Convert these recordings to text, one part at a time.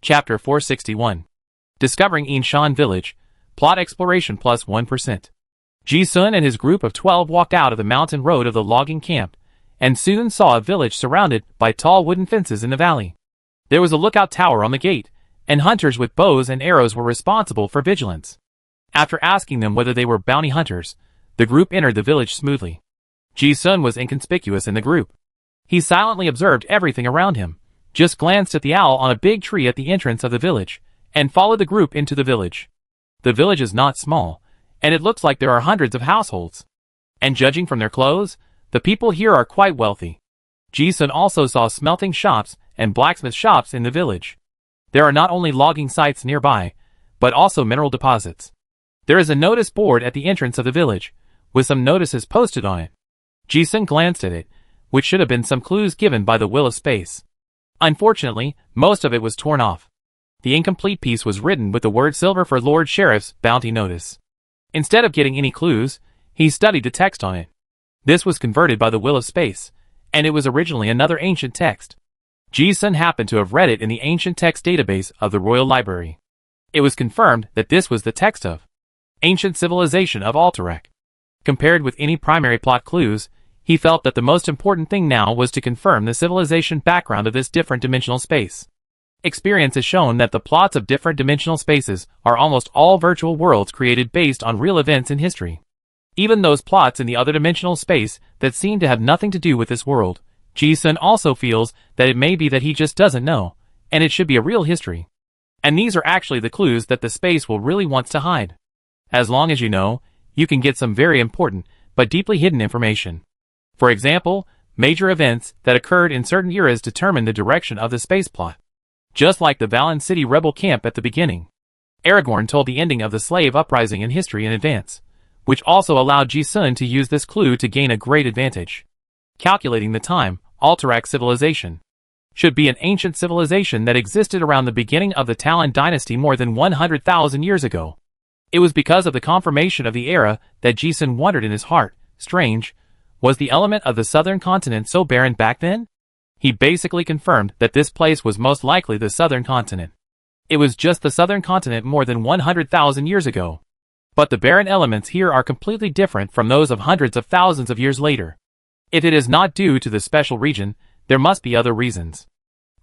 Chapter 461. Discovering Inshan Village. Plot exploration plus 1%. Ji-sun and his group of 12 walked out of the mountain road of the logging camp, and soon saw a village surrounded by tall wooden fences in the valley. There was a lookout tower on the gate, and hunters with bows and arrows were responsible for vigilance. After asking them whether they were bounty hunters, the group entered the village smoothly. Ji-sun was inconspicuous in the group. He silently observed everything around him, just glanced at the owl on a big tree at the entrance of the village, and followed the group into the village. The village is not small, and it looks like there are hundreds of households. And judging from their clothes, the people here are quite wealthy. Ji-sun also saw smelting shops and blacksmith shops in the village. There are not only logging sites nearby, but also mineral deposits. There is a notice board at the entrance of the village, with some notices posted on it. Ji-sun glanced at it, which should have been some clues given by the will of space. Unfortunately, most of it was torn off. The incomplete piece was written with the word silver for Lord Sheriff's bounty notice. Instead of getting any clues, he studied the text on it. This was converted by the will of space, and it was originally another ancient text. Ji-sun happened to have read it in the ancient text database of the Royal Library. It was confirmed that this was the text of Ancient Civilization of Alterac. Compared with any primary plot clues, he felt that the most important thing now was to confirm the civilization background of this different dimensional space. Experience has shown that the plots of different dimensional spaces are almost all virtual worlds created based on real events in history. Even those plots in the other dimensional space that seem to have nothing to do with this world, Ji-sun also feels that it may be that he just doesn't know, and it should be a real history. And these are actually the clues that the space will really wants to hide. As long as you know, you can get some very important, but deeply hidden information. For example, major events that occurred in certain eras determine the direction of the space plot. Just like the Valen City rebel camp at the beginning. Aragorn told the ending of the slave uprising in history in advance, which also allowed Ji-sun to use this clue to gain a great advantage. Calculating the time, Alterac civilization should be an ancient civilization that existed around the beginning of the Talon dynasty more than 100,000 years ago. It was because of the confirmation of the era that Ji-sun wondered in his heart, strange, was the element of the southern continent so barren back then? He basically confirmed that this place was most likely the southern continent. It was just the southern continent more than 100,000 years ago. But the barren elements here are completely different from those of hundreds of thousands of years later. If it is not due to the special region, there must be other reasons.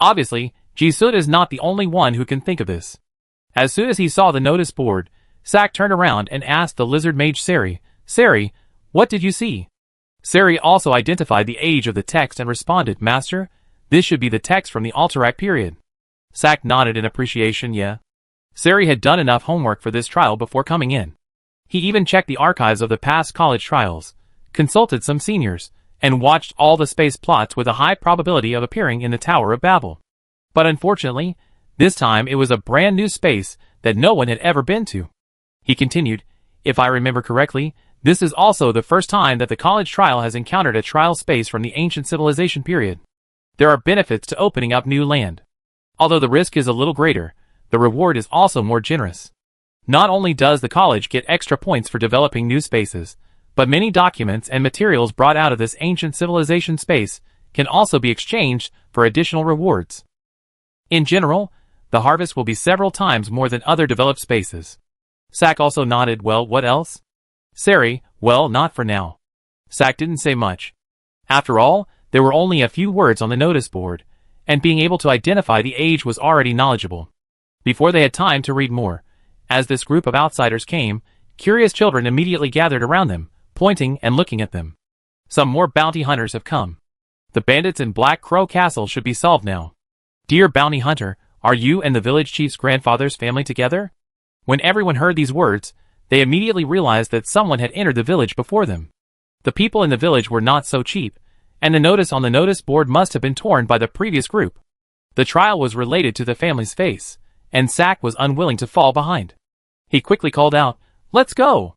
Obviously, Ji-sun is not the only one who can think of this. As soon as he saw the notice board, Sak turned around and asked the lizard mage Sari, "Sari, what did you see?" Sari also identified the age of the text and responded, "Master, this should be the text from the Alterac period." Sak nodded in appreciation, yeah. Sari had done enough homework for this trial before coming in. He even checked the archives of the past college trials, consulted some seniors, and watched all the space plots with a high probability of appearing in the Tower of Babel. But unfortunately, this time it was a brand new space that no one had ever been to. He continued, "If I remember correctly, this is also the first time that the college trial has encountered a trial space from the ancient civilization period. There are benefits to opening up new land. Although the risk is a little greater, the reward is also more generous. Not only does the college get extra points for developing new spaces, but many documents and materials brought out of this ancient civilization space can also be exchanged for additional rewards. In general, the harvest will be several times more than other developed spaces." Sak also nodded. "Well, what else?" Sari, "Well, not for now." Sak didn't say much. After all, there were only a few words on the notice board, and being able to identify the age was already knowledgeable. Before they had time to read more, as this group of outsiders came, curious children immediately gathered around them, pointing and looking at them. "Some more bounty hunters have come. The bandits in Black Crow Castle should be solved now. Dear bounty hunter, are you and the village chief's grandfather's family together?" When everyone heard these words, they immediately realized that someone had entered the village before them. The people in the village were not so cheap, and the notice on the notice board must have been torn by the previous group. The trial was related to the family's face, and Sak was unwilling to fall behind. He quickly called out, "Let's go!"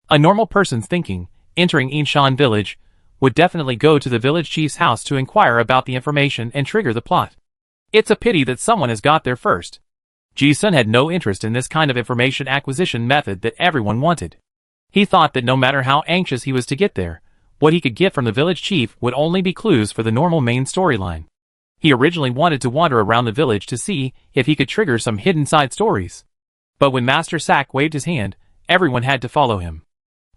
A normal person's thinking, entering Inshan village, would definitely go to the village chief's house to inquire about the information and trigger the plot. It's a pity that someone has got there first. Ji-sun had no interest in this kind of information acquisition method that everyone wanted. He thought that no matter how anxious he was to get there, what he could get from the village chief would only be clues for the normal main storyline. He originally wanted to wander around the village to see if he could trigger some hidden side stories. But when Master Sack waved his hand, everyone had to follow him.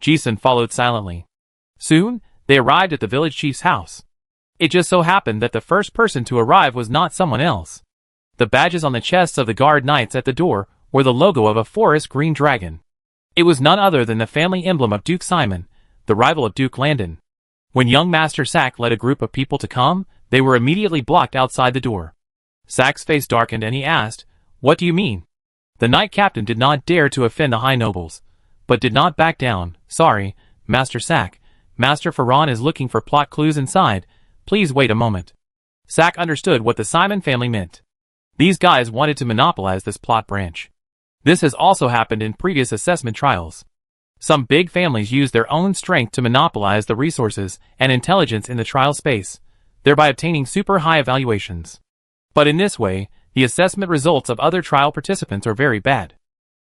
Ji-sun followed silently. Soon, they arrived at the village chief's house. It just so happened that the first person to arrive was not someone else. The badges on the chests of the guard knights at the door were the logo of a forest green dragon. It was none other than the family emblem of Duke Simon, the rival of Duke Landon. When young Master Sack led a group of people to come, they were immediately blocked outside the door. Sack's face darkened and he asked, "What do you mean?" The knight captain did not dare to offend the high nobles, but did not back down. "Sorry, Master Sack. Master Ferran is looking for plot clues inside. Please wait a moment." Sack understood what the Simon family meant. These guys wanted to monopolize this plot branch. This has also happened in previous assessment trials. Some big families use their own strength to monopolize the resources and intelligence in the trial space, thereby obtaining super high evaluations. But in this way, the assessment results of other trial participants are very bad.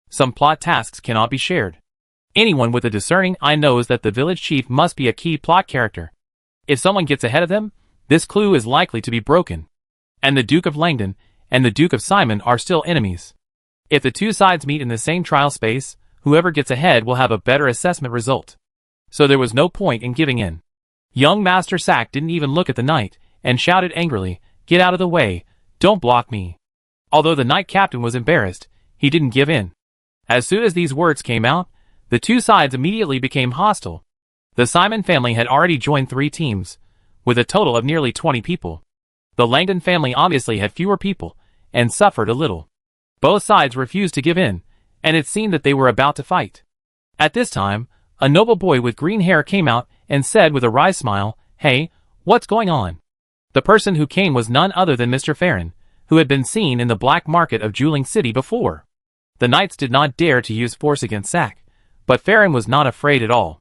Some plot tasks cannot be shared. Anyone with a discerning eye knows that the village chief must be a key plot character. If someone gets ahead of them, this clue is likely to be broken. And the Duke of Langdon and the Duke of Simon are still enemies. If the two sides meet in the same trial space, whoever gets ahead will have a better assessment result. So there was no point in giving in. Young Master Sack didn't even look at the knight, and shouted angrily, "Get out of the way, don't block me." Although the knight captain was embarrassed, he didn't give in. As soon as these words came out, the two sides immediately became hostile. The Simon family had already joined 3 teams, with a total of nearly 20 people. The Langdon family obviously had fewer people, and suffered a little. Both sides refused to give in, and it seemed that they were about to fight. At this time, a noble boy with green hair came out and said with a wry smile, "Hey, what's going on?" The person who came was none other than Mr. Farron, who had been seen in the black market of Juling City before. The knights did not dare to use force against Sack, but Farron was not afraid at all.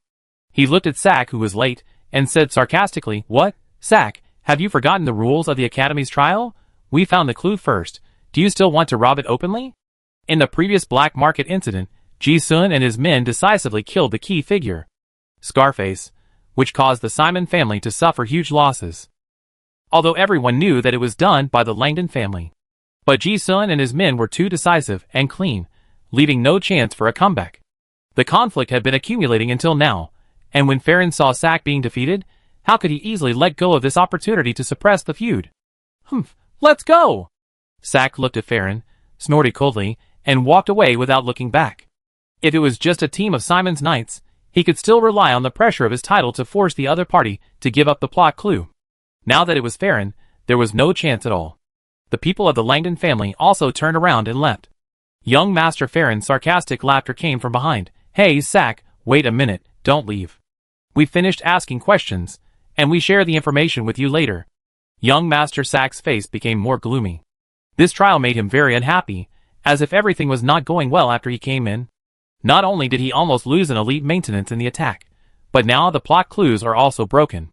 He looked at Sack, who was late, and said sarcastically, "What, Sack, have you forgotten the rules of the Academy's trial? We found the clue first. Do you still want to rob it openly?" In the previous black market incident, Ji-sun and his men decisively killed the key figure, Scarface, which caused the Simon family to suffer huge losses. Although everyone knew that it was done by the Langdon family. But Ji-sun and his men were too decisive and clean, leaving no chance for a comeback. The conflict had been accumulating until now, and when Farron saw Sack being defeated, how could he easily let go of this opportunity to suppress the feud? "Humph, let's go!" Sack looked at Farron, snorted coldly, and walked away without looking back. If it was just a team of Simon's knights, he could still rely on the pressure of his title to force the other party to give up the plot clue. Now that it was Farron, there was no chance at all. The people of the Langdon family also turned around and left. Young Master Farron's sarcastic laughter came from behind. "Hey, Sack, wait a minute, don't leave. We finished asking questions, and we share the information with you later." Young Master Sack's face became more gloomy. This trial made him very unhappy, as if everything was not going well after he came in. Not only did he almost lose an elite maintenance in the attack, but now the plot clues are also broken.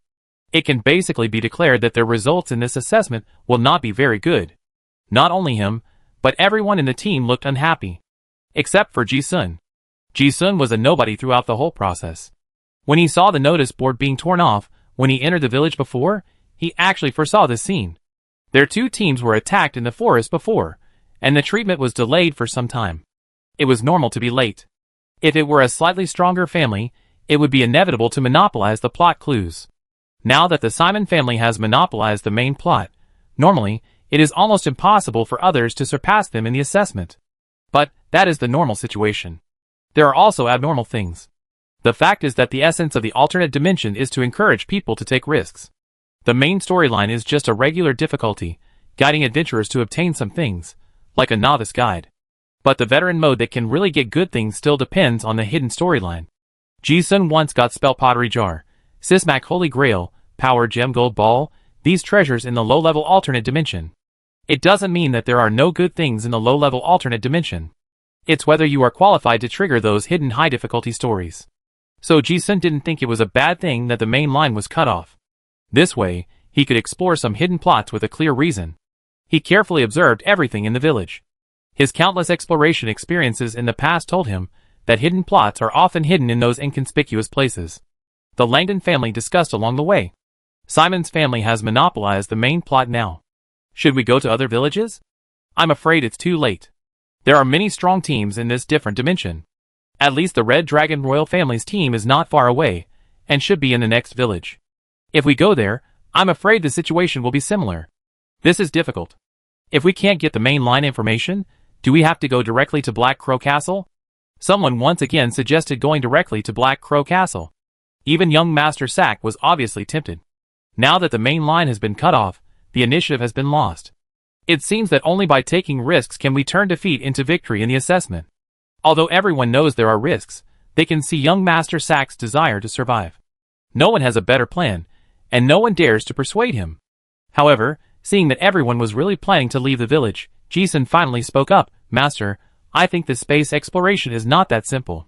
It can basically be declared that their results in this assessment will not be very good. Not only him, but everyone in the team looked unhappy. Except for Ji-sun. Ji-sun was a nobody throughout the whole process. When he saw the notice board being torn off when he entered the village before, he actually foresaw this scene. Their 2 teams were attacked in the forest before, and the treatment was delayed for some time. It was normal to be late. If it were a slightly stronger family, it would be inevitable to monopolize the plot clues. Now that the Simon family has monopolized the main plot, normally, it is almost impossible for others to surpass them in the assessment. But that is the normal situation. There are also abnormal things. The fact is that the essence of the alternate dimension is to encourage people to take risks. The main storyline is just a regular difficulty, guiding adventurers to obtain some things, like a novice guide. But the veteran mode that can really get good things still depends on the hidden storyline. Ji-sun once got Spell Pottery Jar, Sismac Holy Grail, Power Gem Gold Ball, these treasures in the low-level alternate dimension. It doesn't mean that there are no good things in the low-level alternate dimension. It's whether you are qualified to trigger those hidden high-difficulty stories. So Ji-sun didn't think it was a bad thing that the main line was cut off. This way, he could explore some hidden plots with a clear reason. He carefully observed everything in the village. His countless exploration experiences in the past told him that hidden plots are often hidden in those inconspicuous places. The Langdon family discussed along the way. Simon's family has monopolized the main plot now. Should we go to other villages? I'm afraid it's too late. There are many strong teams in this different dimension. At least the Red Dragon Royal Family's team is not far away, and should be in the next village. If we go there, I'm afraid the situation will be similar. This is difficult. If we can't get the main line information, do we have to go directly to Black Crow Castle? Someone once again suggested going directly to Black Crow Castle. Even young Master Sack was obviously tempted. Now that the main line has been cut off, the initiative has been lost. It seems that only by taking risks can we turn defeat into victory in the assessment. Although everyone knows there are risks, they can see young Master Sack's desire to survive. No one has a better plan, and no one dares to persuade him. However, seeing that everyone was really planning to leave the village, Ji-sun finally spoke up. Master, I think this space exploration is not that simple.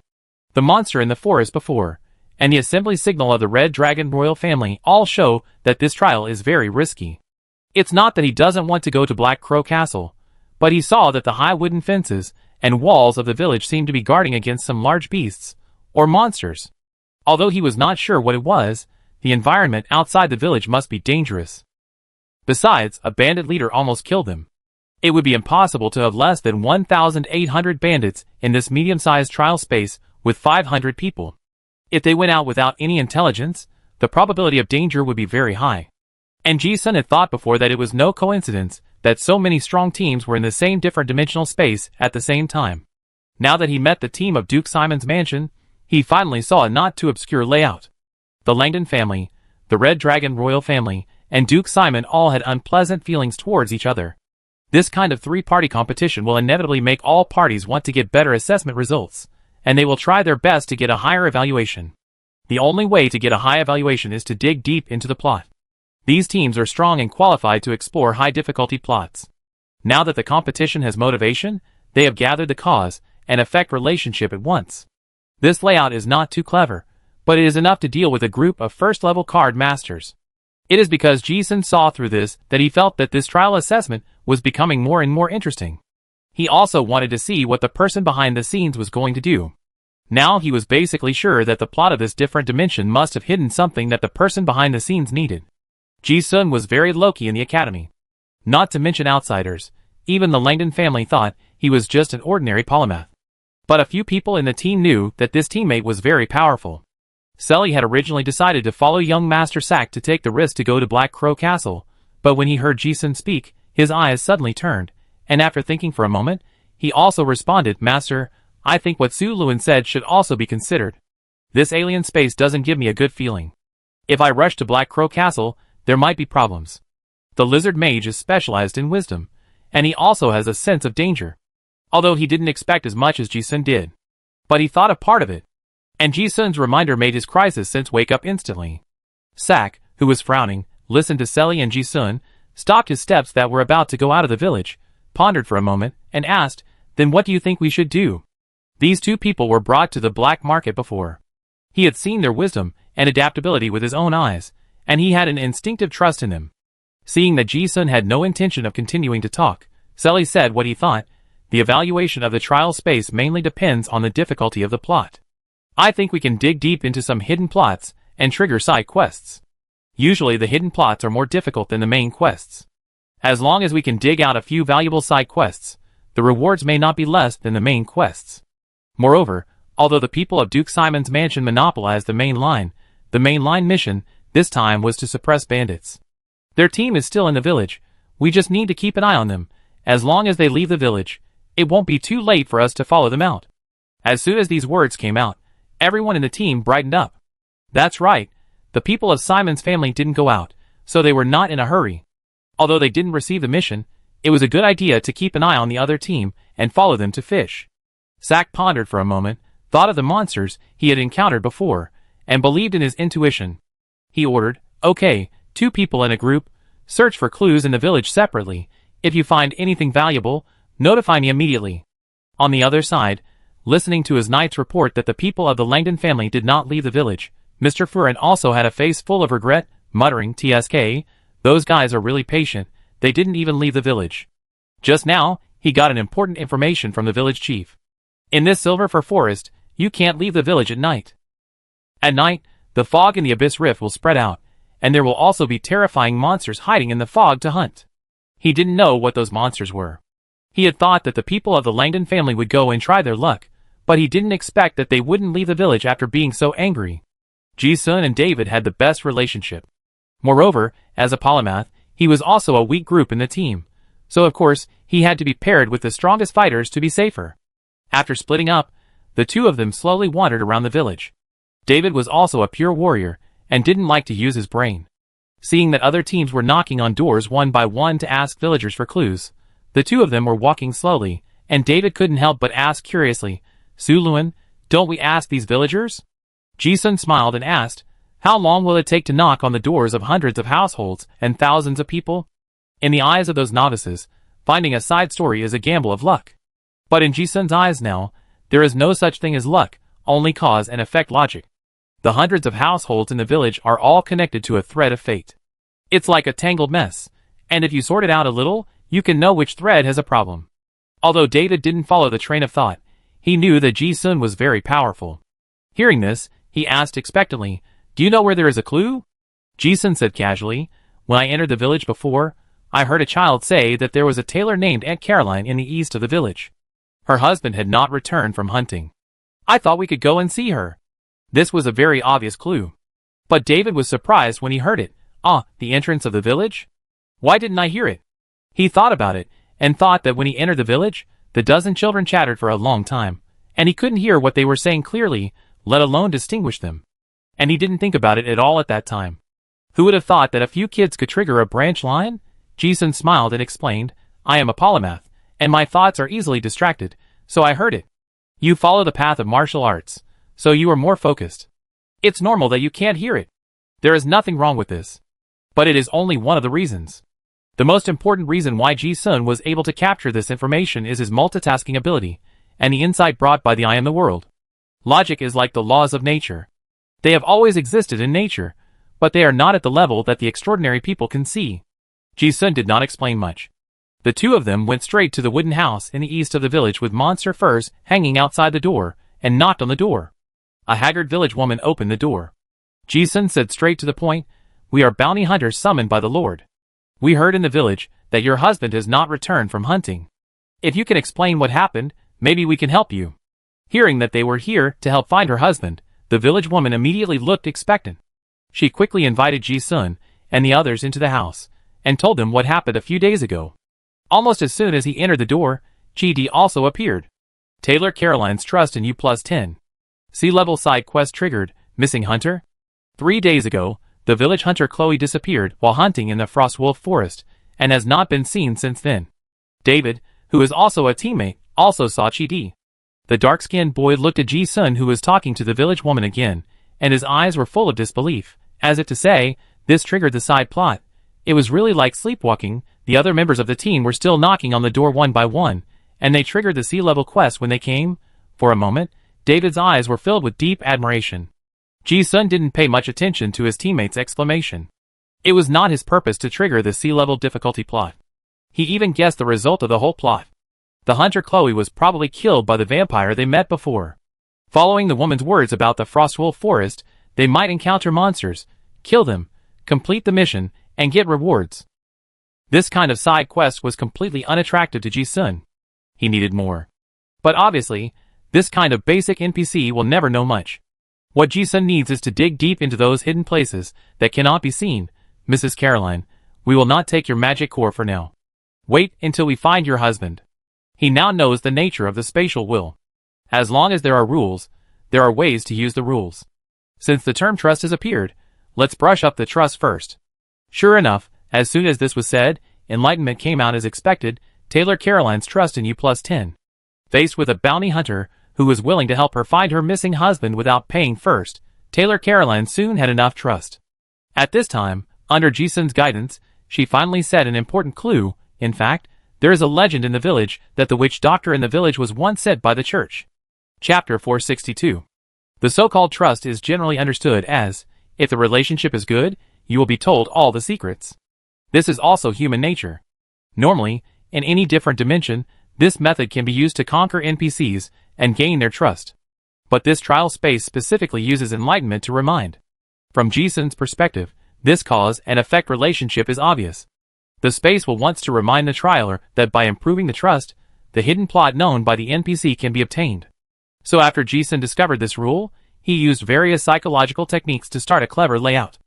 The monster in the forest before, and the assembly signal of the Red Dragon Royal Family all show that this trial is very risky. It's not that he doesn't want to go to Black Crow Castle, but he saw that the high wooden fences and walls of the village seemed to be guarding against some large beasts, or monsters. Although he was not sure what it was, the environment outside the village must be dangerous. Besides, a bandit leader almost killed him. It would be impossible to have less than 1,800 bandits in this medium-sized trial space with 500 people. If they went out without any intelligence, the probability of danger would be very high. And Ji-sun had thought before that it was no coincidence that so many strong teams were in the same different dimensional space at the same time. Now that he met the team of Duke Simon's mansion, he finally saw a not too obscure layout. The Langdon family, the Red Dragon Royal Family, and Duke Simon all had unpleasant feelings towards each other. This kind of three-party competition will inevitably make all parties want to get better assessment results, and they will try their best to get a higher evaluation. The only way to get a high evaluation is to dig deep into the plot. These teams are strong and qualified to explore high-difficulty plots. Now that the competition has motivation, they have gathered the cause and effect relationship at once. This layout is not too clever, but it is enough to deal with a group of first-level card masters. It is because Ji-sun saw through this that he felt that this trial assessment was becoming more and more interesting. He also wanted to see what the person behind the scenes was going to do. Now he was basically sure that the plot of this different dimension must have hidden something that the person behind the scenes needed. Ji-sun was very low-key in the academy. Not to mention outsiders, even the Langdon family thought he was just an ordinary polymath. But a few people in the team knew that this teammate was very powerful. Selly had originally decided to follow young Master Sack to take the risk to go to Black Crow Castle, but when he heard Ji-sun speak, his eyes suddenly turned, and after thinking for a moment, he also responded, Master, I think what Su Luan said should also be considered. This alien space doesn't give me a good feeling. If I rush to Black Crow Castle, there might be problems. The lizard mage is specialized in wisdom, and he also has a sense of danger. Although he didn't expect as much as Ji-sun did. But he thought of part of it. And Ji-sun's reminder made his crisis sense wake up instantly. Sack, who was frowning, listened to Selly and Ji-sun, stopped his steps that were about to go out of the village, pondered for a moment, and asked, Then what do you think we should do? These two people were brought to the black market before. He had seen their wisdom and adaptability with his own eyes, and he had an instinctive trust in them. Seeing that Ji-sun had no intention of continuing to talk, Selly said what he thought. The evaluation of the trial space mainly depends on the difficulty of the plot. I think we can dig deep into some hidden plots and trigger side quests. Usually the hidden plots are more difficult than the main quests. As long as we can dig out a few valuable side quests, the rewards may not be less than the main quests. Moreover, although the people of Duke Simon's mansion monopolized the main line mission this time was to suppress bandits. Their team is still in the village. We just need to keep an eye on them. As long as they leave the village, it won't be too late for us to follow them out. As soon as these words came out, everyone in the team brightened up. That's right, the people of Simon's family didn't go out, so they were not in a hurry. Although they didn't receive the mission, it was a good idea to keep an eye on the other team and follow them to fish. Sack pondered for a moment, thought of the monsters he had encountered before, and believed in his intuition. He ordered, Okay, 2 people in a group, search for clues in the village separately. If you find anything valuable, notify me immediately. On the other side, listening to his knight's report that the people of the Langdon family did not leave the village, Mr. Furin also had a face full of regret, muttering, TSK, those guys are really patient, they didn't even leave the village. Just now, he got an important information from the village chief. In this Silver Fir forest, you can't leave the village at night. At night, the fog in the Abyss Rift will spread out, and there will also be terrifying monsters hiding in the fog to hunt. He didn't know what those monsters were. He had thought that the people of the Langdon family would go and try their luck, but he didn't expect that they wouldn't leave the village after being so angry. Ji-sun and David had the best relationship. Moreover, as a polymath, he was also a weak group in the team, so of course, he had to be paired with the strongest fighters to be safer. After splitting up, the two of them slowly wandered around the village. David was also a pure warrior, and didn't like to use his brain. Seeing that other teams were knocking on doors one by one to ask villagers for clues, the two of them were walking slowly, and David couldn't help but ask curiously, "Suluan, don't we ask these villagers?" Ji-sun smiled and asked, "How long will it take to knock on the doors of hundreds of households and thousands of people?" In the eyes of those novices, finding a side story is a gamble of luck. But in Ji-sun's eyes now, there is no such thing as luck, only cause and effect logic. The hundreds of households in the village are all connected to a thread of fate. It's like a tangled mess, and if you sort it out a little, you can know which thread has a problem. Although David didn't follow the train of thought, he knew that Ji-sun was very powerful. Hearing this, he asked expectantly, "Do you know where there is a clue?" Ji-sun said casually, "When I entered the village before, I heard a child say that there was a tailor named Aunt Caroline in the east of the village. Her husband had not returned from hunting. I thought we could go and see her." This was a very obvious clue. But David was surprised when he heard it. The entrance of the village? Why didn't I hear it? He thought about it, and thought that when he entered the village, the dozen children chattered for a long time, and he couldn't hear what they were saying clearly, let alone distinguish them. And he didn't think about it at all at that time. Who would have thought that a few kids could trigger a branch line? Ji-sun smiled and explained, "I am a polymath, and my thoughts are easily distracted, so I heard it. You follow the path of martial arts, so you are more focused. It's normal that you can't hear it. There is nothing wrong with this. But it is only one of the reasons. The most important reason why Ji-sun was able to capture this information is his multitasking ability, and the insight brought by the eye in the world. Logic is like the laws of nature. They have always existed in nature, but they are not at the level that the extraordinary people can see." Ji-sun did not explain much. The two of them went straight to the wooden house in the east of the village with monster furs hanging outside the door, and knocked on the door. A haggard village woman opened the door. Ji-sun said straight to the point, "We are bounty hunters summoned by the Lord. We heard in the village that your husband has not returned from hunting. If you can explain what happened, maybe we can help you." Hearing that they were here to help find her husband, the village woman immediately looked expectant. She quickly invited Ji-sun and the others into the house, and told them what happened a few days ago. Almost as soon as he entered the door, Ji-di also appeared. "Taylor Caroline's trust in you +10. Sea-level side quest triggered, missing hunter? 3 days ago, the village hunter Chloe disappeared while hunting in the Frostwolf Forest, and has not been seen since then." David, who is also a teammate, also saw Ji-di. The dark-skinned boy looked at Ji-sun, who was talking to the village woman again, and his eyes were full of disbelief, as if to say, this triggered the side plot. It was really like sleepwalking. The other members of the team were still knocking on the door one by one, and they triggered the sea-level quest when they came. For a moment, David's eyes were filled with deep admiration. Ji-sun didn't pay much attention to his teammate's exclamation. It was not his purpose to trigger the sea-level difficulty plot. He even guessed the result of the whole plot. The hunter Chloe was probably killed by the vampire they met before. Following the woman's words about the Frostwolf Forest, they might encounter monsters, kill them, complete the mission, and get rewards. This kind of side quest was completely unattractive to Ji-sun. He needed more. But obviously, this kind of basic NPC will never know much. What Ji-sun needs is to dig deep into those hidden places that cannot be seen. "Mrs. Caroline, we will not take your magic core for now. Wait until we find your husband." He now knows the nature of the spatial will. As long as there are rules, there are ways to use the rules. Since the term trust has appeared, let's brush up the trust first. Sure enough, as soon as this was said, enlightenment came out as expected. Taylor Caroline's trust in you +10. Faced with a bounty hunter who was willing to help her find her missing husband without paying first, Taylor Caroline soon had enough trust. At this time, under Ji-sun's guidance, she finally said an important clue. In fact, there is a legend in the village that the witch doctor in the village was once sent by the church. Chapter 462. The so-called trust is generally understood as, if the relationship is good, you will be told all the secrets. This is also human nature. Normally, in any different dimension, this method can be used to conquer NPCs and gain their trust. But this trial space specifically uses enlightenment to remind. From Ji-sun's perspective, this cause and effect relationship is obvious. The space will want to remind the trialer that by improving the trust, the hidden plot known by the NPC can be obtained. So after Ji-sun discovered this rule, he used various psychological techniques to start a clever layout.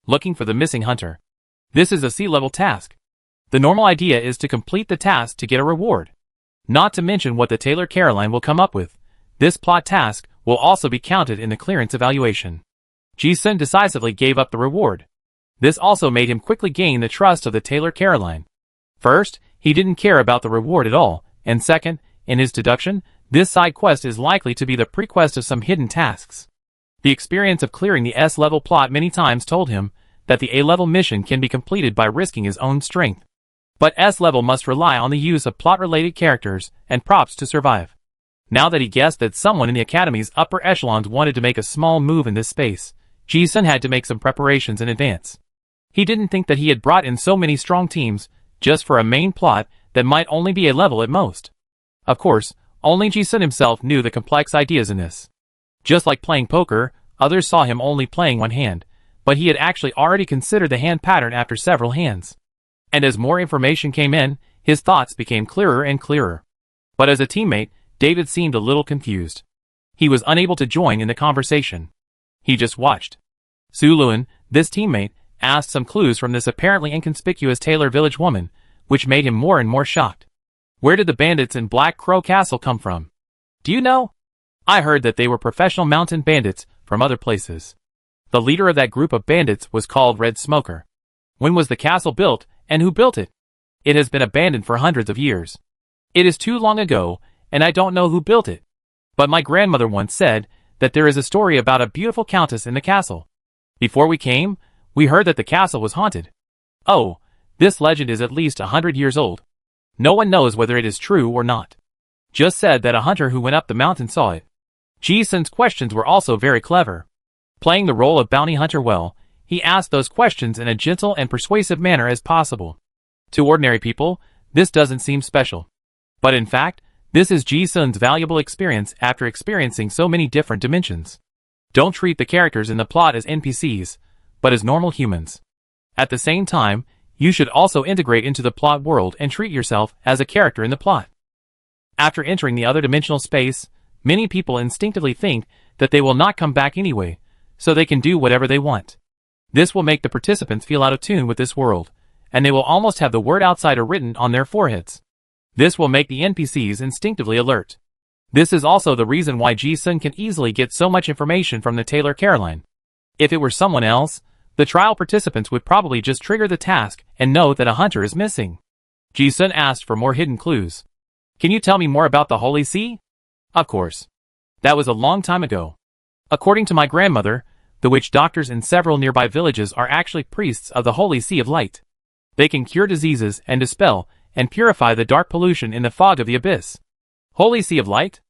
Looking for the missing hunter. This is a C-level task. The normal idea is to complete the task to get a reward. Not to mention what the Tailor Caroline will come up with. This plot task will also be counted in the clearance evaluation. Ji-sun decisively gave up the reward. This also made him quickly gain the trust of the Tailor Caroline. First, he didn't care about the reward at all, and second, in his deduction, this side quest is likely to be the prequest of some hidden tasks. The experience of clearing the S-level plot many times told him that the A-level mission can be completed by risking his own strength. But S-level must rely on the use of plot-related characters and props to survive. Now that he guessed that someone in the Academy's upper echelons wanted to make a small move in this space, Ji-sun had to make some preparations in advance. He didn't think that he had brought in so many strong teams just for a main plot that might only be a level at most. Of course, only Ji-sun himself knew the complex ideas in this. Just like playing poker, others saw him only playing one hand, but he had actually already considered the hand pattern after several hands. And as more information came in, his thoughts became clearer and clearer. But as a teammate, David seemed a little confused. He was unable to join in the conversation. He just watched. Su Luan, this teammate, asked some clues from this apparently inconspicuous Tailor Village woman, which made him more and more shocked. Where did the bandits in Black Crow Castle come from? Do you know? I heard that they were professional mountain bandits from other places. The leader of that group of bandits was called Red Smoker. When was the castle built, and who built it? It has been abandoned for hundreds of years. It is too long ago, and I don't know who built it. But my grandmother once said that there is a story about a beautiful countess in the castle. Before we came, we heard that the castle was haunted. Oh, this legend is at least 100 years old. No one knows whether it is true or not. Just said that a hunter who went up the mountain saw it. Ji-sun's questions were also very clever. Playing the role of bounty hunter well, he asked those questions in a gentle and persuasive manner as possible. To ordinary people, this doesn't seem special. But in fact, this is Ji-sun's valuable experience after experiencing so many different dimensions. Don't treat the characters in the plot as NPCs, but as normal humans. At the same time, you should also integrate into the plot world and treat yourself as a character in the plot. After entering the other dimensional space, many people instinctively think that they will not come back anyway, so they can do whatever they want. This will make the participants feel out of tune with this world, and they will almost have the word outsider written on their foreheads. This will make the NPCs instinctively alert. This is also the reason why Ji-sun can easily get so much information from the Tailor Caroline. If it were someone else, the trial participants would probably just trigger the task and know that a hunter is missing. Ji-sun asked for more hidden clues. Can you tell me more about the Holy See? Of course. That was a long time ago. According to my grandmother, the witch doctors in several nearby villages are actually priests of the Holy Sea of Light. They can cure diseases and dispel and purify the dark pollution in the fog of the abyss. Holy Sea of Light?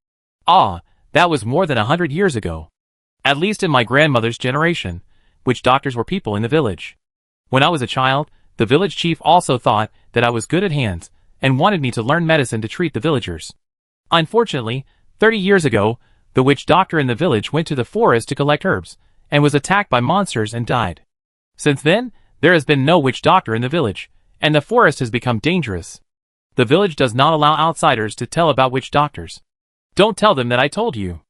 Ah, that was more than 100 years ago. At least in my grandmother's generation, witch doctors were people in the village. When I was a child, the village chief also thought that I was good at hands and wanted me to learn medicine to treat the villagers. Unfortunately, 30 years ago, the witch doctor in the village went to the forest to collect herbs and was attacked by monsters and died. Since then, there has been no witch doctor in the village, and the forest has become dangerous. The village does not allow outsiders to tell about witch doctors. Don't tell them that I told you.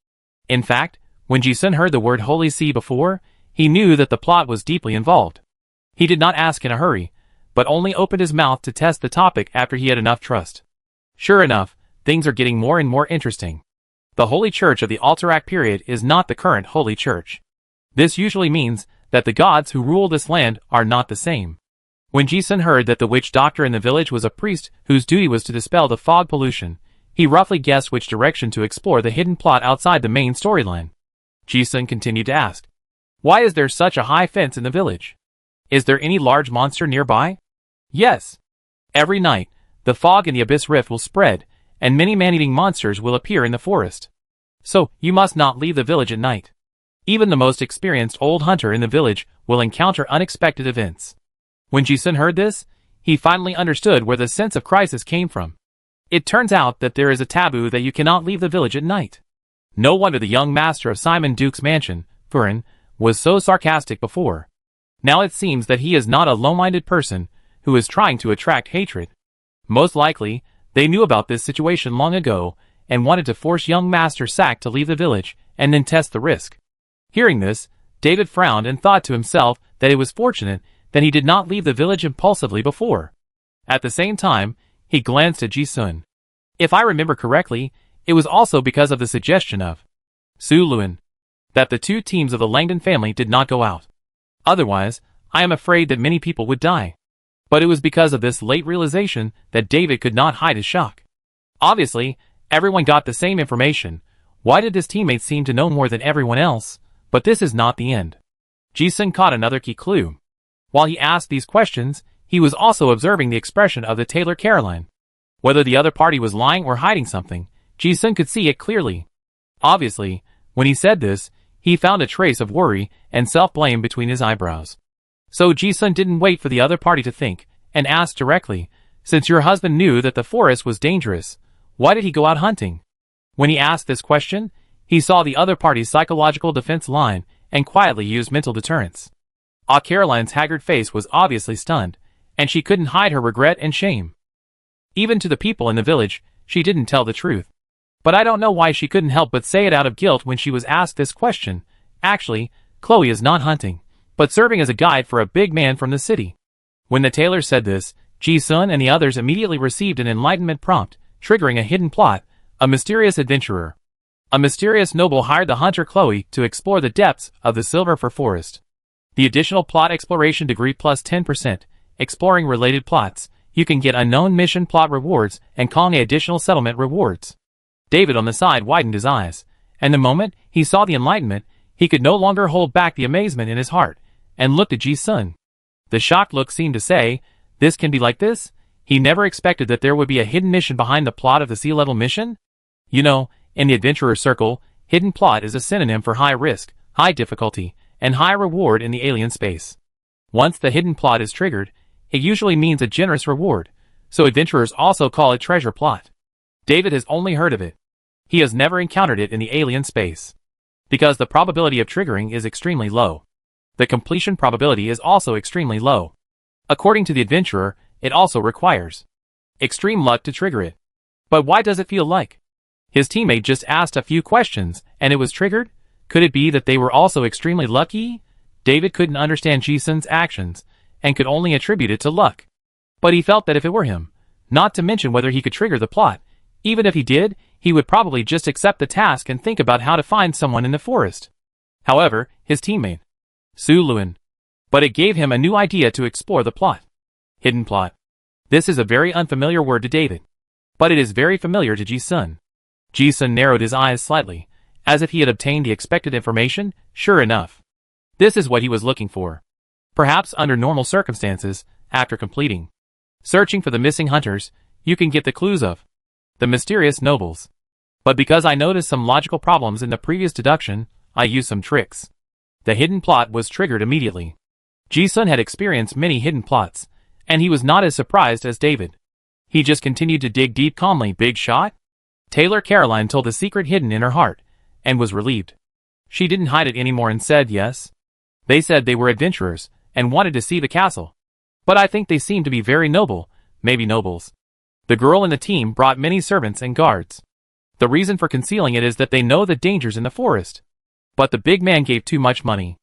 In fact, when Ji-sun heard the word Holy See before, he knew that the plot was deeply involved. He did not ask in a hurry, but only opened his mouth to test the topic after he had enough trust. Sure enough, things are getting more and more interesting. The Holy Church of the Alterac period is not the current Holy Church. This usually means that the gods who rule this land are not the same. When Ji-sun heard that the witch doctor in the village was a priest whose duty was to dispel the fog pollution, he roughly guessed which direction to explore the hidden plot outside the main storyline. Ji-sun continued to ask, why is there such a high fence in the village? Is there any large monster nearby? Yes. Every night, the fog in the Abyss Rift will spread, and many man-eating monsters will appear in the forest. So, you must not leave the village at night. Even the most experienced old hunter in the village will encounter unexpected events. When Ji-sun heard this, he finally understood where the sense of crisis came from. It turns out that there is a taboo that you cannot leave the village at night. No wonder the young master of Simon Duke's mansion, Furin, was so sarcastic before. Now it seems that he is not a low-minded person who was trying to attract hatred. Most likely, they knew about this situation long ago and wanted to force young Master Sack to leave the village and then test the risk. Hearing this, David frowned and thought to himself that it was fortunate that he did not leave the village impulsively before. At the same time, he glanced at Ji-sun. If I remember correctly, it was also because of the suggestion of Su Luan that the two teams of the Langdon family did not go out. Otherwise, I am afraid that many people would die. But it was because of this late realization that David could not hide his shock. Obviously, everyone got the same information. Why did this teammate seem to know more than everyone else? But this is not the end. Ji-sun caught another key clue. While he asked these questions, he was also observing the expression of the Taylor Caroline. Whether the other party was lying or hiding something, Ji-sun could see it clearly. Obviously, when he said this, he found a trace of worry and self-blame between his eyebrows. So Ji-sun didn't wait for the other party to think, and asked directly, "Since your husband knew that the forest was dangerous, why did he go out hunting?" When he asked this question, he saw the other party's psychological defense line and quietly used mental deterrence. Caroline's haggard face was obviously stunned, and she couldn't hide her regret and shame. Even to the people in the village, she didn't tell the truth. But I don't know why she couldn't help but say it out of guilt when she was asked this question. Actually, Chloe is not hunting, but serving as a guide for a big man from the city. When the tailor said this, Ji-sun and the others immediately received an enlightenment prompt, triggering a hidden plot, a mysterious adventurer. A mysterious noble hired the hunter Chloe to explore the depths of the Silver Fir Forest. The additional plot exploration degree plus 10%, exploring related plots, you can get unknown mission plot rewards and Kong additional settlement rewards. David on the side widened his eyes, and the moment he saw the enlightenment, he could no longer hold back the amazement in his heart, and looked at Ji-sun. The shocked look seemed to say, "This can be like this?" He never expected that there would be a hidden mission behind the plot of the sea-level mission. You know, in the adventurer circle, hidden plot is a synonym for high risk, high difficulty, and high reward in the alien space. Once the hidden plot is triggered, it usually means a generous reward, so adventurers also call it treasure plot. David has only heard of it. He has never encountered it in the alien space. Because the probability of triggering is extremely low. The completion probability is also extremely low. According to the adventurer, it also requires extreme luck to trigger it. But why does it feel like? His teammate just asked a few questions, and it was triggered? Could it be that they were also extremely lucky? David couldn't understand Ji-sun's actions, and could only attribute it to luck. But he felt that if it were him, not to mention whether he could trigger the plot, even if he did, he would probably just accept the task and think about how to find someone in the forest. However, his teammate, Su Luan. But it gave him a new idea to explore the plot. Hidden plot. This is a very unfamiliar word to David. But it is very familiar to Ji-sun. Ji-sun narrowed his eyes slightly, as if he had obtained the expected information. Sure enough, this is what he was looking for. Perhaps under normal circumstances, after completing searching for the missing hunters, you can get the clues of the mysterious nobles. But because I noticed some logical problems in the previous deduction, I used some tricks. The hidden plot was triggered immediately. Ji-sun had experienced many hidden plots, and he was not as surprised as David. He just continued to dig deep calmly. Big shot? Taylor Caroline told the secret hidden in her heart, and was relieved. She didn't hide it anymore and said yes. They said they were adventurers, and wanted to see the castle. But I think they seemed to be very noble, maybe nobles. The girl and the team brought many servants and guards. The reason for concealing it is that they know the dangers in the forest. But the big man gave too much money.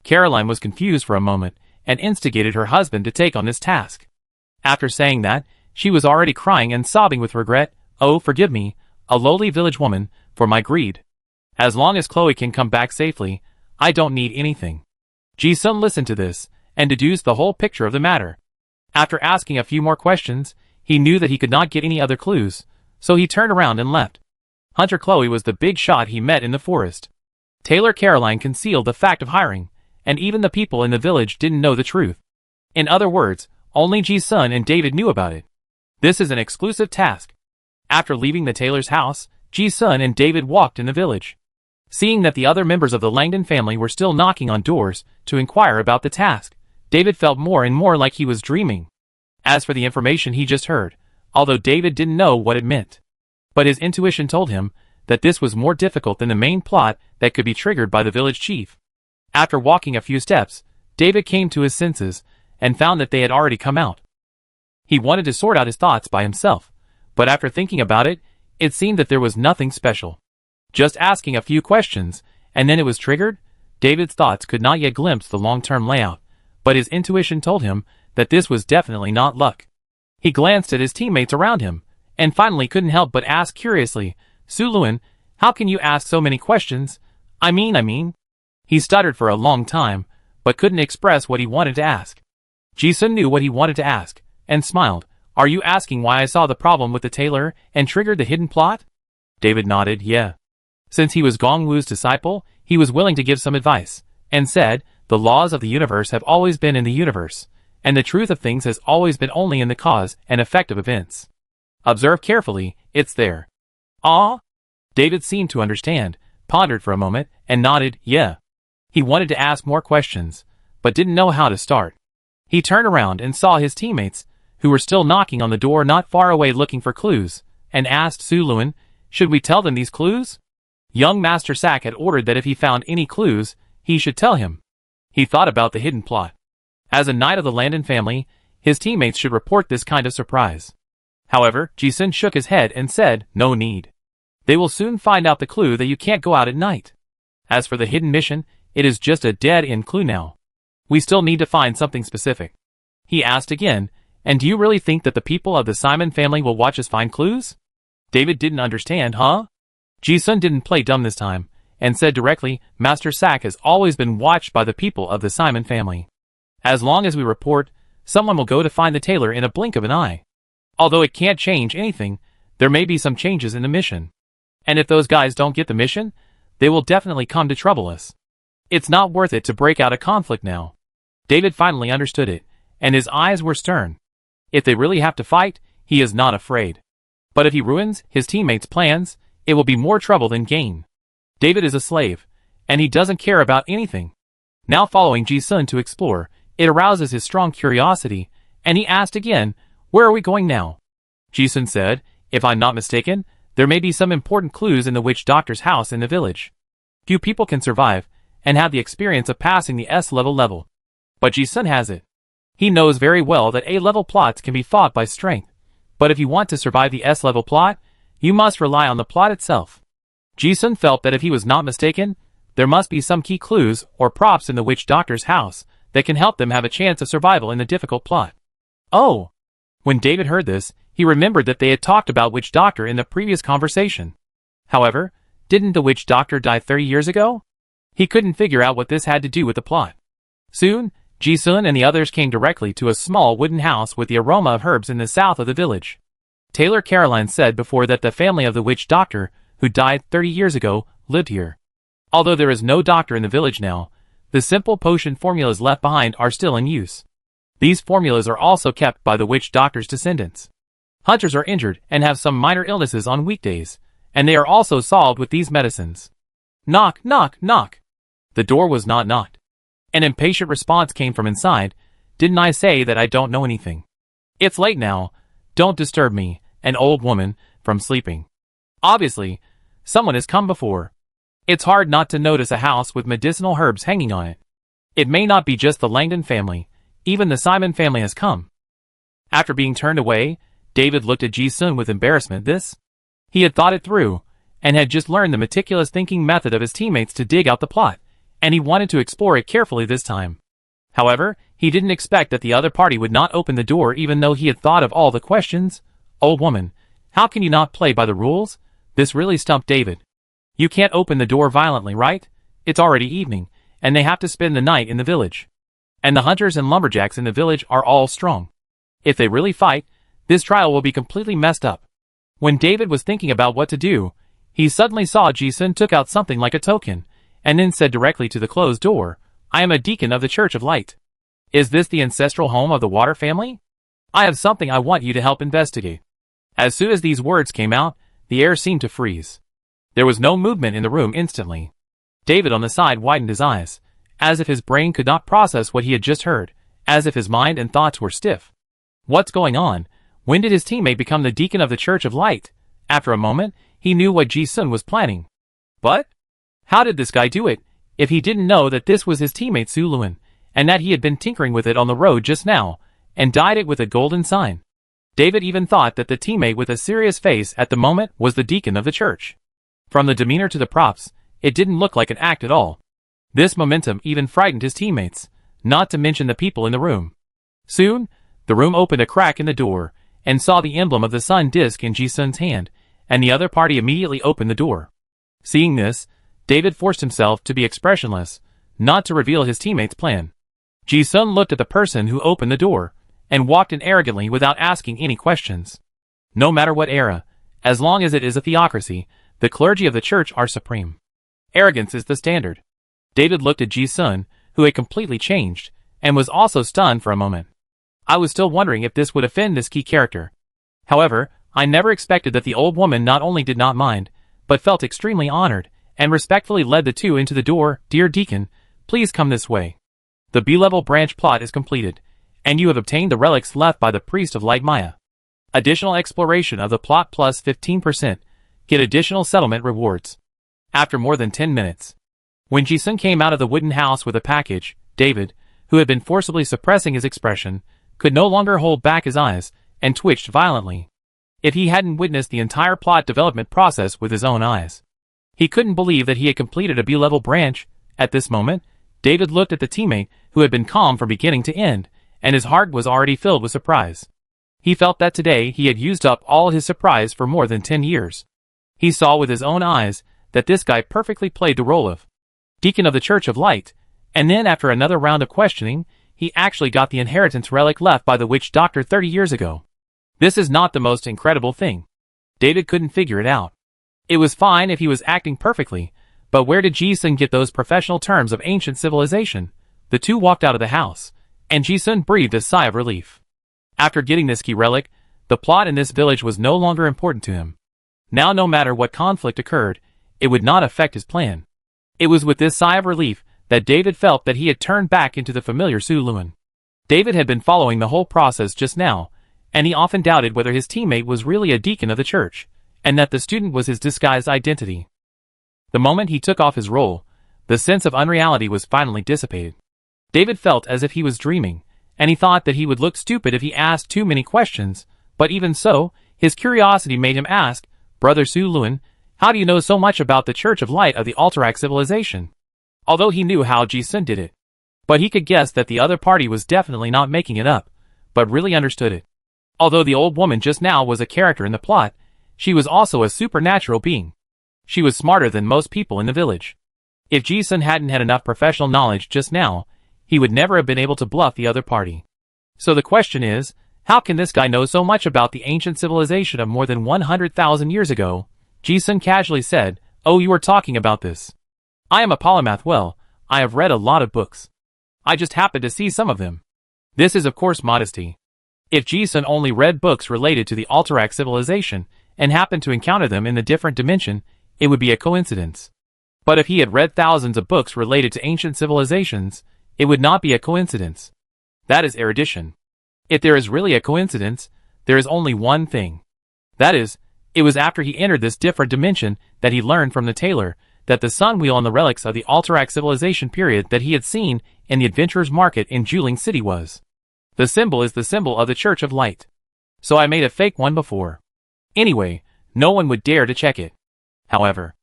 Caroline was confused for a moment, and instigated her husband to take on this task. After saying that, she was already crying and sobbing with regret. "Oh, forgive me, a lowly village woman, for my greed. As long as Chloe can come back safely, I don't need anything." Ji-sun listened to this, and deduced the whole picture of the matter. After asking a few more questions, he knew that he could not get any other clues, so he turned around and left. Hunter Chloe was the big shot he met in the forest. Taylor Caroline concealed the fact of hiring, and even the people in the village didn't know the truth. In other words, only Ji-sun and David knew about it. This is an exclusive task. After leaving the tailor's house, Ji-sun and David walked in the village. Seeing that the other members of the Langdon family were still knocking on doors to inquire about the task, David felt more and more like he was dreaming. As for the information he just heard, although David didn't know what it meant, but his intuition told him that this was more difficult than the main plot that could be triggered by the village chief. After walking a few steps, David came to his senses, and found that they had already come out. He wanted to sort out his thoughts by himself, but after thinking about it, it seemed that there was nothing special. Just asking a few questions, and then it was triggered? David's thoughts could not yet glimpse the long-term layout, but his intuition told him that this was definitely not luck. He glanced at his teammates around him, and finally couldn't help but ask curiously, "Suluan, how can you ask so many questions? I mean. He stuttered for a long time, but couldn't express what he wanted to ask. Ji-sun knew what he wanted to ask, and smiled. "Are you asking why I saw the problem with the tailor and triggered the hidden plot?" David nodded, yeah. Since he was Gong Wu's disciple, he was willing to give some advice, and said, "The laws of the universe have always been in the universe, and the truth of things has always been only in the cause and effect of events. Observe carefully, it's there." "Ah?" David seemed to understand, pondered for a moment, and nodded, yeah. He wanted to ask more questions, but didn't know how to start. He turned around and saw his teammates, who were still knocking on the door not far away looking for clues, and asked Suluan, "Should we tell them these clues?" Young Master Sack had ordered that if he found any clues, he should tell him. He thought about the hidden plot. As a knight of the Landon family, his teammates should report this kind of surprise. However, Ji-sun shook his head and said, "No need. They will soon find out the clue that you can't go out at night. As for the hidden mission, it is just a dead-end clue now. We still need to find something specific." He asked again, "And do you really think that the people of the Simon family will watch us find clues?" David didn't understand, huh? Ji-sun didn't play dumb this time, and said directly, "Master Sack has always been watched by the people of the Simon family. As long as we report, someone will go to find the tailor in a blink of an eye. Although it can't change anything, there may be some changes in the mission. And if those guys don't get the mission, they will definitely come to trouble us. It's not worth it to break out a conflict now." David finally understood it, and his eyes were stern. If they really have to fight, he is not afraid. But if he ruins his teammates' plans, it will be more trouble than gain. David is a slave, and he doesn't care about anything. Now following Ji-sun to explore, it arouses his strong curiosity, and he asked again, "Where are we going now?" Ji-sun said, "If I'm not mistaken, there may be some important clues in the witch doctor's house in the village. Few people can survive, and have the experience of passing the S-level. But Ji-sun has it. He knows very well that A-level plots can be fought by strength, but if you want to survive the S-level plot, you must rely on the plot itself." Ji-sun felt that if he was not mistaken, there must be some key clues or props in the witch doctor's house that can help them have a chance of survival in the difficult plot. Oh! When David heard this, he remembered that they had talked about witch doctor in the previous conversation. However, didn't the witch doctor die 30 years ago? He couldn't figure out what this had to do with the plot. Soon, Ji-sun and the others came directly to a small wooden house with the aroma of herbs in the south of the village. Taylor Caroline said before that the family of the witch doctor, who died 30 years ago, lived here. Although there is no doctor in the village now, the simple potion formulas left behind are still in use. These formulas are also kept by the witch doctor's descendants. Hunters are injured and have some minor illnesses on weekdays, and they are also solved with these medicines. Knock, knock, knock. The door was not knocked. An impatient response came from inside. "Didn't I say that I don't know anything? It's late now. Don't disturb me, an old woman, from sleeping." Obviously, someone has come before. It's hard not to notice a house with medicinal herbs hanging on it. It may not be just the Langdon family. Even the Simon family has come. After being turned away, David looked at Ji-sun with embarrassment. He had thought it through, and had just learned the meticulous thinking method of his teammates to dig out the plot, and he wanted to explore it carefully this time. However, he didn't expect that the other party would not open the door even though he had thought of all the questions. "Old woman, how can you not play by the rules?" This really stumped David. "You can't open the door violently, right? It's already evening, and they have to spend the night in the village. And the hunters and lumberjacks in the village are all strong. If they really fight, this trial will be completely messed up." When David was thinking about what to do, he suddenly saw Ji-sun took out something like a token, and then said directly to the closed door, "I am a deacon of the Church of Light. Is this the ancestral home of the Water family? I have something I want you to help investigate." As soon as these words came out, the air seemed to freeze. There was no movement in the room instantly. David on the side widened his eyes, as if his brain could not process what he had just heard, as if his mind and thoughts were stiff. What's going on? When did his teammate become the deacon of the Church of Light? After a moment, he knew what Ji-sun was planning. But how did this guy do it, if he didn't know that this was his teammate Suluan, and that he had been tinkering with it on the road just now, and dyed it with a golden sign? David even thought that the teammate with a serious face at the moment was the deacon of the church. From the demeanor to the props, it didn't look like an act at all. This momentum even frightened his teammates, not to mention the people in the room. Soon, the room opened a crack in the door, and saw the emblem of the sun disk in Ji-sun's hand, and the other party immediately opened the door. Seeing this, David forced himself to be expressionless, not to reveal his teammate's plan. Ji-sun looked at the person who opened the door, and walked in arrogantly without asking any questions. No matter what era, as long as it is a theocracy, the clergy of the church are supreme. Arrogance is the standard. David looked at Ji-sun, who had completely changed, and was also stunned for a moment. I was still wondering if this would offend this key character. However, I never expected that the old woman not only did not mind, but felt extremely honored, and respectfully led the two into the door. Dear Deacon, please come this way. The B-level branch plot is completed, and you have obtained the relics left by the priest of Light Maya. Additional exploration of the plot plus 15%. Get additional settlement rewards. After more than 10 minutes. When Ji-sun came out of the wooden house with a package, David, who had been forcibly suppressing his expression, could no longer hold back his eyes, and twitched violently. If he hadn't witnessed the entire plot development process with his own eyes, he couldn't believe that he had completed a B-level branch. At this moment, David looked at the teammate who had been calm from beginning to end, and his heart was already filled with surprise. He felt that today he had used up all his surprise for more than 10 years. He saw with his own eyes that this guy perfectly played the role of Deacon of the Church of Light, and then after another round of questioning, he actually got the inheritance relic left by the witch doctor 30 years ago. This is not the most incredible thing. David couldn't figure it out. It was fine if he was acting perfectly, but where did Ji-sun get those professional terms of ancient civilization? The two walked out of the house, and Ji-sun breathed a sigh of relief. After getting this key relic, the plot in this village was no longer important to him. Now no matter what conflict occurred, it would not affect his plan. It was with this sigh of relief that David felt that he had turned back into the familiar Su Luan. David had been following the whole process just now, and he often doubted whether his teammate was really a deacon of the church, and that the student was his disguised identity. The moment he took off his role, the sense of unreality was finally dissipated. David felt as if he was dreaming, and he thought that he would look stupid if he asked too many questions, but even so, his curiosity made him ask, Brother Su Luan, how do you know so much about the Church of Light of the Alterac civilization? Although he knew how Ji-sun did it. But he could guess that the other party was definitely not making it up, but really understood it. Although the old woman just now was a character in the plot, she was also a supernatural being. She was smarter than most people in the village. If Ji-sun hadn't had enough professional knowledge just now, he would never have been able to bluff the other party. So the question is, how can this guy know so much about the ancient civilization of more than 100,000 years ago? Ji-sun casually said, Oh, you are talking about this. I am a polymath. Well, I have read a lot of books. I just happened to see some of them. This is of course modesty. If Ji-sun only read books related to the Alterac civilization, and happened to encounter them in the different dimension, it would be a coincidence. But if he had read thousands of books related to ancient civilizations, it would not be a coincidence. That is erudition. If there is really a coincidence, there is only one thing. That is, it was after he entered this different dimension that he learned from the tailor that the sun wheel on the relics of the Alterac civilization period that he had seen in the adventurer's market in Juling City was. The symbol is the symbol of the Church of Light. So I made a fake one before. Anyway, no one would dare to check it. However,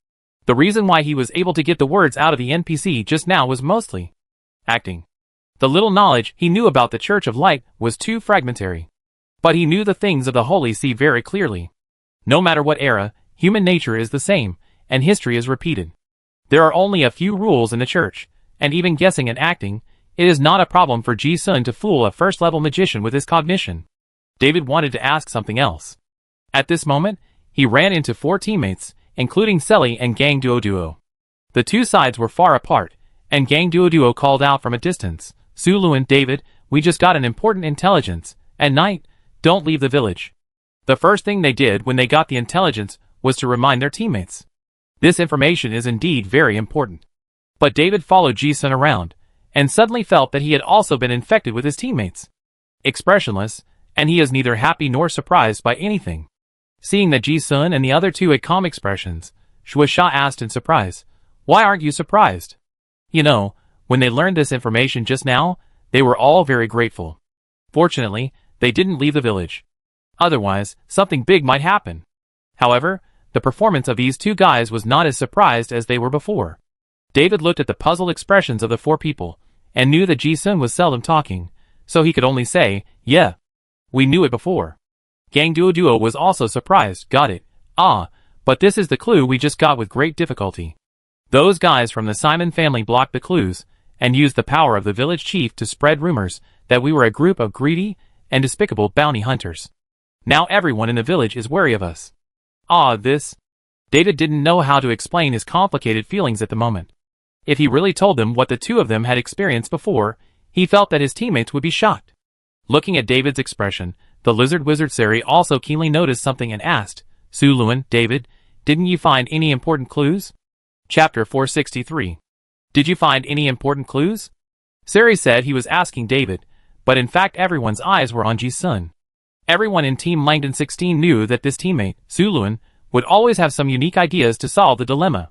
the reason why he was able to get the words out of the NPC just now was mostly acting. The little knowledge he knew about the Church of Light was too fragmentary. But he knew the things of the Holy See very clearly. No matter what era, human nature is the same, and history is repeated. There are only a few rules in the church, and even guessing and acting, it is not a problem for Ji-sun to fool a first-level magician with his cognition. David wanted to ask something else. At this moment, he ran into 4 teammates, including Selly and Gang Duo. The two sides were far apart, and Gang Duo called out from a distance, Su Luan, David, we just got an important intelligence. At night, don't leave the village. The first thing they did when they got the intelligence was to remind their teammates. This information is indeed very important. But David followed Ji-sun around, and suddenly felt that he had also been infected with his teammates. Expressionless, and he is neither happy nor surprised by anything. Seeing that Ji-sun and the other two had calm expressions, Shuasha asked in surprise, Why aren't you surprised? You know, when they learned this information just now, they were all very grateful. Fortunately, they didn't leave the village. Otherwise, something big might happen. However, the performance of these two guys was not as surprised as they were before. David looked at the puzzled expressions of the four people, and knew that Ji-sun was seldom talking, so he could only say, "Yeah. We knew it before." Gang Duo was also surprised. "Got it. Ah, but this is the clue we just got with great difficulty. Those guys from the Simon family blocked the clues, and used the power of the village chief to spread rumors that we were a group of greedy and despicable bounty hunters. Now everyone in the village is wary of us." This. David didn't know how to explain his complicated feelings at the moment. If he really told them what the two of them had experienced before, he felt that his teammates would be shocked. Looking at David's expression, the lizard wizard Sari also keenly noticed something and asked, "Su Luan, David, didn't you find any important clues?" Chapter 463. Did you find any important clues? Sari said he was asking David, but in fact everyone's eyes were on Ji-sun. Everyone in Team Langdon 16 knew that this teammate, Su Luan, would always have some unique ideas to solve the dilemma.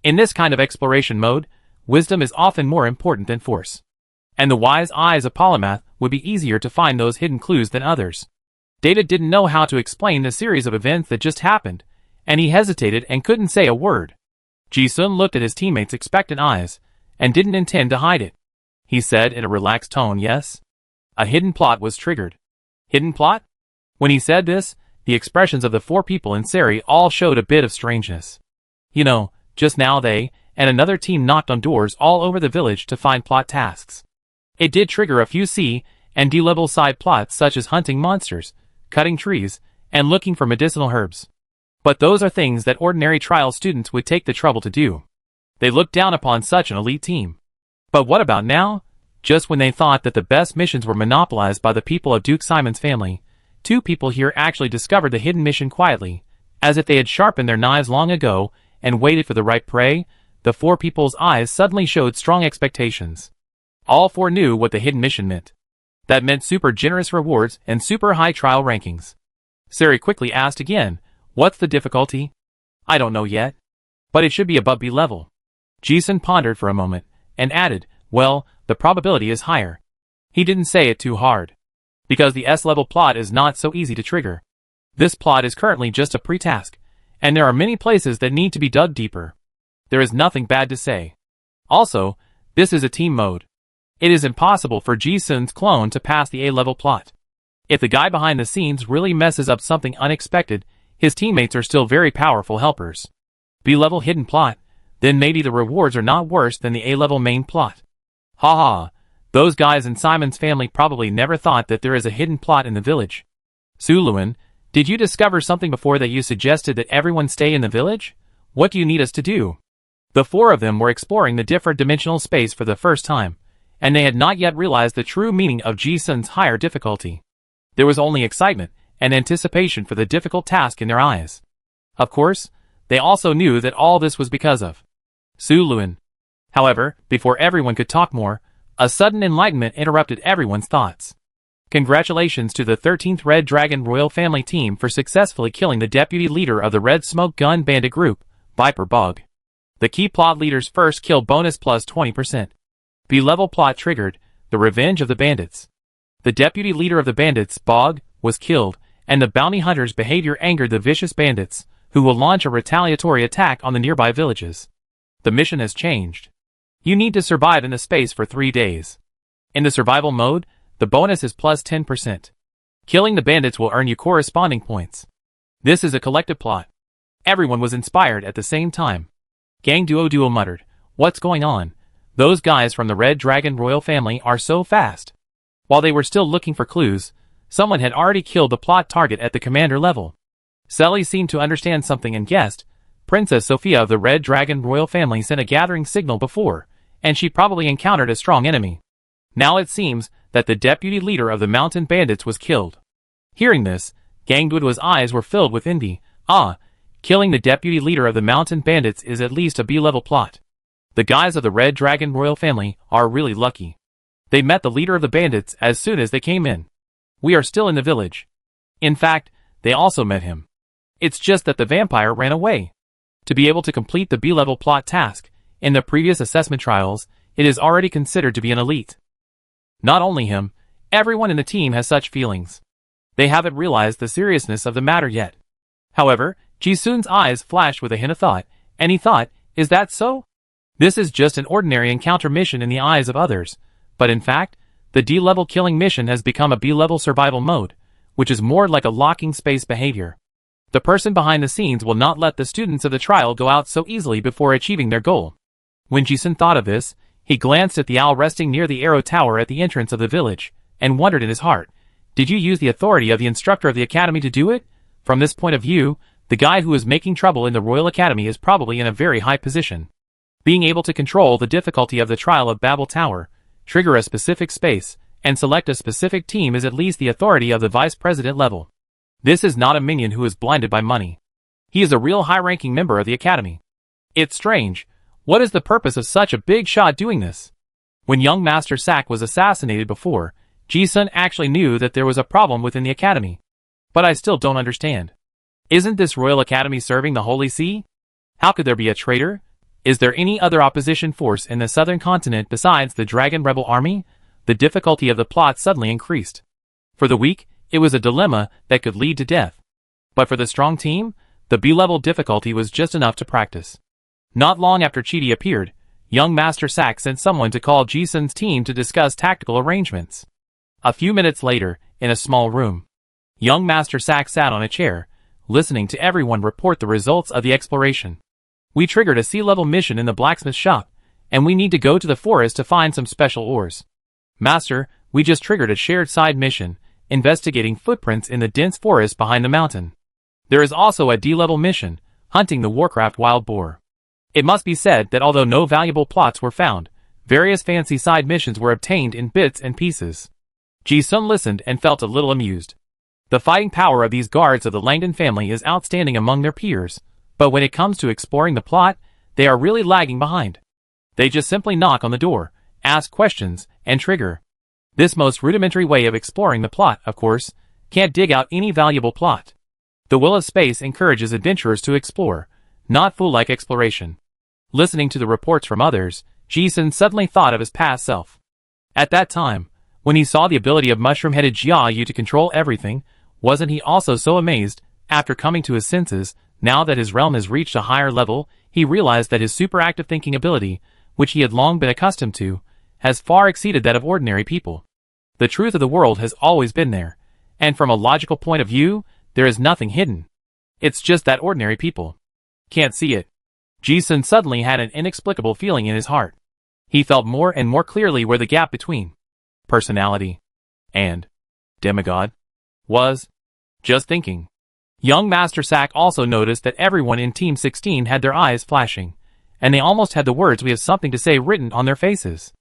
In this kind of exploration mode, wisdom is often more important than force. And the wise eyes of Polymath would be easier to find those hidden clues than others. David didn't know how to explain the series of events that just happened, and he hesitated and couldn't say a word. Ji-sun looked at his teammates' expectant eyes, and didn't intend to hide it. He said in a relaxed tone, "Yes." A hidden plot was triggered. Hidden plot? When he said this, the expressions of the four people in Sari all showed a bit of strangeness. You know, just now they and another team knocked on doors all over the village to find plot tasks. It did trigger a few C and D-level side plots such as hunting monsters, cutting trees, and looking for medicinal herbs. But those are things that ordinary trial students would take the trouble to do. They looked down upon such an elite team. But what about now? Just when they thought that the best missions were monopolized by the people of Duke Simon's family, two people here actually discovered the hidden mission quietly, as if they had sharpened their knives long ago and waited for the right prey. The four people's eyes suddenly showed strong expectations. All four knew what the hidden mission meant. That meant super generous rewards and super high trial rankings. Sari quickly asked again, "What's the difficulty?" "I don't know yet. But it should be above B level." Ji-sun pondered for a moment, and added, "Well, the probability is higher." He didn't say it too hard. Because the S-level plot is not so easy to trigger. This plot is currently just a pre-task, and there are many places that need to be dug deeper. There is nothing bad to say. Also, this is a team mode. It is impossible for Ji-sun's clone to pass the A-level plot. If the guy behind the scenes really messes up something unexpected, his teammates are still very powerful helpers. B-level hidden plot, then maybe the rewards are not worse than the A-level main plot. Haha, those guys in Simon's family probably never thought that there is a hidden plot in the village. Su Luan, did you discover something before that you suggested that everyone stay in the village? What do you need us to do? The four of them were exploring the different dimensional space for the first time, and they had not yet realized the true meaning of Ji-sun's higher difficulty. There was only excitement and anticipation for the difficult task in their eyes. Of course, they also knew that all this was because of Su Luan. However, before everyone could talk more, a sudden enlightenment interrupted everyone's thoughts. Congratulations to the 13th Red Dragon Royal Family team for successfully killing the deputy leader of the Red Smoke Gun Bandit Group, Viper Bog. The key plot leader's first kill bonus plus 20%. B-level plot triggered, the revenge of the bandits. The deputy leader of the bandits, Bog, was killed, and the bounty hunter's behavior angered the vicious bandits, who will launch a retaliatory attack on the nearby villages. The mission has changed. You need to survive in the space for 3 days. In the survival mode, the bonus is plus 10%. Killing the bandits will earn you corresponding points. This is a collective plot. Everyone was inspired at the same time. Gang Duo muttered, "What's going on? Those guys from the Red Dragon Royal Family are so fast." While they were still looking for clues, someone had already killed the plot target at the commander level. Selly seemed to understand something and guessed, "Princess Sophia of the Red Dragon Royal Family sent a gathering signal before, and she probably encountered a strong enemy. Now it seems that the deputy leader of the mountain bandits was killed." Hearing this, Gang Duo's eyes were filled with envy. Killing the deputy leader of the mountain bandits is at least a B-level plot. The guys of the Red Dragon Royal Family are really lucky. They met the leader of the bandits as soon as they came in. We are still in the village. In fact, they also met him. It's just that the vampire ran away. To be able to complete the B-level plot task, in the previous assessment trials, it is already considered to be an elite. Not only him, everyone in the team has such feelings. They haven't realized the seriousness of the matter yet. However, Ji-sun's eyes flashed with a hint of thought, and he thought, is that so? This is just an ordinary encounter mission in the eyes of others, but in fact, the D-level killing mission has become a B-level survival mode, which is more like a locking space behavior. The person behind the scenes will not let the students of the trial go out so easily before achieving their goal. When Ji-sun thought of this, he glanced at the owl resting near the arrow tower at the entrance of the village, and wondered in his heart, did you use the authority of the instructor of the academy to do it? From this point of view, the guy who is making trouble in the Royal Academy is probably in a very high position. Being able to control the difficulty of the trial of Babel Tower, trigger a specific space, and select a specific team is at least the authority of the vice president level. This is not a minion who is blinded by money. He is a real high-ranking member of the academy. It's strange. What is the purpose of such a big shot doing this? When young Master Sak was assassinated before, Ji-sun actually knew that there was a problem within the academy. But I still don't understand. Isn't this Royal Academy serving the Holy See? How could there be a traitor? Is there any other opposition force in the southern continent besides the Dragon Rebel Army? The difficulty of the plot suddenly increased. For the weak, it was a dilemma that could lead to death. But for the strong team, the B-level difficulty was just enough to practice. Not long after Chidi appeared, young Master Sak sent someone to call Ji-sun's team to discuss tactical arrangements. A few minutes later, in a small room, young Master Sak sat on a chair, listening to everyone report the results of the exploration. We triggered a sea-level mission in the blacksmith shop, and we need to go to the forest to find some special ores. Master, we just triggered a shared side mission, investigating footprints in the dense forest behind the mountain. There is also a D-level mission, hunting the Warcraft wild boar. It must be said that although no valuable plots were found, various fancy side missions were obtained in bits and pieces. Ji-sun listened and felt a little amused. The fighting power of these guards of the Langdon family is outstanding among their peers, but when it comes to exploring the plot, they are really lagging behind. They just simply knock on the door, ask questions, and trigger. This most rudimentary way of exploring the plot, of course, can't dig out any valuable plot. The will of space encourages adventurers to explore, not fool-like exploration. Listening to the reports from others, Ji-sun suddenly thought of his past self. At that time, when he saw the ability of mushroom-headed Jia Yu to control everything, wasn't he also so amazed? After coming to his senses, now that his realm has reached a higher level, he realized that his superactive thinking ability, which he had long been accustomed to, has far exceeded that of ordinary people. The truth of the world has always been there, and from a logical point of view, there is nothing hidden. It's just that ordinary people can't see it. Ji-sun suddenly had an inexplicable feeling in his heart. He felt more and more clearly where the gap between personality and demigod was. Just thinking. Young Master Sak also noticed that everyone in Team 16 had their eyes flashing, and they almost had the words "we have something to say" written on their faces.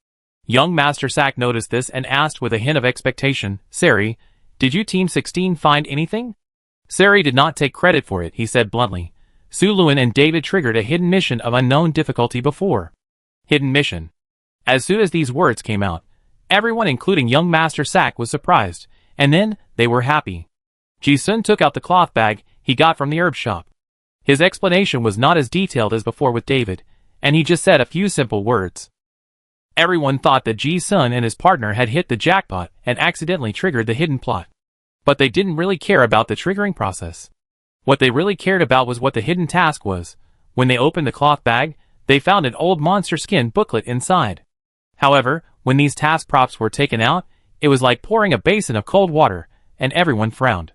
Young Master Sak noticed this and asked with a hint of expectation, Sari, did you Team 16 find anything? Sari did not take credit for it, he said bluntly. Su Luan and David triggered a hidden mission of unknown difficulty before. Hidden mission. As soon as these words came out, everyone including young Master Sak was surprised, and then they were happy. Ji-sun took out the cloth bag he got from the herb shop. His explanation was not as detailed as before with David, and he just said a few simple words. Everyone thought that Ji-sun and his partner had hit the jackpot and accidentally triggered the hidden plot. But they didn't really care about the triggering process. What they really cared about was what the hidden task was. When they opened the cloth bag, they found an old monster skin booklet inside. However, when these task props were taken out, it was like pouring a basin of cold water, and everyone frowned.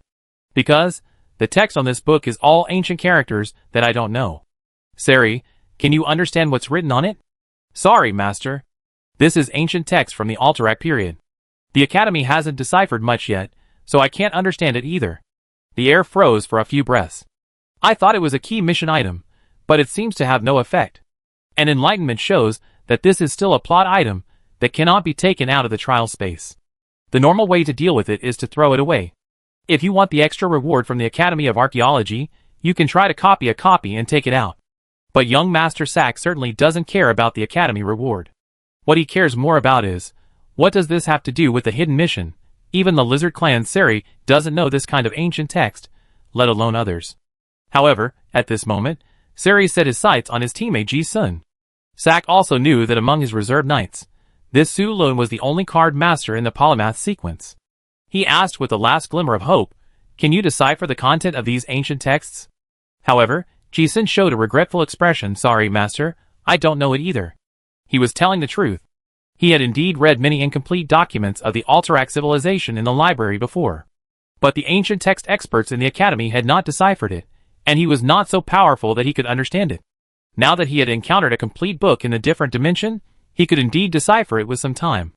Because the text on this book is all ancient characters that I don't know. Sari, can you understand what's written on it? Sorry, Master. This is ancient text from the Alterac period. The Academy hasn't deciphered much yet, so I can't understand it either. The air froze for a few breaths. I thought it was a key mission item, but it seems to have no effect. And enlightenment shows that this is still a plot item that cannot be taken out of the trial space. The normal way to deal with it is to throw it away. If you want the extra reward from the Academy of Archaeology, you can try to copy a copy and take it out. But young Master Sak certainly doesn't care about the Academy reward. What he cares more about is, what does this have to do with the hidden mission? Even the lizard clan Sari doesn't know this kind of ancient text, let alone others. However, at this moment, Sari set his sights on his teammate Ji-sun. Sak also knew that among his reserve knights, this Su Lun was the only card master in the polymath sequence. He asked with the last glimmer of hope, "Can you decipher the content of these ancient texts?" However, Ji-sun showed a regretful expression. "Sorry, master, I don't know it either." He was telling the truth. He had indeed read many incomplete documents of the Alterac civilization in the library before. But the ancient text experts in the academy had not deciphered it, and he was not so powerful that he could understand it. Now that he had encountered a complete book in a different dimension, he could indeed decipher it with some time.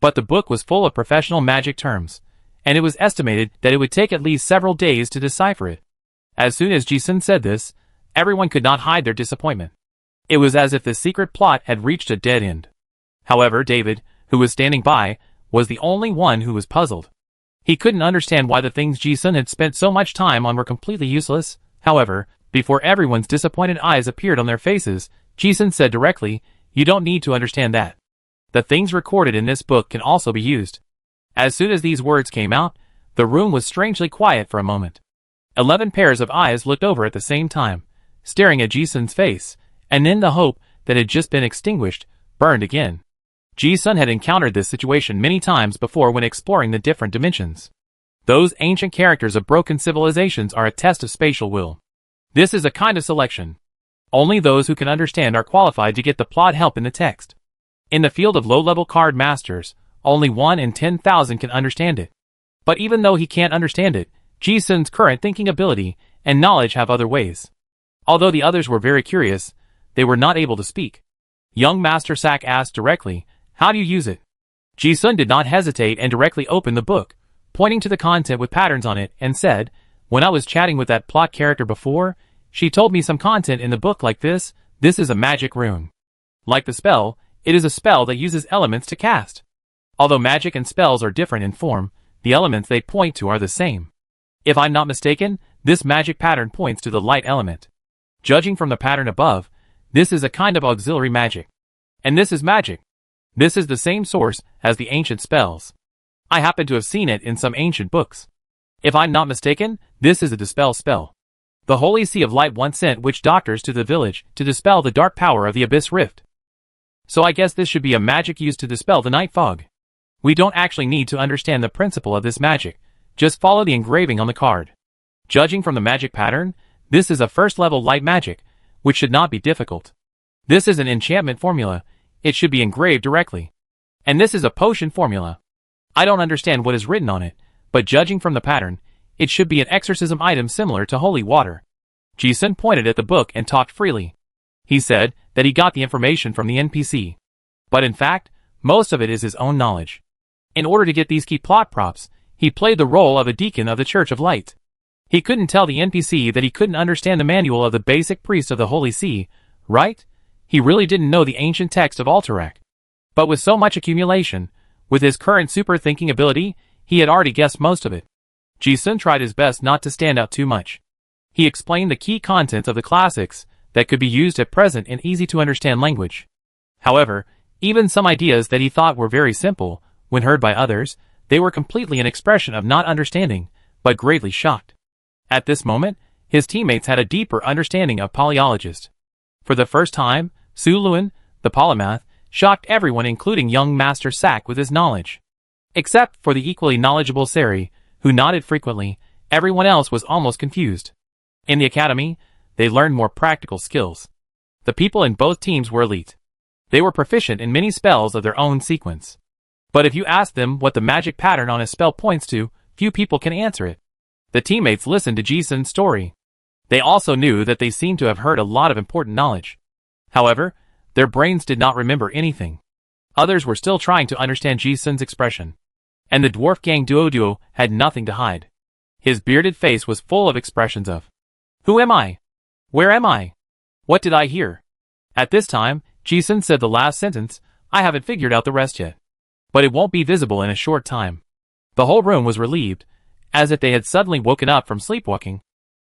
But the book was full of professional magic terms, and it was estimated that it would take at least several days to decipher it. As soon as Ji-sun said this, everyone could not hide their disappointment. It was as if the secret plot had reached a dead end. However, David, who was standing by, was the only one who was puzzled. He couldn't understand why the things Ji-sun had spent so much time on were completely useless. However, before everyone's disappointed eyes appeared on their faces, Ji-sun said directly, "You don't need to understand that. The things recorded in this book can also be used." As soon as these words came out, the room was strangely quiet for a moment. 11 pairs of eyes looked over at the same time, staring at Ji-sun's face, and then the hope that had just been extinguished burned again. Ji-sun had encountered this situation many times before when exploring the different dimensions. Those ancient characters of broken civilizations are a test of spatial will. This is a kind of selection. Only those who can understand are qualified to get the plot help in the text. In the field of low-level card masters, only 1 in 10,000 can understand it. But even though he can't understand it, Ji-sun's current thinking ability and knowledge have other ways. Although the others were very curious, they were not able to speak. Young Master Sak asked directly, "How do you use it?" Ji-sun did not hesitate and directly opened the book, pointing to the content with patterns on it, and said, "When I was chatting with that plot character before, she told me some content in the book like this. This is a magic rune. Like the spell, it is a spell that uses elements to cast. Although magic and spells are different in form, the elements they point to are the same. If I'm not mistaken, this magic pattern points to the light element. Judging from the pattern above, this is a kind of auxiliary magic. And this is magic. This is the same source as the ancient spells. I happen to have seen it in some ancient books. If I'm not mistaken, this is a dispel spell. The Holy Sea of Light once sent witch doctors to the village to dispel the dark power of the Abyss Rift. So I guess this should be a magic used to dispel the night fog. We don't actually need to understand the principle of this magic, just follow the engraving on the card. Judging from the magic pattern, this is a first-level light magic, which should not be difficult. This is an enchantment formula, it should be engraved directly. And this is a potion formula. I don't understand what is written on it, but judging from the pattern, it should be an exorcism item similar to holy water." Ji-sun pointed at the book and talked freely. He said that he got the information from the NPC. But in fact, most of it is his own knowledge. In order to get these key plot props, he played the role of a deacon of the Church of Light. He couldn't tell the NPC that he couldn't understand the manual of the basic priest of the Holy See, right? He really didn't know the ancient text of Alterac. But with so much accumulation, with his current super thinking ability, he had already guessed most of it. Ji-sun tried his best not to stand out too much. He explained the key contents of the classics that could be used at present in easy-to-understand language. However, even some ideas that he thought were very simple, when heard by others, they were completely an expression of not understanding, but greatly shocked. At this moment, his teammates had a deeper understanding of polyologist. For the first time, Su Luan, the polymath, shocked everyone including young Master Sak with his knowledge. Except for the equally knowledgeable Sari, who nodded frequently, everyone else was almost confused. In the academy, they learned more practical skills. The people in both teams were elite. They were proficient in many spells of their own sequence. But if you ask them what the magic pattern on a spell points to, few people can answer it. The teammates listened to Ji-sun's story. They also knew that they seemed to have heard a lot of important knowledge. However, their brains did not remember anything. Others were still trying to understand Ji-sun's expression. And the dwarf gang Duo had nothing to hide. His bearded face was full of expressions of, "Who am I? Where am I? What did I hear?" At this time, Ji-sun said the last sentence, "I haven't figured out the rest yet. But it won't be visible in a short time." The whole room was relieved, as if they had suddenly woken up from sleepwalking.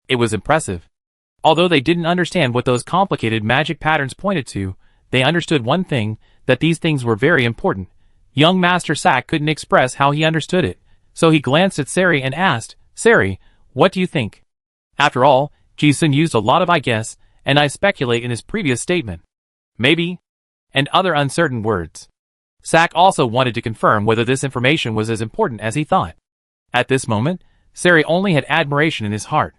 It was impressive. Although they didn't understand what those complicated magic patterns pointed to, they understood one thing, that these things were very important. Young Master Sak couldn't express how he understood it, so he glanced at Sari and asked, "Sari, what do you think?" After all, Ji-sun used a lot of "I guess" and "I speculate" in his previous statement. "Maybe," and other uncertain words. Sak also wanted to confirm whether this information was as important as he thought. At this moment, Sari only had admiration in his heart.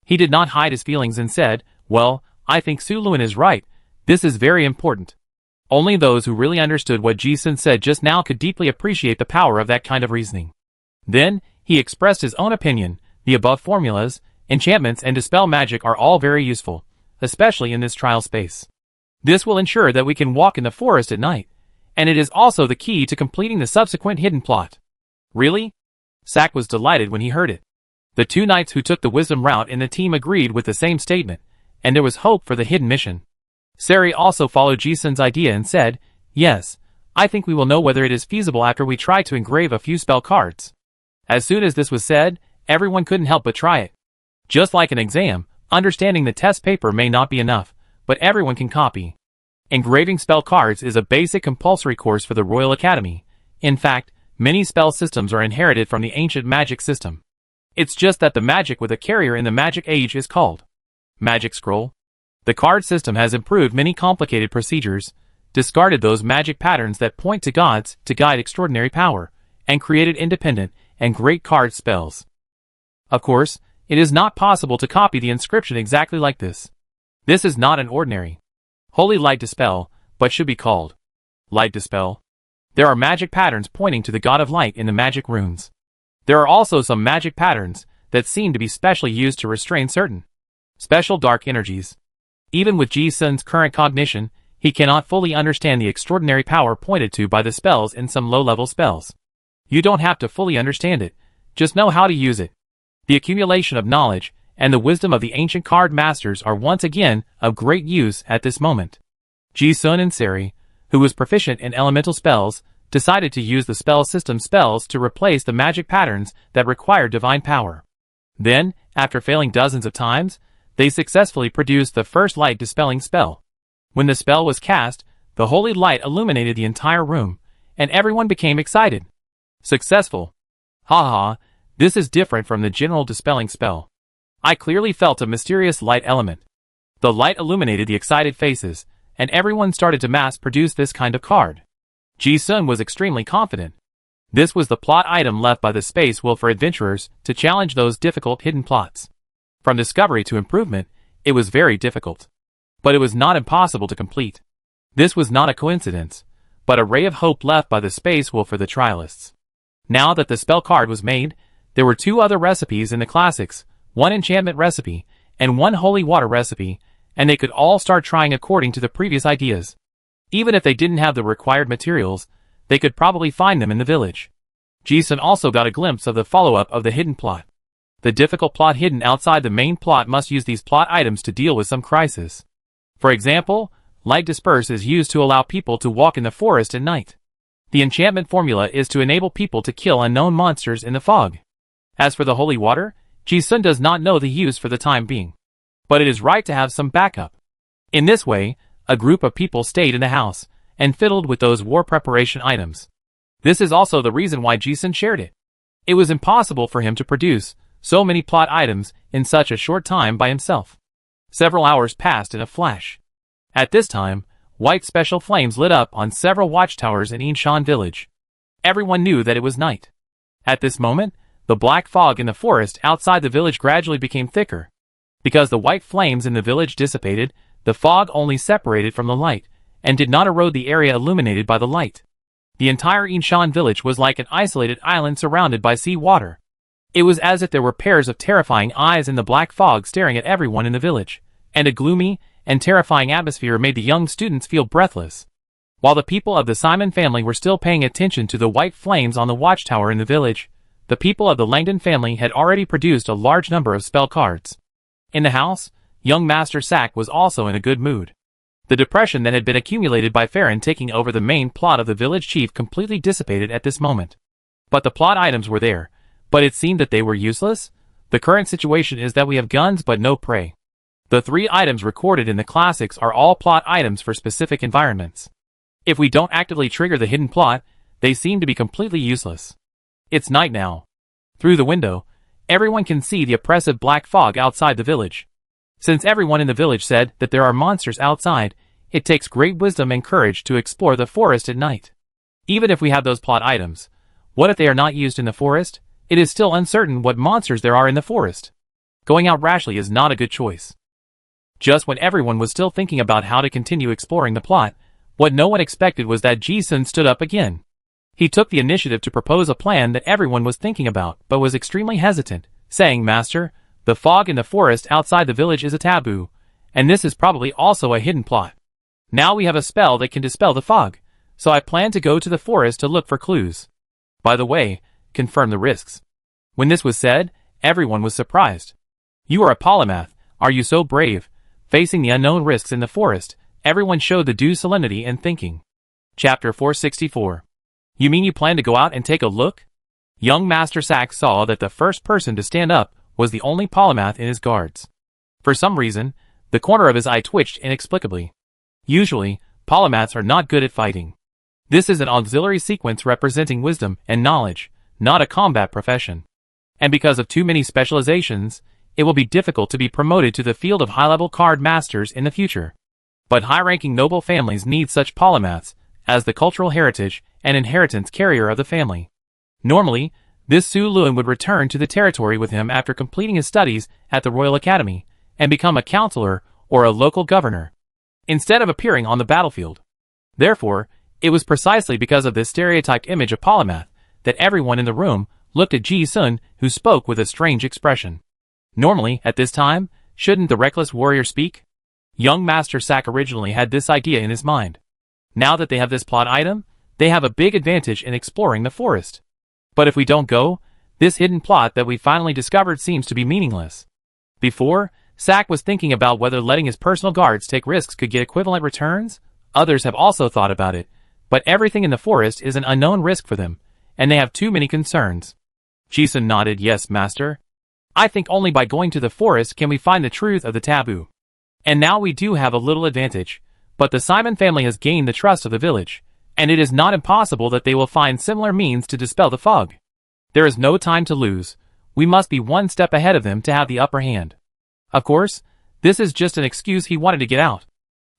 He did not hide his feelings and said, "Well, I think Su Luan is right. This is very important." Only those who really understood what Ji-sun said just now could deeply appreciate the power of that kind of reasoning. Then, he expressed his own opinion. The above formulas, enchantments and dispel magic are all very useful, especially in this trial space. This will ensure that we can walk in the forest at night, and it is also the key to completing the subsequent hidden plot. Really? Sak was delighted when he heard it. The two knights who took the wisdom route in the team agreed with the same statement, and there was hope for the hidden mission. Sari also followed Ji-sun's idea and said, "Yes, I think we will know whether it is feasible after we try to engrave a few spell cards." As soon as this was said, everyone couldn't help but try it. Just like an exam, understanding the test paper may not be enough, but everyone can copy. Engraving spell cards is a basic compulsory course for the Royal Academy. In fact, many spell systems are inherited from the ancient magic system. It's just that the magic with a carrier in the magic age is called magic scroll. The card system has improved many complicated procedures, discarded those magic patterns that point to gods to guide extraordinary power, and created independent and great card spells. Of course, it is not possible to copy the inscription exactly like this. This is not an ordinary Holy Light Dispel, but should be called Light Dispel. There are magic patterns pointing to the god of light in the magic runes. There are also some magic patterns that seem to be specially used to restrain certain special dark energies. Even with Ji-sun's current cognition, he cannot fully understand the extraordinary power pointed to by the spells in some low-level spells. You don't have to fully understand it, just know how to use it. The accumulation of knowledge and the wisdom of the ancient card masters are once again of great use at this moment. Ji-sun and Sari, who was proficient in elemental spells, decided to use the spell system spells to replace the magic patterns that require divine power. Then, after failing dozens of times, they successfully produced the first light dispelling spell. When the spell was cast, the holy light illuminated the entire room, and everyone became excited. Successful. Haha, this is different from the general dispelling spell. I clearly felt a mysterious light element. The light illuminated the excited faces, and everyone started to mass-produce this kind of card. Ji-sun was extremely confident. This was the plot item left by the Space Wolf for adventurers to challenge those difficult hidden plots. From discovery to improvement, it was very difficult. But it was not impossible to complete. This was not a coincidence, but a ray of hope left by the Space Wolf for the trialists. Now that the spell card was made, there were two other recipes in the classics, one enchantment recipe, and one holy water recipe, and they could all start trying according to the previous ideas. Even if they didn't have the required materials, they could probably find them in the village. Ji-sun also got a glimpse of the follow-up of the hidden plot. The difficult plot hidden outside the main plot must use these plot items to deal with some crisis. For example, Light Disperse is used to allow people to walk in the forest at night. The enchantment formula is to enable people to kill unknown monsters in the fog. As for the holy water, Ji-sun does not know the use for the time being. But it is right to have some backup. In this way, a group of people stayed in the house and fiddled with those war preparation items. This is also the reason why Ji-sun shared it. It was impossible for him to produce so many plot items in such a short time by himself. Several hours passed in a flash. At this time, white special flames lit up on several watchtowers in Inshan village. Everyone knew that it was night. At this moment, the black fog in the forest outside the village gradually became thicker. Because the white flames in the village dissipated, the fog only separated from the light, and did not erode the area illuminated by the light. The entire Inshan village was like an isolated island surrounded by sea water. It was as if there were pairs of terrifying eyes in the black fog staring at everyone in the village, and a gloomy and terrifying atmosphere made the young students feel breathless. While the people of the Simon family were still paying attention to the white flames on the watchtower in the village, the people of the Langdon family had already produced a large number of spell cards. In the house, young Master Sak was also in a good mood. The depression that had been accumulated by Farron taking over the main plot of the village chief completely dissipated at this moment. But the plot items were there, but it seemed that they were useless. The current situation is that we have guns but no prey. The 3 items recorded in the classics are all plot items for specific environments. If we don't actively trigger the hidden plot, they seem to be completely useless. It's night now. Through the window, everyone can see the oppressive black fog outside the village. Since everyone in the village said that there are monsters outside, it takes great wisdom and courage to explore the forest at night. Even if we have those plot items, what if they are not used in the forest, it is still uncertain what monsters there are in the forest. Going out rashly is not a good choice. Just when everyone was still thinking about how to continue exploring the plot, what no one expected was that Ji-sun stood up again. He took the initiative to propose a plan that everyone was thinking about, but was extremely hesitant, saying, "Master, the fog in the forest outside the village is a taboo, and this is probably also a hidden plot. Now we have a spell that can dispel the fog, so I plan to go to the forest to look for clues. By the way, confirm the risks." When this was said, everyone was surprised. "You are a polymath, are you so brave?" Facing the unknown risks in the forest, everyone showed the due solemnity and thinking. Chapter 464. You mean you plan to go out and take a look? Young Master Sack saw that the first person to stand up was the only polymath in his guards. For some reason, the corner of his eye twitched inexplicably. Usually, polymaths are not good at fighting. This is an auxiliary sequence representing wisdom and knowledge, not a combat profession. And because of too many specializations, it will be difficult to be promoted to the field of high-level card masters in the future. But high-ranking noble families need such polymaths as the cultural heritage and inheritance carrier of the family. Normally, this Su Luan would return to the territory with him after completing his studies at the Royal Academy and become a counselor or a local governor, instead of appearing on the battlefield. Therefore, it was precisely because of this stereotyped image of polymath that everyone in the room looked at Ji-sun, who spoke with a strange expression. Normally, at this time, shouldn't the reckless warrior speak? Young Master Sack originally had this idea in his mind. Now that they have this plot item, they have a big advantage in exploring the forest. But if we don't go, this hidden plot that we finally discovered seems to be meaningless. Before, Sack was thinking about whether letting his personal guards take risks could get equivalent returns. Others have also thought about it, but everything in the forest is an unknown risk for them, and they have too many concerns. Ji-sun nodded, "Yes, master. I think only by going to the forest can we find the truth of the taboo. And now we do have a little advantage, but the Simon family has gained the trust of the village, and it is not impossible that they will find similar means to dispel the fog. There is no time to lose. We must be one step ahead of them to have the upper hand." Of course, this is just an excuse he wanted to get out.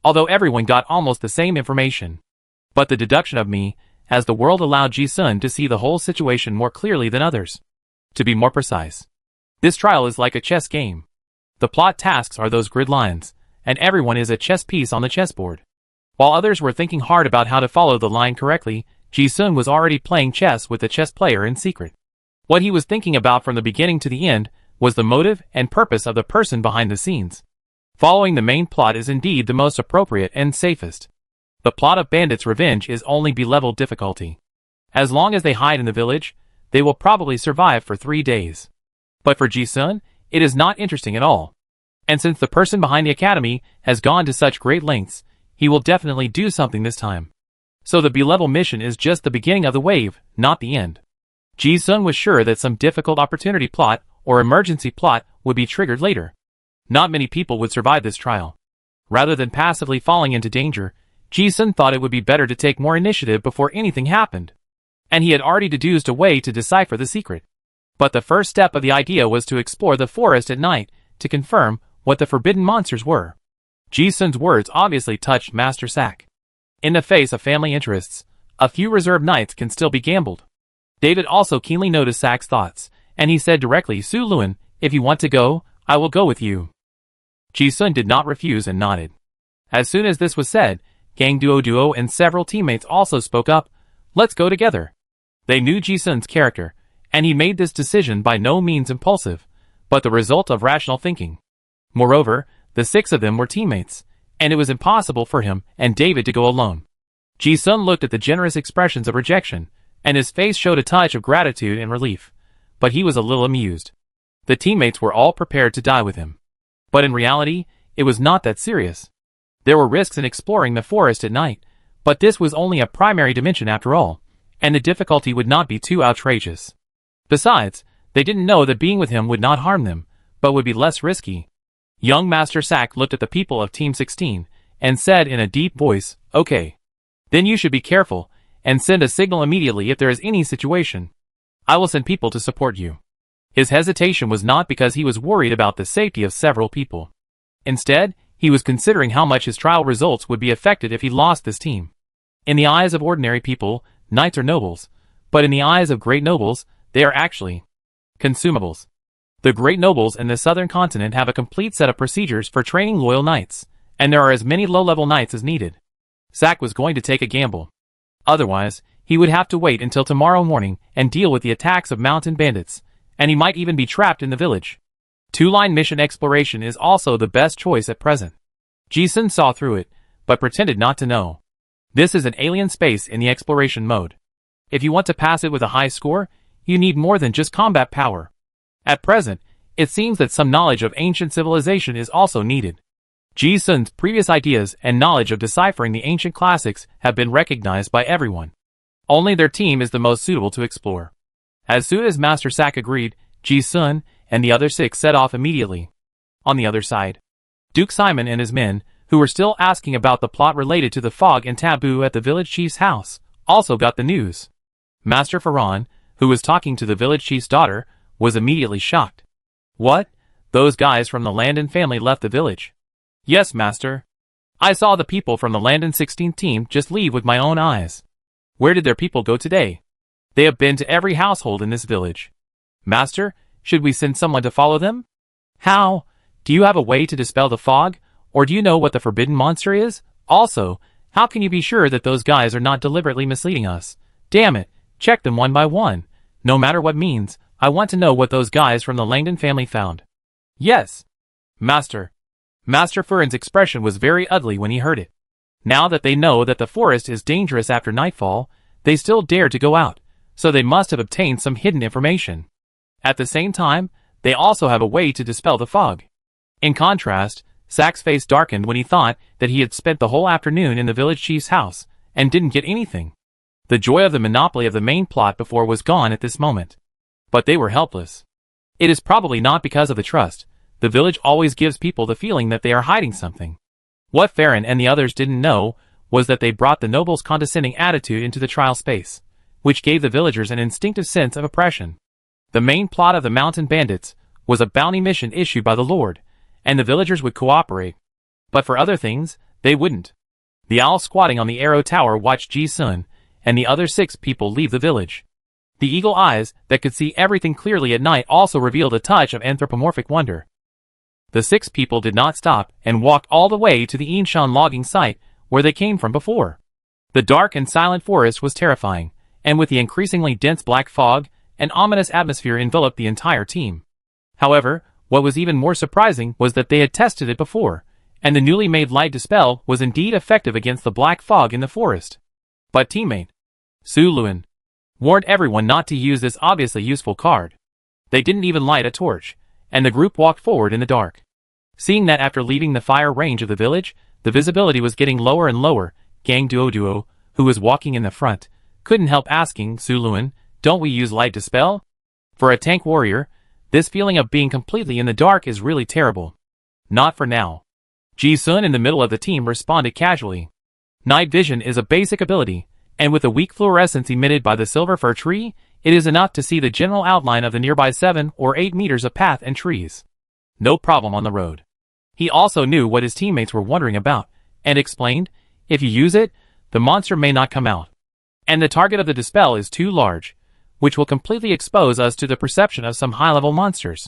Although everyone got almost the same information. But the deduction of me, as the world allowed Ji-sun to see the whole situation more clearly than others. To be more precise, this trial is like a chess game. The plot tasks are those grid lines, and everyone is a chess piece on the chessboard. While others were thinking hard about how to follow the line correctly, Ji-sun was already playing chess with the chess player in secret. What he was thinking about from the beginning to the end was the motive and purpose of the person behind the scenes. Following the main plot is indeed the most appropriate and safest. The plot of Bandit's Revenge is only B-level difficulty. As long as they hide in the village, they will probably survive for 3 days. But for Ji-sun, it is not interesting at all. And since the person behind the academy has gone to such great lengths, he will definitely do something this time. So the B-level mission is just the beginning of the wave, not the end. Ji-sun was sure that some difficult opportunity plot or emergency plot would be triggered later. Not many people would survive this trial. Rather than passively falling into danger, Ji-sun thought it would be better to take more initiative before anything happened. And he had already deduced a way to decipher the secret. But the first step of the idea was to explore the forest at night to confirm what the forbidden monsters were. Ji-sun's words obviously touched Master Sack. In the face of family interests, a few reserved nights can still be gambled. David also keenly noticed Sack's thoughts, and he said directly, "Su Luan, if you want to go, I will go with you." Ji-sun did not refuse and nodded. As soon as this was said, Gang Duo and several teammates also spoke up, "Let's go together." They knew Ji-sun's character, and he made this decision by no means impulsive, but the result of rational thinking. Moreover, the 6 of them were teammates, and it was impossible for him and David to go alone. Ji-sun looked at the generous expressions of rejection, and his face showed a touch of gratitude and relief, but he was a little amused. The teammates were all prepared to die with him. But in reality, it was not that serious. There were risks in exploring the forest at night, but this was only a primary dimension after all, and the difficulty would not be too outrageous. Besides, they didn't know that being with him would not harm them, but would be less risky. Young Master Sack looked at the people of Team 16, and said in a deep voice, "Okay. Then you should be careful, and send a signal immediately if there is any situation. I will send people to support you." His hesitation was not because he was worried about the safety of several people. Instead, he was considering how much his trial results would be affected if he lost this team. In the eyes of ordinary people, knights are nobles, but in the eyes of great nobles, they are actually Consumables. The great nobles in the southern continent have a complete set of procedures for training loyal knights, and there are as many low-level knights as needed. Zack was going to take a gamble. Otherwise, he would have to wait until tomorrow morning and deal with the attacks of mountain bandits, and he might even be trapped in the village. Two-line mission exploration is also the best choice at present. Ji-sun saw through it, but pretended not to know. This is an alien space in the exploration mode. If you want to pass it with a high score, you need more than just combat power. At present, it seems that some knowledge of ancient civilization is also needed. Ji-sun's previous ideas and knowledge of deciphering the ancient classics have been recognized by everyone. Only their team is the most suitable to explore. As soon as Master Zack agreed, Ji-sun and the other 6 set off immediately. On the other side, Duke Simon and his men, who were still asking about the plot related to the fog and taboo at the village chief's house, also got the news. Master Farhan, who was talking to the village chief's daughter, was immediately shocked. What? Those guys from the Landon family left the village? Yes, Master. I saw the people from the Landon 16th team just leave with my own eyes. Where did their people go today? They have been to every household in this village. Master, should we send someone to follow them? How? Do you have a way to dispel the fog, or do you know what the forbidden monster is? Also, how can you be sure that those guys are not deliberately misleading us? Damn it, check them one by one. No matter what means, I want to know what those guys from the Langdon family found. Yes. Master. Master Furin's expression was very ugly when he heard it. Now that they know that the forest is dangerous after nightfall, they still dare to go out, so they must have obtained some hidden information. At the same time, they also have a way to dispel the fog. In contrast, Zack's face darkened when he thought that he had spent the whole afternoon in the village chief's house, and didn't get anything. The joy of the monopoly of the main plot before was gone at this moment. But they were helpless. It is probably not because of the trust. The village always gives people the feeling that they are hiding something. What Farron and the others didn't know was that they brought the noble's condescending attitude into the trial space, which gave the villagers an instinctive sense of oppression. The main plot of the mountain bandits was a bounty mission issued by the Lord, and the villagers would cooperate. But for other things, they wouldn't. The owl squatting on the arrow tower watched Ji-sun and the other 6 people leave the village. The eagle eyes that could see everything clearly at night also revealed a touch of anthropomorphic wonder. The 6 people did not stop and walked all the way to the Inshan logging site where they came from before. The dark and silent forest was terrifying, and with the increasingly dense black fog, an ominous atmosphere enveloped the entire team. However, what was even more surprising was that they had tested it before, and the newly made light dispel was indeed effective against the black fog in the forest. But teammate Su Luan warned everyone not to use this obviously useful card. They didn't even light a torch, and the group walked forward in the dark. Seeing that after leaving the fire range of the village, the visibility was getting lower and lower, Gang Duo, who was walking in the front, couldn't help asking Su Luan, "Don't we use light dispel?" For a tank warrior, this feeling of being completely in the dark is really terrible. Not for now. Ji-sun in the middle of the team responded casually. Night vision is a basic ability, and with the weak fluorescence emitted by the silver fir tree, it is enough to see the general outline of the nearby 7 or 8 meters of path and trees. No problem on the road. He also knew what his teammates were wondering about, and explained, if you use it, the monster may not come out. And the target of the dispel is too large, which will completely expose us to the perception of some high-level monsters.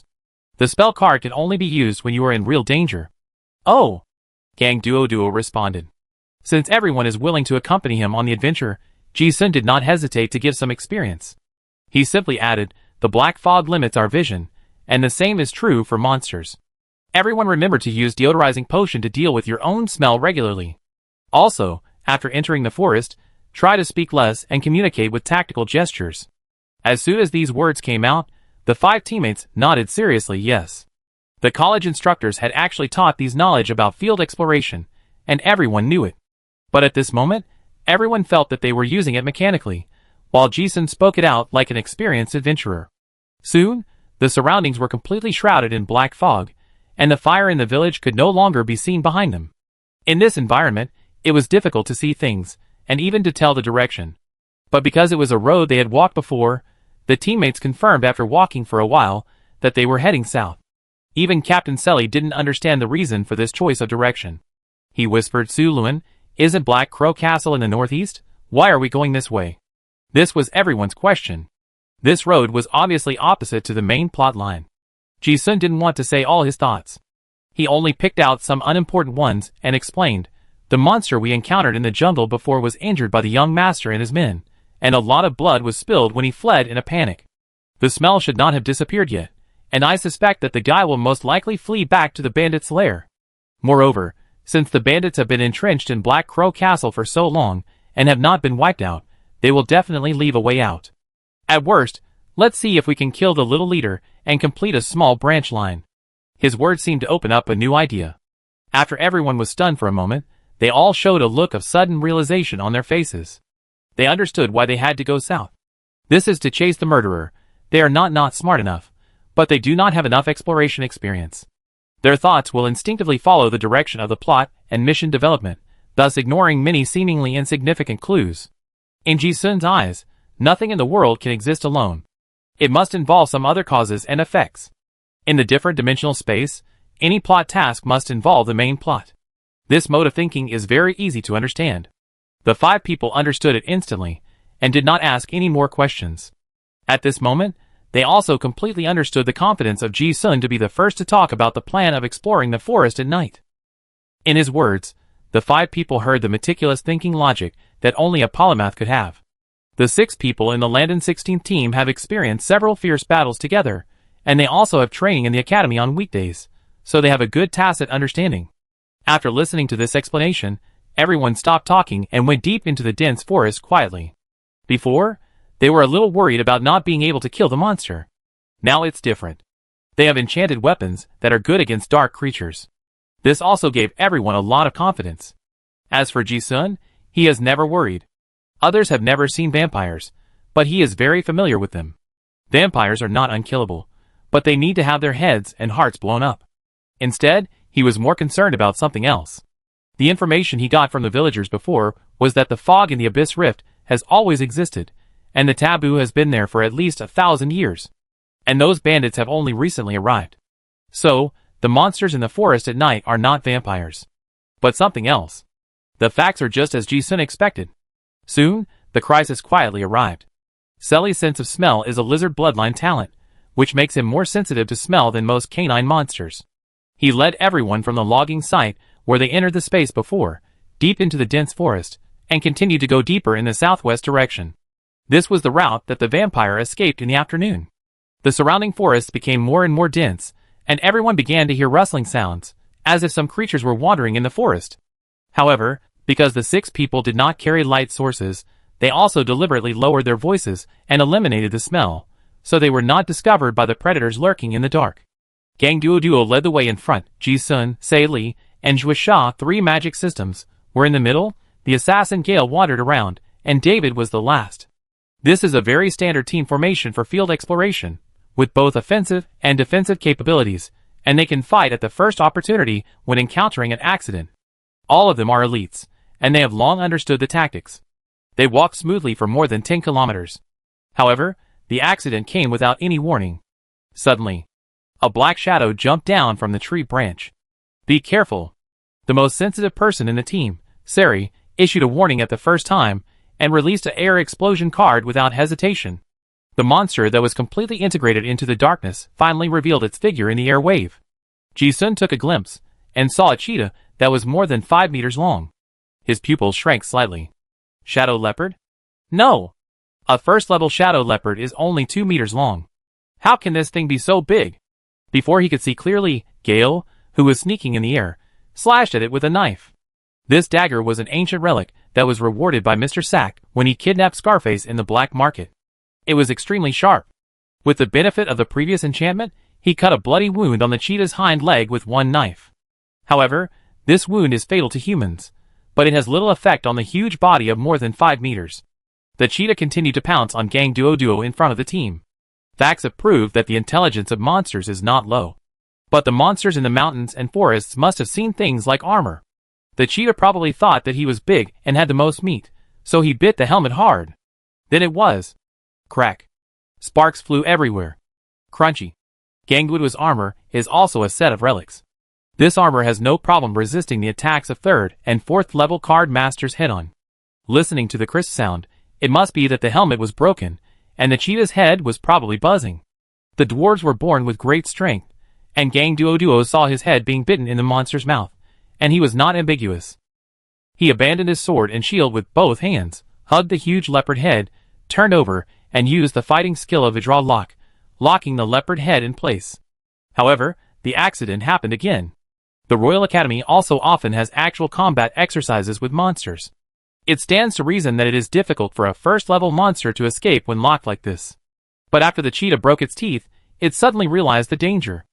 The spell card can only be used when you are in real danger. Oh! Gang Duo responded. Since everyone is willing to accompany him on the adventure, Ji-sun did not hesitate to give some experience. He simply added, the black fog limits our vision, and the same is true for monsters. Everyone remember to use deodorizing potion to deal with your own smell regularly. Also, after entering the forest, try to speak less and communicate with tactical gestures. As soon as these words came out, the 5 teammates nodded seriously yes. The college instructors had actually taught these knowledge about field exploration, and everyone knew it. But at this moment, everyone felt that they were using it mechanically, while Ji-sun spoke it out like an experienced adventurer. Soon, the surroundings were completely shrouded in black fog, and the fire in the village could no longer be seen behind them. In this environment, it was difficult to see things, and even to tell the direction. But because it was a road they had walked before, the teammates confirmed after walking for a while that they were heading south. Even Captain Selly didn't understand the reason for this choice of direction. He whispered, Su Luan, isn't Black Crow Castle in the northeast? Why are we going this way? This was everyone's question. This road was obviously opposite to the main plot line. Ji-sun didn't want to say all his thoughts. He only picked out some unimportant ones and explained, "The monster we encountered in the jungle before was injured by the young master and his men, and a lot of blood was spilled when he fled in a panic. The smell should not have disappeared yet, and I suspect that the guy will most likely flee back to the bandits' lair. Moreover, since the bandits have been entrenched in Black Crow Castle for so long and have not been wiped out, they will definitely leave a way out. At worst, let's see if we can kill the little leader and complete a small branch line." His words seemed to open up a new idea. After everyone was stunned for a moment, they all showed a look of sudden realization on their faces. They understood why they had to go south. This is to chase the murderer. They are not smart enough, but they do not have enough exploration experience. Their thoughts will instinctively follow the direction of the plot and mission development, thus ignoring many seemingly insignificant clues. In Ji-sun's eyes, nothing in the world can exist alone. It must involve some other causes and effects. In the different dimensional space, any plot task must involve the main plot. This mode of thinking is very easy to understand. The 5 people understood it instantly, and did not ask any more questions. At this moment, they also completely understood the confidence of Ji-sun to be the first to talk about the plan of exploring the forest at night. In his words, the 5 people heard the meticulous thinking logic that only a polymath could have. The 6 people in the Landon 16th team have experienced several fierce battles together, and they also have training in the academy on weekdays, so they have a good tacit understanding. After listening to this explanation, everyone stopped talking and went deep into the dense forest quietly. Before, they were a little worried about not being able to kill the monster. Now it's different. They have enchanted weapons that are good against dark creatures. This also gave everyone a lot of confidence. As for Ji-sun, he has never worried. Others have never seen vampires, but he is very familiar with them. Vampires are not unkillable, but they need to have their heads and hearts blown up. Instead, he was more concerned about something else. The information he got from the villagers before was that the fog in the Abyss Rift has always existed, and the taboo has been there for at least 1,000 years. And those bandits have only recently arrived. So, the monsters in the forest at night are not vampires, but something else. The facts are just as Ji-sun expected. Soon, the crisis quietly arrived. Selly's sense of smell is a lizard bloodline talent, which makes him more sensitive to smell than most canine monsters. He led everyone from the logging site where they entered the space before, deep into the dense forest, and continued to go deeper in the southwest direction. This was the route that the vampire escaped in the afternoon. The surrounding forests became more and more dense, and everyone began to hear rustling sounds, as if some creatures were wandering in the forest. However, because the 6 people did not carry light sources, they also deliberately lowered their voices and eliminated the smell, so they were not discovered by the predators lurking in the dark. Gang Duo led the way in front. Ji-sun, Sei-li, and Zhuisha, 3 magic systems, were in the middle. The assassin Gale wandered around, and David was the last. This is a very standard team formation for field exploration, with both offensive and defensive capabilities, and they can fight at the first opportunity when encountering an accident. All of them are elites, and they have long understood the tactics. They walked smoothly for more than 10 kilometers. However, the accident came without any warning. Suddenly, a black shadow jumped down from the tree branch. "Be careful." The most sensitive person in the team, Sari, issued a warning at the first time, and released an air explosion card without hesitation. The monster that was completely integrated into the darkness finally revealed its figure in the air wave. Ji-sun took a glimpse, and saw a cheetah that was more than 5 meters long. His pupils shrank slightly. Shadow leopard? No! A first-level shadow leopard is only 2 meters long. How can this thing be so big? Before he could see clearly, Gale, who was sneaking in the air, slashed at it with a knife. This dagger was an ancient relic that was rewarded by Mr. Sack when he kidnapped Scarface in the black market. It was extremely sharp. With the benefit of the previous enchantment, he cut a bloody wound on the cheetah's hind leg with one knife. However, this wound is fatal to humans, but it has little effect on the huge body of more than 5 meters. The cheetah continued to pounce on Gang Duo in front of the team. Facts have proved that the intelligence of monsters is not low. But the monsters in the mountains and forests must have seen things like armor. The cheetah probably thought that he was big and had the most meat, so he bit the helmet hard. Then it was. Crack. Sparks flew everywhere. Crunchy. Gangwood's armor is also a set of relics. This armor has no problem resisting the attacks of 3rd and 4th level card masters head-on. Listening to the crisp sound, it must be that the helmet was broken, and the cheetah's head was probably buzzing. The dwarves were born with great strength, and Gang Duo saw his head being bitten in the monster's mouth, and he was not ambiguous. He abandoned his sword and shield with both hands, hugged the huge leopard head, turned over, and used the fighting skill of a draw lock, locking the leopard head in place. However, the accident happened again. The Royal Academy also often has actual combat exercises with monsters. It stands to reason that it is difficult for a first-level monster to escape when locked like this. But after the cheetah broke its teeth, it suddenly realized the danger.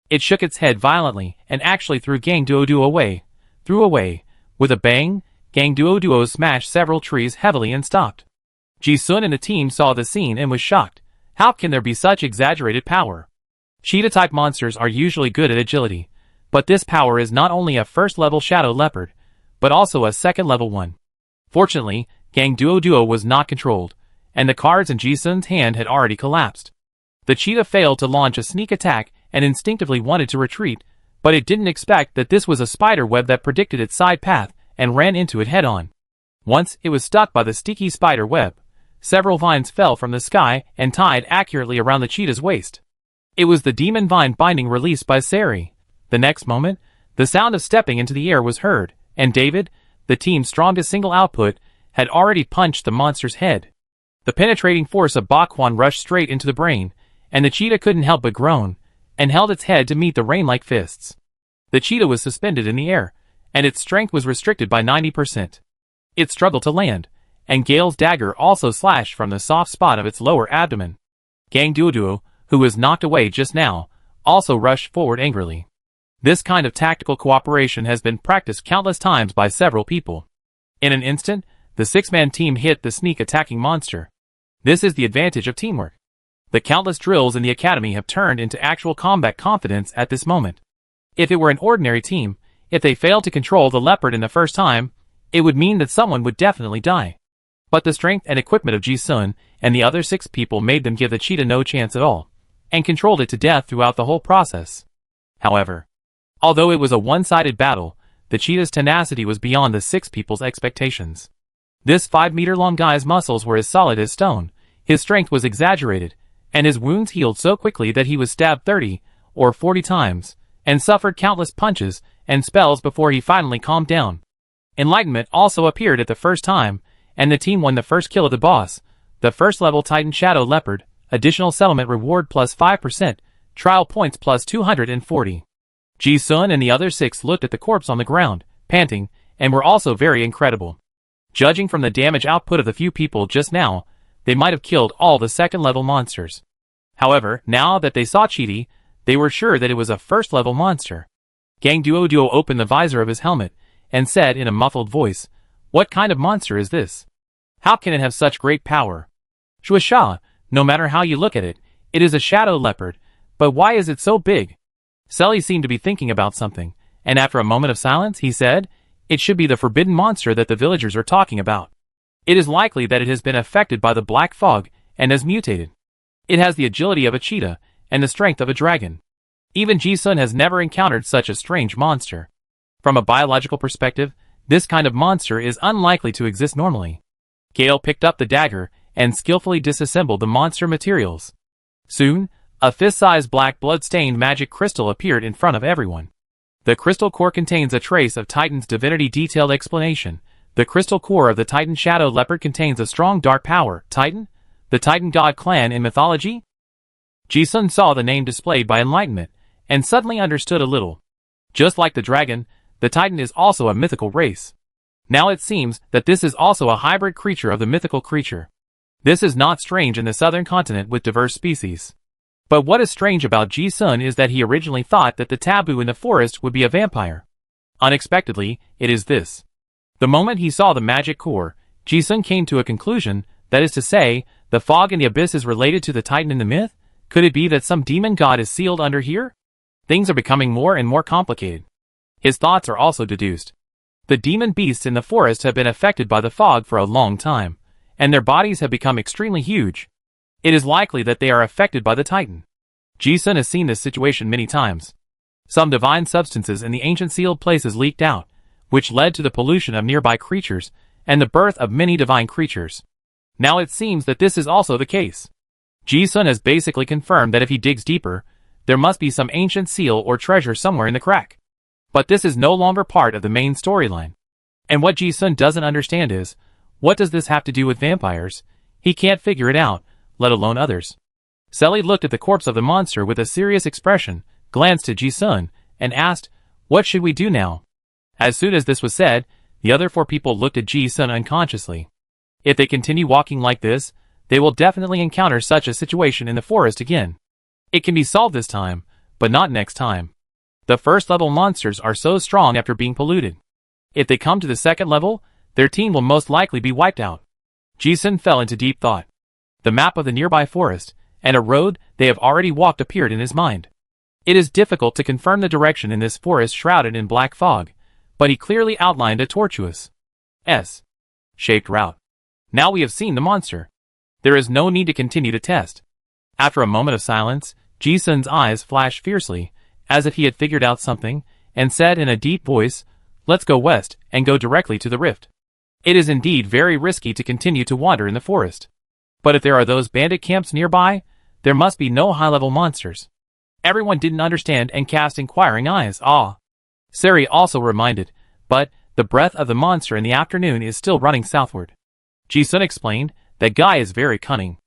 It shook its head violently and actually threw Gang Duo away. With a bang, Gang Duo smashed several trees heavily and stopped. Ji-sun and the team saw the scene and was shocked. How can there be such exaggerated power? Cheetah-type monsters are usually good at agility, but this power is not only a first-level shadow leopard, but also a second-level one. Fortunately, Gang Duo was not controlled, and the cards in Ji-sun's hand had already collapsed. The cheetah failed to launch a sneak attack and instinctively wanted to retreat, but it didn't expect that this was a spider web that predicted its side path and ran into it head-on. Once it was stuck by the sticky spider web, several vines fell from the sky and tied accurately around the cheetah's waist. It was the demon vine binding released by Sari. The next moment, the sound of stepping into the air was heard, and David, the team's strongest single output, had already punched the monster's head. The penetrating force of Bakwan rushed straight into the brain, and the cheetah couldn't help but groan, and held its head to meet the rain-like fists. The cheetah was suspended in the air, and its strength was restricted by 90%. It struggled to land, and Gale's dagger also slashed from the soft spot of its lower abdomen. Gang Duo, who was knocked away just now, also rushed forward angrily. This kind of tactical cooperation has been practiced countless times by several people. In an instant, the six-man team hit the sneak-attacking monster. This is the advantage of teamwork. The countless drills in the academy have turned into actual combat confidence at this moment. If it were an ordinary team, if they failed to control the leopard in the first time, it would mean that someone would definitely die. But the strength and equipment of Ji-sun and the other 6 people made them give the cheetah no chance at all, and controlled it to death throughout the whole process. However, although it was a one-sided battle, the cheetah's tenacity was beyond the 6 people's expectations. This 5-meter-long guy's muscles were as solid as stone, his strength was exaggerated, and his wounds healed so quickly that he was stabbed 30 or 40 times, and suffered countless punches and spells before he finally calmed down. Enlightenment also appeared at the first time, and the team won the first kill of the boss, the first-level Titan Shadow Leopard, additional settlement reward plus 5%, trial points plus 240. Ji-sun and the other 6 looked at the corpse on the ground, panting, and were also very incredible. Judging from the damage output of the few people just now, they might have killed all the second-level monsters. However, now that they saw Cheetah, they were sure that it was a first-level monster. Gang Duo opened the visor of his helmet, and said in a muffled voice, "What kind of monster is this? How can it have such great power?" Shuasha, no matter how you look at it, it is a shadow leopard, but why is it so big? Sully seemed to be thinking about something, and after a moment of silence, he said, "It should be the forbidden monster that the villagers are talking about. It is likely that it has been affected by the black fog and has mutated. It has the agility of a cheetah and the strength of a dragon. Even Ji-sun has never encountered such a strange monster. From a biological perspective, this kind of monster is unlikely to exist normally." Gale picked up the dagger and skillfully disassembled the monster materials. Soon, a fist-sized black blood-stained magic crystal appeared in front of everyone. The crystal core contains a trace of Titan's divinity. Detailed explanation. The crystal core of the Titan Shadow Leopard contains a strong dark power. Titan? The Titan god clan in mythology? Ji-sun saw the name displayed by Enlightenment, and suddenly understood a little. Just like the dragon, the Titan is also a mythical race. Now it seems that this is also a hybrid creature of the mythical creature. This is not strange in the southern continent with diverse species. But what is strange about Ji-sun is that he originally thought that the taboo in the forest would be a vampire. Unexpectedly, it is this. The moment he saw the magic core, Ji-sun came to a conclusion, that is to say, the fog in the abyss is related to the Titan in the myth? Could it be that some demon god is sealed under here? Things are becoming more and more complicated. His thoughts are also deduced. The demon beasts in the forest have been affected by the fog for a long time, and their bodies have become extremely huge. It is likely that they are affected by the Titan. Ji-sun has seen this situation many times. Some divine substances in the ancient sealed places leaked out, which led to the pollution of nearby creatures, and the birth of many divine creatures. Now it seems that this is also the case. Ji-sun has basically confirmed that if he digs deeper, there must be some ancient seal or treasure somewhere in the crack. But this is no longer part of the main storyline. And what Ji-sun doesn't understand is, what does this have to do with vampires? He can't figure it out, let alone others. Selly looked at the corpse of the monster with a serious expression, glanced at Ji-sun, and asked, "What should we do now?" As soon as this was said, the other 4 people looked at Ji-sun unconsciously. If they continue walking like this, they will definitely encounter such a situation in the forest again. It can be solved this time, but not next time. The first level monsters are so strong after being polluted. If they come to the second level, their team will most likely be wiped out. Ji-sun fell into deep thought. The map of the nearby forest, and a road they have already walked appeared in his mind. It is difficult to confirm the direction in this forest shrouded in black fog, but he clearly outlined a tortuous S-shaped route. Now we have seen the monster. There is no need to continue to test. After a moment of silence, Ji-sun's eyes flashed fiercely, as if he had figured out something, and said in a deep voice, "Let's go west, and go directly to the rift." It is indeed very risky to continue to wander in the forest. But if there are those bandit camps nearby, there must be no high-level monsters. Everyone didn't understand and cast inquiring eyes. Sari also reminded, but the breath of the monster in the afternoon is still running southward. Ji-sun explained, that guy is very cunning.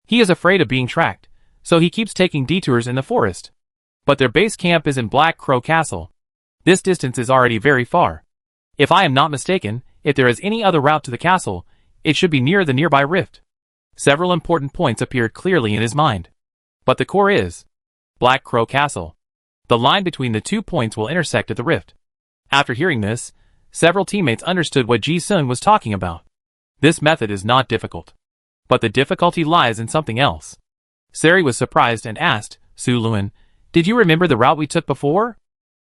He is afraid of being tracked, so he keeps taking detours in the forest. But their base camp is in Black Crow Castle. This distance is already very far. If I am not mistaken, if there is any other route to the castle, it should be near the nearby rift. Several important points appeared clearly in his mind. But the core is Black Crow Castle. The line between the 2 points will intersect at the rift. After hearing this, several teammates understood what Ji-sun was talking about. This method is not difficult. But the difficulty lies in something else. Sari was surprised and asked, "Su-luan, did you remember the route we took before?"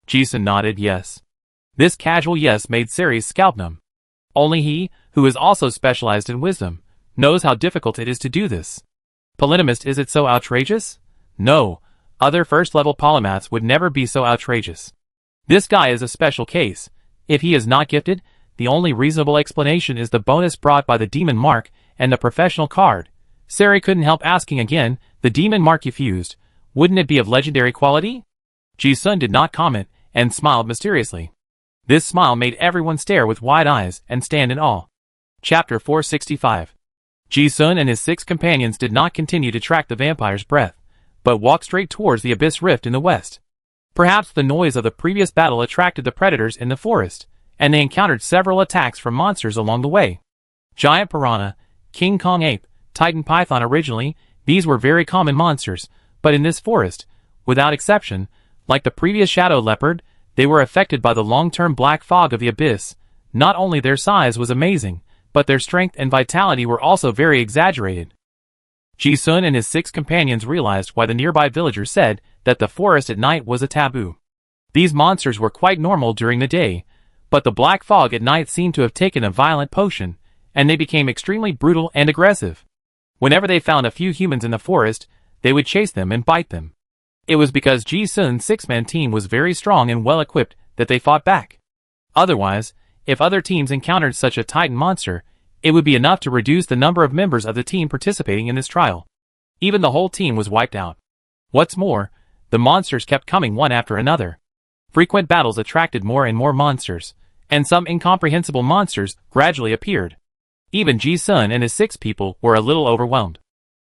Ji-sun nodded yes. This casual yes made Sari's scalp numb. Only he, who is also specialized in wisdom, knows how difficult it is to do this. Polynomist, is it so outrageous? No, other first-level polymaths would never be so outrageous. This guy is a special case. If he is not gifted, the only reasonable explanation is the bonus brought by the demon mark and the professional card. Sari couldn't help asking again, the demon mark you fused, wouldn't it be of legendary quality? Ji-sun did not comment, and smiled mysteriously. This smile made everyone stare with wide eyes and stand in awe. Chapter 465. Ji-sun and his 6 companions did not continue to track the vampire's breath, but walked straight towards the abyss rift in the west. Perhaps the noise of the previous battle attracted the predators in the forest, and they encountered several attacks from monsters along the way. Giant piranha, King Kong ape, Titan python. Originally, these were very common monsters, but in this forest, without exception, like the previous shadow leopard, they were affected by the long-term black fog of the abyss. Not only their size was amazing, but their strength and vitality were also very exaggerated. Ji-sun and his 6 companions realized why the nearby villagers said that the forest at night was a taboo. These monsters were quite normal during the day, but the black fog at night seemed to have taken a violent potion, and they became extremely brutal and aggressive. Whenever they found a few humans in the forest, they would chase them and bite them. It was because Ji-sun's 6-man team was very strong and well-equipped that they fought back. Otherwise, if other teams encountered such a titan monster, it would be enough to reduce the number of members of the team participating in this trial. Even the whole team was wiped out. What's more, the monsters kept coming one after another. Frequent battles attracted more and more monsters, and some incomprehensible monsters gradually appeared. Even Ji-sun and his 6 people were a little overwhelmed.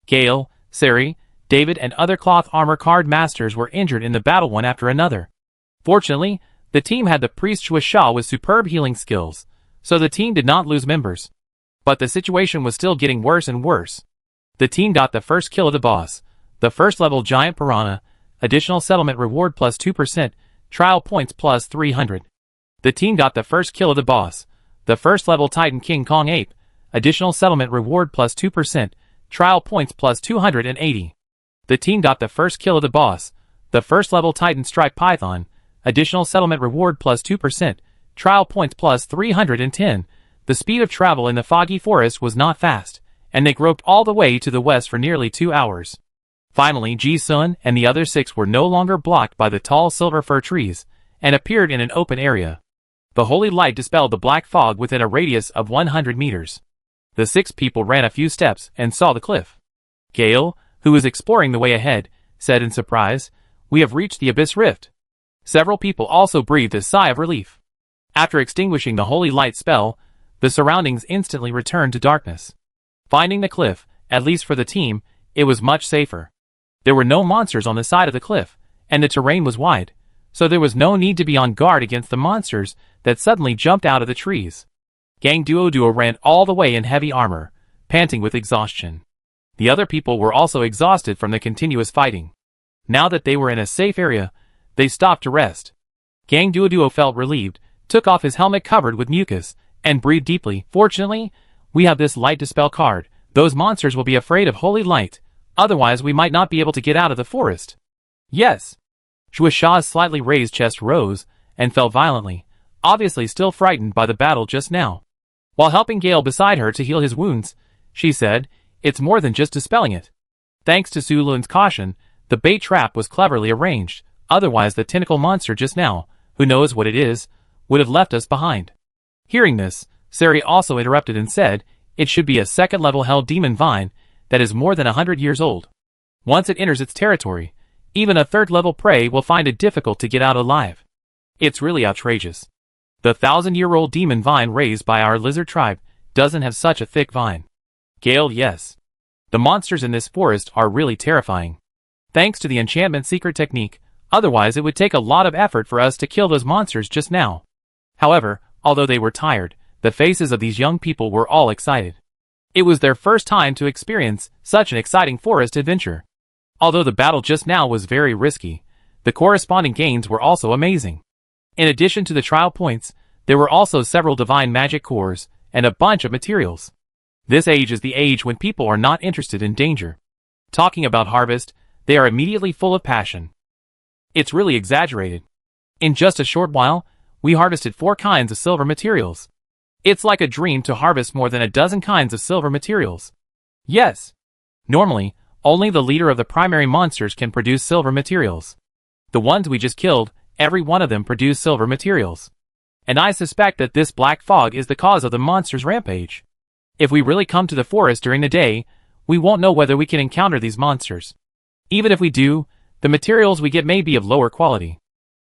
Gale, Sari, David and other cloth armor card masters were injured in the battle one after another. Fortunately, the team had the priest Shuasha with superb healing skills, so the team did not lose members. But the situation was still getting worse and worse. The team got the first kill of the boss, the first level giant piranha, additional settlement reward plus 2%, trial points plus 300. The team got the first kill of the boss, the first level titan King Kong ape, additional settlement reward plus 2%, trial points plus 280. The team got the first kill of the boss, the first level titan striped python, additional settlement reward plus 2%, trial points plus 310. The speed of travel in the foggy forest was not fast, and they groped all the way to the west for nearly 2 hours. Finally, Ji-sun and the other 6 were no longer blocked by the tall silver fir trees, and appeared in an open area. The holy light dispelled the black fog within a radius of 100 meters. The 6 people ran a few steps and saw the cliff. Gale, who was exploring the way ahead, said in surprise, "We have reached the Abyss Rift." Several people also breathed a sigh of relief. After extinguishing the holy light spell, the surroundings instantly returned to darkness. Finding the cliff, at least for the team, it was much safer. There were no monsters on the side of the cliff, and the terrain was wide, so there was no need to be on guard against the monsters that suddenly jumped out of the trees. Gang Duo ran all the way in heavy armor, panting with exhaustion. The other people were also exhausted from the continuous fighting. Now that they were in a safe area, they stopped to rest. Gang Duo felt relieved, took off his helmet covered with mucus, and breathed deeply. "Fortunately, we have this light dispel card. Those monsters will be afraid of holy light, otherwise we might not be able to get out of the forest." "Yes." Shuasha's slightly raised chest rose, and fell violently, obviously still frightened by the battle just now. While helping Gale beside her to heal his wounds, she said, "It's more than just dispelling it." Thanks to Su Lun's caution, the bait trap was cleverly arranged, otherwise the tentacle monster just now, who knows what it is, would have left us behind. Hearing this, Sari also interrupted and said, "It should be a second-level hell demon vine that is more than 100 years old. Once it enters its territory, even a third-level prey will find it difficult to get out alive. It's really outrageous. The 1,000-year-old demon vine raised by our lizard tribe doesn't have such a thick vine." Gale, yes. The monsters in this forest are really terrifying. Thanks to the enchantment secret technique, otherwise it would take a lot of effort for us to kill those monsters just now. However, although they were tired, the faces of these young people were all excited. It was their first time to experience such an exciting forest adventure. Although the battle just now was very risky, the corresponding gains were also amazing. In addition to the trial points, there were also several divine magic cores, and a bunch of materials. This age is the age when people are not interested in danger. Talking about harvest, they are immediately full of passion. It's really exaggerated. In just a short while, we harvested 4 kinds of silver materials. It's like a dream to harvest more than a dozen kinds of silver materials. Yes. Normally, only the leader of the primary monsters can produce silver materials. The ones we just killed, every one of them produced silver materials. And I suspect that this black fog is the cause of the monster's rampage. If we really come to the forest during the day, we won't know whether we can encounter these monsters. Even if we do, the materials we get may be of lower quality.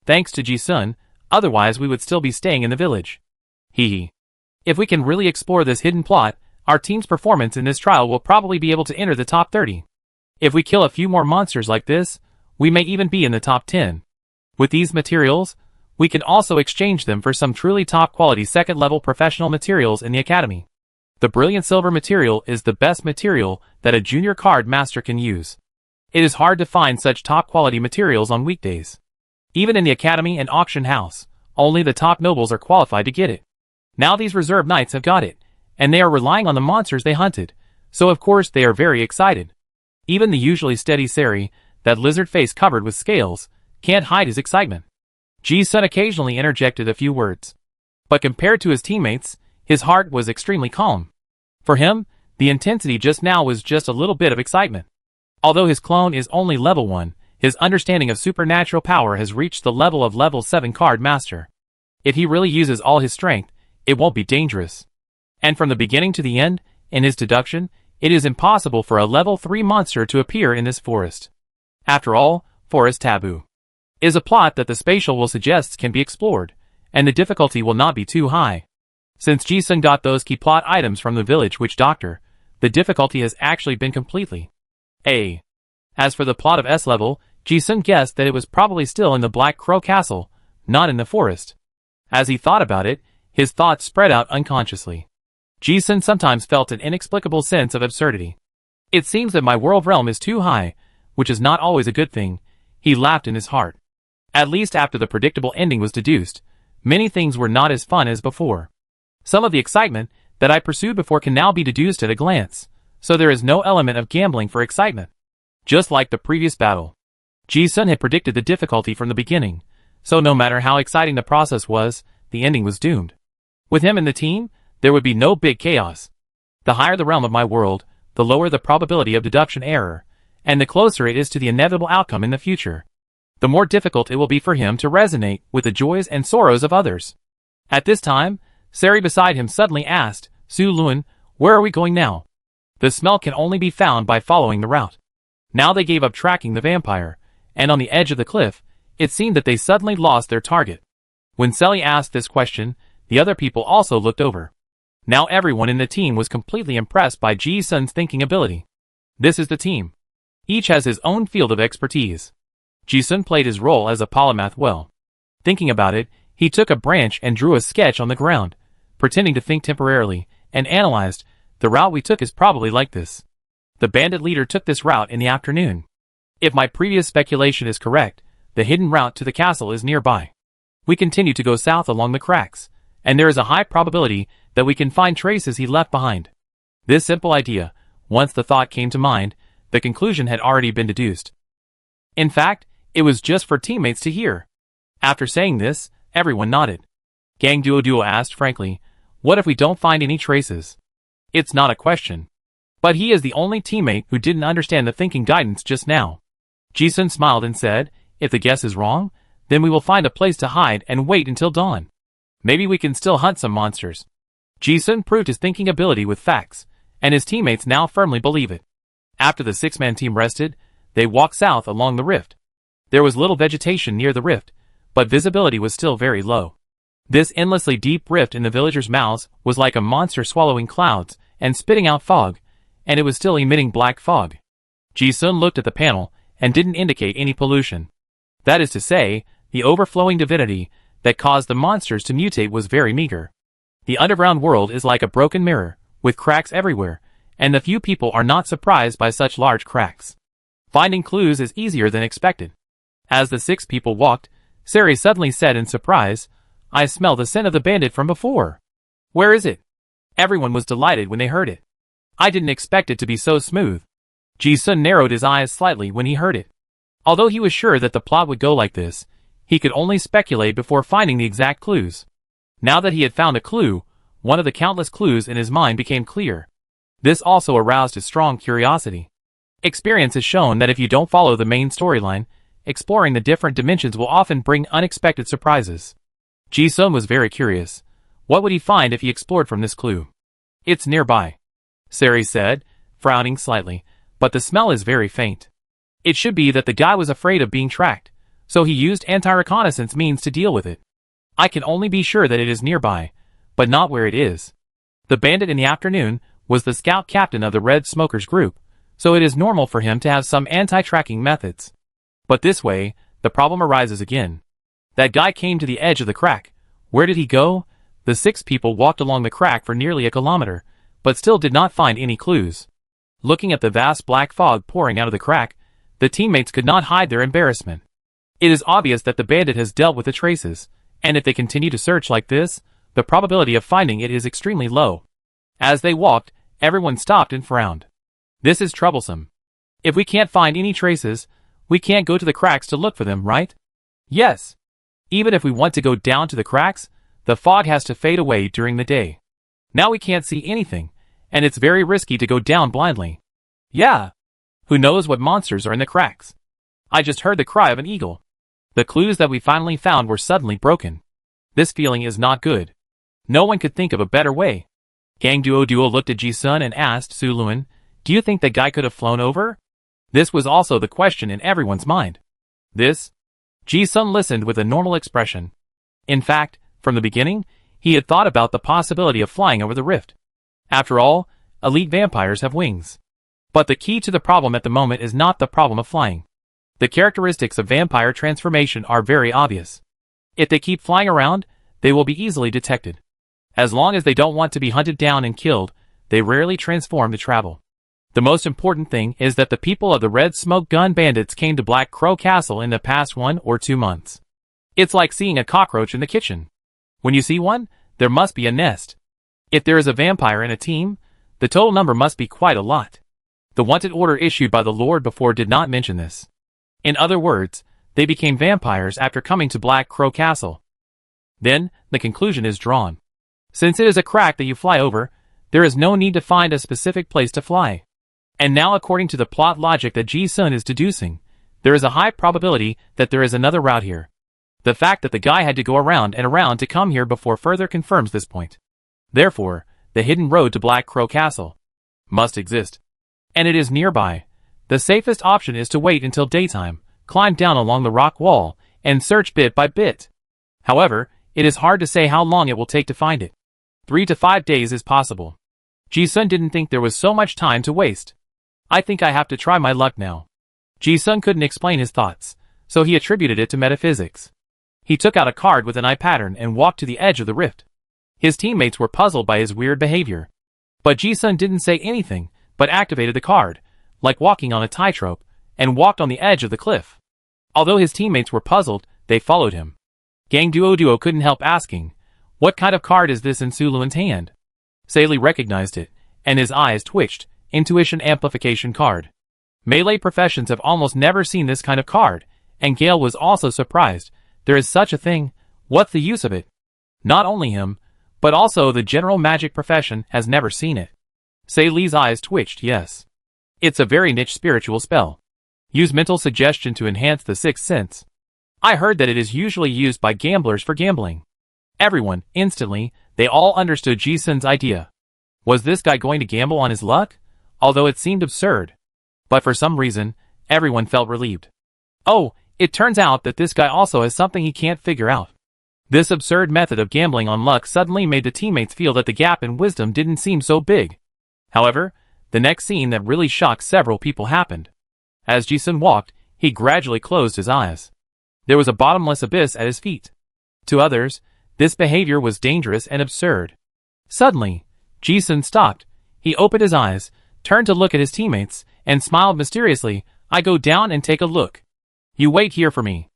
Thanks to Ji-sun, otherwise we would still be staying in the village. Hee. If we can really explore this hidden plot, our team's performance in this trial will probably be able to enter the top 30. If we kill a few more monsters like this, we may even be in the top 10. With these materials, we can also exchange them for some truly top-quality second-level professional materials in the academy. The brilliant silver material is the best material that a junior card master can use. It is hard to find such top-quality materials on weekdays. Even in the academy and auction house, only the top nobles are qualified to get it. Now these reserve knights have got it, and they are relying on the monsters they hunted, so of course they are very excited. Even the usually steady Sari, that lizard face covered with scales, can't hide his excitement. Ji-sun occasionally interjected a few words. But compared to his teammates, his heart was extremely calm. For him, the intensity just now was just a little bit of excitement. Although his clone is only level 1, his understanding of supernatural power has reached the level of level 7 card master. If he really uses all his strength, it won't be dangerous. And from the beginning to the end, in his deduction, it is impossible for a level 3 monster to appear in this forest. After all, forest taboo is a plot that the spatial will suggest can be explored, and the difficulty will not be too high. Since Ji-sun got those key plot items from the village witch doctor, the difficulty has actually been completely A. As for the plot of S level, Ji-sun guessed that it was probably still in the Black Crow Castle, not in the forest. As he thought about it, his thoughts spread out unconsciously. Ji-sun sometimes felt an inexplicable sense of absurdity. It seems that my world realm is too high, which is not always a good thing, he laughed in his heart. At least after the predictable ending was deduced, many things were not as fun as before. Some of the excitement that I pursued before can now be deduced at a glance, so there is no element of gambling for excitement. Just like the previous battle, Ji-sun had predicted the difficulty from the beginning, so no matter how exciting the process was, the ending was doomed. With him in the team, there would be no big chaos. The higher the realm of my world, the lower the probability of deduction error, and the closer it is to the inevitable outcome in the future. The more difficult it will be for him to resonate with the joys and sorrows of others. At this time, Sari beside him suddenly asked, "Su Lun, where are we going now? The smell can only be found by following the route." Now they gave up tracking the vampire, and on the edge of the cliff, it seemed that they suddenly lost their target. When Sally asked this question, the other people also looked over. Now everyone in the team was completely impressed by Ji-sun's thinking ability. This is the team. Each has his own field of expertise. Ji-sun played his role as a polymath well. Thinking about it, he took a branch and drew a sketch on the ground, pretending to think temporarily, and analyzed, the route we took is probably like this. The bandit leader took this route in the afternoon. If my previous speculation is correct, the hidden route to the castle is nearby. We continue to go south along the cracks, and there is a high probability that we can find traces he left behind. This simple idea, once the thought came to mind, the conclusion had already been deduced. In fact, it was just for teammates to hear. After saying this, everyone nodded. Gang Duo asked frankly, what if we don't find any traces? It's not a question. But he is the only teammate who didn't understand the thinking guidance just now. Ji-sun smiled and said, if the guess is wrong, then we will find a place to hide and wait until dawn. Maybe we can still hunt some monsters. Ji-sun proved his thinking ability with facts, and his teammates now firmly believe it. After the six-man team rested, they walked south along the rift. There was little vegetation near the rift, but visibility was still very low. This endlessly deep rift in the villagers' mouths was like a monster swallowing clouds and spitting out fog, and it was still emitting black fog. Ji-sun looked at the panel and didn't indicate any pollution. That is to say, the overflowing divinity that caused the monsters to mutate was very meager. The underground world is like a broken mirror, with cracks everywhere, and the few people are not surprised by such large cracks. Finding clues is easier than expected. As the 6 people walked, Sari suddenly said in surprise, I smell the scent of the bandit from before. Where is it? Everyone was delighted when they heard it. I didn't expect it to be so smooth. Ji-sun narrowed his eyes slightly when he heard it. Although he was sure that the plot would go like this, he could only speculate before finding the exact clues. Now that he had found a clue, one of the countless clues in his mind became clear. This also aroused his strong curiosity. Experience has shown that if you don't follow the main storyline, exploring the different dimensions will often bring unexpected surprises. Ji-sun was very curious. What would he find if he explored from this clue? It's nearby, Sari said, frowning slightly, but the smell is very faint. It should be that the guy was afraid of being tracked, so he used anti-reconnaissance means to deal with it. I can only be sure that it is nearby, but not where it is. The bandit in the afternoon was the scout captain of the Red Smokers group, so it is normal for him to have some anti-tracking methods. But this way, the problem arises again. That guy came to the edge of the crack. Where did he go? The 6 people walked along the crack for nearly a kilometer, but still did not find any clues. Looking at the vast black fog pouring out of the crack, the teammates could not hide their embarrassment. It is obvious that the bandit has dealt with the traces, and if they continue to search like this, the probability of finding it is extremely low. As they walked, everyone stopped and frowned. This is troublesome. If we can't find any traces, we can't go to the cracks to look for them, right? Yes. Even if we want to go down to the cracks, the fog has to fade away during the day. Now we can't see anything, and it's very risky to go down blindly. Yeah. Who knows what monsters are in the cracks? I just heard the cry of an eagle. The clues that we finally found were suddenly broken. This feeling is not good. No one could think of a better way. Gang Duo looked at Ji-sun and asked Su Luan, do you think that guy could have flown over? This was also the question in everyone's mind. Ji-sun listened with a normal expression. In fact, from the beginning, he had thought about the possibility of flying over the rift. After all, elite vampires have wings. But the key to the problem at the moment is not the problem of flying. The characteristics of vampire transformation are very obvious. If they keep flying around, they will be easily detected. As long as they don't want to be hunted down and killed, they rarely transform to travel. The most important thing is that the people of the Red Smoke Gun Bandits came to Black Crow Castle in the past 1 or 2 months. It's like seeing a cockroach in the kitchen. When you see one, there must be a nest. If there is a vampire in a team, the total number must be quite a lot. The wanted order issued by the Lord before did not mention this. In other words, they became vampires after coming to Black Crow Castle. Then, the conclusion is drawn. Since it is a crack that you fly over, there is no need to find a specific place to fly. And now according to the plot logic that Ji-sun is deducing, there is a high probability that there is another route here. The fact that the guy had to go around and around to come here before further confirms this point. Therefore, the hidden road to Black Crow Castle must exist. And it is nearby. The safest option is to wait until daytime, climb down along the rock wall, and search bit by bit. However, it is hard to say how long it will take to find it. 3 to 5 days is possible. Ji-sun didn't think there was so much time to waste. I think I have to try my luck now. Ji-sun couldn't explain his thoughts, so he attributed it to metaphysics. He took out a card with an eye pattern and walked to the edge of the rift. His teammates were puzzled by his weird behavior. But Ji-sun didn't say anything, but activated the card, like walking on a tightrope, and walked on the edge of the cliff. Although his teammates were puzzled, they followed him. Gang Duo couldn't help asking, "What kind of card is this in Suluin's hand?" Saley recognized it, and his eyes twitched. Intuition Amplification Card. Melee professions have almost never seen this kind of card, and Gale was also surprised. There is such a thing, what's the use of it? Not only him, but also the general magic profession has never seen it. Saley's eyes twitched, yes. It's a very niche spiritual spell. Use mental suggestion to enhance the sixth sense. I heard that it is usually used by gamblers for gambling. Everyone, instantly, they all understood Ji-sun's idea. Was this guy going to gamble on his luck? Although it seemed absurd. But for some reason, everyone felt relieved. Oh, it turns out that this guy also has something he can't figure out. This absurd method of gambling on luck suddenly made the teammates feel that the gap in wisdom didn't seem so big. However, the next scene that really shocked several people happened. As Ji-sun walked, he gradually closed his eyes. There was a bottomless abyss at his feet. To others, this behavior was dangerous and absurd. Suddenly, Ji-sun stopped. He opened his eyes, turned to look at his teammates, and smiled mysteriously. "I go down and take a look. You wait here for me."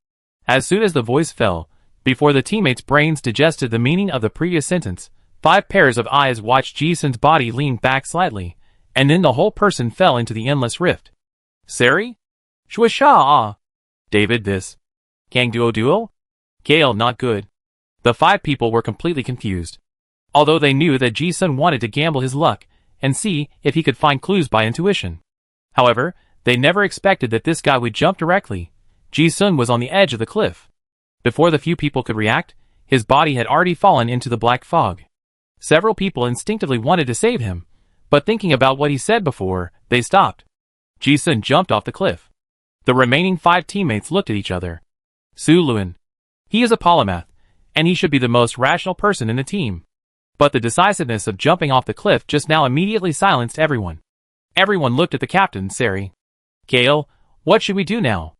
As soon as the voice fell, before the teammates' brains digested the meaning of the previous sentence, 5 pairs of eyes watched Ji-sun's body lean back slightly, and then the whole person fell into the endless rift. Sari? Shwisha. David this. Gang Duo? Gale not good. The 5 people were completely confused. Although they knew that Ji-sun wanted to gamble his luck, and see if he could find clues by intuition. However, they never expected that this guy would jump directly. Ji-sun was on the edge of the cliff. Before the few people could react, his body had already fallen into the black fog. Several people instinctively wanted to save him, but thinking about what he said before, they stopped. Ji-sun jumped off the cliff. The remaining 5 teammates looked at each other. Suluin. He is a polymath, and he should be the most rational person in the team. But the decisiveness of jumping off the cliff just now immediately silenced everyone. Everyone looked at the captain, Sari. Gale, what should we do now?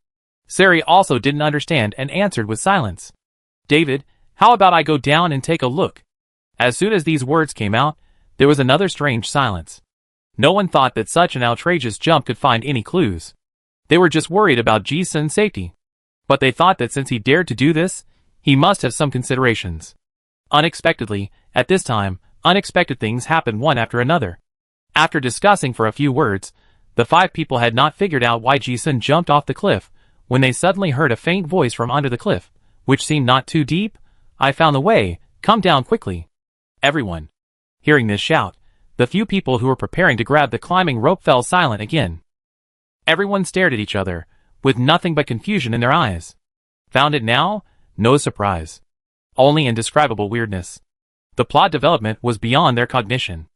Sari also didn't understand and answered with silence. David, how about I go down and take a look? As soon as these words came out, there was another strange silence. No one thought that such an outrageous jump could find any clues. They were just worried about Ji-sun's safety. But they thought that since he dared to do this, he must have some considerations. Unexpectedly, at this time, unexpected things happened one after another. After discussing for a few words, the 5 people had not figured out why Ji-sun jumped off the cliff, when they suddenly heard a faint voice from under the cliff, which seemed not too deep. "I found the way, come down quickly." Everyone. Hearing this shout, the few people who were preparing to grab the climbing rope fell silent again. Everyone stared at each other, with nothing but confusion in their eyes. Found it now? No surprise. Only indescribable weirdness. The plot development was beyond their cognition.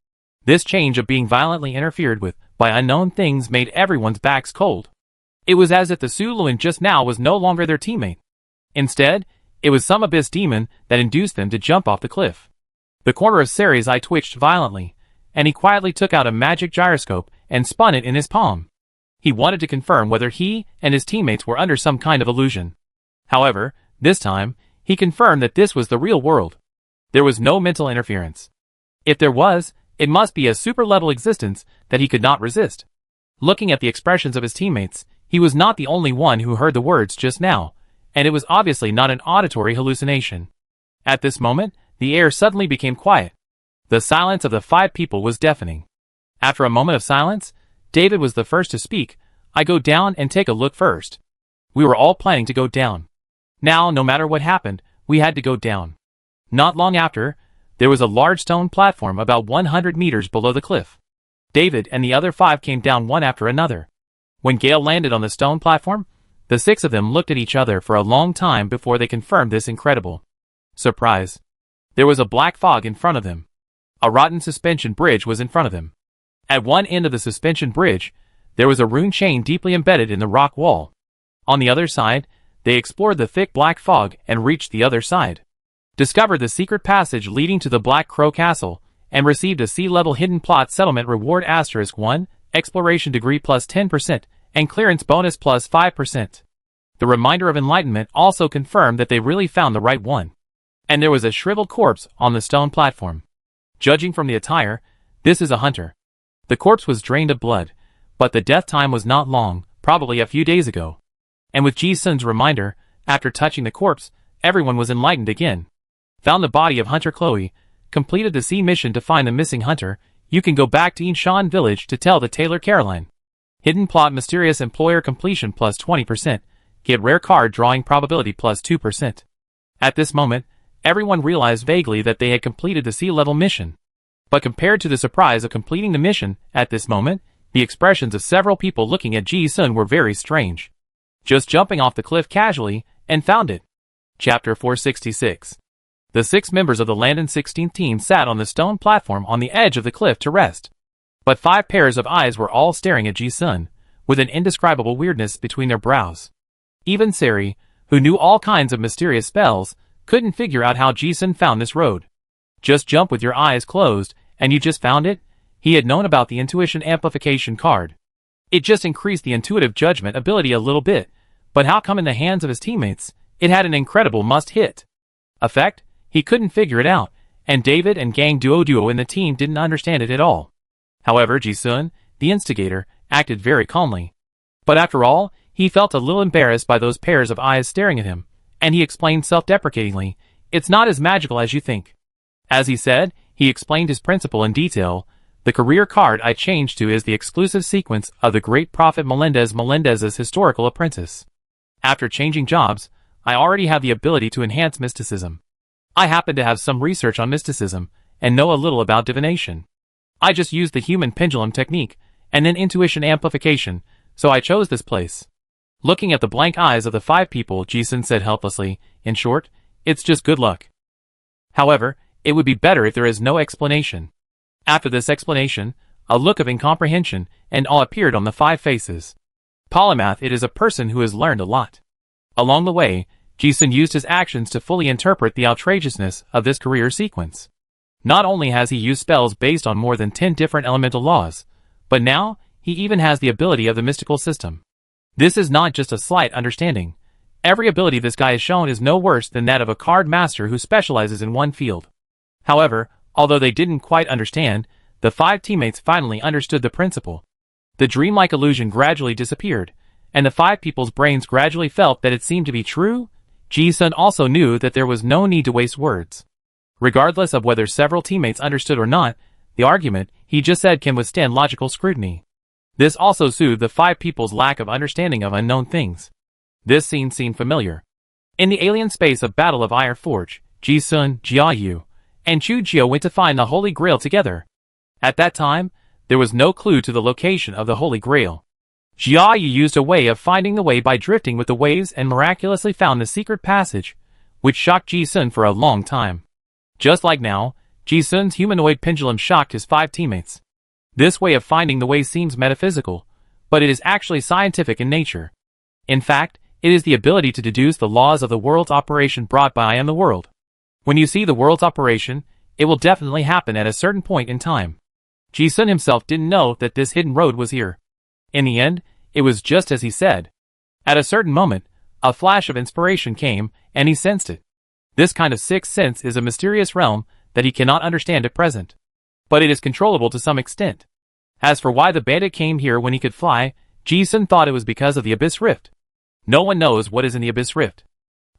This change of being violently interfered with by unknown things made everyone's backs cold. It was as if the Suluin just now was no longer their teammate. Instead, it was some abyss demon that induced them to jump off the cliff. The corner of Sari's eye twitched violently, and he quietly took out a magic gyroscope and spun it in his palm. He wanted to confirm whether he and his teammates were under some kind of illusion. However, this time, he confirmed that this was the real world. There was no mental interference. If there was, it must be a super-level existence that he could not resist. Looking at the expressions of his teammates, he was not the only one who heard the words just now, and it was obviously not an auditory hallucination. At this moment, the air suddenly became quiet. The silence of the 5 people was deafening. After a moment of silence, David was the first to speak. "I go down and take a look first." We were all planning to go down. Now, no matter what happened, we had to go down. Not long after, there was a large stone platform about 100 meters below the cliff. David and the other 5 came down one after another. When Gale landed on the stone platform, the 6 of them looked at each other for a long time before they confirmed this incredible surprise. There was a black fog in front of them. A rotten suspension bridge was in front of them. At one end of the suspension bridge, There was a rune chain deeply embedded in the rock wall. On the other side, they explored the thick black fog and reached the other side. Discovered the secret passage leading to the Black Crow Castle, and received a sea-level hidden plot settlement reward *1, exploration degree plus 10%, and clearance bonus plus 5%. The reminder of enlightenment also confirmed that they really found the right one. And there was a shriveled corpse on the stone platform. Judging from the attire, this is a hunter. The corpse was drained of blood, but the death time was not long, probably a few days ago. And with Ji-sun's reminder, after touching the corpse, everyone was enlightened again. Found the body of Hunter Chloe, completed the sea mission to find the missing hunter. You can go back to Inshan village to tell the tailor Caroline. Hidden plot mysterious employer completion plus 20%, get rare card drawing probability plus 2%. At this moment, everyone realized vaguely that they had completed the sea-level mission. But compared to the surprise of completing the mission, at this moment, the expressions of several people looking at Ji-sun were very strange. Just jumping off the cliff casually, and found it. Chapter 466. The 6 members of the Landon 16th team sat on the stone platform on the edge of the cliff to rest. But 5 pairs of eyes were all staring at Ji-sun, with an indescribable weirdness between their brows. Even Sari, who knew all kinds of mysterious spells, couldn't figure out how Ji-sun found this road. Just jump with your eyes closed, and you just found it? He had known about the intuition amplification card. It just increased the intuitive judgment ability a little bit, but how come in the hands of his teammates, it had an incredible must-hit effect? He couldn't figure it out, and David and Gang Duo in the team didn't understand it at all. However, Ji-sun, the instigator, acted very calmly. But after all, he felt a little embarrassed by those pairs of eyes staring at him, and he explained self-deprecatingly, "It's not as magical as you think." As he said, he explained his principle in detail. "The career card I changed to is the exclusive sequence of the great prophet Melendez's historical apprentice. After changing jobs, I already have the ability to enhance mysticism. I happen to have some research on mysticism, and know a little about divination. I just used the human pendulum technique, and then intuition amplification, so I chose this place." Looking at the blank eyes of the 5 people, Ji-sun said helplessly, "In short, it's just good luck. However, it would be better if there is no explanation." After this explanation, a look of incomprehension and awe appeared on the 5 faces. Polymath, it is a person who has learned a lot. Along the way, Ji-sun used his actions to fully interpret the outrageousness of this career sequence. Not only has he used spells based on more than 10 different elemental laws, but now, he even has the ability of the mystical system. This is not just a slight understanding. Every ability this guy has shown is no worse than that of a card master who specializes in one field. However, although they didn't quite understand, the 5 teammates finally understood the principle. The dreamlike illusion gradually disappeared, and the 5 people's brains gradually felt that it seemed to be true. Ji-sun also knew that there was no need to waste words. Regardless of whether several teammates understood or not, the argument he just said can withstand logical scrutiny. This also soothed the 5 people's lack of understanding of unknown things. This scene seemed familiar. In the alien space of Battle of Iron Forge, Ji-sun, Jiayu, and Chu Jio went to find the Holy Grail together. At that time, there was no clue to the location of the Holy Grail. Jiayu used a way of finding the way by drifting with the waves and miraculously found the secret passage, which shocked Ji-sun for a long time. Just like now, Ji-sun's humanoid pendulum shocked his 5 teammates. This way of finding the way seems metaphysical, but it is actually scientific in nature. In fact, it is the ability to deduce the laws of the world's operation brought by I am the world. When you see the world's operation, it will definitely happen at a certain point in time. Ji-sun himself didn't know that this hidden road was here. In the end, it was just as he said. At a certain moment, a flash of inspiration came, and he sensed it. This kind of sixth sense is a mysterious realm that he cannot understand at present. But it is controllable to some extent. As for why the bandit came here when he could fly, Ji-sun thought it was because of the Abyss Rift. No one knows what is in the Abyss Rift.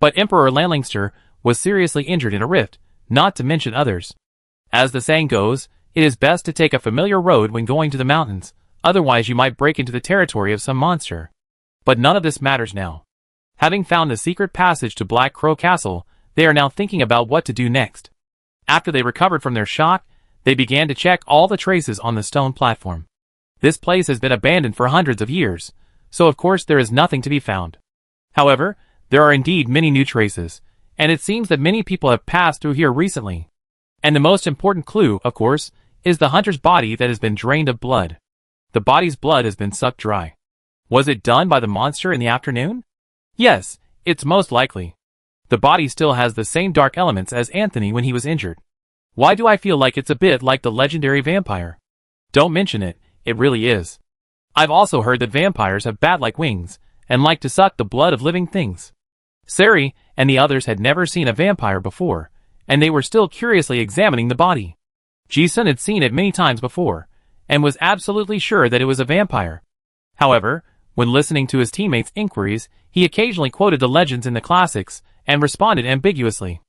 But Emperor Lanlingster was seriously injured in a rift, not to mention others. As the saying goes, it is best to take a familiar road when going to the mountains, otherwise you might break into the territory of some monster. But none of this matters now. Having found the secret passage to Black Crow Castle, they are now thinking about what to do next. After they recovered from their shock, they began to check all the traces on the stone platform. This place has been abandoned for hundreds of years, so of course there is nothing to be found. However, there are indeed many new traces, and it seems that many people have passed through here recently. And the most important clue, of course, is the hunter's body that has been drained of blood. The body's blood has been sucked dry. Was it done by the monster in the afternoon? Yes, it's most likely. The body still has the same dark elements as Anthony when he was injured. Why do I feel like it's a bit like the legendary vampire? Don't mention it, it really is. I've also heard that vampires have bat-like wings, and like to suck the blood of living things. Sari and the others had never seen a vampire before, and they were still curiously examining the body. Ji-sun had seen it many times before, and was absolutely sure that it was a vampire. However, when listening to his teammates' inquiries, he occasionally quoted the legends in the classics, and responded ambiguously.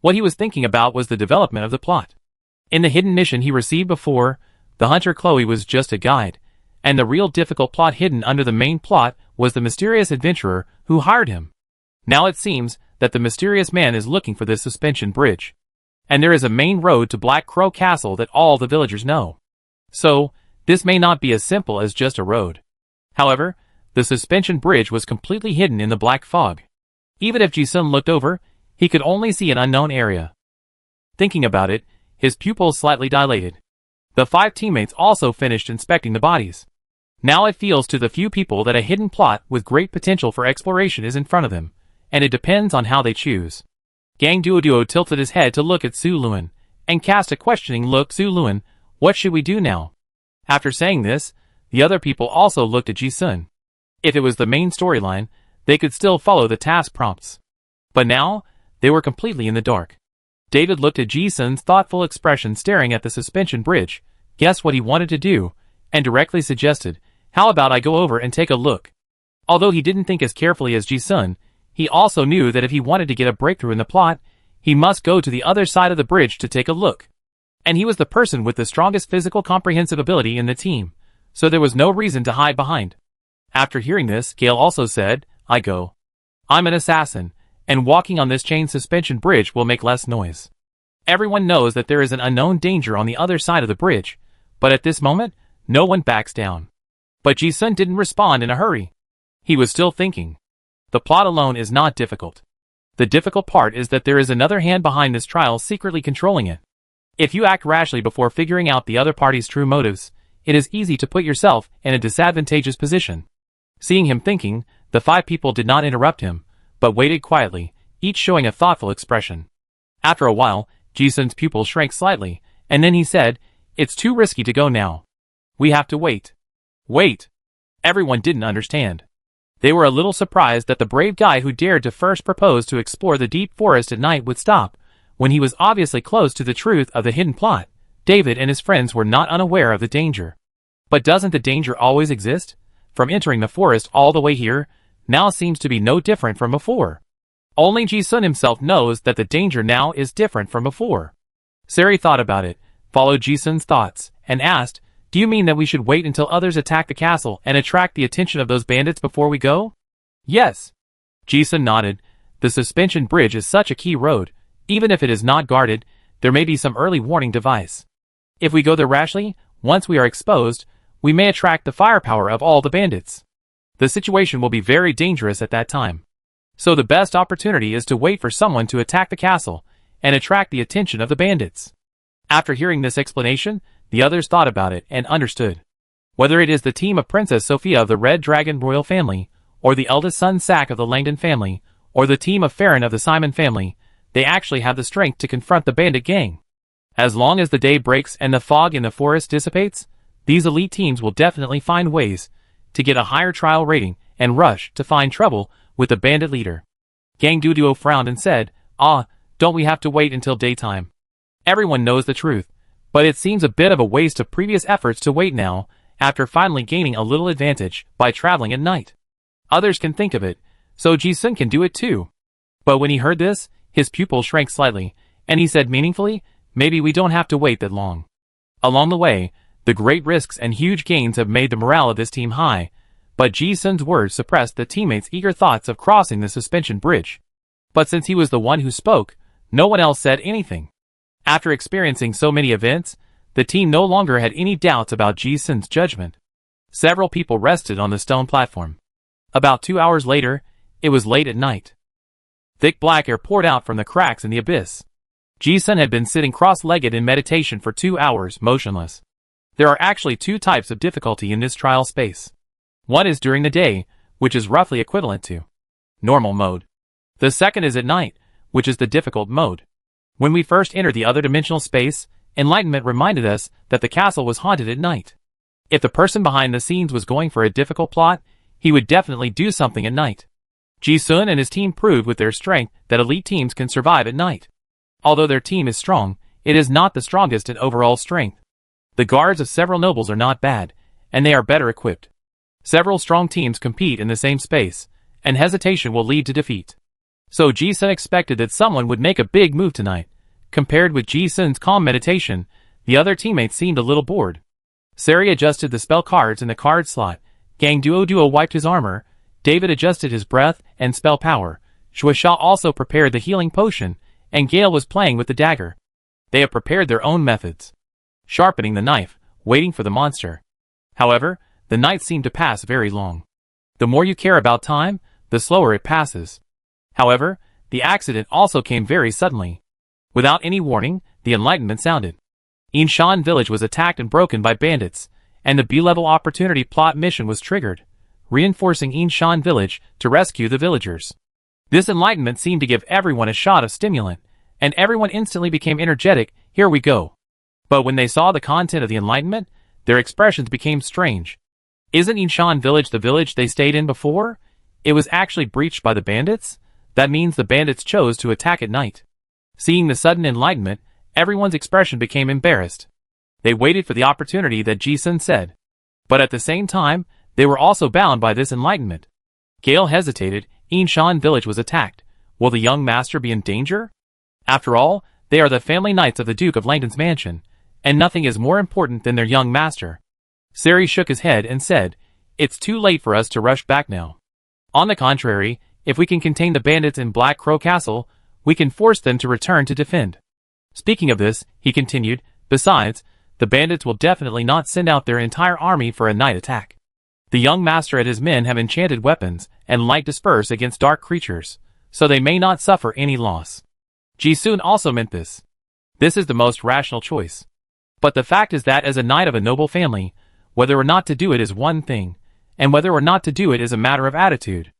What he was thinking about was the development of the plot. In the hidden mission he received before, the hunter Chloe was just a guide, and the real difficult plot hidden under the main plot was the mysterious adventurer who hired him. Now it seems that the mysterious man is looking for this suspension bridge. And there is a main road to Black Crow Castle that all the villagers know. So, this may not be as simple as just a road. However, the suspension bridge was completely hidden in the black fog. Even if Ji-sun looked over, he could only see an unknown area. Thinking about it, his pupils slightly dilated. The 5 teammates also finished inspecting the bodies. Now it feels to the few people that a hidden plot with great potential for exploration is in front of them, and it depends on how they choose. Gang Duo tilted his head to look at Su Luan, and cast a questioning look. Su Luan, what should we do now? After saying this, the other people also looked at Ji-sun. If it was the main storyline, they could still follow the task prompts. But now, they were completely in the dark. David looked at Ji-sun's thoughtful expression staring at the suspension bridge, guessed what he wanted to do, and directly suggested, how about I go over and take a look? Although he didn't think as carefully as Ji-sun, he also knew that if he wanted to get a breakthrough in the plot, he must go to the other side of the bridge to take a look. And he was the person with the strongest physical comprehensive ability in the team, so there was no reason to hide behind. After hearing this, Gale also said, I go. I'm an assassin, and walking on this chain suspension bridge will make less noise. Everyone knows that there is an unknown danger on the other side of the bridge, but at this moment, no one backs down. But Ji-sun didn't respond in a hurry. He was still thinking. The plot alone is not difficult. The difficult part is that there is another hand behind this trial secretly controlling it. If you act rashly before figuring out the other party's true motives, it is easy to put yourself in a disadvantageous position. Seeing him thinking, the 5 people did not interrupt him, but waited quietly, each showing a thoughtful expression. After a while, Ji-sun's pupil shrank slightly, and then he said, it's too risky to go now. We have to wait. Wait. Everyone didn't understand. They were a little surprised that the brave guy who dared to first propose to explore the deep forest at night would stop, when he was obviously close to the truth of the hidden plot. David and his friends were not unaware of the danger. But doesn't the danger always exist? From entering the forest all the way here, now seems to be no different from before. Only Ji-sun himself knows that the danger now is different from before. Sari thought about it, followed Ji-sun's thoughts, and asked, do you mean that we should wait until others attack the castle and attract the attention of those bandits before we go? Yes. Ji-sun nodded. The suspension bridge is such a key road. Even if it is not guarded, there may be some early warning device. If we go there rashly, once we are exposed, we may attract the firepower of all the bandits. The situation will be very dangerous at that time. So the best opportunity is to wait for someone to attack the castle and attract the attention of the bandits. After hearing this explanation, the others thought about it and understood. Whether it is the team of Princess Sophia of the Red Dragon royal family, or the eldest son Sack of the Langdon family, or the team of Farron of the Simon family, they actually have the strength to confront the bandit gang. As long as the day breaks and the fog in the forest dissipates, these elite teams will definitely find ways to get a higher trial rating and rush to find trouble with the bandit leader. Gang Duduo frowned and said, don't we have to wait until daytime? Everyone knows the truth, but it seems a bit of a waste of previous efforts to wait now, after finally gaining a little advantage by traveling at night. Others can think of it, so Ji-sun can do it too. But when he heard this, his pupil shrank slightly, and he said meaningfully, maybe we don't have to wait that long. Along the way, the great risks and huge gains have made the morale of this team high, but Ji-sun's words suppressed the teammates' eager thoughts of crossing the suspension bridge. But since he was the one who spoke, no one else said anything. After experiencing so many events, the team no longer had any doubts about Ji-sun's judgment. Several people rested on the stone platform. About 2 hours later, it was late at night. Thick black air poured out from the cracks in the abyss. Ji-sun had been sitting cross-legged in meditation for 2 hours, motionless. There are actually two types of difficulty in this trial space. One is during the day, which is roughly equivalent to normal mode. The second is at night, which is the difficult mode. When we first entered the other dimensional space, enlightenment reminded us that the castle was haunted at night. If the person behind the scenes was going for a difficult plot, he would definitely do something at night. Ji-sun and his team proved with their strength that elite teams can survive at night. Although their team is strong, it is not the strongest in overall strength. The guards of several nobles are not bad, and they are better equipped. Several strong teams compete in the same space, and hesitation will lead to defeat. So Ji-sun expected that someone would make a big move tonight. Compared with Ji-sun's calm meditation, the other teammates seemed a little bored. Sari adjusted the spell cards in the card slot, Gang Duo wiped his armor, David adjusted his breath and spell power, Shuasha also prepared the healing potion, and Gale was playing with the dagger. They have prepared their own methods. Sharpening the knife, waiting for the monster. However, the night seemed to pass very long. The more you care about time, the slower it passes. However, the accident also came very suddenly. Without any warning, the enlightenment sounded. Inshan village was attacked and broken by bandits, and the B-level opportunity plot mission was triggered, reinforcing Inshan village to rescue the villagers. This enlightenment seemed to give everyone a shot of stimulant, and everyone instantly became energetic. Here we go. But when they saw the content of the enlightenment, their expressions became strange. Isn't Inshan village the village they stayed in before? It was actually breached by the bandits? That means the bandits chose to attack at night. Seeing the sudden enlightenment, everyone's expression became embarrassed. They waited for the opportunity that Ji-sun said. But at the same time, they were also bound by this enlightenment. Gale hesitated. Inshan village was attacked. Will the young master be in danger? After all, they are the family knights of the Duke of Langton's mansion, and nothing is more important than their young master. Sari shook his head and said, "It's too late for us to rush back now. On the contrary, if we can contain the bandits in Black Crow Castle, we can force them to return to defend." Speaking of this, he continued, "Besides, the bandits will definitely not send out their entire army for a night attack. The young master and his men have enchanted weapons and light disperse against dark creatures, so they may not suffer any loss." Ji-sun also meant this. This is the most rational choice. But the fact is that as a knight of a noble family, whether or not to do it is one thing, and whether or not to do it is a matter of attitude.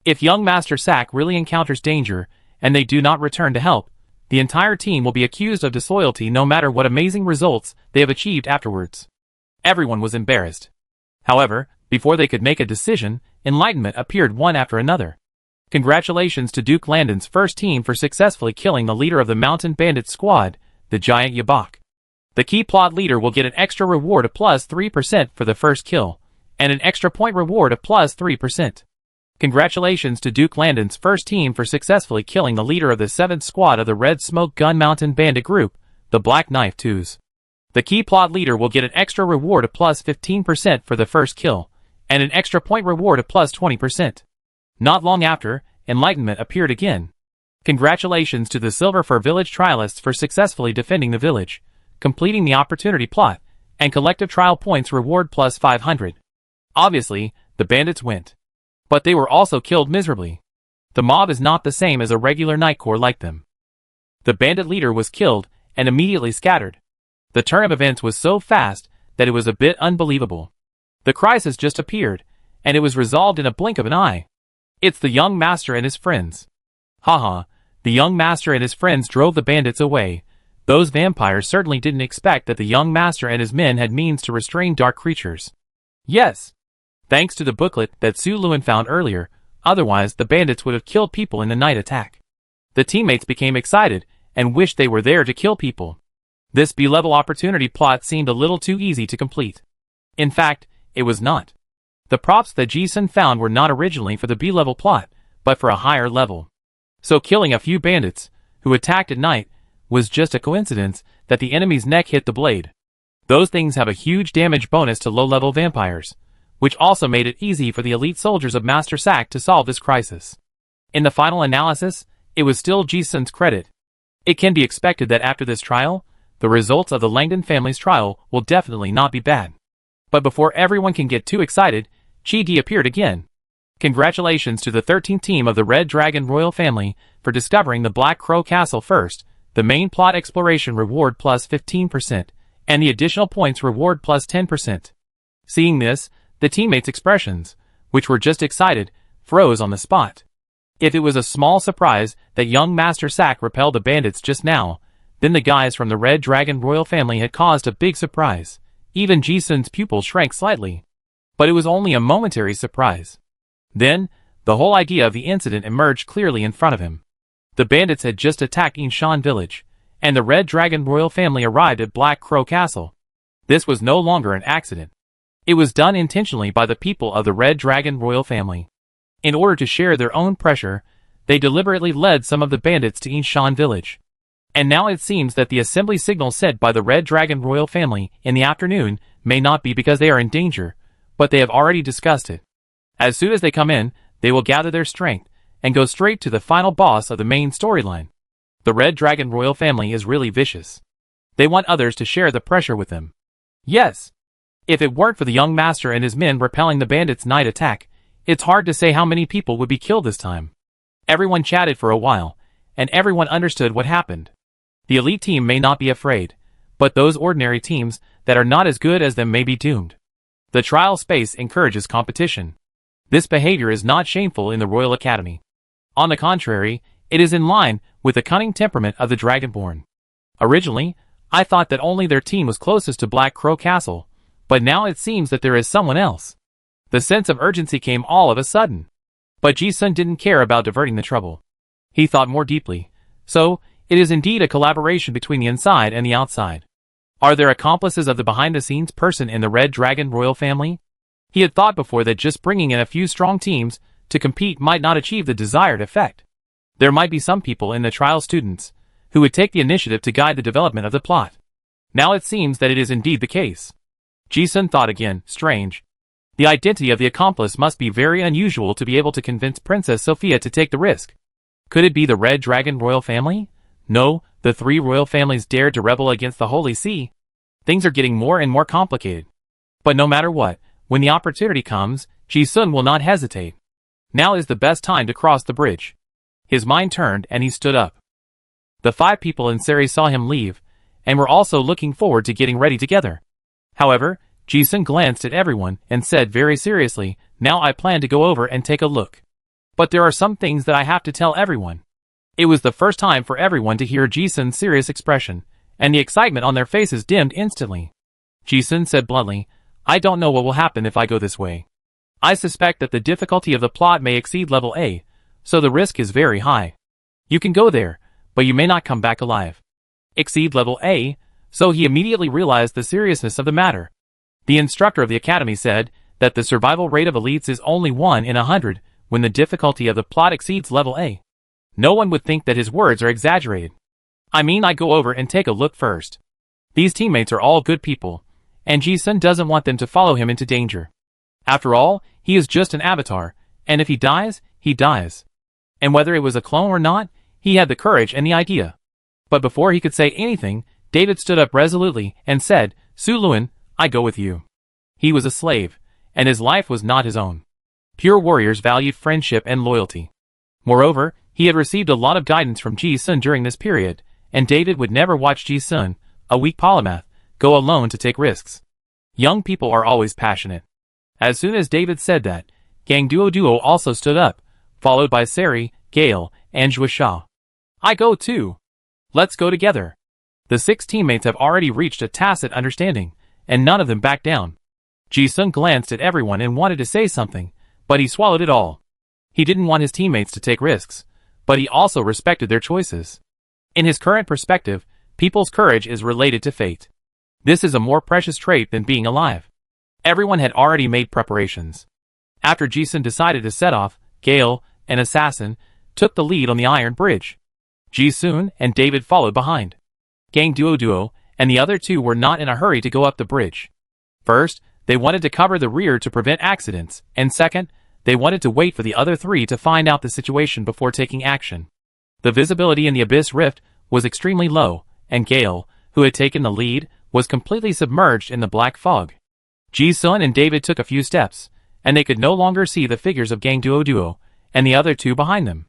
If young Master Sack really encounters danger, and they do not return to help, the entire team will be accused of disloyalty no matter what amazing results they have achieved afterwards. Everyone was embarrassed. However, before they could make a decision, enlightenment appeared one after another. Congratulations to Duke Landon's first team for successfully killing the leader of the mountain bandit squad, the giant Yabak. The key plot leader will get an extra reward of plus 3% for the first kill, and an extra point reward of plus 3%. Congratulations to Duke Landon's first team for successfully killing the leader of the 7th squad of the Red Smoke Gun Mountain Bandit group, the Black Knife Twos. The key plot leader will get an extra reward of plus 15% for the first kill, and an extra point reward of plus 20%. Not long after, enlightenment appeared again. Congratulations to the Silver Fur Village Trialists for successfully defending the village, completing the opportunity plot, and collective trial points reward plus 500. Obviously, the bandits went. But they were also killed miserably. The mob is not the same as a regular night corps like them. The bandit leader was killed, and immediately scattered. The turn of events was so fast, that it was a bit unbelievable. The crisis just appeared, and it was resolved in a blink of an eye. It's the young master and his friends. Haha, the young master and his friends drove the bandits away. Those vampires certainly didn't expect that the young master and his men had means to restrain dark creatures. Yes. Thanks to the booklet that Su Luan found earlier, otherwise the bandits would have killed people in the night attack. The teammates became excited, and wished they were there to kill people. This B-level opportunity plot seemed a little too easy to complete. In fact, it was not. The props that Ji-sun found were not originally for the B-level plot, but for a higher level. So killing a few bandits, who attacked at night, was just a coincidence that the enemy's neck hit the blade. Those things have a huge damage bonus to low-level vampires, which also made it easy for the elite soldiers of Master Sack to solve this crisis. In the final analysis, it was still Ji-sun's credit. It can be expected that after this trial, the results of the Langdon family's trial will definitely not be bad. But before everyone can get too excited, Chi-Di appeared again. Congratulations to the 13th team of the Red Dragon Royal Family for discovering the Black Crow Castle first, the main plot exploration reward plus 15%, and the additional points reward plus 10%. Seeing this, the teammates' expressions, which were just excited, froze on the spot. If it was a small surprise that young Master Sack repelled the bandits just now, then the guys from the Red Dragon royal family had caused a big surprise. Even Ji-sun's pupil shrank slightly. But it was only a momentary surprise. Then, the whole idea of the incident emerged clearly in front of him. The bandits had just attacked Inshan village, and the Red Dragon royal family arrived at Black Crow Castle. This was no longer an accident. It was done intentionally by the people of the Red Dragon royal family. In order to share their own pressure, they deliberately led some of the bandits to Inshan village. And now it seems that the assembly signal sent by the Red Dragon royal family in the afternoon may not be because they are in danger, but they have already discussed it. As soon as they come in, they will gather their strength and go straight to the final boss of the main storyline. The Red Dragon royal family is really vicious. They want others to share the pressure with them. Yes. If it weren't for the young master and his men repelling the bandits' night attack, it's hard to say how many people would be killed this time. Everyone chatted for a while, and everyone understood what happened. The elite team may not be afraid, but those ordinary teams that are not as good as them may be doomed. The trial space encourages competition. This behavior is not shameful in the Royal Academy. On the contrary, it is in line with the cunning temperament of the Dragonborn. Originally, I thought that only their team was closest to Black Crow Castle, but now it seems that there is someone else. The sense of urgency came all of a sudden. But Ji-sun didn't care about diverting the trouble. He thought more deeply. So, it is indeed a collaboration between the inside and the outside. Are there accomplices of the behind-the-scenes person in the Red Dragon royal family? He had thought before that just bringing in a few strong teams to compete might not achieve the desired effect. There might be some people in the trial students who would take the initiative to guide the development of the plot. Now it seems that it is indeed the case. Ji-sun thought again, strange. The identity of the accomplice must be very unusual to be able to convince Princess Sophia to take the risk. Could it be the Red Dragon royal family? No, the three royal families dared to rebel against the Holy See. Things are getting more and more complicated. But no matter what, when the opportunity comes, Ji-sun will not hesitate. Now is the best time to cross the bridge. His mind turned and he stood up. The 5 people in Seri saw him leave, and were also looking forward to getting ready together. However, Ji-sun glanced at everyone and said very seriously, "Now I plan to go over and take a look. But there are some things that I have to tell everyone." It was the first time for everyone to hear Ji-sun's serious expression, and the excitement on their faces dimmed instantly. Ji-sun said bluntly, "I don't know what will happen if I go this way. I suspect that the difficulty of the plot may exceed level A, so the risk is very high. You can go there, but you may not come back alive." Exceed level A, so he immediately realized the seriousness of the matter. The instructor of the academy said that the survival rate of elites is only 1 in 100 when the difficulty of the plot exceeds level A. No one would think that his words are exaggerated. I mean, I go over and take a look first. These teammates are all good people, and Ji-sun doesn't want them to follow him into danger. After all, he is just an avatar, and if he dies, he dies. And whether it was a clone or not, he had the courage and the idea. But before he could say anything, David stood up resolutely and said, "Su Luan, I go with you." He was a slave, and his life was not his own. Pure warriors valued friendship and loyalty. Moreover, he had received a lot of guidance from Ji-sun during this period, and David would never watch Ji-sun, a weak polymath, go alone to take risks. Young people are always passionate. As soon as David said that, Gang Duo also stood up, followed by Seri, Gale, and Zhuo. "I go too. Let's go together." The 6 teammates have already reached a tacit understanding, and none of them backed down. Ji-sun glanced at everyone and wanted to say something, but he swallowed it all. He didn't want his teammates to take risks, but he also respected their choices. In his current perspective, people's courage is related to fate. This is a more precious trait than being alive. Everyone had already made preparations. After Ji-sun decided to set off, Gale, an assassin, took the lead on the iron bridge. Ji-sun and David followed behind. Gang Duo and the other 2 were not in a hurry to go up the bridge. First, they wanted to cover the rear to prevent accidents, and second, they wanted to wait for the other 3 to find out the situation before taking action. The visibility in the Abyss Rift was extremely low, and Gale, who had taken the lead, was completely submerged in the black fog. Ji-sun and David took a few steps, and they could no longer see the figures of Gang Duo and the other 2 behind them.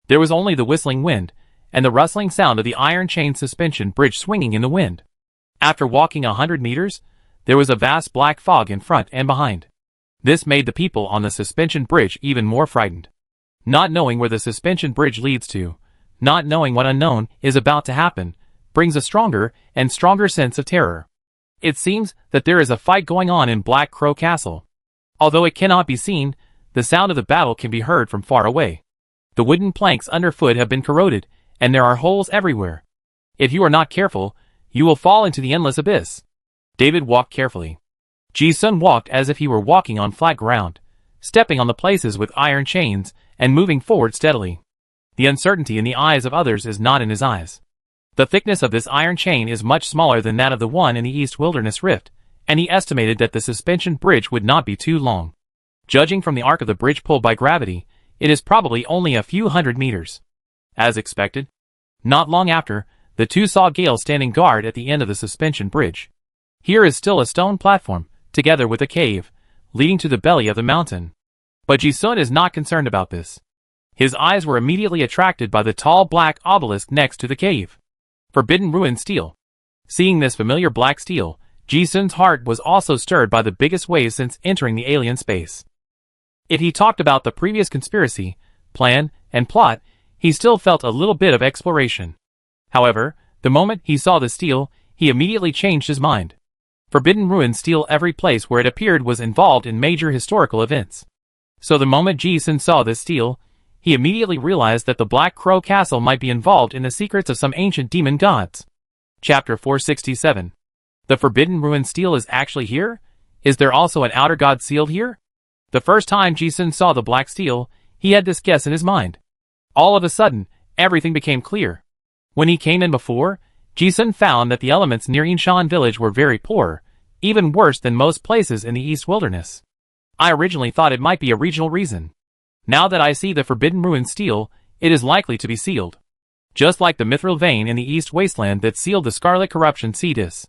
There was only the whistling wind, and the rustling sound of the iron chain suspension bridge swinging in the wind. After walking 100 meters, there was a vast black fog in front and behind. This made the people on the suspension bridge even more frightened. Not knowing where the suspension bridge leads to, not knowing what unknown is about to happen, brings a stronger and stronger sense of terror. It seems that there is a fight going on in Black Crow Castle. Although it cannot be seen, the sound of the battle can be heard from far away. The wooden planks underfoot have been corroded, and there are holes everywhere. If you are not careful, you will fall into the endless abyss. David walked carefully. Ji-sun walked as if he were walking on flat ground, stepping on the places with iron chains and moving forward steadily. The uncertainty in the eyes of others is not in his eyes. The thickness of this iron chain is much smaller than that of the one in the East Wilderness Rift, and he estimated that the suspension bridge would not be too long. Judging from the arc of the bridge pulled by gravity, it is probably only a few hundred meters. As expected, not long after, the two saw Gale standing guard at the end of the suspension bridge. Here is still a stone platform, together with a cave, leading to the belly of the mountain. But Ji-sun is not concerned about this. His eyes were immediately attracted by the tall black obelisk next to the cave. Forbidden Ruined Steel. Seeing this familiar black steel, Ji-sun's heart was also stirred by the biggest wave since entering the alien space. If he talked about the previous conspiracy, plan, and plot, he still felt a little bit of exploration. However, the moment he saw the steel, he immediately changed his mind. Forbidden Ruined Steel, every place where it appeared was involved in major historical events. So the moment Ji-sun saw this steel, he immediately realized that the Black Crow Castle might be involved in the secrets of some ancient demon gods. Chapter 467. The Forbidden Ruined Steel is actually here? Is there also an outer god sealed here? The first time Ji-sun saw the black steel, he had this guess in his mind. All of a sudden, everything became clear. When he came in before, Ji-sun found that the elements near Inshan village were very poor, even worse than most places in the East Wilderness. I originally thought it might be a regional reason. Now that I see the Forbidden Ruined Steel, it is likely to be sealed. Just like the mithril vein in the East Wasteland that sealed the Scarlet Corruption Cetus.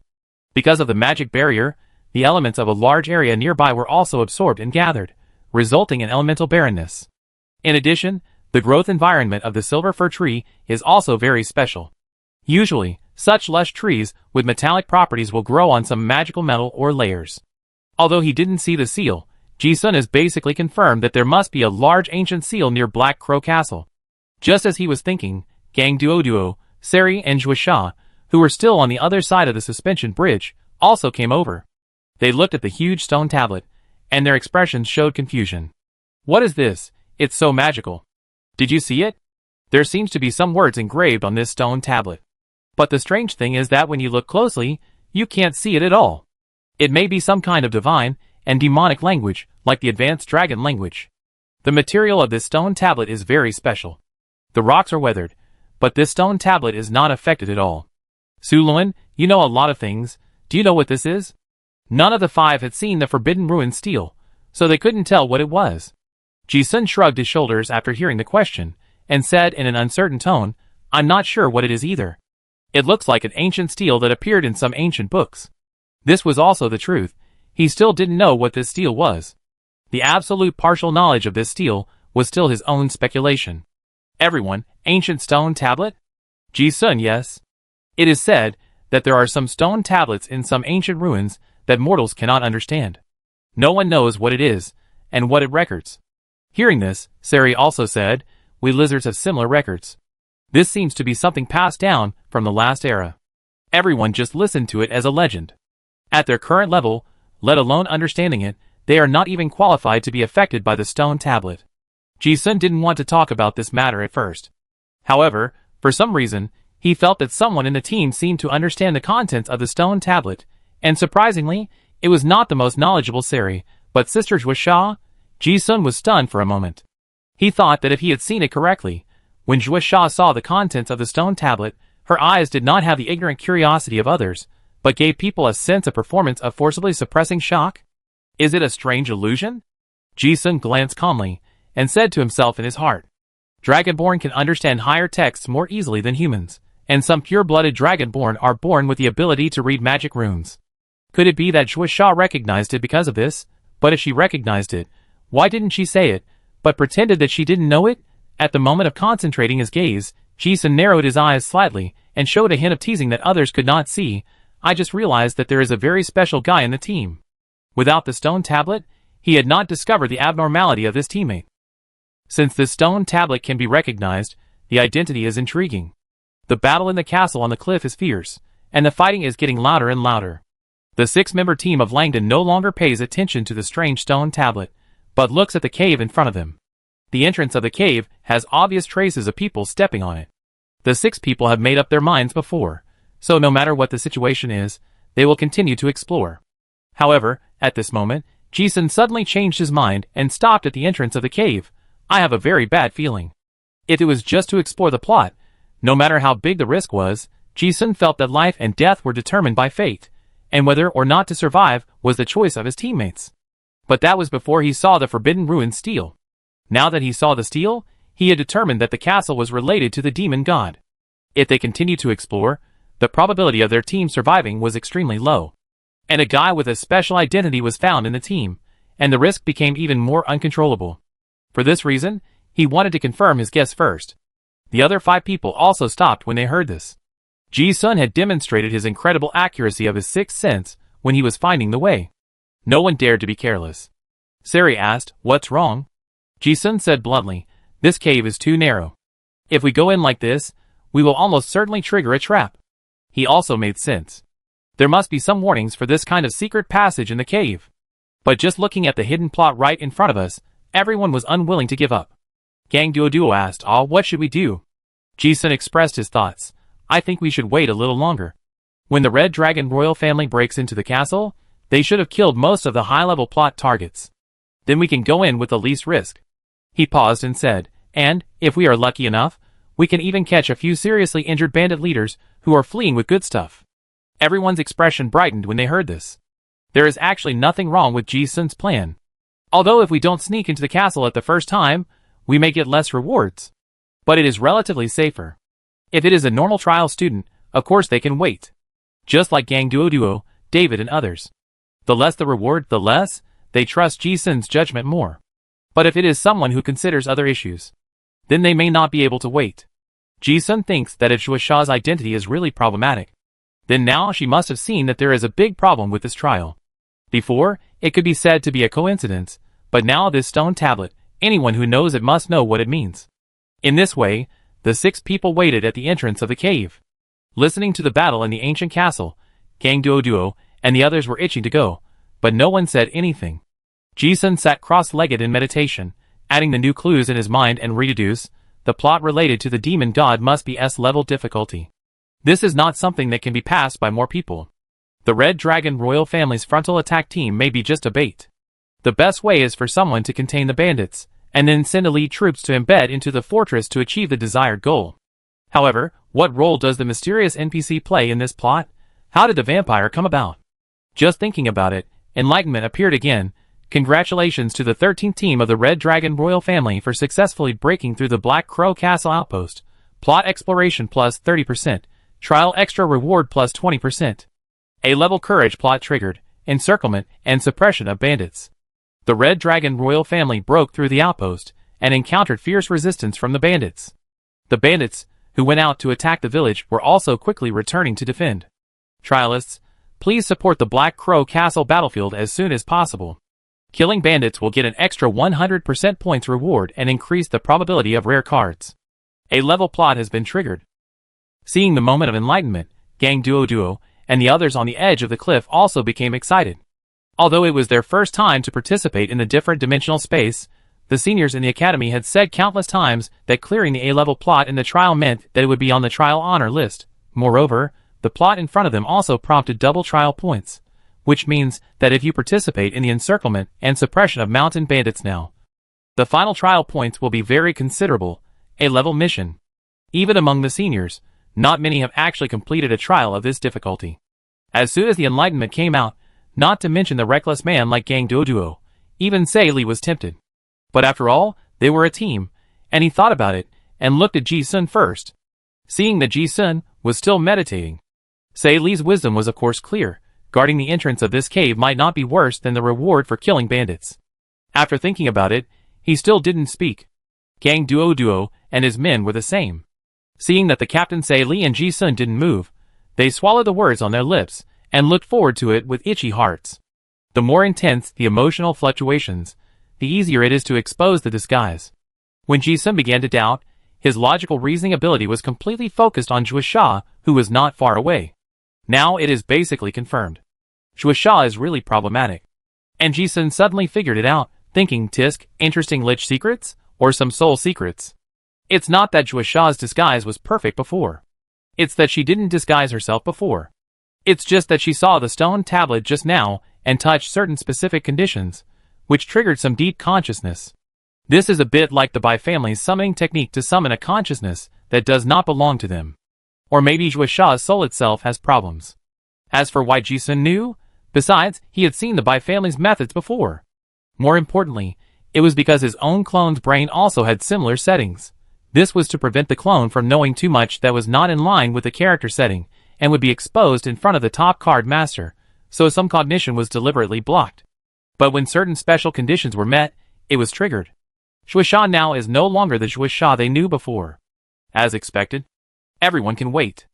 Because of the magic barrier, the elements of a large area nearby were also absorbed and gathered, resulting in elemental barrenness. In addition, the growth environment of the silver fir tree is also very special. Usually, such lush trees with metallic properties will grow on some magical metal or layers. Although he didn't see the seal, Ji-sun has basically confirmed that there must be a large ancient seal near Black Crow Castle. Just as he was thinking, Gang Duo, Sari and Zhuisha, who were still on the other side of the suspension bridge, also came over. They looked at the huge stone tablet, and their expressions showed confusion. What is this? It's so magical. Did you see it? There seems to be some words engraved on this stone tablet. But the strange thing is that when you look closely, you can't see it at all. It may be some kind of divine and demonic language, like the advanced dragon language. The material of this stone tablet is very special. The rocks are weathered, but this stone tablet is not affected at all. Su-Luan, you know a lot of things. Do you know what this is? None of the five had seen the Forbidden Ruined Steel, so they couldn't tell what it was. Ji-sun shrugged his shoulders after hearing the question, and said in an uncertain tone, I'm not sure what it is either. It looks like an ancient steel that appeared in some ancient books. This was also the truth. He still didn't know what this steel was. The absolute partial knowledge of this steel was still his own speculation. Everyone, ancient stone tablet? Ji-sun, yes. It is said that there are some stone tablets in some ancient ruins that mortals cannot understand. No one knows what it is, and what it records. Hearing this, Sari also said, we lizards have similar records. This seems to be something passed down from the last era. Everyone just listened to it as a legend. At their current level, let alone understanding it, they are not even qualified to be affected by the stone tablet. Ji-sun didn't want to talk about this matter at first. However, for some reason, he felt that someone in the team seemed to understand the contents of the stone tablet, and surprisingly, it was not the most knowledgeable Sari, but Sister Zhuisha. Ji-sun was stunned for a moment. He thought that if he had seen it correctly, when Zhuisha saw the contents of the stone tablet, her eyes did not have the ignorant curiosity of others, but gave people a sense of performance of forcibly suppressing shock? Is it a strange illusion? Ji-sun glanced calmly, and said to himself in his heart, Dragonborn can understand higher texts more easily than humans, and some pure-blooded Dragonborn are born with the ability to read magic runes. Could it be that Zhuisha recognized it because of this? But if she recognized it, why didn't she say it, but pretended that she didn't know it? At the moment of concentrating his gaze, Ji-sun narrowed his eyes slightly, and showed a hint of teasing that others could not see. I just realized that there is a very special guy in the team. Without the stone tablet, he had not discovered the abnormality of this teammate. Since this stone tablet can be recognized, the identity is intriguing. The battle in the castle on the cliff is fierce, and the fighting is getting louder and louder. The 6-member team of Langdon no longer pays attention to the strange stone tablet, but looks at the cave in front of them. The entrance of the cave has obvious traces of people stepping on it. The 6 people have made up their minds before, so no matter what the situation is, they will continue to explore. However, at this moment, Ji-sun suddenly changed his mind and stopped at the entrance of the cave. I have a very bad feeling. If it was just to explore the plot, no matter how big the risk was, Ji-sun felt that life and death were determined by fate, and whether or not to survive was the choice of his teammates. But that was before he saw the Forbidden Ruin stele. Now that he saw the stele, he had determined that the castle was related to the demon god. If they continued to explore, the probability of their team surviving was extremely low. And a guy with a special identity was found in the team, and the risk became even more uncontrollable. For this reason, he wanted to confirm his guess first. The other 5 people also stopped when they heard this. Ji-sun had demonstrated his incredible accuracy of his 6th sense when he was finding the way. No one dared to be careless. Sari asked, "What's wrong?" Ji-sun said bluntly, "This cave is too narrow. If we go in like this, we will almost certainly trigger a trap." He also made sense. There must be some warnings for this kind of secret passage in the cave. But just looking at the hidden plot right in front of us, everyone was unwilling to give up. Gang Duo asked, "What should we do?" Ji-sun expressed his thoughts. "I think we should wait a little longer. When the Red Dragon royal family breaks into the castle, they should have killed most of the high-level plot targets. Then we can go in with the least risk." He paused and said, "And, if we are lucky enough, we can even catch a few seriously injured bandit leaders who are fleeing with good stuff." Everyone's expression brightened when they heard this. There is actually nothing wrong with Ji-sun's plan. Although if we don't sneak into the castle at the first time, we may get less rewards. But it is relatively safer. If it is a normal trial student, of course they can wait. Just like Gang Duo, David and others. The less the reward, the less they trust Ji-sun's judgment more. But if it is someone who considers other issues, then they may not be able to wait. Ji-sun thinks that if Shuasha's identity is really problematic, then now she must have seen that there is a big problem with this trial. Before, it could be said to be a coincidence, but now this stone tablet, anyone who knows it must know what it means. In this way, the 6 people waited at the entrance of the cave. Listening to the battle in the ancient castle, Gang Duo and the others were itching to go, but no one said anything. Ji-sun sat cross-legged in meditation, adding the new clues in his mind and rededuce, the plot related to the demon god must be S-level difficulty. This is not something that can be passed by more people. The Red Dragon royal family's frontal attack team may be just a bait. The best way is for someone to contain the bandits, and then send elite troops to embed into the fortress to achieve the desired goal. However, what role does the mysterious NPC play in this plot? How did the vampire come about? Just thinking about it, enlightenment appeared again. Congratulations to the 13th team of the Red Dragon royal family for successfully breaking through the Black Crow Castle outpost. Plot exploration plus 30%. Trial extra reward plus 20%. A-level courage plot triggered. Encirclement and suppression of bandits. The Red Dragon royal family broke through the outpost and encountered fierce resistance from the bandits. The bandits, who went out to attack the village, were also quickly returning to defend. Trialists, please support the Black Crow Castle battlefield as soon as possible. Killing bandits will get an extra 100% points reward and increase the probability of rare cards. A-level plot has been triggered. Seeing the moment of enlightenment, Gang Duo and the others on the edge of the cliff also became excited. Although it was their first time to participate in the different dimensional space, the seniors in the academy had said countless times that clearing the A-level plot in the trial meant that it would be on the trial honor list. Moreover, the plot in front of them also prompted double trial points, which means that if you participate in the encirclement and suppression of mountain bandits now, the final trial points will be very considerable. A-level mission. Even among the seniors, not many have actually completed a trial of this difficulty. As soon as the enlightenment came out, not to mention the reckless man like Gang Duo, even Sei Li was tempted. But after all, they were a team, and he thought about it, and looked at Ji-sun first. Seeing that Ji-sun was still meditating, Sei Li's wisdom was of course clear. Guarding the entrance of this cave might not be worse than the reward for killing bandits. After thinking about it, he still didn't speak. Gang Duo and his men were the same. Seeing that the Captain Sei Li and Ji-sun didn't move, they swallowed the words on their lips, and looked forward to it with itchy hearts. The more intense the emotional fluctuations, the easier it is to expose the disguise. When Ji-sun began to doubt, his logical reasoning ability was completely focused on Zhuo, who was not far away. Now it is basically confirmed. Zhuo is really problematic. And Ji-sun suddenly figured it out, thinking tisk, interesting lich secrets, or some soul secrets. It's not that Zhuo's disguise was perfect before. It's that she didn't disguise herself before. It's just that she saw the stone tablet just now and touched certain specific conditions, which triggered some deep consciousness. This is a bit like the Bai family's summoning technique to summon a consciousness that does not belong to them. Or maybe Zhuo's soul itself has problems. As for why Ji-sun knew, besides, he had seen the Bai family's methods before. More importantly, it was because his own clone's brain also had similar settings. This was to prevent the clone from knowing too much that was not in line with the character setting, and would be exposed in front of the top card master, so some cognition was deliberately blocked. But when certain special conditions were met, it was triggered. Zhuo now is no longer the Zhuo they knew before. As expected, everyone can wait.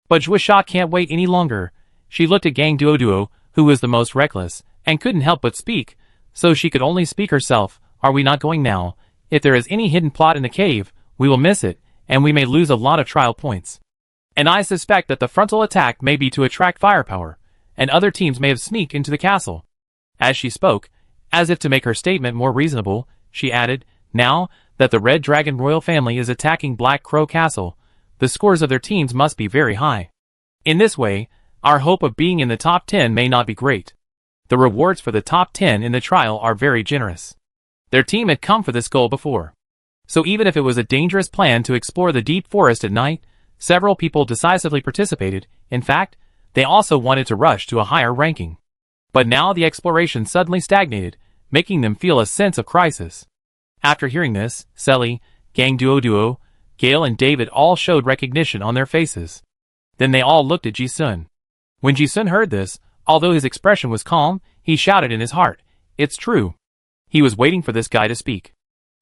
But Zhuo can't wait any longer. She looked at Gang Duoduo, who was the most reckless, and couldn't help but speak, so she could only speak herself. Are we not going now? If there is any hidden plot in the cave, we will miss it, and we may lose a lot of trial points. And I suspect that the frontal attack may be to attract firepower, and other teams may have sneaked into the castle. As she spoke, as if to make her statement more reasonable, she added, now that the Red Dragon royal family is attacking Black Crow Castle, the scores of their teams must be very high. In this way, our hope of being in the top 10 may not be great. The rewards for the top 10 in the trial are very generous. Their team had come for this goal before. So even if it was a dangerous plan to explore the deep forest at night, several people decisively participated. In fact, they also wanted to rush to a higher ranking. But now the exploration suddenly stagnated, making them feel a sense of crisis. After hearing this, Selly, Gang Duoduo, Gale and David all showed recognition on their faces. Then they all looked at Ji-sun. When Ji-sun heard this, although his expression was calm, he shouted in his heart, it's true. He was waiting for this guy to speak.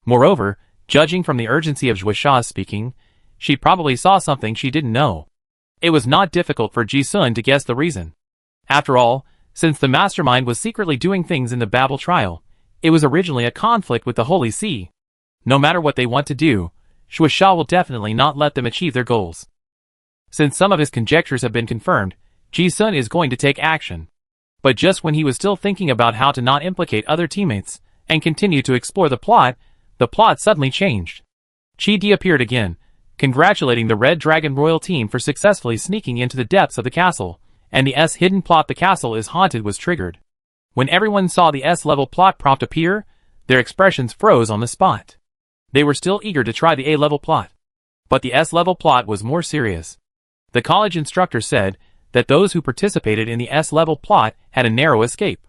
Moreover, judging from the urgency of Zhuo's speaking, she probably saw something she didn't know. It was not difficult for Ji-sun to guess the reason. After all, since the mastermind was secretly doing things in the Babel trial, it was originally a conflict with the Holy See. No matter what they want to do, Zhuo will definitely not let them achieve their goals. Since some of his conjectures have been confirmed, Ji-sun is going to take action. But just when he was still thinking about how to not implicate other teammates, and continue to explore the plot suddenly changed. Chi-Di appeared again, congratulating the Red Dragon royal team for successfully sneaking into the depths of the castle, and the hidden plot the castle is haunted was triggered. When everyone saw the S-level plot prompt appear, their expressions froze on the spot. They were still eager to try the A-level plot. But the S-level plot was more serious. The college instructor said that those who participated in the S-level plot had a narrow escape.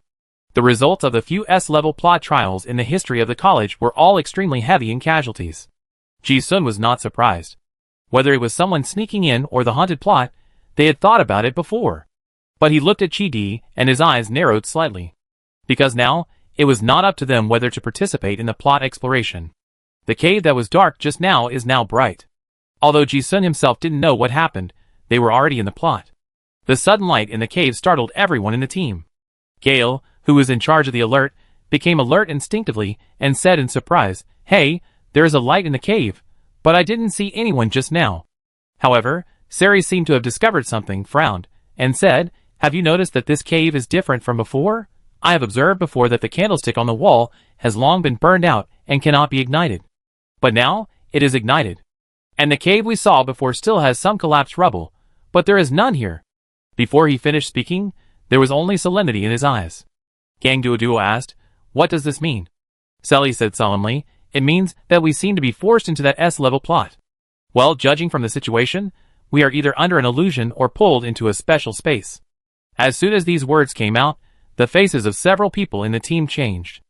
The results of the few S-level plot trials in the history of the college were all extremely heavy in casualties. Ji-sun was not surprised. Whether it was someone sneaking in or the haunted plot, they had thought about it before. But he looked at Chi-Di and his eyes narrowed slightly. Because now, it was not up to them whether to participate in the plot exploration. The cave that was dark just now is now bright. Although Ji-sun himself didn't know what happened, they were already in the plot. The sudden light in the cave startled everyone in the team. Gale, who was in charge of the alert, became alert instinctively and said in surprise, hey, there is a light in the cave, but I didn't see anyone just now. However, Sari seemed to have discovered something, frowned, and said, have you noticed that this cave is different from before? I have observed before that the candlestick on the wall has long been burned out and cannot be ignited. But now, it is ignited. And the cave we saw before still has some collapsed rubble, but there is none here. Before he finished speaking, there was only solemnity in his eyes. Gang Duoduo asked, what does this mean? Selly said solemnly, it means that we seem to be forced into that S-level plot. Well, judging from the situation, we are either under an illusion or pulled into a special space. As soon as these words came out, the faces of several people in the team changed.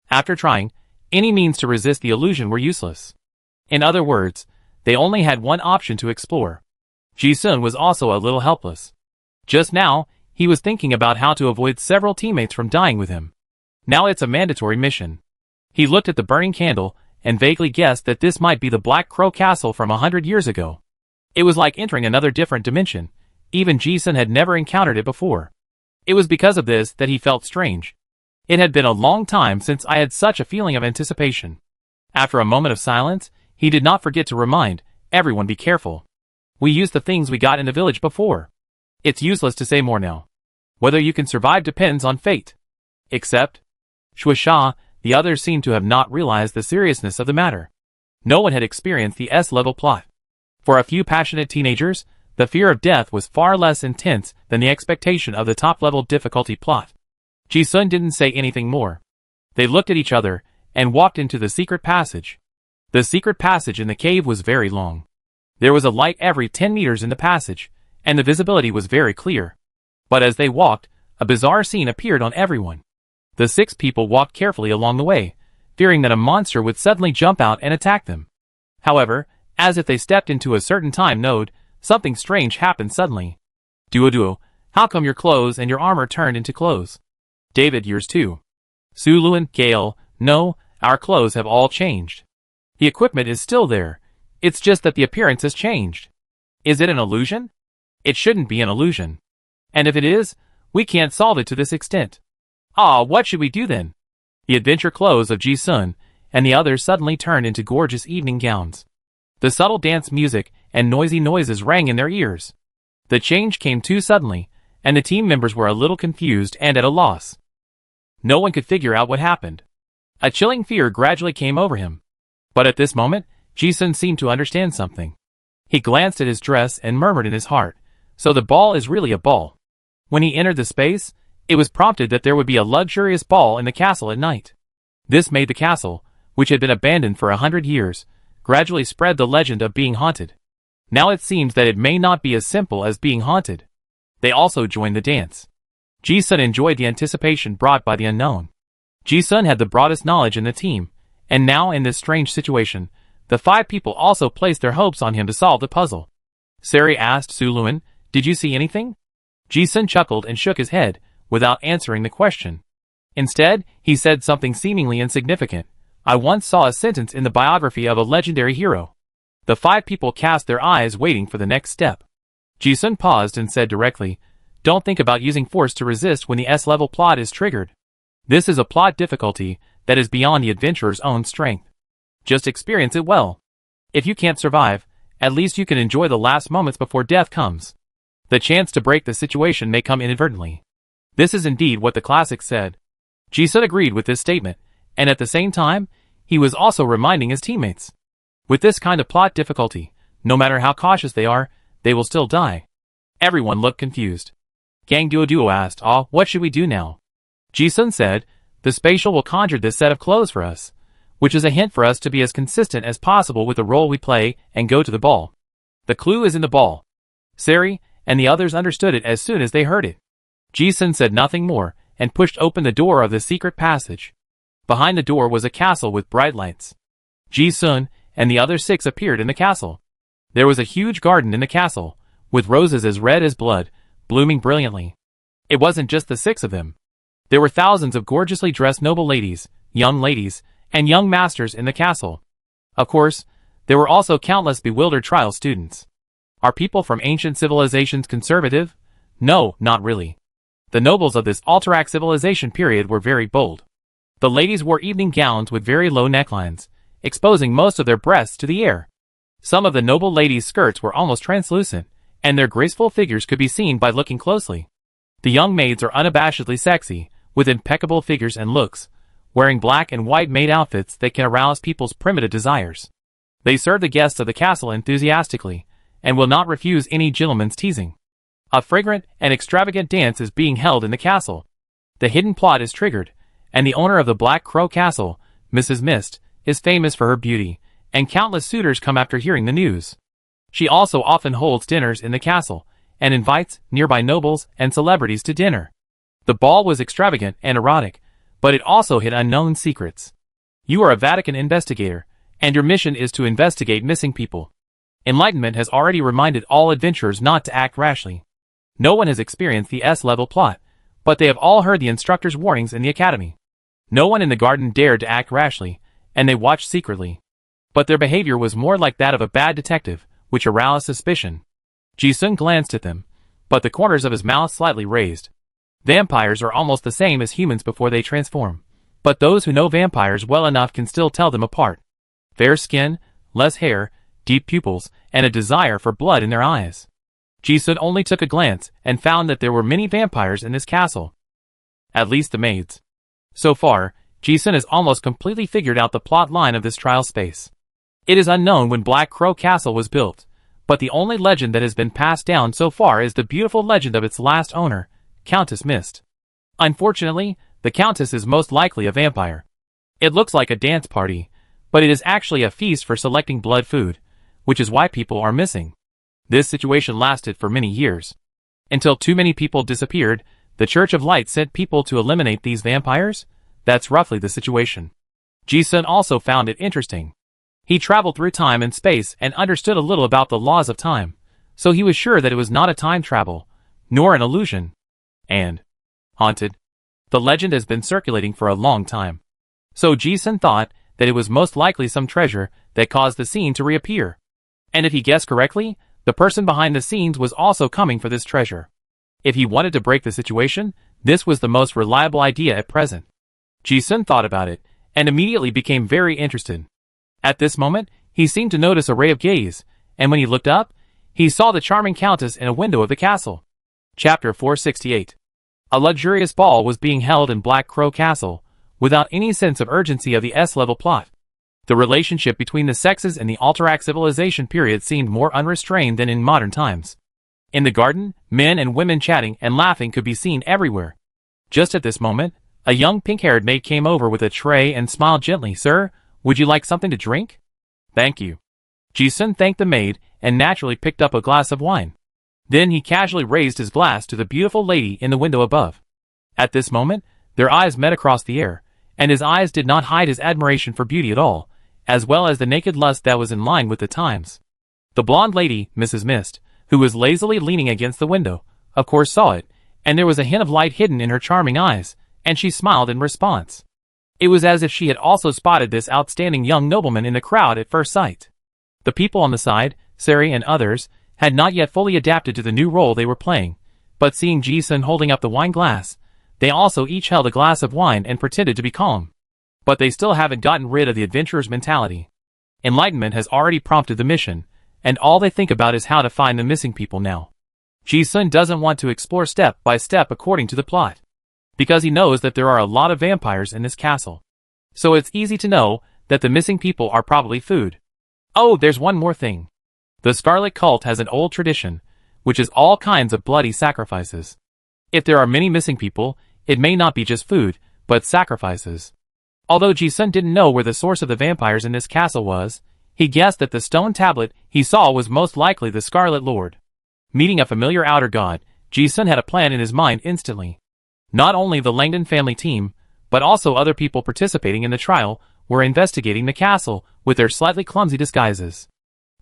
After trying, any means to resist the illusion were useless. In other words, they only had one option to explore. Ji-sun was also a little helpless. Just now, he was thinking about how to avoid several teammates from dying with him. Now it's a mandatory mission. He looked at the burning candle and vaguely guessed that this might be the Black Crow Castle from 100 years ago. It was like entering another different dimension. Even Ji-sun had never encountered it before. It was because of this that he felt strange. It had been a long time since I had such a feeling of anticipation. After a moment of silence, he did not forget to remind everyone, be careful. We used the things we got in the village before. It's useless to say more now. Whether you can survive depends on fate. Except Shuisha, the others seemed to have not realized the seriousness of the matter. No one had experienced the S-level plot. For a few passionate teenagers, the fear of death was far less intense than the expectation of the top-level difficulty plot. Ji-sun didn't say anything more. They looked at each other and walked into the secret passage. The secret passage in the cave was very long. There was a light every 10 meters in the passage, and the visibility was very clear. But as they walked, a bizarre scene appeared on everyone. The 6 people walked carefully along the way, fearing that a monster would suddenly jump out and attack them. However, as if they stepped into a certain time node, something strange happened suddenly. Duo, how come your clothes and your armor turned into clothes? David, yours too. Suluan, Gale, no, our clothes have all changed. The equipment is still there. It's just that the appearance has changed. Is it an illusion? It shouldn't be an illusion. And if it is, we can't solve it to this extent. What should we do then? The adventure clothes of Ji-sun and the others suddenly turned into gorgeous evening gowns. The subtle dance music and noisy noises rang in their ears. The change came too suddenly, and the team members were a little confused and at a loss. No one could figure out what happened. A chilling fear gradually came over him. But at this moment, Ji-sun seemed to understand something. He glanced at his dress and murmured in his heart, so the ball is really a ball. When he entered the space, it was prompted that there would be a luxurious ball in the castle at night. This made the castle, which had been abandoned for 100 years, gradually spread the legend of being haunted. Now it seems that it may not be as simple as being haunted. They also joined the dance. Ji-sun enjoyed the anticipation brought by the unknown. Ji-sun had the broadest knowledge in the team, and now in this strange situation, the 5 people also placed their hopes on him to solve the puzzle. Sari asked Suluan, did you see anything? Ji-sun chuckled and shook his head, without answering the question. Instead, he said something seemingly insignificant. I once saw a sentence in the biography of a legendary hero. The 5 people cast their eyes waiting for the next step. Ji-sun paused and said directly, don't think about using force to resist when the S-level plot is triggered. This is a plot difficulty that is beyond the adventurer's own strength. Just experience it well. If you can't survive, at least you can enjoy the last moments before death comes. The chance to break the situation may come inadvertently. This is indeed what the classics said. Ji-sun agreed with this statement, and at the same time, he was also reminding his teammates. With this kind of plot difficulty, no matter how cautious they are, they will still die. Everyone looked confused. Gang Duo asked, what should we do now? Ji-sun said, the spatial will conjure this set of clothes for us, which is a hint for us to be as consistent as possible with the role we play and go to the ball. The clue is in the ball. Sari and the others understood it as soon as they heard it. Ji-sun said nothing more and pushed open the door of the secret passage. Behind the door was a castle with bright lights. Ji-sun and the other 6 appeared in the castle. There was a huge garden in the castle, with roses as red as blood, blooming brilliantly. It wasn't just the 6 of them. There were thousands of gorgeously dressed noble ladies, and young masters in the castle. Of course, there were also countless bewildered trial students. Are people from ancient civilizations conservative? No, not really. The nobles of this Alterac civilization period were very bold. The ladies wore evening gowns with very low necklines, exposing most of their breasts to the air. Some of the noble ladies' skirts were almost translucent, and their graceful figures could be seen by looking closely. The young maids are unabashedly sexy, with impeccable figures and looks, wearing black and white maid outfits that can arouse people's primitive desires. They serve the guests of the castle enthusiastically, and will not refuse any gentleman's teasing. A fragrant and extravagant dance is being held in the castle. The hidden plot is triggered, and the owner of the Black Crow Castle, Mrs. Mist, is famous for her beauty, and countless suitors come after hearing the news. She also often holds dinners in the castle, and invites nearby nobles and celebrities to dinner. The ball was extravagant and erotic, but it also hid unknown secrets. You are a Vatican investigator, and your mission is to investigate missing people. Enlightenment has already reminded all adventurers not to act rashly. No one has experienced the S-level plot, but they have all heard the instructor's warnings in the academy. No one in the garden dared to act rashly, and they watched secretly. But their behavior was more like that of a bad detective, which aroused suspicion. Ji-sun glanced at them, but the corners of his mouth slightly raised. Vampires are almost the same as humans before they transform, but those who know vampires well enough can still tell them apart. Fair skin, less hair, deep pupils, and a desire for blood in their eyes. Ji-sun only took a glance and found that there were many vampires in this castle. At least the maids. So far, Ji-sun has almost completely figured out the plot line of this trial space. It is unknown when Black Crow Castle was built, but the only legend that has been passed down so far is the beautiful legend of its last owner, Countess Mist. Unfortunately, the Countess is most likely a vampire. It looks like a dance party, but it is actually a feast for selecting blood food, which is why people are missing. This situation lasted for many years. Until too many people disappeared, the Church of Light sent people to eliminate these vampires. That's roughly the situation. Ji-sun also found it interesting. He traveled through time and space and understood a little about the laws of time, so he was sure that it was not a time travel, nor an illusion. And haunted. The legend has been circulating for a long time. So Ji-sun thought that it was most likely some treasure that caused the scene to reappear. And if he guessed correctly, the person behind the scenes was also coming for this treasure. If he wanted to break the situation, this was the most reliable idea at present. Ji-sun thought about it, and immediately became very interested. At this moment, he seemed to notice a ray of gaze, and when he looked up, he saw the charming countess in a window of the castle. Chapter 468. A luxurious ball was being held in Black Crow Castle, without any sense of urgency of the S-level plot. The relationship between the sexes in the Alterac civilization period seemed more unrestrained than in modern times. In the garden, men and women chatting and laughing could be seen everywhere. Just at this moment, a young pink-haired maid came over with a tray and smiled gently. "Sir, would you like something to drink?" "Thank you." Ji-sun thanked the maid and naturally picked up a glass of wine. Then he casually raised his glass to the beautiful lady in the window above. At this moment, their eyes met across the air, and his eyes did not hide his admiration for beauty at all, as well as the naked lust that was in line with the times. The blonde lady, Mrs. Mist, who was lazily leaning against the window, of course saw it, and there was a hint of light hidden in her charming eyes, and she smiled in response. It was as if she had also spotted this outstanding young nobleman in the crowd at first sight. The people on the side, Sari and others, had not yet fully adapted to the new role they were playing, but seeing Ji-sun holding up the wine glass, they also each held a glass of wine and pretended to be calm. But they still haven't gotten rid of the adventurer's mentality. Enlightenment has already prompted the mission, and all they think about is how to find the missing people now. Ji-sun doesn't want to explore step by step according to the plot, because he knows that there are a lot of vampires in this castle. So it's easy to know that the missing people are probably food. Oh, there's one more thing. The Scarlet Cult has an old tradition, which is all kinds of bloody sacrifices. If there are many missing people, it may not be just food, but sacrifices. Although Ji-sun didn't know where the source of the vampires in this castle was, he guessed that the stone tablet he saw was most likely the Scarlet Lord. Meeting a familiar outer god, Ji-sun had a plan in his mind instantly. Not only the Langdon family team, but also other people participating in the trial, were investigating the castle with their slightly clumsy disguises.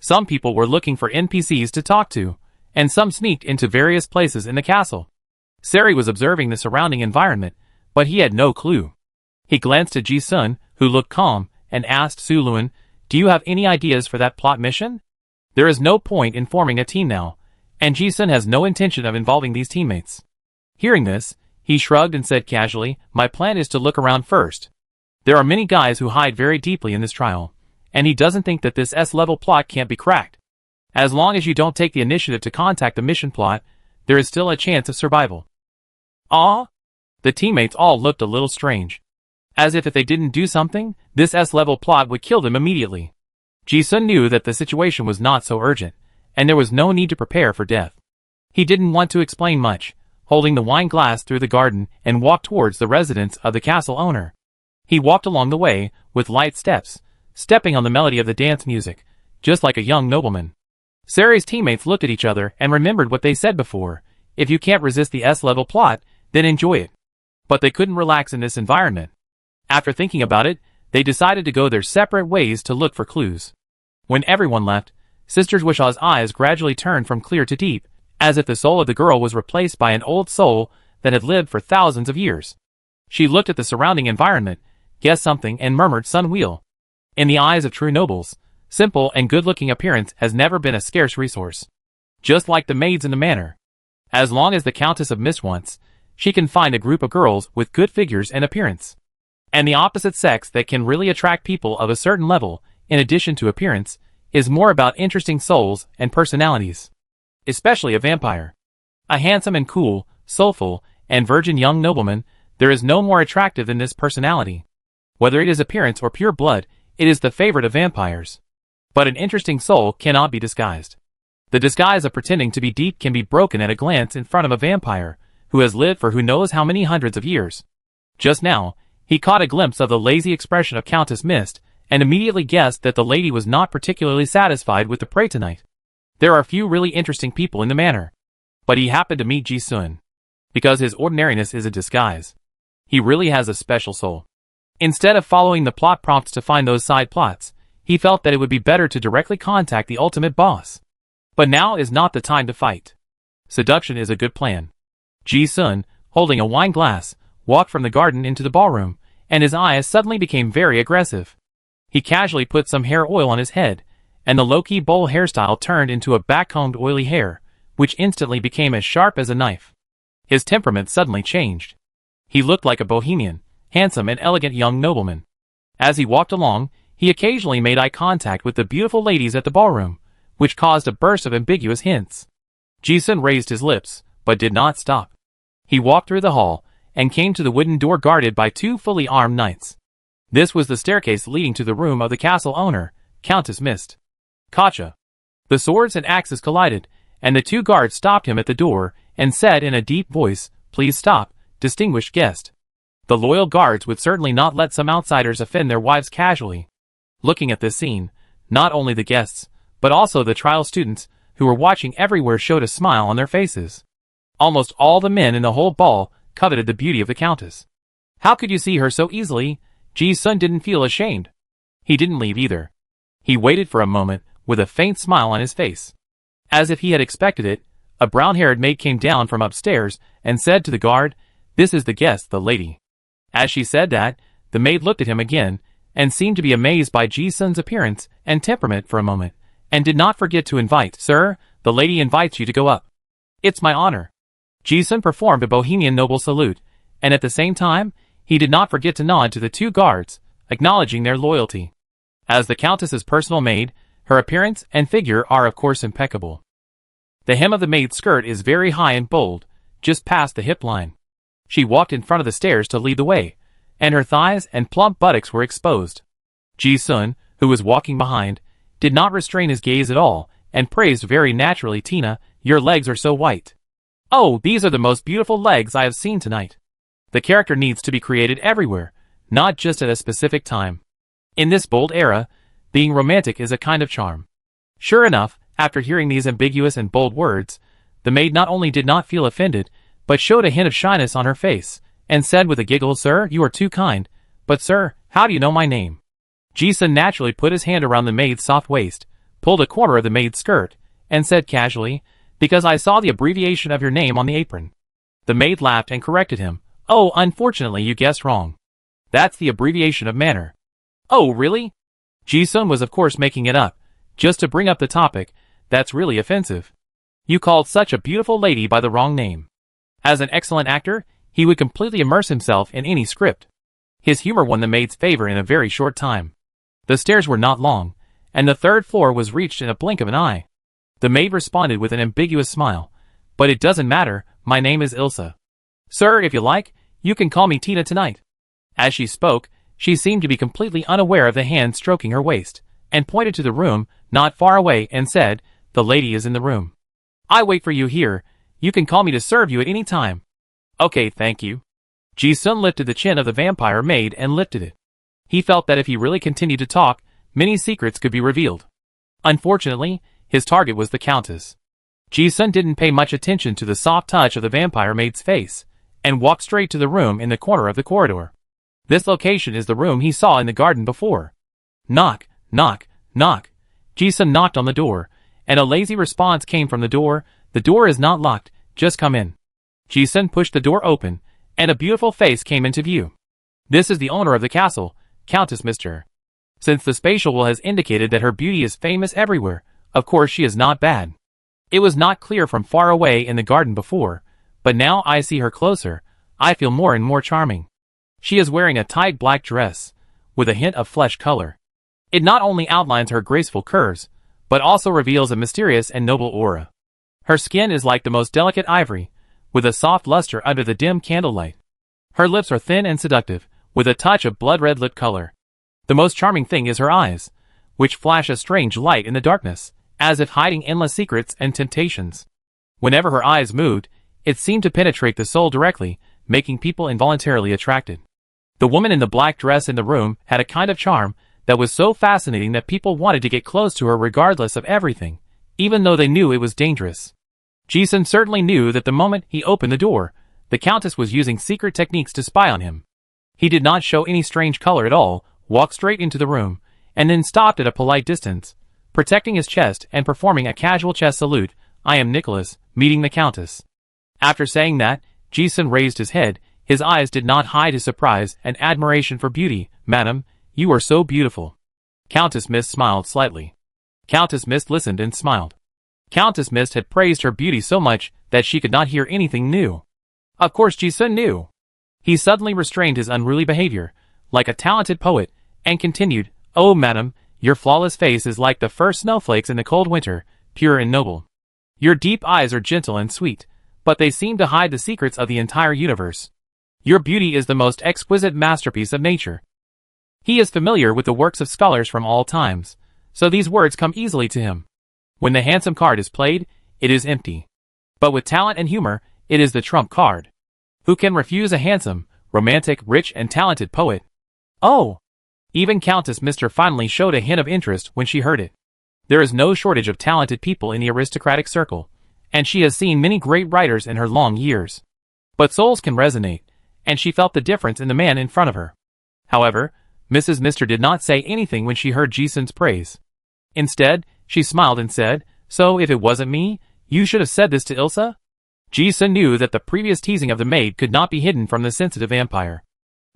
Some people were looking for NPCs to talk to, and some sneaked into various places in the castle. Sari was observing the surrounding environment, but he had no clue. He glanced at Ji-sun, who looked calm, and asked Su-Luan, "Do you have any ideas for that plot mission?" There is no point in forming a team now, and Ji-sun has no intention of involving these teammates. Hearing this, he shrugged and said casually, "My plan is to look around first. There are many guys who hide very deeply in this trial, and he doesn't think that this S-level plot can't be cracked. As long as you don't take the initiative to contact the mission plot, there is still a chance of survival." Ah? The teammates all looked a little strange. As if they didn't do something, this S-level plot would kill them immediately. Ji-sun knew that the situation was not so urgent, and there was no need to prepare for death. He didn't want to explain much, holding the wine glass through the garden and walked towards the residence of the castle owner. He walked along the way, with light steps, stepping on the melody of the dance music, just like a young nobleman. Sari's teammates looked at each other and remembered what they said before: if you can't resist the S-level plot, then enjoy it. But they couldn't relax in this environment. After thinking about it, they decided to go their separate ways to look for clues. When everyone left, Sister Zwishaw's eyes gradually turned from clear to deep, as if the soul of the girl was replaced by an old soul that had lived for thousands of years. She looked at the surrounding environment, guessed something, and murmured, "Sun Wheel." In the eyes of true nobles, simple and good-looking appearance has never been a scarce resource. Just like the maids in the manor. As long as the Countess of Mist wants, she can find a group of girls with good figures and appearance. And the opposite sex that can really attract people of a certain level, in addition to appearance, is more about interesting souls and personalities. Especially a vampire. A handsome and cool, soulful, and virgin young nobleman, there is no more attractive than this personality. Whether it is appearance or pure blood, it is the favorite of vampires. But an interesting soul cannot be disguised. The disguise of pretending to be deep can be broken at a glance in front of a vampire, who has lived for who knows how many hundreds of years. Just now, he caught a glimpse of the lazy expression of Countess Mist, and immediately guessed that the lady was not particularly satisfied with the prey tonight. There are few really interesting people in the manor. But he happened to meet Ji-sun. Because his ordinariness is a disguise. He really has a special soul. Instead of following the plot prompts to find those side plots, he felt that it would be better to directly contact the ultimate boss. But now is not the time to fight. Seduction is a good plan. Ji-sun, holding a wine glass, walked from the garden into the ballroom, and his eyes suddenly became very aggressive. He casually put some hair oil on his head, and the low-key bowl hairstyle turned into a backcombed oily hair, which instantly became as sharp as a knife. His temperament suddenly changed. He looked like a bohemian, handsome and elegant young nobleman. As he walked along, he occasionally made eye contact with the beautiful ladies at the ballroom, which caused a burst of ambiguous hints. Ji-sun raised his lips, but did not stop. He walked through the hall, and came to the wooden door guarded by two fully armed knights. This was the staircase leading to the room of the castle owner, Countess Mist. Gotcha. The swords and axes collided, and the two guards stopped him at the door, and said in a deep voice, "Please stop, distinguished guest." The loyal guards would certainly not let some outsiders offend their wives casually. Looking at this scene, not only the guests, but also the trial students, who were watching everywhere showed a smile on their faces. Almost all the men in the whole ball coveted the beauty of the countess. How could you see her so easily? Ji-sun didn't feel ashamed. He didn't leave either. He waited for a moment, with a faint smile on his face. As if he had expected it, a brown-haired maid came down from upstairs and said to the guard, "This is the guest, the lady." As she said that, the maid looked at him again, and seemed to be amazed by Ji-sun's appearance and temperament for a moment, and did not forget to invite, "Sir, the lady invites you to go up." "It's my honor." Ji-sun performed a bohemian noble salute, and at the same time, he did not forget to nod to the two guards, acknowledging their loyalty. As the countess's personal maid, her appearance and figure are of course impeccable. The hem of the maid's skirt is very high and bold, just past the hip line. She walked in front of the stairs to lead the way, and her thighs and plump buttocks were exposed. Ji-sun, who was walking behind, did not restrain his gaze at all, and praised very naturally, "Tina, your legs are so white." "Oh, these are the most beautiful legs I have seen tonight." The character needs to be created everywhere, not just at a specific time. In this bold era, being romantic is a kind of charm. Sure enough, after hearing these ambiguous and bold words, the maid not only did not feel offended, but showed a hint of shyness on her face, and said with a giggle, "Sir, you are too kind, but sir, how do you know my name?" Ji-sun naturally put his hand around the maid's soft waist, pulled a corner of the maid's skirt, and said casually, "Because I saw the abbreviation of your name on the apron." The maid laughed and corrected him, "Oh, unfortunately you guessed wrong. That's the abbreviation of manor." "Oh, really?" Ji-sun was of course making it up, just to bring up the topic. "That's really offensive. You called such a beautiful lady by the wrong name." As an excellent actor, he would completely immerse himself in any script. His humor won the maid's favor in a very short time. The stairs were not long, and the third floor was reached in a blink of an eye. The maid responded with an ambiguous smile, "But it doesn't matter, my name is Ilsa. Sir, if you like, you can call me Tina tonight." As she spoke, she seemed to be completely unaware of the hand stroking her waist, and pointed to the room, not far away, and said, "The lady is in the room. I wait for you here, you can call me to serve you at any time." "Okay, thank you." Ji-sun lifted the chin of the vampire maid and lifted it. He felt that if he really continued to talk, many secrets could be revealed. Unfortunately, his target was the countess. Ji-sun didn't pay much attention to the soft touch of the vampire maid's face, and walked straight to the room in the corner of the corridor. This location is the room he saw in the garden before. Knock, knock, knock. Ji-sun knocked on the door, and a lazy response came from the door. "The door is not locked, just come in." Ji-sun pushed the door open, and a beautiful face came into view. This is the owner of the castle, Countess Mr. Since the spatial will has indicated that her beauty is famous everywhere, of course she is not bad. It was not clear from far away in the garden before, but now I see her closer. I feel more and more charming. She is wearing a tight black dress, with a hint of flesh color. It not only outlines her graceful curves, but also reveals a mysterious and noble aura. Her skin is like the most delicate ivory, with a soft luster under the dim candlelight. Her lips are thin and seductive, with a touch of blood-red lip color. The most charming thing is her eyes, which flash a strange light in the darkness, as if hiding endless secrets and temptations. Whenever her eyes moved, it seemed to penetrate the soul directly, making people involuntarily attracted. The woman in the black dress in the room had a kind of charm that was so fascinating that people wanted to get close to her regardless of everything, even though they knew it was dangerous. Ji-sun certainly knew that the moment he opened the door, the Countess was using secret techniques to spy on him. He did not show any strange color at all, walked straight into the room, and then stopped at a polite distance, protecting his chest and performing a casual chest salute. "I am Nicholas, meeting the Countess." After saying that, Ji-sun raised his head. His eyes did not hide his surprise and admiration for beauty. "Madam, you are so beautiful." Countess Mist smiled slightly. Countess Mist listened and smiled. Countess Mist had praised her beauty so much that she could not hear anything new. Of course Ji-sun knew. He suddenly restrained his unruly behavior, like a talented poet, and continued, "Oh madam, your flawless face is like the first snowflakes in the cold winter, pure and noble. Your deep eyes are gentle and sweet, but they seem to hide the secrets of the entire universe. Your beauty is the most exquisite masterpiece of nature." He is familiar with the works of scholars from all times, so these words come easily to him. When the handsome card is played, it is empty. But with talent and humor, it is the trump card. Who can refuse a handsome, romantic, rich, and talented poet? Oh! Even Countess Mr. finally showed a hint of interest when she heard it. There is no shortage of talented people in the aristocratic circle, and she has seen many great writers in her long years. But souls can resonate, and she felt the difference in the man in front of her. However, Mrs. Mr. did not say anything when she heard Ji-sun's praise. Instead, she smiled and said, "So if it wasn't me, you should have said this to Ilsa?" Ji-sun knew that the previous teasing of the maid could not be hidden from the sensitive vampire.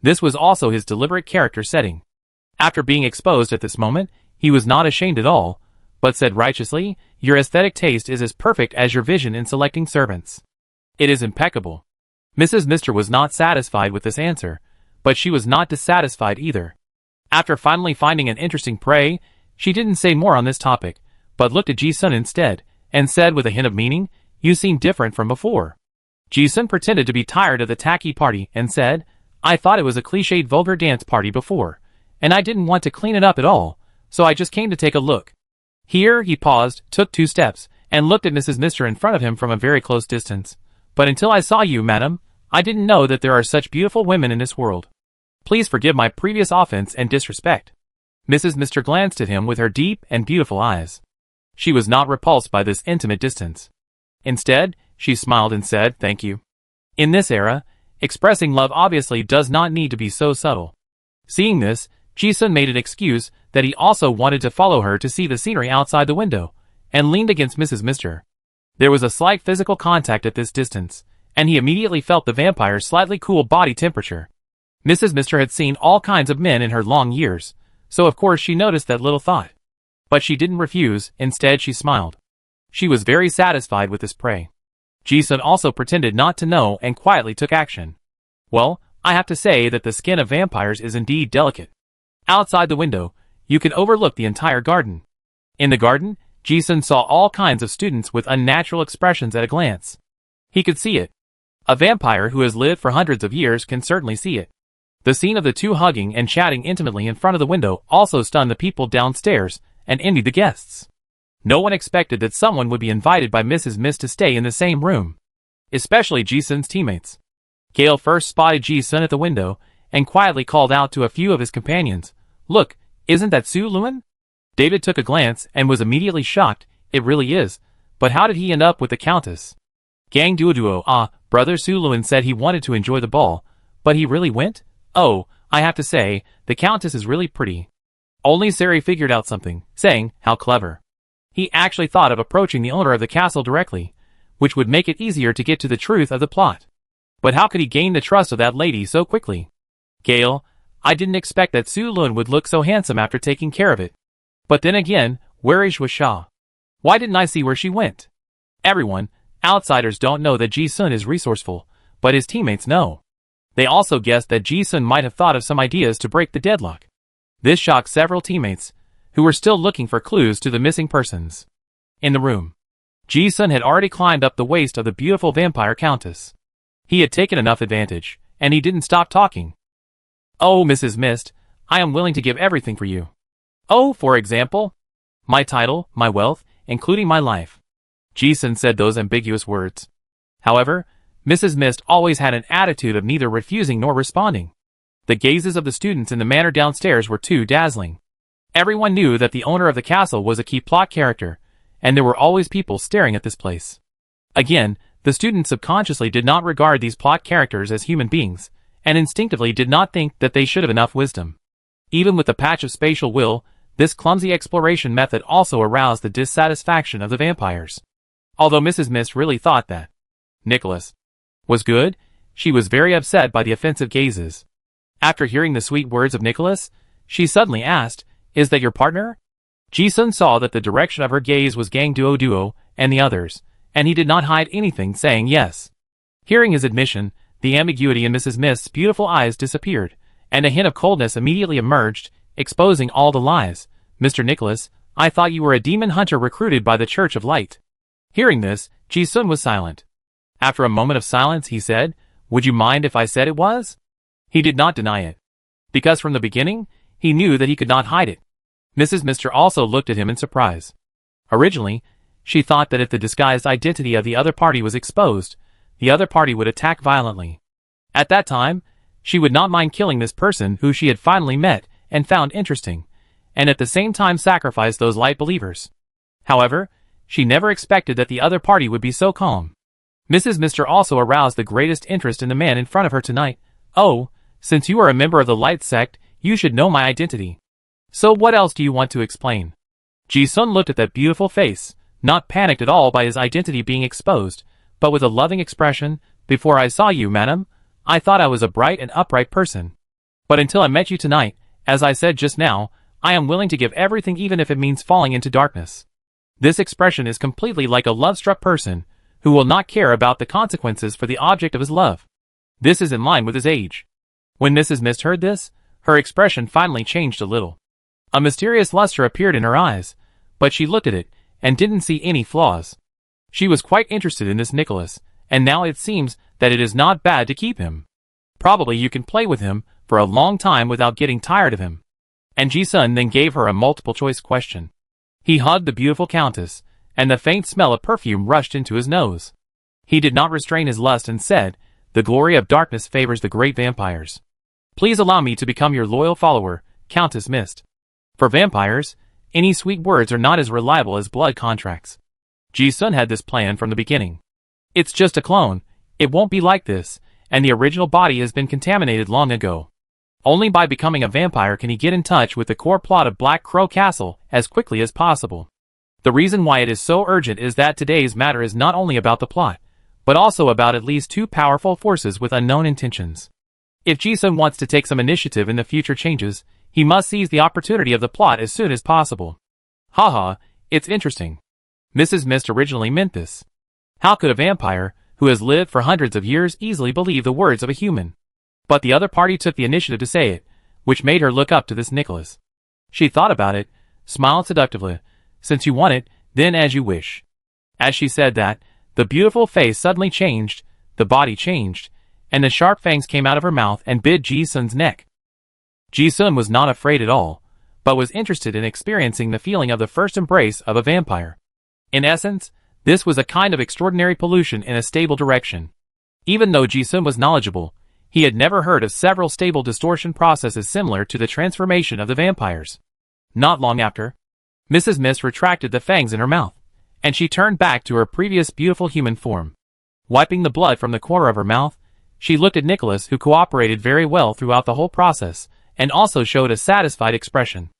This was also his deliberate character setting. After being exposed at this moment, he was not ashamed at all, but said righteously, "Your aesthetic taste is as perfect as your vision in selecting servants. It is impeccable." Mrs. Mr. was not satisfied with this answer, but she was not dissatisfied either. After finally finding an interesting prey, she didn't say more on this topic, but looked at Ji-sun instead, and said with a hint of meaning, "You seem different from before." Ji-sun pretended to be tired of the tacky party and said, "I thought it was a cliched vulgar dance party before, and I didn't want to clean it up at all, so I just came to take a look." Here he paused, took 2 steps, and looked at Mrs. Mr. in front of him from a very close distance. "But until I saw you, madam, I didn't know that there are such beautiful women in this world. Please forgive my previous offense and disrespect." Mrs. Mr. glanced at him with her deep and beautiful eyes. She was not repulsed by this intimate distance. Instead, she smiled and said, "Thank you." In this era, expressing love obviously does not need to be so subtle. Seeing this, Ji-sun made an excuse that he also wanted to follow her to see the scenery outside the window, and leaned against Mrs. Mr. There was a slight physical contact at this distance, and he immediately felt the vampire's slightly cool body temperature. Mrs. Mr. had seen all kinds of men in her long years, so of course she noticed that little thought. But she didn't refuse, instead she smiled. She was very satisfied with this prey. Ji-sun also pretended not to know and quietly took action. "Well, I have to say that the skin of vampires is indeed delicate. Outside the window, you can overlook the entire garden." In the garden, Ji-sun saw all kinds of students with unnatural expressions at a glance. He could see it. A vampire who has lived for hundreds of years can certainly see it. The scene of the two hugging and chatting intimately in front of the window also stunned the people downstairs and envied the guests. No one expected that someone would be invited by Mrs. Mist to stay in the same room. Especially Ji-sun's teammates. Gale first spotted Ji-sun at the window and quietly called out to a few of his companions, "Look, isn't that Su Luen?" David took a glance and was immediately shocked. "It really is, but how did he end up with the Countess?" Gang Duoduo, brother Su Luen said he wanted to enjoy the ball, but he really went? "Oh, I have to say, the Countess is really pretty." Only Sari figured out something, saying, "How clever." He actually thought of approaching the owner of the castle directly, which would make it easier to get to the truth of the plot. But how could he gain the trust of that lady so quickly? "Gale, I didn't expect that Su Luen would look so handsome after taking care of it. But then again, where is Sha? Why didn't I see where she went?" Everyone, outsiders don't know that Ji-sun is resourceful, but his teammates know. They also guessed that Ji-sun might have thought of some ideas to break the deadlock. This shocked several teammates, who were still looking for clues to the missing persons. In the room, Ji-sun had already climbed up the waist of the beautiful vampire countess. He had taken enough advantage, and he didn't stop talking. "Oh, Mrs. Mist, I am willing to give everything for you. Oh, for example, my title, my wealth, including my life." Ji-sun said those ambiguous words. However, Mrs. Mist always had an attitude of neither refusing nor responding. The gazes of the students in the manor downstairs were too dazzling. Everyone knew that the owner of the castle was a key plot character, and there were always people staring at this place. Again, the students subconsciously did not regard these plot characters as human beings, and instinctively did not think that they should have enough wisdom. Even with the patch of spatial will, this clumsy exploration method also aroused the dissatisfaction of the vampires. Although Mrs. Mist really thought that Nicholas was good, she was very upset by the offensive gazes. After hearing the sweet words of Nicholas, she suddenly asked, "Is that your partner?" Ji-sun saw that the direction of her gaze was Gang Duo and the others, and he did not hide anything, saying yes. Hearing his admission, the ambiguity in Mrs. Mist's beautiful eyes disappeared, and a hint of coldness immediately emerged, exposing all the lies. "Mr. Nicholas, I thought you were a demon hunter recruited by the Church of Light." Hearing this, Ji-sun was silent. After a moment of silence, he said, "Would you mind if I said it was?" He did not deny it, because from the beginning, he knew that he could not hide it. Mrs. Mister also looked at him in surprise. Originally, she thought that if the disguised identity of the other party was exposed, the other party would attack violently. At that time, she would not mind killing this person who she had finally met and found interesting, and at the same time sacrifice those light believers. However, she never expected that the other party would be so calm. Mrs. Mister also aroused the greatest interest in the man in front of her tonight. "Oh, since you are a member of the Light Sect, you should know my identity. So what else do you want to explain?" Ji-sun looked at that beautiful face, not panicked at all by his identity being exposed, but with a loving expression. "Before I saw you, madam, I thought I was a bright and upright person. But until I met you tonight, as I said just now, I am willing to give everything even if it means falling into darkness." This expression is completely like a love-struck person, who will not care about the consequences for the object of his love. This is in line with his age. When Mrs. Mist heard this, her expression finally changed a little. A mysterious luster appeared in her eyes, but she looked at it, and didn't see any flaws. She was quite interested in this Nicholas, and now it seems that it is not bad to keep him. Probably you can play with him for a long time without getting tired of him. And Ji-sun then gave her a multiple-choice question. He hugged the beautiful countess, and the faint smell of perfume rushed into his nose. He did not restrain his lust and said, "The glory of darkness favors the great vampires. Please allow me to become your loyal follower, Countess Mist." For vampires, any sweet words are not as reliable as blood contracts. Ji-sun had this plan from the beginning. It's just a clone, it won't be like this, and the original body has been contaminated long ago. Only by becoming a vampire can he get in touch with the core plot of Black Crow Castle as quickly as possible. The reason why it is so urgent is that today's matter is not only about the plot, but also about at least two powerful forces with unknown intentions. If Ji-sun wants to take some initiative in the future changes, he must seize the opportunity of the plot as soon as possible. Haha, it's interesting. Mrs. Mist originally meant this. How could a vampire, who has lived for hundreds of years, easily believe the words of a human? But the other party took the initiative to say it, which made her look up to this Nicholas. She thought about it, smiled seductively. "Since you want it, then as you wish." As she said that, the beautiful face suddenly changed, the body changed, and the sharp fangs came out of her mouth and bit Ji-sun's neck. Ji-sun was not afraid at all, but was interested in experiencing the feeling of the first embrace of a vampire. In essence, this was a kind of extraordinary pollution in a stable direction. Even though Ji-sun was knowledgeable, he had never heard of several stable distortion processes similar to the transformation of the vampires. Not long after, Mrs. Mist retracted the fangs in her mouth, and she turned back to her previous beautiful human form. Wiping the blood from the corner of her mouth, she looked at Nicholas, who cooperated very well throughout the whole process, and also showed a satisfied expression.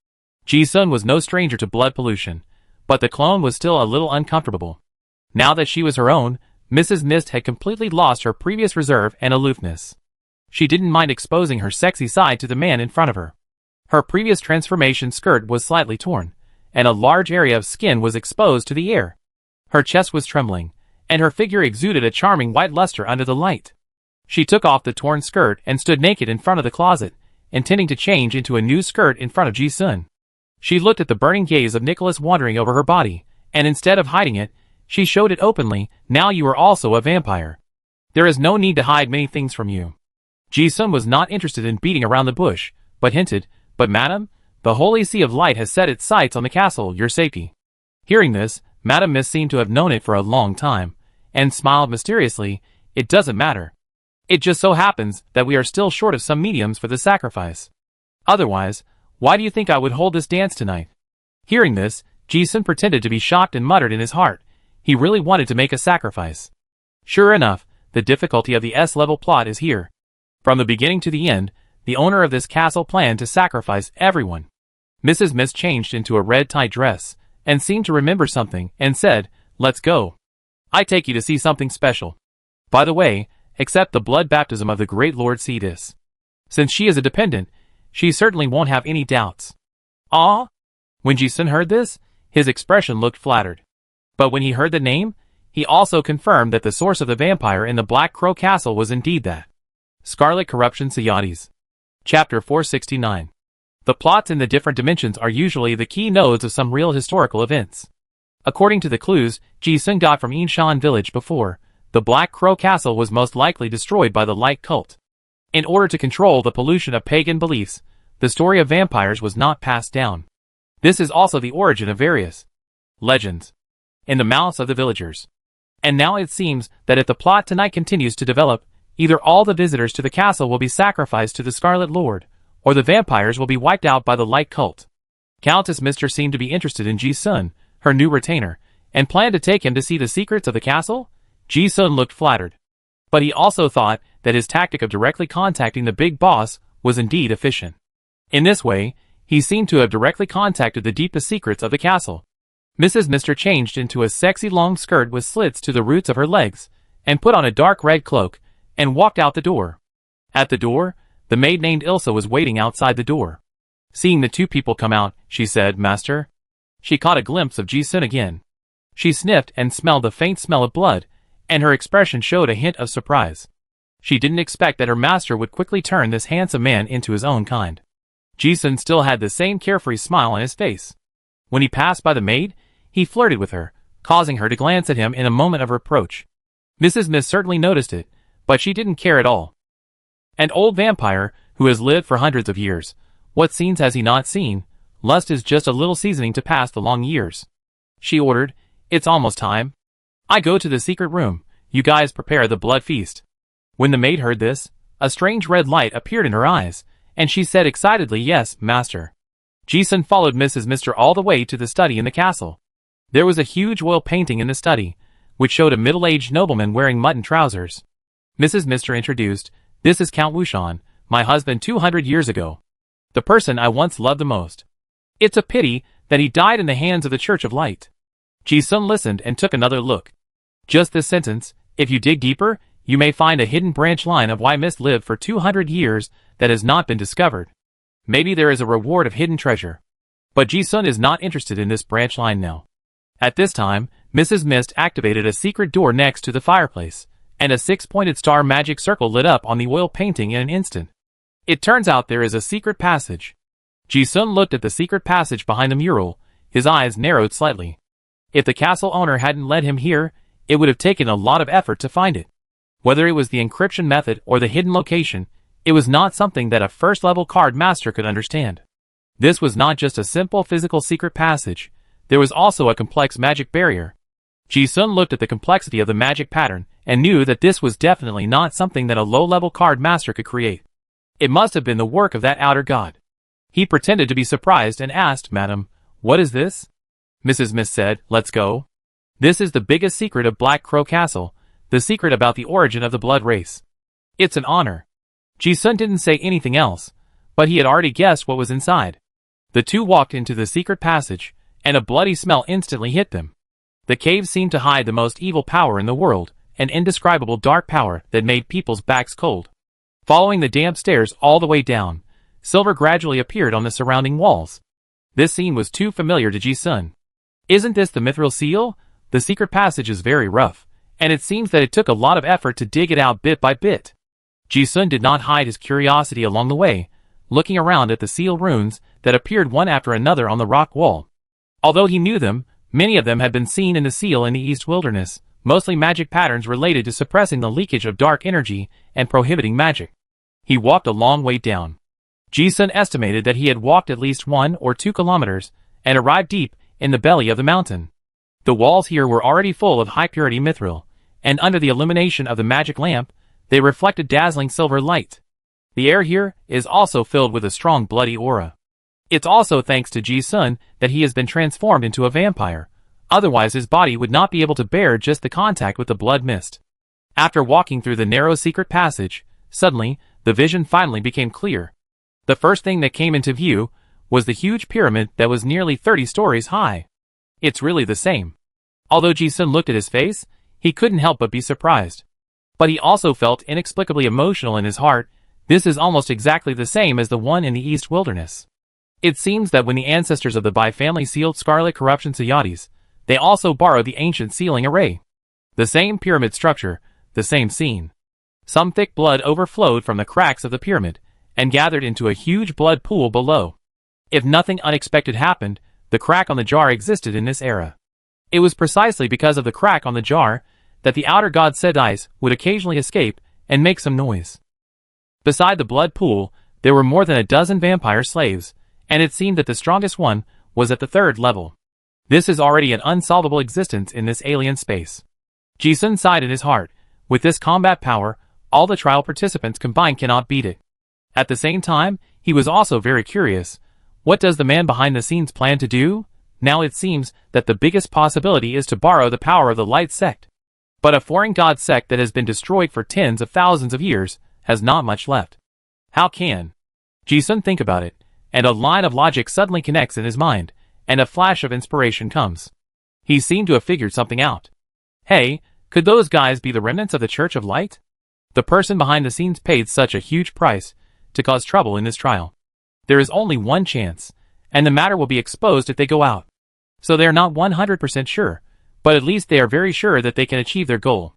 Ji-sun was no stranger to blood pollution, but the clone was still a little uncomfortable. Now that she was her own, Mrs. Mist had completely lost her previous reserve and aloofness. She didn't mind exposing her sexy side to the man in front of her. Her previous transformation skirt was slightly torn, and a large area of skin was exposed to the air. Her chest was trembling, and her figure exuded a charming white luster under the light. She took off the torn skirt and stood naked in front of the closet, intending to change into a new skirt in front of Ji-sun. She looked at the burning gaze of Nicholas wandering over her body, and instead of hiding it, she showed it openly. Now you are also a vampire. There is no need to hide many things from you. Ji-sun was not interested in beating around the bush, but hinted, but madam, the holy sea of light has set its sights on the castle, your safety. Hearing this, Madam Miss seemed to have known it for a long time, and smiled mysteriously. It doesn't matter. It just so happens that we are still short of some mediums for the sacrifice. Otherwise, why do you think I would hold this dance tonight? Hearing this, Ji-sun pretended to be shocked and muttered in his heart. He really wanted to make a sacrifice. Sure enough, the difficulty of the S-level plot is here. From the beginning to the end, the owner of this castle planned to sacrifice everyone. Mrs. Miss changed into a red-tie dress, and seemed to remember something, and said, "Let's go. I take you to see something special. By the way, accept the blood baptism of the great Lord Cetus. Since she is a dependent, she certainly won't have any doubts." Ah! When Ji-sun heard this, his expression looked flattered. But when he heard the name, he also confirmed that the source of the vampire in the Black Crow Castle was indeed that. Scarlet Corruption Sayadis. Chapter 469. The plots in the different dimensions are usually the key nodes of some real historical events. According to the clues Ji-sun got from Inshan village before, the Black Crow Castle was most likely destroyed by the Light Cult. In order to control the pollution of pagan beliefs, the story of vampires was not passed down. This is also the origin of various legends in the mouths of the villagers. And now it seems that if the plot tonight continues to develop, either all the visitors to the castle will be sacrificed to the Scarlet Lord, or the vampires will be wiped out by the Light Cult. Countess Mister seemed to be interested in Ji-sun, her new retainer, and planned to take him to see the secrets of the castle. Ji-sun looked flattered. But he also thought that his tactic of directly contacting the big boss was indeed efficient. In this way, he seemed to have directly contacted the deepest secrets of the castle. Mrs. Mister changed into a sexy long skirt with slits to the roots of her legs, and put on a dark red cloak, and walked out the door. At the door, the maid named Ilsa was waiting outside the door. Seeing the two people come out, she said, "Master." She caught a glimpse of Ji-sun again. She sniffed and smelled the faint smell of blood, and her expression showed a hint of surprise. She didn't expect that her master would quickly turn this handsome man into his own kind. Ji-sun still had the same carefree smile on his face. When he passed by the maid, he flirted with her, causing her to glance at him in a moment of reproach. Mrs. Miss certainly noticed it, but she didn't care at all. An old vampire, who has lived for hundreds of years, what scenes has he not seen? Lust is just a little seasoning to pass the long years. She ordered, "It's almost time. I go to the secret room, you guys prepare the blood feast." When the maid heard this, a strange red light appeared in her eyes, and she said excitedly, "Yes, master." Ji-sun followed Mrs. Mister all the way to the study in the castle. There was a huge oil painting in the study, which showed a middle-aged nobleman wearing mutton trousers. Mrs. Mister introduced, "This is Count Wushan, my husband 200 years ago. The person I once loved the most. It's a pity that he died in the hands of the Church of Light." Ji-sun listened and took another look. Just this sentence, "If you dig deeper, you may find a hidden branch line of why Miss lived for 200 years that has not been discovered. Maybe there is a reward of hidden treasure." But Ji-sun is not interested in this branch line now. At this time, Mrs. Mist activated a secret door next to the fireplace, and a six-pointed star magic circle lit up on the oil painting in an instant. It turns out there is a secret passage. Ji-sun looked at the secret passage behind the mural, his eyes narrowed slightly. If the castle owner hadn't led him here, it would have taken a lot of effort to find it. Whether it was the encryption method or the hidden location, it was not something that a first-level card master could understand. This was not just a simple physical secret passage, there was also a complex magic barrier. Ji-sun looked at the complexity of the magic pattern, and knew that this was definitely not something that a low-level card master could create. It must have been the work of that outer god. He pretended to be surprised and asked, "Madam, what is this?" Mrs. Miss said, "Let's go. This is the biggest secret of Black Crow Castle, the secret about the origin of the blood race. It's an honor." Ji-sun didn't say anything else, but he had already guessed what was inside. The two walked into the secret passage, and a bloody smell instantly hit them. The cave seemed to hide the most evil power in the world, an indescribable dark power that made people's backs cold. Following the damp stairs all the way down, silver gradually appeared on the surrounding walls. This scene was too familiar to Ji-sun. Isn't this the mithril seal? The secret passage is very rough, and it seems that it took a lot of effort to dig it out bit by bit. Ji-sun did not hide his curiosity along the way, looking around at the seal runes that appeared one after another on the rock wall. Although he knew them, many of them had been seen in the seal in the East Wilderness, mostly magic patterns related to suppressing the leakage of dark energy and prohibiting magic. He walked a long way down. Ji-sun estimated that he had walked at least 1 or 2 kilometers and arrived deep in the belly of the mountain. The walls here were already full of high-purity mithril, and under the illumination of the magic lamp, they reflected dazzling silver light. The air here is also filled with a strong bloody aura. It's also thanks to Ji-sun that he has been transformed into a vampire, otherwise his body would not be able to bear just the contact with the blood mist. After walking through the narrow secret passage, suddenly, the vision finally became clear. The first thing that came into view was the huge pyramid that was nearly 30 stories high. It's really the same. Although Ji-sun looked at his face, he couldn't help but be surprised. But he also felt inexplicably emotional in his heart. This is almost exactly the same as the one in the East Wilderness. It seems that when the ancestors of the Bai family sealed Scarlet Corruption Sayadis, they also borrowed the ancient sealing array. The same pyramid structure, the same scene. Some thick blood overflowed from the cracks of the pyramid, and gathered into a huge blood pool below. If nothing unexpected happened, the crack on the jar existed in this era. It was precisely because of the crack on the jar that the outer god Sedais would occasionally escape and make some noise. Beside the blood pool, there were more than a dozen vampire slaves, and it seemed that the strongest one was at the 3rd level. This is already an unsolvable existence in this alien space. Ji-sun sighed in his heart. With this combat power, all the trial participants combined cannot beat it. At the same time, he was also very curious. What does the man behind the scenes plan to do? Now it seems that the biggest possibility is to borrow the power of the Light Sect. But a foreign god sect that has been destroyed for tens of thousands of years has not much left. How can Ji-sun think about it, and a line of logic suddenly connects in his mind, and a flash of inspiration comes. He seemed to have figured something out. Hey, could those guys be the remnants of the Church of Light? The person behind the scenes paid such a huge price to cause trouble in this trial. There is only one chance, and the matter will be exposed if they go out. So they are not 100% sure, but at least they are very sure that they can achieve their goal.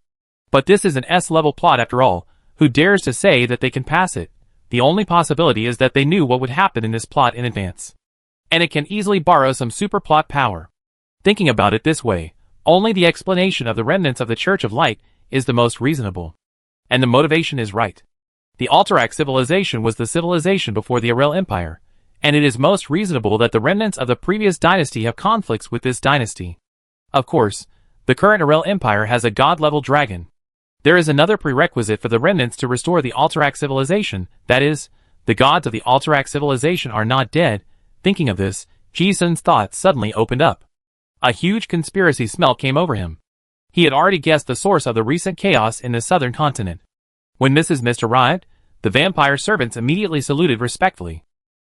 But this is an S-level plot after all. Who dares to say that they can pass it? The only possibility is that they knew what would happen in this plot in advance. And it can easily borrow some super plot power. Thinking about it this way, only the explanation of the remnants of the Church of Light is the most reasonable. And the motivation is right. The Alterac civilization was the civilization before the Arel Empire, and it is most reasonable that the remnants of the previous dynasty have conflicts with this dynasty. Of course, the current Arel Empire has a god-level dragon. There is another prerequisite for the remnants to restore the Alterac civilization, that is, the gods of the Alterac civilization are not dead. Thinking of this, Ji-sun's thoughts suddenly opened up. A huge conspiracy smell came over him. He had already guessed the source of the recent chaos in the southern continent. When Mrs. Mist arrived, the vampire servants immediately saluted respectfully.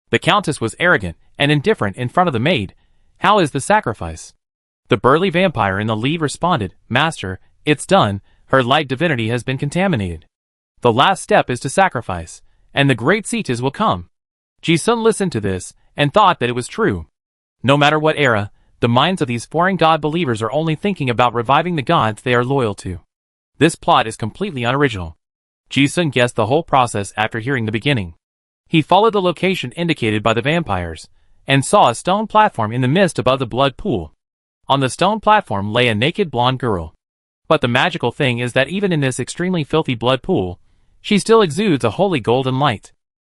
The Countess was arrogant and indifferent in front of the maid. How is the sacrifice? The burly vampire in the lead responded, Master, it's done, her light divinity has been contaminated. The last step is to sacrifice, and the great Cetas will come. Ji-sun listened to this, and thought that it was true. No matter what era, the minds of these foreign god believers are only thinking about reviving the gods they are loyal to. This plot is completely unoriginal. Ji-sun guessed the whole process after hearing the beginning. He followed the location indicated by the vampires, and saw a stone platform in the mist above the blood pool. On the stone platform lay a naked blonde girl. But the magical thing is that even in this extremely filthy blood pool, she still exudes a holy golden light.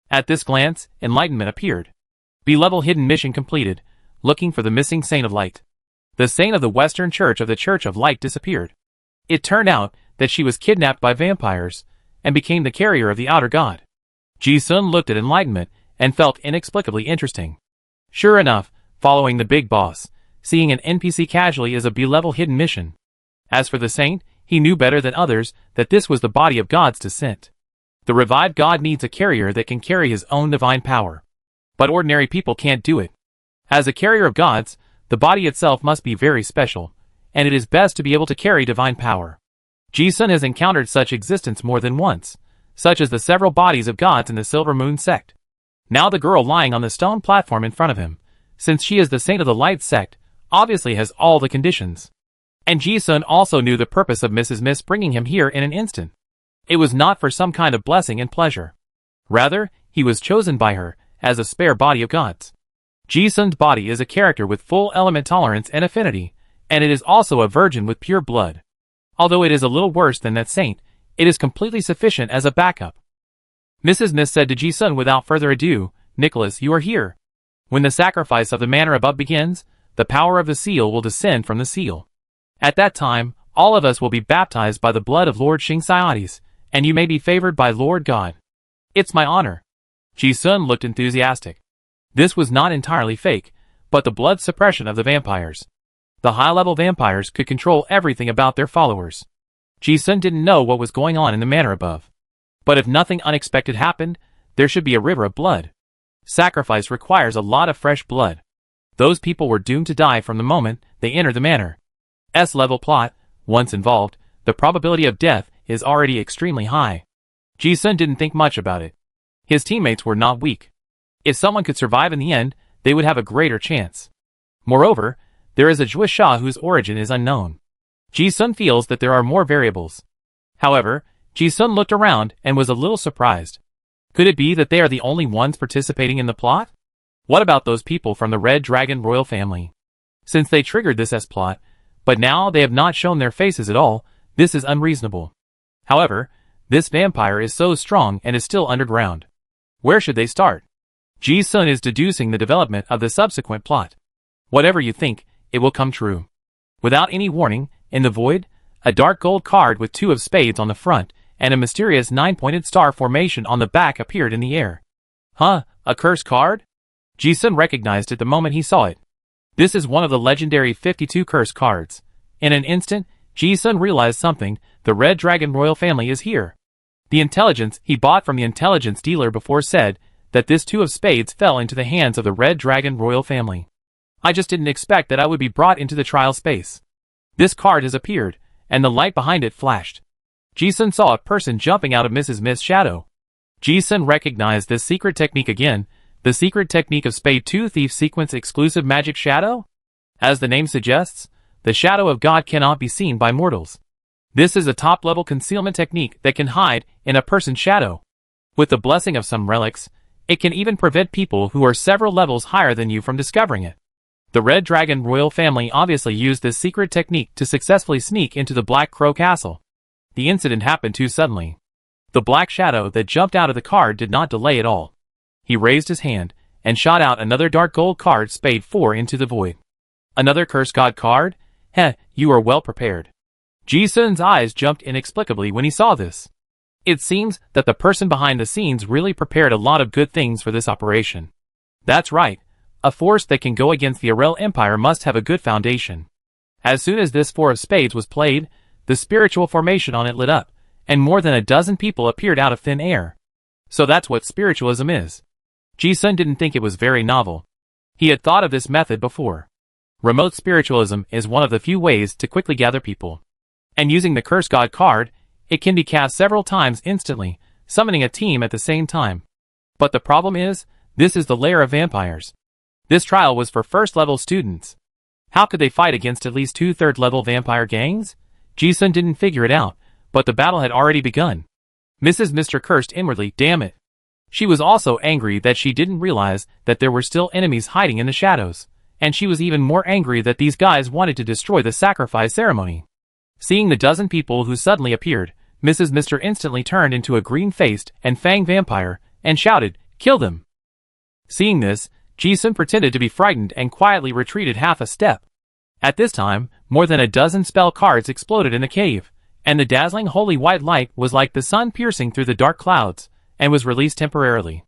At this glance, enlightenment appeared. B-level hidden mission completed, looking for the missing Saint of Light. The Saint of the Western Church of the Church of Light disappeared. It turned out that she was kidnapped by vampires, and became the carrier of the outer god. Ji-sun looked at enlightenment, and felt inexplicably interesting. Sure enough, following the big boss, seeing an NPC casually is a B-level hidden mission. As for the saint, he knew better than others that this was the body of God's descent. The revived god needs a carrier that can carry his own divine power. But ordinary people can't do it. As a carrier of gods, the body itself must be very special, and it is best to be able to carry divine power. Ji-sun has encountered such existence more than once, such as the several bodies of gods in the Silver Moon sect. Now the girl lying on the stone platform in front of him, since she is the Saint of the Light sect, obviously has all the conditions. And Ji-sun also knew the purpose of Mrs. Mist bringing him here in an instant. It was not for some kind of blessing and pleasure. Rather, he was chosen by her, as a spare body of God's. Ji-sun's body is a character with full element tolerance and affinity, and it is also a virgin with pure blood. Although it is a little worse than that saint, it is completely sufficient as a backup. Mrs. Miss said to Ji-sun without further ado, "Nicholas, you are here. When the sacrifice of the manner above begins, the power of the seal will descend from the seal. At that time, all of us will be baptized by the blood of Lord Shing-Siotes, and you may be favored by Lord God." "It's my honor." Ji-sun looked enthusiastic. This was not entirely fake, but the blood suppression of the vampires. The high-level vampires could control everything about their followers. Ji-sun didn't know what was going on in the manor above. But if nothing unexpected happened, there should be a river of blood. Sacrifice requires a lot of fresh blood. Those people were doomed to die from the moment they entered the manor. S-level plot, once involved, the probability of death is already extremely high. Ji-sun didn't think much about it. His teammates were not weak. If someone could survive in the end, they would have a greater chance. Moreover, there is a Jewish Shah whose origin is unknown. Ji-sun feels that there are more variables. However, Ji-sun looked around and was a little surprised. Could it be that they are the only ones participating in the plot? What about those people from the Red Dragon royal family? Since they triggered this S-plot, but now they have not shown their faces at all, this is unreasonable. However, this vampire is so strong and is still underground. Where should they start? Ji-sun is deducing the development of the subsequent plot. Whatever you think, it will come true. Without any warning, in the void, a dark gold card with 2 of spades on the front and a mysterious 9-pointed star formation on the back appeared in the air. Huh, a curse card? Ji-sun recognized it the moment he saw it. This is one of the legendary 52 curse cards. In an instant, Ji-sun realized something: the Red Dragon royal family is here. The intelligence he bought from the intelligence dealer before said that this 2 of spades fell into the hands of the Red Dragon royal family. I just didn't expect that I would be brought into the trial space. This card has appeared, and the light behind it flashed. Ji-sun saw a person jumping out of Mrs. Mist's shadow. Ji-sun recognized this secret technique again, the secret technique of Spade 2 Thief Sequence Exclusive Magic Shadow? As the name suggests, the shadow of God cannot be seen by mortals. This is a top-level concealment technique that can hide in a person's shadow. With the blessing of some relics, it can even prevent people who are several levels higher than you from discovering it. The Red Dragon royal family obviously used this secret technique to successfully sneak into the Black Crow Castle. The incident happened too suddenly. The black shadow that jumped out of the card did not delay at all. He raised his hand and shot out another dark gold card, Spade 4, into the void. Another Curse God card? Heh, you are well prepared. Ji-sun's eyes jumped inexplicably when he saw this. It seems that the person behind the scenes really prepared a lot of good things for this operation. That's right. A force that can go against the Arel Empire must have a good foundation. As soon as this 4 of spades was played, the spiritual formation on it lit up, and more than a dozen people appeared out of thin air. So that's what spiritualism is. Ji-sun didn't think it was very novel. He had thought of this method before. Remote spiritualism is one of the few ways to quickly gather people. And using the Curse God card, it can be cast several times instantly, summoning a team at the same time. But the problem is, this is the lair of vampires. This trial was for first-level students. How could they fight against at least 2 third-level vampire gangs? Ji-sun didn't figure it out, but the battle had already begun. Mrs. Mr. cursed inwardly, damn it. She was also angry that she didn't realize that there were still enemies hiding in the shadows, and she was even more angry that these guys wanted to destroy the sacrifice ceremony. Seeing the dozen people who suddenly appeared, Mrs. Mr. instantly turned into a green-faced and fanged vampire and shouted, "Kill them!" Seeing this, Ji-sun pretended to be frightened and quietly retreated half a step. At this time, more than a dozen spell cards exploded in the cave, and the dazzling holy white light was like the sun piercing through the dark clouds, and was released temporarily.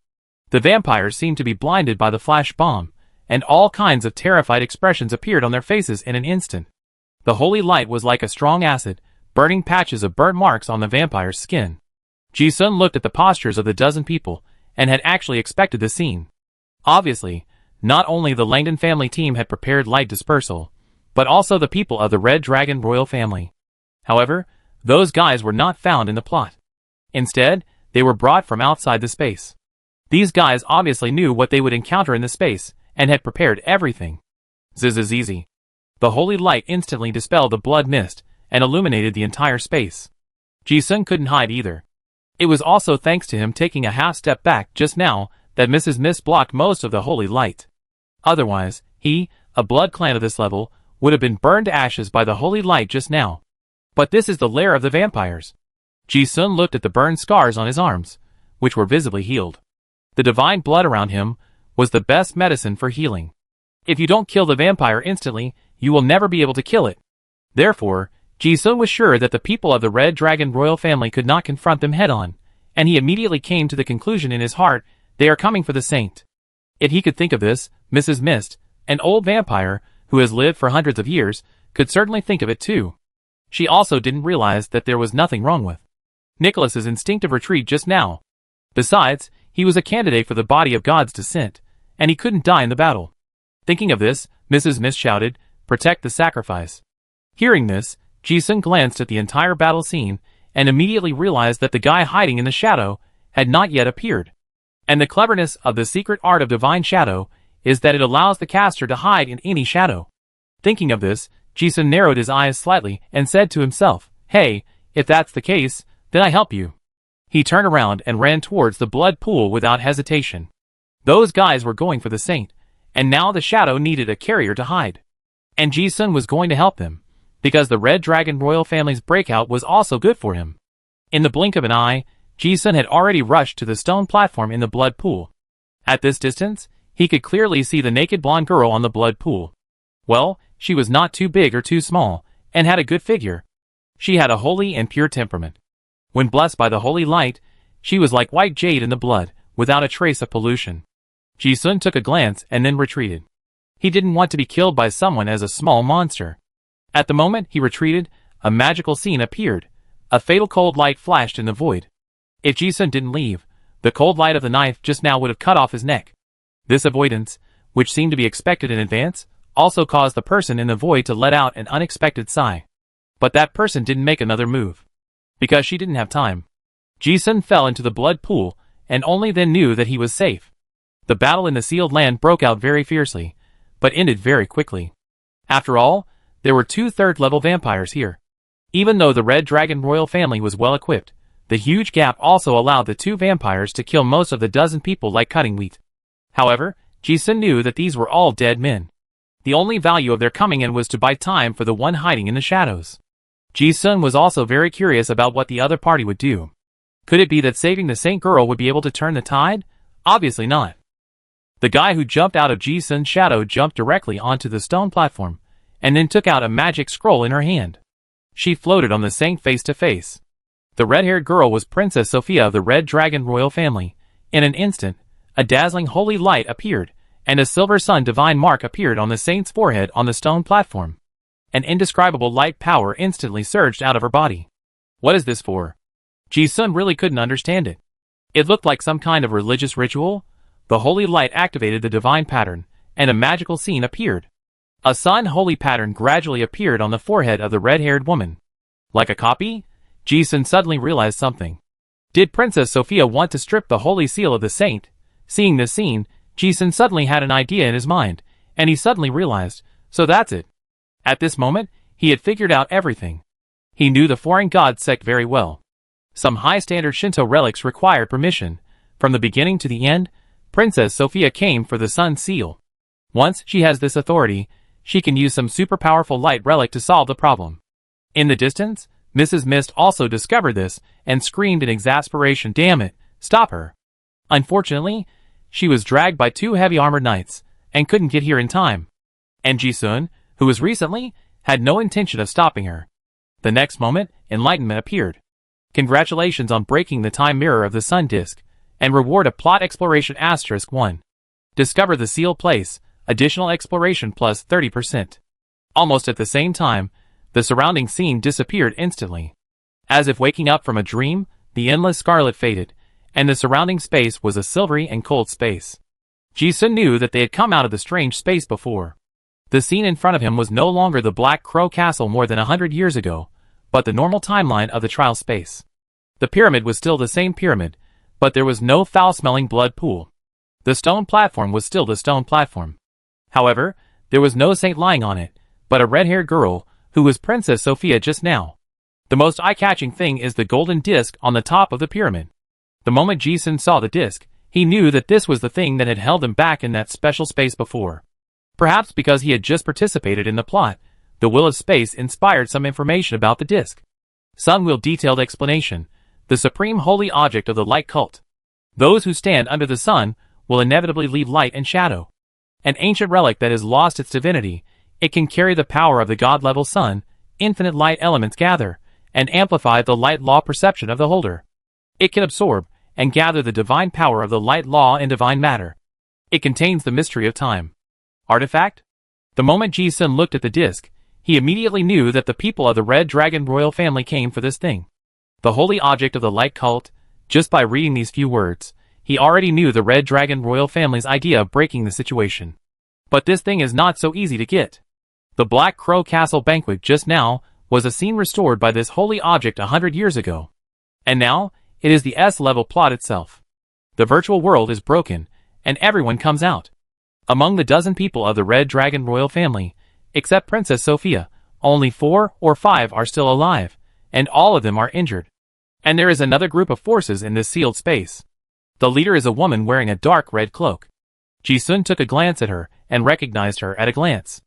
The vampires seemed to be blinded by the flash bomb, and all kinds of terrified expressions appeared on their faces in an instant. The holy light was like a strong acid, burning patches of burnt marks on the vampire's skin. Ji-sun looked at the postures of the dozen people, and had actually expected the scene. Obviously, not only the Langdon family team had prepared light dispersal, but also the people of the Red Dragon royal family. However, those guys were not found in the plot. Instead, they were brought from outside the space. These guys obviously knew what they would encounter in the space, and had prepared everything. Zizizizi. The holy light instantly dispelled the blood mist, and illuminated the entire space. Ji-sun couldn't hide either. It was also thanks to him taking a half step back just now that Mrs. Mist blocked most of the holy light. Otherwise, he, a blood clan of this level, would have been burned to ashes by the holy light just now. But this is the lair of the vampires. Ji-sun looked at the burned scars on his arms, which were visibly healed. The divine blood around him was the best medicine for healing. If you don't kill the vampire instantly, you will never be able to kill it. Therefore, Ji-sun was sure that the people of the Red Dragon royal family could not confront them head-on, and he immediately came to the conclusion in his heart, they are coming for the saint. If he could think of this, Mrs. Mist, an old vampire who has lived for hundreds of years, could certainly think of it too. She also didn't realize that there was nothing wrong with Nicholas's instinctive retreat just now. Besides, he was a candidate for the body of God's descent, and he couldn't die in the battle. Thinking of this, Mrs. Mist shouted, "Protect the sacrifice." Hearing this, Ji-sun glanced at the entire battle scene and immediately realized that the guy hiding in the shadow had not yet appeared. And the cleverness of the secret art of divine shadow is that it allows the caster to hide in any shadow. Thinking of this, Ji-sun narrowed his eyes slightly and said to himself, "Hey, if that's the case, then I help you." He turned around and ran towards the blood pool without hesitation. Those guys were going for the saint, and now the shadow needed a carrier to hide. And Ji-sun was going to help them, because the Red Dragon royal family's breakout was also good for him. In the blink of an eye, Ji-sun had already rushed to the stone platform in the blood pool. At this distance, he could clearly see the naked blonde girl on the blood pool. Well, she was not too big or too small, and had a good figure. She had a holy and pure temperament. When blessed by the holy light, she was like white jade in the blood, without a trace of pollution. Ji-sun took a glance and then retreated. He didn't want to be killed by someone as a small monster. At the moment he retreated, a magical scene appeared. A fatal cold light flashed in the void. If Ji-sun didn't leave, the cold light of the knife just now would have cut off his neck. This avoidance, which seemed to be expected in advance, also caused the person in the void to let out an unexpected sigh. But that person didn't make another move, because she didn't have time. Ji-sun fell into the blood pool, and only then knew that he was safe. The battle in the sealed land broke out very fiercely, but ended very quickly. After all, there were 2 third-level vampires here. Even though the Red Dragon royal family was well equipped, the huge gap also allowed the 2 vampires to kill most of the dozen people like cutting wheat. However, Ji-sun knew that these were all dead men. The only value of their coming in was to buy time for the one hiding in the shadows. Ji-sun was also very curious about what the other party would do. Could it be that saving the saint girl would be able to turn the tide? Obviously not. The guy who jumped out of Ji-sun's shadow jumped directly onto the stone platform, and then took out a magic scroll in her hand. She floated on the saint face to face. The red-haired girl was Princess Sophia of the Red Dragon royal family. In an instant, a dazzling holy light appeared, and a silver sun divine mark appeared on the saint's forehead on the stone platform. An indescribable light power instantly surged out of her body. What is this for? Ji-sun really couldn't understand it. It looked like some kind of religious ritual. The holy light activated the divine pattern, and a magical scene appeared. A sun holy pattern gradually appeared on the forehead of the red-haired woman. Like a copy? Ji-sun suddenly realized something. Did Princess Sophia want to strip the holy seal of the saint? Seeing this scene, Ji-sun suddenly had an idea in his mind, and he suddenly realized, so that's it. At this moment, he had figured out everything. He knew the foreign god sect very well. Some high-standard Shinto relics required permission. From the beginning to the end, Princess Sophia came for the sun seal. Once she has this authority, she can use some super powerful light relic to solve the problem. In the distance, Mrs. Mist also discovered this and screamed in exasperation, "Damn it, stop her." Unfortunately, she was dragged by 2 heavy armored knights and couldn't get here in time. And Ji-sun, who was recently, had no intention of stopping her. The next moment, enlightenment appeared. Congratulations on breaking the time mirror of the sun disk, and reward a plot exploration *1. Discover the sealed place, additional exploration plus 30%. Almost at the same time, the surrounding scene disappeared instantly. As if waking up from a dream, the endless scarlet faded, and the surrounding space was a silvery and cold space. Ji-sun knew that they had come out of the strange space before. The scene in front of him was no longer the Black Crow Castle more than 100 years ago, but the normal timeline of the trial space. The pyramid was still the same pyramid, but there was no foul-smelling blood pool. The stone platform was still the stone platform. However, there was no saint lying on it, but a red-haired girl, who was Princess Sophia just now. The most eye-catching thing is the golden disc on the top of the pyramid. The moment Ji-sun saw the disc, he knew that this was the thing that had held him back in that special space before. Perhaps because he had just participated in the plot, the will of space inspired some information about the disc. Sun will detailed explanation, the supreme holy object of the light cult. Those who stand under the sun will inevitably leave light and shadow. An ancient relic that has lost its divinity, it can carry the power of the god-level sun, infinite light elements gather, and amplify the light law perception of the holder. It can absorb and gather the divine power of the light law and divine matter. It contains the mystery of time. Artifact? The moment Ji-sun looked at the disc, he immediately knew that the people of the Red Dragon royal family came for this thing. The holy object of the light cult. Just by reading these few words, he already knew the Red Dragon royal family's idea of breaking the situation. But this thing is not so easy to get. The Black Crow Castle banquet just now was a scene restored by this holy object 100 years ago. And now, it is the S-level plot itself. The virtual world is broken, and everyone comes out. Among the dozen people of the Red Dragon royal family, except Princess Sophia, only 4 or 5 are still alive, and all of them are injured. And there is another group of forces in this sealed space. The leader is a woman wearing a dark red cloak. Ji-sun took a glance at her, and recognized her at a glance.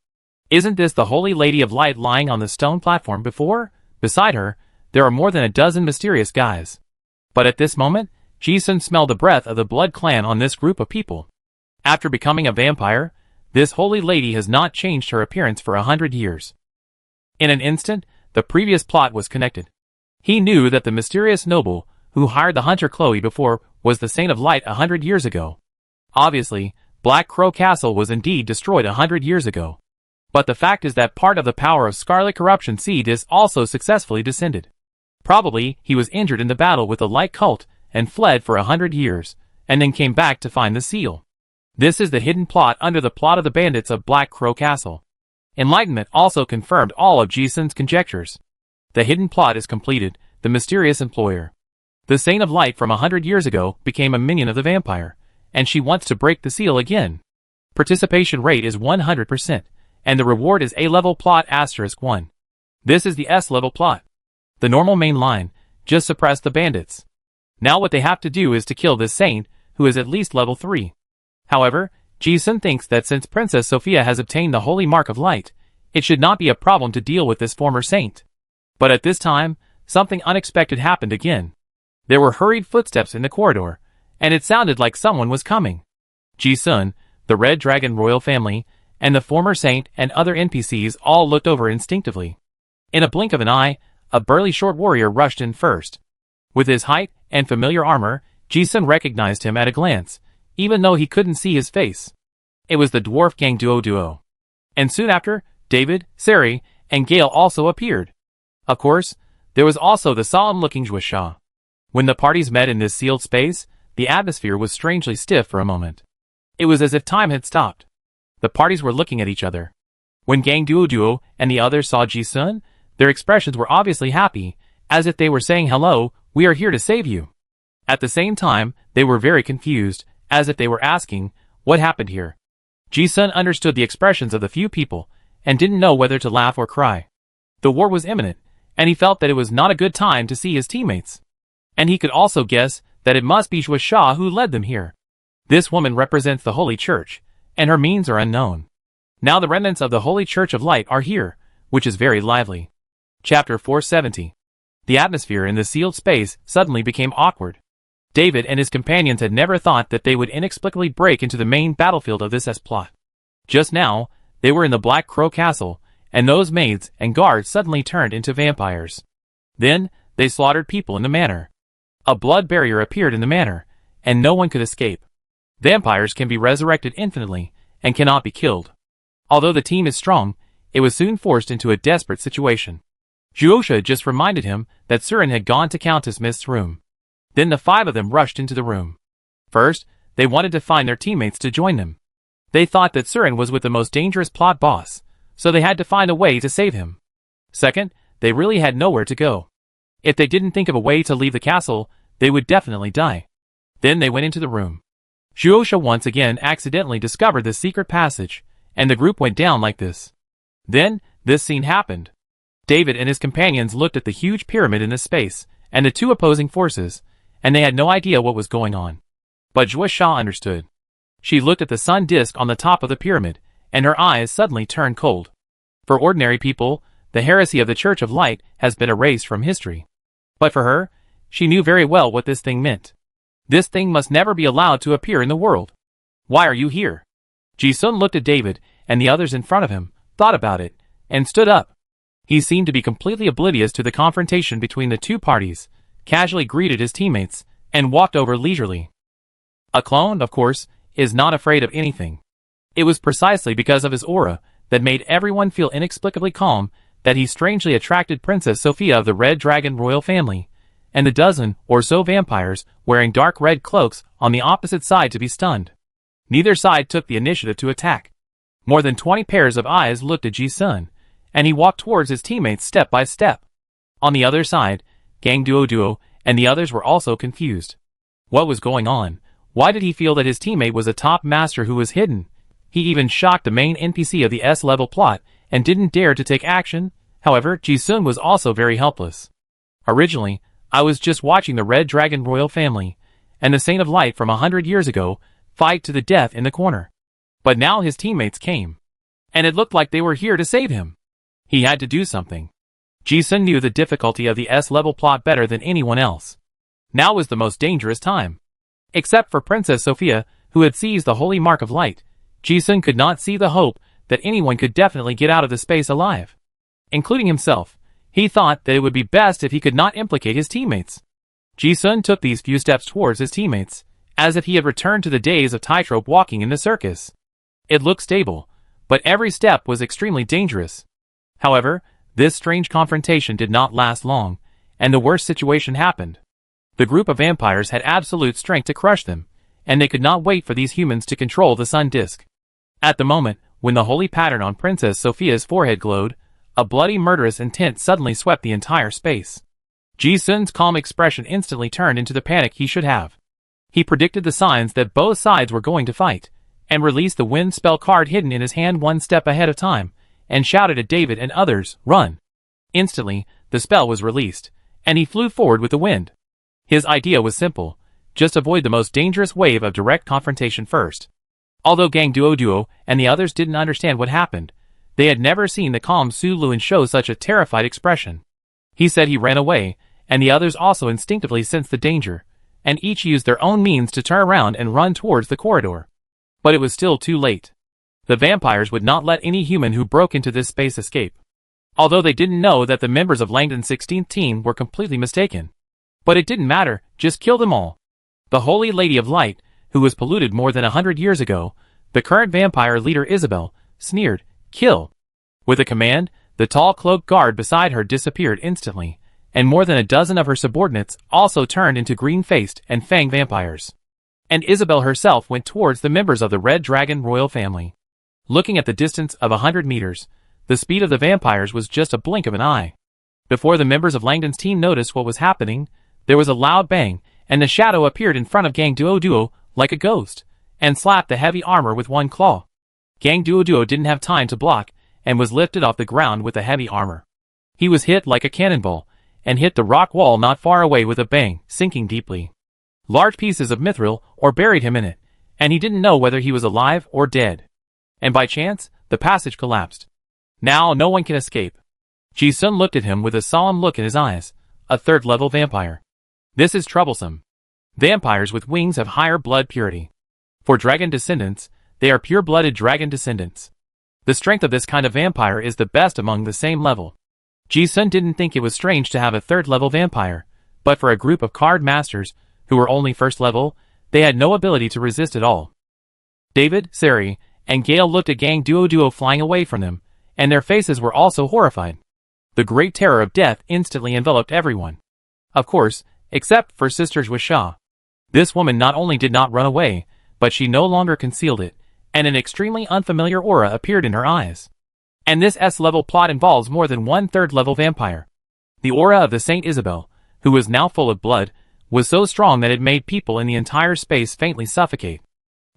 Isn't this the Holy Lady of Light lying on the stone platform before? Beside her, there are more than a dozen mysterious guys. But at this moment, Ji-sun smelled the breath of the Blood Clan on this group of people. After becoming a vampire, this Holy Lady has not changed her appearance for 100 years. In an instant, the previous plot was connected. He knew that the mysterious noble, who hired the hunter Chloe before, was the Saint of Light 100 years ago. Obviously, Black Crow Castle was indeed destroyed 100 years ago. But the fact is that part of the power of Scarlet Corruption Seed is also successfully descended. Probably, he was injured in the battle with the Light Cult, and fled for 100 years, and then came back to find the seal. This is the hidden plot under the plot of the bandits of Black Crow Castle. Enlightenment also confirmed all of Ji-sun's conjectures. The hidden plot is completed, the mysterious employer. The Saint of Light from 100 years ago became a minion of the vampire, and she wants to break the seal again. Participation rate is 100%, and the reward is A-level plot *1. This is the S-level plot. The normal main line, just suppress the bandits. Now what they have to do is to kill this saint, who is at least level 3. However, Ji-sun thinks that since Princess Sophia has obtained the Holy Mark of Light, it should not be a problem to deal with this former saint. But at this time, something unexpected happened again. There were hurried footsteps in the corridor, and it sounded like someone was coming. Ji-sun, the Red Dragon royal family, and the former saint and other NPCs all looked over instinctively. In a blink of an eye, a burly short warrior rushed in first. With his height and familiar armor, Ji-sun recognized him at a glance, even though he couldn't see his face. It was the dwarf gang duo. And soon after, David, Sari, and Gale also appeared. Of course, there was also the solemn-looking Zhuosha. When the parties met in this sealed space, the atmosphere was strangely stiff for a moment. It was as if time had stopped. The parties were looking at each other. When Gang Duo and the others saw Ji-sun, their expressions were obviously happy, as if they were saying, "Hello, we are here to save you." At the same time, they were very confused, as if they were asking, "What happened here?" Ji-sun understood the expressions of the few people, and didn't know whether to laugh or cry. The war was imminent, and he felt that it was not a good time to see his teammates. And he could also guess that it must be Zhuosha who led them here. This woman represents the Holy Church, and her means are unknown. Now the remnants of the Holy Church of Light are here, which is very lively. Chapter 470. The atmosphere in the sealed space suddenly became awkward. David and his companions had never thought that they would inexplicably break into the main battlefield of this S-plot. Just now, they were in the Black Crow Castle, and those maids and guards suddenly turned into vampires. Then, they slaughtered people in the manor. A blood barrier appeared in the manor, and no one could escape. Vampires can be resurrected infinitely, and cannot be killed. Although the team is strong, it was soon forced into a desperate situation. Zhuosha just reminded him that Surin had gone to Countess Mist's room. Then the 5 of them rushed into the room. First, they wanted to find their teammates to join them. They thought that Surin was with the most dangerous plot boss, so they had to find a way to save him. Second, they really had nowhere to go. If they didn't think of a way to leave the castle, they would definitely die. Then they went into the room. Zhuosha once again accidentally discovered the secret passage, and the group went down like this. Then, this scene happened. David and his companions looked at the huge pyramid in the space, and the two opposing forces, and they had no idea what was going on. But Zhuo Sha understood. She looked at the sun disk on the top of the pyramid, and her eyes suddenly turned cold. For ordinary people, the heresy of the Church of Light has been erased from history. But for her, she knew very well what this thing meant. This thing must never be allowed to appear in the world. Why are you here? Ji-sun looked at David and the others in front of him, thought about it, and stood up. He seemed to be completely oblivious to the confrontation between the two parties, casually greeted his teammates, and walked over leisurely. A clone, of course, is not afraid of anything. It was precisely because of his aura that made everyone feel inexplicably calm that he strangely attracted Princess Sophia of the Red Dragon royal family, and the dozen or so vampires wearing dark red cloaks on the opposite side to be stunned. Neither side took the initiative to attack. More than 20 pairs of eyes looked at Ji-sun, and he walked towards his teammates step by step. On the other side, Gang Duo and the others were also confused. What was going on? Why did he feel that his teammate was a top master who was hidden? He even shocked the main NPC of the S-level plot and didn't dare to take action. However, Ji-sun was also very helpless. Originally, I was just watching the Red Dragon royal family and the Saint of Light from 100 years ago fight to the death in the corner. But now his teammates came, and it looked like they were here to save him. He had to do something. Ji-sun knew the difficulty of the S-level plot better than anyone else. Now was the most dangerous time. Except for Princess Sophia, who had seized the holy mark of light, Ji-sun could not see the hope that anyone could definitely get out of the space alive. Including himself, he thought that it would be best if he could not implicate his teammates. Ji-sun took these few steps towards his teammates, as if he had returned to the days of tightrope walking in the circus. It looked stable, but every step was extremely dangerous. However, this strange confrontation did not last long, and the worst situation happened. The group of vampires had absolute strength to crush them, and they could not wait for these humans to control the sun disk. At the moment, when the holy pattern on Princess Sophia's forehead glowed, a bloody murderous intent suddenly swept the entire space. Ji-sun's calm expression instantly turned into the panic he should have. He predicted the signs that both sides were going to fight, and released the wind spell card hidden in his hand one step ahead of time, and shouted at David and others, "Run!" Instantly, the spell was released, and he flew forward with the wind. His idea was simple: just avoid the most dangerous wave of direct confrontation first. Although Gang Duo and the others didn't understand what happened, they had never seen the calm Su Luan show such a terrified expression. He said he ran away, and the others also instinctively sensed the danger, and each used their own means to turn around and run towards the corridor. But it was still too late. The vampires would not let any human who broke into this space escape. Although they didn't know that the members of Langdon's 16th team were completely mistaken. But it didn't matter, just kill them all. The Holy Lady of Light, who was polluted more than 100 years ago, the current vampire leader Isabel, sneered, "Kill." With a command, the tall cloaked guard beside her disappeared instantly, and more than a dozen of her subordinates also turned into green-faced and fang vampires. And Isabel herself went towards the members of the Red Dragon royal family. Looking at the distance of 100 meters, the speed of the vampires was just a blink of an eye. Before the members of Langdon's team noticed what was happening, there was a loud bang, and the shadow appeared in front of Gang Duo like a ghost, and slapped the heavy armor with one claw. Gang Duo didn't have time to block, and was lifted off the ground with the heavy armor. He was hit like a cannonball, and hit the rock wall not far away with a bang, sinking deeply. Large pieces of mithril ore buried him in it, and he didn't know whether he was alive or dead. And by chance, the passage collapsed. Now no one can escape. Ji-sun looked at him with a solemn look in his eyes. A third-level vampire. This is troublesome. Vampires with wings have higher blood purity. For dragon descendants, they are pure-blooded dragon descendants. The strength of this kind of vampire is the best among the same level. Ji-sun didn't think it was strange to have a third-level vampire, but for a group of card masters, who were only first level, they had no ability to resist at all. David, Sari, and Gale looked at Gang Duo flying away from them, and their faces were also horrified. The great terror of death instantly enveloped everyone. Of course, except for Sister Zhuo Sha. This woman not only did not run away, but she no longer concealed it, and an extremely unfamiliar aura appeared in her eyes. And this S-level plot involves more than one third-level vampire. The aura of the Saint Isabel, who was now full of blood, was so strong that it made people in the entire space faintly suffocate.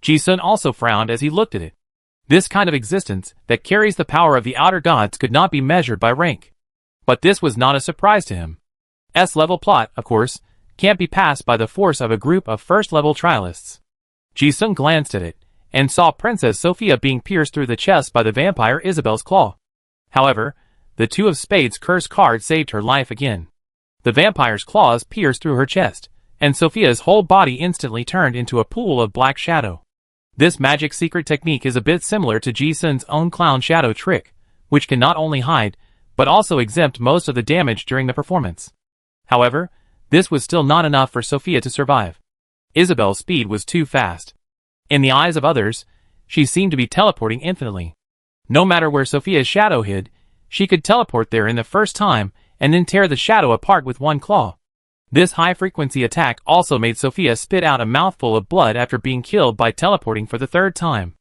Ji-sun also frowned as he looked at it. This kind of existence that carries the power of the outer gods could not be measured by rank. But this was not a surprise to him. S-level plot, of course, can't be passed by the force of a group of first-level trialists. Ji-sung glanced at it, and saw Princess Sophia being pierced through the chest by the vampire Isabel's claw. However, the two of spades curse card saved her life again. The vampire's claws pierced through her chest, and Sophia's whole body instantly turned into a pool of black shadow. This magic secret technique is a bit similar to Ji-sun's own clown shadow trick, which can not only hide, but also exempt most of the damage during the performance. However, this was still not enough for Sophia to survive. Isabel's speed was too fast. In the eyes of others, she seemed to be teleporting infinitely. No matter where Sophia's shadow hid, she could teleport there in the first time and then tear the shadow apart with one claw. This high-frequency attack also made Sophia spit out a mouthful of blood after being killed by teleporting for the third time.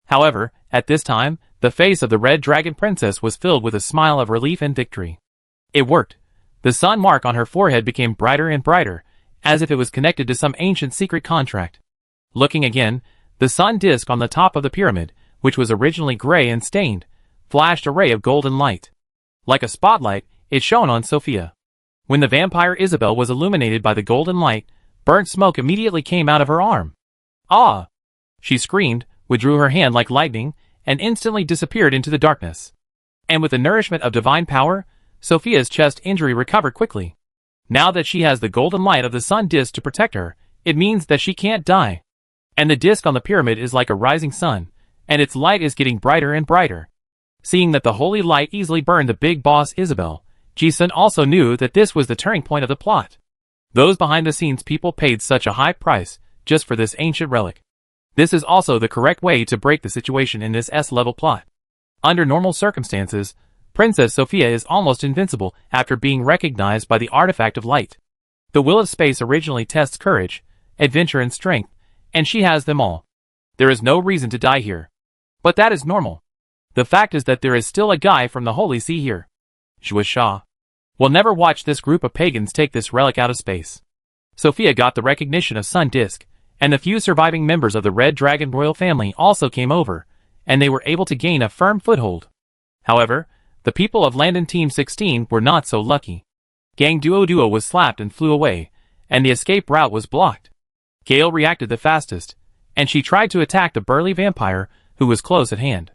However, at this time, the face of the Red Dragon Princess was filled with a smile of relief and victory. It worked. The sun mark on her forehead became brighter and brighter, as if it was connected to some ancient secret contract. Looking again, the sun disk on the top of the pyramid, which was originally gray and stained, flashed a ray of golden light. Like a spotlight, it shone on Sophia. When the vampire Isabel was illuminated by the golden light, burnt smoke immediately came out of her arm. "Ah!" she screamed, withdrew her hand like lightning, and instantly disappeared into the darkness. And with the nourishment of divine power, Sophia's chest injury recovered quickly. Now that she has the golden light of the sun disk to protect her, it means that she can't die. And the disk on the pyramid is like a rising sun, and its light is getting brighter and brighter. Seeing that the holy light easily burned the big boss Isabel, Ji-sun also knew that this was the turning point of the plot. Those behind-the-scenes people paid such a high price just for this ancient relic. This is also the correct way to break the situation in this S-level plot. Under normal circumstances, Princess Sophia is almost invincible after being recognized by the artifact of light. The will of space originally tests courage, adventure and strength, and she has them all. There is no reason to die here. But that is normal. The fact is that there is still a guy from the Holy See here. Shuasha will never watch this group of pagans take this relic out of space. Sophia got the recognition of Sun Disk, and the few surviving members of the Red Dragon royal family also came over, and they were able to gain a firm foothold. However, the people of Landon Team 16 were not so lucky. Gang Duo was slapped and flew away, and the escape route was blocked. Gale reacted the fastest, and she tried to attack the burly vampire who was close at hand.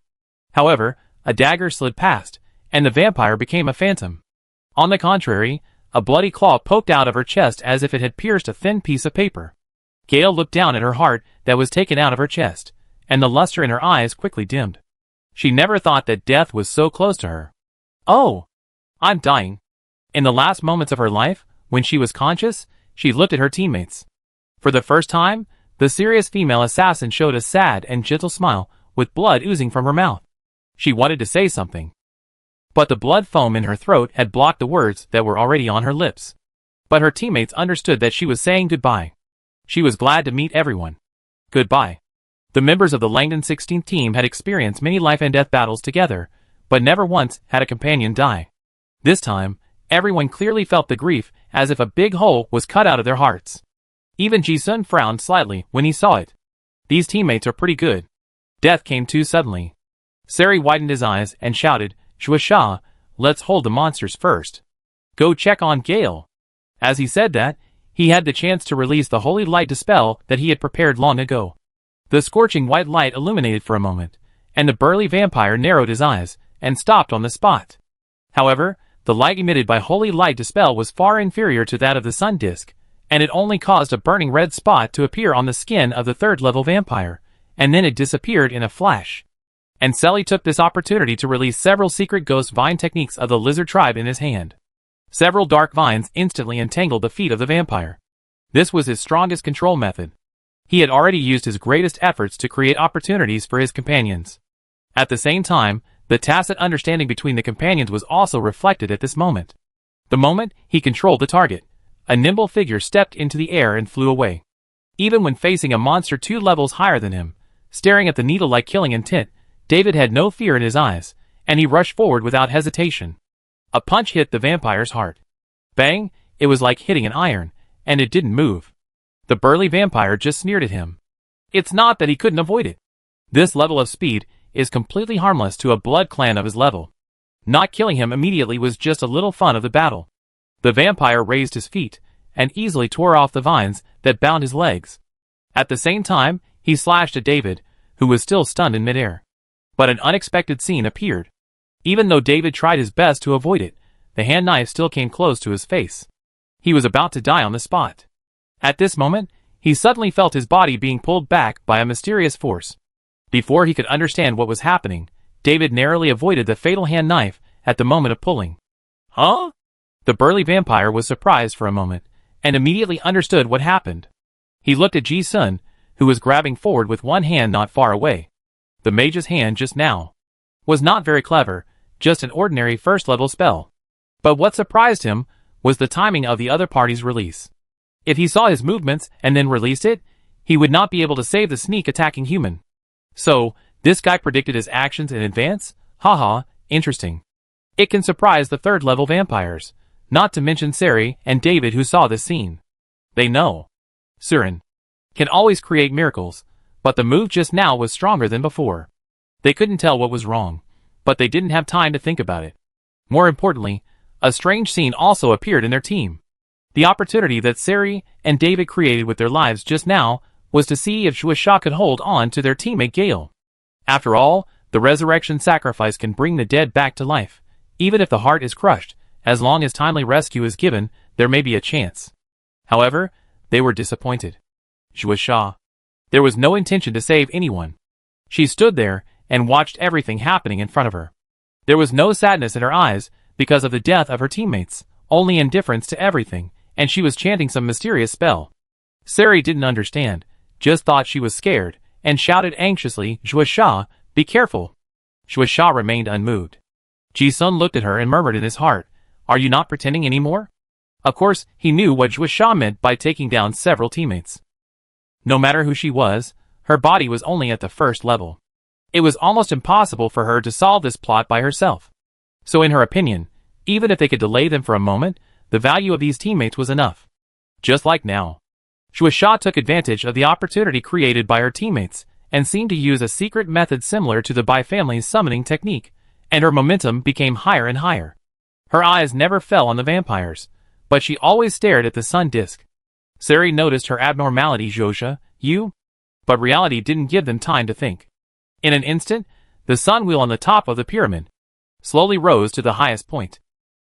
However, a dagger slid past, and the vampire became a phantom. On the contrary, a bloody claw poked out of her chest as if it had pierced a thin piece of paper. Gale looked down at her heart that was taken out of her chest, and the luster in her eyes quickly dimmed. She never thought that death was so close to her. "Oh, I'm dying." In the last moments of her life, when she was conscious, she looked at her teammates. For the first time, the serious female assassin showed a sad and gentle smile, with blood oozing from her mouth. She wanted to say something, but the blood foam in her throat had blocked the words that were already on her lips. But her teammates understood that she was saying goodbye. She was glad to meet everyone. Goodbye. The members of the Langdon 16th team had experienced many life and death battles together, but never once had a companion die. This time, everyone clearly felt the grief as if a big hole was cut out of their hearts. Even Ji-sun frowned slightly when he saw it. These teammates are pretty good. Death came too suddenly. Sari widened his eyes and shouted, "Shuasha, let's hold the monsters first. Go check on Gale." As he said that, he had the chance to release the holy light dispel that he had prepared long ago. The scorching white light illuminated for a moment, and the burly vampire narrowed his eyes and stopped on the spot. However, the light emitted by holy light dispel was far inferior to that of the sun disk, and it only caused a burning red spot to appear on the skin of the third-level vampire, and then it disappeared in a flash. And Selly took this opportunity to release several secret ghost vine techniques of the lizard tribe in his hand. Several dark vines instantly entangled the feet of the vampire. This was his strongest control method. He had already used his greatest efforts to create opportunities for his companions. At the same time, the tacit understanding between the companions was also reflected at this moment. The moment he controlled the target, a nimble figure stepped into the air and flew away. Even when facing a monster 2 levels higher than him, staring at the needle-like killing intent, David had no fear in his eyes, and he rushed forward without hesitation. A punch hit the vampire's heart. Bang! It was like hitting an iron, and it didn't move. The burly vampire just sneered at him. It's not that he couldn't avoid it. This level of speed is completely harmless to a blood clan of his level. Not killing him immediately was just a little fun of the battle. The vampire raised his feet, and easily tore off the vines that bound his legs. At the same time, he slashed at David, who was still stunned in midair. But an unexpected scene appeared. Even though David tried his best to avoid it, the hand knife still came close to his face. He was about to die on the spot. At this moment, he suddenly felt his body being pulled back by a mysterious force. Before he could understand what was happening, David narrowly avoided the fatal hand knife at the moment of pulling. Huh? The burly vampire was surprised for a moment, and immediately understood what happened. He looked at Ji-sun, who was grabbing forward with one hand not far away. The mage's hand just now was not very clever, just an ordinary first-level spell. But what surprised him was the timing of the other party's release. If he saw his movements and then released it, he would not be able to save the sneak-attacking human. So, this guy predicted his actions in advance? Haha, interesting. It can surprise the third-level vampires, not to mention Sari and David who saw this scene. They know. Surin can always create miracles, but the move just now was stronger than before. They couldn't tell what was wrong, but they didn't have time to think about it. More importantly, a strange scene also appeared in their team. The opportunity that Sari and David created with their lives just now was to see if Shuasha could hold on to their teammate Gale. After all, the resurrection sacrifice can bring the dead back to life. Even if the heart is crushed, as long as timely rescue is given, there may be a chance. However, they were disappointed. Shuasha. There was no intention to save anyone. She stood there and watched everything happening in front of her. There was no sadness in her eyes because of the death of her teammates, only indifference to everything, and she was chanting some mysterious spell. Sari didn't understand, just thought she was scared, and shouted anxiously, Shuasha, be careful. Shuasha remained unmoved. Ji-sun looked at her and murmured in his heart, are you not pretending anymore? Of course, he knew what Shuasha meant by taking down several teammates. No matter who she was, her body was only at the first level. It was almost impossible for her to solve this plot by herself. So in her opinion, even if they could delay them for a moment, the value of these teammates was enough. Just like now. Shuasha took advantage of the opportunity created by her teammates, and seemed to use a secret method similar to the Bai family's summoning technique, and her momentum became higher and higher. Her eyes never fell on the vampires, but she always stared at the sun disk. Sari noticed her abnormality. Josha, you? But reality didn't give them time to think. In an instant, the sun wheel on the top of the pyramid slowly rose to the highest point.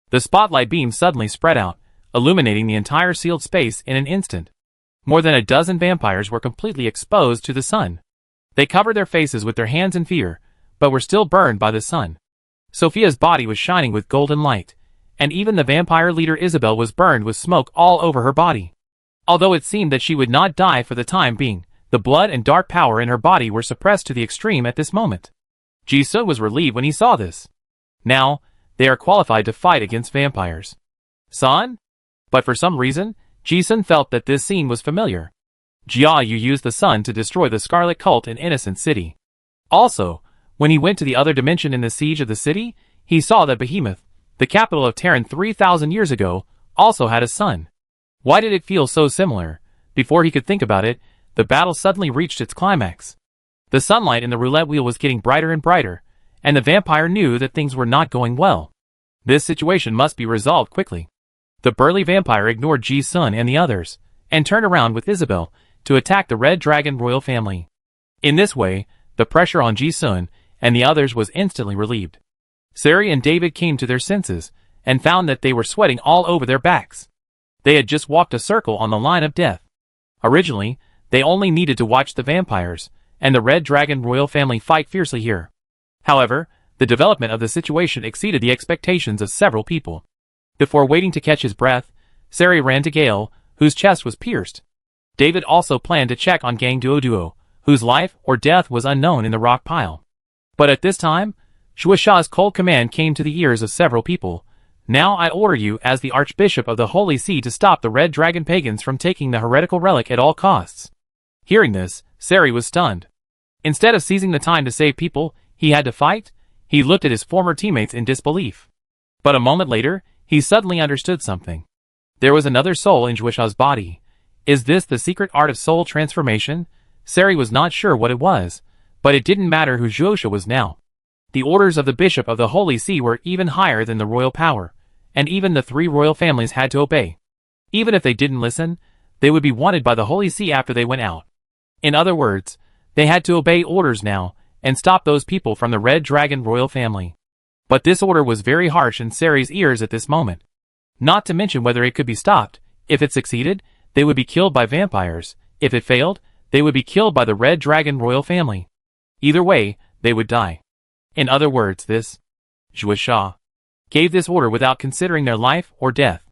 The spotlight beam suddenly spread out, illuminating the entire sealed space in an instant. More than a dozen vampires were completely exposed to the sun. They covered their faces with their hands in fear, but were still burned by the sun. Sophia's body was shining with golden light, and even the vampire leader Isabel was burned with smoke all over her body. Although it seemed that she would not die for the time being, the blood and dark power in her body were suppressed to the extreme at this moment. Ji-sun was relieved when he saw this. Now, they are qualified to fight against vampires. Son? But for some reason, Ji-sun felt that this scene was familiar. Jia Yu used the sun to destroy the Scarlet Cult in Innocent City. Also, when he went to the other dimension in the siege of the city, he saw that Behemoth, the capital of Terran 3,000 years ago, also had a sun. Why did it feel so similar? Before he could think about it, the battle suddenly reached its climax. The sunlight in the roulette wheel was getting brighter and brighter, and the vampire knew that things were not going well. This situation must be resolved quickly. The burly vampire ignored Ji-sun and the others, and turned around with Isabel to attack the Red Dragon royal family. In this way, the pressure on Ji-sun and the others was instantly relieved. Sari and David came to their senses, and found that they were sweating all over their backs. They had just walked a circle on the line of death. Originally, they only needed to watch the vampires and the Red Dragon royal family fight fiercely here. However, the development of the situation exceeded the expectations of several people. Before waiting to catch his breath, Sari ran to Gale, whose chest was pierced. David also planned to check on Gang Duo, whose life or death was unknown in the rock pile. But at this time, Shuasha's cold command came to the ears of several people. Now I order you as the Archbishop of the Holy See to stop the Red Dragon pagans from taking the heretical relic at all costs. Hearing this, Sari was stunned. Instead of seizing the time to save people he had to fight, he looked at his former teammates in disbelief. But a moment later, he suddenly understood something. There was another soul in Shuasha's body. Is this the secret art of soul transformation? Sari was not sure what it was, but it didn't matter who Shuasha was now. The orders of the bishop of the Holy See were even higher than the royal power, and even the three royal families had to obey. Even if they didn't listen, they would be wanted by the Holy See after they went out. In other words, they had to obey orders now, and stop those people from the Red Dragon royal family. But this order was very harsh in Ceri's ears at this moment. Not to mention whether it could be stopped. If it succeeded, they would be killed by vampires. If it failed, they would be killed by the Red Dragon royal family. Either way, they would die. In other words, this Zhuo gave this order without considering their life or death.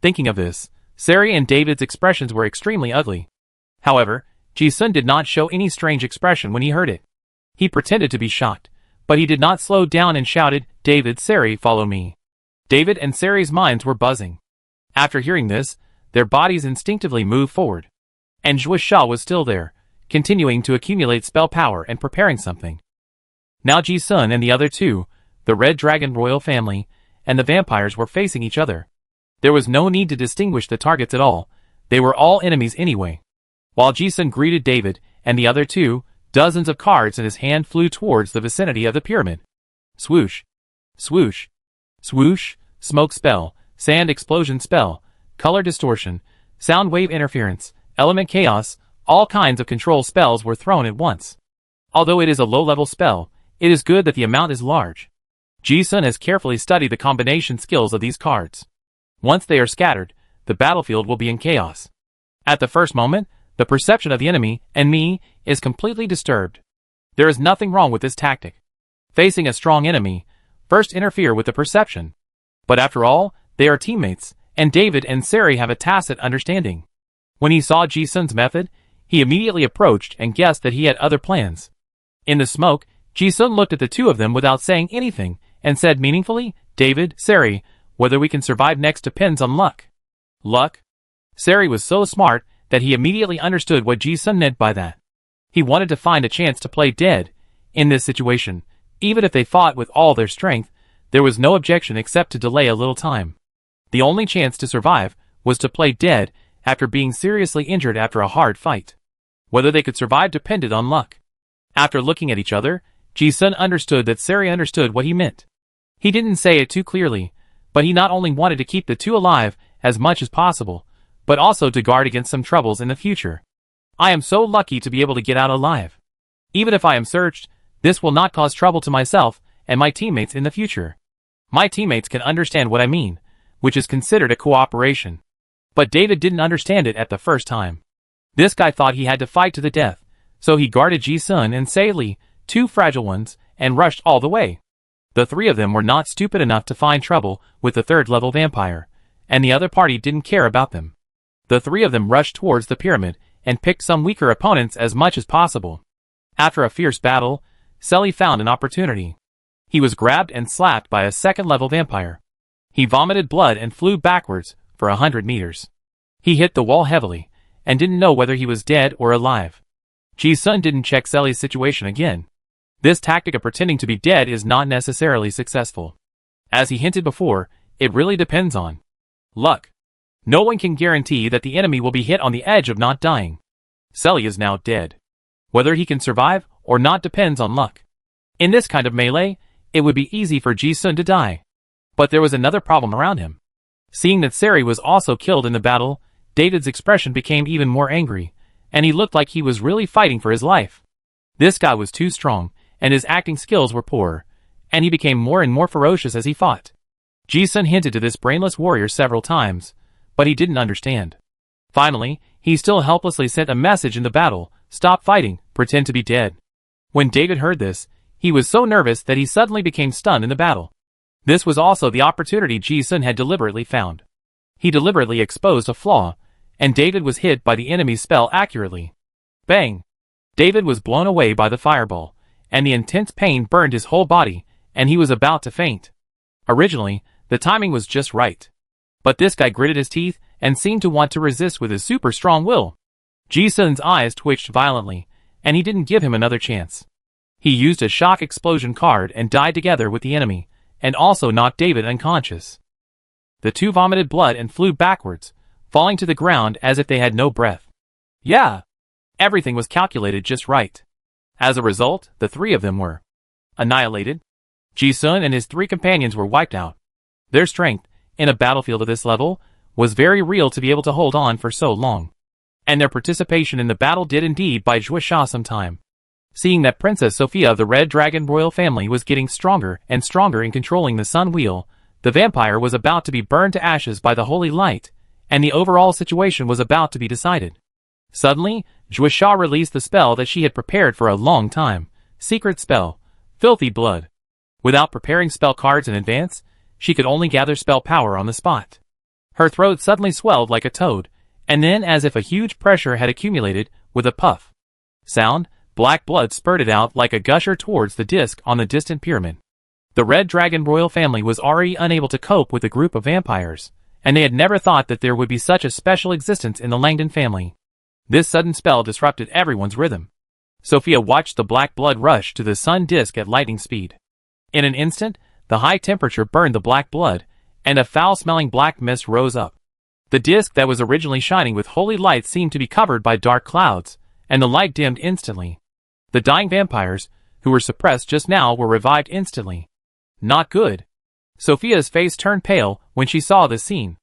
Thinking of this, Ceri and David's expressions were extremely ugly. However, Ji-sun did not show any strange expression when he heard it. He pretended to be shocked, but he did not slow down and shouted, "David, Ceri, follow me." David and Ceri's minds were buzzing. After hearing this, their bodies instinctively moved forward. And Zhuo was still there, continuing to accumulate spell power and preparing something. Now Ji-sun and the other two, the Red Dragon royal family, and the vampires were facing each other. There was no need to distinguish the targets at all. They were all enemies anyway. While Ji-sun greeted David and the other two, dozens of cards in his hand flew towards the vicinity of the pyramid. Swoosh. Swoosh. Swoosh. Smoke spell, sand explosion spell, color distortion, sound wave interference, element chaos, all kinds of control spells were thrown at once. Although it is a low-level spell, it is good that the amount is large. Ji-sun has carefully studied the combination skills of these cards. Once they are scattered, the battlefield will be in chaos. At the first moment, the perception of the enemy, and me, is completely disturbed. There is nothing wrong with this tactic. Facing a strong enemy, first interfere with the perception. But after all, they are teammates, and David and Ceri have a tacit understanding. When he saw Ji-sun's method, he immediately approached and guessed that he had other plans. In the smoke, Ji-sun looked at the two of them without saying anything, and said meaningfully, "David, Ceri, whether we can survive next depends on luck." Luck? Ceri was so smart that he immediately understood what Ji-sun meant by that. He wanted to find a chance to play dead. In this situation, even if they fought with all their strength, there was no objection except to delay a little time. The only chance to survive was to play dead after being seriously injured after a hard fight. Whether they could survive depended on luck. After looking at each other, Ji-sun understood that Ceri understood what he meant. He didn't say it too clearly, but he not only wanted to keep the two alive as much as possible, but also to guard against some troubles in the future. I am so lucky to be able to get out alive. Even if I am searched, this will not cause trouble to myself and my teammates in the future. My teammates can understand what I mean, which is considered a cooperation. But David didn't understand it at the first time. This guy thought he had to fight to the death, so he guarded Ji-sun and Sei-li, two fragile ones, and rushed all the way. The three of them were not stupid enough to find trouble with the third-level vampire, and the other party didn't care about them. The three of them rushed towards the pyramid and picked some weaker opponents as much as possible. After a fierce battle, Sei-li found an opportunity. He was grabbed and slapped by a second-level vampire. He vomited blood and flew backwards for 100 meters. He hit the wall heavily, and didn't know whether he was dead or alive. Ji-sun didn't check Sei-li's situation again. This tactic of pretending to be dead is not necessarily successful. As he hinted before, it really depends on luck. No one can guarantee that the enemy will be hit on the edge of not dying. Sei-li is now dead. Whether he can survive or not depends on luck. In this kind of melee, it would be easy for Ji-sun to die. But there was another problem around him. Seeing that Ceri was also killed in the battle, David's expression became even more angry, and he looked like he was really fighting for his life. This guy was too strong, and his acting skills were poor, and he became more and more ferocious as he fought. Ji-sun hinted to this brainless warrior several times, but he didn't understand. Finally, he still helplessly sent a message in the battle, "Stop fighting, pretend to be dead." When David heard this, he was so nervous that he suddenly became stunned in the battle. This was also the opportunity Ji-sun had deliberately found. He deliberately exposed a flaw, and David was hit by the enemy's spell accurately. Bang! David was blown away by the fireball, and the intense pain burned his whole body, and he was about to faint. Originally, the timing was just right. But this guy gritted his teeth and seemed to want to resist with his super strong will. Ji-sun's eyes twitched violently, and he didn't give him another chance. He used a shock explosion card and died together with the enemy, and also knocked David unconscious. The two vomited blood and flew backwards, falling to the ground as if they had no breath. Yeah! Everything was calculated just right. As a result, the three of them were annihilated. Ji-sun and his 3 companions were wiped out. Their strength, in a battlefield of this level, was very real to be able to hold on for so long. And their participation in the battle did indeed buy Zhuo some time. Seeing that Princess Sophia of the Red Dragon royal family was getting stronger and stronger in controlling the sun wheel, the vampire was about to be burned to ashes by the holy light, and the overall situation was about to be decided. Suddenly, Zhuo released the spell that she had prepared for a long time. Secret spell, Filthy Blood. Without preparing spell cards in advance, she could only gather spell power on the spot. Her throat suddenly swelled like a toad, and then as if a huge pressure had accumulated, with a puff sound, black blood spurted out like a gusher towards the disc on the distant pyramid. The Red Dragon royal family was already unable to cope with a group of vampires, and they had never thought that there would be such a special existence in the Langdon family. This sudden spell disrupted everyone's rhythm. Sophia watched the black blood rush to the sun disk at lightning speed. In an instant, the high temperature burned the black blood, and a foul-smelling black mist rose up. The disk that was originally shining with holy light seemed to be covered by dark clouds, and the light dimmed instantly. The dying vampires, who were suppressed just now, were revived instantly. Not good. Sophia's face turned pale when she saw this scene.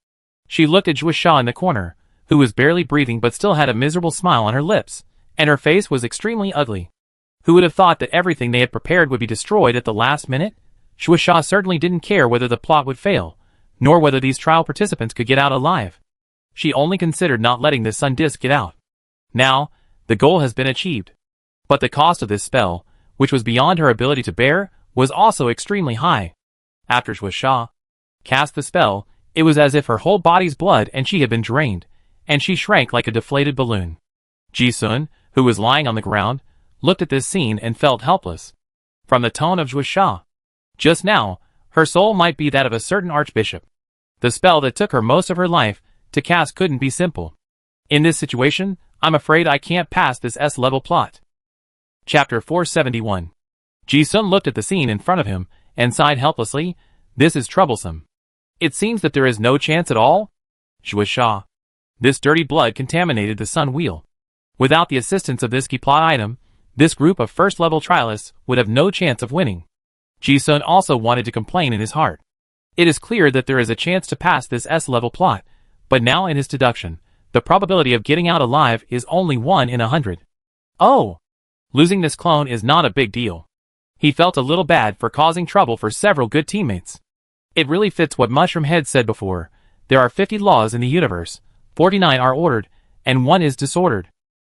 She looked at Zhuo in the corner, who was barely breathing but still had a miserable smile on her lips, and her face was extremely ugly. Who would have thought that everything they had prepared would be destroyed at the last minute? Zhuo certainly didn't care whether the plot would fail, nor whether these trial participants could get out alive. She only considered not letting the sun disk get out. Now, the goal has been achieved. But the cost of this spell, which was beyond her ability to bear, was also extremely high. After Zhuo cast the spell, it was as if her whole body's blood and she had been drained, and she shrank like a deflated balloon. Ji-sun, who was lying on the ground, looked at this scene and felt helpless. From the tone of Zhuo, just now, her soul might be that of a certain archbishop. The spell that took her most of her life to cast couldn't be simple. In this situation, I'm afraid I can't pass this S-level plot. Chapter 471. Ji-sun looked at the scene in front of him and sighed helplessly. This is troublesome. It seems that there is no chance at all. Zhuo. This dirty blood contaminated the sun wheel. Without the assistance of this key plot item, this group of first-level trialists would have no chance of winning. Ji-sun also wanted to complain in his heart. It is clear that there is a chance to pass this S-level plot, but now in his deduction, the probability of getting out alive is only 1 in 100. Oh! Losing this clone is not a big deal. He felt a little bad for causing trouble for several good teammates. It really fits what Mushroom Head said before. There are 50 laws in the universe, 49 are ordered, and 1 is disordered.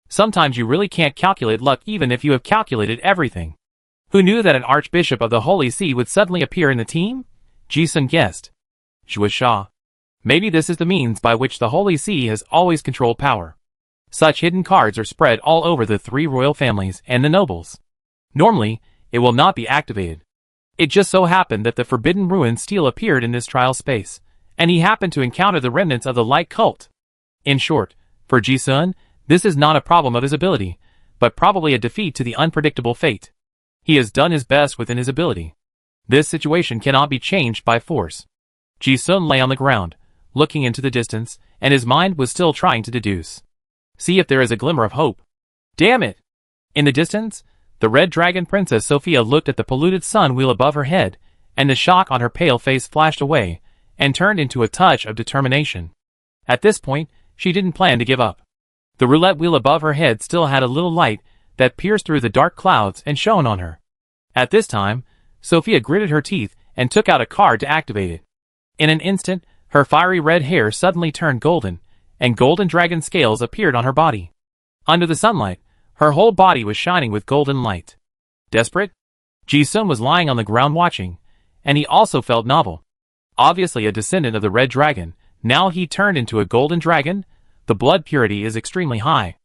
Sometimes you really can't calculate luck even if you have calculated everything. Who knew that an Archbishop of the Holy See would suddenly appear in the team? Ji-sun guessed. Zhuo. Maybe this is the means by which the Holy See has always controlled power. Such hidden cards are spread all over the 3 royal families and the nobles. Normally, it will not be activated. It just so happened that the Forbidden Ruin Steel appeared in this trial space, and he happened to encounter the remnants of the Light Cult. In short, for Ji-sun, this is not a problem of his ability, but probably a defeat to the unpredictable fate. He has done his best within his ability. This situation cannot be changed by force. Ji-sun lay on the ground, looking into the distance, and his mind was still trying to deduce. See if there is a glimmer of hope. Damn it! In the distance, the Red Dragon Princess Sophia looked at the polluted sun wheel above her head, and the shock on her pale face flashed away, and turned into a touch of determination. At this point, she didn't plan to give up. The roulette wheel above her head still had a little light that pierced through the dark clouds and shone on her. At this time, Sophia gritted her teeth and took out a card to activate it. In an instant, her fiery red hair suddenly turned golden, and golden dragon scales appeared on her body. Under the sunlight, her whole body was shining with golden light. Desperate? Ji-sun was lying on the ground watching, and he also felt novel. Obviously a descendant of the red dragon, now he turned into a golden dragon. The blood purity is extremely high.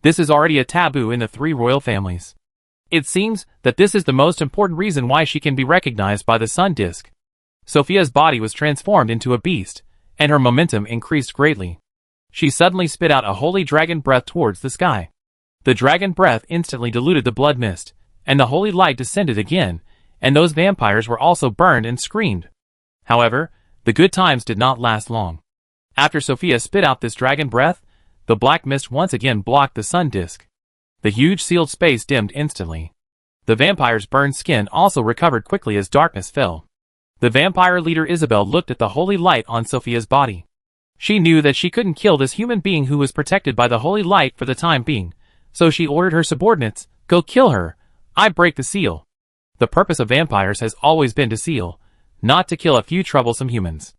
This is already a taboo in the 3 royal families. It seems that this is the most important reason why she can be recognized by the sun disk. Sophia's body was transformed into a beast, and her momentum increased greatly. She suddenly spit out a holy dragon breath towards the sky. The dragon breath instantly diluted the blood mist, and the holy light descended again, and those vampires were also burned and screamed. However, the good times did not last long. After Sophia spit out this dragon breath, the black mist once again blocked the sun disk. The huge sealed space dimmed instantly. The vampire's burned skin also recovered quickly as darkness fell. The vampire leader Isabel looked at the holy light on Sophia's body. She knew that she couldn't kill this human being who was protected by the holy light for the time being, so she ordered her subordinates, "Go kill her. I break the seal." The purpose of vampires has always been to seal, not to kill a few troublesome humans.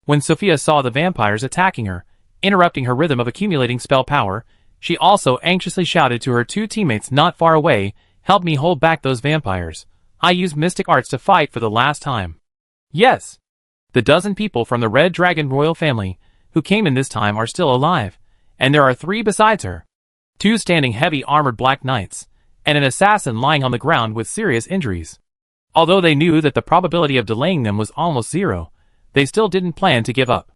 When Sophia saw the vampires attacking her, interrupting her rhythm of accumulating spell power, she also anxiously shouted to her two teammates not far away, "Help me hold back those vampires. I use mystic arts to fight for the last time." Yes! The dozen people from the Red Dragon royal family who came in this time are still alive, and there are 3 besides her. 2 standing heavy armored black knights, and an assassin lying on the ground with serious injuries. Although they knew that the probability of delaying them was almost 0, they still didn't plan to give up.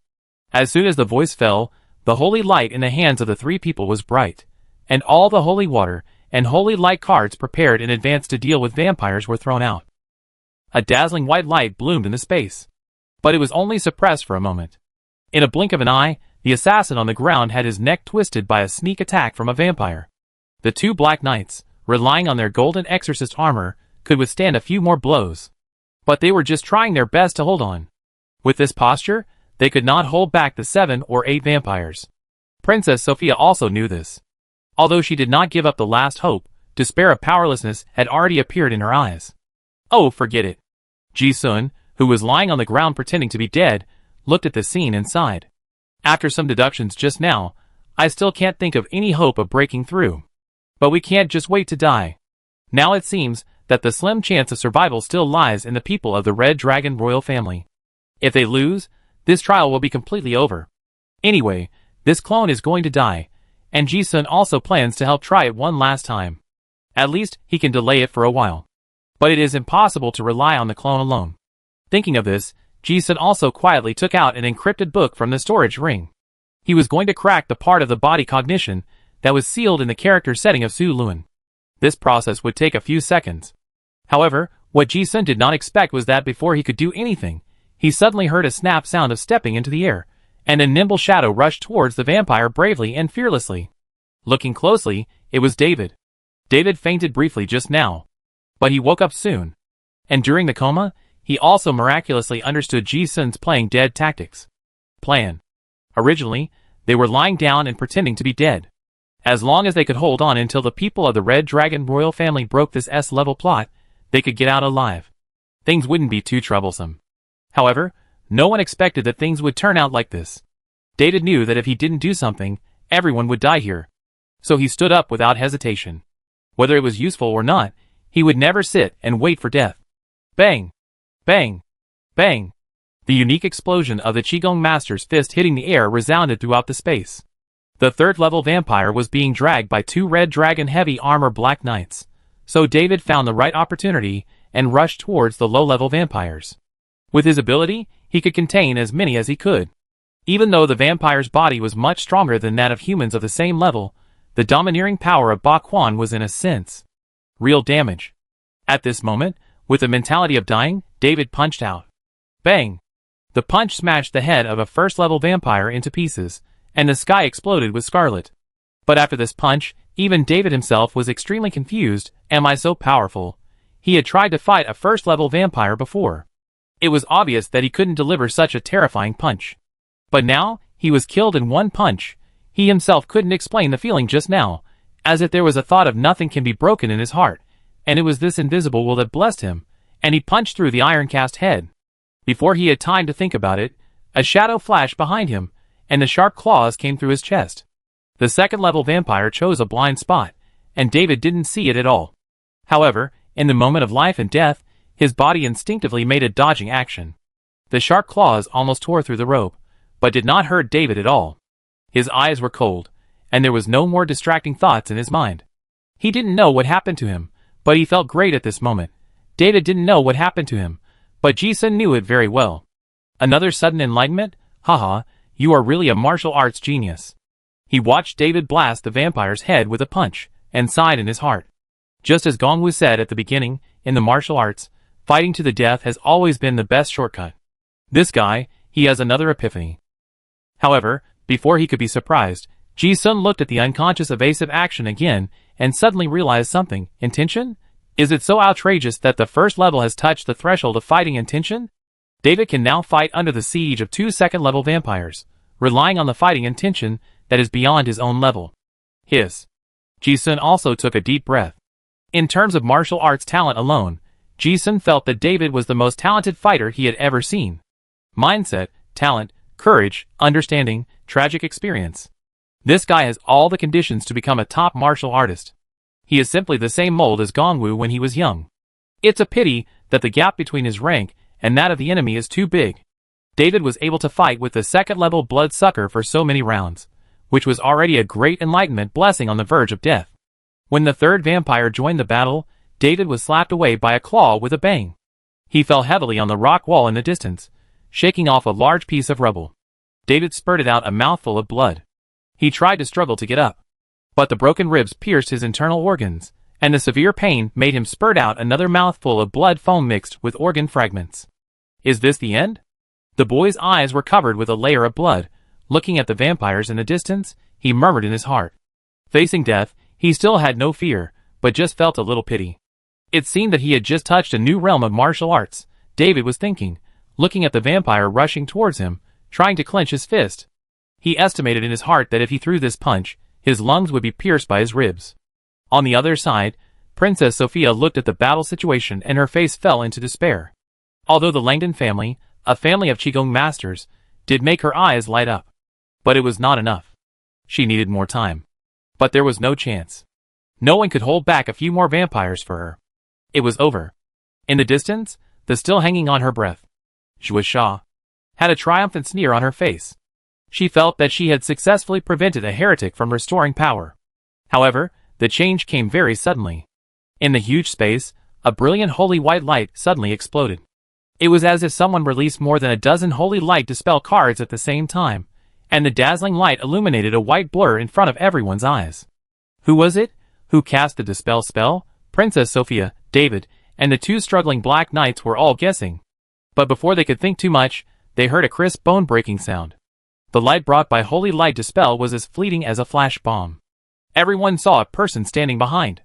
As soon as the voice fell, the holy light in the hands of the 3 people was bright, and all the holy water and holy light cards prepared in advance to deal with vampires were thrown out. A dazzling white light bloomed in the space, but it was only suppressed for a moment. In a blink of an eye, the assassin on the ground had his neck twisted by a sneak attack from a vampire. The 2 black knights, relying on their golden exorcist armor, could withstand a few more blows. But they were just trying their best to hold on. With this posture, they could not hold back the 7 or 8 vampires. Princess Sophia also knew this. Although she did not give up the last hope, despair of powerlessness had already appeared in her eyes. Oh, forget it. Ji-sun, who was lying on the ground pretending to be dead, looked at the scene and sighed. After some deductions just now, I still can't think of any hope of breaking through. But we can't just wait to die. Now it seems that the slim chance of survival still lies in the people of the Red Dragon royal family. If they lose, this trial will be completely over. Anyway, this clone is going to die, and Ji-sun also plans to help try it one last time. At least, he can delay it for a while. But it is impossible to rely on the clone alone. Thinking of this, Ji-sun also quietly took out an encrypted book from the storage ring. He was going to crack the part of the body cognition that was sealed in the character setting of Su Luan. This process would take a few seconds. However, what Ji-sun did not expect was that before he could do anything, he suddenly heard a snap sound of stepping into the air, and a nimble shadow rushed towards the vampire bravely and fearlessly. Looking closely, it was David. David fainted briefly just now, but he woke up soon. And during the coma, he also miraculously understood Ji-sun's playing dead tactics. Plan. Originally, they were lying down and pretending to be dead. As long as they could hold on until the people of the Red Dragon royal family broke this S-level plot, they could get out alive. Things wouldn't be too troublesome. However, no one expected that things would turn out like this. David knew that if he didn't do something, everyone would die here. So he stood up without hesitation. Whether it was useful or not, he would never sit and wait for death. Bang! Bang! Bang! The unique explosion of the Qigong Master's fist hitting the air resounded throughout the space. The 3rd-level vampire was being dragged by 2 Red Dragon heavy armor black knights, so David found the right opportunity and rushed towards the low-level vampires. With his ability, he could contain as many as he could. Even though the vampire's body was much stronger than that of humans of the same level, the domineering power of Ba Quan was in a sense real damage. At this moment, with the mentality of dying, David punched out. Bang! The punch smashed the head of a 1st-level vampire into pieces, and the sky exploded with scarlet. But after this punch, even David himself was extremely confused. Am I so powerful? He had tried to fight a 1st-level vampire before. It was obvious that he couldn't deliver such a terrifying punch. But now, he was killed in one punch. He himself couldn't explain the feeling just now, as if there was a thought of nothing can be broken in his heart, and it was this invisible will that blessed him, and he punched through the iron-cast head. Before he had time to think about it, a shadow flashed behind him, and the sharp claws came through his chest. The 2nd-level vampire chose a blind spot, and David didn't see it at all. However, in the moment of life and death, his body instinctively made a dodging action. The sharp claws almost tore through the robe, but did not hurt David at all. His eyes were cold, and there was no more distracting thoughts in his mind. He didn't know what happened to him, but he felt great at this moment. David didn't know what happened to him, but Ji-sun knew it very well. Another sudden enlightenment? Haha, you are really a martial arts genius. He watched David blast the vampire's head with a punch, and sighed in his heart. Just as Gongwu said at the beginning, in the martial arts, fighting to the death has always been the best shortcut. This guy, he has another epiphany. However, before he could be surprised, Ji-sun looked at the unconscious evasive action again, and suddenly realized something. Intention? Is it so outrageous that the first level has touched the threshold of fighting intention? David can now fight under the siege of 2 second-level vampires, relying on the fighting intention that is beyond his own level. Hiss. Ji-sun also took a deep breath. In terms of martial arts talent alone, Ji-sun felt that David was the most talented fighter he had ever seen. Mindset, talent, courage, understanding, tragic experience. This guy has all the conditions to become a top martial artist. He is simply the same mold as Gongwu when he was young. It's a pity that the gap between his rank and that of the enemy is too big. David was able to fight with the second-level bloodsucker for so many rounds, which was already a great enlightenment blessing on the verge of death. When the third vampire joined the battle, David was slapped away by a claw with a bang. He fell heavily on the rock wall in the distance, shaking off a large piece of rubble. David spurted out a mouthful of blood. He tried to struggle to get up, but the broken ribs pierced his internal organs, and the severe pain made him spurt out another mouthful of blood foam mixed with organ fragments. Is this the end? The boy's eyes were covered with a layer of blood. Looking at the vampires in the distance, he murmured in his heart. Facing death, he still had no fear, but just felt a little pity. It seemed that he had just touched a new realm of martial arts, David was thinking, looking at the vampire rushing towards him, trying to clench his fist. He estimated in his heart that if he threw this punch, his lungs would be pierced by his ribs. On the other side, Princess Sophia looked at the battle situation and her face fell into despair. Although the Langdon family, a family of Qigong masters, did make her eyes light up. But it was not enough. She needed more time. But there was no chance. No one could hold back a few more vampires for her. It was over. In the distance, the still hanging on her breath, Shuasha had a triumphant sneer on her face. She felt that she had successfully prevented a heretic from restoring power. However, the change came very suddenly. In the huge space, a brilliant holy white light suddenly exploded. It was as if someone released more than a dozen holy light dispel cards at the same time, and the dazzling light illuminated a white blur in front of everyone's eyes. Who was it? Who cast the dispel spell? Princess Sophia, David, and the two struggling black knights were all guessing. But before they could think too much, they heard a crisp bone-breaking sound. The light brought by holy light dispel was as fleeting as a flash bomb. Everyone saw a person standing behind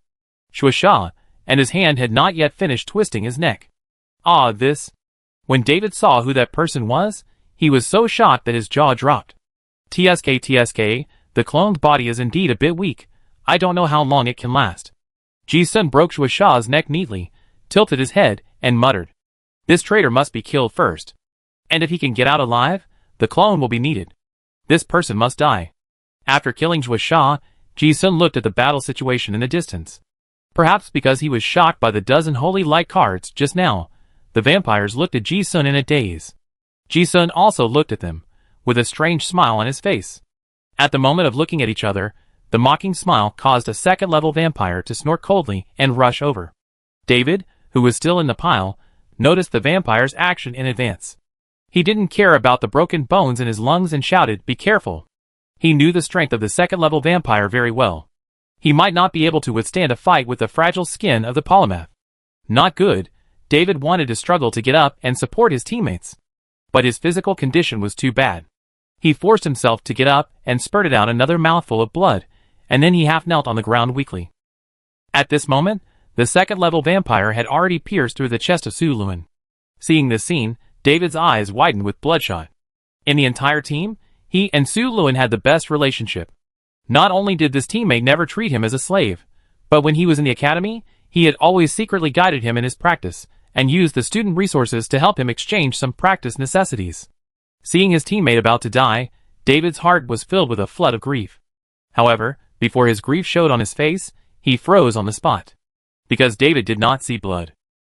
Shuasha, and his hand had not yet finished twisting his neck. Ah, this. When David saw who that person was, he was so shocked that his jaw dropped. TSK, the cloned body is indeed a bit weak. I don't know how long it can last. Ji-sun broke Shuasha's neck neatly, tilted his head, and muttered. This traitor must be killed first. And if he can get out alive, the clone will be needed. This person must die. After killing Shuasha, Ji-sun looked at the battle situation in the distance. Perhaps because he was shocked by the dozen holy light cards just now, the vampires looked at Ji-sun in a daze. Ji-sun also looked at them, with a strange smile on his face. At the moment of looking at each other, the mocking smile caused a second-level vampire to snort coldly and rush over. David, who was still in the pile, noticed the vampire's action in advance. He didn't care about the broken bones in his lungs and shouted, "Be careful." He knew the strength of the second-level vampire very well. He might not be able to withstand a fight with the fragile skin of the polymath. Not good. David wanted to struggle to get up and support his teammates. But his physical condition was too bad. He forced himself to get up and spurted out another mouthful of blood, and then he half knelt on the ground weakly. At this moment, the second-level vampire had already pierced through the chest of Su Luan. Seeing this scene, David's eyes widened with bloodshot. In the entire team, he and Su Luan had the best relationship. Not only did this teammate never treat him as a slave, but when he was in the academy, he had always secretly guided him in his practice, and used the student resources to help him exchange some practice necessities. Seeing his teammate about to die, David's heart was filled with a flood of grief. However, before his grief showed on his face, he froze on the spot. Because David did not see blood.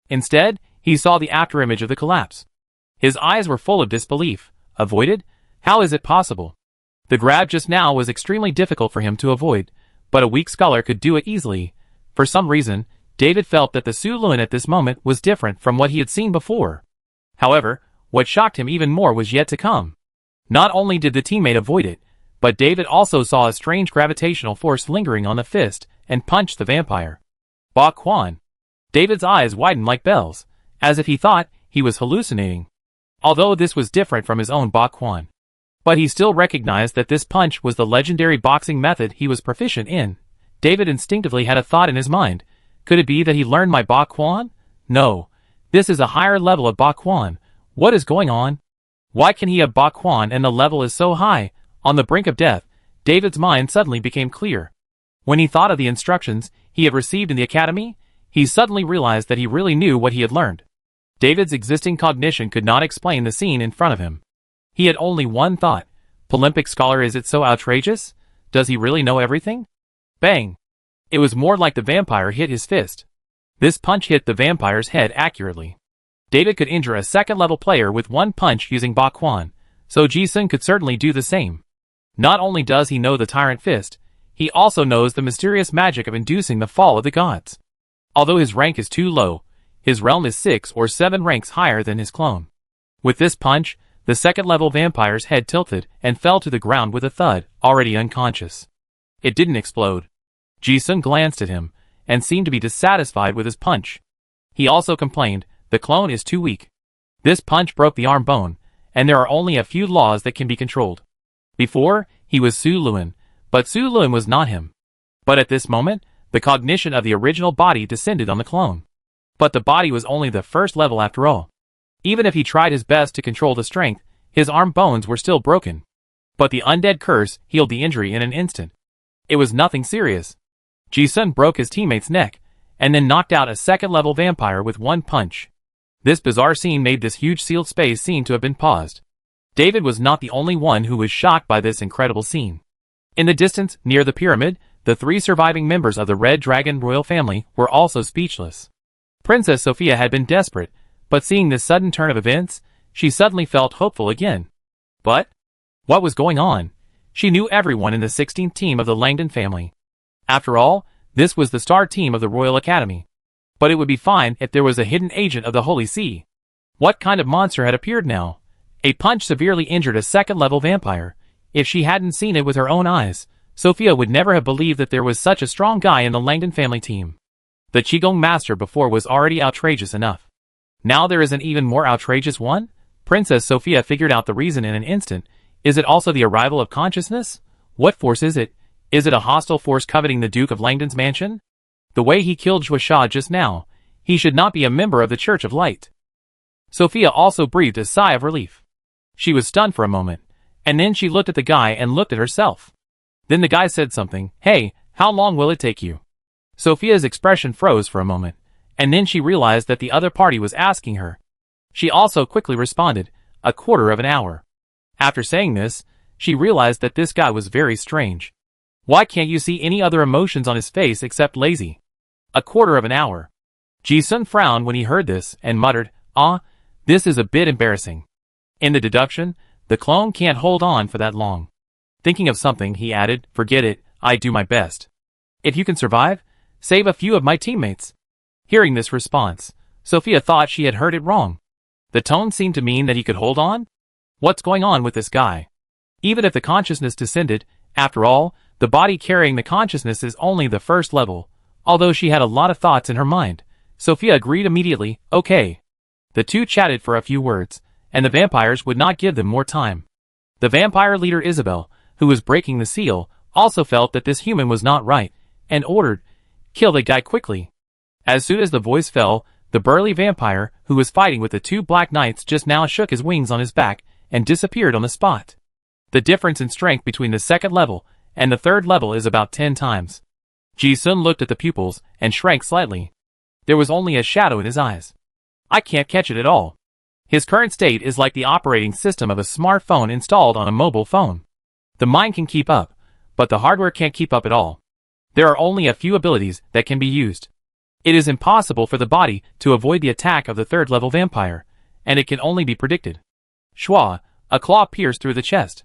Instead, he saw the afterimage of the collapse. His eyes were full of disbelief. Avoided? How is it possible? The grab just now was extremely difficult for him to avoid, but a weak scholar could do it easily. For some reason, David felt that the Su Luan at this moment was different from what he had seen before. However, what shocked him even more was yet to come. Not only did the teammate avoid it, but David also saw a strange gravitational force lingering on the fist and punched the vampire. Ba Quan. David's eyes widened like bells, as if he thought he was hallucinating. Although this was different from his own Ba Quan. But he still recognized that this punch was the legendary boxing method he was proficient in. David instinctively had a thought in his mind. Could it be that he learned my Bakwan? No. This is a higher level of Bakwan. What is going on? Why can he have Bakwan and the level is so high? On the brink of death, David's mind suddenly became clear. When he thought of the instructions he had received in the academy, he suddenly realized that he really knew what he had learned. David's existing cognition could not explain the scene in front of him. He had only one thought. Olympic scholar, is it so outrageous? Does he really know everything? Bang! It was more like the vampire hit his fist. This punch hit the vampire's head accurately. David could injure a second-level player with one punch using Bakwan, so Ji-sun could certainly do the same. Not only does he know the Tyrant Fist, he also knows the mysterious magic of inducing the fall of the gods. Although his rank is too low, his realm is 6 or 7 ranks higher than his clone. With this punch, the second-level vampire's head tilted and fell to the ground with a thud, already unconscious. It didn't explode. Ji-sun glanced at him, and seemed to be dissatisfied with his punch. He also complained, the clone is too weak. This punch broke the arm bone, and there are only a few laws that can be controlled. Before, he was Su Luan, but Su Luan was not him. But at this moment, the cognition of the original body descended on the clone. But the body was only the first level after all. Even if he tried his best to control the strength, his arm bones were still broken. But the undead curse healed the injury in an instant. It was nothing serious. Ji-sun broke his teammate's neck, and then knocked out a second-level vampire with one punch. This bizarre scene made this huge sealed space seem to have been paused. David was not the only one who was shocked by this incredible scene. In the distance, near the pyramid, the 3 surviving members of the Red Dragon royal family were also speechless. Princess Sophia had been desperate, but seeing this sudden turn of events, she suddenly felt hopeful again. But what was going on? She knew everyone in the 16th team of the Langdon family. After all, this was the star team of the Royal Academy. But it would be fine if there was a hidden agent of the Holy See. What kind of monster had appeared now? A punch severely injured a second-level vampire. If she hadn't seen it with her own eyes, Sophia would never have believed that there was such a strong guy in the Langdon family team. The Qigong master before was already outrageous enough. Now there is an even more outrageous one? Princess Sophia figured out the reason in an instant. Is it also the arrival of consciousness? What force is it? Is it a hostile force coveting the Duke of Langdon's mansion? The way he killed Zhuo just now, he should not be a member of the Church of Light. Sophia also breathed a sigh of relief. She was stunned for a moment, and then she looked at the guy and looked at herself. Then the guy said something. Hey, how long will it take you? Sophia's expression froze for a moment, and then she realized that the other party was asking her. She also quickly responded, a quarter of an hour. After saying this, she realized that this guy was very strange. Why can't you see any other emotions on his face except lazy? A quarter of an hour. Ji-sun frowned when he heard this and muttered, this is a bit embarrassing. In the deduction, the clone can't hold on for that long. Thinking of something, he added, forget it, I do my best. If you can survive, save a few of my teammates. Hearing this response, Sophia thought she had heard it wrong. The tone seemed to mean that he could hold on? What's going on with this guy? Even if the consciousness descended, after all, the body carrying the consciousness is only the first level. Although she had a lot of thoughts in her mind, Sophia agreed immediately, okay. The two chatted for a few words, and the vampires would not give them more time. The vampire leader Isabel, who was breaking the seal, also felt that this human was not right, and ordered, kill the guy quickly. As soon as the voice fell, the burly vampire, who was fighting with the 2 black knights just now shook his wings on his back, and disappeared on the spot. The difference in strength between the second level and the third level is about 10 times. Ji-sun looked at the pupils, and shrank slightly. There was only a shadow in his eyes. I can't catch it at all. His current state is like the operating system of a smartphone installed on a mobile phone. The mind can keep up, but the hardware can't keep up at all. There are only a few abilities that can be used. It is impossible for the body to avoid the attack of the third-level vampire, and it can only be predicted. Schwa, a claw pierced through the chest.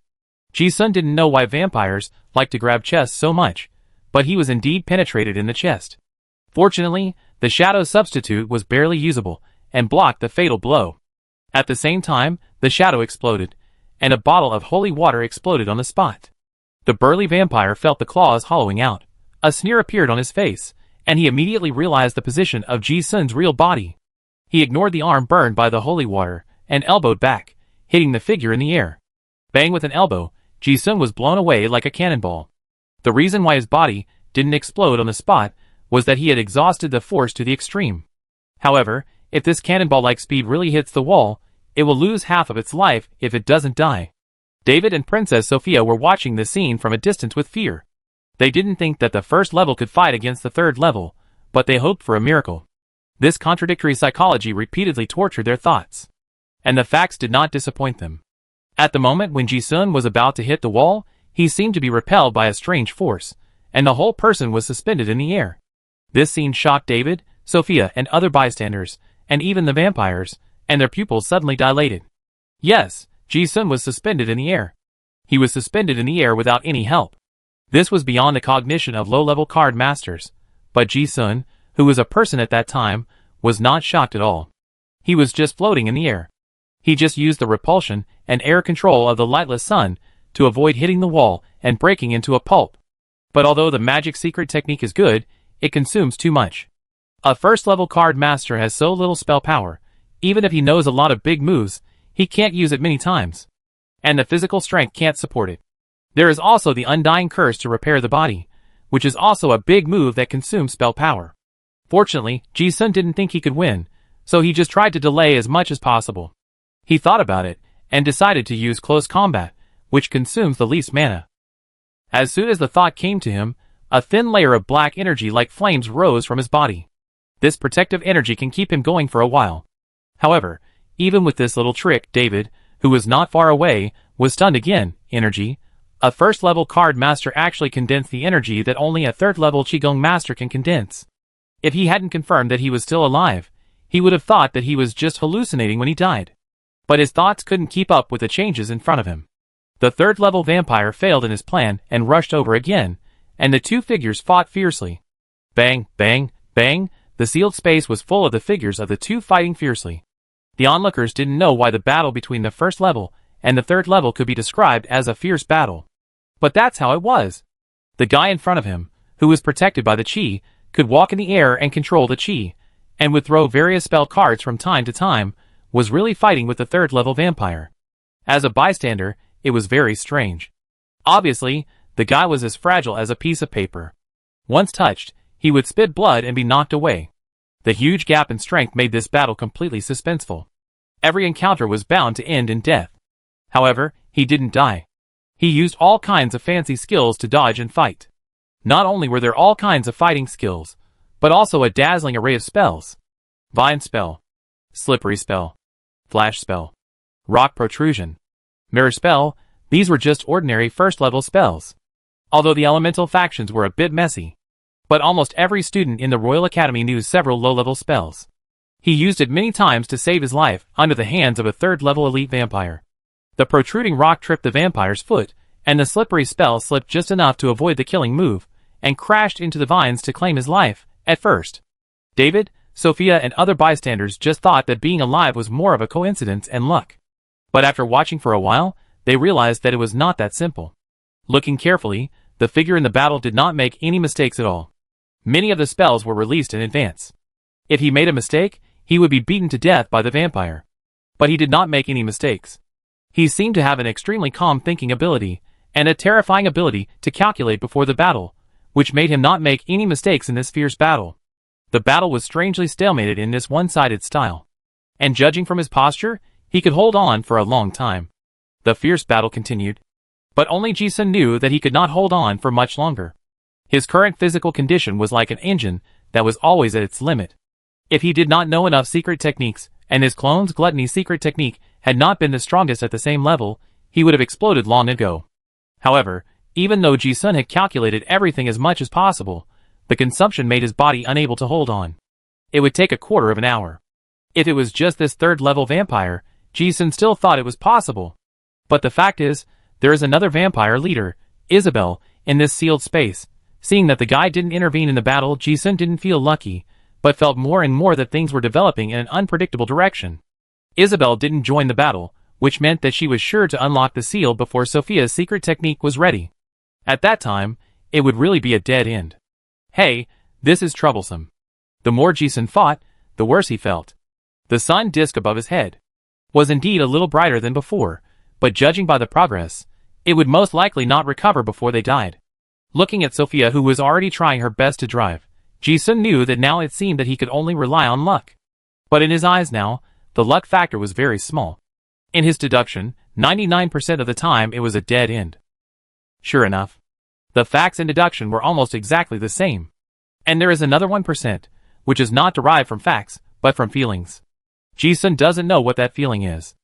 Ji-sun didn't know why vampires like to grab chests so much, but he was indeed penetrated in the chest. Fortunately, the shadow substitute was barely usable, and blocked the fatal blow. At the same time, the shadow exploded, and a bottle of holy water exploded on the spot. The burly vampire felt the claws hollowing out. A sneer appeared on his face, and he immediately realized the position of Ji-sun's real body. He ignored the arm burned by the holy water, and elbowed back, hitting the figure in the air. Bang with an elbow, Ji-sun was blown away like a cannonball. The reason why his body didn't explode on the spot was that he had exhausted the force to the extreme. However, if this cannonball-like speed really hits the wall, it will lose half of its life if it doesn't die. David and Princess Sophia were watching the scene from a distance with fear. They didn't think that the first level could fight against the third level, but they hoped for a miracle. This contradictory psychology repeatedly tortured their thoughts. And the facts did not disappoint them. At the moment when Ji-sun was about to hit the wall, he seemed to be repelled by a strange force, and the whole person was suspended in the air. This scene shocked David, Sophia, and other bystanders, and even the vampires, and their pupils suddenly dilated. Yes, Ji-sun was suspended in the air. He was suspended in the air without any help. This was beyond the cognition of low-level card masters, but Ji-sun, who was a person at that time, was not shocked at all. He was just floating in the air. He just used the repulsion and air control of the lightless sun to avoid hitting the wall and breaking into a pulp. But although the magic secret technique is good, it consumes too much. A first-level card master has so little spell power, even if he knows a lot of big moves, he can't use it many times. And the physical strength can't support it. There is also the undying curse to repair the body, which is also a big move that consumes spell power. Fortunately, Ji-sun didn't think he could win, so he just tried to delay as much as possible. He thought about it, and decided to use close combat, which consumes the least mana. As soon as the thought came to him, a thin layer of black energy like flames rose from his body. This protective energy can keep him going for a while. However, even with this little trick, David, who was not far away, was stunned again. Energy. A first-level card master actually condensed the energy that only a third-level Qigong master can condense. If he hadn't confirmed that he was still alive, he would have thought that he was just hallucinating when he died. But his thoughts couldn't keep up with the changes in front of him. The third-level vampire failed in his plan and rushed over again, and the two figures fought fiercely. Bang, bang, bang, the sealed space was full of the figures of the two fighting fiercely. The onlookers didn't know why the battle between the first level and the third level could be described as a fierce battle. But that's how it was. The guy in front of him, who was protected by the Qi, could walk in the air and control the Qi, and would throw various spell cards from time to time, was really fighting with the third-level vampire. As a bystander, it was very strange. Obviously, the guy was as fragile as a piece of paper. Once touched, he would spit blood and be knocked away. The huge gap in strength made this battle completely suspenseful. Every encounter was bound to end in death. However, he didn't die. He used all kinds of fancy skills to dodge and fight. Not only were there all kinds of fighting skills, but also a dazzling array of spells. Vine spell, slippery spell, flash spell, rock protrusion, mirror spell. These were just ordinary first-level spells. Although the elemental factions were a bit messy. But almost every student in the Royal Academy knew several low-level spells. He used it many times to save his life under the hands of a third-level elite vampire. The protruding rock tripped the vampire's foot, and the slippery spell slipped just enough to avoid the killing move, and crashed into the vines to claim his life. At first, David, Sophia, and other bystanders just thought that being alive was more of a coincidence and luck. But after watching for a while, they realized that it was not that simple. Looking carefully, the figure in the battle did not make any mistakes at all. Many of the spells were released in advance. If he made a mistake, he would be beaten to death by the vampire. But he did not make any mistakes. He seemed to have an extremely calm thinking ability, and a terrifying ability to calculate before the battle, which made him not make any mistakes in this fierce battle. The battle was strangely stalemated in this one-sided style. And judging from his posture, he could hold on for a long time. The fierce battle continued. But only Ji-sun knew that he could not hold on for much longer. His current physical condition was like an engine that was always at its limit. If he did not know enough secret techniques, and his clone's gluttony secret technique had not been the strongest at the same level, he would have exploded long ago. However, even though Ji-sun had calculated everything as much as possible, the consumption made his body unable to hold on. It would take a quarter of an hour. If it was just this third-level vampire, Ji-sun still thought it was possible. But the fact is, there is another vampire leader, Isabel, in this sealed space. Seeing that the guy didn't intervene in the battle, Ji-sun didn't feel lucky, but felt more and more that things were developing in an unpredictable direction. Isabel didn't join the battle, which meant that she was sure to unlock the seal before Sophia's secret technique was ready. At that time, it would really be a dead end. Hey, this is troublesome. The more Ji-sun fought, the worse he felt. The sun disk above his head was indeed a little brighter than before, but judging by the progress, it would most likely not recover before they died. Looking at Sophia, who was already trying her best to drive, Ji-sun knew that now it seemed that he could only rely on luck. But in his eyes now, the luck factor was very small. In his deduction, 99% of the time it was a dead end. Sure enough, the facts and deduction were almost exactly the same. And there is another 1%, which is not derived from facts, but from feelings. Ji-sun doesn't know what that feeling is.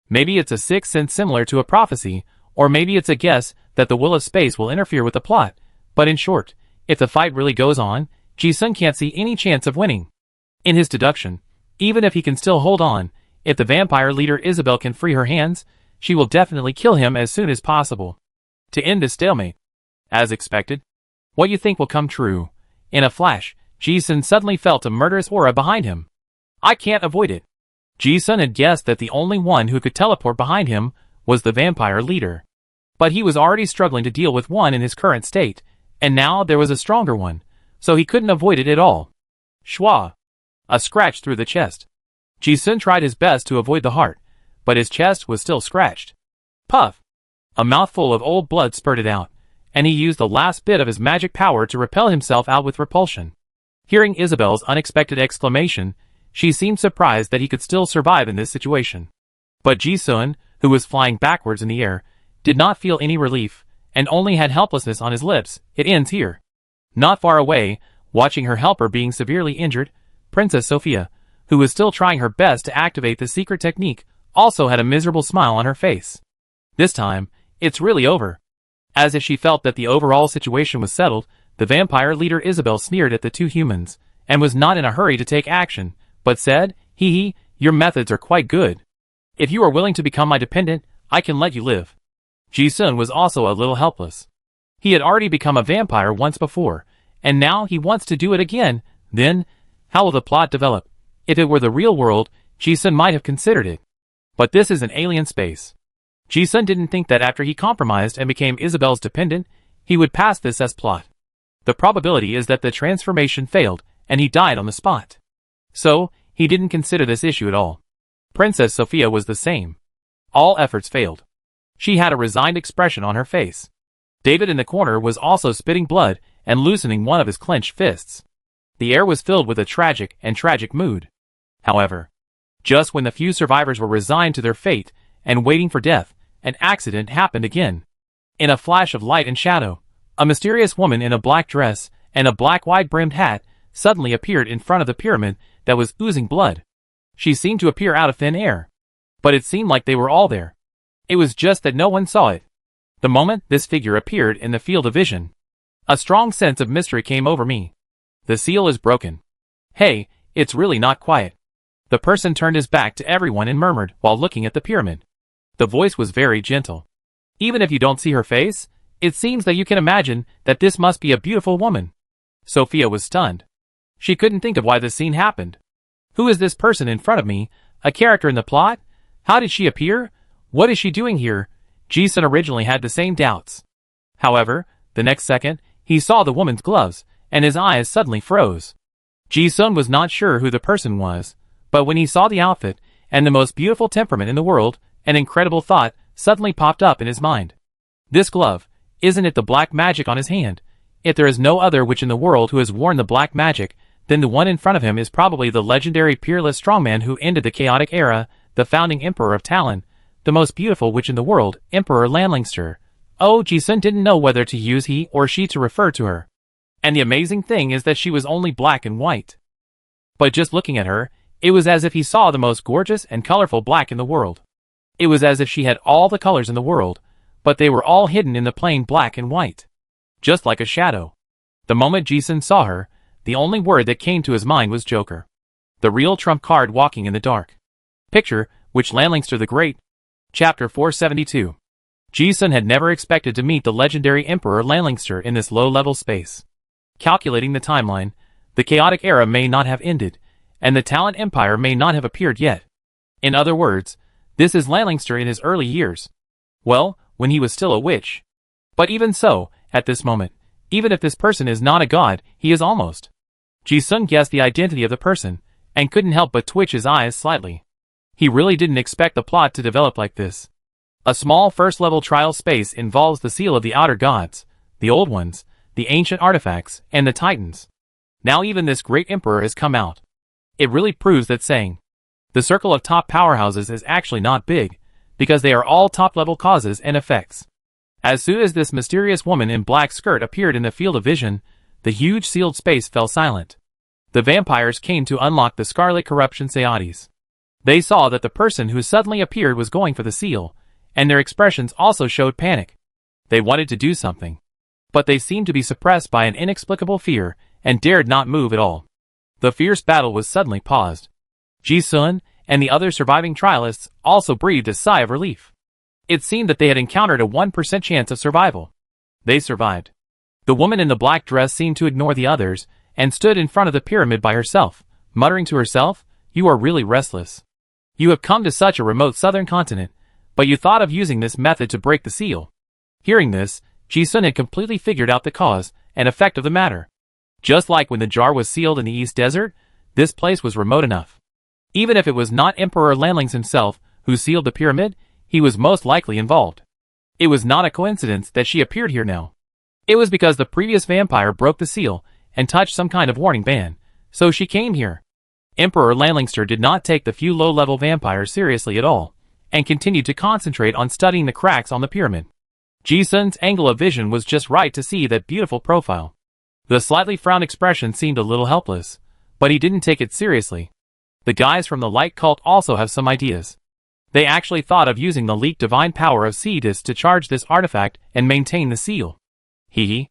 Maybe it's a sixth sense similar to a prophecy, or maybe it's a guess that the will of space will interfere with the plot. But in short, if the fight really goes on, Ji-sun can't see any chance of winning. In his deduction, even if he can still hold on, if the vampire leader Isabel can free her hands, she will definitely kill him as soon as possible. To end this stalemate. As expected, what you think will come true. In a flash, Ji-sun suddenly felt a murderous aura behind him. I can't avoid it. Ji-sun had guessed that the only one who could teleport behind him was the vampire leader. But he was already struggling to deal with one in his current state, and now there was a stronger one, so he couldn't avoid it at all. Schwa! A scratch through the chest. Ji-sun tried his best to avoid the heart, but his chest was still scratched. Puff! A mouthful of old blood spurted out, and he used the last bit of his magic power to repel himself out with repulsion. Hearing Isabel's unexpected exclamation, she seemed surprised that he could still survive in this situation. But Ji-sun, who was flying backwards in the air, did not feel any relief, and only had helplessness on his lips. It ends here. Not far away, watching her helper being severely injured, Princess Sophia, who was still trying her best to activate the secret technique, also had a miserable smile on her face. This time, it's really over. As if she felt that the overall situation was settled, the vampire leader Isabel sneered at the two humans, and was not in a hurry to take action, but said, "Hee hee, your methods are quite good. If you are willing to become my dependent, I can let you live." Ji-sun was also a little helpless. He had already become a vampire once before, and now he wants to do it again. Then, how will the plot develop? If it were the real world, Ji-sun might have considered it. But this is an alien space. Ji-sun didn't think that after he compromised and became Isabel's dependent, he would pass this as plot. The probability is that the transformation failed, and he died on the spot. So, he didn't consider this issue at all. Princess Sophia was the same. All efforts failed. She had a resigned expression on her face. David in the corner was also spitting blood and loosening one of his clenched fists. The air was filled with a tragic mood. However, just when the few survivors were resigned to their fate and waiting for death, an accident happened again. In a flash of light and shadow, a mysterious woman in a black dress and a black wide-brimmed hat suddenly appeared in front of the pyramid that was oozing blood. She seemed to appear out of thin air. But it seemed like they were all there. It was just that no one saw it. The moment this figure appeared in the field of vision, a strong sense of mystery came over me. The seal is broken. Hey, it's really not quiet. The person turned his back to everyone and murmured while looking at the pyramid. The voice was very gentle. Even if you don't see her face, it seems that you can imagine that this must be a beautiful woman. Sophia was stunned. She couldn't think of why this scene happened. Who is this person in front of me? A character in the plot? How did she appear? What is she doing here? Ji-sun originally had the same doubts. However, the next second, he saw the woman's gloves, and his eyes suddenly froze. Ji-sun was not sure who the person was, but when he saw the outfit, and the most beautiful temperament in the world, an incredible thought suddenly popped up in his mind. This glove, isn't it the black magic on his hand? If there is no other witch in the world who has worn the black magic, then the one in front of him is probably the legendary peerless strongman who ended the chaotic era, the founding emperor of Talon, the most beautiful witch in the world, Emperor Lanlingster. Oh, Ji-sun didn't know whether to use he or she to refer to her. And the amazing thing is that she was only black and white. But just looking at her, it was as if he saw the most gorgeous and colorful black in the world. It was as if she had all the colors in the world, but they were all hidden in the plain black and white. Just like a shadow. The moment Ji-sun saw her, the only word that came to his mind was Joker. The real trump card walking in the dark. Picture, which Lanlingster the Great. Chapter 472. Ji-sun had never expected to meet the legendary Emperor Lanlingster in this low-level space. Calculating the timeline, the chaotic era may not have ended, and the Talon Empire may not have appeared yet. In other words, this is Lanlingster in his early years. Well, when he was still a witch. But even so, at this moment, even if this person is not a god, he is almost. Ji-sun guessed the identity of the person, and couldn't help but twitch his eyes slightly. He really didn't expect the plot to develop like this. A small first-level trial space involves the seal of the outer gods, the old ones, the ancient artifacts, and the titans. Now even this great emperor has come out. It really proves that saying the circle of top powerhouses is actually not big, because they are all top-level causes and effects. As soon as this mysterious woman in black skirt appeared in the field of vision, the huge sealed space fell silent. The vampires came to unlock the Scarlet Corruption Seades. They saw that the person who suddenly appeared was going for the seal, and their expressions also showed panic. They wanted to do something, but they seemed to be suppressed by an inexplicable fear and dared not move at all. The fierce battle was suddenly paused. Ji-sun and the other surviving trialists also breathed a sigh of relief. It seemed that they had encountered a 1% chance of survival. They survived. The woman in the black dress seemed to ignore the others and stood in front of the pyramid by herself, muttering to herself, "You are really restless. You have come to such a remote southern continent, but you thought of using this method to break the seal." Hearing this, Ji-sun had completely figured out the cause and effect of the matter. Just like when the jar was sealed in the East Desert, this place was remote enough. Even if it was not Emperor Lanlings himself who sealed the pyramid, he was most likely involved. It was not a coincidence that she appeared here now. It was because the previous vampire broke the seal and touched some kind of warning ban, so she came here. Emperor Lanlingster did not take the few low-level vampires seriously at all, and continued to concentrate on studying the cracks on the pyramid. Ji-sun's angle of vision was just right to see that beautiful profile. The slightly frowned expression seemed a little helpless, but he didn't take it seriously. The guys from the Light Cult also have some ideas. They actually thought of using the leaked divine power of Seedis to charge this artifact and maintain the seal. Hee.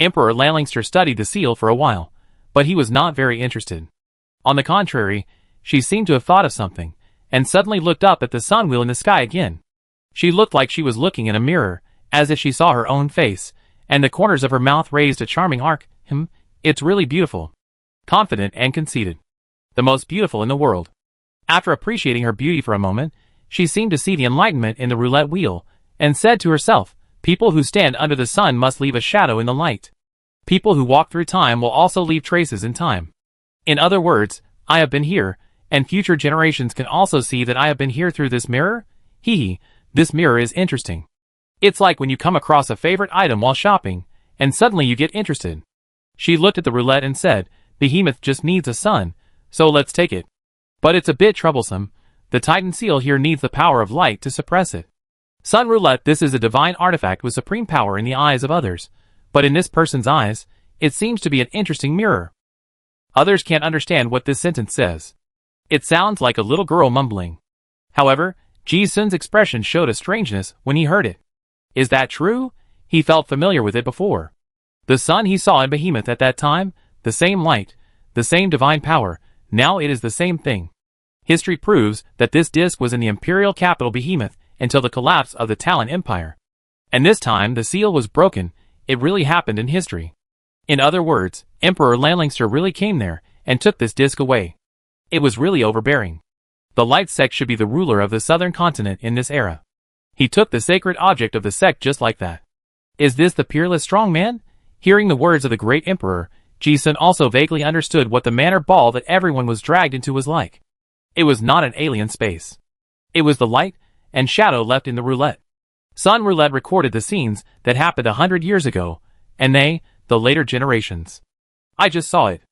Emperor Lanlingster studied the seal for a while, but he was not very interested. On the contrary, she seemed to have thought of something, and suddenly looked up at the sun wheel in the sky again. She looked like she was looking in a mirror, as if she saw her own face, and the corners of her mouth raised a charming arc. It's really beautiful. Confident and conceited. The most beautiful in the world. After appreciating her beauty for a moment, she seemed to see the enlightenment in the roulette wheel, and said to herself, "People who stand under the sun must leave a shadow in the light. People who walk through time will also leave traces in time. In other words, I have been here, and future generations can also see that I have been here through this mirror. This mirror is interesting. It's like when you come across a favorite item while shopping, and suddenly you get interested." She looked at the roulette and said, "Behemoth just needs a sun, so let's take it. But it's a bit troublesome. The Titan seal here needs the power of light to suppress it. Sun roulette, this is a divine artifact with supreme power in the eyes of others, but in this person's eyes, it seems to be an interesting mirror." Others can't understand what this sentence says. It sounds like a little girl mumbling. However, Ji-sun's expression showed a strangeness when he heard it. Is that true? He felt familiar with it before. The sun he saw in Behemoth at that time, the same light, the same divine power, now it is the same thing. History proves that this disc was in the imperial capital Behemoth until the collapse of the Talon Empire. And this time the seal was broken. It really happened in history. In other words, Emperor Lanlingster really came there and took this disc away. It was really overbearing. The light sect should be the ruler of the southern continent in this era. He took the sacred object of the sect just like that. Is this the peerless strong man? Hearing the words of the great emperor, Ji-sun also vaguely understood what the manor ball that everyone was dragged into was like. It was not an alien space. It was the light and shadow left in the roulette. Sun roulette recorded the scenes that happened 100 years ago, and they, the later generations. I just saw it.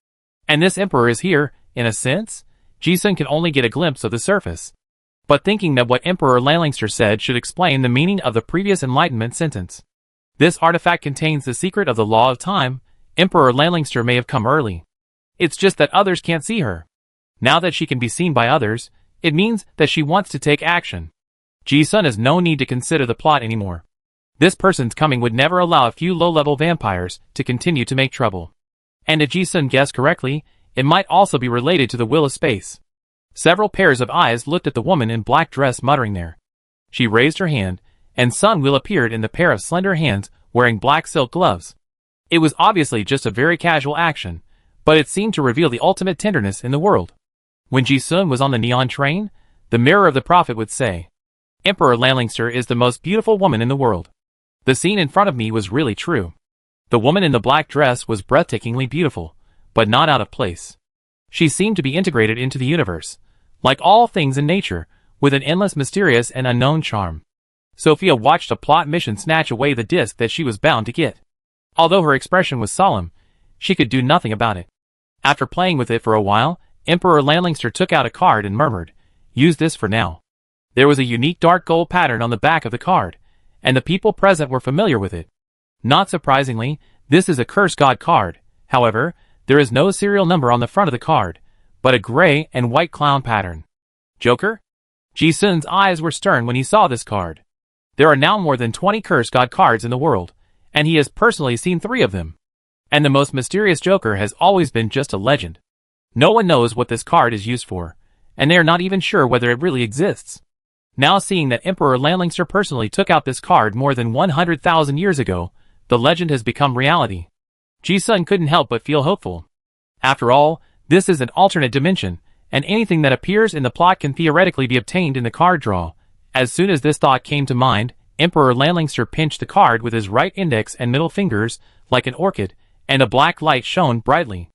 And this emperor is here, in a sense? Ji-sun can only get a glimpse of the surface. But thinking that what Emperor Lanlingster said should explain the meaning of the previous Enlightenment sentence. This artifact contains the secret of the law of time. Emperor Lanlingster may have come early. It's just that others can't see her. Now that she can be seen by others, it means that she wants to take action. Ji-sun has no need to consider the plot anymore. This person's coming would never allow a few low-level vampires to continue to make trouble. And if Ji-sun guessed correctly, it might also be related to the will of space. Several pairs of eyes looked at the woman in black dress muttering there. She raised her hand, and Sun Will appeared in the pair of slender hands wearing black silk gloves. It was obviously just a very casual action, but it seemed to reveal the ultimate tenderness in the world. When Ji-sun was on the neon train, the mirror of the prophet would say, "Emperor Lanlingster is the most beautiful woman in the world." The scene in front of me was really true. The woman in the black dress was breathtakingly beautiful, but not out of place. She seemed to be integrated into the universe, like all things in nature, with an endless mysterious and unknown charm. Sophia watched a plot mission snatch away the disc that she was bound to get. Although her expression was solemn, she could do nothing about it. After playing with it for a while, Emperor Landlingster took out a card and murmured, "Use this for now." There was a unique dark gold pattern on the back of the card, and the people present were familiar with it. Not surprisingly, this is a Curse God card. However, there is no serial number on the front of the card, but a gray and white clown pattern. Joker? Ji-sun's eyes were stern when he saw this card. There are now more than 20 Curse God cards in the world, and he has personally seen 3 of them. And the most mysterious Joker has always been just a legend. No one knows what this card is used for, and they are not even sure whether it really exists. Now seeing that Emperor Landlingster personally took out this card more than 100,000 years ago, the legend has become reality. Ji-sun couldn't help but feel hopeful. After all, this is an alternate dimension, and anything that appears in the plot can theoretically be obtained in the card draw. As soon as this thought came to mind, Emperor Landlingster pinched the card with his right index and middle fingers, like an orchid, and a black light shone brightly.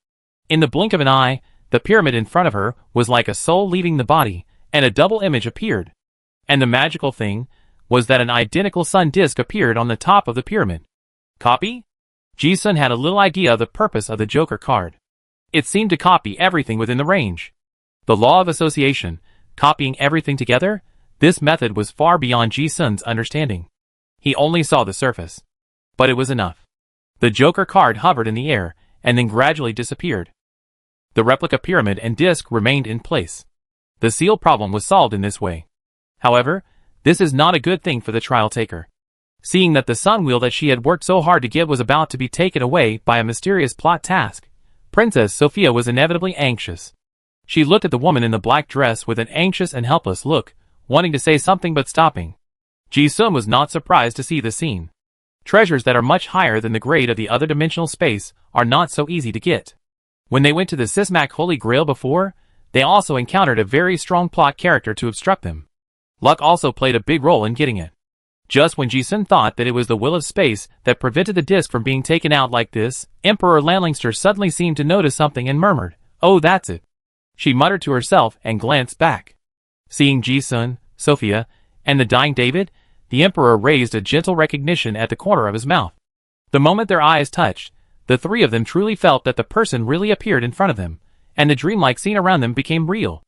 In the blink of an eye, the pyramid in front of her was like a soul leaving the body, and a double image appeared. And the magical thing was that an identical sun disk appeared on the top of the pyramid. Copy? Ji-sun had a little idea of the purpose of the Joker card. It seemed to copy everything within the range. The law of association, copying everything together, this method was far beyond Ji-sun's understanding. He only saw the surface. But it was enough. The Joker card hovered in the air, and then gradually disappeared. The replica pyramid and disc remained in place. The seal problem was solved in this way. However, this is not a good thing for the trial taker. Seeing that the sun wheel that she had worked so hard to get was about to be taken away by a mysterious plot task, Princess Sophia was inevitably anxious. She looked at the woman in the black dress with an anxious and helpless look, wanting to say something but stopping. Ji-sun was not surprised to see the scene. Treasures that are much higher than the grade of the other dimensional space are not so easy to get. When they went to the Sismac Holy Grail before, they also encountered a very strong plot character to obstruct them. Luck also played a big role in getting it. Just when Ji-sun thought that it was the will of space that prevented the disc from being taken out like this, Emperor Landlingster suddenly seemed to notice something and murmured, "Oh, that's it." She muttered to herself and glanced back. Seeing Ji-sun, Sophia, and the dying David, the Emperor raised a gentle recognition at the corner of his mouth. The moment their eyes touched, the 3 of them truly felt that the person really appeared in front of them, and the dreamlike scene around them became real.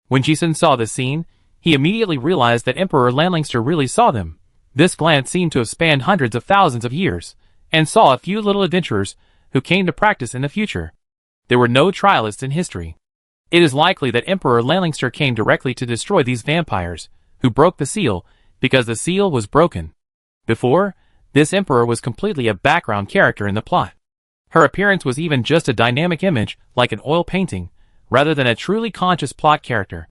When Ji-sun saw this scene, he immediately realized that Emperor Landlingster really saw them. This glance seemed to have spanned hundreds of thousands of years, and saw a few little adventurers who came to practice in the future. There were no trialists in history. It is likely that Emperor Landlingster came directly to destroy these vampires, who broke the seal, because the seal was broken. Before, this emperor was completely a background character in the plot. Her appearance was even just a dynamic image, like an oil painting, rather than a truly conscious plot character.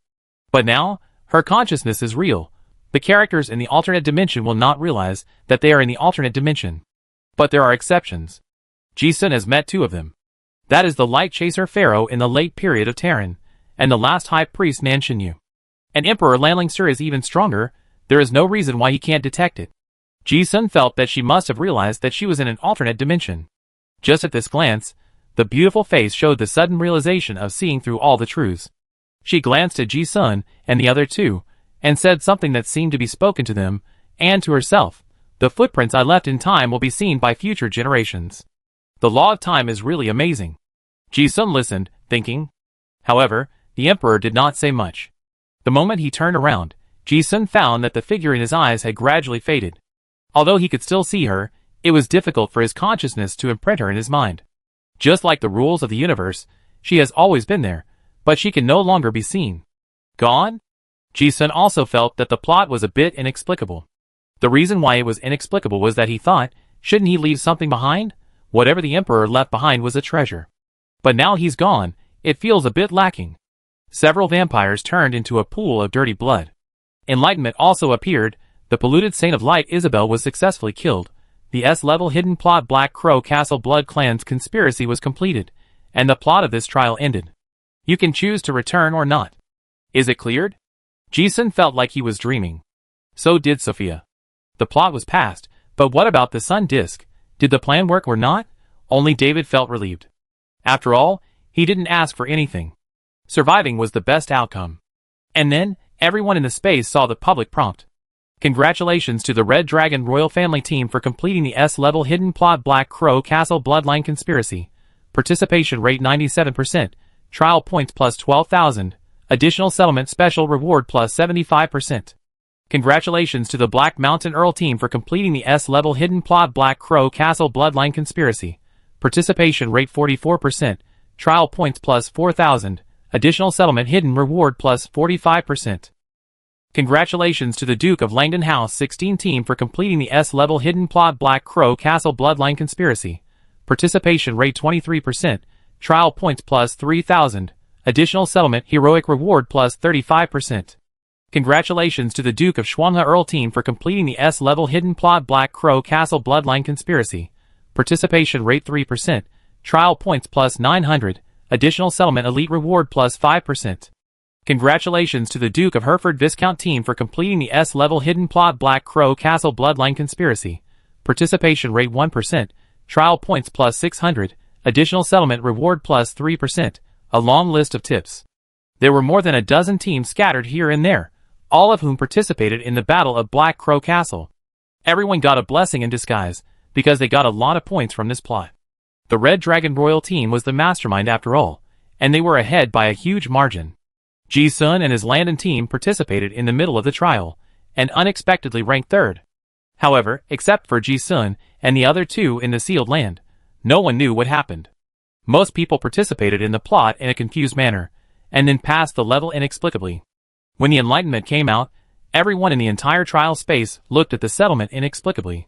But now, her consciousness is real. The characters in the alternate dimension will not realize that they are in the alternate dimension. But there are exceptions. Ji-sun has met 2 of them. That is the light chaser Pharaoh in the late period of Terran, and the last high priest Nanshinyu. And Emperor Landlingster is even stronger. There is no reason why he can't detect it. Ji-sun felt that she must have realized that she was in an alternate dimension. Just at this glance, the beautiful face showed the sudden realization of seeing through all the truths. She glanced at Ji-sun and the other 2, and said something that seemed to be spoken to them, and to herself, "The footprints I left in time will be seen by future generations." The law of time is really amazing. Ji-sun listened, thinking. However, the Emperor did not say much. The moment he turned around, Ji-sun found that the figure in his eyes had gradually faded. Although he could still see her, it was difficult for his consciousness to imprint her in his mind. Just like the rules of the universe, she has always been there, but she can no longer be seen. Gone? Ji-sun also felt that the plot was a bit inexplicable. The reason why it was inexplicable was that he thought, shouldn't he leave something behind? Whatever the Emperor left behind was a treasure. But now he's gone, it feels a bit lacking. Several vampires turned into a pool of dirty blood. Enlightenment also appeared. The polluted Saint of Light Isabel was successfully killed. The S-level hidden plot Black Crow Castle Blood Clan's conspiracy was completed, and the plot of this trial ended. You can choose to return or not. Is it cleared? Ji-sun felt like he was dreaming. So did Sophia. The plot was passed, but what about the sun disk? Did the plan work or not? Only David felt relieved. After all, he didn't ask for anything. Surviving was the best outcome. And then, everyone in the space saw the public prompt. Congratulations to the Red Dragon Royal Family team for completing the S-level hidden plot Black Crow Castle Bloodline Conspiracy. Participation rate 97%. Trial points plus 12,000. Additional settlement special reward plus 75%. Congratulations to the Black Mountain Earl team for completing the S-level hidden plot Black Crow Castle Bloodline Conspiracy. Participation rate 44%. Trial points plus 4,000. Additional settlement hidden reward plus 45%. Congratulations to the Duke of Langdon House 16 team for completing the S-level hidden plot Black Crow Castle Bloodline Conspiracy. Participation rate 23%. Trial points plus 3,000. Additional settlement heroic reward plus 35%. Congratulations to the Duke of Schwangha Earl team for completing the S-level hidden plot Black Crow Castle Bloodline Conspiracy. Participation rate 3%. Trial points plus 900. Additional settlement elite reward plus 5%. Congratulations to the Duke of Hereford Viscount team for completing the S-level hidden plot Black Crow Castle Bloodline Conspiracy. Participation rate 1%. Trial points plus 600. Additional settlement reward plus 3%. A long list of tips. There were more than a dozen teams scattered here and there, all of whom participated in the Battle of Black Crow Castle. Everyone got a blessing in disguise, because they got a lot of points from this plot. The Red Dragon Royal team was the mastermind after all, and they were ahead by a huge margin. Ji-sun and his Landon team participated in the middle of the trial, and unexpectedly ranked third. However, except for Ji-sun and the other two in the sealed land, no one knew what happened. Most people participated in the plot in a confused manner, and then passed the level inexplicably. When the enlightenment came out, everyone in the entire trial space looked at the settlement inexplicably.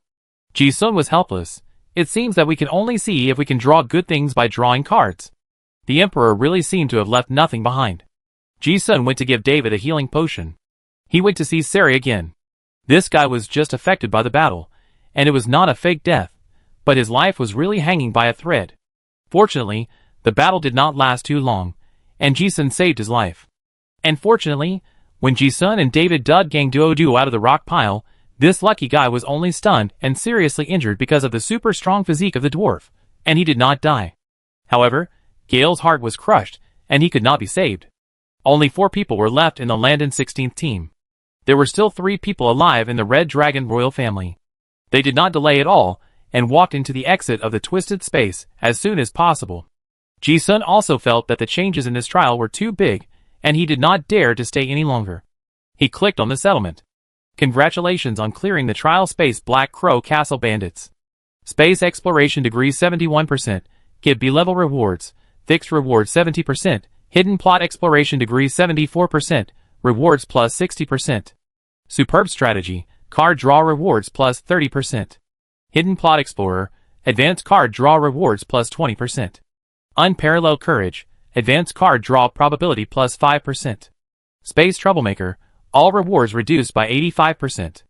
Ji-sun was helpless. It seems that we can only see if we can draw good things by drawing cards. The Emperor really seemed to have left nothing behind. Ji-sun went to give David a healing potion. He went to see Sari again. This guy was just affected by the battle, and it was not a fake death, but his life was really hanging by a thread. Fortunately, the battle did not last too long, and Ji-sun saved his life. And fortunately, when Ji-sun and David dug Gang Duo out of the rock pile, this lucky guy was only stunned and seriously injured because of the super strong physique of the dwarf, and he did not die. However, Gale's heart was crushed, and he could not be saved. Only 4 people were left in the Landon 16th team. There were still 3 people alive in the Red Dragon royal family. They did not delay at all, and walked into the exit of the twisted space as soon as possible. Ji-sun also felt that the changes in this trial were too big, and he did not dare to stay any longer. He clicked on the settlement. Congratulations on clearing the trial space Black Crow Castle Bandits. Space Exploration Degree 71%, give B-level rewards, fixed rewards 70%, Hidden Plot Exploration Degree 74%, rewards plus 60%. Superb Strategy, card draw rewards plus 30%. Hidden Plot Explorer, advanced card draw rewards plus 20%. Unparalleled Courage, advanced card draw probability plus 5%. Space Troublemaker, all rewards reduced by 85%.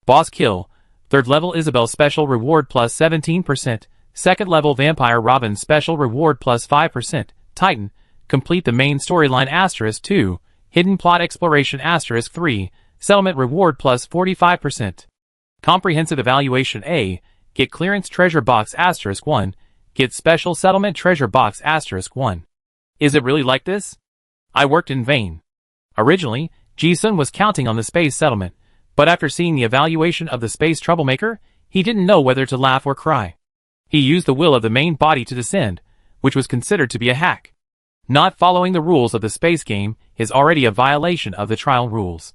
Boss Kill, 3rd level Isabel special reward plus 17%, 2nd level Vampire Robin special reward plus 5%, Titan, complete the main storyline *2, Hidden Plot Exploration *3, settlement reward plus 45%. Comprehensive Evaluation A, get clearance treasure box *1, get special settlement treasure box *1. Is it really like this? I worked in vain. Originally, Ji-sun was counting on the space settlement, but after seeing the evaluation of the space troublemaker, he didn't know whether to laugh or cry. He used the will of the main body to descend, which was considered to be a hack. Not following the rules of the space game is already a violation of the trial rules.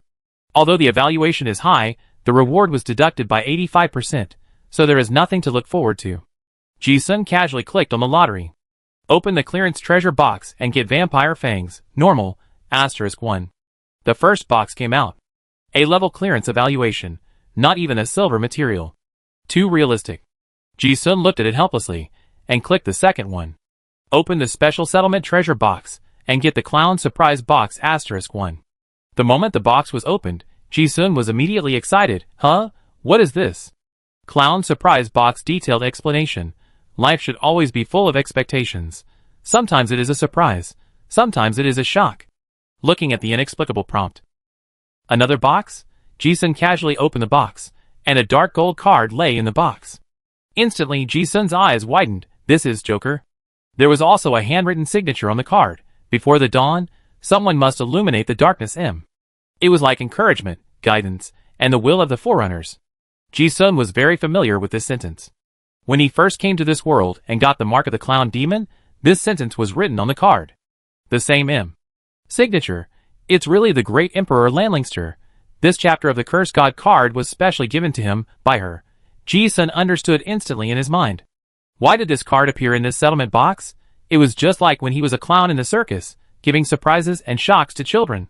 Although the evaluation is high, the reward was deducted by 85%, so there is nothing to look forward to. Ji-sun casually clicked on the lottery. Open the clearance treasure box and get Vampire Fangs, normal, *1. The first box came out. A-level clearance evaluation, not even a silver material. Too realistic. Ji-sun looked at it helplessly, and clicked the second one. Open the special settlement treasure box, and get the clown surprise box *1. The moment the box was opened, Ji-sun was immediately excited. Huh? What is this? Clown surprise box detailed explanation. Life should always be full of expectations. Sometimes it is a surprise. Sometimes it is a shock. Looking at the inexplicable prompt. Another box? Ji-sun casually opened the box, and a dark gold card lay in the box. Instantly, Ji-sun's eyes widened. This is Joker. There was also a handwritten signature on the card. Before the dawn, someone must illuminate the darkness. It was like encouragement, guidance, and the will of the Forerunners. Ji-sun was very familiar with this sentence. When he first came to this world and got the mark of the clown demon, This sentence was written on the card. The same M. Signature. It's really the great Emperor Lanlingster. This chapter of the Curse God card was specially given to him by her. Ji-sun understood instantly in his mind. Why did this card appear in this settlement box? It was just like when he was a clown in the circus, giving surprises and shocks to children.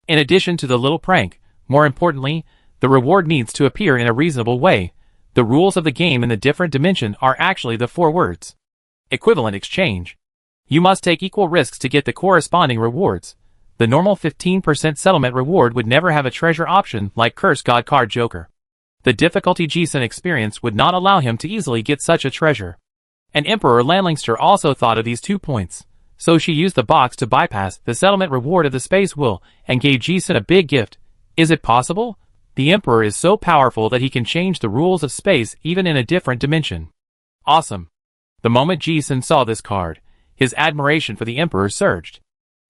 In addition to the little prank, more importantly, the reward needs to appear in a reasonable way. The rules of the game in the different dimension are actually the 4 words. Equivalent exchange. You must take equal risks to get the corresponding rewards. The normal 15% settlement reward would never have a treasure option like Curse God card Joker. The difficulty Ji-sun experienced would not allow him to easily get such a treasure. And Emperor Lanlingster also thought of these 2 points, so she used the box to bypass the settlement reward of the space wheel and gave Ji-sun a big gift. Is it possible? The Emperor is so powerful that he can change the rules of space even in a different dimension. Awesome. The moment Ji-sun saw this card, his admiration for the Emperor surged.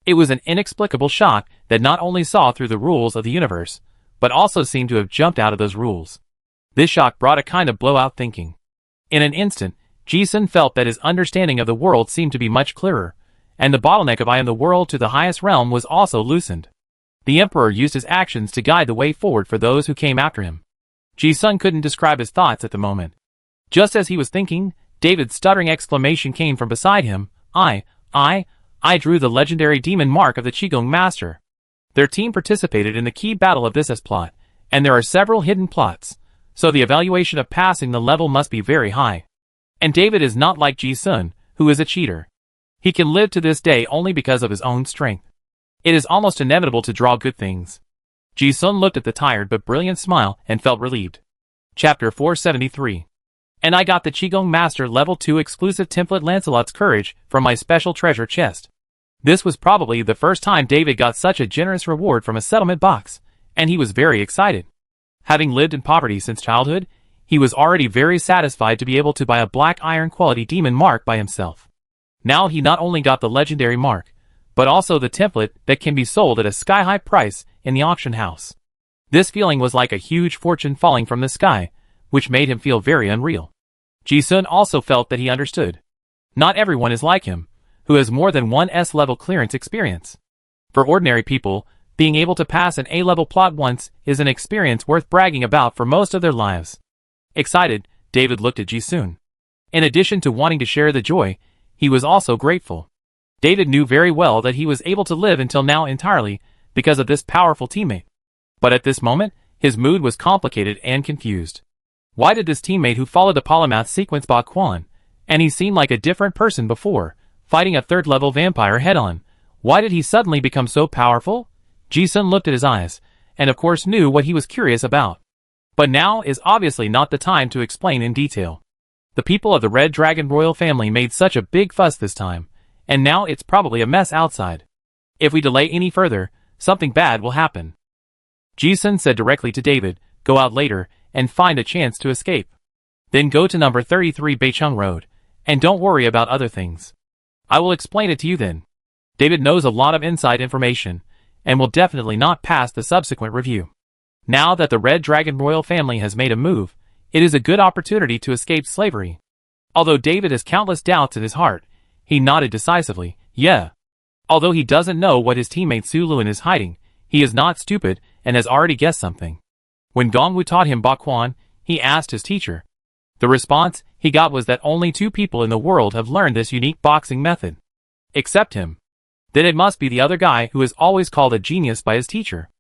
It was an inexplicable shock that not only saw through the rules of the universe, but also seemed to have jumped out of those rules. This shock brought a kind of blowout thinking. In an instant, Ji-sun felt that his understanding of the world seemed to be much clearer, and the bottleneck of I am the world to the highest realm was also loosened. The Emperor used his actions to guide the way forward for those who came after him. Ji-sun couldn't describe his thoughts at the moment. Just as he was thinking, David's stuttering exclamation came from beside him. I drew the legendary demon mark of the Qigong Master. Their team participated in the key battle of this S-plot, and there are several hidden plots, so the evaluation of passing the level must be very high. And David is not like Ji-sun, who is a cheater. He can live to this day only because of his own strength. It is almost inevitable to draw good things. Ji-sun looked at the tired but brilliant smile and felt relieved. Chapter 473. And I got the Qigong Master Level 2 exclusive template Lancelot's Courage from my special treasure chest. This was probably the first time David got such a generous reward from a settlement box, and he was very excited. Having lived in poverty since childhood, he was already very satisfied to be able to buy a black iron quality demon mark by himself. Now he not only got the legendary mark, but also the template that can be sold at a sky-high price in the auction house. This feeling was like a huge fortune falling from the sky, which made him feel very unreal. Ji-sun also felt that he understood. Not everyone is like him, who has more than one S-level clearance experience. For ordinary people, being able to pass an A-level plot once is an experience worth bragging about for most of their lives. Excited, David looked at Ji-sun. In addition to wanting to share the joy, he was also grateful. David knew very well that he was able to live until now entirely because of this powerful teammate. But at this moment, his mood was complicated and confused. Why did this teammate who followed the polymath sequence Ba Quan, and he seemed like a different person before, fighting a 3rd-level vampire head-on, why did he suddenly become so powerful? Ji-sun looked at his eyes, and of course knew what he was curious about. But now is obviously not the time to explain in detail. The people of the Red Dragon royal family made such a big fuss this time, and now it's probably a mess outside. If we delay any further, something bad will happen. Ji-sun said directly to David, go out later, and find a chance to escape. Then go to number 33 Beicheng Road, and don't worry about other things. I will explain it to you then. David knows a lot of inside information, and will definitely not pass the subsequent review. Now that the Red Dragon royal family has made a move, it is a good opportunity to escape slavery. Although David has countless doubts in his heart, he nodded decisively, yeah. Although he doesn't know what his teammate Su Luan is hiding, he is not stupid and has already guessed something. When Gongwu taught him Ba Quan, he asked his teacher. The response he got was that only 2 people in the world have learned this unique boxing method. Except him. Then it must be the other guy who is always called a genius by his teacher.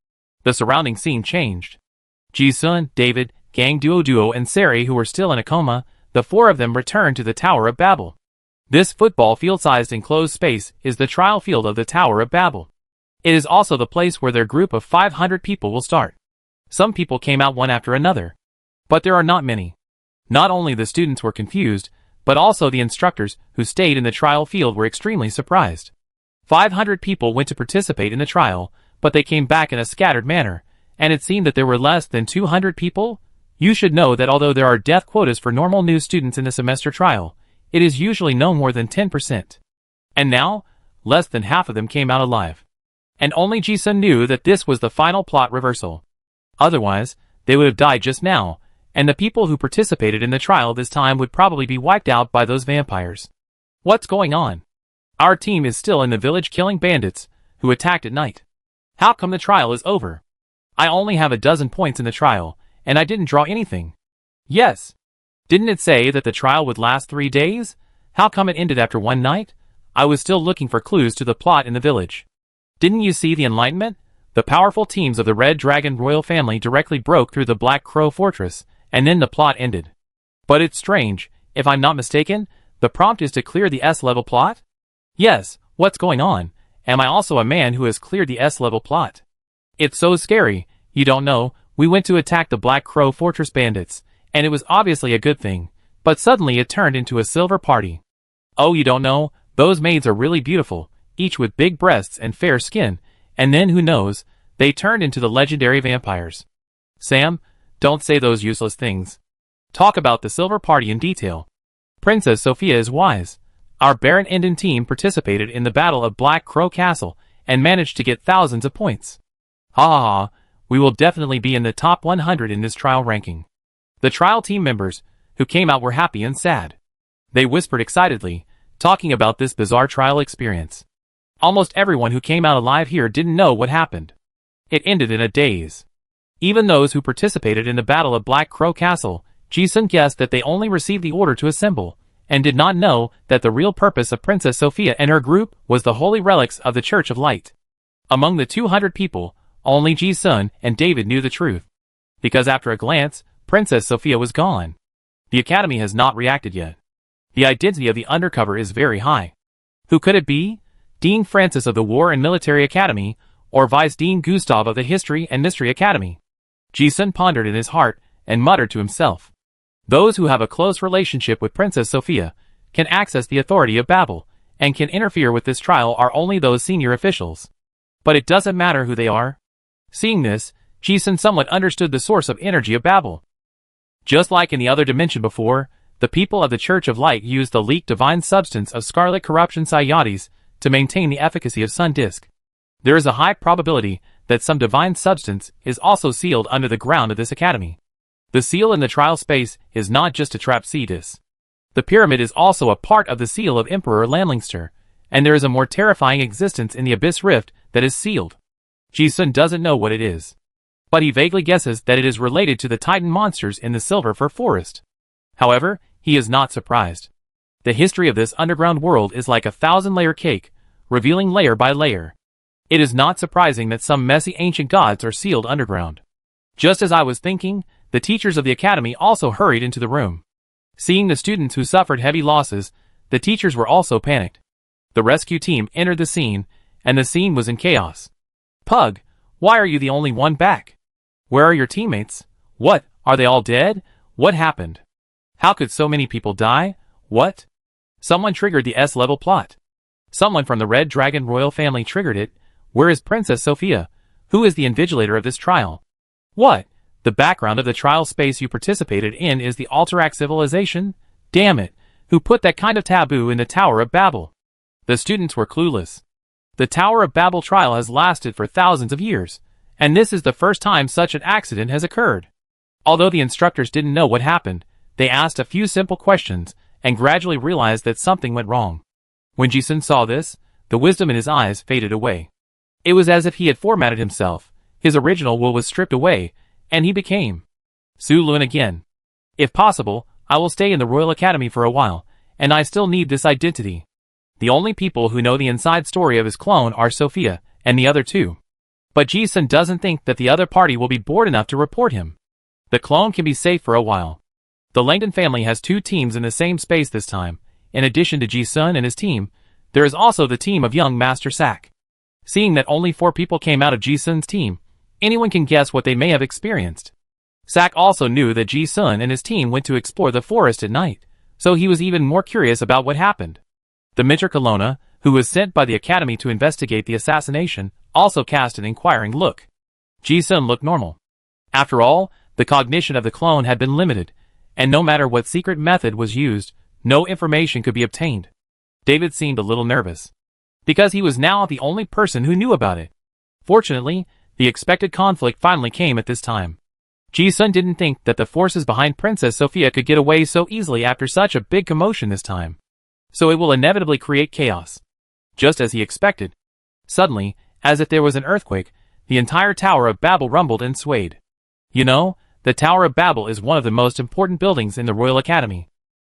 The surrounding scene changed. Ji-sun, David, Gang Duo and Sari, who were still in a coma, the 4 of them returned to the Tower of Babel. This football field-sized enclosed space is the trial field of the Tower of Babel. It is also the place where their group of 500 people will start. Some people came out one after another. But there are not many. Not only the students were confused, but also the instructors who stayed in the trial field were extremely surprised. 500 people went to participate in the trial, but they came back in a scattered manner, and it seemed that there were less than 200 people. You should know that although there are death quotas for normal new students in the semester trial, it is usually no more than 10%. And now, less than half of them came out alive. And only Ji-sun knew that this was the final plot reversal. Otherwise, they would have died just now, and the people who participated in the trial this time would probably be wiped out by those vampires. What's going on? Our team is still in the village killing bandits who attacked at night. How come the trial is over? I only have a dozen points in the trial, and I didn't draw anything. Yes. Didn't it say that the trial would last 3 days? How come it ended after 1 night? I was still looking for clues to the plot in the village. Didn't you see the enlightenment? The powerful teams of the Red Dragon royal family directly broke through the Black Crow fortress, and then the plot ended. But it's strange, if I'm not mistaken, the prompt is to clear the S-level plot? Yes, what's going on? Am I also a man who has cleared the S-level plot? It's so scary, you don't know, we went to attack the Black Crow fortress bandits, and it was obviously a good thing, but suddenly it turned into a silver party. Oh, you don't know, those maids are really beautiful, each with big breasts and fair skin, and then who knows, they turned into the legendary vampires. Sam, don't say those useless things. Talk about the silver party in detail. Princess Sophia is wise. Our Baron Enden team participated in the Battle of Black Crow Castle and managed to get thousands of points. Ha ha ha, we will definitely be in the top 100 in this trial ranking. The trial team members who came out were happy and sad. They whispered excitedly, talking about this bizarre trial experience. Almost everyone who came out alive here didn't know what happened. It ended in a daze. Even those who participated in the Battle of Black Crow Castle, Ji-sun guessed that they only received the order to assemble, and did not know that the real purpose of Princess Sophia and her group was the holy relics of the Church of Light. Among the 200 people, only Ji-sun and David knew the truth. Because after a glance, Princess Sophia was gone. The Academy has not reacted yet. The identity of the undercover is very high. Who could it be? Dean Francis of the War and Military Academy, or Vice Dean Gustav of the History and Mystery Academy? Ji-sun pondered in his heart and muttered to himself. Those who have a close relationship with Princess Sophia can access the authority of Babel, and can interfere with this trial are only those senior officials. But it doesn't matter who they are. Seeing this, Ji-sun somewhat understood the source of energy of Babel. Just like in the other dimension before, the people of the Church of Light used the leaked divine substance of Scarlet Corruption Psiades to maintain the efficacy of Sun Disk. There is a high probability that some divine substance is also sealed under the ground of this academy. The seal in the trial space is not just a trap Cetus. The pyramid is also a part of the seal of Emperor Landlingster, and there is a more terrifying existence in the Abyss Rift that is sealed. Ji-sun doesn't know what it is, but he vaguely guesses that it is related to the Titan monsters in the Silver Fir Forest. However, he is not surprised. The history of this underground world is like a 1,000-layer cake, revealing layer by layer. It is not surprising that some messy ancient gods are sealed underground. Just as I was thinking, the teachers of the academy also hurried into the room. Seeing the students who suffered heavy losses, the teachers were also panicked. The rescue team entered the scene, and the scene was in chaos. Pug, why are you the only one back? Where are your teammates? What, are they all dead? What happened? How could so many people die? What? Someone triggered the S-level plot. Someone from the Red Dragon royal family triggered it. Where is Princess Sophia? Who is the invigilator of this trial? What? The background of the trial space you participated in is the Alterac civilization? Damn it! Who put that kind of taboo in the Tower of Babel? The students were clueless. The Tower of Babel trial has lasted for thousands of years, and this is the first time such an accident has occurred. Although the instructors didn't know what happened, they asked a few simple questions, and gradually realized that something went wrong. When Ji-sun saw this, the wisdom in his eyes faded away. It was as if he had formatted himself, his original will was stripped away, and he became Su Lun again. If possible, I will stay in the Royal Academy for a while, and I still need this identity. The only people who know the inside story of his clone are Sophia, and the other two. But Ji-sun doesn't think that the other party will be bored enough to report him. The clone can be safe for a while. The Langdon family has 2 teams in the same space this time. In addition to Ji-sun and his team, there is also the team of young Master Sak. Seeing that only 4 people came out of Ji-sun's team, anyone can guess what they may have experienced. Sak also knew that Ji-sun and his team went to explore the forest at night, so he was even more curious about what happened. The Mentor Kelowna, who was sent by the Academy to investigate the assassination, also cast an inquiring look. Ji-sun looked normal. After all, the cognition of the clone had been limited, and no matter what secret method was used, no information could be obtained. David seemed a little nervous, because he was now the only person who knew about it. Fortunately, the expected conflict finally came at this time. Ji-sun didn't think that the forces behind Princess Sophia could get away so easily after such a big commotion this time. So it will inevitably create chaos. Just as he expected. Suddenly, as if there was an earthquake, the entire Tower of Babel rumbled and swayed. You know, the Tower of Babel is one of the most important buildings in the Royal Academy.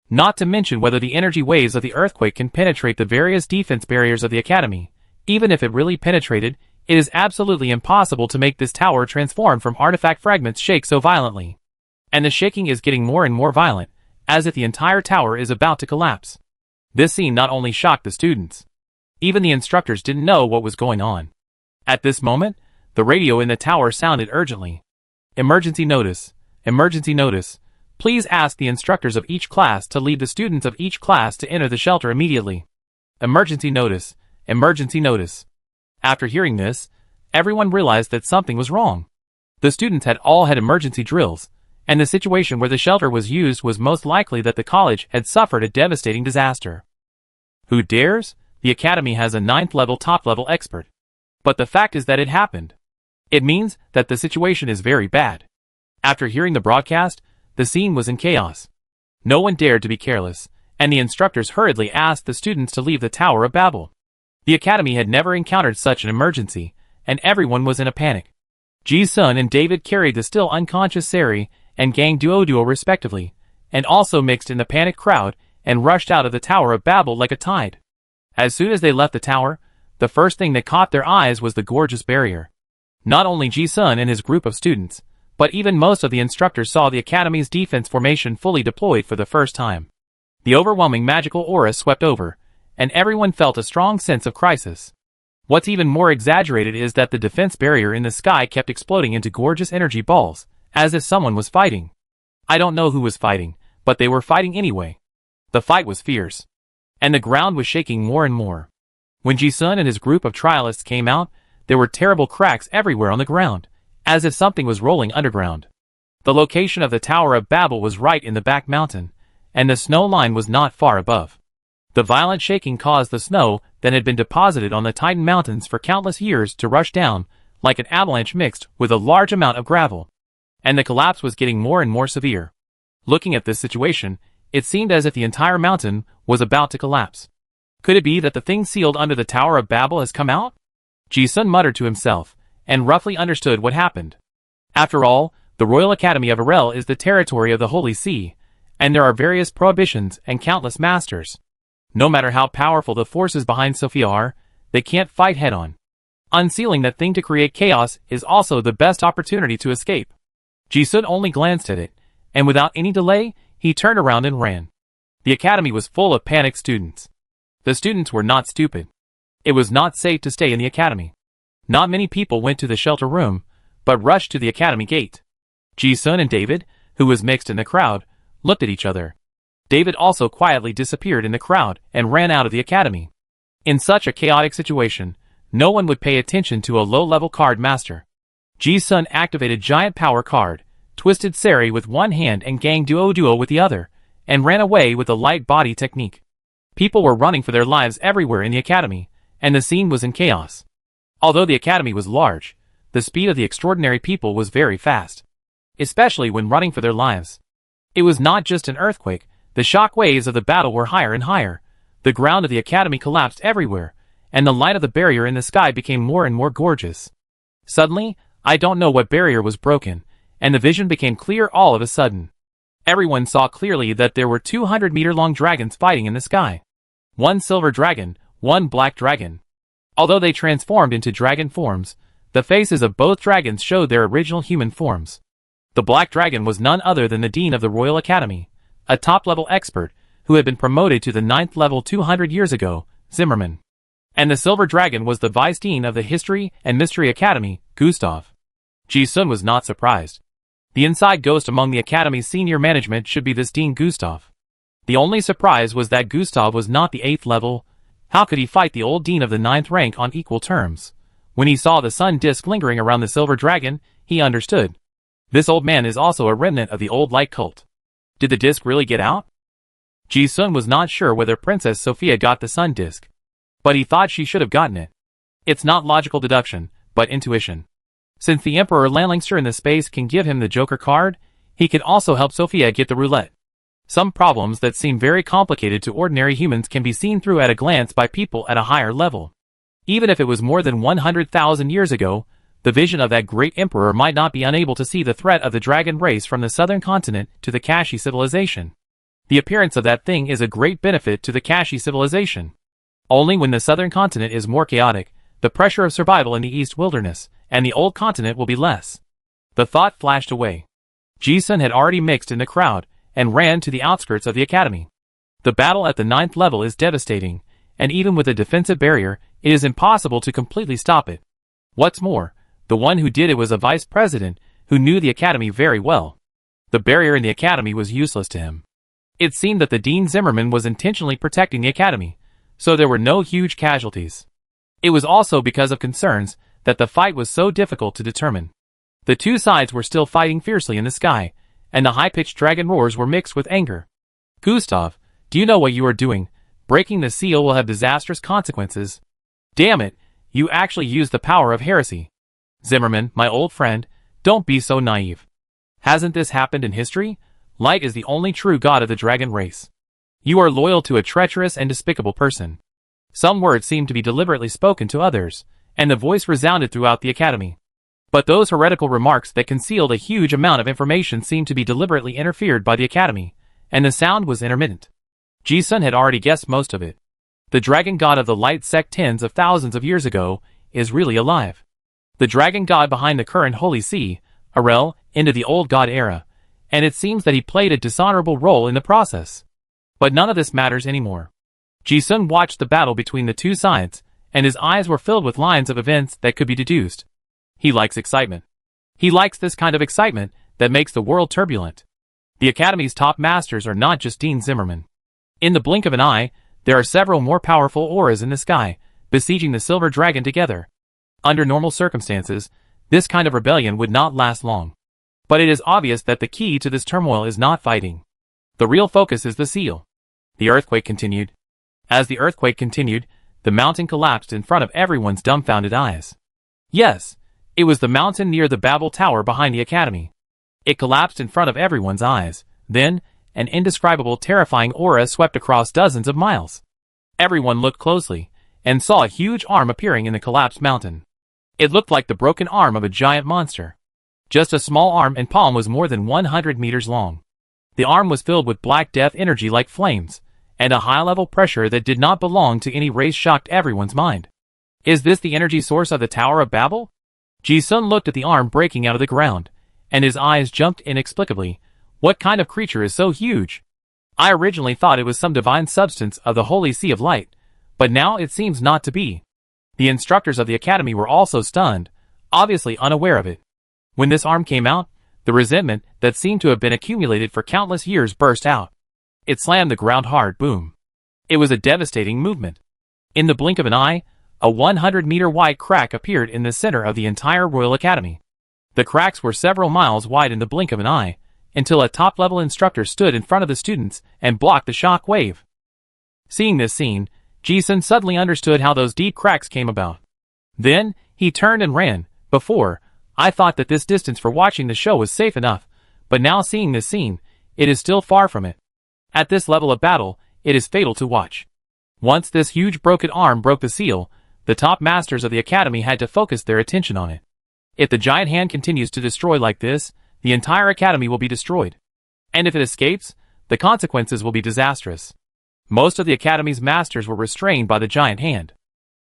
Not to mention whether the energy waves of the earthquake can penetrate the various defense barriers of the Academy. Even if it really penetrated, it is absolutely impossible to make this tower transform from artifact fragments shake so violently. And the shaking is getting more and more violent, as if the entire tower is about to collapse. This scene not only shocked the students. Even the instructors didn't know what was going on. At this moment, the radio in the tower sounded urgently. Emergency notice. Emergency notice. Please ask the instructors of each class to leave the students of each class to enter the shelter immediately. Emergency notice. Emergency notice. After hearing this, everyone realized that something was wrong. The students had all had emergency drills, and the situation where the shelter was used was most likely that the college had suffered a devastating disaster. Who dares? The Academy has a 9th level top-level expert. But the fact is that it happened. It means that the situation is very bad. After hearing the broadcast, the scene was in chaos. No one dared to be careless, and the instructors hurriedly asked the students to leave the Tower of Babel. The Academy had never encountered such an emergency, and everyone was in a panic. Ji-sun and David carried the still unconscious Sari and Gang Duo respectively, and also mixed in the panicked crowd and rushed out of the Tower of Babel like a tide. As soon as they left the tower, the first thing that caught their eyes was the gorgeous barrier. Not only Ji-sun and his group of students, but even most of the instructors saw the Academy's defense formation fully deployed for the first time. The overwhelming magical aura swept over, and everyone felt a strong sense of crisis. What's even more exaggerated is that the defense barrier in the sky kept exploding into gorgeous energy balls, as if someone was fighting. I don't know who was fighting, but they were fighting anyway. The fight was fierce, and the ground was shaking more and more. When Ji-sun and his group of trialists came out, there were terrible cracks everywhere on the ground, as if something was rolling underground. The location of the Tower of Babel was right in the back mountain, and the snow line was not far above. The violent shaking caused the snow that had been deposited on the Titan Mountains for countless years to rush down, like an avalanche mixed with a large amount of gravel. And the collapse was getting more and more severe. Looking at this situation, it seemed as if the entire mountain was about to collapse. Could it be that the thing sealed under the Tower of Babel has come out? Ji-sun muttered to himself, and roughly understood what happened. After all, the Royal Academy of Arel is the territory of the Holy See, and there are various prohibitions and countless masters. No matter how powerful the forces behind Sophia are, they can't fight head-on. Unsealing that thing to create chaos is also the best opportunity to escape. Ji-sun only glanced at it, and without any delay, he turned around and ran. The academy was full of panicked students. The students were not stupid. It was not safe to stay in the academy. Not many people went to the shelter room, but rushed to the academy gate. Ji-sun and David, who was mixed in the crowd, looked at each other. David also quietly disappeared in the crowd and ran out of the academy. In such a chaotic situation, no one would pay attention to a low-level card master. Ji-sun activated Giant Power Card, twisted Sari with one hand and Gang Duo with the other, and ran away with the light body technique. People were running for their lives everywhere in the academy, and the scene was in chaos. Although the academy was large, the speed of the extraordinary people was very fast, especially when running for their lives. It was not just an earthquake, the shock waves of the battle were higher and higher, the ground of the academy collapsed everywhere, and the light of the barrier in the sky became more and more gorgeous. Suddenly, I don't know what barrier was broken, and the vision became clear all of a sudden. Everyone saw clearly that there were 200-meter-long dragons fighting in the sky. One silver dragon, one black dragon. Although they transformed into dragon forms, the faces of both dragons showed their original human forms. The black dragon was none other than the Dean of the Royal Academy, a top-level expert who had been promoted to the 9th level 200 years ago, Zimmerman. And the silver dragon was the Vice Dean of the History and Mystery Academy, Gustav. Ji-sun was not surprised. The inside ghost among the Academy's senior management should be this Dean Gustav. The only surprise was that Gustav was not the 8th level. How could he fight the old Dean of the 9th rank on equal terms? When he saw the sun disk lingering around the silver dragon, he understood. This old man is also a remnant of the old light cult. Did the disk really get out? Ji-sun was not sure whether Princess Sophia got the sun disk, but he thought she should have gotten it. It's not logical deduction, but intuition. Since the Emperor Lanlingster in the space can give him the Joker card, he can also help Sophia get the roulette. Some problems that seem very complicated to ordinary humans can be seen through at a glance by people at a higher level. Even if it was more than 100,000 years ago, the vision of that great emperor might not be unable to see the threat of the dragon race from the southern continent to the Kashi civilization. The appearance of that thing is a great benefit to the Kashi civilization. Only when the southern continent is more chaotic, the pressure of survival in the east wilderness, and the old continent will be less. The thought flashed away. Ji-sun had already mixed in the crowd, and ran to the outskirts of the academy. The battle at the 9th level is devastating, and even with a defensive barrier, it is impossible to completely stop it. What's more, the one who did it was a vice president, who knew the academy very well. The barrier in the academy was useless to him. It seemed that the Dean Zimmerman was intentionally protecting the academy, so there were no huge casualties. It was also because of concerns that the fight was so difficult to determine. The two sides were still fighting fiercely in the sky, and the high-pitched dragon roars were mixed with anger. Gustav, do you know what you are doing? Breaking the seal will have disastrous consequences. Damn it, you actually used the power of heresy. Zimmerman, my old friend, don't be so naive. Hasn't this happened in history? Light is the only true god of the dragon race. You are loyal to a treacherous and despicable person. Some words seemed to be deliberately spoken to others, and the voice resounded throughout the academy. But those heretical remarks that concealed a huge amount of information seemed to be deliberately interfered by the academy, and the sound was intermittent. Ji-sun had already guessed most of it. The dragon god of the light sect tens of thousands of years ago is really alive. The dragon god behind the current Holy See, Arel, into the old god era, and it seems that he played a dishonorable role in the process. But none of this matters anymore. Ji-sun watched the battle between the two sides, and his eyes were filled with lines of events that could be deduced. He likes excitement. He likes this kind of excitement that makes the world turbulent. The Academy's top masters are not just Dean Zimmerman. In the blink of an eye, there are several more powerful auras in the sky, besieging the Silver Dragon together. Under normal circumstances, this kind of rebellion would not last long. But it is obvious that the key to this turmoil is not fighting. The real focus is the seal. The earthquake continued. As the earthquake continued, the mountain collapsed in front of everyone's dumbfounded eyes. Yes, it was the mountain near the Babel Tower behind the academy. It collapsed in front of everyone's eyes. Then, an indescribable terrifying aura swept across dozens of miles. Everyone looked closely, and saw a huge arm appearing in the collapsed mountain. It looked like the broken arm of a giant monster. Just a small arm and palm was more than 100 meters long. The arm was filled with black death energy like flames, and a high-level pressure that did not belong to any race shocked everyone's mind. Is this the energy source of the Tower of Babel? Ji-sun looked at the arm breaking out of the ground, and his eyes jumped inexplicably. What kind of creature is so huge? I originally thought it was some divine substance of the Holy Sea of Light, but now it seems not to be. The instructors of the academy were also stunned, obviously unaware of it. When this arm came out, the resentment that seemed to have been accumulated for countless years burst out. It slammed the ground hard, boom. It was a devastating movement. In the blink of an eye, a 100-meter wide crack appeared in the center of the entire Royal Academy. The cracks were several miles wide in the blink of an eye, until a top-level instructor stood in front of the students and blocked the shock wave. Seeing this scene, Ji-sun suddenly understood how those deep cracks came about. Then, he turned and ran. Before, I thought that this distance for watching the show was safe enough, but now seeing this scene, it is still far from it. At this level of battle, it is fatal to watch. Once this huge broken arm broke the seal, the top masters of the academy had to focus their attention on it. If the giant hand continues to destroy like this, the entire academy will be destroyed. And if it escapes, the consequences will be disastrous. Most of the academy's masters were restrained by the giant hand.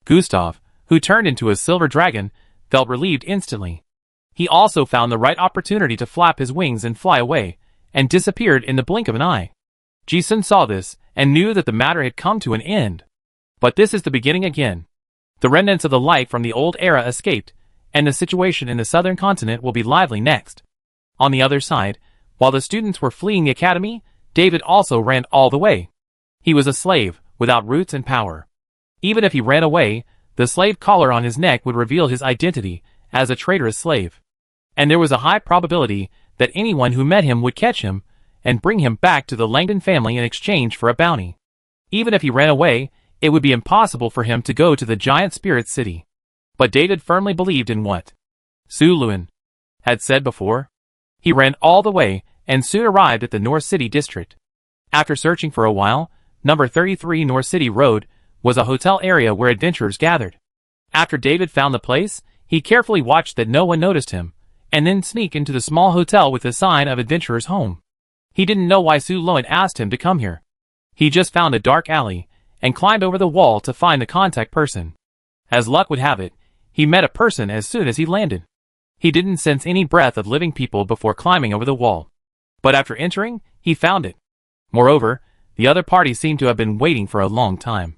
Gustav, who turned into a silver dragon, felt relieved instantly. He also found the right opportunity to flap his wings and fly away, and disappeared in the blink of an eye. Ji-sun saw this, and knew that the matter had come to an end. But this is the beginning again. The remnants of the light from the old era escaped, and the situation in the southern continent will be lively next. On the other side, while the students were fleeing the academy, David also ran all the way. He was a slave, without roots and power. Even if he ran away, the slave collar on his neck would reveal his identity as a traitorous slave. And there was a high probability that anyone who met him would catch him and bring him back to the Langdon family in exchange for a bounty. Even if he ran away, it would be impossible for him to go to the giant spirit city. But David firmly believed in what Su Luan had said before. He ran all the way, and soon arrived at the North City district. After searching for a while, number 33 North City Road was a hotel area where adventurers gathered. After David found the place, he carefully watched that no one noticed him, and then sneaked into the small hotel with the sign of Adventurer's Home. He didn't know why Su Loan asked him to come here. He just found a dark alley, and climbed over the wall to find the contact person. As luck would have it, he met a person as soon as he landed. He didn't sense any breath of living people before climbing over the wall. But after entering, he found it. Moreover, the other party seemed to have been waiting for a long time.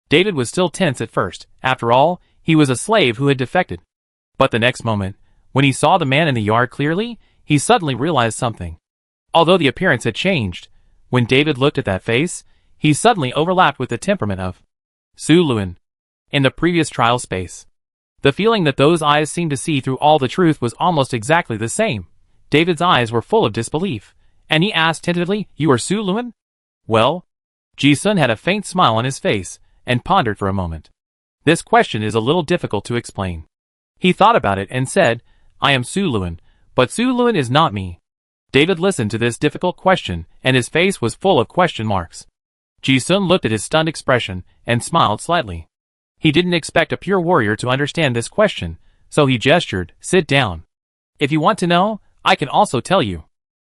David was still tense at first. After all, he was a slave who had defected. But the next moment, when he saw the man in the yard clearly, he suddenly realized something. Although the appearance had changed, when David looked at that face, he suddenly overlapped with the temperament of Su Luan in the previous trial space. The feeling that those eyes seemed to see through all the truth was almost exactly the same. David's eyes were full of disbelief, and he asked tentatively, "You are Su Luan?" "Well?" Ji-sun had a faint smile on his face, and pondered for a moment. "This question is a little difficult to explain." He thought about it and said, "I am Su Luan, but Su Luan is not me." David listened to this difficult question, and his face was full of question marks. Ji-sun looked at his stunned expression, and smiled slightly. He didn't expect a pure warrior to understand this question, so he gestured, "Sit down. If you want to know, I can also tell you."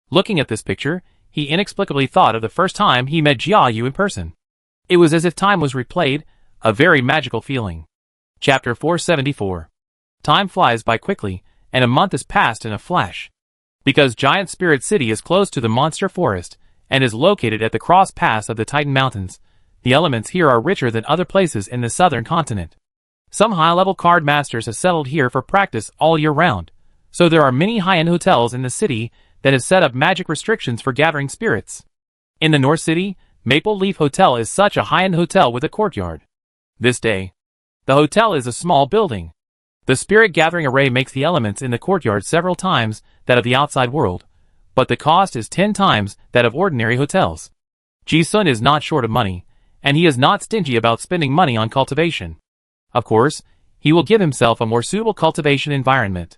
Looking at this picture, he inexplicably thought of the first time he met Jia Yu in person. It was as if time was replayed, a very magical feeling. Chapter 474. Time flies by quickly, and a month has passed in a flash. Because Giant Spirit City is close to the Monster Forest, and is located at the cross pass of the Titan Mountains, the elements here are richer than other places in the southern continent. Some high-level card masters have settled here for practice all year round, so there are many high-end hotels in the city that have set up magic restrictions for gathering spirits. In the North City, Maple Leaf Hotel is such a high-end hotel with a courtyard. This day, the hotel is a small building. The spirit gathering array makes the elements in the courtyard several times that of the outside world, but the cost is 10 times that of ordinary hotels. Ji-sun is not short of money, and he is not stingy about spending money on cultivation. Of course, he will give himself a more suitable cultivation environment.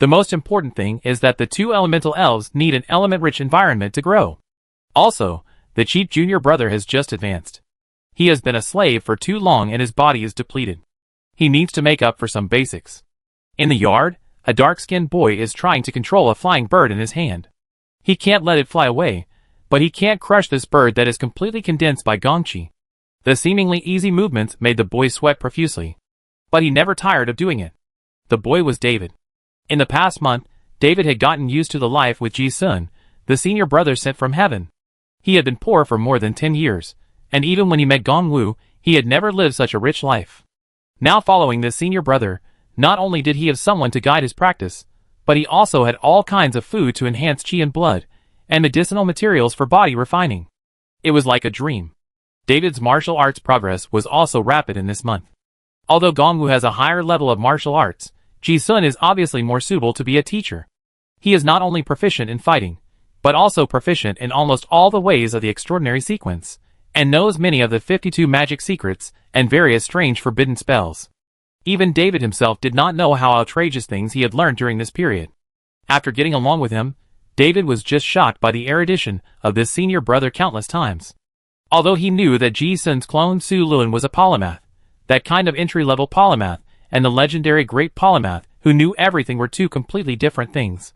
The most important thing is that the two elemental elves need an element-rich environment to grow. Also, the chief junior brother has just advanced. He has been a slave for too long and his body is depleted. He needs to make up for some basics. In the yard, a dark-skinned boy is trying to control a flying bird in his hand. He can't let it fly away, but he can't crush this bird that is completely condensed by gongqi. The seemingly easy movements made the boy sweat profusely. But he never tired of doing it. The boy was David. In the past month, David had gotten used to the life with Ji-sun, the senior brother sent from heaven. He had been poor for more than 10 years, and even when he met Gongwu, he had never lived such a rich life. Now following this senior brother, not only did he have someone to guide his practice, but he also had all kinds of food to enhance qi and blood, and medicinal materials for body refining. It was like a dream. David's martial arts progress was also rapid in this month. Although Gongwu has a higher level of martial arts, Ji-sun is obviously more suitable to be a teacher. He is not only proficient in fighting, but also proficient in almost all the ways of the extraordinary sequence, and knows many of the 52 magic secrets and various strange forbidden spells. Even David himself did not know how outrageous things he had learned during this period. After getting along with him, David was just shocked by the erudition of this senior brother countless times. Although he knew that Ji-sun's clone Su Luan was a polymath, that kind of entry-level polymath, and the legendary great polymath who knew everything were two completely different things.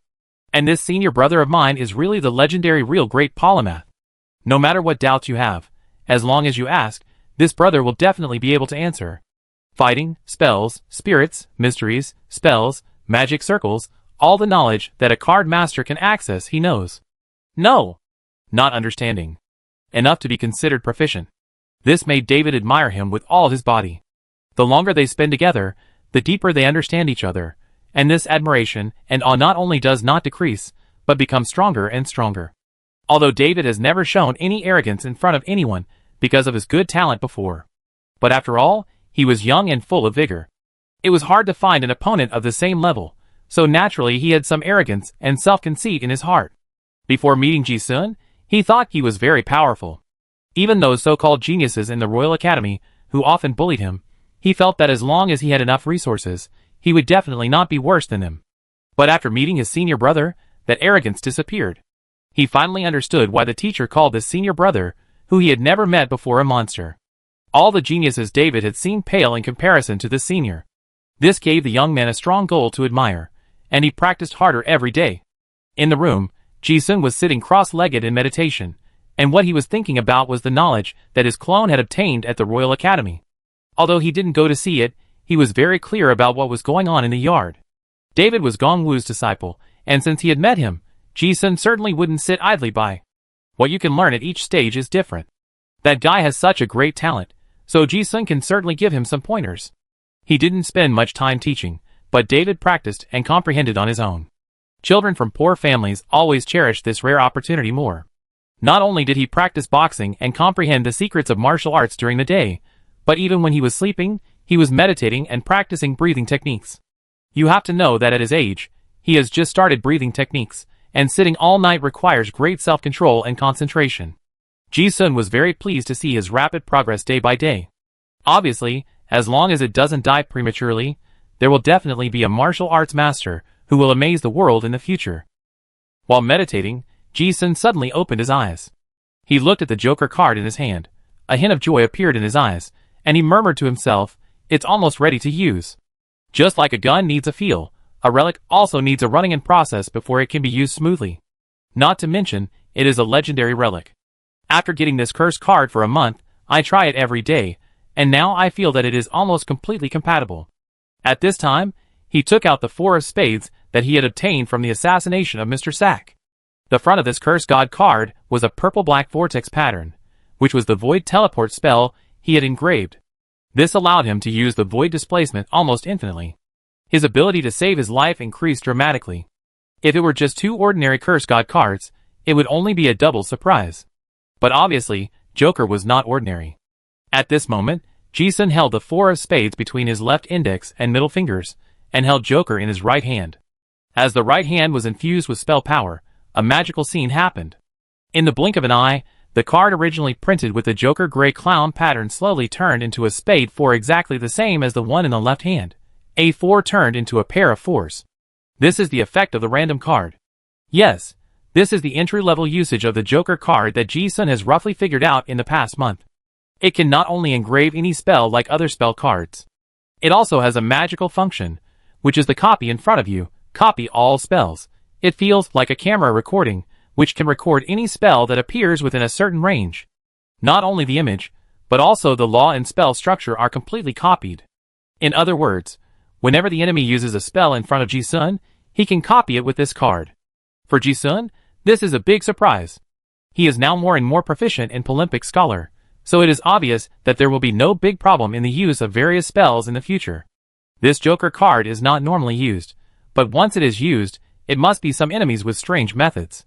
And this senior brother of mine is really the legendary real great polymath. No matter what doubts you have, as long as you ask, this brother will definitely be able to answer. Fighting, spells, spirits, mysteries, spells, magic circles, all the knowledge that a card master can access he knows. No! Not understanding. Enough to be considered proficient. This made David admire him with all his body. The longer they spend together, the deeper they understand each other, and this admiration and awe not only does not decrease, but becomes stronger and stronger. Although David has never shown any arrogance in front of anyone because of his good talent before. But after all, he was young and full of vigor. It was hard to find an opponent of the same level, so naturally he had some arrogance and self-conceit in his heart. Before meeting Ji-sun, he thought he was very powerful. Even those so-called geniuses in the Royal Academy, who often bullied him, he felt that as long as he had enough resources, he would definitely not be worse than them. But after meeting his senior brother, that arrogance disappeared. He finally understood why the teacher called this senior brother, who he had never met before, a monster. All the geniuses David had seen pale in comparison to this senior. This gave the young man a strong goal to admire, and he practiced harder every day. In the room, Ji-sun was sitting cross-legged in meditation, and what he was thinking about was the knowledge that his clone had obtained at the Royal Academy. Although he didn't go to see it, he was very clear about what was going on in the yard. David was Gong Wu's disciple, and since he had met him, Ji-sun certainly wouldn't sit idly by. What you can learn at each stage is different. That guy has such a great talent, so Ji-sun can certainly give him some pointers. He didn't spend much time teaching, but David practiced and comprehended on his own. Children from poor families always cherish this rare opportunity more. Not only did he practice boxing and comprehend the secrets of martial arts during the day, but even when he was sleeping, he was meditating and practicing breathing techniques. You have to know that at his age, he has just started breathing techniques, and sitting all night requires great self-control and concentration. Ji-sun was very pleased to see his rapid progress day by day. Obviously, as long as it doesn't die prematurely, there will definitely be a martial arts master who will amaze the world in the future. While meditating, Ji-sun suddenly opened his eyes. He looked at the Joker card in his hand. A hint of joy appeared in his eyes, and he murmured to himself, "It's almost ready to use." Just like a gun needs a feel, a relic also needs a running-in process before it can be used smoothly. Not to mention, it is a legendary relic. After getting this cursed card for a month, I try it every day, and now I feel that it is almost completely compatible. At this time, he took out the 4 of spades that he had obtained from the assassination of Mr. Sack. The front of this cursed god card was a purple-black vortex pattern, which was the void teleport spell he had engraved. This allowed him to use the void displacement almost infinitely. His ability to save his life increased dramatically. If it were just 2 ordinary cursed god cards, it would only be a double surprise. But obviously, Joker was not ordinary. At this moment, Ji-sun held the 4 of spades between his left index and middle fingers, and held Joker in his right hand. As the right hand was infused with spell power, a magical scene happened. In the blink of an eye, the card originally printed with the Joker gray clown pattern slowly turned into a spade 4 exactly the same as the one in the left hand. A 4 turned into a pair of 4s. This is the effect of the random card. Yes, this is the entry-level usage of the Joker card that Ji-sun has roughly figured out in the past month. It can not only engrave any spell like other spell cards. It also has a magical function, which is the copy in front of you, copy all spells. It feels like a camera recording, which can record any spell that appears within a certain range. Not only the image, but also the law and spell structure are completely copied. In other words, whenever the enemy uses a spell in front of Ji-sun, he can copy it with this card. For Ji-sun, this is a big surprise. He is now more and more proficient in Olympic Scholar, so it is obvious that there will be no big problem in the use of various spells in the future. This Joker card is not normally used, but once it is used, it must be some enemies with strange methods.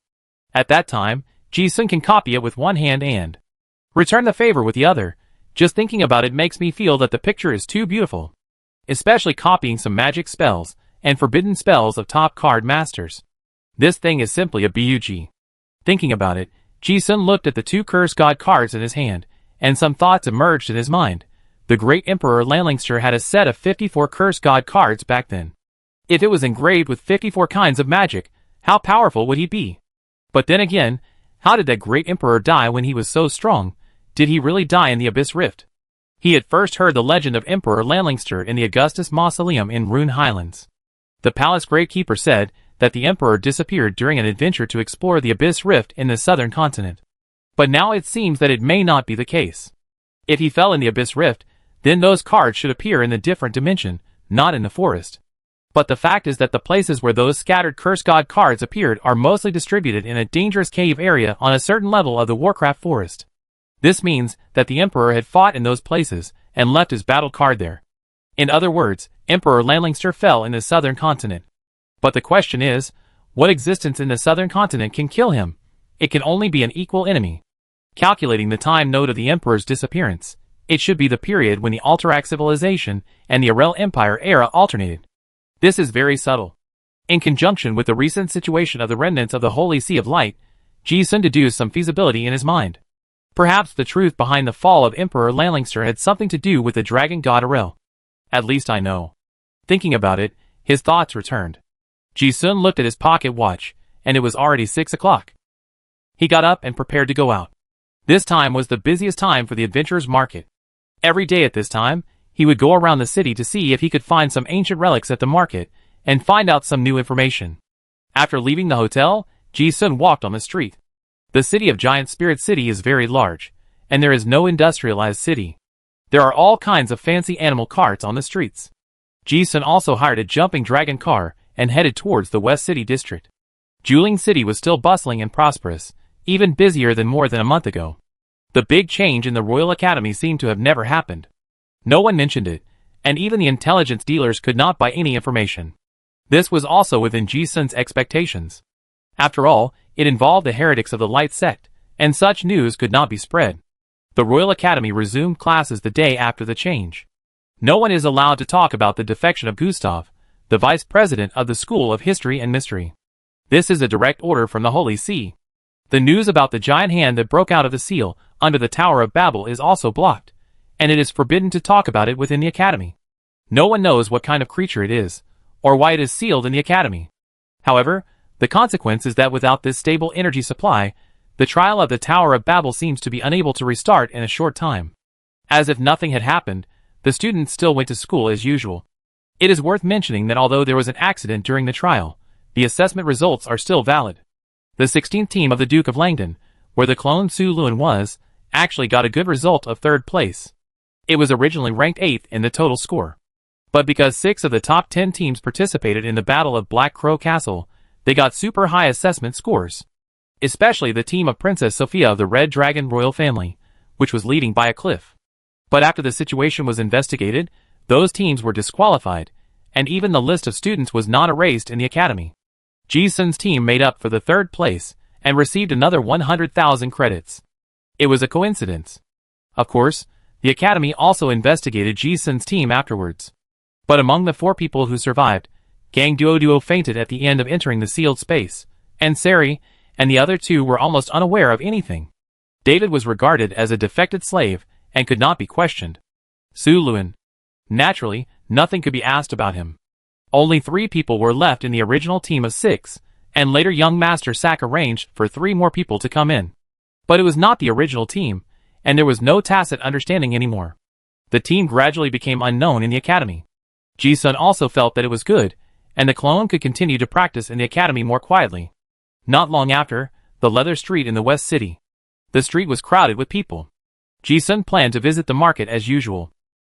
At that time, Ji-sun can copy it with one hand and return the favor with the other. Just thinking about it makes me feel that the picture is too beautiful. Especially copying some magic spells and forbidden spells of top card masters. This thing is simply a bug. Thinking about it, Ji-sun looked at the 2 cursed god cards in his hand, and some thoughts emerged in his mind. The great Emperor Lanlingster had a set of 54 cursed god cards back then. If it was engraved with 54 kinds of magic, how powerful would he be? But then again, how did that great emperor die when he was so strong? Did he really die in the Abyss Rift? He had first heard the legend of Emperor Lanlingster in the Augustus Mausoleum in Rune Highlands. The palace gatekeeper said that the emperor disappeared during an adventure to explore the Abyss Rift in the southern continent. But now it seems that it may not be the case. If he fell in the Abyss Rift, then those cards should appear in the different dimension, not in the forest. But the fact is that the places where those scattered cursed god cards appeared are mostly distributed in a dangerous cave area on a certain level of the Warcraft forest. This means that the Emperor had fought in those places and left his battle card there. In other words, Emperor Lanlingster fell in the southern continent. But the question is, what existence in the southern continent can kill him? It can only be an equal enemy. Calculating the time node of the Emperor's disappearance, it should be the period when the Alterac civilization and the Arel Empire era alternated. This is very subtle. In conjunction with the recent situation of the remnants of the Holy Sea of Light, Ji-sun deduced some feasibility in his mind. Perhaps the truth behind the fall of Emperor Lanlingster had something to do with the dragon god Arel. At least I know. Thinking about it, his thoughts returned. Ji-sun looked at his pocket watch, and it was already 6 o'clock. He got up and prepared to go out. This time was the busiest time for the adventurers market. Every day at this time, he would go around the city to see if he could find some ancient relics at the market and find out some new information. After leaving the hotel, Ji-sun walked on the street. The city of Giant Spirit City is very large, and there is no industrialized city. There are all kinds of fancy animal carts on the streets. Ji-sun also hired a jumping dragon car and headed towards the West City district. Juling City was still bustling and prosperous, even busier than more than a month ago. The big change in the Royal Academy seemed to have never happened. No one mentioned it, and even the intelligence dealers could not buy any information. This was also within Ji-sun's expectations. After all, it involved the heretics of the Light Sect, and such news could not be spread. The Royal Academy resumed classes the day after the change. No one is allowed to talk about the defection of Gustav, the vice president of the School of History and Mystery. This is a direct order from the Holy See. The news about the giant hand that broke out of the seal under the Tower of Babel is also blocked, and it is forbidden to talk about it within the Academy. No one knows what kind of creature it is, or why it is sealed in the Academy. However, the consequence is that without this stable energy supply, the trial of the Tower of Babel seems to be unable to restart in a short time. As if nothing had happened, the students still went to school as usual. It is worth mentioning that although there was an accident during the trial, the assessment results are still valid. The 16th team of the Duke of Langdon, where the clone Su Luan was, actually got a good result of 3rd place. It was originally ranked 8th in the total score. But because 6 of the top 10 teams participated in the Battle of Black Crow Castle, they got super high assessment scores. Especially the team of Princess Sophia of the Red Dragon royal family, which was leading by a cliff. But after the situation was investigated, those teams were disqualified, and even the list of students was not erased in the Academy. Ji-sun's team made up for the 3rd place, and received another 100,000 credits. It was a coincidence. Of course, the Academy also investigated Ji-sun's team afterwards. But among the 4 people who survived, Gang Duo fainted at the end of entering the sealed space, and Sari and the other 2 were almost unaware of anything. David was regarded as a defected slave and could not be questioned. Su Luan. Naturally, nothing could be asked about him. Only 3 people were left in the original team of 6, and later young Master Sak arranged for 3 more people to come in. But it was not the original team, and there was no tacit understanding anymore. The team gradually became unknown in the Academy. Ji-sun also felt that it was good, and the clone could continue to practice in the Academy more quietly. Not long after, the Leather Street in the West City. The street was crowded with people. Ji-sun planned to visit the market as usual.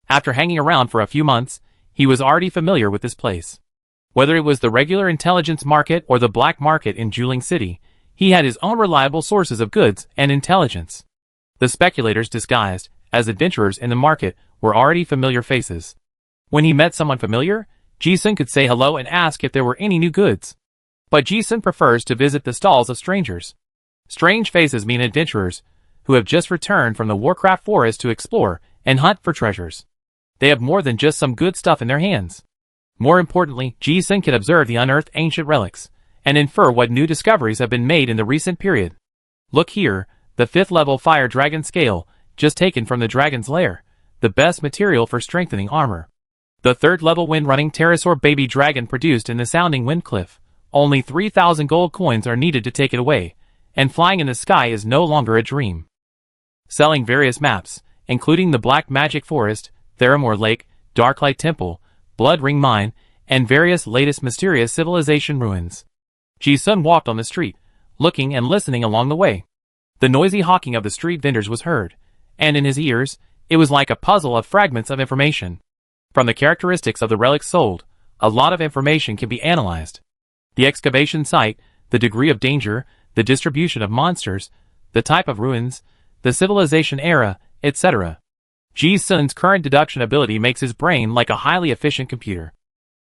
After hanging around for a few months, he was already familiar with this place. Whether it was the regular intelligence market or the black market in Juling City, he had his own reliable sources of goods and intelligence. The speculators disguised as adventurers in the market were already familiar faces. When he met someone familiar, Ji-sun could say hello and ask if there were any new goods. But Ji-sun prefers to visit the stalls of strangers. Strange faces mean adventurers who have just returned from the Warcraft forest to explore and hunt for treasures. They have more than just some good stuff in their hands. More importantly, Ji-sun can observe the unearthed ancient relics and infer what new discoveries have been made in the recent period. Look here, the 5th level fire dragon scale, just taken from the dragon's lair, the best material for strengthening armor. The 3rd level wind running pterosaur baby dragon produced in the sounding wind cliff. Only 3,000 gold coins are needed to take it away, and flying in the sky is no longer a dream. Selling various maps, including the Black Magic Forest, Theramore Lake, Darklight Temple, Blood Ring Mine, and various latest mysterious civilization ruins. Ji-sun walked on the street, looking and listening along the way. The noisy hawking of the street vendors was heard, and in his ears, it was like a puzzle of fragments of information. From the characteristics of the relics sold, a lot of information can be analyzed. The excavation site, the degree of danger, the distribution of monsters, the type of ruins, the civilization era, etc. Ji-sun's current deduction ability makes his brain like a highly efficient computer.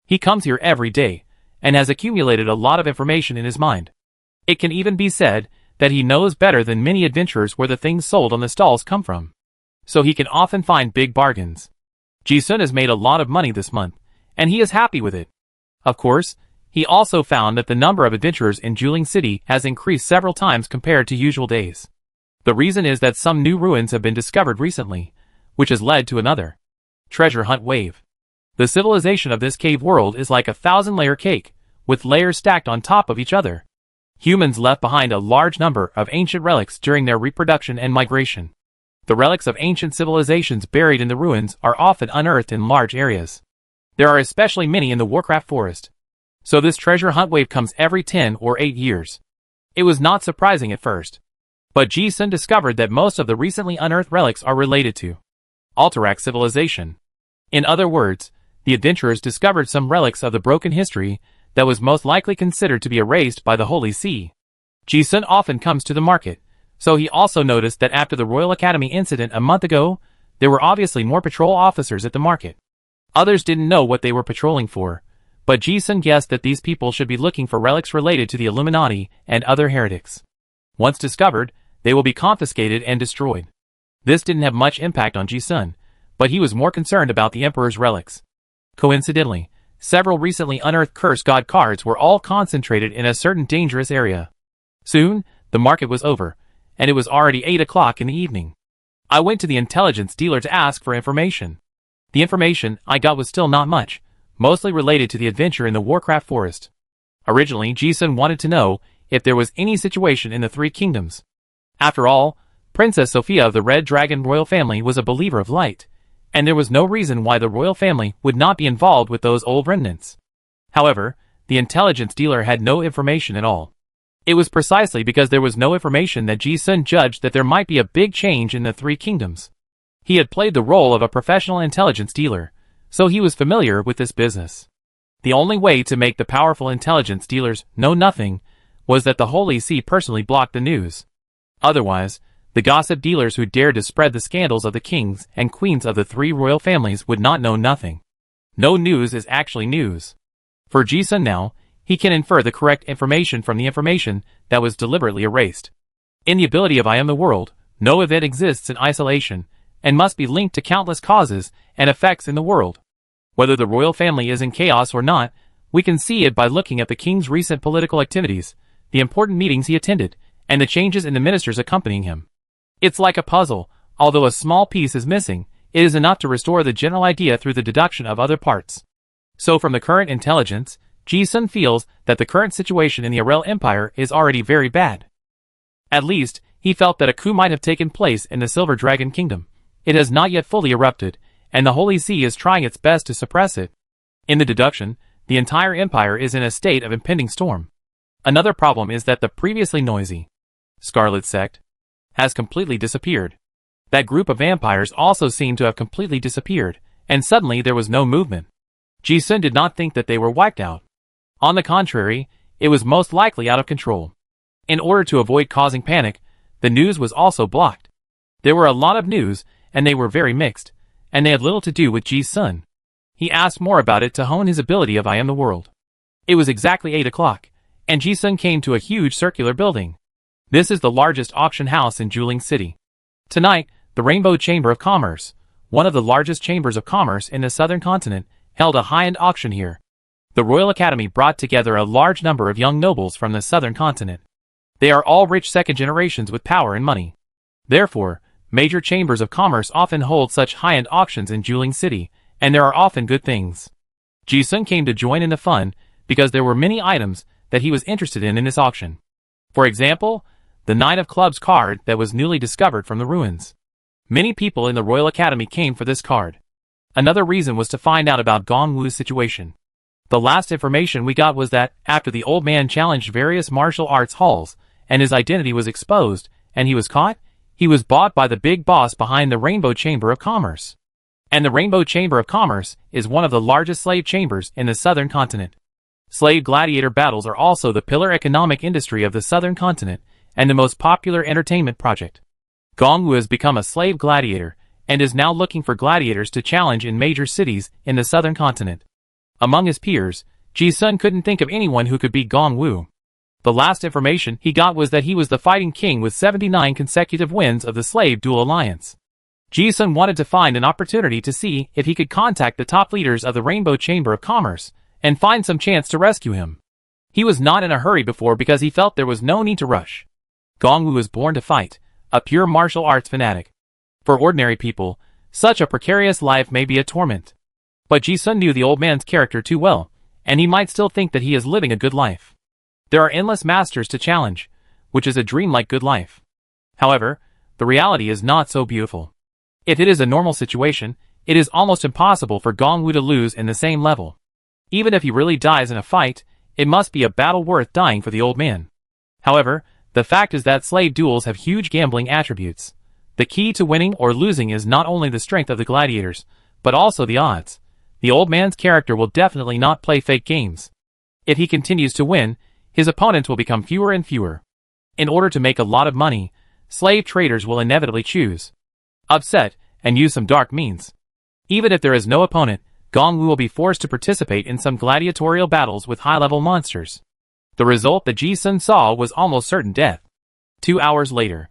He comes here every day, and has accumulated a lot of information in his mind. It can even be said that he knows better than many adventurers where the things sold on the stalls come from. So he can often find big bargains. Ji-sun has made a lot of money this month, and he is happy with it. Of course, he also found that the number of adventurers in Juling City has increased several times compared to usual days. The reason is that some new ruins have been discovered recently, which has led to another treasure hunt wave. The civilization of this cave world is like a 1,000-layer cake, with layers stacked on top of each other. Humans left behind a large number of ancient relics during their reproduction and migration. The relics of ancient civilizations buried in the ruins are often unearthed in large areas. There are especially many in the Warcraft forest. So this treasure hunt wave comes every 10 or 8 years. It was not surprising at first. But Ji-sun discovered that most of the recently unearthed relics are related to Alterac civilization. In other words, the adventurers discovered some relics of the broken history that was most likely considered to be erased by the Holy See. Ji-sun often comes to the market, so he also noticed that after the Royal Academy incident a month ago, there were obviously more patrol officers at the market. Others didn't know what they were patrolling for, but Ji-sun guessed that these people should be looking for relics related to the Illuminati and other heretics. Once discovered, they will be confiscated and destroyed. This didn't have much impact on Ji-sun, but he was more concerned about the Emperor's relics. Coincidentally, several recently unearthed Curse God cards were all concentrated in a certain dangerous area. Soon, the market was over, and it was already 8 o'clock in the evening. I went to the intelligence dealer to ask for information. The information I got was still not much, mostly related to the adventure in the Warcraft forest. Originally, Ji-sun wanted to know if there was any situation in the Three Kingdoms. After all, Princess Sophia of the Red Dragon royal family was a believer of light, and there was no reason why the royal family would not be involved with those old remnants. However, the intelligence dealer had no information at all. It was precisely because there was no information that Ji-sun judged that there might be a big change in the Three Kingdoms. He had played the role of a professional intelligence dealer, so he was familiar with this business. The only way to make the powerful intelligence dealers know nothing was that the Holy See personally blocked the news. Otherwise, the gossip dealers who dared to spread the scandals of the kings and queens of the three royal families would not know nothing. No news is actually news. For Ji-sun now, he can infer the correct information from the information that was deliberately erased. In the ability of I Am the World, no event exists in isolation, and must be linked to countless causes and effects in the world. Whether the royal family is in chaos or not, we can see it by looking at the king's recent political activities, the important meetings he attended, and the changes in the ministers accompanying him. It's like a puzzle. Although a small piece is missing, it is enough to restore the general idea through the deduction of other parts. So from the current intelligence, Ji-sun feels that the current situation in the Arel Empire is already very bad. At least, he felt that a coup might have taken place in the Silver Dragon Kingdom. It has not yet fully erupted, and the Holy See is trying its best to suppress it. In the deduction, the entire empire is in a state of impending storm. Another problem is that the previously noisy Scarlet Sect has completely disappeared. That group of vampires also seemed to have completely disappeared, and suddenly there was no movement. Ji-sun did not think that they were wiped out. On the contrary, it was most likely out of control. In order to avoid causing panic, the news was also blocked. There were a lot of news, and they were very mixed, and they had little to do with Ji-sun. He asked more about it to hone his ability of I Am the World. It was exactly 8 o'clock, and Ji-sun came to a huge circular building. This is the largest auction house in Juling City. Tonight, the Rainbow Chamber of Commerce, one of the largest chambers of commerce in the southern continent, held a high-end auction here. The Royal Academy brought together a large number of young nobles from the southern continent. They are all rich second generations with power and money. Therefore, major chambers of commerce often hold such high-end auctions in Juling City, and there are often good things. Ji-sun came to join in the fun because there were many items that he was interested in this auction. For example, the Nine of Clubs card that was newly discovered from the ruins. Many people in the Royal Academy came for this card. Another reason was to find out about Gong Wu's situation. The last information we got was that, after the old man challenged various martial arts halls, and his identity was exposed, and he was caught, he was bought by the big boss behind the Rainbow Chamber of Commerce. And the Rainbow Chamber of Commerce is one of the largest slave chambers in the southern continent. Slave gladiator battles are also the pillar economic industry of the southern continent, and the most popular entertainment project. Gong Wu has become a slave gladiator, and is now looking for gladiators to challenge in major cities in the southern continent. Among his peers, Ji-sun couldn't think of anyone who could beat Gong Wu. The last information he got was that he was the fighting king with 79 consecutive wins of the Slave Duel Alliance. Ji-sun wanted to find an opportunity to see if he could contact the top leaders of the Rainbow Chamber of Commerce and find some chance to rescue him. He was not in a hurry before because he felt there was no need to rush. Gong Wu was born to fight, a pure martial arts fanatic. For ordinary people, such a precarious life may be a torment. But Ji-sun knew the old man's character too well, and he might still think that he is living a good life. There are endless masters to challenge, which is a dream-like good life. However, the reality is not so beautiful. If it is a normal situation, it is almost impossible for Gongwu to lose in the same level. Even if he really dies in a fight, it must be a battle worth dying for the old man. However, the fact is that slave duels have huge gambling attributes. The key to winning or losing is not only the strength of the gladiators, but also the odds. The old man's character will definitely not play fake games. If he continues to win, his opponents will become fewer and fewer. In order to make a lot of money, slave traders will inevitably choose upset and use some dark means. Even if there is no opponent, Gongwu will be forced to participate in some gladiatorial battles with high-level monsters. The result that Ji-sun saw was almost certain death. 2 hours later,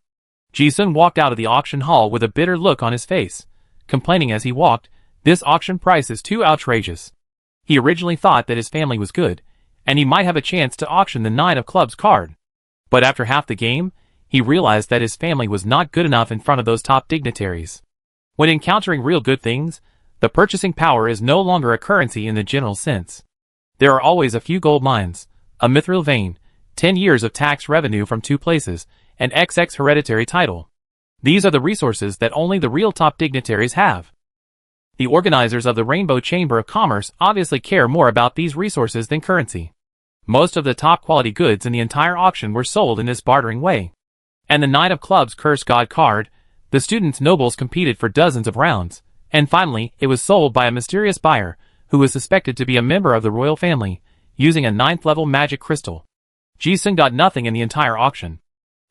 Ji-sun walked out of the auction hall with a bitter look on his face, complaining as he walked, "This auction price is too outrageous." He originally thought that his family was good, and he might have a chance to auction the Nine of Clubs card. But after half the game, he realized that his family was not good enough in front of those top dignitaries. When encountering real good things, the purchasing power is no longer a currency in the general sense. There are always a few gold mines, a mithril vein, 10 years of tax revenue from 2 places, and XX hereditary title. These are the resources that only the real top dignitaries have. The organizers of the Rainbow Chamber of Commerce obviously care more about these resources than currency. Most of the top quality goods in the entire auction were sold in this bartering way. And the Knight of Clubs Curse God card, the students' nobles competed for dozens of rounds, and finally it was sold by a mysterious buyer, who was suspected to be a member of the royal family, using a 9th level magic crystal. Ji-sun got nothing in the entire auction.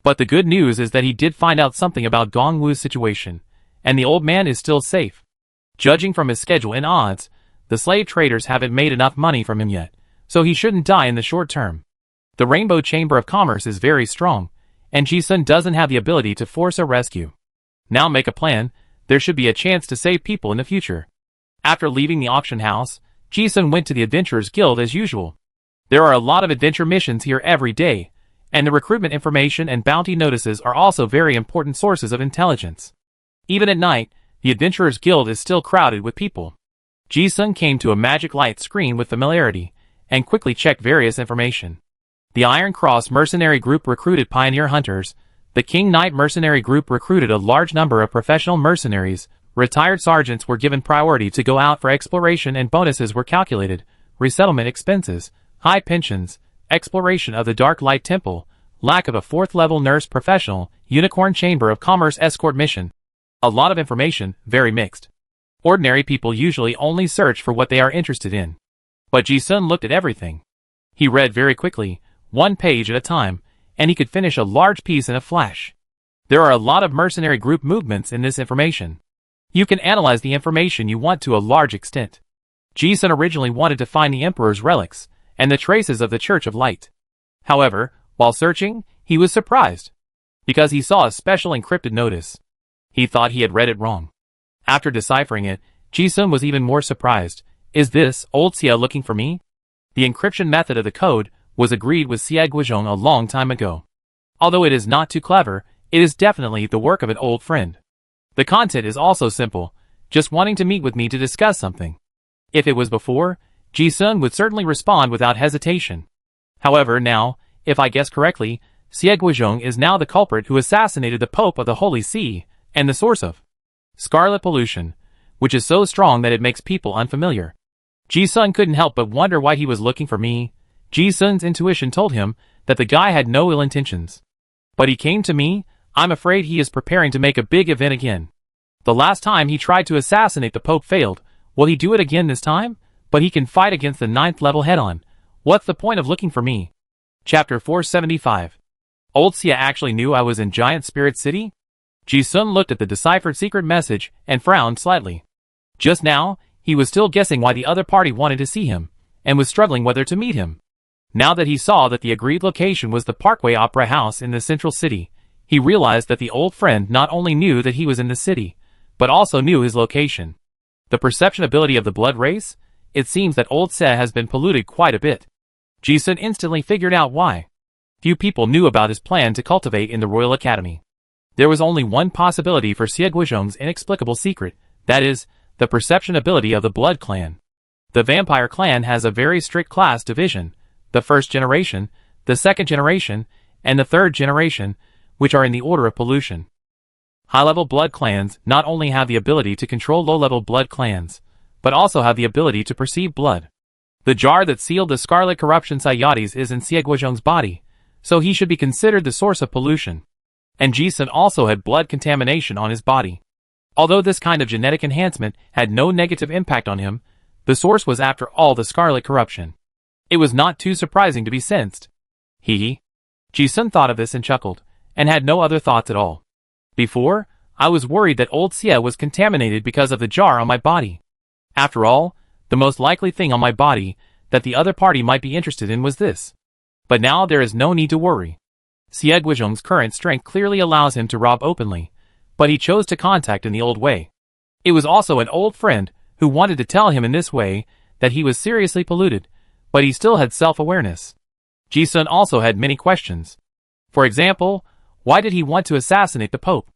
But the good news is that he did find out something about Gongwu's situation, and the old man is still safe. Judging from his schedule and odds, the slave traders haven't made enough money from him yet, so he shouldn't die in the short term. The Rainbow Chamber of Commerce is very strong, and Ji-sun doesn't have the ability to force a rescue. Now make a plan, there should be a chance to save people in the future. After leaving the auction house, Ji-sun went to the Adventurers Guild as usual. There are a lot of adventure missions here every day, and the recruitment information and bounty notices are also very important sources of intelligence. Even at night, the Adventurers Guild is still crowded with people. Ji-sun came to a magic light screen with familiarity, and quickly checked various information. The Iron Cross Mercenary Group recruited pioneer hunters, the King Knight Mercenary Group recruited a large number of professional mercenaries, retired sergeants were given priority to go out for exploration and bonuses were calculated, resettlement expenses, high pensions, exploration of the Dark Light Temple, lack of a 4th level nurse professional, Unicorn Chamber of Commerce escort mission. A lot of information, very mixed. Ordinary people usually only search for what they are interested in. But Ji-sun looked at everything. He read very quickly, 1 page at a time, and he could finish a large piece in a flash. There are a lot of mercenary group movements in this information. You can analyze the information you want to a large extent. Ji-sun originally wanted to find the Emperor's relics, and the traces of the Church of Light. However, while searching, he was surprised, because he saw a special encrypted notice. He thought he had read it wrong. After deciphering it, Ji-sun was even more surprised. Is this old Xia looking for me? The encryption method of the code was agreed with Xia Guizhong a long time ago. Although it is not too clever, it is definitely the work of an old friend. The content is also simple, just wanting to meet with me to discuss something. If it was before, Ji-sun would certainly respond without hesitation. However, now, if I guess correctly, Xie Guizhong is now the culprit who assassinated the Pope of the Holy See, and the source of scarlet pollution, which is so strong that it makes people unfamiliar. Ji-sun couldn't help but wonder why he was looking for me. Ji-sun's intuition told him that the guy had no ill intentions. But he came to me. I'm afraid he is preparing to make a big event again. The last time he tried to assassinate the Pope failed. Will he do it again this time? But he can fight against the 9th level head-on. What's the point of looking for me? Chapter 475. Old Xia actually knew I was in Giant Spirit City? Ji-sun looked at the deciphered secret message and frowned slightly. Just now, he was still guessing why the other party wanted to see him, and was struggling whether to meet him. Now that he saw that the agreed location was the Parkway Opera House in the central city, he realized that the old friend not only knew that he was in the city, but also knew his location. The perception ability of the blood race? It seems that old Xia has been polluted quite a bit. Ji-sun instantly figured out why. Few people knew about his plan to cultivate in the Royal Academy. There was only one possibility for Xie Guizhong's inexplicable secret, that is, the perception ability of the Blood Clan. The Vampire Clan has a very strict class division. The first generation, the second generation, and the third generation, which are in the order of pollution. High-level blood clans not only have the ability to control low-level blood clans, but also have the ability to perceive blood. The jar that sealed the scarlet corruption Sayadis is in Xie Guizhong's body, so he should be considered the source of pollution. And Ji-sun also had blood contamination on his body. Although this kind of genetic enhancement had no negative impact on him, the source was after all the scarlet corruption. It was not too surprising to be sensed. Ji-sun thought of this and chuckled, and had no other thoughts at all. Before, I was worried that old Xie was contaminated because of the jar on my body. After all, the most likely thing on my body that the other party might be interested in was this. But now there is no need to worry. Xie Guizhong's current strength clearly allows him to rob openly, but he chose to contact in the old way. It was also an old friend who wanted to tell him in this way that he was seriously polluted, but he still had self-awareness. Ji-sun also had many questions. For example, why did he want to assassinate the Pope?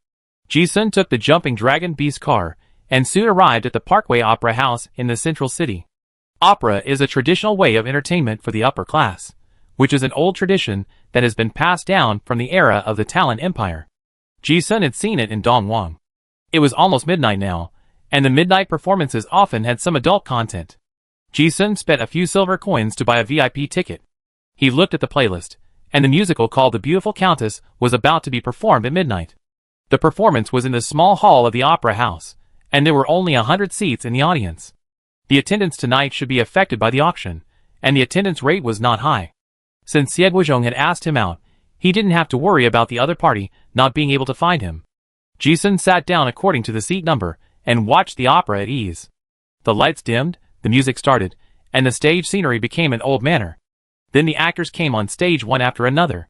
Ji-sun took the jumping dragon beast car, and soon arrived at the Parkway Opera House in the central city. Opera is a traditional way of entertainment for the upper class, which is an old tradition that has been passed down from the era of the Talon Empire. Ji-sun had seen it in Dongwang. It was almost midnight now, and the midnight performances often had some adult content. Ji-sun spent a few silver coins to buy a VIP ticket. He looked at the playlist, and the musical called The Beautiful Countess was about to be performed at midnight. The performance was in the small hall of the opera house, and there were only 100 seats in the audience. The attendance tonight should be affected by the auction, and the attendance rate was not high. Since Xie Guizhong had asked him out, he didn't have to worry about the other party not being able to find him. Ji-sun sat down according to the seat number and watched the opera at ease. The lights dimmed, the music started, and the stage scenery became an old manner. Then the actors came on stage one after another.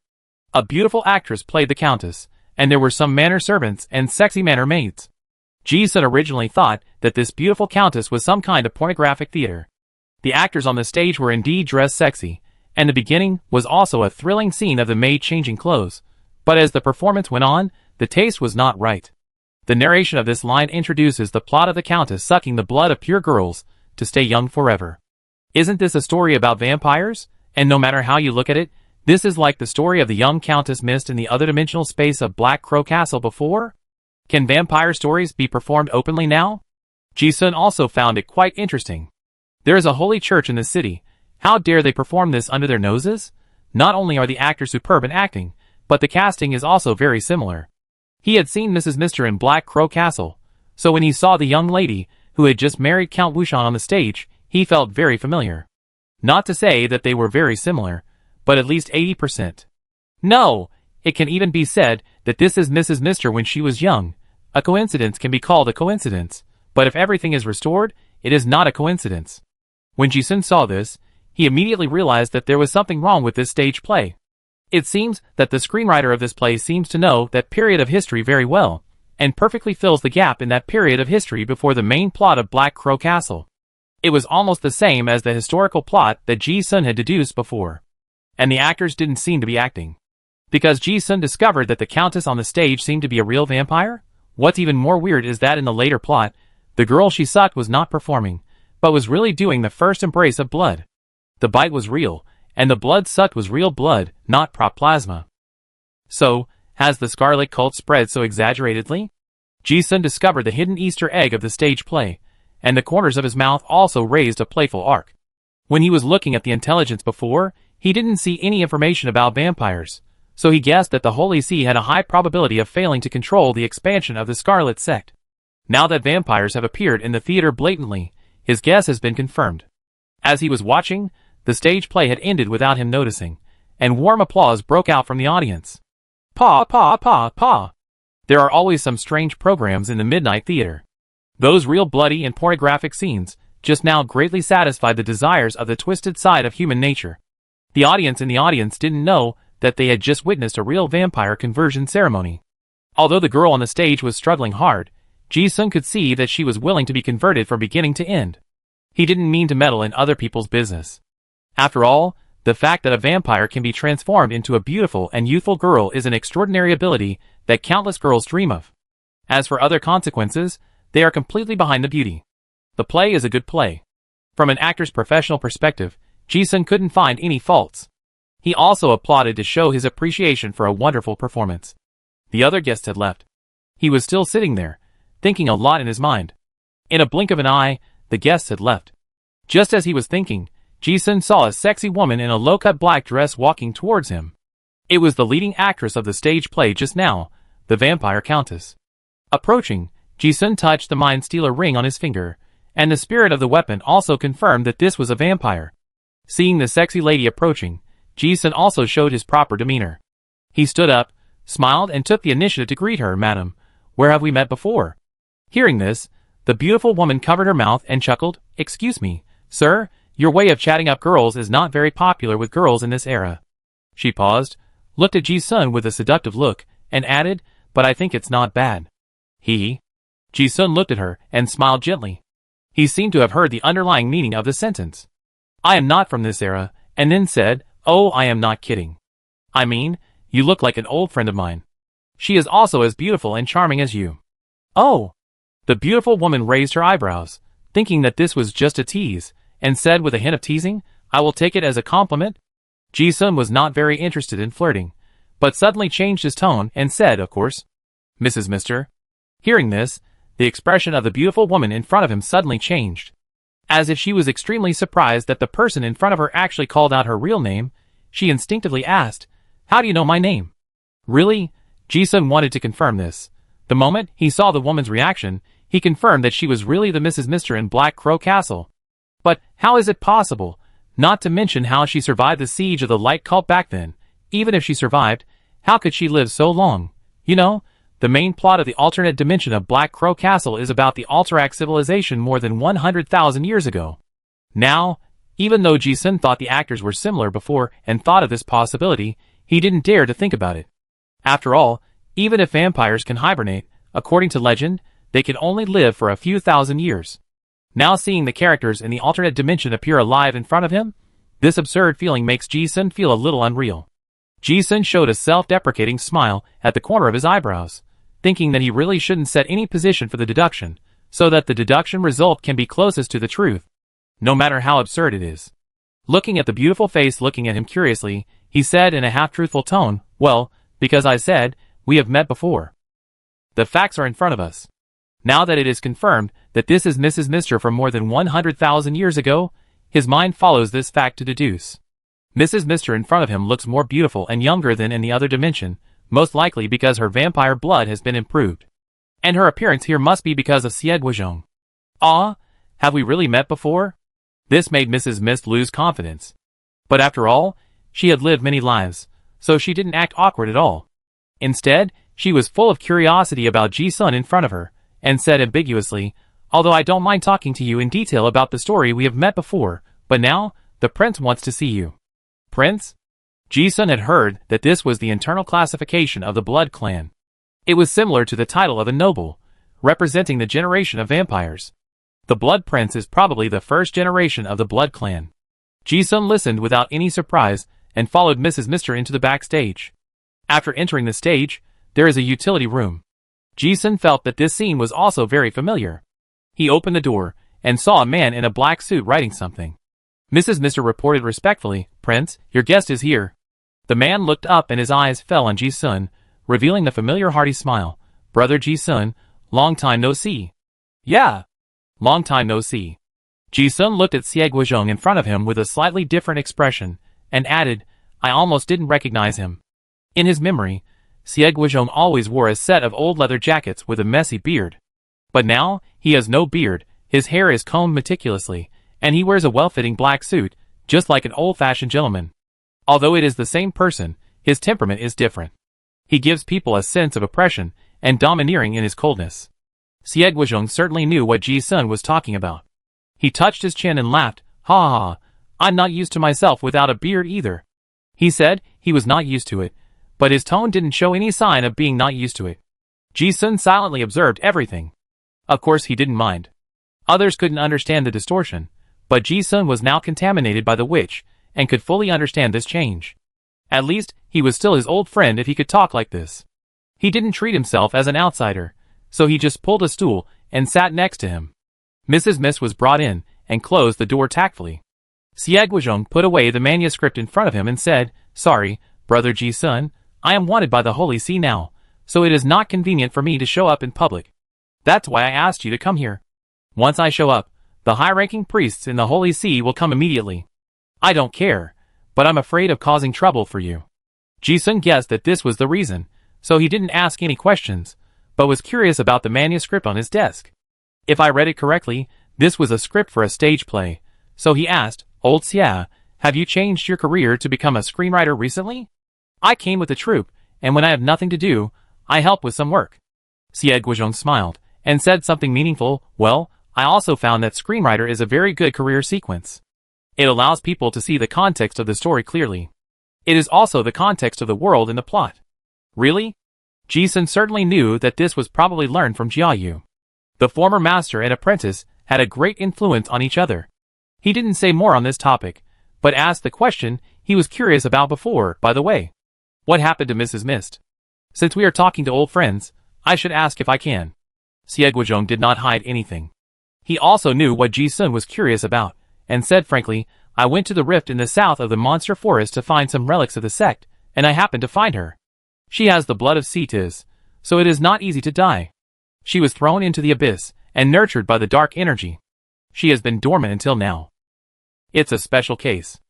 A beautiful actress played the countess, and there were some manor servants and sexy manor maids. Ji-sun originally thought that this beautiful countess was some kind of pornographic theater. The actors on the stage were indeed dressed sexy, and the beginning was also a thrilling scene of the maid changing clothes, but as the performance went on, the taste was not right. The narration of this line introduces the plot of the countess sucking the blood of pure girls to stay young forever. Isn't this a story about vampires? And no matter how you look at it, this is like the story of the young countess missed in the other dimensional space of Black Crow Castle before? Can vampire stories be performed openly now? Ji-sun also found it quite interesting. There is a holy church in the city. How dare they perform this under their noses? Not only are the actors superb in acting, but the casting is also very similar. He had seen Mrs. Mister in Black Crow Castle, so when he saw the young lady who had just married Count Wushan on the stage, he felt very familiar. Not to say that they were very similar, but at least 80%. No, it can even be said that this is Mrs. Mister when she was young. A coincidence can be called a coincidence, but if everything is restored, it is not a coincidence. When Ji-sun saw this, he immediately realized that there was something wrong with this stage play. It seems that the screenwriter of this play seems to know that period of history very well, and perfectly fills the gap in that period of history before the main plot of Black Crow Castle. It was almost the same as the historical plot that Ji-sun had deduced before. And the actors didn't seem to be acting. Because Ji-sun discovered that the countess on the stage seemed to be a real vampire? What's even more weird is that in the later plot, the girl she sucked was not performing, but was really doing the first embrace of blood. The bite was real, and the blood sucked was real blood, not prop plasma. So, has the Scarlet cult spread so exaggeratedly? Ji-sun discovered the hidden Easter egg of the stage play, and the corners of his mouth also raised a playful arc. When he was looking at the intelligence before, he didn't see any information about vampires, so he guessed that the Holy See had a high probability of failing to control the expansion of the Scarlet sect. Now that vampires have appeared in the theater blatantly, his guess has been confirmed. As he was watching, the stage play had ended without him noticing, and warm applause broke out from the audience. Pa, pa, pa, pa. There are always some strange programs in the Midnight Theater. Those real bloody and pornographic scenes just now greatly satisfied the desires of the twisted side of human nature. The audience in the audience didn't know that they had just witnessed a real vampire conversion ceremony. Although the girl on the stage was struggling hard, Ji-sun could see that she was willing to be converted from beginning to end. He didn't mean to meddle in other people's business. After all, the fact that a vampire can be transformed into a beautiful and youthful girl is an extraordinary ability that countless girls dream of. As for other consequences, they are completely behind the beauty. The play is a good play. From an actor's professional perspective, Ji-sun couldn't find any faults. He also applauded to show his appreciation for a wonderful performance. The other guests had left. He was still sitting there, thinking a lot in his mind. In a blink of an eye, the guests had left. Just as he was thinking, Ji-sun saw a sexy woman in a low-cut black dress walking towards him. It was the leading actress of the stage play just now, the vampire countess. Approaching, Ji-sun touched the mind stealer ring on his finger, and the spirit of the weapon also confirmed that this was a vampire. Seeing the sexy lady approaching, Ji-sun also showed his proper demeanor. He stood up, smiled and took the initiative to greet her. "Madam, where have we met before?" Hearing this, the beautiful woman covered her mouth and chuckled. "Excuse me, sir, your way of chatting up girls is not very popular with girls in this era." She paused, looked at Ji-sun with a seductive look, and added, "But I think it's not bad." Ji-sun looked at her and smiled gently. He seemed to have heard the underlying meaning of the sentence. "I am not from this era," and then said, "Oh, I am not kidding. I mean, you look like an old friend of mine. She is also as beautiful and charming as you." "Oh!" The beautiful woman raised her eyebrows, thinking that this was just a tease, and said with a hint of teasing, "I will take it as a compliment." Ji-sun was not very interested in flirting, but suddenly changed his tone and said, "Of course, Mrs. Mister." Hearing this, the expression of the beautiful woman in front of him suddenly changed. As if she was extremely surprised that the person in front of her actually called out her real name, she instinctively asked, "How do you know my name?" Really? Ji-sun wanted to confirm this. The moment he saw the woman's reaction, he confirmed that she was really the Mrs. Mister in Black Crow Castle. But how is it possible? Not to mention how she survived the siege of the Light Cult back then. Even if she survived, how could she live so long? You know, the main plot of the alternate dimension of Black Crow Castle is about the Alterac civilization more than 100,000 years ago. Now, even though Ji-sun thought the actors were similar before and thought of this possibility, he didn't dare to think about it. After all, even if vampires can hibernate, according to legend, they can only live for a few thousand years. Now seeing the characters in the alternate dimension appear alive in front of him, this absurd feeling makes Ji-sun feel a little unreal. Ji-sun showed a self-deprecating smile at the corner of his eyebrows, thinking that he really shouldn't set any position for the deduction, so that the deduction result can be closest to the truth, no matter how absurd it is. Looking at the beautiful face looking at him curiously, he said in a half-truthful tone, "Well, because I said, we have met before. The facts are in front of us. Now that it is confirmed that this is Mrs. Mister from more than 100,000 years ago, his mind follows this fact to deduce. Mrs. Mister in front of him looks more beautiful and younger than in the other dimension, most likely because her vampire blood has been improved. And her appearance here must be because of Xie Guizhong. Ah, have we really met before?" This made Mrs. Mist lose confidence. But after all, she had lived many lives, so she didn't act awkward at all. Instead, she was full of curiosity about Ji-sun in front of her, and said ambiguously, "Although I don't mind talking to you in detail about the story we have met before, but now, the prince wants to see you." Prince? Ji-sun had heard that this was the internal classification of the Blood Clan. It was similar to the title of a noble, representing the generation of vampires. The Blood Prince is probably the first generation of the Blood Clan. Ji-sun listened without any surprise, and followed Mrs. Mister into the backstage. After entering the stage, there is a utility room. Ji-sun felt that this scene was also very familiar. He opened the door, and saw a man in a black suit writing something. Mrs. Mister reported respectfully, "Prince, your guest is here." The man looked up and his eyes fell on Ji-sun, revealing the familiar hearty smile. "Brother Ji-sun, long time no see." "Yeah, long time no see." Ji-sun looked at Xie Guizhong in front of him with a slightly different expression, and added, "I almost didn't recognize him." In his memory, Xie Guizhong always wore a set of old leather jackets with a messy beard. But now, he has no beard, his hair is combed meticulously, and he wears a well-fitting black suit, just like an old-fashioned gentleman. Although it is the same person, his temperament is different. He gives people a sense of oppression and domineering in his coldness. Xie Guizhong certainly knew what Ji-sun was talking about. He touched his chin and laughed, "Ha ha ha, I'm not used to myself without a beard either." He said he was not used to it, but his tone didn't show any sign of being not used to it. Ji-sun silently observed everything. Of course he didn't mind. Others couldn't understand the distortion, but Ji-sun was now contaminated by the witch, and could fully understand this change. At least, he was still his old friend if he could talk like this. He didn't treat himself as an outsider, so he just pulled a stool and sat next to him. Mrs. Mist was brought in, and closed the door tactfully. Xie Guizhong put away the manuscript in front of him and said, Sorry, brother Ji-sun, I am wanted by the Holy See now, so it is not convenient for me to show up in public. That's why I asked you to come here. Once I show up, the high-ranking priests in the Holy See will come immediately. I don't care, but I'm afraid of causing trouble for you. Ji-sun guessed that this was the reason, so he didn't ask any questions, but was curious about the manuscript on his desk. If I read it correctly, this was a script for a stage play, so he asked, Old Xia, have you changed your career to become a screenwriter recently? I came with the troupe, and when I have nothing to do, I help with some work. Xie Guozhong smiled, and said something meaningful, well, I also found that screenwriter is a very good career sequence. It allows people to see the context of the story clearly. It is also the context of the world and the plot. Really? Ji-sun certainly knew that this was probably learned from Jiayu. The former master and apprentice had a great influence on each other. He didn't say more on this topic, but asked the question he was curious about before, by the way. What happened to Mrs. Mist? Since we are talking to old friends, I should ask if I can. Xie Guozhong did not hide anything. He also knew what Ji-sun was curious about, and said frankly, I went to the rift in the south of the monster forest to find some relics of the sect, and I happened to find her. She has the blood of Cetus, so it is not easy to die. She was thrown into the abyss, and nurtured by the dark energy. She has been dormant until now. It's a special case.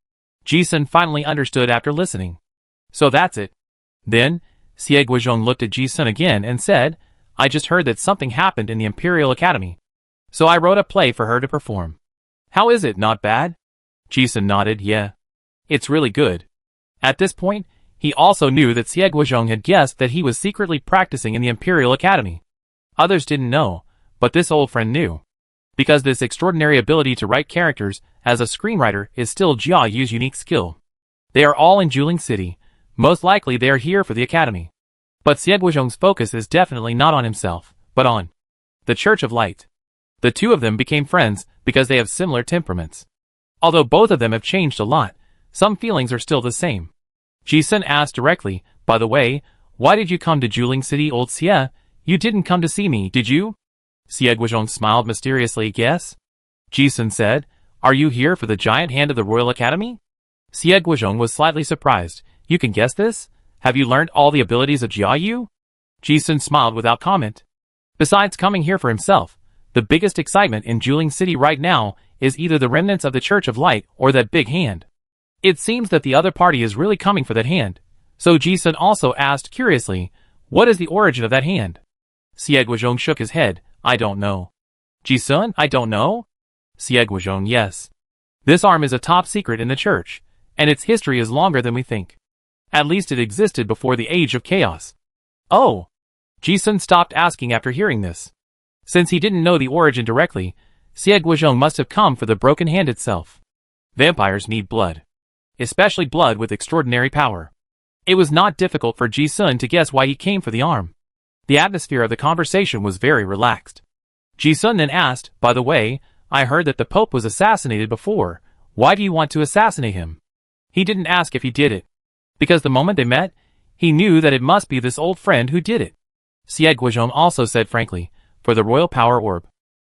Ji-sun finally understood after listening. So that's it. Then, Xie Guozhong looked at Ji-sun again and said, I just heard that something happened in the Imperial Academy. So I wrote a play for her to perform. How is it, not bad? Ji-sun nodded, yeah. It's really good. At this point, he also knew that Xie Guozhong had guessed that he was secretly practicing in the Imperial Academy. Others didn't know, but this old friend knew. Because this extraordinary ability to write characters as a screenwriter is still Jiayu's unique skill. They are all in Juling City. Most likely they are here for the academy. But Xie Guozhong's focus is definitely not on himself, but on the Church of Light. The two of them became friends because they have similar temperaments. Although both of them have changed a lot, some feelings are still the same. Ji-sun asked directly, by the way, why did you come to Juling City, old Xie? You didn't come to see me, did you? Xie Guozhong smiled mysteriously, yes? Ji-sun said, are you here for the giant hand of the Royal Academy? Xie Guozhong was slightly surprised. You can guess this? Have you learned all the abilities of Jiayu? Ji-sun smiled without comment. Besides coming here for himself, the biggest excitement in Juling City right now is either the remnants of the Church of Light or that big hand. It seems that the other party is really coming for that hand. So Ji-sun also asked curiously, what is the origin of that hand? Xie Guozhong shook his head, I don't know. Ji-sun, I don't know? Xie Guozhong, yes. This arm is a top secret in the church, and its history is longer than we think. At least it existed before the Age of Chaos. Oh! Ji-sun stopped asking after hearing this. Since he didn't know the origin directly, Xie Guozhong must have come for the broken hand itself. Vampires need blood. Especially blood with extraordinary power. It was not difficult for Ji-sun to guess why he came for the arm. The atmosphere of the conversation was very relaxed. Ji-sun then asked, by the way, I heard that the Pope was assassinated before. Why do you want to assassinate him? He didn't ask if he did it. Because the moment they met, he knew that it must be this old friend who did it. Xie Guozhong also said frankly, for the royal power orb.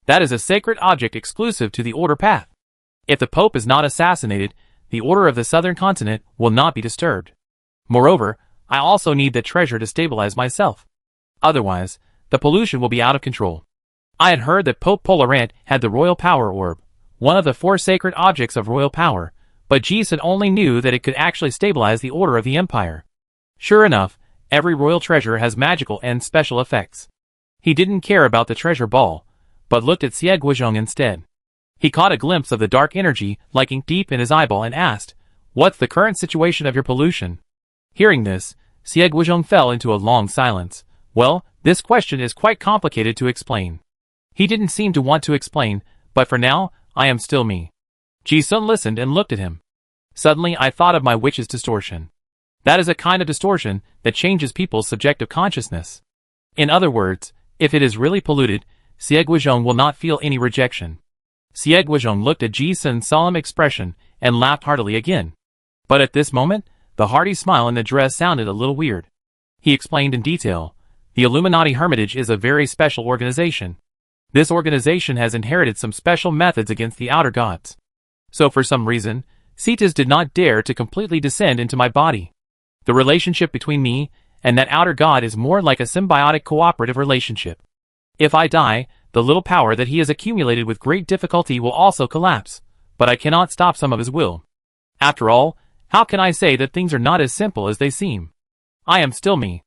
That is a sacred object exclusive to the Order Path. If the Pope is not assassinated, the Order of the Southern Continent will not be disturbed. Moreover, I also need that treasure to stabilize myself. Otherwise, the pollution will be out of control. I had heard that Pope Polarant had the royal power orb, one of the 4 sacred objects of royal power, but Ji-sun only knew that it could actually stabilize the order of the empire. Sure enough, every royal treasure has magical and special effects. He didn't care about the treasure ball, but looked at Xie Guozhong instead. He caught a glimpse of the dark energy like ink deep in his eyeball and asked, what's the current situation of your pollution? Hearing this, Xie Guozhong fell into a long silence. Well, this question is quite complicated to explain. He didn't seem to want to explain, but for now, I am still me. Ji-sun listened and looked at him. Suddenly I thought of my witch's distortion. That is a kind of distortion that changes people's subjective consciousness. In other words, if it is really polluted, Xie Guozhong will not feel any rejection. Xie Guozhong looked at Ji-sun's solemn expression and laughed heartily again. But at this moment, the hearty smile in the dress sounded a little weird. He explained in detail, the Illuminati Hermitage is a very special organization. This organization has inherited some special methods against the outer gods. So for some reason, Cetus did not dare to completely descend into my body. The relationship between me and that outer god is more like a symbiotic cooperative relationship. If I die, the little power that he has accumulated with great difficulty will also collapse, but I cannot stop some of his will. After all, how can I say that things are not as simple as they seem? I am still me.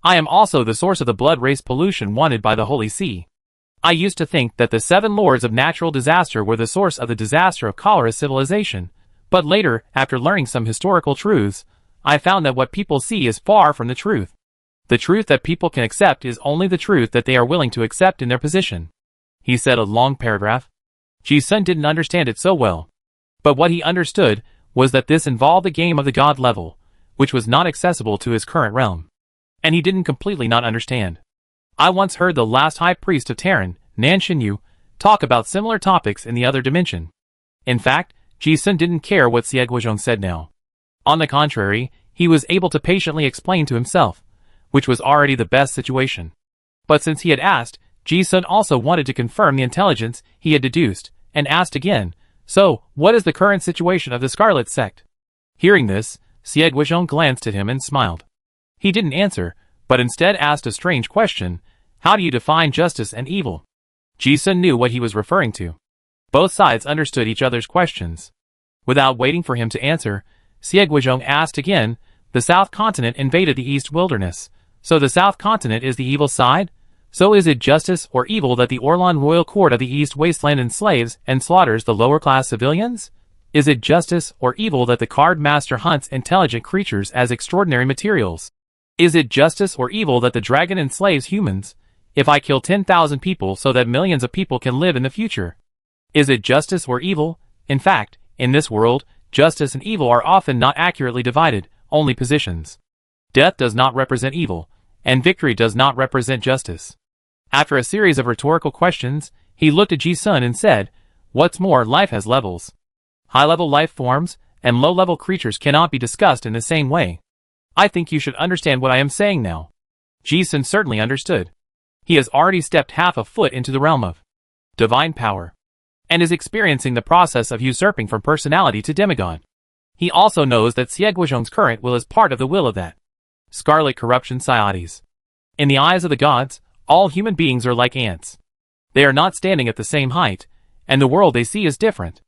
I am also the source of the blood race pollution wanted by the Holy See. I used to think that the 7 lords of natural disaster were the source of the disaster of cholera civilization, but later, after learning some historical truths, I found that what people see is far from the truth. The truth that people can accept is only the truth that they are willing to accept in their position. He said a long paragraph. Ji-sun didn't understand it so well. But what he understood was that this involved the game of the god level, which was not accessible to his current realm. And he didn't completely not understand. I once heard the last high priest of Terran, Nan Shinyu, talk about similar topics in the other dimension. In fact, Ji-sun didn't care what Xie Guizhong said now. On the contrary, he was able to patiently explain to himself, which was already the best situation. But since he had asked, Ji-sun also wanted to confirm the intelligence he had deduced, and asked again, "So, what is the current situation of the Scarlet Sect?" Hearing this, Xie Guizhong glanced at him and smiled. He didn't answer, but instead asked a strange question: "How do you define justice and evil?" Ji-sun knew what he was referring to. Both sides understood each other's questions. Without waiting for him to answer, Xie Guizhong asked again, "The South Continent invaded the East Wilderness, so the South Continent is the evil side? So is it justice or evil that the Orlan royal court of the East Wasteland enslaves and slaughters the lower-class civilians? Is it justice or evil that the card master hunts intelligent creatures as extraordinary materials? Is it justice or evil that the dragon enslaves humans, if I kill 10,000 people so that millions of people can live in the future? Is it justice or evil? In fact, in this world, justice and evil are often not accurately divided, only positions. Death does not represent evil, and victory does not represent justice." After a series of rhetorical questions, he looked at Ji-sun and said, "What's more, life has levels. High-level life forms and low-level creatures cannot be discussed in the same way. I think you should understand what I am saying now." Ji-sun certainly understood. He has already stepped half a foot into the realm of divine power, and is experiencing the process of usurping from personality to demigod. He also knows that Xie Guizhong's current will is part of the will of that Scarlet Corruption Sciates. In the eyes of the gods, all human beings are like ants. They are not standing at the same height, and the world they see is different.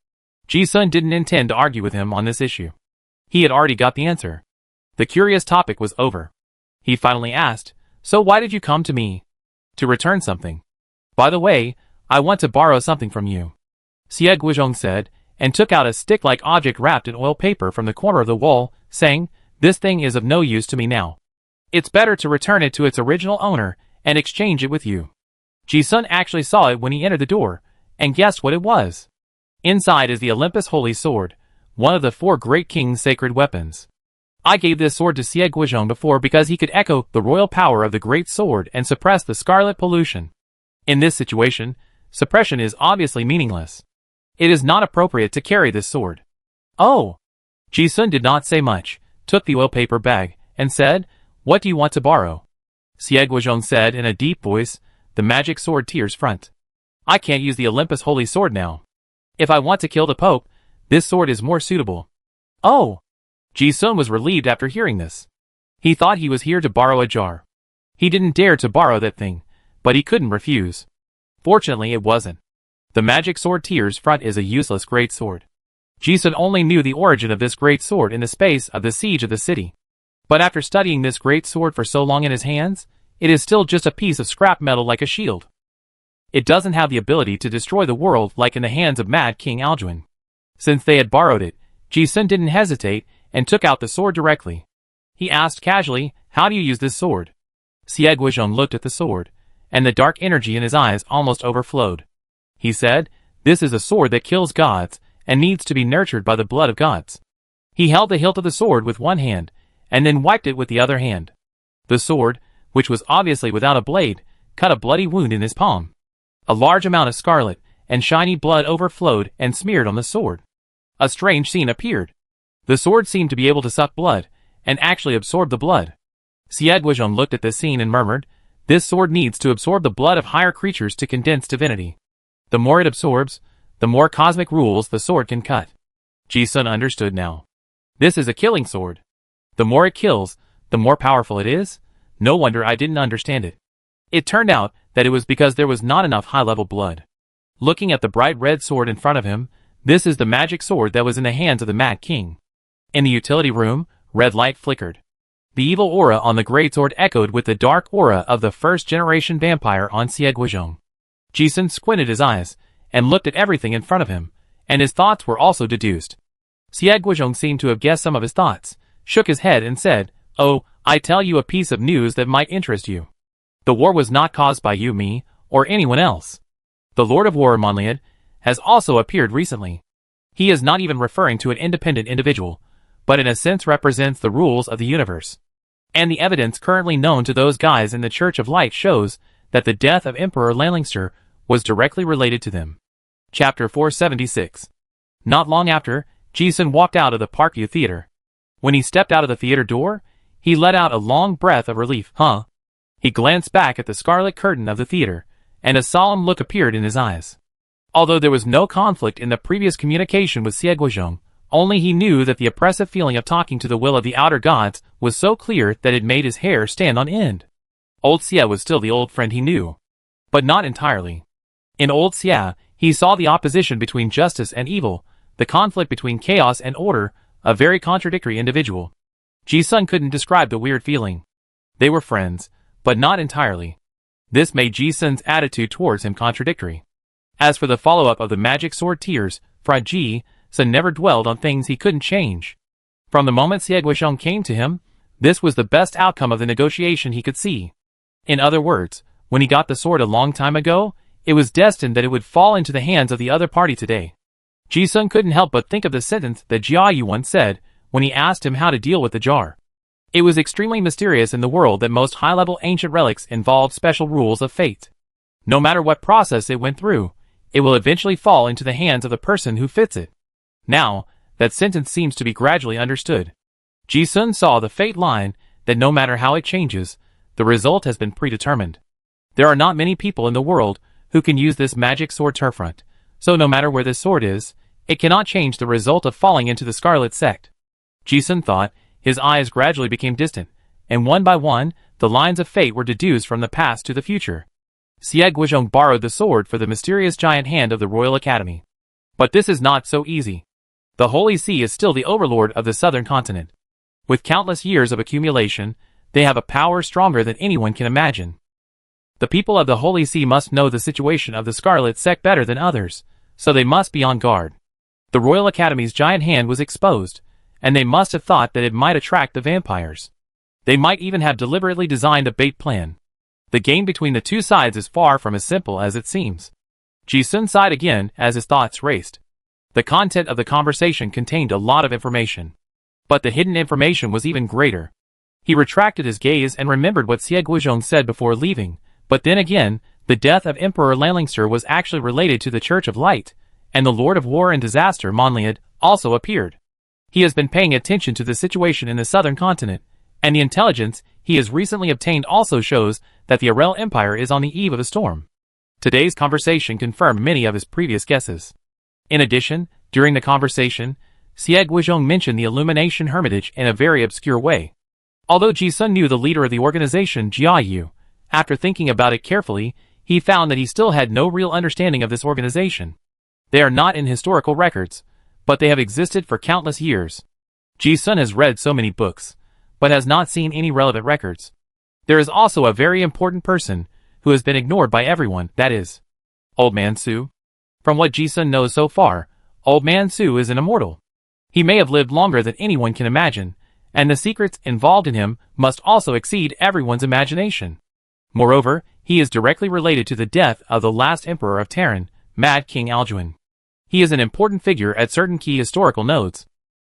Ji-sun didn't intend to argue with him on this issue. He had already got the answer. The curious topic was over. He finally asked, "So why did you come to me?" "To return something. By the way, I want to borrow something from you," Xie Guizhong said, and took out a stick-like object wrapped in oil paper from the corner of the wall, saying, "This thing is of no use to me now. It's better to return it to its original owner and exchange it with you." Ji-sun actually saw it when he entered the door, and guessed what it was. Inside is the Olympus Holy Sword, one of the 4 great kings' sacred weapons. I gave this sword to Xie Guizhong before because he could echo the royal power of the great sword and suppress the scarlet pollution. In this situation, suppression is obviously meaningless. It is not appropriate to carry this sword. "Oh!" Ji-sun did not say much, took the oil paper bag, and said, "What do you want to borrow?" Xie Guizhong said in a deep voice, "The magic sword Tears Front. I can't use the Olympus Holy Sword now. If I want to kill the Pope, this sword is more suitable." "Oh!" Ji-sun was relieved after hearing this. He thought he was here to borrow a jar. He didn't dare to borrow that thing, but he couldn't refuse. Fortunately, it wasn't. The magic sword Tears Front is a useless great sword. Ji-sun only knew the origin of this great sword in the space of the siege of the city. But after studying this great sword for so long in his hands, it is still just a piece of scrap metal like a shield. It doesn't have the ability to destroy the world like in the hands of Mad King Alduin. Since they had borrowed it, Ji-sun didn't hesitate and took out the sword directly. He asked casually, "How do you use this sword?" Xie Guizhong looked at the sword, and the dark energy in his eyes almost overflowed. He said, "This is a sword that kills gods, and needs to be nurtured by the blood of gods." He held the hilt of the sword with one hand, and then wiped it with the other hand. The sword, which was obviously without a blade, cut a bloody wound in his palm. A large amount of scarlet and shiny blood overflowed and smeared on the sword. A strange scene appeared. The sword seemed to be able to suck blood, and actually absorb the blood. Xie Guizhong looked at this scene and murmured, "This sword needs to absorb the blood of higher creatures to condense divinity. The more it absorbs, the more cosmic rules the sword can cut." Ji-sun understood now. This is a killing sword. The more it kills, the more powerful it is. No wonder I didn't understand it. It turned out that it was because there was not enough high-level blood. Looking at the bright red sword in front of him, this is the magic sword that was in the hands of the Mad King. In the utility room, red light flickered. The evil aura on the greatsword echoed with the dark aura of the first-generation vampire on Xie Guizhong. Ji-sun squinted his eyes and looked at everything in front of him, and his thoughts were also deduced. Xie Guizhong seemed to have guessed some of his thoughts, shook his head and said, "Oh, I tell you a piece of news that might interest you. The war was not caused by you, me, or anyone else. The Lord of War, Monliad, has also appeared recently. He is not even referring to an independent individual, but in a sense represents the rules of the universe. And the evidence currently known to those guys in the Church of Light shows that the death of Emperor Lanlingster was directly related to them." Chapter 476. Not long after, Ji-sun walked out of the Parkview Theater. When he stepped out of the theater door, he let out a long breath of relief. He glanced back at the scarlet curtain of the theater, and a solemn look appeared in his eyes. Although there was no conflict in the previous communication with Xie Guizhong, only he knew that the oppressive feeling of talking to the will of the outer gods was so clear that it made his hair stand on end. Old Xie was still the old friend he knew. But not entirely. In old Xie, he saw the opposition between justice and evil, the conflict between chaos and order, a very contradictory individual. Ji-sun couldn't describe the weird feeling. They were friends, but not entirely. This made Ji-sun's attitude towards him contradictory. As for the follow-up of the magic sword tears, Fried Ji-sun never dwelled on things he couldn't change. From the moment Xie Guizhong came to him, this was the best outcome of the negotiation he could see. In other words, when he got the sword a long time ago, it was destined that it would fall into the hands of the other party today. Ji-sun couldn't help but think of the sentence that Jia Yu once said when he asked him how to deal with the jar. It was extremely mysterious in the world that most high-level ancient relics involved special rules of fate. No matter what process it went through, it will eventually fall into the hands of the person who fits it. Now, that sentence seems to be gradually understood. Ji-sun saw the fate line that no matter how it changes, the result has been predetermined. There are not many people in the world who can use this magic sword turfront, so no matter where this sword is, it cannot change the result of falling into the Scarlet Sect. Ji-sun thought, his eyes gradually became distant, and one by one, the lines of fate were deduced from the past to the future. Xie Guizhong borrowed the sword for the mysterious giant hand of the Royal Academy. But this is not so easy. The Holy See is still the overlord of the southern continent. With countless years of accumulation, they have a power stronger than anyone can imagine. The people of the Holy See must know the situation of the Scarlet Sect better than others, so they must be on guard. The Royal Academy's giant hand was exposed, and they must have thought that it might attract the vampires. They might even have deliberately designed a bait plan. The game between the two sides is far from as simple as it seems. Ji-sun sighed again as his thoughts raced. The content of the conversation contained a lot of information. But the hidden information was even greater. He retracted his gaze and remembered what Xie Guizhong said before leaving, but then again, the death of Emperor Lanlingster was actually related to the Church of Light, and the Lord of War and Disaster, Monliad, also appeared. He has been paying attention to the situation in the southern continent, and the intelligence he has recently obtained also shows that the Arel Empire is on the eve of a storm. Today's conversation confirmed many of his previous guesses. In addition, during the conversation, Xie Guizhong mentioned the Illumination Hermitage in a very obscure way. Although Ji-sun knew the leader of the organization, Jia Yu, after thinking about it carefully, he found that he still had no real understanding of this organization. They are not in historical records, but they have existed for countless years. Ji-sun has read so many books, but has not seen any relevant records. There is also a very important person who has been ignored by everyone, that is, Old Man Su. From what Ji-sun knows so far, Old Man Su is an immortal. He may have lived longer than anyone can imagine, and the secrets involved in him must also exceed everyone's imagination. Moreover, he is directly related to the death of the last emperor of Terran, Mad King Alduin. He is an important figure at certain key historical nodes.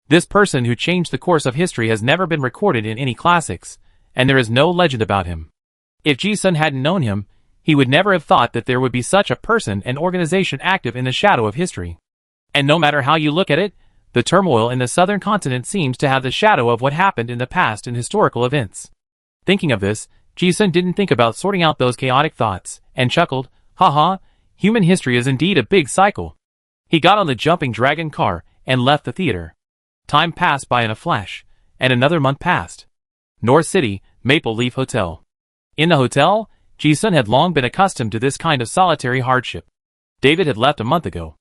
This person who changed the course of history has never been recorded in any classics, and there is no legend about him. If Ji-sun hadn't known him, he would never have thought that there would be such a person and organization active in the shadow of history. And no matter how you look at it, the turmoil in the southern continent seems to have the shadow of what happened in the past in historical events. Thinking of this, Ji-sun didn't think about sorting out those chaotic thoughts, and chuckled, haha, human history is indeed a big cycle. He got on the jumping dragon car, and left the theater. Time passed by in a flash, and another month passed. North City, Maple Leaf Hotel. In the hotel, Ji-sun had long been accustomed to this kind of solitary hardship. David had left a month ago.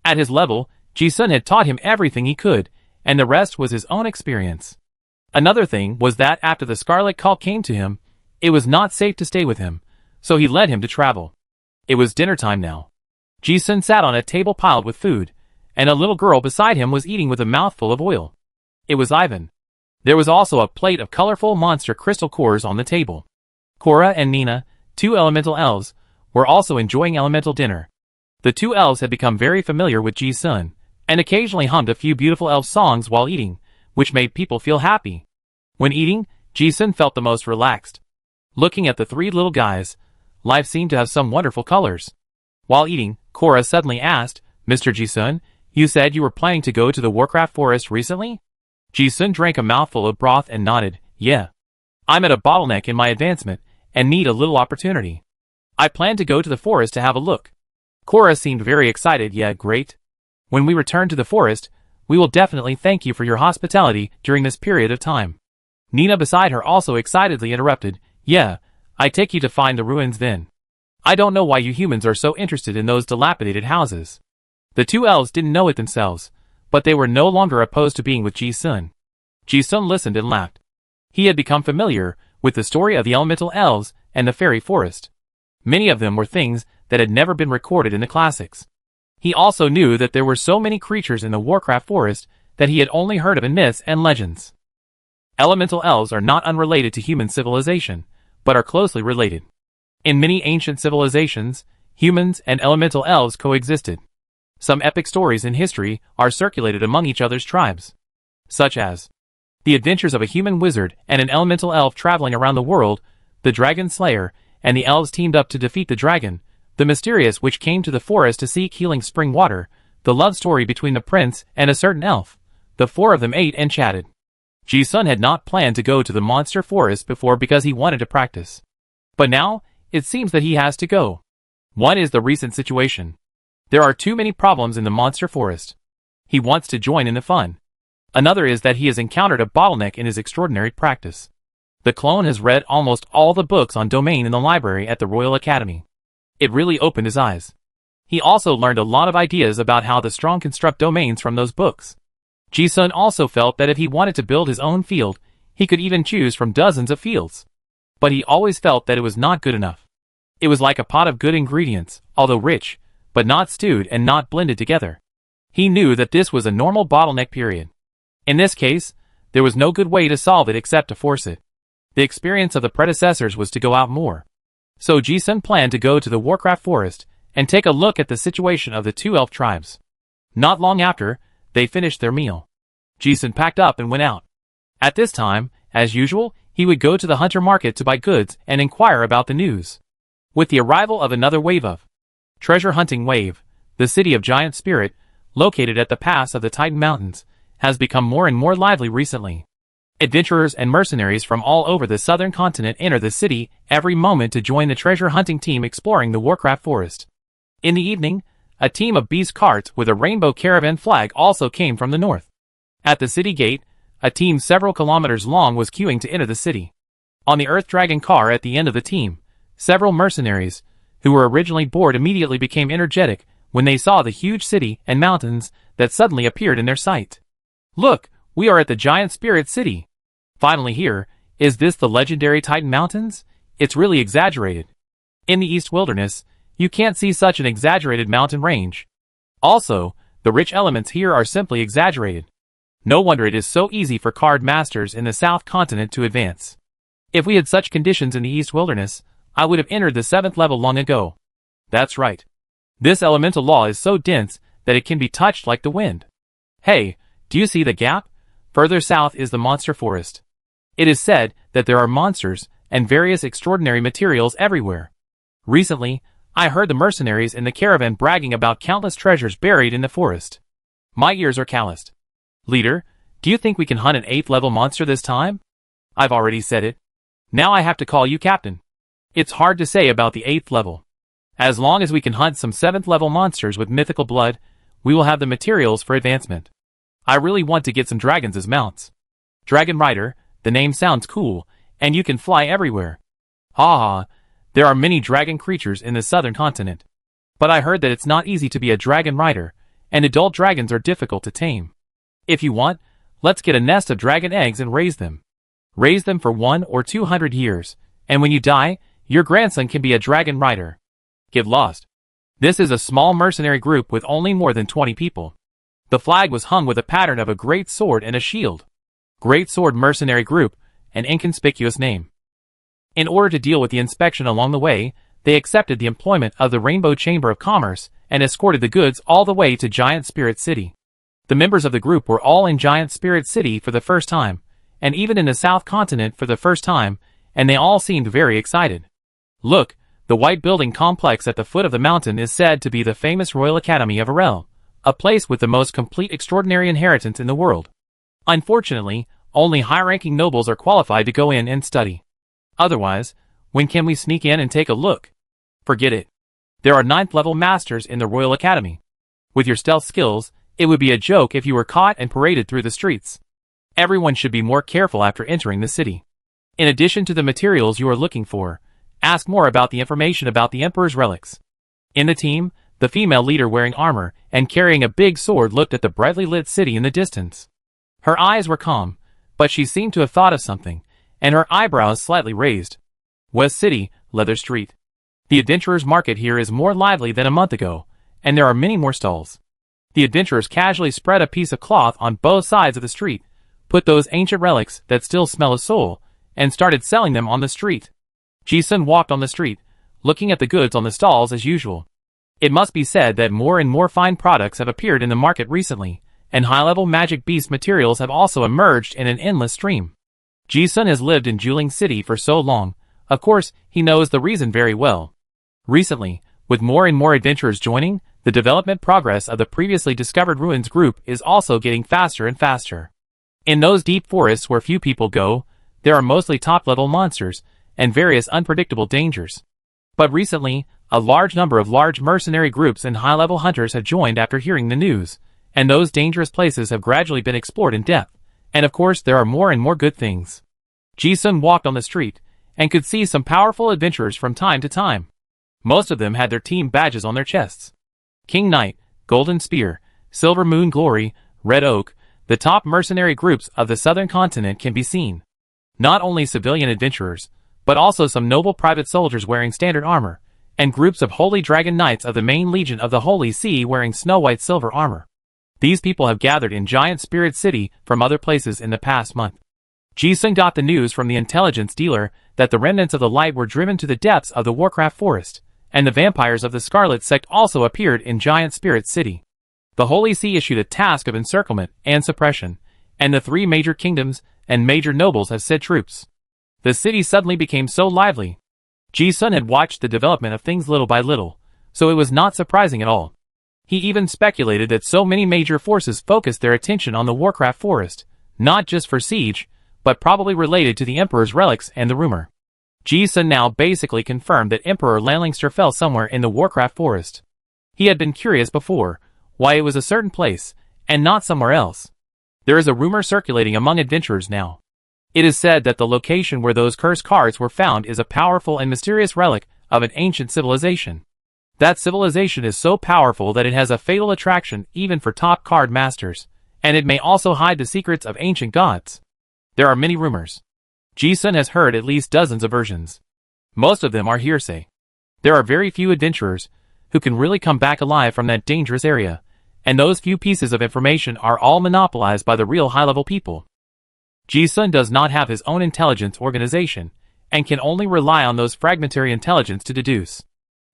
At his level, Ji-sun had taught him everything he could, and the rest was his own experience. Another thing was that after the Scarlet Call came to him, it was not safe to stay with him, so he led him to travel. It was dinner time now. Ji-sun sat on a table piled with food, and a little girl beside him was eating with a mouthful of oil. It was Ivan. There was also a plate of colorful monster crystal cores on the table. Cora and Nina, two elemental elves, were also enjoying elemental dinner. The two elves had become very familiar with Ji-sun, and occasionally hummed a few beautiful elf songs while eating, which made people feel happy. When eating, Ji-sun felt the most relaxed. Looking at the three little guys, life seemed to have some wonderful colors. While eating, Cora suddenly asked, "Mr. Ji-sun, you said you were planning to go to the Warcraft Forest recently?" Ji-sun drank a mouthful of broth and nodded, "Yeah. I'm at a bottleneck in my advancement, and need a little opportunity. I plan to go to the forest to have a look." Cora seemed very excited. "Yeah, great. When we return to the forest, we will definitely thank you for your hospitality during this period of time." Nina beside her also excitedly interrupted, "Yeah, I take you to find the ruins then. I don't know why you humans are so interested in those dilapidated houses." The two elves didn't know it themselves, but they were no longer opposed to being with Ji-sun. Ji-sun listened and laughed. He had become familiar with the story of the elemental elves and the fairy forest. Many of them were things that had never been recorded in the classics. He also knew that there were so many creatures in the Warcraft forest that he had only heard of in myths and legends. Elemental elves are not unrelated to human civilization, but are closely related. In many ancient civilizations, humans and elemental elves coexisted. Some epic stories in history are circulated among each other's tribes, such as the adventures of a human wizard and an elemental elf traveling around the world, the dragon slayer, and the elves teamed up to defeat the dragon, the mysterious witch came to the forest to seek healing spring water, the love story between the prince and a certain elf. The four of them ate and chatted. Ji-sun had not planned to go to the monster forest before because he wanted to practice. But now, it seems that he has to go. One is the recent situation. There are too many problems in the monster forest. He wants to join in the fun. Another is that he has encountered a bottleneck in his extraordinary practice. The clone has read almost all the books on domain in the library at the Royal Academy. It really opened his eyes. He also learned a lot of ideas about how the strong construct domains from those books. Ji-sun also felt that if he wanted to build his own field, he could even choose from dozens of fields. But he always felt that it was not good enough. It was like a pot of good ingredients, although rich, but not stewed and not blended together. He knew that this was a normal bottleneck period. In this case, there was no good way to solve it except to force it. The experience of the predecessors was to go out more. So Ji-sun planned to go to the Warcraft forest and take a look at the situation of the two elf tribes. Not long after, they finished their meal. Ji-sun packed up and went out. At this time, as usual, he would go to the hunter market to buy goods and inquire about the news. With the arrival of another wave of treasure hunting wave, the city of Giant Spirit, located at the pass of the Titan Mountains, has become more and more lively recently. Adventurers and mercenaries from all over the southern continent enter the city every moment to join the treasure hunting team exploring the Warcraft forest. In the evening, a team of beast carts with a rainbow caravan flag also came from the north. At the city gate, a team several kilometers long was queuing to enter the city. On the Earth Dragon car at the end of the team, several mercenaries, who were originally bored, immediately became energetic when they saw the huge city and mountains that suddenly appeared in their sight. "Look, we are at the Giant Spirit City. Finally here, is this the legendary Titan Mountains? It's really exaggerated. In the East Wilderness, you can't see such an exaggerated mountain range. Also, the rich elements here are simply exaggerated. No wonder it is so easy for card masters in the South Continent to advance. If we had such conditions in the East Wilderness, I would have entered the 7th level long ago. That's right. This elemental law is so dense that it can be touched like the wind. Hey, do you see the gap? Further south is the monster forest. It is said that there are monsters and various extraordinary materials everywhere. Recently, I heard the mercenaries in the caravan bragging about countless treasures buried in the forest. My ears are calloused. Leader, do you think we can hunt an 8th level monster this time? I've already said it. Now I have to call you captain. It's hard to say about the 8th level. As long as we can hunt some 7th level monsters with mythical blood, we will have the materials for advancement. I really want to get some dragons as mounts. Dragon Rider, the name sounds cool, and you can fly everywhere. Ha, there are many dragon creatures in the southern continent. But I heard that it's not easy to be a dragon rider, and adult dragons are difficult to tame. If you want, let's get a nest of dragon eggs and raise them. Raise them for 100 or 200 years, and when you die, your grandson can be a dragon rider. Get lost. This is a small mercenary group with only more than 20 people. The flag was hung with a pattern of a great sword and a shield. Great Sword Mercenary Group, an inconspicuous name. In order to deal with the inspection along the way, they accepted the employment of the Rainbow Chamber of Commerce and escorted the goods all the way to Giant Spirit City. The members of the group were all in Giant Spirit City for the first time, and even in the South Continent for the first time, and they all seemed very excited. Look, the white building complex at the foot of the mountain is said to be the famous Royal Academy of Arel, a place with the most complete extraordinary inheritance in the world. Unfortunately, only high-ranking nobles are qualified to go in and study. Otherwise, when can we sneak in and take a look? Forget it. There are 9th-level masters in the Royal Academy. With your stealth skills, it would be a joke if you were caught and paraded through the streets. Everyone should be more careful after entering the city. In addition to the materials you are looking for, ask more about the information about the Emperor's relics. In the team, the female leader wearing armor and carrying a big sword looked at the brightly lit city in the distance. Her eyes were calm, but she seemed to have thought of something, and her eyebrows slightly raised. West City, Leather Street. The adventurers' market here is more lively than a month ago, and there are many more stalls. The adventurers casually spread a piece of cloth on both sides of the street, put those ancient relics that still smell of soul, and started selling them on the street. Ji-sun walked on the street, looking at the goods on the stalls as usual. It must be said that more and more fine products have appeared in the market recently, and high-level magic beast materials have also emerged in an endless stream. Ji-sun has lived in Juling City for so long, of course, he knows the reason very well. Recently, with more and more adventurers joining, the development progress of the previously discovered ruins group is also getting faster and faster. In those deep forests where few people go, there are mostly top-level monsters, and various unpredictable dangers. But recently, a large number of large mercenary groups and high-level hunters have joined after hearing the news, and those dangerous places have gradually been explored in depth, and of course there are more and more good things. Ji-sun walked on the street, and could see some powerful adventurers from time to time. Most of them had their team badges on their chests. King Knight, Golden Spear, Silver Moon Glory, Red Oak, the top mercenary groups of the southern continent can be seen. Not only civilian adventurers, but also some noble private soldiers wearing standard armor, and groups of holy dragon knights of the main legion of the Holy Sea wearing snow-white silver armor. These people have gathered in Giant Spirit City from other places in the past month. Ji-sun got the news from the intelligence dealer that the remnants of the light were driven to the depths of the Warcraft Forest, and the vampires of the Scarlet Sect also appeared in Giant Spirit City. The Holy See issued a task of encirclement and suppression, and the 3 major kingdoms and major nobles have sent troops. The city suddenly became so lively. Ji-sun had watched the development of things little by little, so it was not surprising at all. He even speculated that so many major forces focused their attention on the Warcraft Forest, not just for siege, but probably related to the Emperor's relics and the rumor. Ji-sun now basically confirmed that Emperor Lanlingster fell somewhere in the Warcraft Forest. He had been curious before, why it was a certain place, and not somewhere else. There is a rumor circulating among adventurers now. It is said that the location where those cursed cards were found is a powerful and mysterious relic of an ancient civilization. That civilization is so powerful that it has a fatal attraction even for top card masters, and it may also hide the secrets of ancient gods. There are many rumors. Ji-sun has heard at least dozens of versions. Most of them are hearsay. There are very few adventurers who can really come back alive from that dangerous area, and those few pieces of information are all monopolized by the real high-level people. Ji-sun does not have his own intelligence organization, and can only rely on those fragmentary intelligence to deduce.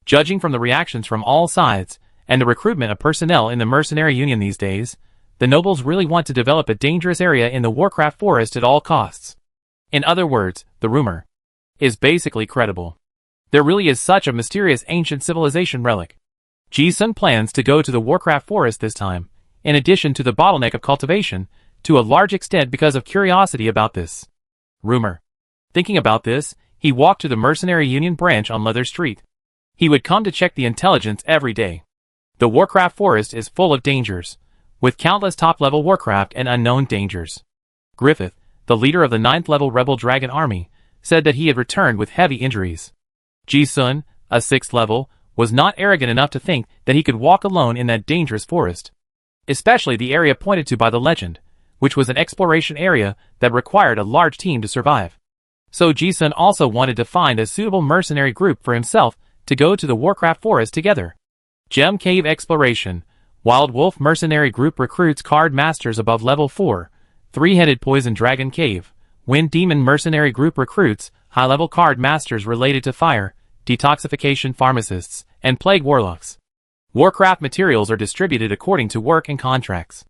Judging from the reactions from all sides, and the recruitment of personnel in the mercenary union these days, the nobles really want to develop a dangerous area in the Warcraft Forest at all costs. In other words, the rumor is basically credible. There really is such a mysterious ancient civilization relic. Ji-sun plans to go to the Warcraft Forest this time, in addition to the bottleneck of cultivation, to a large extent because of curiosity about this rumor. Thinking about this, he walked to the Mercenary Union branch on Leather Street. He would come to check the intelligence every day. The Warcraft Forest is full of dangers, with countless top-level warcraft and unknown dangers. Griffith, the leader of the 9th-level Rebel Dragon Army, said that he had returned with heavy injuries. Ji-sun, a 6th level, was not arrogant enough to think that he could walk alone in that dangerous forest. Especially the area pointed to by the legend, which was an exploration area that required a large team to survive. So Ji-sun also wanted to find a suitable mercenary group for himself to go to the Warcraft Forest together. Gem Cave Exploration. Wild Wolf Mercenary Group recruits Card Masters above level 4. Three-Headed Poison Dragon Cave. Wind Demon Mercenary Group recruits high-level Card Masters related to fire, detoxification pharmacists, and plague warlocks. Warcraft materials are distributed according to work and contracts.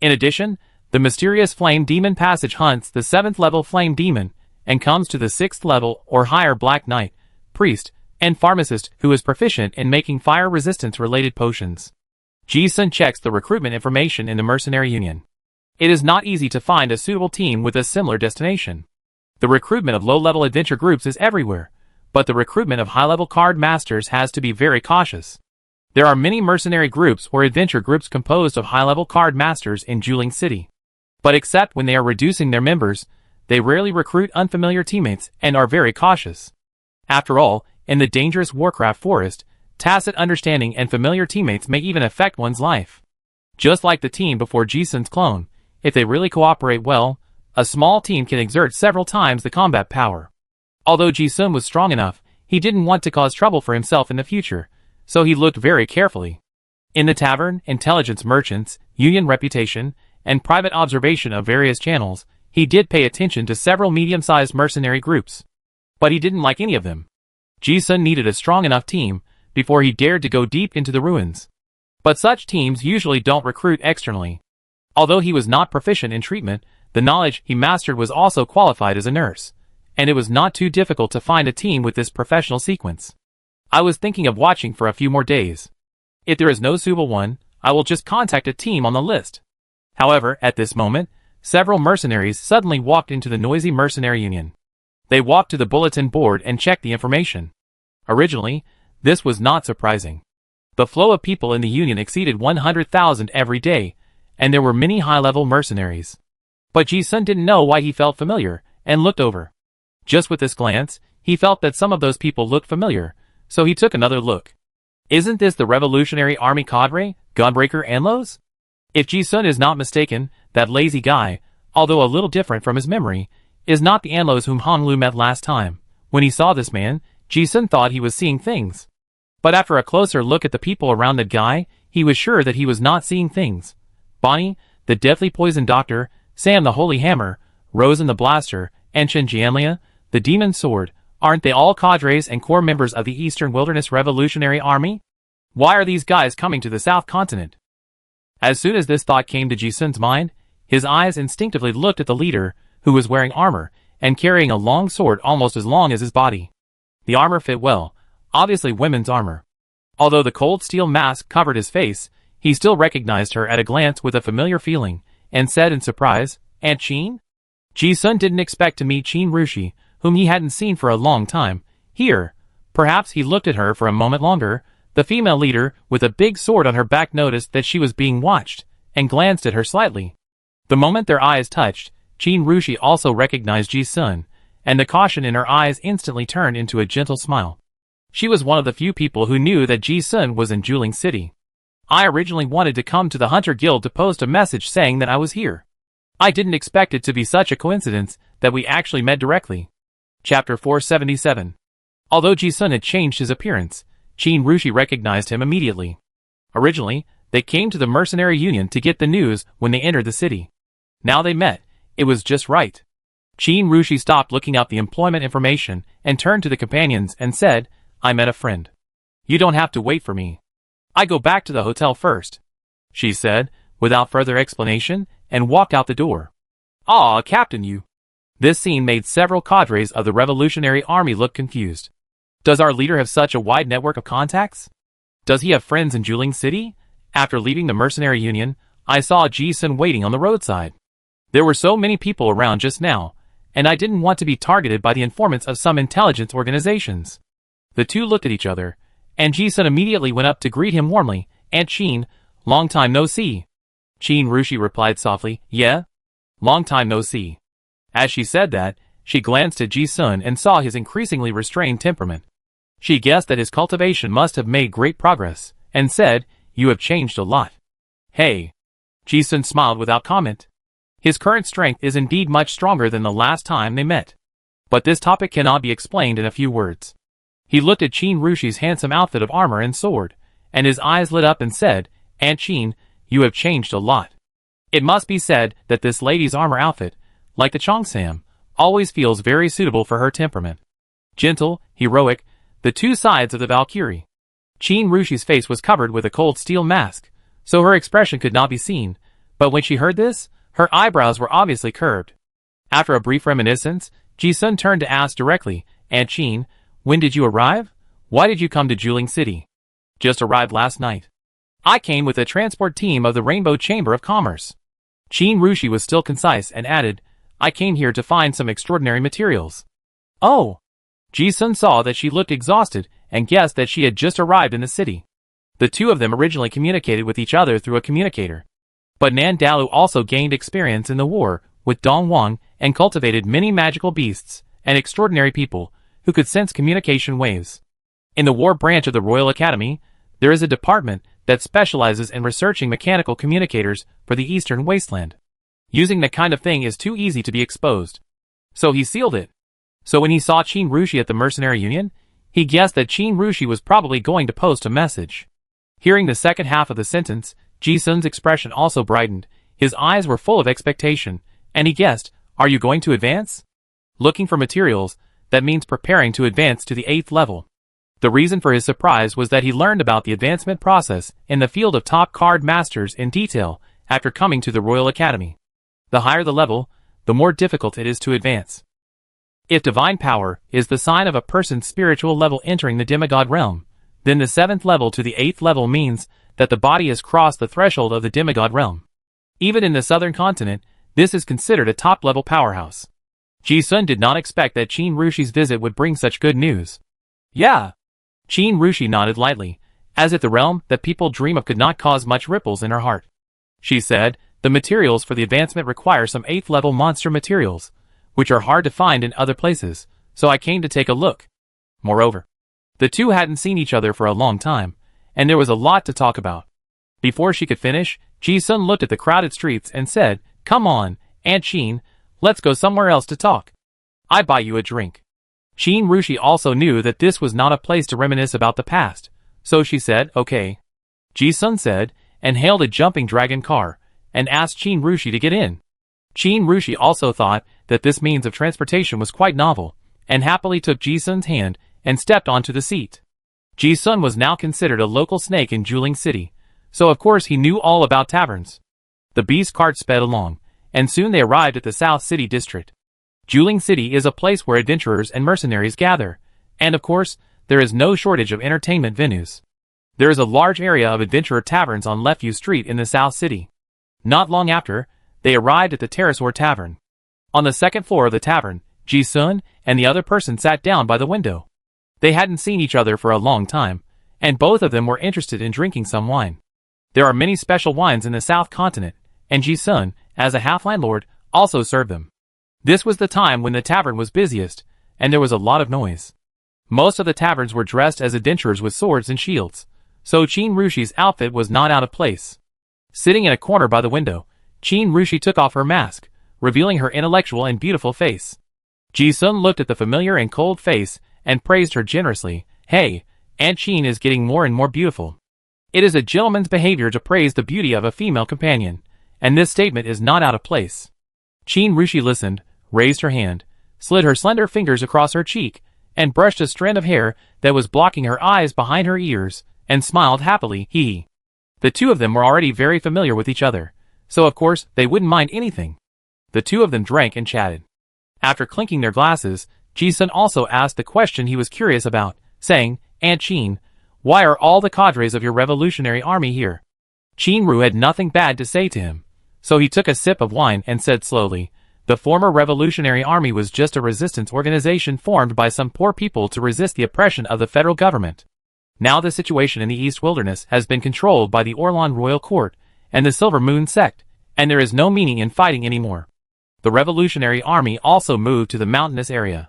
In addition, the mysterious Flame Demon Passage hunts the 7th level Flame Demon and comes to the 6th level or higher Black Knight, Priest, and Pharmacist who is proficient in making fire resistance related potions. Ji-sun checks the recruitment information in the Mercenary Union. It is not easy to find a suitable team with a similar destination. The recruitment of low-level adventure groups is everywhere, but the recruitment of high-level card masters has to be very cautious. There are many mercenary groups or adventure groups composed of high-level card masters in Juling City. But except when they are reducing their members, they rarely recruit unfamiliar teammates and are very cautious. After all, in the dangerous Warcraft Forest, tacit understanding and familiar teammates may even affect one's life. Just like the team before Ji-sun's clone, if they really cooperate well, a small team can exert several times the combat power. Although Ji-sun was strong enough, he didn't want to cause trouble for himself in the future, so he looked very carefully. In the tavern, intelligence merchants, union reputation, and private observation of various channels, he did pay attention to several medium-sized mercenary groups. But he didn't like any of them. Ji-sun needed a strong enough team before he dared to go deep into the ruins. But such teams usually don't recruit externally. Although he was not proficient in treatment, the knowledge he mastered was also qualified as a nurse, and it was not too difficult to find a team with this professional sequence. I was thinking of watching for a few more days. If there is no suitable one, I will just contact a team on the list. However, at this moment, several mercenaries suddenly walked into the noisy mercenary union. They walked to the bulletin board and checked the information. Originally, this was not surprising. The flow of people in the union exceeded 100,000 every day, and there were many high-level mercenaries. But Ji-sun didn't know why he felt familiar, and looked over. Just with this glance, he felt that some of those people looked familiar, so he took another look. Isn't this the Revolutionary Army cadre, Gunbreaker Anlos? If Ji-sun is not mistaken, that lazy guy, although a little different from his memory, is not the Anlos whom Honglu met last time. When he saw this man, Ji-sun thought he was seeing things. But after a closer look at the people around the guy, he was sure that he was not seeing things. Bonnie, the deathly poison doctor, Sam the Holy Hammer, Rosen the Blaster, and Chen Jianlia, the Demon Sword, aren't they all cadres and core members of the Eastern Wilderness Revolutionary Army? Why are these guys coming to the South Continent? As soon as this thought came to Ji-sun's mind, his eyes instinctively looked at the leader, who was wearing armor, and carrying a long sword almost as long as his body. The armor fit well, obviously women's armor. Although the cold steel mask covered his face, he still recognized her at a glance with a familiar feeling, and said in surprise, "Aunt Qin?" Ji-sun didn't expect to meet Qin Rushi, whom he hadn't seen for a long time, here. Perhaps he looked at her for a moment longer. The female leader, with a big sword on her back, noticed that she was being watched, and glanced at her slightly. The moment their eyes touched, Qin Rushi also recognized Ji-sun, and the caution in her eyes instantly turned into a gentle smile. She was one of the few people who knew that Ji-sun was in Juling City. I originally wanted to come to the Hunter Guild to post a message saying that I was here. I didn't expect it to be such a coincidence that we actually met directly. Chapter 477. Although Ji-sun had changed his appearance, Qin Rushi recognized him immediately. Originally, they came to the Mercenary Union to get the news when they entered the city. Now they met. It was just right. Qin Rushi stopped looking up the employment information and turned to the companions and said, "I met a friend. You don't have to wait for me. I go back to the hotel first," she said, without further explanation, and walked out the door. "Ah, Captain, you." This scene made several cadres of the Revolutionary Army look confused. Does our leader have such a wide network of contacts? Does he have friends in Juling City? After leaving the Mercenary Union, I saw Ji-sun waiting on the roadside. There were so many people around just now, and I didn't want to be targeted by the informants of some intelligence organizations. The two looked at each other, and Ji-sun immediately went up to greet him warmly. "Aunt Qin, long time no see." Qin Rushi replied softly, yeah? Long time no see. As she said that, she glanced at Ji-sun and saw his increasingly restrained temperament. She guessed that his cultivation must have made great progress, and said, you have changed a lot. Hey. Ji-sun smiled without comment. His current strength is indeed much stronger than the last time they met. But this topic cannot be explained in a few words. He looked at Qin Rushi's handsome outfit of armor and sword, and his eyes lit up and said, Aunt Qin, you have changed a lot. It must be said that this lady's armor outfit, like the Cheongsam, always feels very suitable for her temperament. Gentle, heroic, the two sides of the Valkyrie. Qin Rushi's face was covered with a cold steel mask, so her expression could not be seen, but when she heard this, her eyebrows were obviously curved. After a brief reminiscence, Ji-sun turned to ask directly, Aunt Qin, when did you arrive? Why did you come to Juling City? Just arrived last night. I came with a transport team of the Rainbow Chamber of Commerce. Qin Rushi was still concise and added, I came here to find some extraordinary materials. Oh! Ji-sun saw that she looked exhausted and guessed that she had just arrived in the city. The two of them originally communicated with each other through a communicator. But Nan Dalu also gained experience in the war with Dong Wang and cultivated many magical beasts and extraordinary people who could sense communication waves. In the war branch of the Royal Academy, there is a department that specializes in researching mechanical communicators for the Eastern Wasteland. Using that kind of thing is too easy to be exposed. So he sealed it. So when he saw Qin Rushi at the Mercenary Union, he guessed that Qin Rushi was probably going to post a message. Hearing the second half of the sentence, Ji-sun's expression also brightened. His eyes were full of expectation, and he guessed, are you going to advance? Looking for materials, that means preparing to advance to the 8th level. The reason for his surprise was that he learned about the advancement process in the field of top card masters in detail after coming to the Royal Academy. The higher the level, the more difficult it is to advance. If divine power is the sign of a person's spiritual level entering the demigod realm, then the 7th level to the 8th level means that the body has crossed the threshold of the demigod realm. Even in the southern continent, this is considered a top-level powerhouse. Ji-sun did not expect that Qin Rushi's visit would bring such good news. Yeah. Qin Rushi nodded lightly, as if the realm that people dream of could not cause much ripples in her heart. She said, the materials for the advancement require some 8th level monster materials, which are hard to find in other places, so I came to take a look. Moreover, the two hadn't seen each other for a long time, and there was a lot to talk about. Before she could finish, Ji-sun looked at the crowded streets and said, come on, Aunt Qin, let's go somewhere else to talk. I buy you a drink. Qin Rushi also knew that this was not a place to reminisce about the past, so she said, okay. Ji-sun said, and hailed a jumping dragon car, and asked Qin Rushi to get in. Qin Rushi also thought that this means of transportation was quite novel, and happily took Ji-sun's hand and stepped onto the seat. Ji-sun was now considered a local snake in Juling City, so of course he knew all about taverns. The beast cart sped along, and soon they arrived at the South City district. Juling City is a place where adventurers and mercenaries gather, and of course, there is no shortage of entertainment venues. There is a large area of adventurer taverns on Lefeview Street in the South City. Not long after, they arrived at the Terrasaur Tavern. On the second floor of the tavern, Ji-sun and the other person sat down by the window. They hadn't seen each other for a long time, and both of them were interested in drinking some wine. There are many special wines in the South Continent, and Ji-sun, as a half-landlord, also served them. This was the time when the tavern was busiest, and there was a lot of noise. Most of the taverns were dressed as adventurers with swords and shields, so Qin Rushi's outfit was not out of place. Sitting in a corner by the window, Qin Rushi took off her mask, revealing her intellectual and beautiful face. Ji-sun looked at the familiar and cold face and praised her generously. Hey, Aunt Qin is getting more and more beautiful. It is a gentleman's behavior to praise the beauty of a female companion, and this statement is not out of place. Qin Rushi listened, raised her hand, slid her slender fingers across her cheek, and brushed a strand of hair that was blocking her eyes behind her ears, and smiled happily. The two of them were already very familiar with each other, so of course they wouldn't mind anything. The two of them drank and chatted. After clinking their glasses, Ji-sun also asked the question he was curious about, saying, Aunt Qin, why are all the cadres of your revolutionary army here? Qin Ru had nothing bad to say to him, so he took a sip of wine and said slowly, the former revolutionary army was just a resistance organization formed by some poor people to resist the oppression of the federal government. Now the situation in the East Wilderness has been controlled by the Orlan Royal Court, and the Silver Moon sect, and there is no meaning in fighting anymore. The Revolutionary Army also moved to the mountainous area.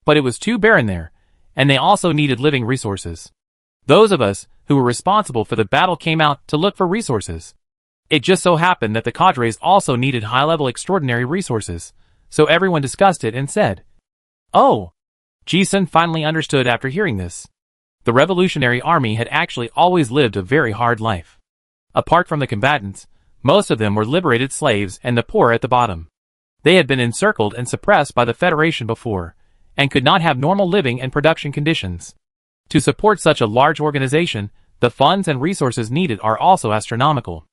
But it was too barren there, and they also needed living resources. Those of us who were responsible for the battle came out to look for resources. It just so happened that the cadres also needed high-level extraordinary resources, so everyone discussed it and said, "Oh!" Ji-sun finally understood after hearing this. The Revolutionary Army had actually always lived a very hard life. Apart from the combatants, most of them were liberated slaves and the poor at the bottom. They had been encircled and suppressed by the Federation before, and could not have normal living and production conditions. To support such a large organization, the funds and resources needed are also astronomical.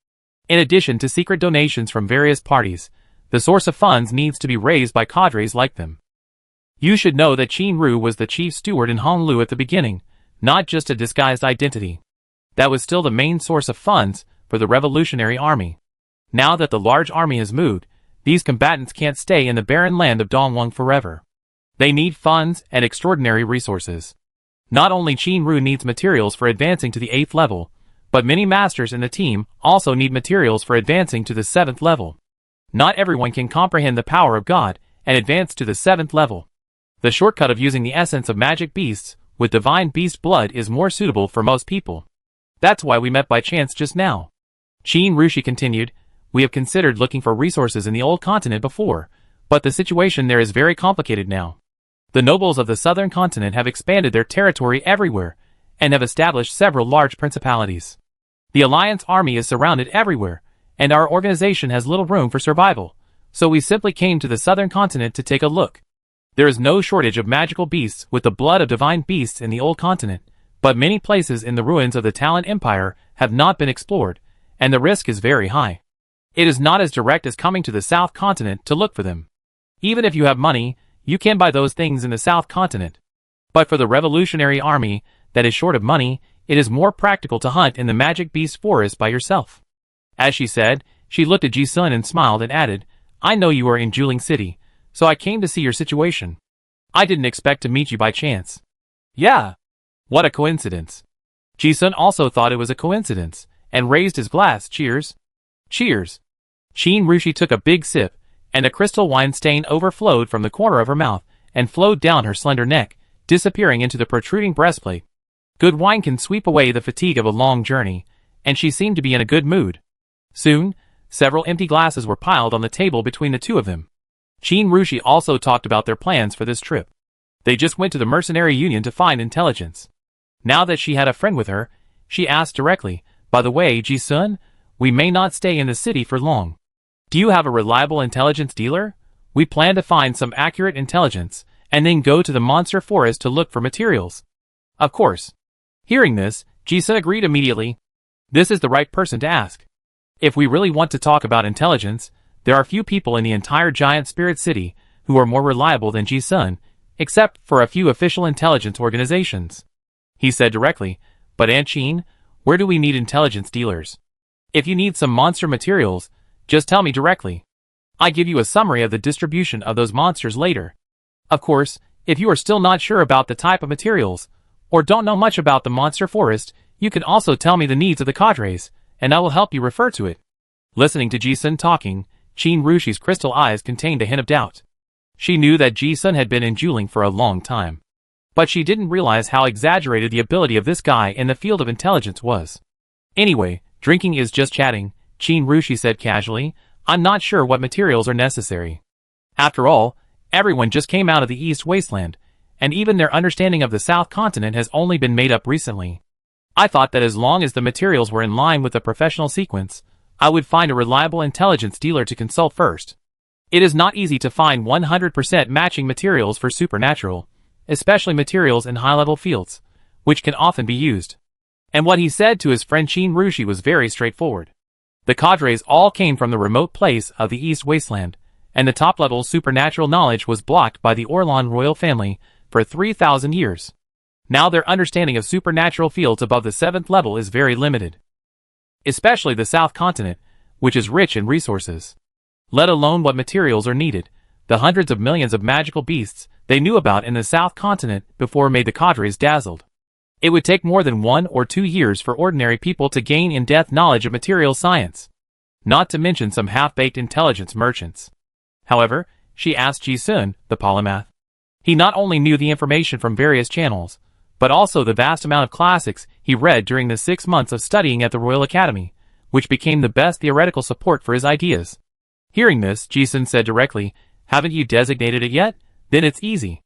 In addition to secret donations from various parties, the source of funds needs to be raised by cadres like them. You should know that Qin-Ru was the chief steward in Honglu at the beginning, not just a disguised identity. That was still the main source of funds for the Revolutionary Army. Now that the large army has moved, these combatants can't stay in the barren land of Dongwon forever. They need funds and extraordinary resources. Not only Qin-Ru needs materials for advancing to the 8th level, but many masters in the team also need materials for advancing to the 7th level. Not everyone can comprehend the power of God and advance to the 7th level. The shortcut of using the essence of magic beasts with divine beast blood is more suitable for most people. That's why we met by chance just now. Qin-Ru continued, "We have considered looking for resources in the old continent before, but the situation there is very complicated now. The nobles of the southern continent have expanded their territory everywhere, and have established several large principalities. The Alliance army is surrounded everywhere, and our organization has little room for survival, so we simply came to the southern continent to take a look. There is no shortage of magical beasts with the blood of divine beasts in the old continent, but many places in the ruins of the Talon Empire have not been explored, and the risk is very high. It is not as direct as coming to the South Continent to look for them. Even if you have money, you can buy those things in the South Continent. But for the Revolutionary Army that is short of money, it is more practical to hunt in the Magic Beast Forest by yourself." As she said, she looked at Ji-sun and smiled and added, "I know you are in Juling City, so I came to see your situation. I didn't expect to meet you by chance." "Yeah. What a coincidence." Ji-sun also thought it was a coincidence, and raised his glass. "Cheers." "Cheers." Qin-Ru took a big sip, and a crystal wine stain overflowed from the corner of her mouth, and flowed down her slender neck, disappearing into the protruding breastplate. Good wine can sweep away the fatigue of a long journey, and she seemed to be in a good mood. Soon, several empty glasses were piled on the table between the two of them. Qin-Ru also talked about their plans for this trip. They just went to the Mercenary Union to find intelligence. Now that she had a friend with her, she asked directly, "By the way, Ji-sun, we may not stay in the city for long. Do you have a reliable intelligence dealer? We plan to find some accurate intelligence, and then go to the monster forest to look for materials." "Of course." Hearing this, Ji-sun agreed immediately. This is the right person to ask. If we really want to talk about intelligence, there are few people in the entire giant spirit city who are more reliable than Ji-sun, except for a few official intelligence organizations. He said directly, "But Aunt Qin, where do we need intelligence dealers? If you need some monster materials, just tell me directly. I give you a summary of the distribution of those monsters later. Of course, if you are still not sure about the type of materials, or don't know much about the monster forest, you can also tell me the needs of the cadres, and I will help you refer to it." Listening to Ji-sun talking, Qin-Ru's crystal eyes contained a hint of doubt. She knew that Ji-sun had been in Juling for a long time. But she didn't realize how exaggerated the ability of this guy in the field of intelligence was. "Anyway, drinking is just chatting," Qin-Ru said casually. "I'm not sure what materials are necessary. After all, everyone just came out of the East Wasteland, and even their understanding of the South Continent has only been made up recently. I thought that as long as the materials were in line with the professional sequence, I would find a reliable intelligence dealer to consult first. It is not easy to find 100% matching materials for supernatural, especially materials in high-level fields, which can often be used." And what he said to his friend Qin-Ru was very straightforward. The cadres all came from the remote place of the East Wasteland, and the top-level supernatural knowledge was blocked by the Orlan royal family for 3,000 years. Now their understanding of supernatural fields above the 7th level is very limited. Especially the South Continent, which is rich in resources. Let alone what materials are needed, the hundreds of millions of magical beasts they knew about in the South Continent before made the cadres dazzled. It would take more than 1 or 2 years for ordinary people to gain in-depth knowledge of material science. not to mention some half-baked intelligence merchants. However, she asked Ji-sun, the polymath. He not only knew the information from various channels, but also the vast amount of classics he read during the 6 months of studying at the Royal Academy, which became the best theoretical support for his ideas. Hearing this, Ji-sun said directly, "Haven't you designated it yet? Then it's easy."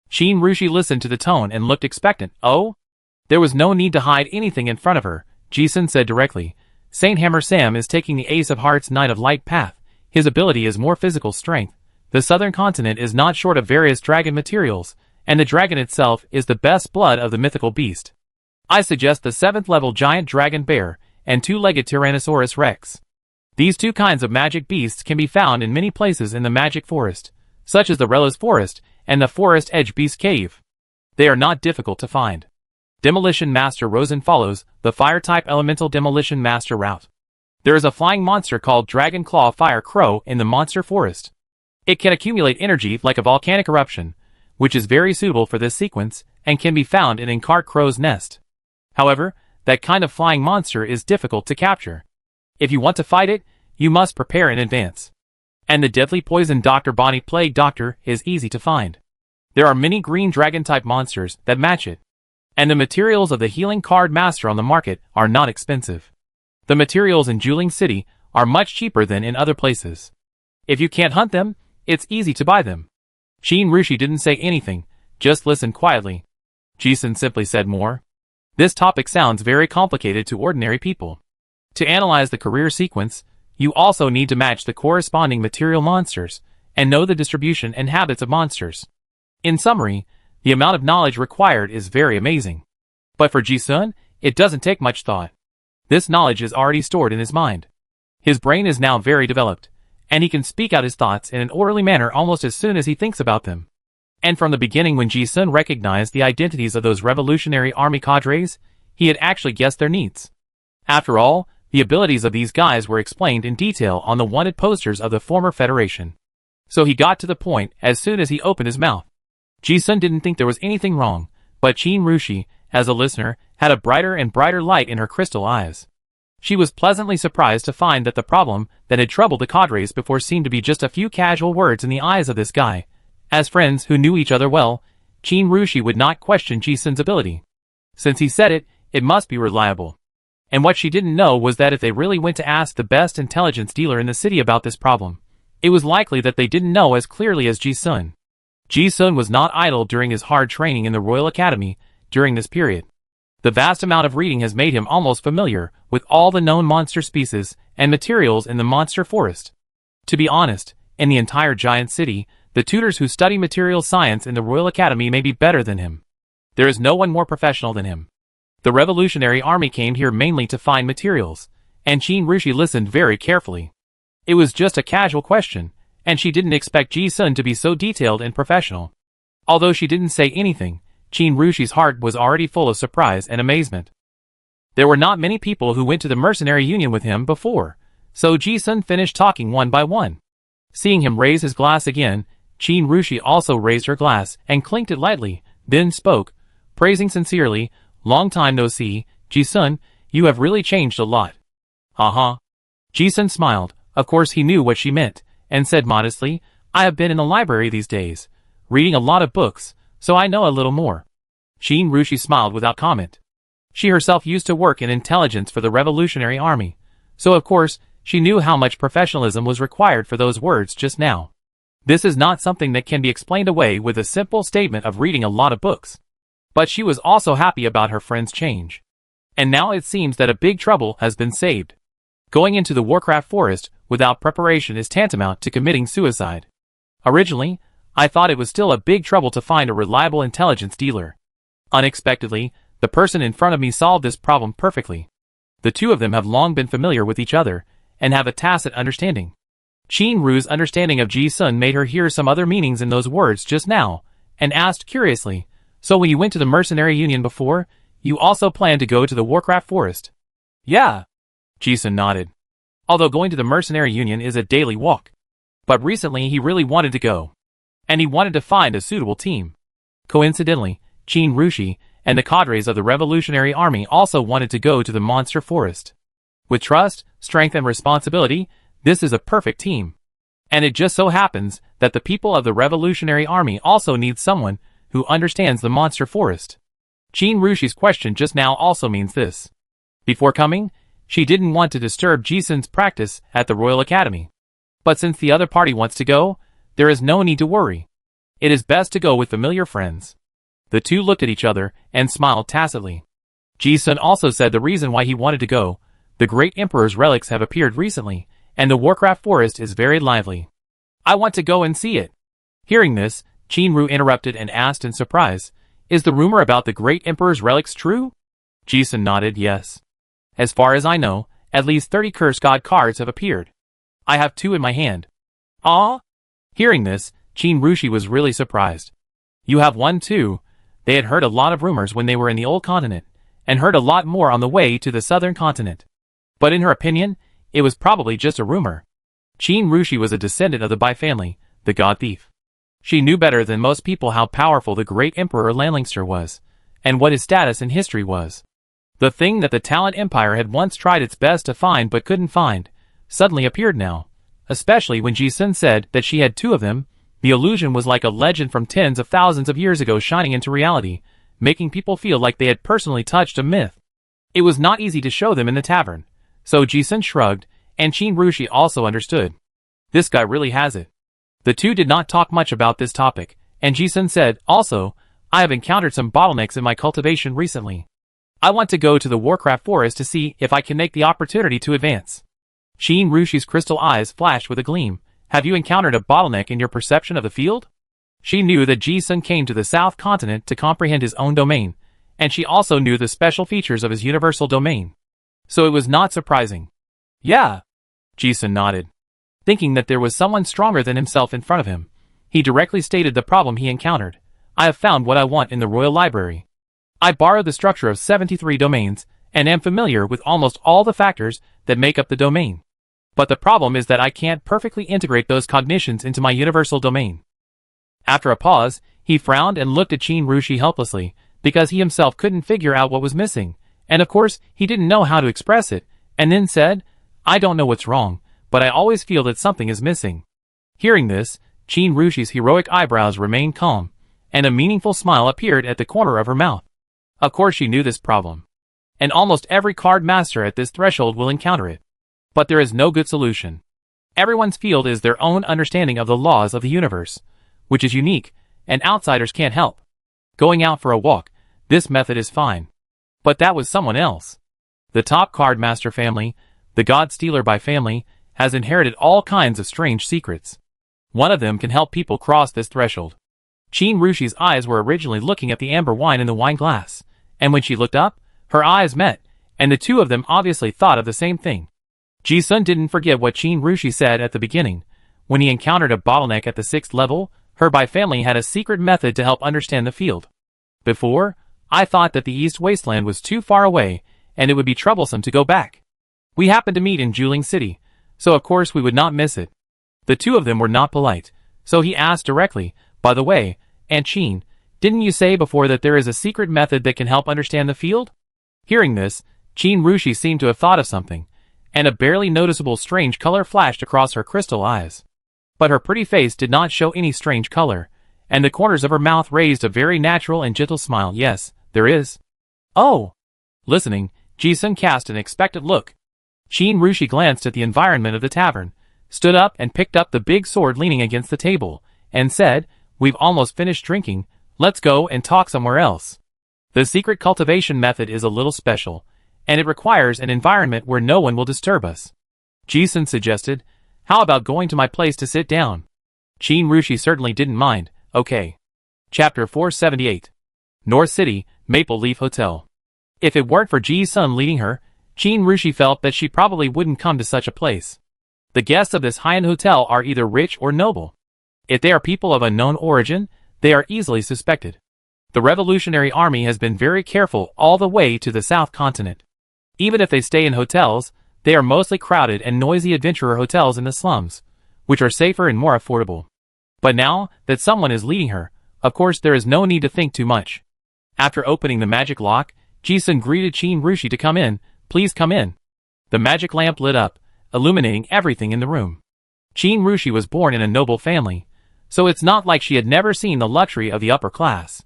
Shin Rushi listened to the tone and looked expectant. "Oh?" There was no need to hide anything in front of her, Ji-sun said directly. Saint Hammer Sam is taking the Ace of Hearts Knight of Light path. His ability is more physical strength. The southern continent is not short of various dragon materials, and the dragon itself is the best blood of the mythical beast. I suggest the 7th level giant dragon bear and 2-legged Tyrannosaurus Rex. These 2 kinds of magic beasts can be found in many places in the magic forest, such as the Relos Forest and the Forest Edge Beast Cave. They are not difficult to find. Demolition Master Rosen follows the Fire-type Elemental Demolition Master route. There is a flying monster called Dragon Claw Fire Crow in the Monster Forest. It can accumulate energy like a volcanic eruption, which is very suitable for this sequence and can be found in Inkart Crow's nest. However, that kind of flying monster is difficult to capture. If you want to fight it, you must prepare in advance. And the deadly poison Dr. Bonnie Plague Doctor is easy to find. There are many green dragon-type monsters that match it. And the materials of the Healing Card Master on the market are not expensive. The materials in Juling City are much cheaper than in other places. If you can't hunt them, it's easy to buy them. Shin Rushi didn't say anything, just listened quietly. Ji-sun simply said more. This topic sounds very complicated to ordinary people. To analyze the career sequence, you also need to match the corresponding material monsters, and know the distribution and habits of monsters. In summary, the amount of knowledge required is very amazing. But for Ji-sun, it doesn't take much thought. This knowledge is already stored in his mind. His brain is now very developed, and he can speak out his thoughts in an orderly manner almost as soon as he thinks about them. And from the beginning, when Ji-sun recognized the identities of those Revolutionary Army cadres, he had actually guessed their needs. After all, the abilities of these guys were explained in detail on the wanted posters of the former Federation. So he got to the point as soon as he opened his mouth. Ji-sun didn't think there was anything wrong, but Shin Rushi, as a listener, had a brighter and brighter light in her crystal eyes. She was pleasantly surprised to find that the problem that had troubled the cadres before seemed to be just a few casual words in the eyes of this guy. As friends who knew each other well, Shin Rushi would not question Ji-sun's ability. Since he said it, it must be reliable. And what she didn't know was that if they really went to ask the best intelligence dealer in the city about this problem, it was likely that they didn't know as clearly as Ji-sun. Ji-sun was not idle during his hard training in the Royal Academy during this period. The vast amount of reading has made him almost familiar with all the known monster species and materials in the monster forest. To be honest, in the entire giant city, the tutors who study material science in the Royal Academy may be better than him. There is no one more professional than him. The Revolutionary Army came here mainly to find materials, and Shin Rushi listened very carefully. It was just a casual question, and she didn't expect Ji-sun to be so detailed and professional. Although she didn't say anything, Shin Rushi's heart was already full of surprise and amazement. There were not many people who went to the mercenary union with him before, so Ji-sun finished talking one by one. Seeing him raise his glass again, Shin Rushi also raised her glass and clinked it lightly, then spoke, praising sincerely, "Long time no see, Ji-sun, you have really changed a lot." "Uh-huh." Ji-sun smiled. Of course he knew what she meant, and said modestly, "I have been in the library these days, reading a lot of books, so I know a little more." Shin Rushi smiled without comment. She herself used to work in intelligence for the Revolutionary Army, so of course, she knew how much professionalism was required for those words just now. This is not something that can be explained away with a simple statement of reading a lot of books. But she was also happy about her friend's change. And now it seems that a big trouble has been saved. Going into the Warcraft Forest without preparation is tantamount to committing suicide. Originally, I thought it was still a big trouble to find a reliable intelligence dealer. Unexpectedly, the person in front of me solved this problem perfectly. The two of them have long been familiar with each other, and have a tacit understanding. Shin Ru's understanding of Ji-sun made her hear some other meanings in those words just now, and asked curiously, "So when you went to the mercenary union before, you also planned to go to the Warcraft Forest?" "Yeah." Ji-sun nodded. Although going to the mercenary union is a daily walk. But recently he really wanted to go. And he wanted to find a suitable team. Coincidentally, Shin Rushi and the cadres of the Revolutionary Army also wanted to go to the Monster Forest. With trust, strength, and responsibility, this is a perfect team. And it just so happens that the people of the Revolutionary Army also need someone who understands the monster forest. Qin Rushi's question just now also means this. Before coming, she didn't want to disturb Jisun's practice at the Royal Academy. But since the other party wants to go, there is no need to worry. It is best to go with familiar friends. The two looked at each other and smiled tacitly. Jisun also said the reason why he wanted to go. The great emperor's relics have appeared recently, and the Warcraft forest is very lively. I want to go and see it. Hearing this, Qin interrupted and asked in surprise, is the rumor about the great emperor's relics true? Jisun nodded yes. As far as I know, at least 30 curse god cards have appeared. I have 2 in my hand. Ah? Hearing this, Qin Rushi was really surprised. You have 1 too. They had heard a lot of rumors when they were in the old continent, and heard a lot more on the way to the southern continent. But in her opinion, it was probably just a rumor. Qin Rushi was a descendant of the Bai family, the god thief. She knew better than most people how powerful the great emperor Lanlingster was, and what his status in history was. The thing that the Talent Empire had once tried its best to find but couldn't find, suddenly appeared now. Especially when Jisun said that she had 2 of them, the illusion was like a legend from tens of thousands of years ago shining into reality, making people feel like they had personally touched a myth. It was not easy to show them in the tavern, so Jisun shrugged, and Qin Rushi also understood. This guy really has it. The two did not talk much about this topic, and Jisun said, also, I have encountered some bottlenecks in my cultivation recently. I want to go to the Warcraft forest to see if I can make the opportunity to advance. Qin Rushi's crystal eyes flashed with a gleam. Have you encountered a bottleneck in your perception of the field? She knew that Jisun came to the South Continent to comprehend his own domain, and she also knew the special features of his universal domain. So it was not surprising. Yeah. Jisun nodded. Thinking that there was someone stronger than himself in front of him, he directly stated the problem he encountered. I have found what I want in the Royal Library. I borrowed the structure of 73 domains, and am familiar with almost all the factors that make up the domain. But the problem is that I can't perfectly integrate those cognitions into my universal domain. After a pause, he frowned and looked at Qin Rushi helplessly, because he himself couldn't figure out what was missing, and of course, he didn't know how to express it, and then said, I don't know what's wrong, but I always feel that something is missing. Hearing this, Qin Rushi's heroic eyebrows remained calm, and a meaningful smile appeared at the corner of her mouth. Of course she knew this problem. And almost every card master at this threshold will encounter it. But there is no good solution. Everyone's field is their own understanding of the laws of the universe, which is unique, and outsiders can't help. Going out for a walk, this method is fine. But that was someone else. The top card master family, the God Stealer by family, has inherited all kinds of strange secrets. One of them can help people cross this threshold. Qin Rushi's eyes were originally looking at the amber wine in the wine glass, and when she looked up, her eyes met, and the two of them obviously thought of the same thing. Jisun didn't forget what Qin Rushi said at the beginning. When he encountered a bottleneck at the 6th level, her Bai family had a secret method to help understand the field. Before, I thought that the East Wasteland was too far away, and it would be troublesome to go back. We happened to meet in Juling City, so of course we would not miss it. The two of them were not polite, so he asked directly, by the way, Aunt Qin, didn't you say before that there is a secret method that can help understand the field? Hearing this, Qin Rushi seemed to have thought of something, and a barely noticeable strange color flashed across her crystal eyes. But her pretty face did not show any strange color, and the corners of her mouth raised a very natural and gentle smile. Yes, there is. Oh! Listening, Jisun cast an expectant look. Qin Rushi glanced at the environment of the tavern, stood up and picked up the big sword leaning against the table, and said, We've almost finished drinking, let's go and talk somewhere else. The secret cultivation method is a little special, and it requires an environment where no one will disturb us. Jisun suggested, how about going to my place to sit down? Qin Rushi certainly didn't mind. Okay. Chapter 478. North City, Maple Leaf Hotel. If it weren't for Jisun leading her, Qin Rushi felt that she probably wouldn't come to such a place. The guests of this high-end hotel are either rich or noble. If they are people of unknown origin, they are easily suspected. The Revolutionary Army has been very careful all the way to the South Continent. Even if they stay in hotels, they are mostly crowded and noisy adventurer hotels in the slums, which are safer and more affordable. But now that someone is leading her, of course there is no need to think too much. After opening the magic lock, Jisun greeted Qin Rushi to come in. Please come in. The magic lamp lit up, illuminating everything in the room. Qin Rushi was born in a noble family, so it's not like she had never seen the luxury of the upper class.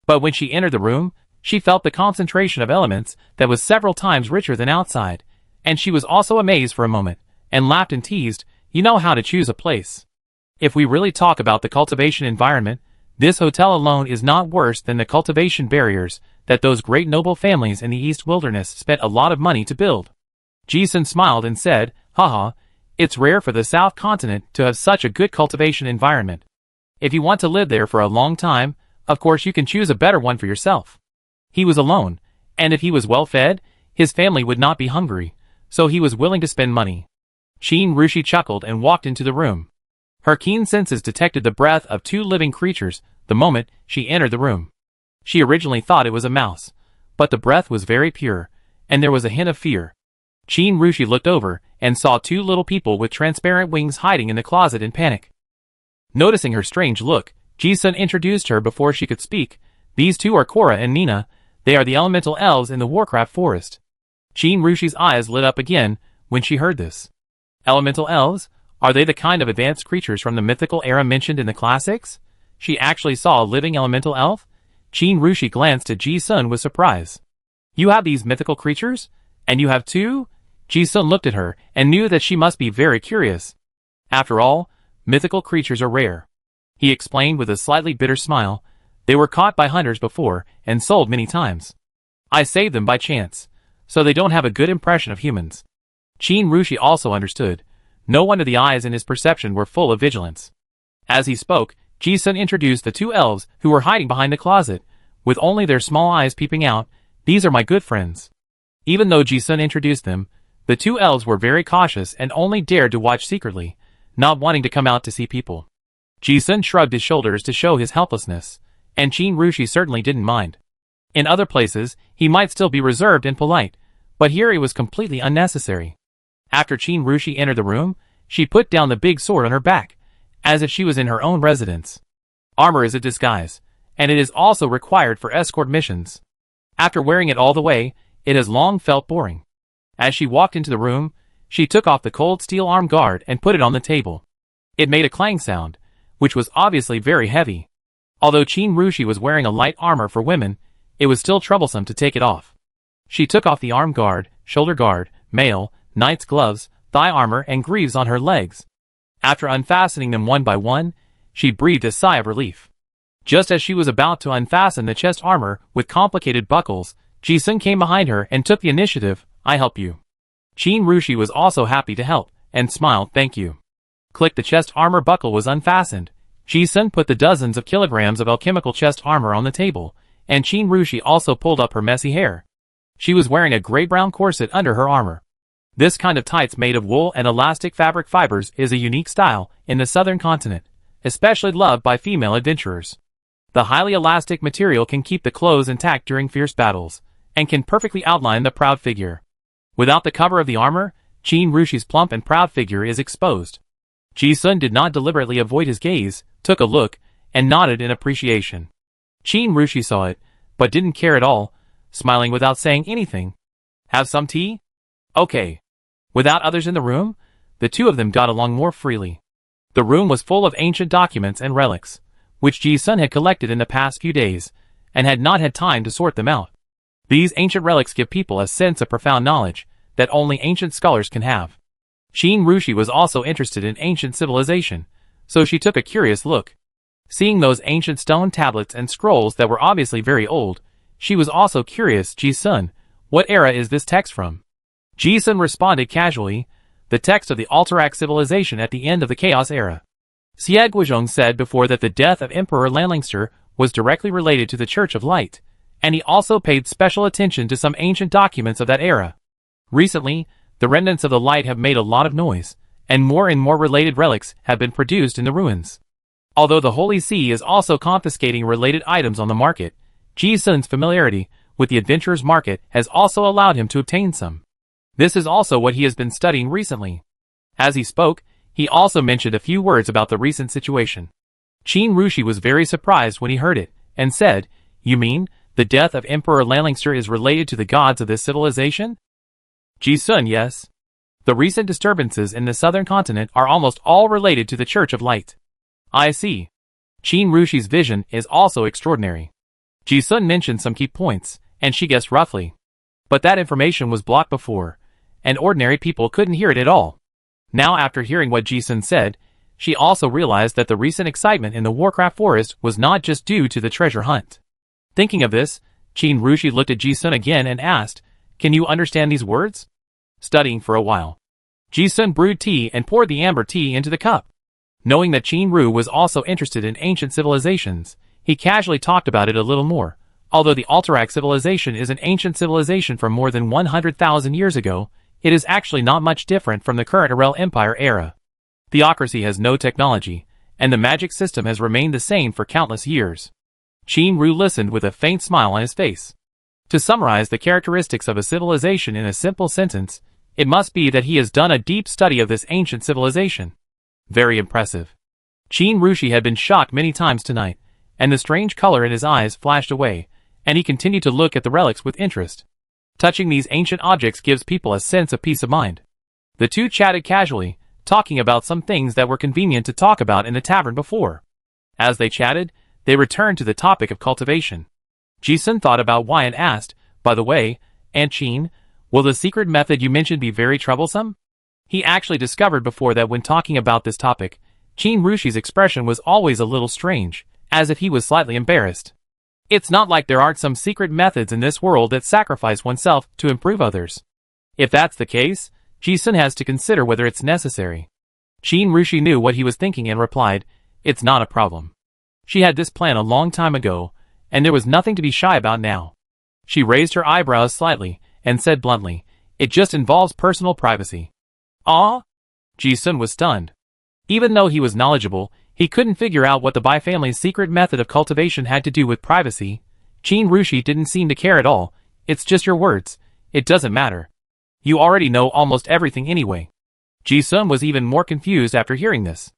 But when she entered the room, she felt the concentration of elements that was several times richer than outside, and she was also amazed for a moment, and laughed and teased, "You know how to choose a place." If we really talk about the cultivation environment, this hotel alone is not worse than the cultivation barriers that those great noble families in the East Wilderness spent a lot of money to build. Ji-sun smiled and said, "Haha, it's rare for the South Continent to have such a good cultivation environment. If you want to live there for a long time, of course you can choose a better one for yourself." He was alone, and if he was well fed, his family would not be hungry, so he was willing to spend money. Qin Rushi chuckled and walked into the room. Her keen senses detected the breath of two living creatures the moment she entered the room. She originally thought it was a mouse, but the breath was very pure, and there was a hint of fear. Qin Rushi looked over and saw two little people with transparent wings hiding in the closet in panic. Noticing her strange look, Ji-sun introduced her before she could speak. "These two are Korra and Nina. They are the elemental elves in the Warcraft forest." Qin Rushi's eyes lit up again when she heard this. Elemental elves? Are they the kind of advanced creatures from the mythical era mentioned in the classics? She actually saw a living elemental elf? Qin Rushi glanced at Ji-sun with surprise. "You have these mythical creatures? And you have two?" Ji-sun looked at her and knew that she must be very curious. After all, mythical creatures are rare. He explained with a slightly bitter smile. "They were caught by hunters before and sold many times. I saved them by chance, so they don't have a good impression of humans." Qin Rushi also understood. No wonder the eyes in his perception were full of vigilance. As he spoke, Ji-sun introduced the two elves who were hiding behind the closet, with only their small eyes peeping out. "These are my good friends." Even though Ji-sun introduced them, the two elves were very cautious and only dared to watch secretly, not wanting to come out to see people. Ji-sun shrugged his shoulders to show his helplessness, and Qin Rushi certainly didn't mind. In other places, he might still be reserved and polite, but here it was completely unnecessary. After Qin Rushi entered the room, she put down the big sword on her back, as if she was in her own residence. Armor is a disguise, and it is also required for escort missions. After wearing it all the way, it has long felt boring. As she walked into the room, she took off the cold steel arm guard and put it on the table. It made a clang sound, which was obviously very heavy. Although Qin Rushi was wearing a light armor for women, it was still troublesome to take it off. She took off the arm guard, shoulder guard, mail, knight's gloves, thigh armor and greaves on her legs. After unfastening them one by one, she breathed a sigh of relief. Just as she was about to unfasten the chest armor with complicated buckles, Ji-sun came behind her and took the initiative. "I help you." Qin Rushi was also happy to help, and smiled, "Thank you." Click, the chest armor buckle was unfastened. Ji-sun put the dozens of kilograms of alchemical chest armor on the table, and Qin Rushi also pulled up her messy hair. She was wearing a gray-brown corset under her armor. This kind of tights made of wool and elastic fabric fibers is a unique style in the southern continent, especially loved by female adventurers. The highly elastic material can keep the clothes intact during fierce battles, and can perfectly outline the proud figure. Without the cover of the armor, Qin Rushi's plump and proud figure is exposed. Ji-sun did not deliberately avoid his gaze, took a look, and nodded in appreciation. Qin Rushi saw it, but didn't care at all, smiling without saying anything. "Have some tea?" "Okay." Without others in the room, the two of them got along more freely. The room was full of ancient documents and relics, which Ji-sun had collected in the past few days, and had not had time to sort them out. These ancient relics give people a sense of profound knowledge that only ancient scholars can have. Qin Rushi was also interested in ancient civilization, so she took a curious look. Seeing those ancient stone tablets and scrolls that were obviously very old, she was also curious. "Ji-sun, what era is this text from?" Ji-sun responded casually, "The text of the Alterac civilization at the end of the Chaos era." Xie Guizhong said before that the death of Emperor Lanlingster was directly related to the Church of Light, and he also paid special attention to some ancient documents of that era. Recently, the remnants of the light have made a lot of noise, and more related relics have been produced in the ruins. Although the Holy See is also confiscating related items on the market, Ji-sun's familiarity with the adventurer's market has also allowed him to obtain some. This is also what he has been studying recently. As he spoke, he also mentioned a few words about the recent situation. Qin Rushi was very surprised when he heard it, and said, "You mean, the death of Emperor Lanlingster is related to the gods of this civilization?" Ji-sun, yes. The recent disturbances in the southern continent are almost all related to the Church of Light. I see. Qin Rushi's vision is also extraordinary. Ji-sun mentioned some key points, and she guessed roughly. But that information was blocked before, and ordinary people couldn't hear it at all. Now after hearing what Ji-sun said, she also realized that the recent excitement in the Warcraft Forest was not just due to the treasure hunt. Thinking of this, Qin Rushi looked at Ji-sun again and asked, "Can you understand these words?" Studying for a while, Ji-sun brewed tea and poured the amber tea into the cup. Knowing that Qin Ru was also interested in ancient civilizations, he casually talked about it a little more. Although the Alterac civilization is an ancient civilization from more than 100,000 years ago, it is actually not much different from the current Arel Empire era. Theocracy has no technology, and the magic system has remained the same for countless years. Qin Ru listened with a faint smile on his face. To summarize the characteristics of a civilization in a simple sentence, it must be that he has done a deep study of this ancient civilization. Very impressive. Qin Rushi had been shocked many times tonight, and the strange color in his eyes flashed away, and he continued to look at the relics with interest. Touching these ancient objects gives people a sense of peace of mind. The two chatted casually, talking about some things that were convenient to talk about in the tavern before. As they chatted, they returned to the topic of cultivation. Ji-sun thought about why and asked, "By the way, Aunt Qin, will the secret method you mentioned be very troublesome?" He actually discovered before that when talking about this topic, Qin Rushi's expression was always a little strange, as if he was slightly embarrassed. It's not like there aren't some secret methods in this world that sacrifice oneself to improve others. If that's the case, Ji-sun has to consider whether it's necessary. Qin Rushi knew what he was thinking and replied, "It's not a problem." She had this plan a long time ago, and there was nothing to be shy about now. She raised her eyebrows slightly, and said bluntly, "It just involves personal privacy." Ah? Ji-sun was stunned. Even though he was knowledgeable, he couldn't figure out what the Bai family's secret method of cultivation had to do with privacy. Qin Rushi didn't seem to care at all. "It's just your words. It doesn't matter. You already know almost everything anyway." Ji-sun was even more confused after hearing this.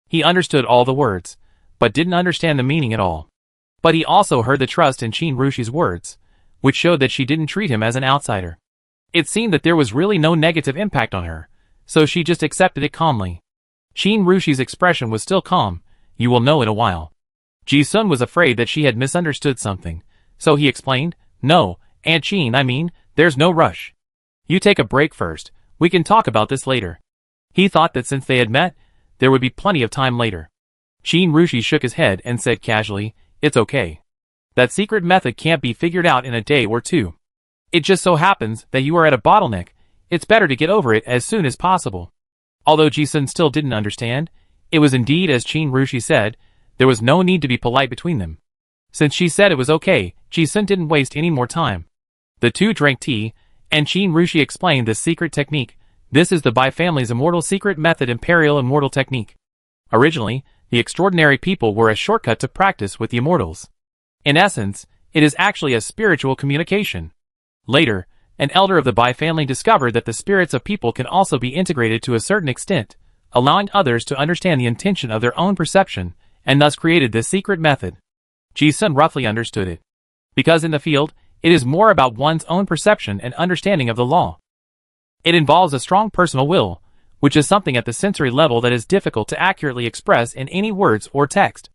He understood all the words, but didn't understand the meaning at all. But he also heard the trust in Qin Rushi's words, which showed that she didn't treat him as an outsider. It seemed that there was really no negative impact on her, so she just accepted it calmly. Qin Rushi's expression was still calm. "You will know in a while." Ji-sun was afraid that she had misunderstood something, so he explained, "No, Aunt Qin, I mean, there's no rush. You take a break first, we can talk about this later." He thought that since they had met, there would be plenty of time later. Qin Rushi shook his head and said casually, "It's okay. That secret method can't be figured out in a day or two. It just so happens that you are at a bottleneck. It's better to get over it as soon as possible." Although Ji-sun still didn't understand, it was indeed as Qin Rushi said, there was no need to be polite between them. Since she said it was okay, Ji-sun didn't waste any more time. The two drank tea, and Qin Rushi explained the secret technique. This is the Bai family's immortal secret method, Imperial Immortal Technique. Originally, the extraordinary people were a shortcut to practice with the immortals. In essence, it is actually a spiritual communication. Later, an elder of the Bai family discovered that the spirits of people can also be integrated to a certain extent, allowing others to understand the intention of their own perception, and thus created this secret method. Ji-sun roughly understood it. Because in the field, it is more about one's own perception and understanding of the law. It involves a strong personal will, which is something at the sensory level that is difficult to accurately express in any words or text.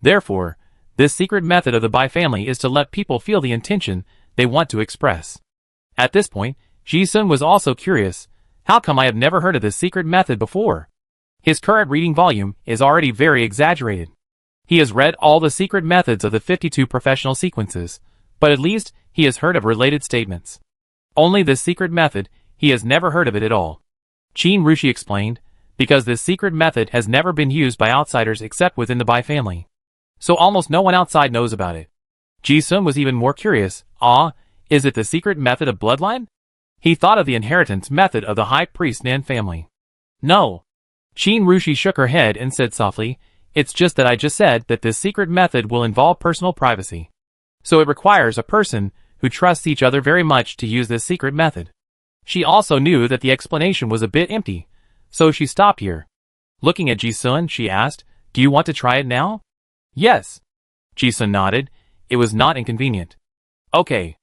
Therefore, this secret method of the Bai family is to let people feel the intention they want to express. At this point, Ji-sun was also curious, how come I have never heard of this secret method before? His current reading volume is already very exaggerated. He has read all the secret methods of the 52 professional sequences, but at least he has heard of related statements. Only this secret method, he has never heard of it at all. Qin Rushi explained, because this secret method has never been used by outsiders except within the Bai family. So almost no one outside knows about it. Ji-sun was even more curious. Ah, is it the secret method of bloodline? He thought of the inheritance method of the high priest Nan family. No. Qin Rushi shook her head and said softly, "It's just that I just said that this secret method will involve personal privacy. So it requires a person who trusts each other very much to use this secret method." She also knew that the explanation was a bit empty, so she stopped here. Looking at Ji-sun, she asked, "Do you want to try it now?" "Yes." Ji-sun nodded. It was not inconvenient. "Okay.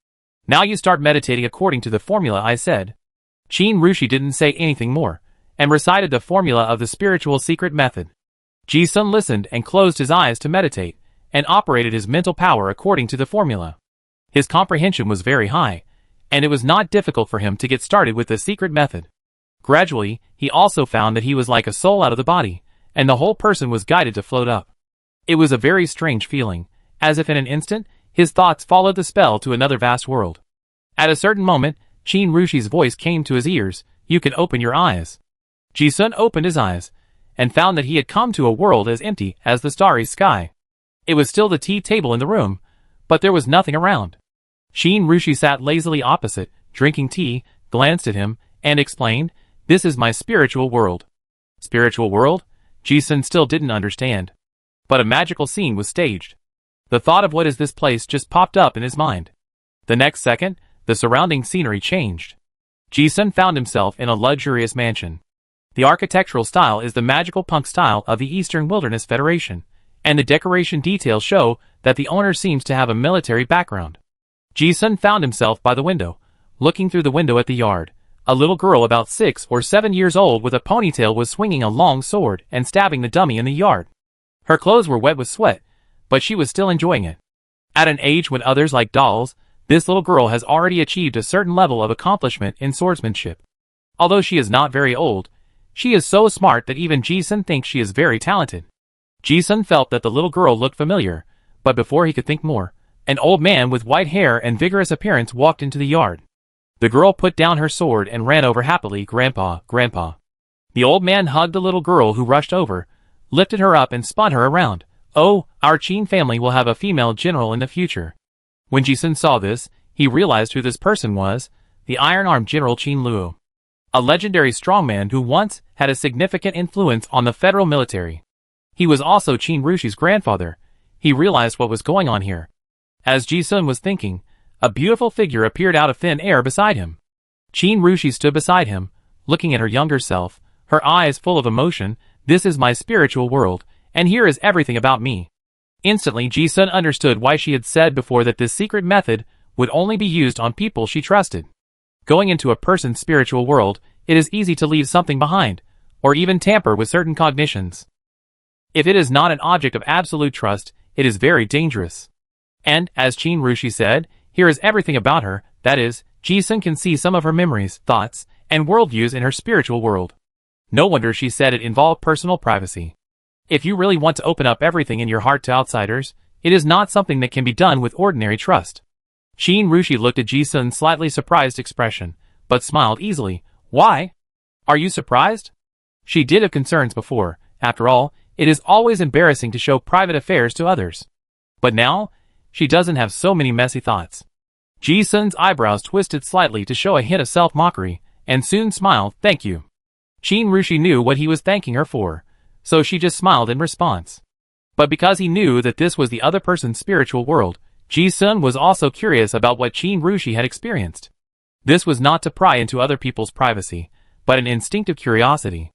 Now you start meditating according to the formula I said." Qin Rushi didn't say anything more, and recited the formula of the spiritual secret method. Ji-sun listened and closed his eyes to meditate, and operated his mental power according to the formula. His comprehension was very high, and it was not difficult for him to get started with the secret method. Gradually, he also found that he was like a soul out of the body, and the whole person was guided to float up. It was a very strange feeling, as if in an instant, his thoughts followed the spell to another vast world. At a certain moment, Qin Rushi's voice came to his ears, "You can open your eyes." Ji-sun opened his eyes, and found that he had come to a world as empty as the starry sky. It was still the tea table in the room, but there was nothing around. Qin Rushi sat lazily opposite, drinking tea, glanced at him, and explained, "This is my spiritual world." Spiritual world? Ji-sun still didn't understand. But a magical scene was staged. The thought of what is this place just popped up in his mind. The next second, the surrounding scenery changed. Ji-sun found himself in a luxurious mansion. The architectural style is the magical punk style of the Eastern Wilderness Federation, and the decoration details show that the owner seems to have a military background. Ji-sun found himself by the window, looking through the window at the yard. A little girl about 6 or 7 years old with a ponytail was swinging a long sword and stabbing the dummy in the yard. Her clothes were wet with sweat, but she was still enjoying it. At an age when others like dolls, this little girl has already achieved a certain level of accomplishment in swordsmanship. Although she is not very old, she is so smart that even Ji-sun thinks she is very talented. Ji-sun felt that the little girl looked familiar, but before he could think more, an old man with white hair and vigorous appearance walked into the yard. The girl put down her sword and ran over happily, "Grandpa, Grandpa." The old man hugged the little girl who rushed over, lifted her up and spun her around. "Oh, our Qin family will have a female general in the future." When Ji-sun saw this, he realized who this person was, the iron-armed General Qin Luo. A legendary strongman who once had a significant influence on the federal military. He was also Qin Rushi's grandfather. He realized what was going on here. As Ji-sun was thinking, a beautiful figure appeared out of thin air beside him. Qin Rushi stood beside him, looking at her younger self, her eyes full of emotion. "This is my spiritual world, and here is everything about me." Instantly, Ji-sun understood why she had said before that this secret method would only be used on people she trusted. Going into a person's spiritual world, it is easy to leave something behind, or even tamper with certain cognitions. If it is not an object of absolute trust, it is very dangerous. And, as Qin Rushi said, here is everything about her, that is, Ji-sun can see some of her memories, thoughts, and worldviews in her spiritual world. No wonder she said it involved personal privacy. If you really want to open up everything in your heart to outsiders, it is not something that can be done with ordinary trust. Qin Rushi looked at Ji-sun's slightly surprised expression, but smiled easily. "Why? Are you surprised?" She did have concerns before. After all, it is always embarrassing to show private affairs to others. But now, she doesn't have so many messy thoughts. Ji-sun's eyebrows twisted slightly to show a hint of self-mockery, and soon smiled, "Thank you." Qin Rushi knew what he was thanking her for, so she just smiled in response. But because he knew that this was the other person's spiritual world, Ji-sun was also curious about what Qin Rushi had experienced. This was not to pry into other people's privacy, but an instinctive curiosity.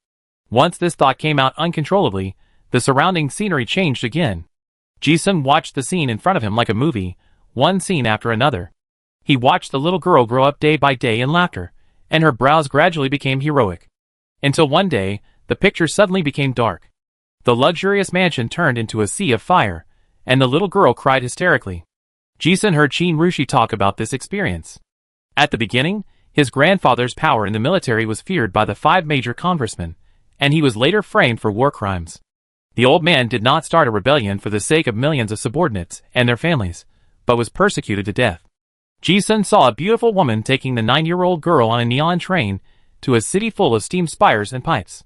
Once this thought came out uncontrollably, the surrounding scenery changed again. Ji-sun watched the scene in front of him like a movie, one scene after another. He watched the little girl grow up day by day in laughter, and her brows gradually became heroic. Until one day, the picture suddenly became dark. The luxurious mansion turned into a sea of fire, and the little girl cried hysterically. Ji-sun heard Qin Rushi talk about this experience. At the beginning, his grandfather's power in the military was feared by the 5 major congressmen, and he was later framed for war crimes. The old man did not start a rebellion for the sake of millions of subordinates and their families, but was persecuted to death. Ji-sun saw a beautiful woman taking the 9-year-old girl on a neon train to a city full of steam spires and pipes.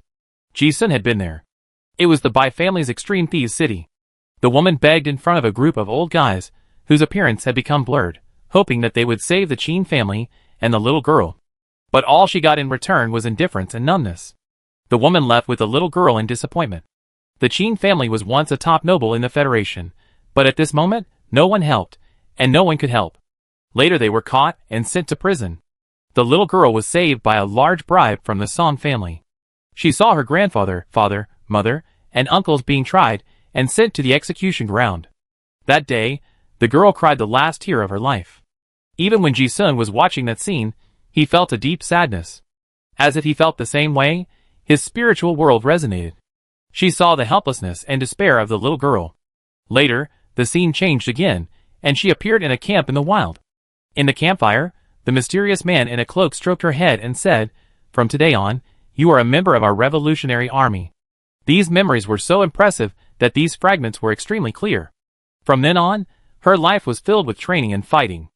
Ji-sun had been there. It was the Bai family's extreme thieves city. The woman begged in front of a group of old guys, whose appearance had become blurred, hoping that they would save the Qin family and the little girl. But all she got in return was indifference and numbness. The woman left with the little girl in disappointment. The Qin family was once a top noble in the Federation, but at this moment, no one helped, and no one could help. Later they were caught and sent to prison. The little girl was saved by a large bribe from the Song family. She saw her grandfather, father, mother, and uncles being tried and sent to the execution ground. That day, the girl cried the last tear of her life. Even when Ji-sun was watching that scene, he felt a deep sadness. As if he felt the same way, his spiritual world resonated. She saw the helplessness and despair of the little girl. Later, the scene changed again, and she appeared in a camp in the wild. In the campfire, the mysterious man in a cloak stroked her head and said, "From today on, you are a member of our revolutionary army." These memories were so impressive that these fragments were extremely clear. From then on, her life was filled with training and fighting.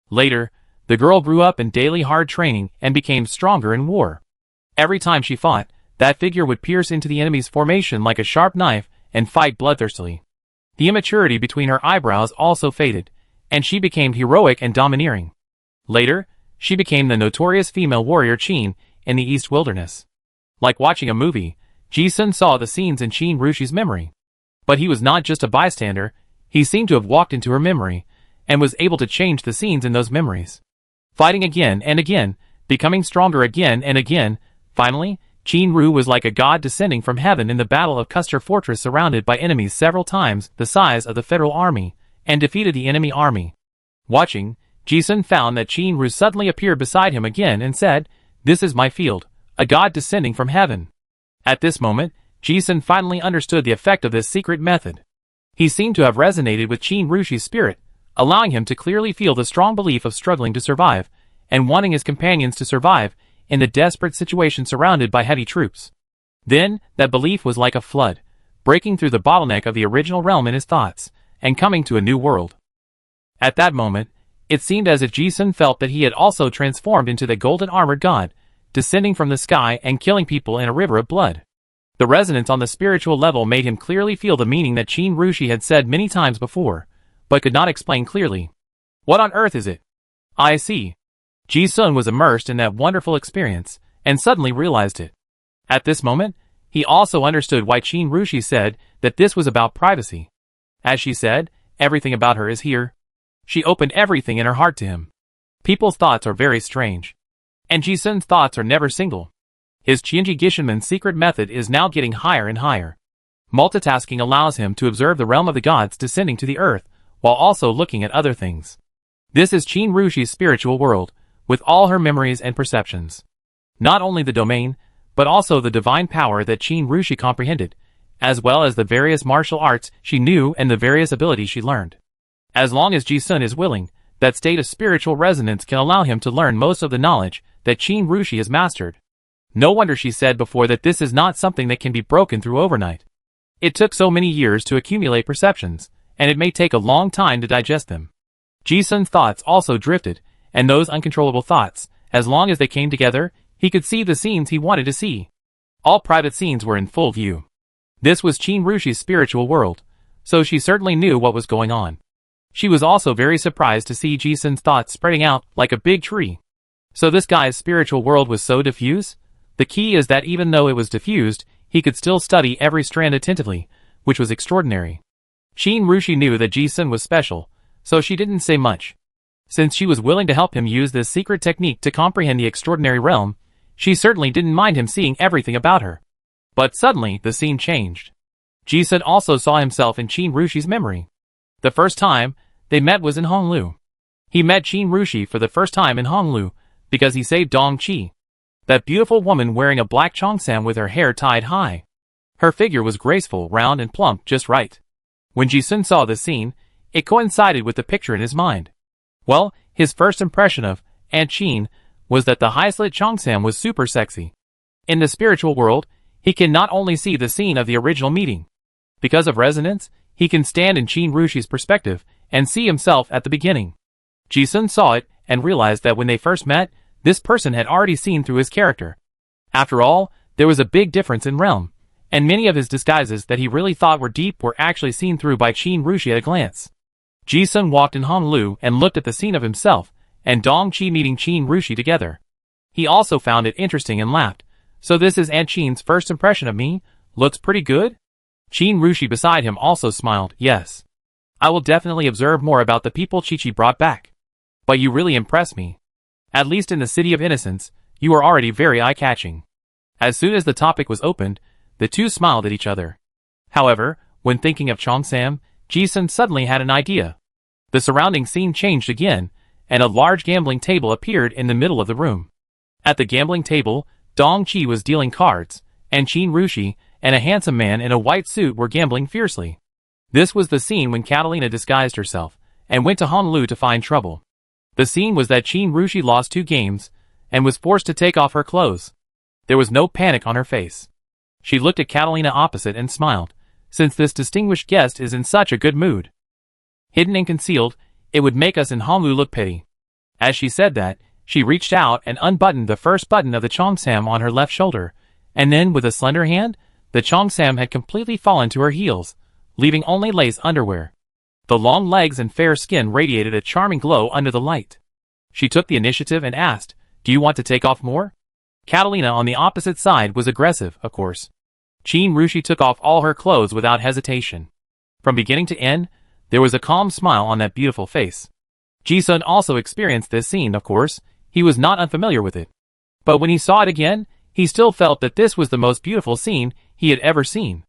Later, the girl grew up in daily hard training and became stronger in war. Every time she fought, that figure would pierce into the enemy's formation like a sharp knife and fight bloodthirstily. The immaturity between her eyebrows also faded, and she became heroic and domineering. Later, she became the notorious female warrior Qin in the East Wilderness. Like watching a movie, Ji-sun saw the scenes in Qin Rushi's memory. But he was not just a bystander, he seemed to have walked into her memory, and was able to change the scenes in those memories. Fighting again and again, becoming stronger again and again, finally, Qin Ru was like a god descending from heaven in the Battle of Custer Fortress, surrounded by enemies several times the size of the federal army, and defeated the enemy army. Watching, Ji-sun found that Qin Ru suddenly appeared beside him again and said, "This is my field, a god descending from heaven." At this moment, Ji-sun finally understood the effect of this secret method. He seemed to have resonated with Qin Rushi's spirit, allowing him to clearly feel the strong belief of struggling to survive, and wanting his companions to survive, in the desperate situation surrounded by heavy troops. Then, that belief was like a flood, breaking through the bottleneck of the original realm in his thoughts, and coming to a new world. At that moment, it seemed as if Ji-sun felt that he had also transformed into the golden armored god, descending from the sky and killing people in a river of blood. The resonance on the spiritual level made him clearly feel the meaning that Qin Rushi had said many times before, but could not explain clearly. "What on earth is it?" "I see." Ji-sun was immersed in that wonderful experience, and suddenly realized it. At this moment, he also understood why Qin Rushi said that this was about privacy. As she said, everything about her is here. She opened everything in her heart to him. People's thoughts are very strange. And Ji-sun's thoughts are never single. His Qianji Gishinman's secret method is now getting higher and higher. Multitasking allows him to observe the realm of the gods descending to the earth, while also looking at other things. This is Qin Rushi's spiritual world, with all her memories and perceptions. Not only the domain, but also the divine power that Qin Rushi comprehended, as well as the various martial arts she knew and the various abilities she learned. As long as Ji-sun is willing, that state of spiritual resonance can allow him to learn most of the knowledge that Qin Rushi has mastered. No wonder she said before that this is not something that can be broken through overnight. It took so many years to accumulate perceptions, and it may take a long time to digest them. Ji-sun's thoughts also drifted, and those uncontrollable thoughts, as long as they came together, he could see the scenes he wanted to see. All private scenes were in full view. This was Qin Rushi's spiritual world, so she certainly knew what was going on. She was also very surprised to see Ji-sun's thoughts spreading out like a big tree. So this guy's spiritual world was so diffuse? The key is that even though it was diffused, he could still study every strand attentively, which was extraordinary. Qin Rushi knew that Ji-sun was special, so she didn't say much. Since she was willing to help him use this secret technique to comprehend the extraordinary realm, she certainly didn't mind him seeing everything about her. But suddenly, the scene changed. Ji-sun also saw himself in Qin Rushi's memory. The first time they met was in Honglu. He met Qin Rushi for the first time in Honglu, because he saved Dong Qi, that beautiful woman wearing a black cheongsam with her hair tied high. Her figure was graceful, round and plump, just right. When Ji-sun saw this scene, it coincided with the picture in his mind. Well, his first impression of Aunt Qin was that the high-slit cheongsam was super sexy. In the spiritual world, he can not only see the scene of the original meeting. Because of resonance, he can stand in Qin Rushi's perspective and see himself at the beginning. Ji-sun saw it and realized that when they first met, this person had already seen through his character. After all, there was a big difference in realm, and many of his disguises that he really thought were deep were actually seen through by Qin Rushi at a glance. Ji-sun walked in Honglu and looked at the scene of himself and Dong Qi meeting Qin Rushi together. He also found it interesting and laughed. "So this is Aunt Qin's first impression of me? Looks pretty good?" Qin Rushi beside him also smiled. "Yes. I will definitely observe more about the people Chi-Chi brought back. But you really impress me. At least in the City of Innocence, you are already very eye-catching." As soon as the topic was opened, the two smiled at each other. However, when thinking of cheongsam, Ji-sun suddenly had an idea. The surrounding scene changed again, and a large gambling table appeared in the middle of the room. At the gambling table, Dong Qi was dealing cards, and Qin Rushi and a handsome man in a white suit were gambling fiercely. This was the scene when Catalina disguised herself and went to Honolulu to find trouble. The scene was that Qin Rushi lost 2 games and was forced to take off her clothes. There was no panic on her face. She looked at Catalina opposite and smiled, since this distinguished guest is in such a good mood. Hidden and concealed, it would make us in Honolulu look petty. As she said that, she reached out and unbuttoned the first button of the cheongsam on her left shoulder, and then with a slender hand, the cheongsam had completely fallen to her heels, leaving only lace underwear. The long legs and fair skin radiated a charming glow under the light. She took the initiative and asked, "Do you want to take off more?" Catalina on the opposite side was aggressive, of course. Qin Rushi took off all her clothes without hesitation. From beginning to end, there was a calm smile on that beautiful face. Ji-sun also experienced this scene, of course. He was not unfamiliar with it. But when he saw it again, he still felt that this was the most beautiful scene he had ever seen.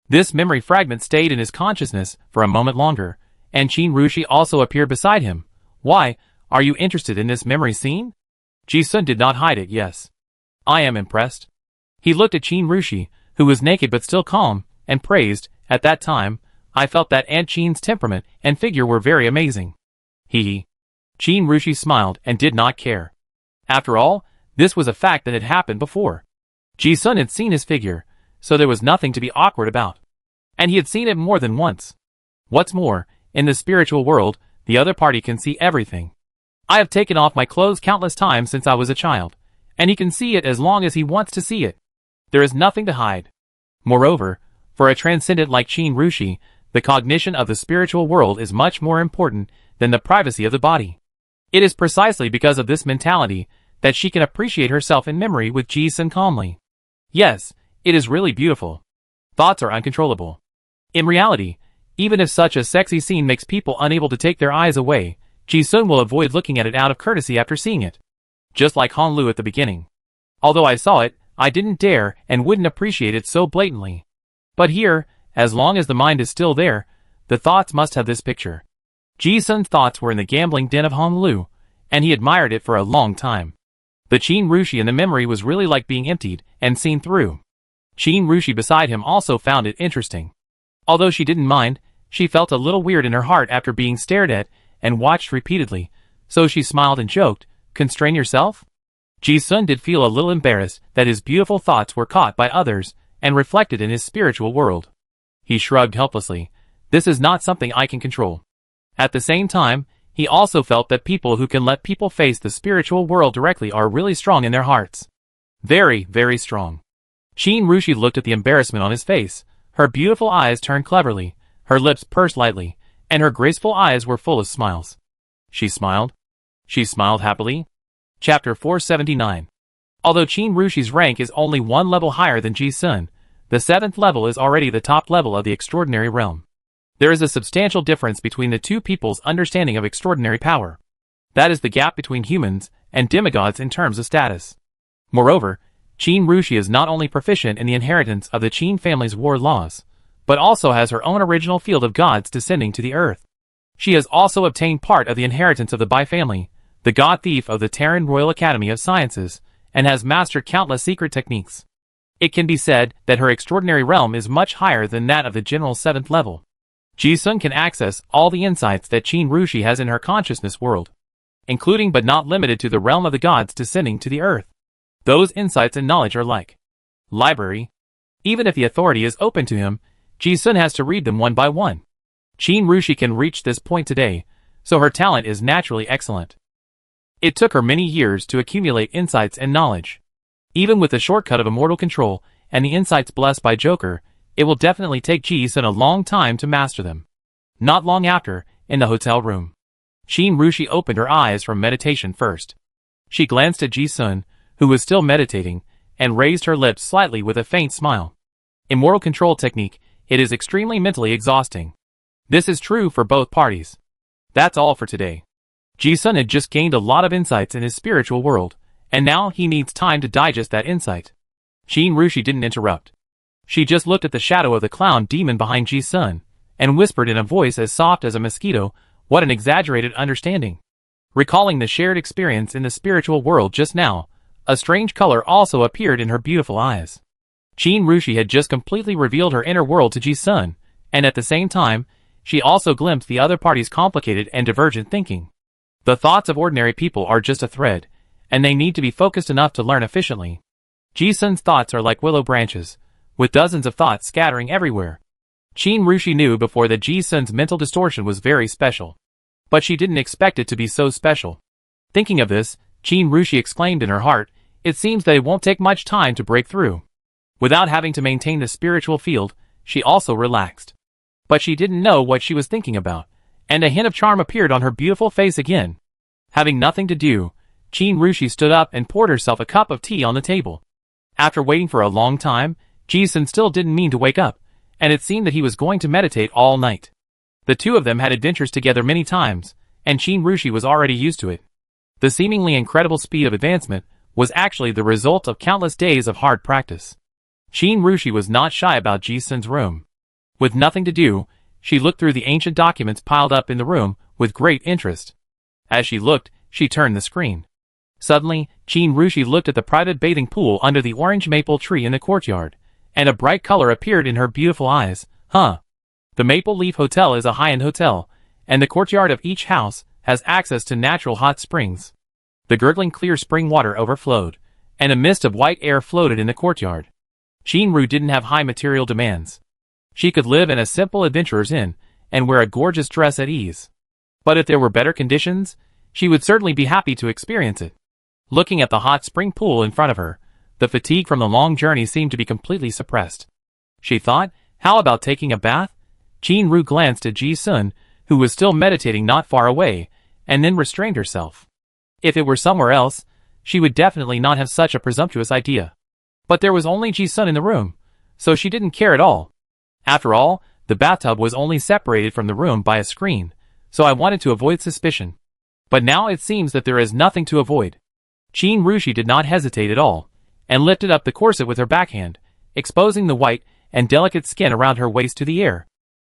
This memory fragment stayed in his consciousness for a moment longer, and Qin Rushi also appeared beside him. "Why, are you interested in this memory scene?" Ji-sun did not hide it, yes. "I am impressed." He looked at Qin Rushi, who was naked but still calm, and praised, "At that time, I felt that Aunt Qin's temperament and figure were very amazing." He. Qin Rushi smiled and did not care. After all, this was a fact that had happened before. Ji-sun had seen his figure, so there was nothing to be awkward about. And he had seen it more than once. What's more, in the spiritual world, the other party can see everything. I have taken off my clothes countless times since I was a child, and he can see it as long as he wants to see it. There is nothing to hide. Moreover, for a transcendent like Qin Rushi, the cognition of the spiritual world is much more important than the privacy of the body. It is precisely because of this mentality that she can appreciate herself in memory with Ji-sun calmly. Yes, it is really beautiful. Thoughts are uncontrollable. In reality, even if such a sexy scene makes people unable to take their eyes away, Ji-sun will avoid looking at it out of courtesy after seeing it. Just like Honolulu at the beginning. Although I saw it, I didn't dare and wouldn't appreciate it so blatantly. But here, as long as the mind is still there, the thoughts must have this picture. Ji-sun's thoughts were in the gambling den of Honolulu, and he admired it for a long time. The Qin Rushi in the memory was really like being emptied and seen through. Qin Rushi beside him also found it interesting. Although she didn't mind, she felt a little weird in her heart after being stared at and watched repeatedly, so she smiled and joked, "Constrain yourself?" Ji-sun did feel a little embarrassed that his beautiful thoughts were caught by others and reflected in his spiritual world. He shrugged helplessly. This is not something I can control. At the same time, he also felt that people who can let people face the spiritual world directly are really strong in their hearts. Very, very strong. Qin Rushi looked at the embarrassment on his face. Her beautiful eyes turned cleverly, her lips pursed lightly, and her graceful eyes were full of smiles. She smiled. She smiled happily. Chapter 479. Although Qin Rushi's rank is only one level higher than Ji-sun, the 7th level is already the top level of the extraordinary realm. There is a substantial difference between the two people's understanding of extraordinary power. That is the gap between humans and demigods in terms of status. Moreover, Qin Rushi is not only proficient in the inheritance of the Qin family's war laws, but also has her own original field of gods descending to the earth. She has also obtained part of the inheritance of the Bai family, the god thief of the Terran Royal Academy of Sciences, and has mastered countless secret techniques. It can be said that her extraordinary realm is much higher than that of the general 7th level. Ji-sun can access all the insights that Qin Rushi has in her consciousness world, including but not limited to the realm of the gods descending to the earth. Those insights and knowledge are like library. Even if the authority is open to him, Ji-sun has to read them one by one. Qin Rushi can reach this point today, so her talent is naturally excellent. It took her many years to accumulate insights and knowledge. Even with the shortcut of immortal control and the insights blessed by Joker, it will definitely take Ji-sun a long time to master them. Not long after, in the hotel room, Qin Rushi opened her eyes from meditation first. She glanced at Ji-sun, who was still meditating, and raised her lips slightly with a faint smile. Immortal control technique, it is extremely mentally exhausting. This is true for both parties. That's all for today. Ji-sun had just gained a lot of insights in his spiritual world, and now he needs time to digest that insight. Qin Rushi didn't interrupt. She just looked at the shadow of the clown demon behind Ji-sun, and whispered in a voice as soft as a mosquito, "What an exaggerated understanding." Recalling the shared experience in the spiritual world just now, A strange color also appeared in her beautiful eyes. Jin Rushi had just completely revealed her inner world to Ji-sun, and at the same time, she also glimpsed the other party's complicated and divergent thinking. The thoughts of ordinary people are just a thread, and they need to be focused enough to learn efficiently. Ji-sun's thoughts are like willow branches, with dozens of thoughts scattering everywhere. Jin Rushi knew before that Ji-sun's mental distortion was very special. But she didn't expect it to be so special. Thinking of this, Jin Rushi exclaimed in her heart, "It seems that it won't take much time to break through." Without having to maintain the spiritual field, she also relaxed. But she didn't know what she was thinking about, and a hint of charm appeared on her beautiful face again. Having nothing to do, Jin Rushi stood up and poured herself a cup of tea on the table. After waiting for a long time, Ji-sun still didn't mean to wake up, and it seemed that he was going to meditate all night. The two of them had adventures together many times, and Jin Rushi was already used to it. The seemingly incredible speed of advancement was actually the result of countless days of hard practice. Jin Rushi was not shy about Ji-sun's room. With nothing to do, she looked through the ancient documents piled up in the room with great interest. As she looked, she turned the screen. Suddenly, Jin Rushi looked at the private bathing pool under the orange maple tree in the courtyard, and a bright color appeared in her beautiful eyes. The Maple Leaf Hotel is a high-end hotel, and the courtyard of each house has access to natural hot springs. The gurgling clear spring water overflowed, and a mist of white air floated in the courtyard. Jin-ru didn't have high material demands. She could live in a simple adventurer's inn, and wear a gorgeous dress at ease. But if there were better conditions, she would certainly be happy to experience it. Looking at the hot spring pool in front of her, the fatigue from the long journey seemed to be completely suppressed. She thought, how about taking a bath? Jin-ru glanced at Ji-sun, who was still meditating not far away, and then restrained herself. If it were somewhere else, she would definitely not have such a presumptuous idea. But there was only Ji-sun in the room, so she didn't care at all. After all, the bathtub was only separated from the room by a screen, so I wanted to avoid suspicion. But now it seems that there is nothing to avoid. Jin Rushi did not hesitate at all, and lifted up the corset with her backhand, exposing the white and delicate skin around her waist to the air.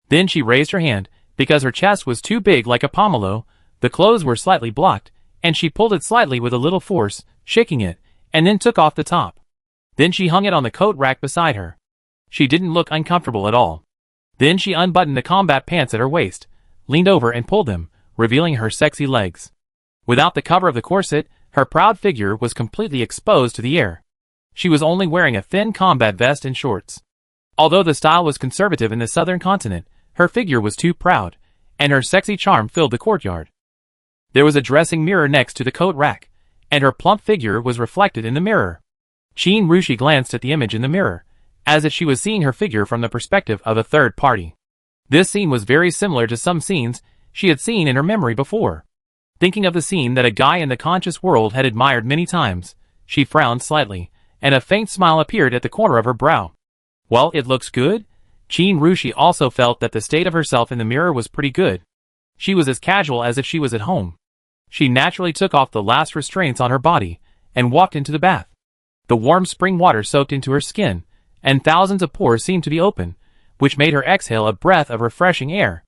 Then she raised her hand, because her chest was too big like a pomelo, the clothes were slightly blocked, and she pulled it slightly with a little force, shaking it, and then took off the top. Then she hung it on the coat rack beside her. She didn't look uncomfortable at all. Then she unbuttoned the combat pants at her waist, leaned over and pulled them, revealing her sexy legs. Without the cover of the corset, her proud figure was completely exposed to the air. She was only wearing a thin combat vest and shorts. Although the style was conservative in the southern continent, her figure was too proud, and her sexy charm filled the courtyard. There was a dressing mirror next to the coat rack, and her plump figure was reflected in the mirror. Jin Rushi glanced at the image in the mirror, as if she was seeing her figure from the perspective of a third party. This scene was very similar to some scenes she had seen in her memory before. Thinking of the scene that a guy in the conscious world had admired many times, she frowned slightly, and a faint smile appeared at the corner of her brow. Well, it looks good? Jin Rushi also felt that the state of herself in the mirror was pretty good. She was as casual as if she was at home. She naturally took off the last restraints on her body, and walked into the bath. The warm spring water soaked into her skin, and thousands of pores seemed to be open, which made her exhale a breath of refreshing air.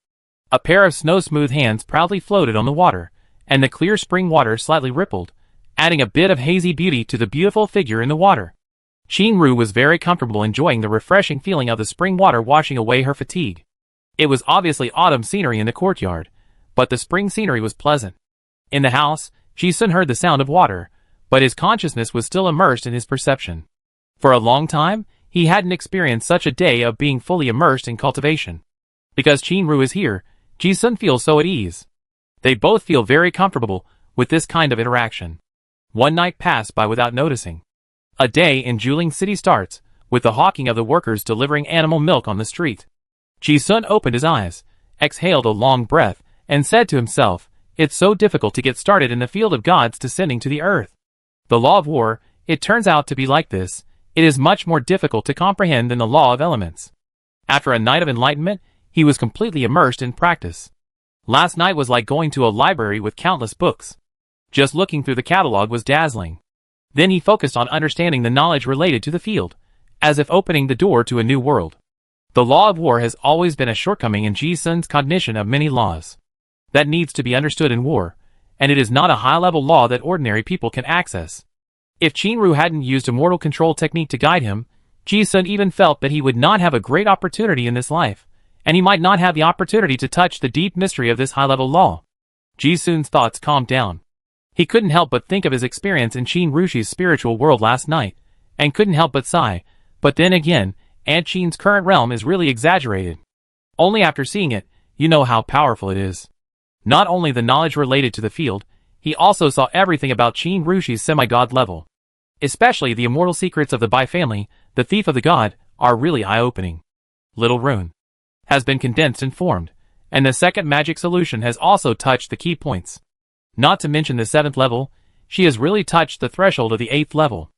A pair of snow-smooth hands proudly floated on the water, and the clear spring water slightly rippled, adding a bit of hazy beauty to the beautiful figure in the water. Jin-ru was very comfortable enjoying the refreshing feeling of the spring water washing away her fatigue. It was obviously autumn scenery in the courtyard, but the spring scenery was pleasant. In the house, Ji-sun heard the sound of water, but his consciousness was still immersed in his perception. For a long time, he hadn't experienced such a day of being fully immersed in cultivation. Because Jin-ru is here, Ji-sun feels so at ease. They both feel very comfortable with this kind of interaction. One night passed by without noticing. A day in Juling City starts, with the hawking of the workers delivering animal milk on the street. Ji-sun opened his eyes, exhaled a long breath, and said to himself, "It's so difficult to get started in the field of gods descending to the earth. The law of war, it turns out to be like this. It is much more difficult to comprehend than the law of elements." After a night of enlightenment, he was completely immersed in practice. Last night was like going to a library with countless books. Just looking through the catalog was dazzling. Then he focused on understanding the knowledge related to the field, as if opening the door to a new world. The law of war has always been a shortcoming in Ji-sun's cognition of many laws. That needs to be understood in war, and it is not a high-level law that ordinary people can access. If Chinru hadn't used a mortal control technique to guide him, Ji-sun even felt that he would not have a great opportunity in this life, and he might not have the opportunity to touch the deep mystery of this high-level law. Ji-sun's thoughts calmed down. He couldn't help but think of his experience in Qin Rushi's spiritual world last night, and couldn't help but sigh, but then again, Aunt Qin's current realm is really exaggerated. Only after seeing it, you know how powerful it is. Not only the knowledge related to the field, he also saw everything about Qin Rushi's semi-god level. Especially the immortal secrets of the Bai family, the thief of the god, are really eye-opening. Little Rune has been condensed and formed, and the second magic solution has also touched the key points. Not to mention the 7th level, she has really touched the threshold of the 8th level.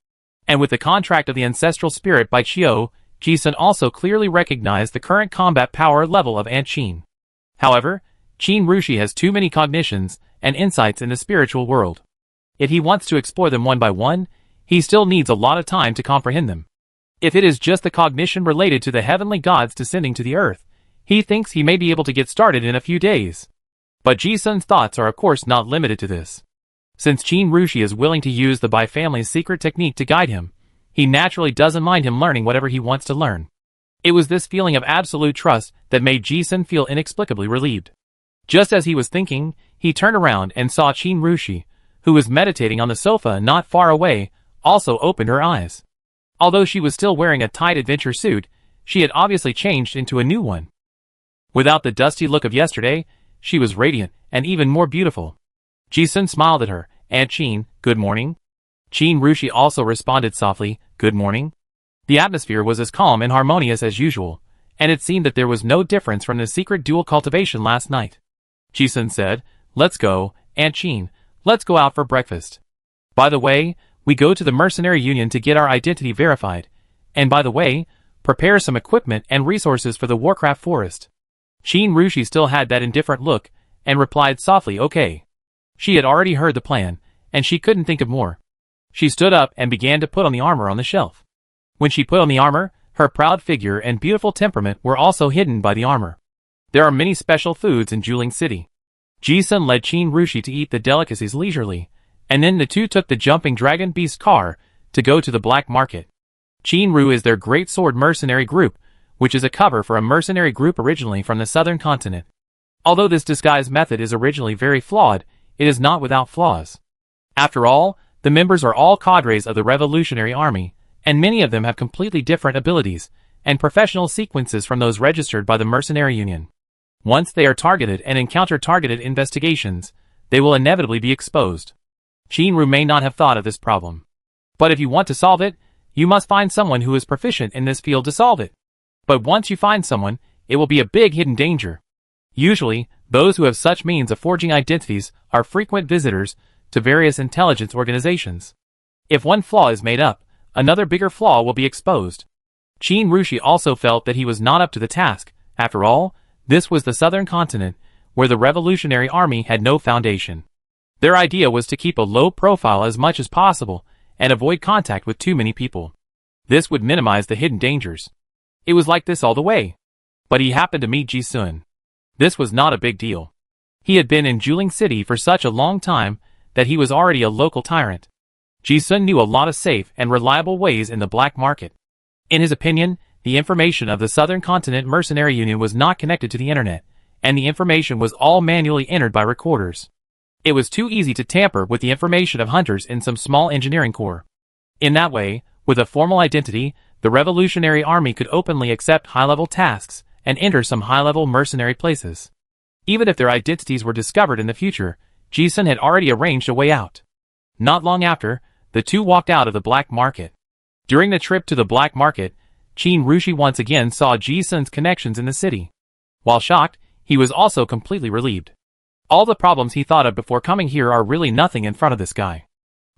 And with the contract of the ancestral spirit by Chiyo, Ji-sun also clearly recognized the current combat power level of Aunt Qin. However, Qin Rushi has too many cognitions and insights in the spiritual world. If he wants to explore them one by one, he still needs a lot of time to comprehend them. If it is just the cognition related to the heavenly gods descending to the earth, he thinks he may be able to get started in a few days. But Ji-sun's thoughts are of course not limited to this. Since Qin Rushi is willing to use the Bai family's secret technique to guide him, he naturally doesn't mind him learning whatever he wants to learn. It was this feeling of absolute trust that made Ji-sun feel inexplicably relieved. Just as he was thinking, he turned around and saw Qin Rushi, who was meditating on the sofa not far away, also opened her eyes. Although she was still wearing a tight adventure suit, she had obviously changed into a new one. Without the dusty look of yesterday, she was radiant and even more beautiful. Ji-sun smiled at her. Aunt Qin, good morning. Qin Rushi also responded softly, good morning. The atmosphere was as calm and harmonious as usual, and it seemed that there was no difference from the secret dual cultivation last night. Ji-sun said, let's go, Aunt Qin, let's go out for breakfast. By the way, we go to the mercenary union to get our identity verified, and by the way, prepare some equipment and resources for the Warcraft forest. Qin Rushi still had that indifferent look, and replied softly, okay. She had already heard the plan, and she couldn't think of more. She stood up and began to put on the armor on the shelf. When she put on the armor, her proud figure and beautiful temperament were also hidden by the armor. There are many special foods in Juling City. Ji-sun led Qin Rushi to eat the delicacies leisurely, and then the two took the jumping dragon beast car to go to the black market. Qin Ru is their great sword mercenary group, which is a cover for a mercenary group originally from the southern continent. Although this disguise method is originally very flawed, it is not without flaws. After all, the members are all cadres of the Revolutionary Army, and many of them have completely different abilities and professional sequences from those registered by the Mercenary Union. Once they are targeted and encounter targeted investigations, they will inevitably be exposed. Qin Ru may not have thought of this problem. But if you want to solve it, you must find someone who is proficient in this field to solve it. But once you find someone, it will be a big hidden danger. Usually, those who have such means of forging identities are frequent visitors to various intelligence organizations. If one flaw is made up, another bigger flaw will be exposed. Qin Rushi also felt that he was not up to the task. After all, this was the southern continent, where the Revolutionary Army had no foundation. Their idea was to keep a low profile as much as possible, and avoid contact with too many people. This would minimize the hidden dangers. It was like this all the way. But he happened to meet Ji-sun. This was not a big deal. He had been in Juling City for such a long time that he was already a local tyrant. Ji-sun knew a lot of safe and reliable ways in the black market. In his opinion, the information of the Southern Continent Mercenary Union was not connected to the internet, and the information was all manually entered by recorders. It was too easy to tamper with the information of hunters in some small engineering corps. In that way, with a formal identity, the Revolutionary Army could openly accept high-level tasks and enter some high-level mercenary places. Even if their identities were discovered in the future, Ji-sun had already arranged a way out. Not long after, the two walked out of the black market. During the trip to the black market, Qin Rushi once again saw Ji-sun's connections in the city. While shocked, he was also completely relieved. All the problems he thought of before coming here are really nothing in front of this guy.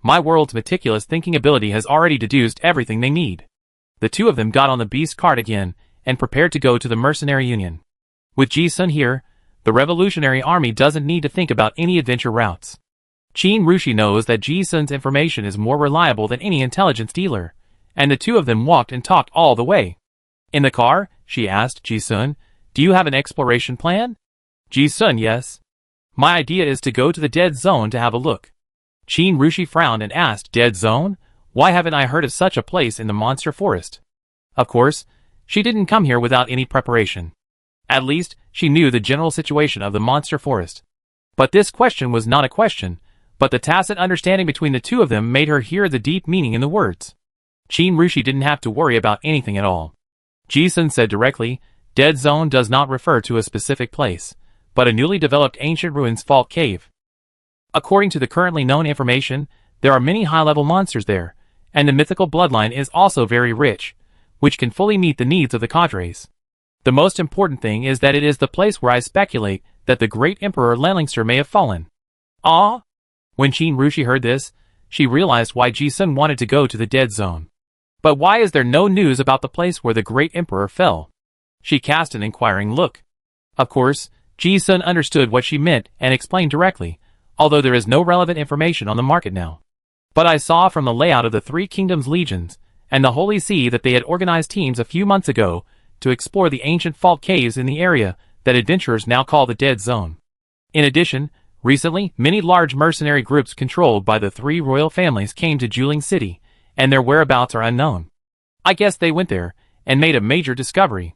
My world's meticulous thinking ability has already deduced everything they need. The two of them got on the beast cart again and prepared to go to the Mercenary Union. With Ji-sun here, the Revolutionary Army doesn't need to think about any adventure routes. Qin Rushi knows that Ji-sun's information is more reliable than any intelligence dealer, and the two of them walked and talked all the way. In the car, she asked Ji-sun, do you have an exploration plan? Ji-sun, yes. My idea is to go to the dead zone to have a look. Qin Rushi frowned and asked, dead zone? Why haven't I heard of such a place in the monster forest? Of course, she didn't come here without any preparation. At least, she knew the general situation of the monster forest. But this question was not a question, but the tacit understanding between the two of them made her hear the deep meaning in the words. Qin Rushi didn't have to worry about anything at all. Ji-sun said directly, Dead Zone does not refer to a specific place, but a newly developed ancient ruins fault cave. According to the currently known information, there are many high-level monsters there, and the mythical bloodline is also very rich, which can fully meet the needs of the cadres. The most important thing is that it is the place where I speculate that the great Emperor Lenlingster may have fallen. Ah! When Qin Rushi heard this, she realized why Ji-sun wanted to go to the Dead Zone. But why is there no news about the place where the great Emperor fell? She cast an inquiring look. Of course, Ji-sun understood what she meant and explained directly, although there is no relevant information on the market now. But I saw from the layout of the Three Kingdoms Legions and the Holy See that they had organized teams a few months ago to explore the ancient fault caves in the area that adventurers now call the Dead Zone. In addition, recently, many large mercenary groups controlled by the three royal families came to Juling City, and their whereabouts are unknown. I guess they went there and made a major discovery.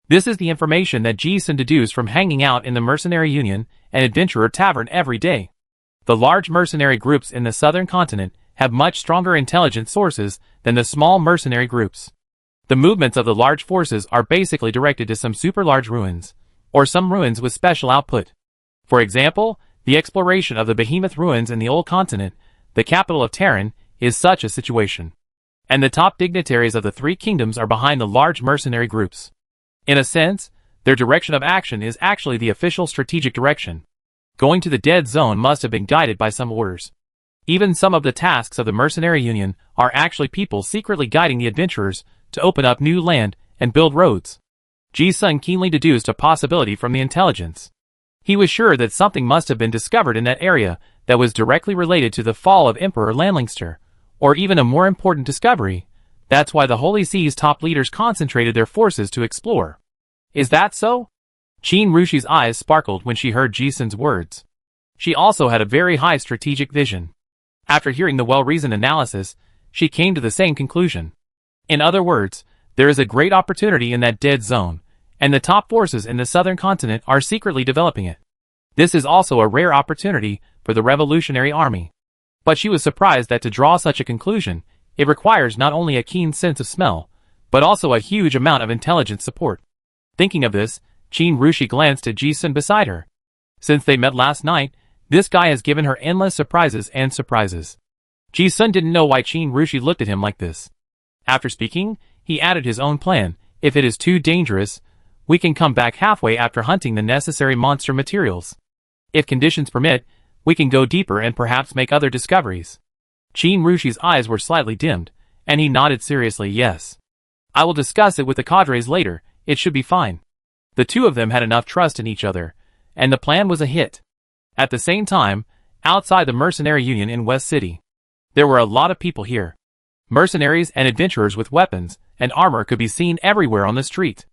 This is the information that Ji-sun deduced from hanging out in the Mercenary Union and Adventurer Tavern every day. The large mercenary groups in the southern continent have much stronger intelligence sources than the small mercenary groups. The movements of the large forces are basically directed to some super large ruins, or some ruins with special output. For example, the exploration of the behemoth ruins in the old continent, the capital of Terran, is such a situation. And the top dignitaries of the Three Kingdoms are behind the large mercenary groups. In a sense, their direction of action is actually the official strategic direction. Going to the Dead Zone must have been guided by some orders. Even some of the tasks of the Mercenary Union are actually people secretly guiding the adventurers to open up new land and build roads. Ji-sun keenly deduced a possibility from the intelligence. He was sure that something must have been discovered in that area that was directly related to the fall of Emperor Lenlingster, or even a more important discovery. That's why the Holy See's top leaders concentrated their forces to explore. Is that so? Qin Rushi's eyes sparkled when she heard Ji-sun's words. She also had a very high strategic vision. After hearing the well-reasoned analysis, she came to the same conclusion. In other words, there is a great opportunity in that Dead Zone, and the top forces in the southern continent are secretly developing it. This is also a rare opportunity for the Revolutionary Army. But she was surprised that to draw such a conclusion, it requires not only a keen sense of smell, but also a huge amount of intelligence support. Thinking of this, Qin Rushi glanced at Ji-sun beside her. Since they met last night, this guy has given her endless surprises and surprises. Ji-sun didn't know why Qin Rushi looked at him like this. After speaking, he added his own plan. If it is too dangerous, we can come back halfway after hunting the necessary monster materials. If conditions permit, we can go deeper and perhaps make other discoveries. Qin Rushi's eyes were slightly dimmed, and he nodded seriously yes. I will discuss it with the cadres later, it should be fine. The two of them had enough trust in each other, and the plan was a hit. At the same time, outside the Mercenary Union in West City, there were a lot of people here. Mercenaries and adventurers with weapons and armor could be seen everywhere on the street.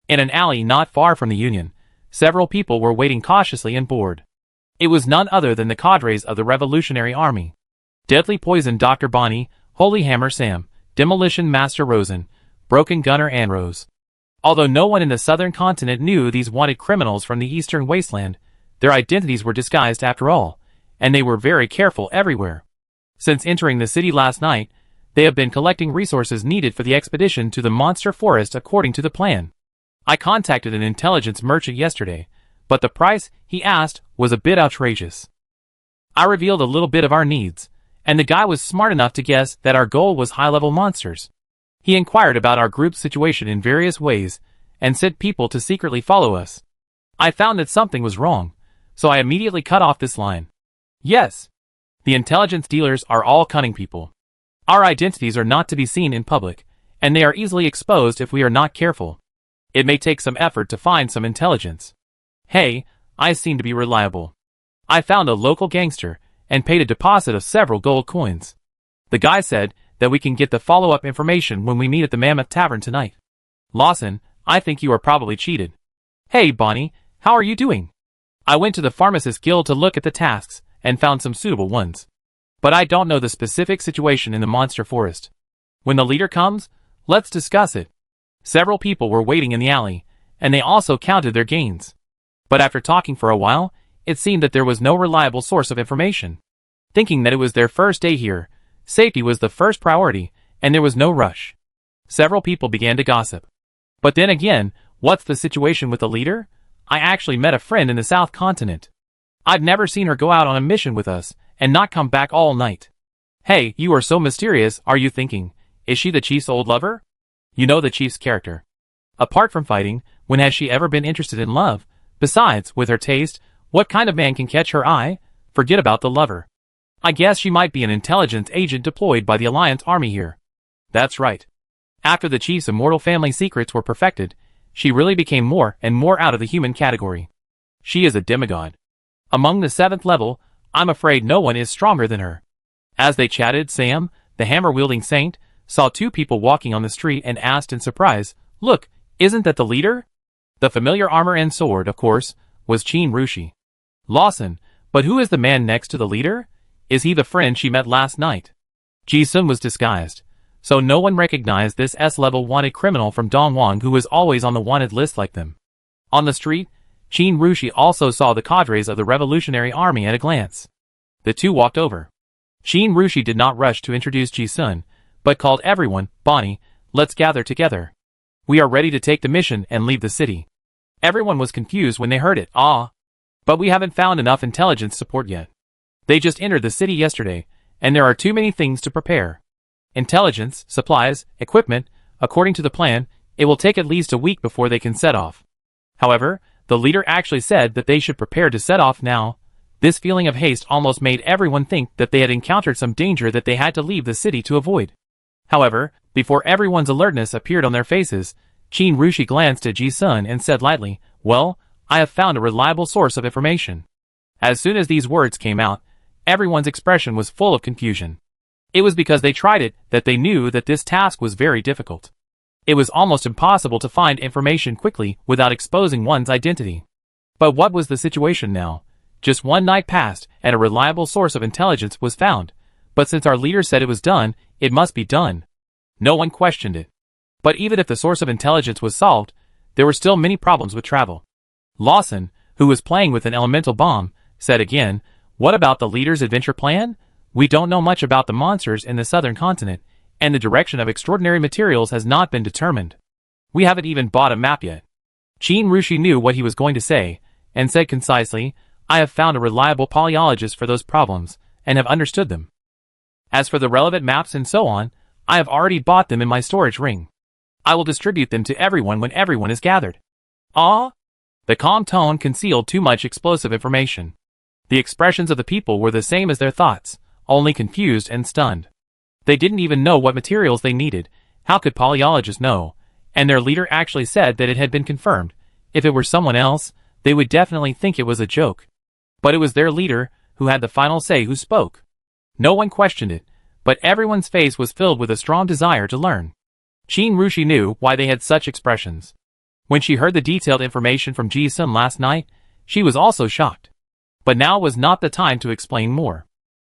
In an alley not far from the Union, several people were waiting cautiously and bored. It was none other than the cadres of the Revolutionary Army. Deadly Poison Dr. Bonnie, Holy Hammer Sam, Demolition Master Rosen, Broken Gunner Anrose. Although no one in the southern continent knew these wanted criminals from the eastern wasteland, their identities were disguised after all, and they were very careful everywhere. Since entering the city last night, they have been collecting resources needed for the expedition to the monster forest according to the plan. I contacted an intelligence merchant yesterday, but the price he asked was a bit outrageous. I revealed a little bit of our needs, and the guy was smart enough to guess that our goal was high-level monsters. He inquired about our group's situation in various ways, and sent people to secretly follow us. I found that something was wrong, so I immediately cut off this line. Yes, the intelligence dealers are all cunning people. Our identities are not to be seen in public, and they are easily exposed if we are not careful. It may take some effort to find some intelligence. Hey, I seem to be reliable. I found a local gangster, and paid a deposit of several gold coins. The guy said that we can get the follow-up information when we meet at the Mammoth Tavern tonight. Lawson, I think you are probably cheated. Hey Bonnie, how are you doing? I went to the Pharmacist Guild to look at the tasks, and found some suitable ones. But I don't know the specific situation in the monster forest. When the leader comes, let's discuss it. Several people were waiting in the alley, and they also counted their gains. But after talking for a while, it seemed that there was no reliable source of information. Thinking that it was their first day here, safety was the first priority, and there was no rush. Several people began to gossip. But then again, what's the situation with the leader? I actually met a friend in the South Continent. I've never seen her go out on a mission with us, and not come back all night. Hey, you are so mysterious, are you thinking? Is she the chief's old lover? You know the chief's character. Apart from fighting, when has she ever been interested in love? Besides, with her taste, what kind of man can catch her eye? Forget about the lover. I guess she might be an intelligence agent deployed by the Alliance army here. That's right. After the chief's immortal family secrets were perfected, she really became more and more out of the human category. She is a demigod. Among the 7th level, I'm afraid no one is stronger than her. As they chatted, Sam, the hammer-wielding saint, saw 2 people walking on the street and asked in surprise, "Look, isn't that the leader?" The familiar armor and sword, of course, was Qin Rushi. Lawson, but who is the man next to the leader? Is he the friend she met last night? Ji-sun was disguised, so no one recognized this S-level wanted criminal from Dongwon who was always on the wanted list like them. On the street, Qin Rushi also saw the cadres of the Revolutionary Army at a glance. The 2 walked over. Qin Rushi did not rush to introduce Ji-sun, but called everyone, "Bonnie, let's gather together. We are ready to take the mission and leave the city." Everyone was confused when they heard it. But we haven't found enough intelligence support yet. They just entered the city yesterday, and there are too many things to prepare. Intelligence, supplies, equipment, according to the plan, it will take at least a week before they can set off. However, the leader actually said that they should prepare to set off now. This feeling of haste almost made everyone think that they had encountered some danger that they had to leave the city to avoid. However, before everyone's alertness appeared on their faces, Qin Rushi glanced at Ji-sun and said lightly, "Well, I have found a reliable source of information." As soon as these words came out, everyone's expression was full of confusion. It was because they tried it that they knew that this task was very difficult. It was almost impossible to find information quickly without exposing one's identity. But what was the situation now? Just one night passed, and a reliable source of intelligence was found. But since our leader said it was done, it must be done. No one questioned it. But even if the source of intelligence was solved, there were still many problems with travel. Lawson, who was playing with an elemental bomb, said again, "What about the leader's adventure plan? We don't know much about the monsters in the southern continent, and the direction of extraordinary materials has not been determined. We haven't even bought a map yet." Qin Rushi knew what he was going to say, and said concisely, "I have found a reliable polyologist for those problems, and have understood them. As for the relevant maps and so on, I have already bought them in my storage ring. I will distribute them to everyone when everyone is gathered." The calm tone concealed too much explosive information. The expressions of the people were the same as their thoughts, only confused and stunned. They didn't even know what materials they needed. How could polyologists know? And their leader actually said that it had been confirmed. If it were someone else, they would definitely think it was a joke. But it was their leader, who had the final say, who spoke. No one questioned it, but everyone's face was filled with a strong desire to learn. Qin Rushi knew why they had such expressions. When she heard the detailed information from Ji-sun last night, she was also shocked. But now was not the time to explain more.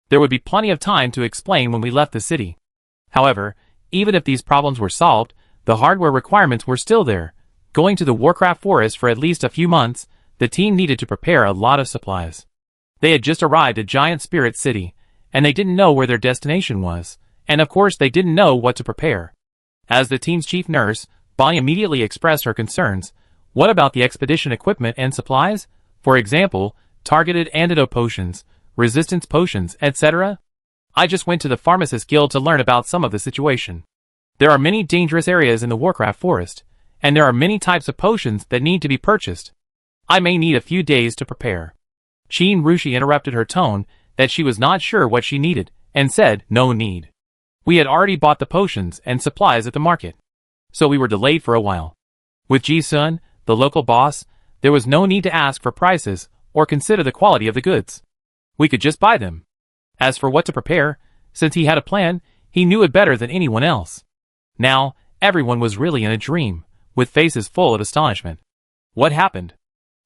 There would be plenty of time to explain when we left the city. However, even if these problems were solved, the hardware requirements were still there. Going to the Warcraft Forest for at least a few months, the team needed to prepare a lot of supplies. They had just arrived at Giant Spirit City, and they didn't know where their destination was, and of course they didn't know what to prepare. As the team's chief nurse, Bonnie immediately expressed her concerns. What about the expedition equipment and supplies? For example, targeted antidote potions, resistance potions, etc.? I just went to the Pharmacist Guild to learn about some of the situation. There are many dangerous areas in the Warcraft Forest, and there are many types of potions that need to be purchased. I may need a few days to prepare. Qin Rushi interrupted her tone that she was not sure what she needed, and said, "No need. We had already bought the potions and supplies at the market, so we were delayed for a while. With Ji-sun, the local boss, there was no need to ask for prices or consider the quality of the goods. We could just buy them. As for what to prepare, since he had a plan, he knew it better than anyone else." Now, everyone was really in a dream, with faces full of astonishment. What happened?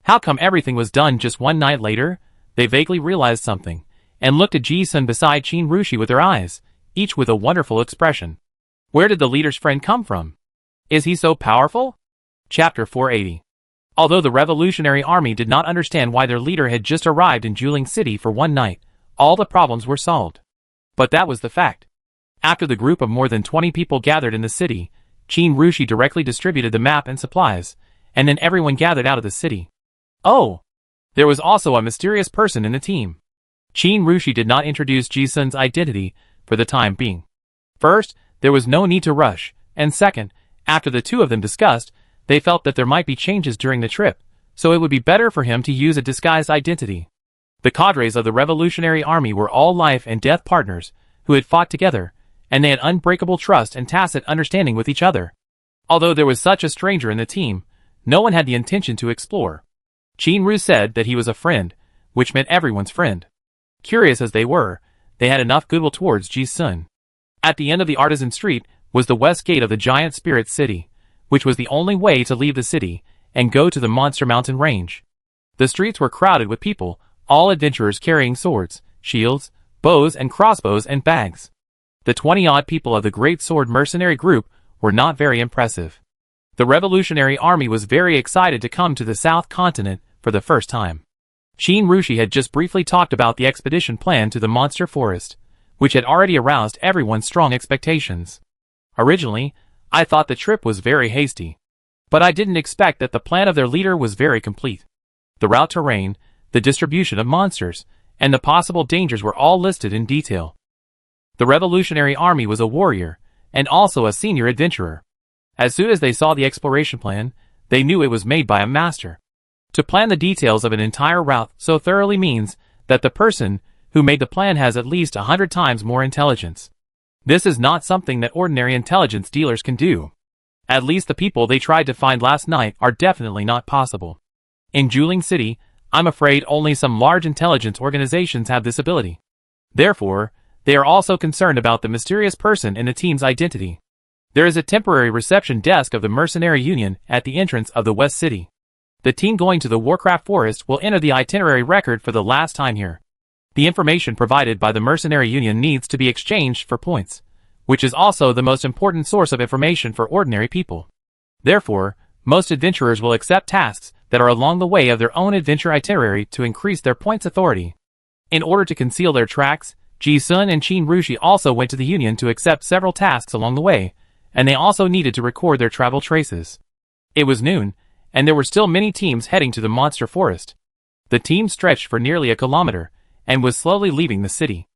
How come everything was done just one night later? They vaguely realized something. and looked at Ji-sun beside Qin Rushi with their eyes, each with a wonderful expression. Where did the leader's friend come from? Is he so powerful? Chapter 480. Although the Revolutionary Army did not understand why their leader had just arrived in Juling City for one night, all the problems were solved. But that was the fact. After the group of more than 20 people gathered in the city, Qin Rushi directly distributed the map and supplies, and then everyone gathered out of the city. Oh! There was also a mysterious person in the team. Qin Rushi did not introduce Ji-sun's identity for the time being. First, there was no need to rush, and second, after the two of them discussed, they felt that there might be changes during the trip, so it would be better for him to use a disguised identity. The cadres of the Revolutionary Army were all life and death partners who had fought together, and they had unbreakable trust and tacit understanding with each other. Although there was such a stranger in the team, no one had the intention to explore. Qin Ru said that he was a friend, which meant everyone's friend. Curious as they were, they had enough goodwill towards Ji-sun. At the end of the Artisan Street was the west gate of the giant spirit city, which was the only way to leave the city and go to the Monster Mountain Range. The streets were crowded with people, all adventurers carrying swords, shields, bows and crossbows and bags. The 20-odd people of the Great Sword Mercenary Group were not very impressive. The Revolutionary Army was very excited to come to the South Continent for the first time. Qin Rushi had just briefly talked about the expedition plan to the Monster Forest, which had already aroused everyone's strong expectations. Originally, I thought the trip was very hasty. But I didn't expect that the plan of their leader was very complete. The route terrain, the distribution of monsters, and the possible dangers were all listed in detail. The Revolutionary Army was a warrior, and also a senior adventurer. As soon as they saw the exploration plan, they knew it was made by a master. To plan the details of an entire route so thoroughly means that the person who made the plan has at least 100 times more intelligence. This is not something that ordinary intelligence dealers can do. At least the people they tried to find last night are definitely not possible. In Juling City, I'm afraid only some large intelligence organizations have this ability. Therefore, they are also concerned about the mysterious person in the team's identity. There is a temporary reception desk of the Mercenary Union at the entrance of the West City. The team going to the Warcraft Forest will enter the itinerary record for the last time here. The information provided by the Mercenary Union needs to be exchanged for points, which is also the most important source of information for ordinary people. Therefore, most adventurers will accept tasks that are along the way of their own adventure itinerary to increase their points authority. In order to conceal their tracks, Ji-sun and Qin Rushi also went to the Union to accept several tasks along the way, and they also needed to record their travel traces. It was noon, and there were still many teams heading to the Monster Forest. The team stretched for nearly a kilometer, and was slowly leaving the city.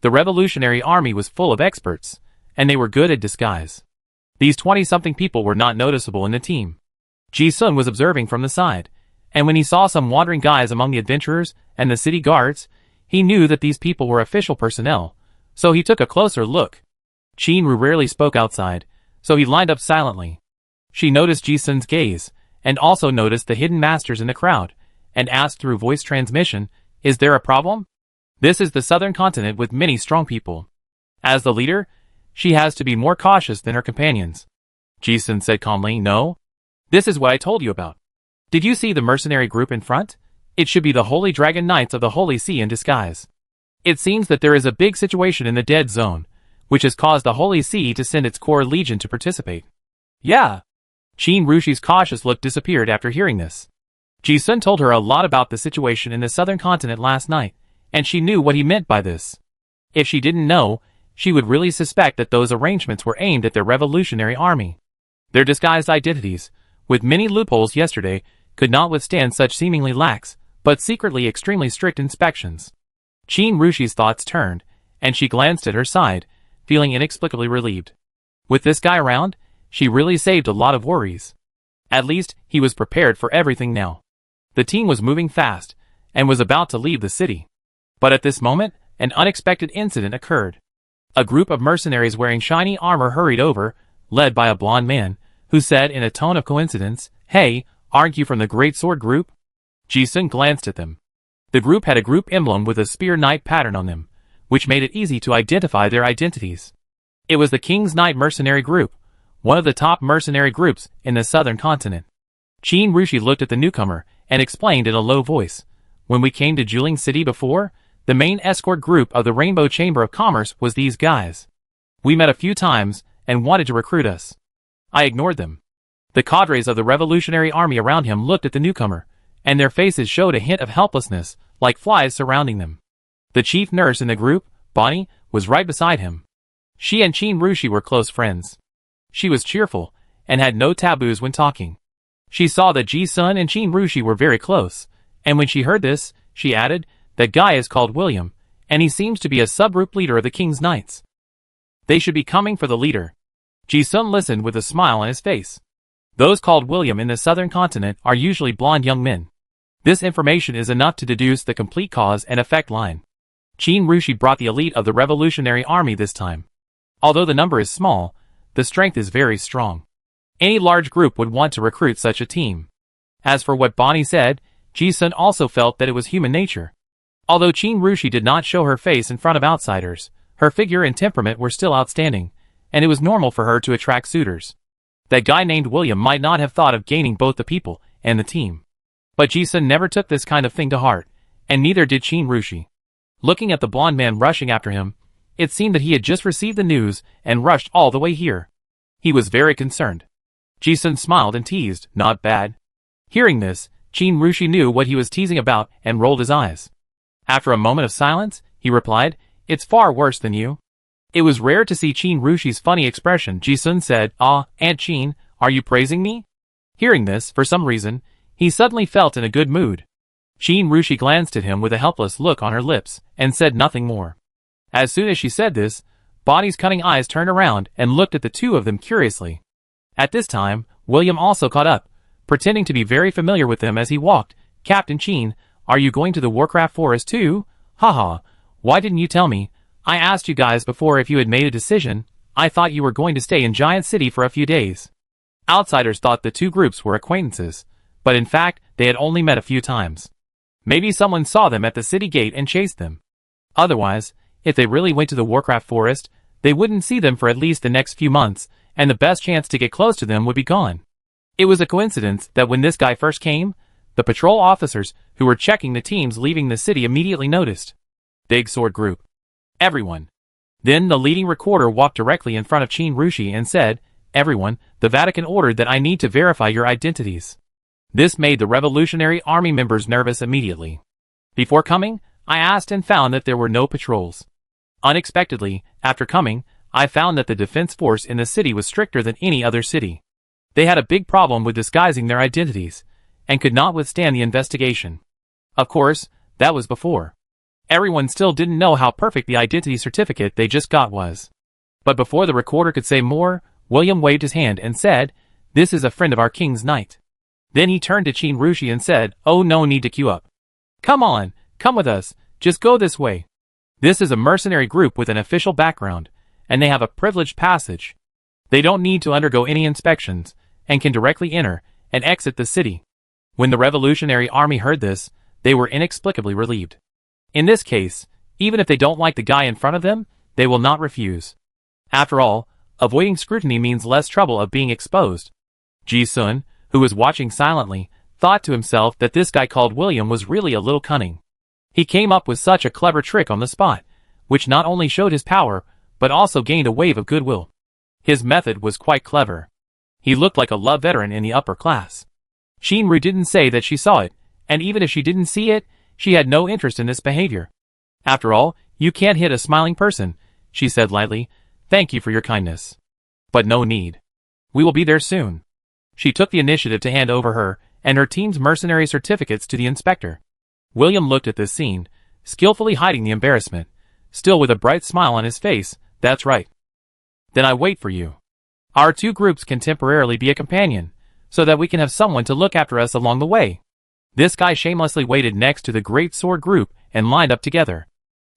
The Revolutionary Army was full of experts, and they were good at disguise. These 20-something people were not noticeable in the team. Ji-sun was observing from the side, and when he saw some wandering guys among the adventurers and the city guards, he knew that these people were official personnel, so he took a closer look. Qin Ru rarely spoke outside, so he lined up silently. She noticed Ji-sun's gaze, and also noticed the hidden masters in the crowd, and asked through voice transmission, "Is there a problem?" This is the southern continent with many strong people. As the leader, she has to be more cautious than her companions. Ji-sun said calmly, "No. This is what I told you about. Did you see the mercenary group in front? It should be the Holy Dragon Knights of the Holy Sea in disguise. It seems that there is a big situation in the Dead Zone, which has caused the Holy Sea to send its core legion to participate." Yeah. Qin Rushi's cautious look disappeared after hearing this. Ji-sun told her a lot about the situation in the southern continent last night, and she knew what he meant by this. If she didn't know, she would really suspect that those arrangements were aimed at their Revolutionary Army. Their disguised identities, with many loopholes yesterday, could not withstand such seemingly lax, but secretly extremely strict inspections. Qin Rushi's thoughts turned, and she glanced at her side, feeling inexplicably relieved. With this guy around, she really saved a lot of worries. At least, he was prepared for everything now. The team was moving fast, and was about to leave the city. But at this moment, an unexpected incident occurred. A group of mercenaries wearing shiny armor hurried over, led by a blond man, who said in a tone of coincidence, "Hey, aren't you from the Great Sword Group?" Ji-sun glanced at them. The group had a group emblem with a spear knight pattern on them, which made it easy to identify their identities. It was the King's Knight Mercenary Group, one of the top mercenary groups in the southern continent. Qin Rushi looked at the newcomer and explained in a low voice, "When we came to Juling City before, the main escort group of the Rainbow Chamber of Commerce was these guys. We met a few times and wanted to recruit us. I ignored them. The cadres of the Revolutionary Army around him looked at the newcomer, and their faces showed a hint of helplessness, like flies surrounding them. The chief nurse in the group, Bonnie, was right beside him. She and Qin Rushi were close friends. She was cheerful, and had no taboos when talking. She saw that Ji-sun and Qin Rushi were very close, and when she heard this, she added, "That guy is called William, and he seems to be a subgroup leader of the King's Knights. They should be coming for the leader." Ji-sun listened with a smile on his face. Those called William in the southern continent are usually blonde young men. This information is enough to deduce the complete cause and effect line. Qin Rushi brought the elite of the Revolutionary Army this time. Although the number is small, the strength is very strong. Any large group would want to recruit such a team. As for what Bonnie said, Ji-sun also felt that it was human nature. Although Qin Rushi did not show her face in front of outsiders, her figure and temperament were still outstanding, and it was normal for her to attract suitors. That guy named William might not have thought of gaining both the people and the team. But Ji-sun never took this kind of thing to heart, and neither did Qin Rushi. Looking at the blonde man rushing after him, it seemed that he had just received the news and rushed all the way here. He was very concerned. Ji-sun smiled and teased, "Not bad." Hearing this, Qin Rushi knew what he was teasing about and rolled his eyes. After a moment of silence, he replied, "It's far worse than you." It was rare to see Qin Rushi's funny expression. Ji-sun said, "Ah, Aunt Qin, are you praising me?" Hearing this, for some reason, he suddenly felt in a good mood. Qin Rushi glanced at him with a helpless look on her lips, and said nothing more. As soon as she said this, Bonnie's cunning eyes turned around and looked at the two of them curiously. At this time, William also caught up, pretending to be very familiar with them as he walked. "Captain Qin, are you going to the Warcraft Forest too? Haha, why didn't you tell me? I asked you guys before if you had made a decision. I thought you were going to stay in Giant City for a few days." Outsiders thought the two groups were acquaintances, but in fact, they had only met a few times. Maybe someone saw them at the city gate and chased them. Otherwise, if they really went to the Warcraft Forest, they wouldn't see them for at least the next few months, and the best chance to get close to them would be gone. It was a coincidence that when this guy first came, the patrol officers who were checking the teams leaving the city immediately noticed. Big sword group. Everyone. Then the leading recorder walked directly in front of Qin Rushi and said, "Everyone, the Vatican ordered that I need to verify your identities." This made the Revolutionary Army members nervous immediately. Before coming, I asked and found that there were no patrols. Unexpectedly, after coming, I found that the defense force in the city was stricter than any other city. They had a big problem with disguising their identities, and could not withstand the investigation. Of course, that was before. Everyone still didn't know how perfect the identity certificate they just got was. But before the recorder could say more, William waved his hand and said, "This is a friend of our King's Knight." Then he turned to Qin Rushi and said, "Oh, no need to queue up. Come on, come with us, just go this way. This is a mercenary group with an official background, and they have a privileged passage. They don't need to undergo any inspections, and can directly enter and exit the city." When the Revolutionary Army heard this, they were inexplicably relieved. In this case, even if they don't like the guy in front of them, they will not refuse. After all, avoiding scrutiny means less trouble of being exposed. Ji-sun, who was watching silently, thought to himself that this guy called William was really a little cunning. He came up with such a clever trick on the spot, which not only showed his power, but also gained a wave of goodwill. His method was quite clever. He looked like a love veteran in the upper class. Qin didn't say that she saw it, and even if she didn't see it, she had no interest in this behavior. "After all, you can't hit a smiling person," she said lightly. "Thank you for your kindness. But no need. We will be there soon." She took the initiative to hand over her and her team's mercenary certificates to the inspector. William looked at this scene, skillfully hiding the embarrassment, still with a bright smile on his face. "That's right. Then I wait for you. Our two groups can temporarily be a companion, so that we can have someone to look after us along the way." This guy shamelessly waited next to the great sword group and lined up together.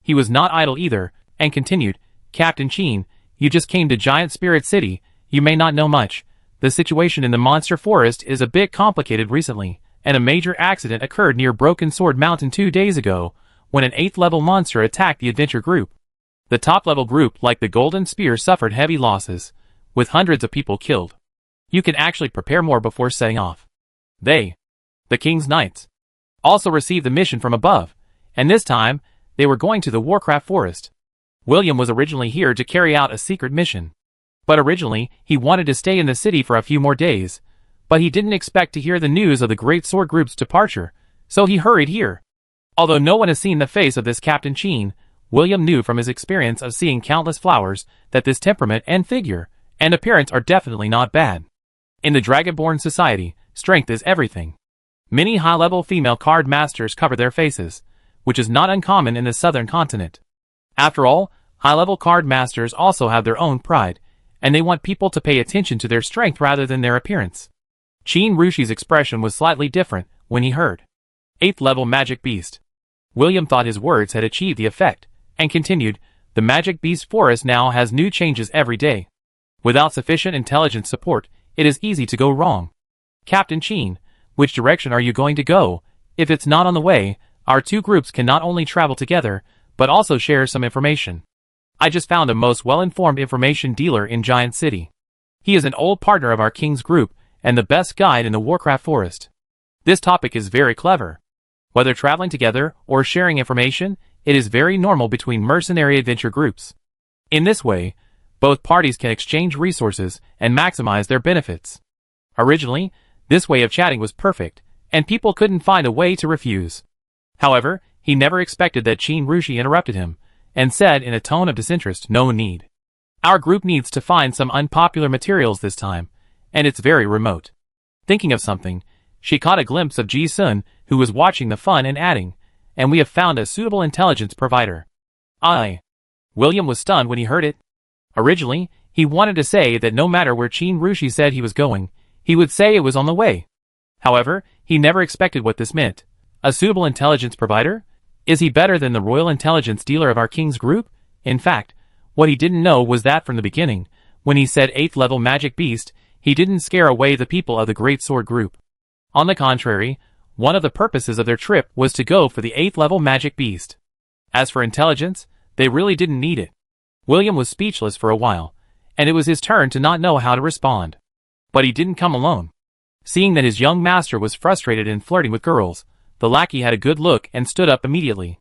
He was not idle either, and continued, "Captain Qin, you just came to Giant Spirit City. You may not know much. The situation in the Monster Forest is a bit complicated recently, and a major accident occurred near Broken Sword Mountain 2 days ago, when an 8th level monster attacked the adventure group. The top level group, like the Golden Spear, suffered heavy losses, with hundreds of people killed. You can actually prepare more before setting off. They, the King's Knights, also received the mission from above, and this time, they were going to the Warcraft Forest. William was originally here to carry out a secret mission. But originally, he wanted to stay in the city for a few more days. But he didn't expect to hear the news of the Great Sword Group's departure, so he hurried here. Although no one has seen the face of this Captain Sheen, William knew from his experience of seeing countless flowers that this temperament and figure and appearance are definitely not bad. In the Dragonborn society, strength is everything. Many high-level female card masters cover their faces, which is not uncommon in the southern continent. After all, high-level card masters also have their own pride, and they want people to pay attention to their strength rather than their appearance. Qin Rushi's expression was slightly different when he heard 8th level magic beast. William thought his words had achieved the effect, and continued, the magic beast forest now has new changes every day. Without sufficient intelligence support, it is easy to go wrong. Captain Qin, which direction are you going to go? If it's not on the way, our two groups can not only travel together, but also share some information. I just found a most well-informed information dealer in Giant City. He is an old partner of our king's group, and the best guide in the Warcraft Forest. This topic is very clever. Whether traveling together or sharing information, it is very normal between mercenary adventure groups. In this way, both parties can exchange resources and maximize their benefits. Originally, this way of chatting was perfect, and people couldn't find a way to refuse. However, he never expected that Qin Rushi interrupted him, and said in a tone of disinterest, no need. Our group needs to find some unpopular materials this time, and it's very remote. Thinking of something, she caught a glimpse of Ji Sun, who was watching the fun and adding, and we have found a suitable intelligence provider. William was stunned when he heard it. Originally, he wanted to say that no matter where Qin Rushi said he was going, he would say it was on the way. However, he never expected what this meant. A suitable intelligence provider? Is he better than the royal intelligence dealer of our king's group? In fact, what he didn't know was that from the beginning, when he said 8th level magic beast, he didn't scare away the people of the Great Sword Group. On the contrary, one of the purposes of their trip was to go for the 8th level magic beast. As for intelligence, they really didn't need it. William was speechless for a while, and it was his turn to not know how to respond. But he didn't come alone. Seeing that his young master was frustrated in flirting with girls, the lackey had a good look and stood up immediately.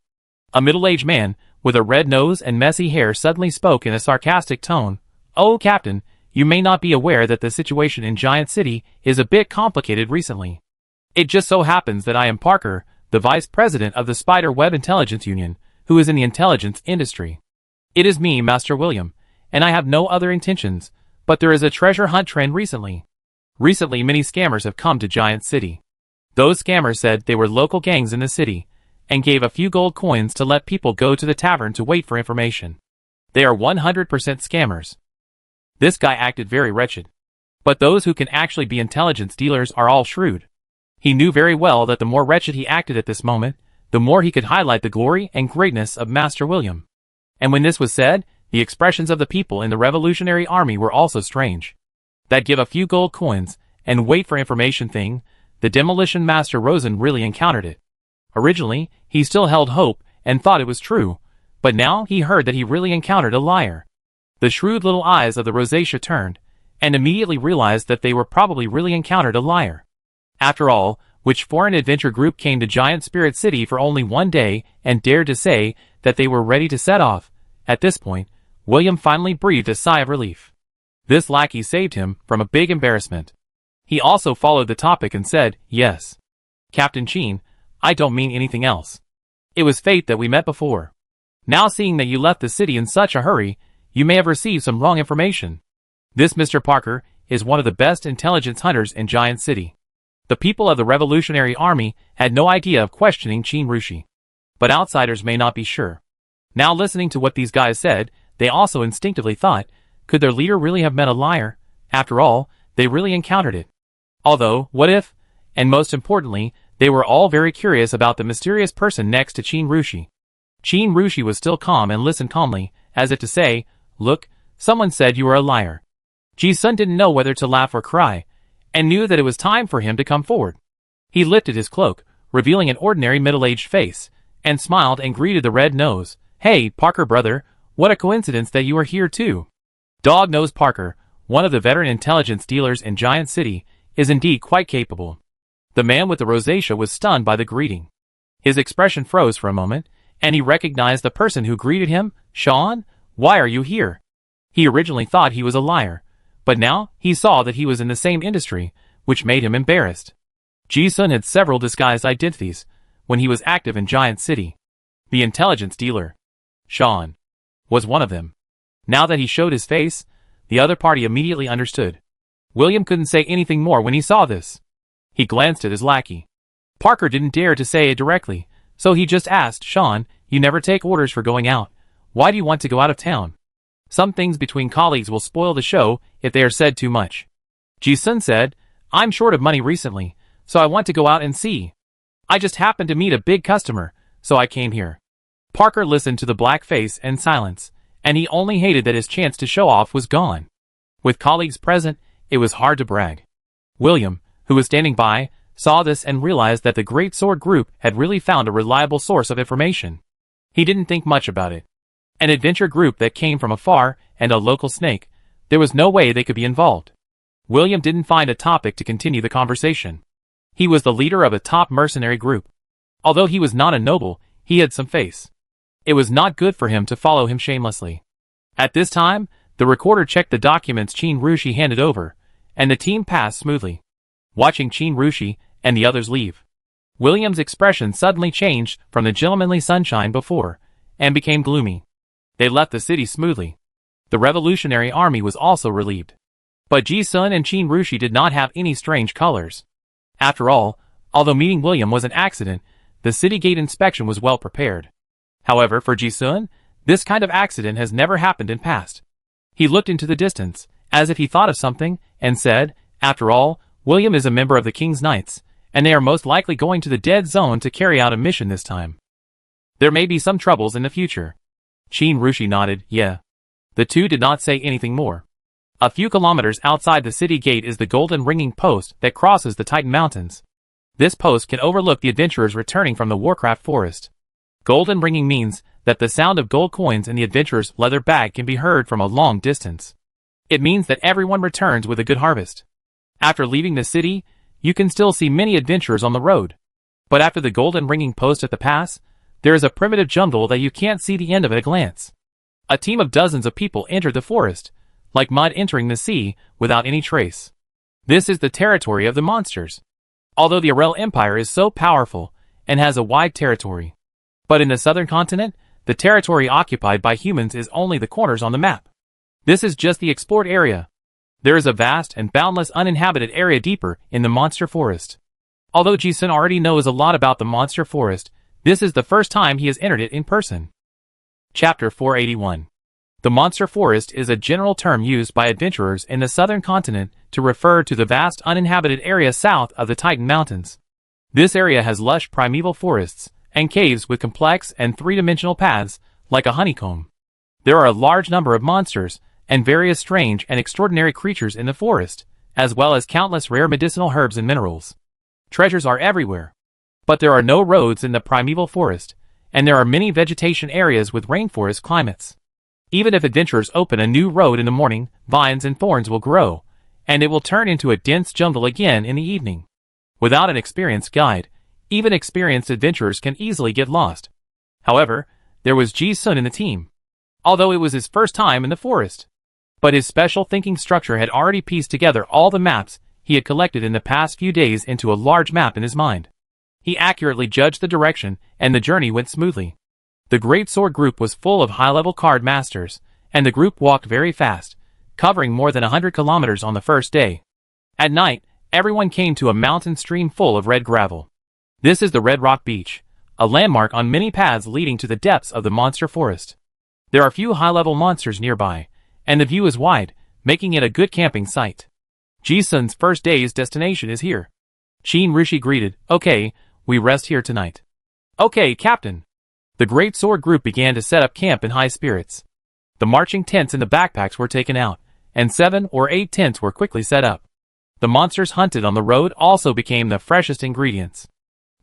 A middle-aged man, with a red nose and messy hair suddenly spoke in a sarcastic tone. Oh, Captain, you may not be aware that the situation in Giant City is a bit complicated recently. It just so happens that I am Parker, the vice president of the Spider Web Intelligence Union, who is in the intelligence industry. It is me, Master William, and I have no other intentions, but there is a treasure hunt trend recently. Recently, many scammers have come to Giant City. Those scammers said they were local gangs in the city, and gave a few gold coins to let people go to the tavern to wait for information. They are 100% scammers. This guy acted very wretched. But those who can actually be intelligence dealers are all shrewd. He knew very well that the more wretched he acted at this moment, the more he could highlight the glory and greatness of Master William. And when this was said, the expressions of the people in the Revolutionary Army were also strange. That give a few gold coins, and wait for information thing, the Demolition Master Rosen really encountered it. Originally, he still held hope, and thought it was true, but now he heard that he really encountered a liar. The shrewd little eyes of the Rosacea turned, and immediately realized that they were probably really encountered a liar. After all, which foreign adventure group came to Giant Spirit City for only one day and dared to say that they were ready to set off? At this point, William finally breathed a sigh of relief. This lackey saved him from a big embarrassment. He also followed the topic and said, yes. Captain Qin, I don't mean anything else. It was fate that we met before. Now seeing that you left the city in such a hurry, you may have received some wrong information. This Mr. Parker is one of the best intelligence hunters in Giant City. The people of the Revolutionary Army had no idea of questioning Qin Rushi. But outsiders may not be sure. Now listening to what these guys said, they also instinctively thought, could their leader really have met a liar? After all, they really encountered it. Although, what if? And most importantly, they were all very curious about the mysterious person next to Qin Rushi. Qin Rushi was still calm and listened calmly, as if to say, look, someone said you were a liar. Ji Sun didn't know whether to laugh or cry, and knew that it was time for him to come forward. He lifted his cloak, revealing an ordinary middle-aged face, and smiled and greeted the red nose. Hey, Parker brother, what a coincidence that you are here too. Dog-Nosed Parker, one of the veteran intelligence dealers in Giant City, is indeed quite capable. The man with the rosacea was stunned by the greeting. His expression froze for a moment, and he recognized the person who greeted him. "Sean, why are you here?" He originally thought he was a liar, but now he saw that he was in the same industry, which made him embarrassed. Ji-sun had several disguised identities when he was active in Giant City. The intelligence dealer, Sean, was one of them. Now that he showed his face, the other party immediately understood. William couldn't say anything more when he saw this. He glanced at his lackey. Parker didn't dare to say it directly, so he just asked, "Sean, you never take orders for going out. Why do you want to go out of town? Some things between colleagues will spoil the show if they are said too much." Ji-sun said, "I'm short of money recently, so I want to go out and see. I just happened to meet a big customer, so I came here." Parker listened to the black face and silence, and he only hated that his chance to show off was gone. With colleagues present, it was hard to brag. William, who was standing by, saw this and realized that the Great Sword Group had really found a reliable source of information. He didn't think much about it. An adventure group that came from afar and a local snake, there was no way they could be involved. William didn't find a topic to continue the conversation. He was the leader of a top mercenary group. Although he was not a noble, he had some face. It was not good for him to follow him shamelessly. At this time, the recorder checked the documents Qin Rushi handed over, and the team passed smoothly. Watching Qin Rushi and the others leave, William's expression suddenly changed from the gentlemanly sunshine before, and became gloomy. They left the city smoothly. The Revolutionary Army was also relieved. But Ji-sun and Qin Rushi did not have any strange colors. After all, although meeting William was an accident, the city gate inspection was well prepared. However, for Ji-sun, this kind of accident has never happened in past. He looked into the distance, as if he thought of something, and said, "After all, William is a member of the King's Knights, and they are most likely going to the Dead Zone to carry out a mission this time. There may be some troubles in the future." Qin Rushi nodded, "Yeah." The two did not say anything more. A few kilometers outside the city gate is the golden ringing post that crosses the Titan Mountains. This post can overlook the adventurers returning from the Warcraft Forest. Golden ringing means that the sound of gold coins in the adventurer's leather bag can be heard from a long distance. It means that everyone returns with a good harvest. After leaving the city, you can still see many adventurers on the road. But after the golden ringing post at the pass, there is a primitive jungle that you can't see the end of at a glance. A team of dozens of people entered the forest, like mud entering the sea, without any trace. This is the territory of the monsters. Although the Arel Empire is so powerful and has a wide territory, but in the southern continent, the territory occupied by humans is only the corners on the map. This is just the explored area. There is a vast and boundless uninhabited area deeper in the monster forest. Although Ji-sun already knows a lot about the monster forest, this is the first time he has entered it in person. Chapter 481. The monster forest is a general term used by adventurers in the southern continent to refer to the vast uninhabited area south of the Titan Mountains. This area has lush primeval forests and caves with complex and three-dimensional paths like a honeycomb. There are a large number of monsters and various strange and extraordinary creatures in the forest, as well as countless rare medicinal herbs and minerals. Treasures are everywhere. But there are no roads in the primeval forest, and there are many vegetation areas with rainforest climates. Even if adventurers open a new road in the morning, vines and thorns will grow, and it will turn into a dense jungle again in the evening. Without an experienced guide, even experienced adventurers can easily get lost. However, there was Ji-sun in the team. Although it was his first time in the forest, but his special thinking structure had already pieced together all the maps he had collected in the past few days into a large map in his mind. He accurately judged the direction, and the journey went smoothly. The Great Sword Group was full of high-level card masters, and the group walked very fast, covering more than 100 kilometers on the first day. At night, everyone came to a mountain stream full of red gravel. This is the Red Rock Beach, a landmark on many paths leading to the depths of the monster forest. There are few high-level monsters nearby, and the view is wide, making it a good camping site. Ji-sun's first day's destination is here. Qin Rushi greeted, "Okay, we rest here tonight." "Okay, Captain." The Great Sword Group began to set up camp in high spirits. The marching tents and the backpacks were taken out, and 7 or 8 tents were quickly set up. The monsters hunted on the road also became the freshest ingredients.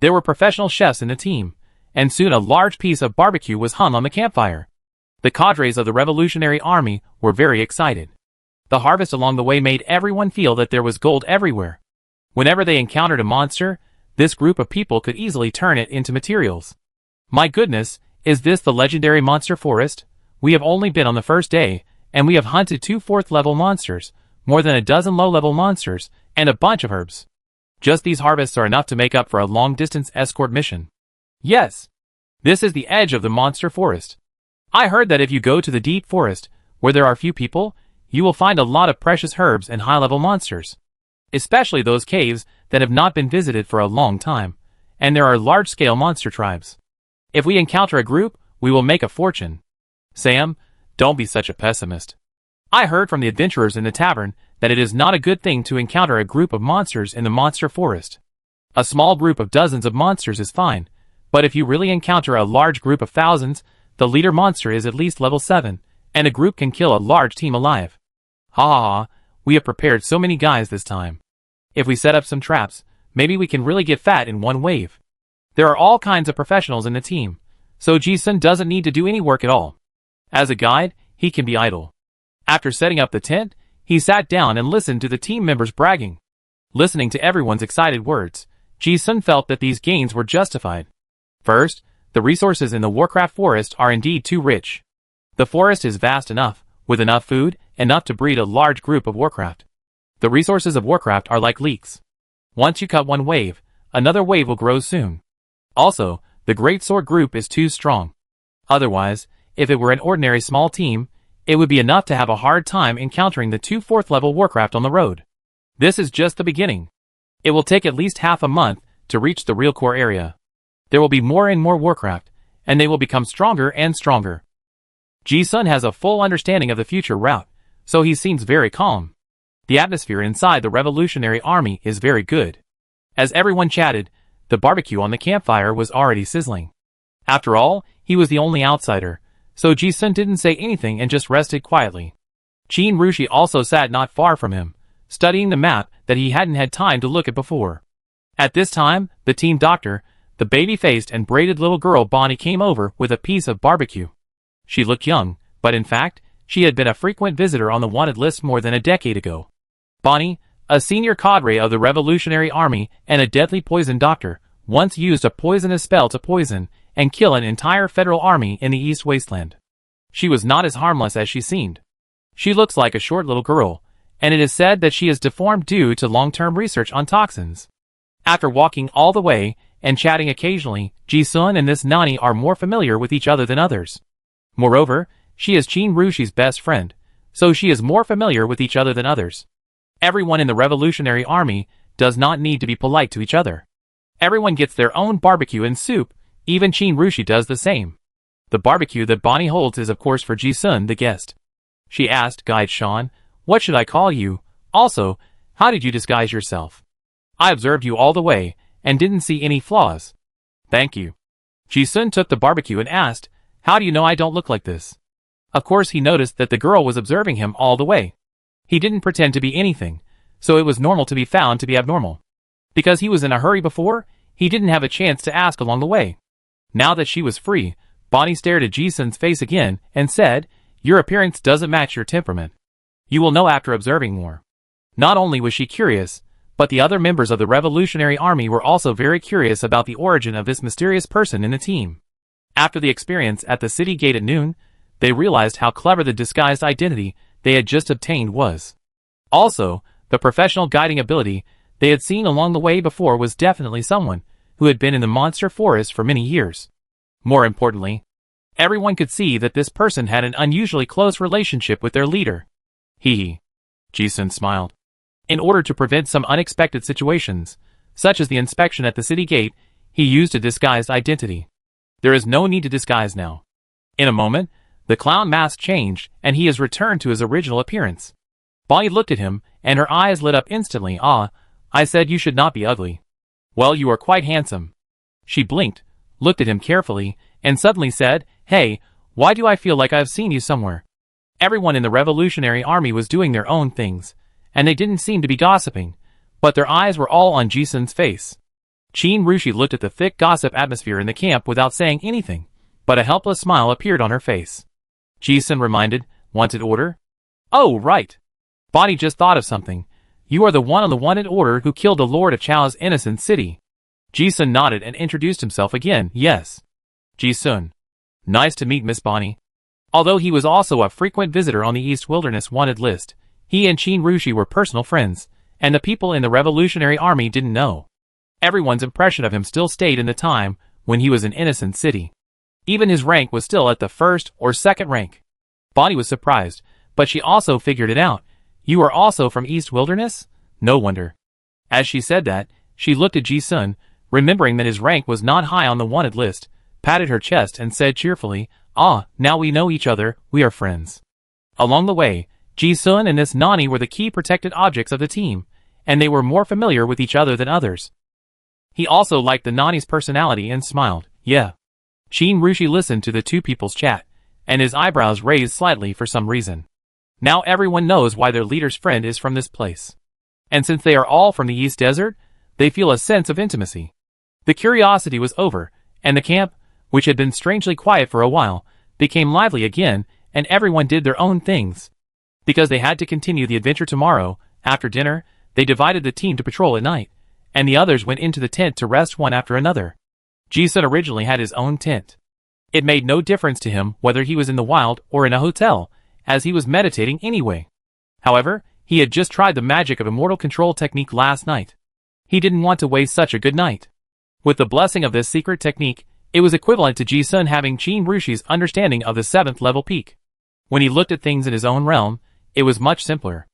There were professional chefs in the team, and soon a large piece of barbecue was hung on the campfire. The cadres of the Revolutionary Army were very excited. The harvest along the way made everyone feel that there was gold everywhere. Whenever they encountered a monster, this group of people could easily turn it into materials. My goodness, Is this the legendary monster forest? We have only been on the first day, and we have hunted 2 4th-level monsters, more than a dozen low-level monsters, and a bunch of herbs. Just these harvests are enough to make up for a long-distance escort mission. Yes. This is the edge of the monster forest. I heard that if you go to the deep forest, where there are few people, you will find a lot of precious herbs and high-level monsters. Especially those caves that have not been visited for a long time, and there are large-scale monster tribes. If we encounter a group, we will make a fortune. Sam, don't be such a pessimist. I heard from the adventurers in the tavern that it is not a good thing to encounter a group of monsters in the monster forest. A small group of dozens of monsters is fine, but if you really encounter a large group of thousands, the leader monster is at least level 7, and a group can kill a large team alive. Ha ha ha, we have prepared so many guys this time. If we set up some traps, maybe we can really get fat in one wave. There are all kinds of professionals in the team, so Ji-sun doesn't need to do any work at all. As a guide, he can be idle. After setting up the tent, he sat down and listened to the team members bragging. Listening to everyone's excited words, Ji-sun felt that these gains were justified. First, the resources in the Warcraft forest are indeed too rich. The forest is vast enough, with enough food, enough to breed a large group of Warcraft. The resources of Warcraft are like leeks. Once you cut one wave, another wave will grow soon. Also, the Great Sword group is too strong. Otherwise, if it were an ordinary small team, it would be enough to have a hard time encountering the 2 4th-level Warcraft on the road. This is just the beginning. It will take at least half a month to reach the real core area. There will be more and more Warcraft, and they will become stronger and stronger. Ji-sun has a full understanding of the future route, so he seems very calm. The atmosphere inside the Revolutionary Army is very good. As everyone chatted, the barbecue on the campfire was already sizzling. After all, he was the only outsider, so Ji-sun didn't say anything and just rested quietly. Qin Rushi also sat not far from him, studying the map that he hadn't had time to look at before. At this time, the team doctor, the baby-faced and braided little girl Bonnie, came over with a piece of barbecue. She looked young, but in fact, she had been a frequent visitor on the wanted list more than a decade ago. Bonnie, a senior cadre of the Revolutionary Army and a deadly poison doctor, once used a poisonous spell to poison and kill an entire federal army in the East Wasteland. She was not as harmless as she seemed. She looks like a short little girl, and it is said that she is deformed due to long-term research on toxins. After walking all the way and chatting occasionally, Ji-sun and this Nani are more familiar with each other than others. Moreover, she is Qin Rushi's best friend, so she is more familiar with each other than others. Everyone in the Revolutionary Army does not need to be polite to each other. Everyone gets their own barbecue and soup, even Qin Rushi does the same. The barbecue that Bonnie holds is of course for Ji-sun, the guest. She asked Guide Sean, "What should I call you? Also, how did you disguise yourself? I observed you all the way, and didn't see any flaws." "Thank you." Ji-sun took the barbecue and asked, "How do you know I don't look like this?" Of course he noticed that the girl was observing him all the way. He didn't pretend to be anything, so it was normal to be found to be abnormal. Because he was in a hurry before, he didn't have a chance to ask along the way. Now that she was free, Bonnie stared at Ji-sun's face again and said, "Your appearance doesn't match your temperament. You will know after observing more." Not only was she curious, but the other members of the Revolutionary Army were also very curious about the origin of this mysterious person in the team. After the experience at the city gate at noon, they realized how clever the disguised identity they had just obtained was. Also, the professional guiding ability they had seen along the way before was definitely someone who had been in the monster forest for many years. More importantly, everyone could see that this person had an unusually close relationship with their leader. Hee. Ji-sun smiled. In order to prevent some unexpected situations, such as the inspection at the city gate, he used a disguised identity. There is no need to disguise now. In a moment, the clown mask changed, and he has returned to his original appearance. Bonnie looked at him, and her eyes lit up instantly. "Ah, I said you should not be ugly. Well, you are quite handsome." She blinked, looked at him carefully, and suddenly said, "Hey, why do I feel like I've seen you somewhere?" Everyone in the Revolutionary Army was doing their own things, and they didn't seem to be gossiping, but their eyes were all on Ji-sun's face. Qin Rushi looked at the thick gossip atmosphere in the camp without saying anything, but a helpless smile appeared on her face. Ji-sun reminded, "Wanted order?" "Oh, right. Bonnie just thought of something. You are the one on the wanted order who killed the Lord of Chao's innocent city." Ji-sun nodded and introduced himself again. "Yes. Ji-sun. Nice to meet Miss Bonnie. Although he was also a frequent visitor on the East Wilderness wanted list, he and Qin Rushi were personal friends, and the people in the Revolutionary Army didn't know. Everyone's impression of him still stayed in the time when he was an innocent city. Even his rank was still at the first or second rank. Bonnie was surprised, but she also figured it out. You are also from East Wilderness? No wonder. As she said that, she looked at Ji-sun, remembering that his rank was not high on the wanted list, patted her chest and said cheerfully, "Ah, now we know each other, we are friends." Along the way, Ji-sun and this Nani were the key protected objects of the team, and they were more familiar with each other than others. He also liked the Nani's personality and smiled. Yeah. Qin Rushi listened to the two people's chat, and his eyebrows raised slightly for some reason. Now everyone knows why their leader's friend is from this place. And since they are all from the East Desert, they feel a sense of intimacy. The curiosity was over, and the camp, which had been strangely quiet for a while, became lively again, and everyone did their own things. Because they had to continue the adventure tomorrow, after dinner, they divided the team to patrol at night, and the others went into the tent to rest one after another. Ji-sun originally had his own tent. It made no difference to him whether he was in the wild or in a hotel, as he was meditating anyway. However, he had just tried the magic of immortal control technique last night. He didn't want to waste such a good night. With the blessing of this secret technique, it was equivalent to Ji-sun having Qin Rushi's understanding of the 7th level peak. When he looked at things in his own realm, it was much simpler.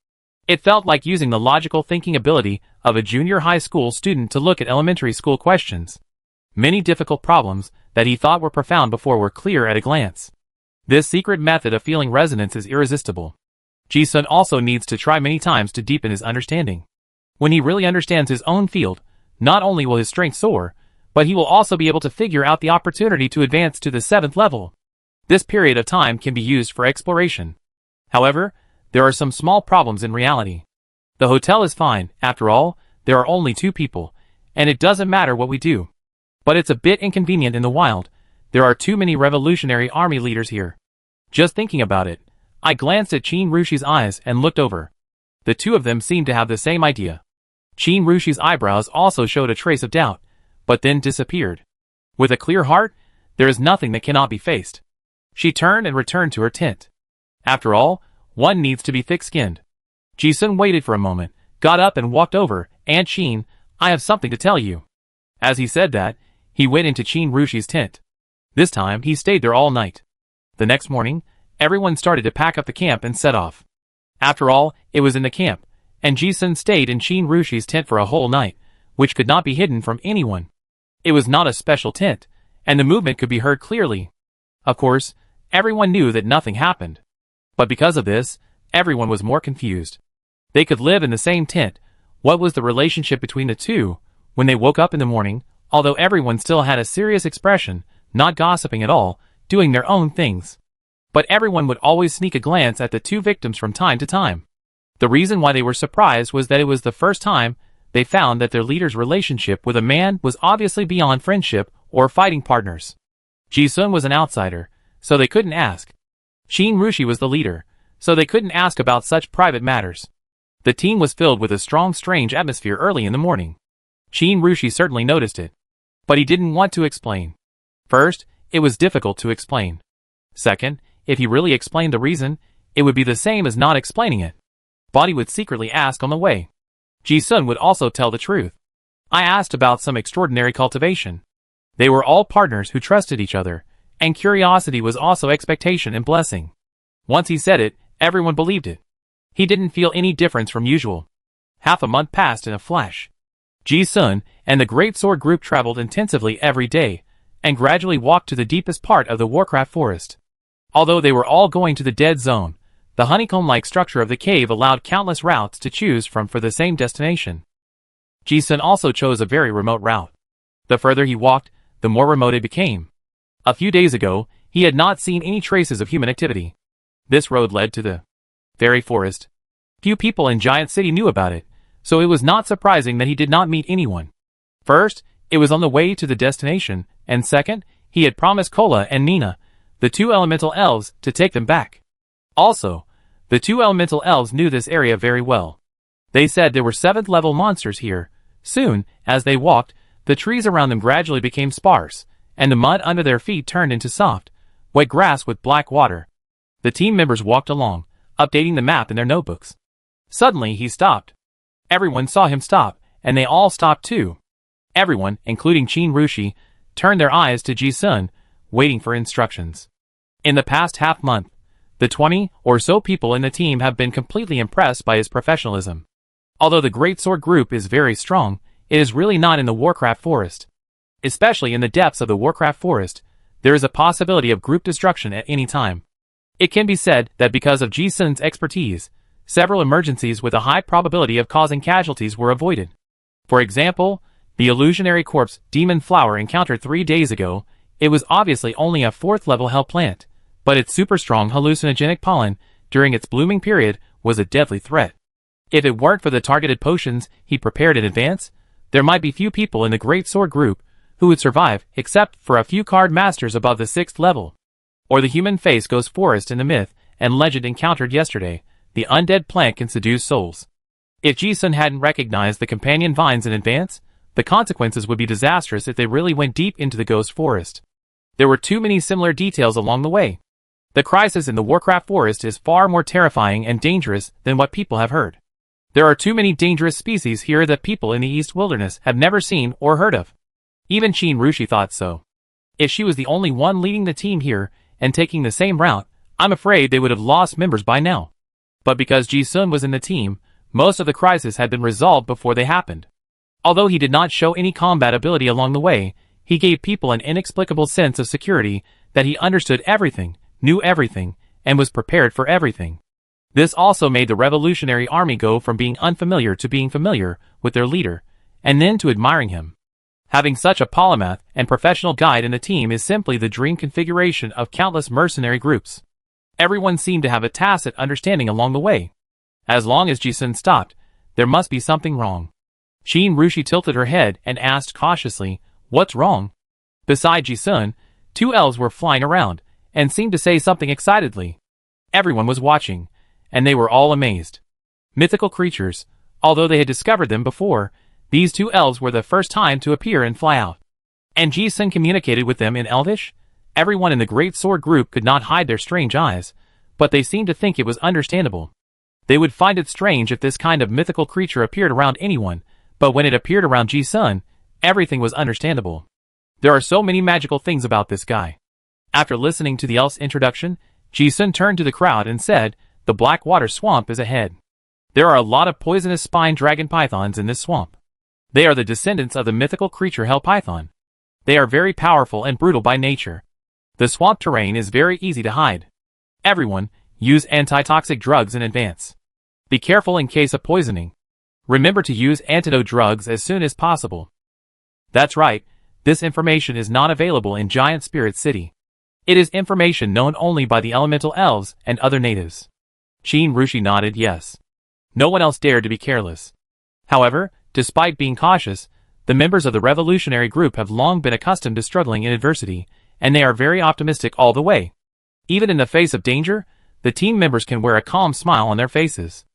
It felt like using the logical thinking ability of a junior high school student to look at elementary school questions. Many difficult problems that he thought were profound before were clear at a glance. This secret method of feeling resonance is irresistible. Ji-sun also needs to try many times to deepen his understanding. When he really understands his own field, not only will his strength soar, but he will also be able to figure out the opportunity to advance to the 7th level. This period of time can be used for exploration. However, there are some small problems in reality. The hotel is fine, after all, there are only 2 people, and it doesn't matter what we do. But it's a bit inconvenient in the wild. There are too many Revolutionary Army leaders here. Just thinking about it, I glanced at Qin Rushi's eyes and looked over. The two of them seemed to have the same idea. Qin Rushi's eyebrows also showed a trace of doubt, but then disappeared. With a clear heart, there is nothing that cannot be faced. She turned and returned to her tent. After all, one needs to be thick-skinned. Ji-sun waited for a moment, got up and walked over. Aunt Qin, I have something to tell you. As he said that, he went into Qin Rushi's tent. This time, he stayed there all night. The next morning, everyone started to pack up the camp and set off. After all, it was in the camp, and Ji-sun stayed in Qin Rushi's tent for a whole night, which could not be hidden from anyone. It was not a special tent, and the movement could be heard clearly. Of course, everyone knew that nothing happened. But because of this, everyone was more confused. They could live in the same tent. What was the relationship between the two? When they woke up in the morning, although everyone still had a serious expression, not gossiping at all, doing their own things. But everyone would always sneak a glance at the two victims from time to time. The reason why they were surprised was that it was the first time they found that their leader's relationship with a man was obviously beyond friendship or fighting partners. Ji-sun was an outsider, so they couldn't ask. Qin Rushi was the leader, so they couldn't ask about such private matters. The team was filled with a strong, strange atmosphere early in the morning. Qin Rushi certainly noticed it. But he didn't want to explain. First, it was difficult to explain. Second, if he really explained the reason, it would be the same as not explaining it. Bonnie would secretly ask on the way. Ji-sun would also tell the truth. I asked about some extraordinary cultivation. They were all partners who trusted each other, and curiosity was also expectation and blessing. Once he said it, everyone believed it. He didn't feel any difference from usual. Half a month passed in a flash. Ji-sun and the Great Sword Group traveled intensively every day, and gradually walked to the deepest part of the Warcraft forest. Although they were all going to the dead zone, the honeycomb-like structure of the cave allowed countless routes to choose from for the same destination. Ji-sun also chose a very remote route. The further he walked, the more remote it became. A few days ago, he had not seen any traces of human activity. This road led to the fairy forest. Few people in Giant City knew about it, so it was not surprising that he did not meet anyone. First, it was on the way to the destination, and second, he had promised Kola and Nina, the 2 elemental elves, to take them back. Also, the 2 elemental elves knew this area very well. They said there were 7th level monsters here. Soon, as they walked, the trees around them gradually became sparse, and the mud under their feet turned into soft, Wet grass with black water. The team members walked along, updating the map in their notebooks. Suddenly he stopped. Everyone saw him stop, and they all stopped too. Everyone, including Chin Rushi, turned their eyes to Ji-sun, waiting for instructions. In the past half-month, the 20 or so people in the team have been completely impressed by his professionalism. Although the Great Sword Group is very strong, it is really not in the Warcraft Forest. Especially in the depths of the Warcraft Forest, there is a possibility of group destruction at any time. It can be said that because of Ji-sun's expertise, several emergencies with a high probability of causing casualties were avoided. For example, the illusionary corpse demon flower encountered 3 days ago. It was obviously only a 4th level hell plant, but its super strong hallucinogenic pollen during its blooming period was a deadly threat. If it weren't for the targeted potions he prepared in advance, there might be few people in the Great Sword Group who would survive except for a few card masters above the 6th level. Or the human face ghost forest in the myth and legend encountered yesterday. The undead plant can seduce souls. If Ji-sun hadn't recognized the companion vines in advance, the consequences would be disastrous if they really went deep into the ghost forest. There were too many similar details along the way. The crisis in the Warcraft Forest is far more terrifying and dangerous than what people have heard. There are too many dangerous species here that people in the East Wilderness have never seen or heard of. Even Chin Rushi thought so. If she was the only one leading the team here and taking the same route, I'm afraid they would have lost members by now. But because Ji-sun was in the team, most of the crisis had been resolved before they happened. Although he did not show any combat ability along the way, he gave people an inexplicable sense of security that he understood everything, knew everything, and was prepared for everything. This also made the Revolutionary Army go from being unfamiliar to being familiar with their leader, and then to admiring him. Having such a polymath and professional guide in the team is simply the dream configuration of countless mercenary groups. Everyone seemed to have a tacit understanding along the way. As long as Ji-sun stopped, there must be something wrong. Chin Rushi tilted her head and asked cautiously, "What's wrong?" Beside Ji-sun, 2 elves were flying around, and seemed to say something excitedly. Everyone was watching, and they were all amazed. Mythical creatures, although they had discovered them before, these 2 elves were the first time to appear and fly out. And Ji-sun communicated with them in Elvish? Everyone in the Great Sword Group could not hide their strange eyes, but they seemed to think it was understandable. They would find it strange if this kind of mythical creature appeared around anyone, but when it appeared around Ji-sun, everything was understandable. There are so many magical things about this guy. After listening to the elf's introduction, Ji-sun turned to the crowd and said, "The Blackwater Swamp is ahead. There are a lot of poisonous spine dragon pythons in this swamp. They are the descendants of the mythical creature Hell Python. They are very powerful and brutal by nature. The swamp terrain is very easy to hide. Everyone, use antitoxic drugs in advance. Be careful in case of poisoning. Remember to use antidote drugs as soon as possible." That's right, this information is not available in Giant Spirit City. It is information known only by the elemental elves and other natives. Chin Rushi nodded yes. No one else dared to be careless. However, despite being cautious, the members of the revolutionary group have long been accustomed to struggling in adversity, and they are very optimistic all the way. Even in the face of danger, the team members can wear a calm smile on their faces.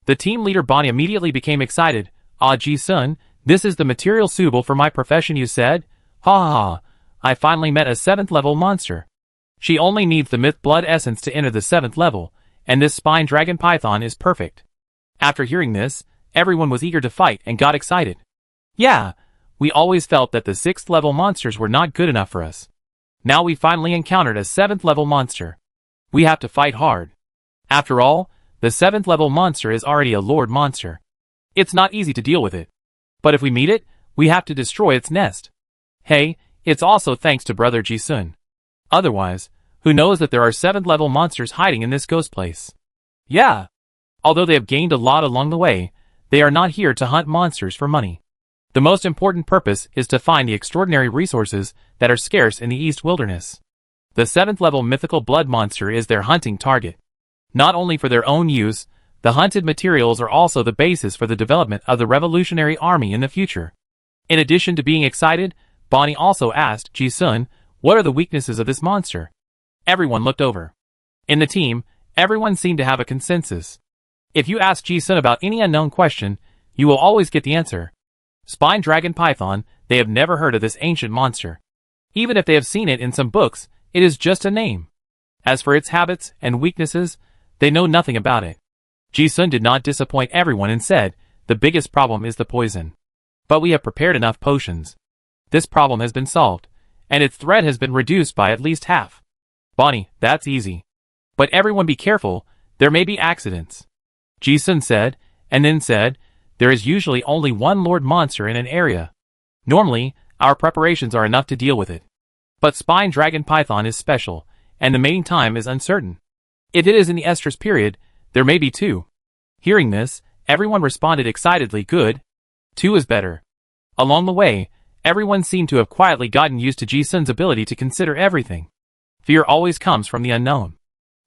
The team leader Bonnie immediately became excited. "Ah, Ji-sun, this is the material suitable for my profession you said? Ha ha ha, I finally met a 7th level monster. She only needs the myth blood essence to enter the 7th level, and this spine dragon python is perfect." After hearing this, everyone was eager to fight and got excited. "Yeah, we always felt that the 6th level monsters were not good enough for us. Now we finally encountered a 7th level monster. We have to fight hard. After all, the 7th level monster is already a lord monster. It's not easy to deal with it. But if we meet it, we have to destroy its nest. Hey, it's also thanks to brother Ji-sun. Otherwise, who knows that there are 7th level monsters hiding in this ghost place. Yeah. Although they have gained a lot along the way, they are not here to hunt monsters for money. The most important purpose is to find the extraordinary resources that are scarce in the East Wilderness. The 7th level mythical blood monster is their hunting target. Not only for their own use, the hunted materials are also the basis for the development of the Revolutionary Army in the future. In addition to being excited, Bonnie also asked Ji-sun, "What are the weaknesses of this monster?" Everyone looked over. In the team, everyone seemed to have a consensus. If you ask Ji-sun about any unknown question, you will always get the answer. Spine dragon python, they have never heard of this ancient monster. Even if they have seen it in some books, it is just a name. As for its habits and weaknesses, they know nothing about it. Ji-sun did not disappoint everyone and said, the biggest problem is the poison. But we have prepared enough potions. This problem has been solved, and its threat has been reduced by at least half. Bonnie, that's easy. But everyone be careful, there may be accidents. Ji-sun said, and then said, there is usually only one Lord Monster in an area. Normally, our preparations are enough to deal with it. But Spine Dragon Python is special, and the mating time is uncertain. If it is in the estrus period, there may be two. Hearing this, everyone responded excitedly, good. Two is better. Along the way, everyone seemed to have quietly gotten used to Ji-sun's ability to consider everything. Fear always comes from the unknown.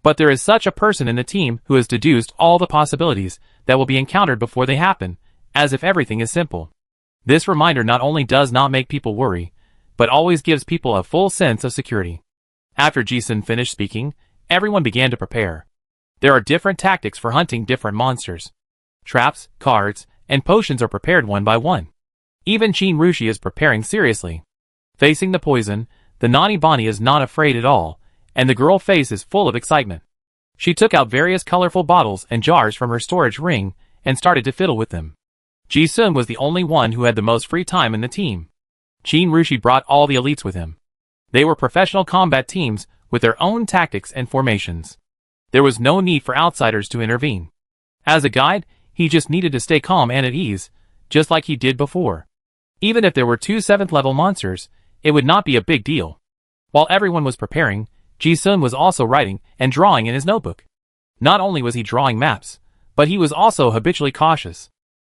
But there is such a person in the team who has deduced all the possibilities that will be encountered before they happen, as if everything is simple. This reminder not only does not make people worry, but always gives people a full sense of security. After Ji-sun finished speaking, everyone began to prepare. There are different tactics for hunting different monsters. Traps, cards, and potions are prepared one by one. Even Chin Rushi is preparing seriously. Facing the poison, the naughty Bonnie is not afraid at all, and the girl face is full of excitement. She took out various colorful bottles and jars from her storage ring and started to fiddle with them. Ji-sun was the only one who had the most free time in the team. Chin Rushi brought all the elites with him. They were professional combat teams with their own tactics and formations. There was no need for outsiders to intervene. As a guide, he just needed to stay calm and at ease, just like he did before. Even if there were two 7th level monsters, it would not be a big deal. While everyone was preparing, Ji-sun was also writing and drawing in his notebook. Not only was he drawing maps, but he was also habitually cautious.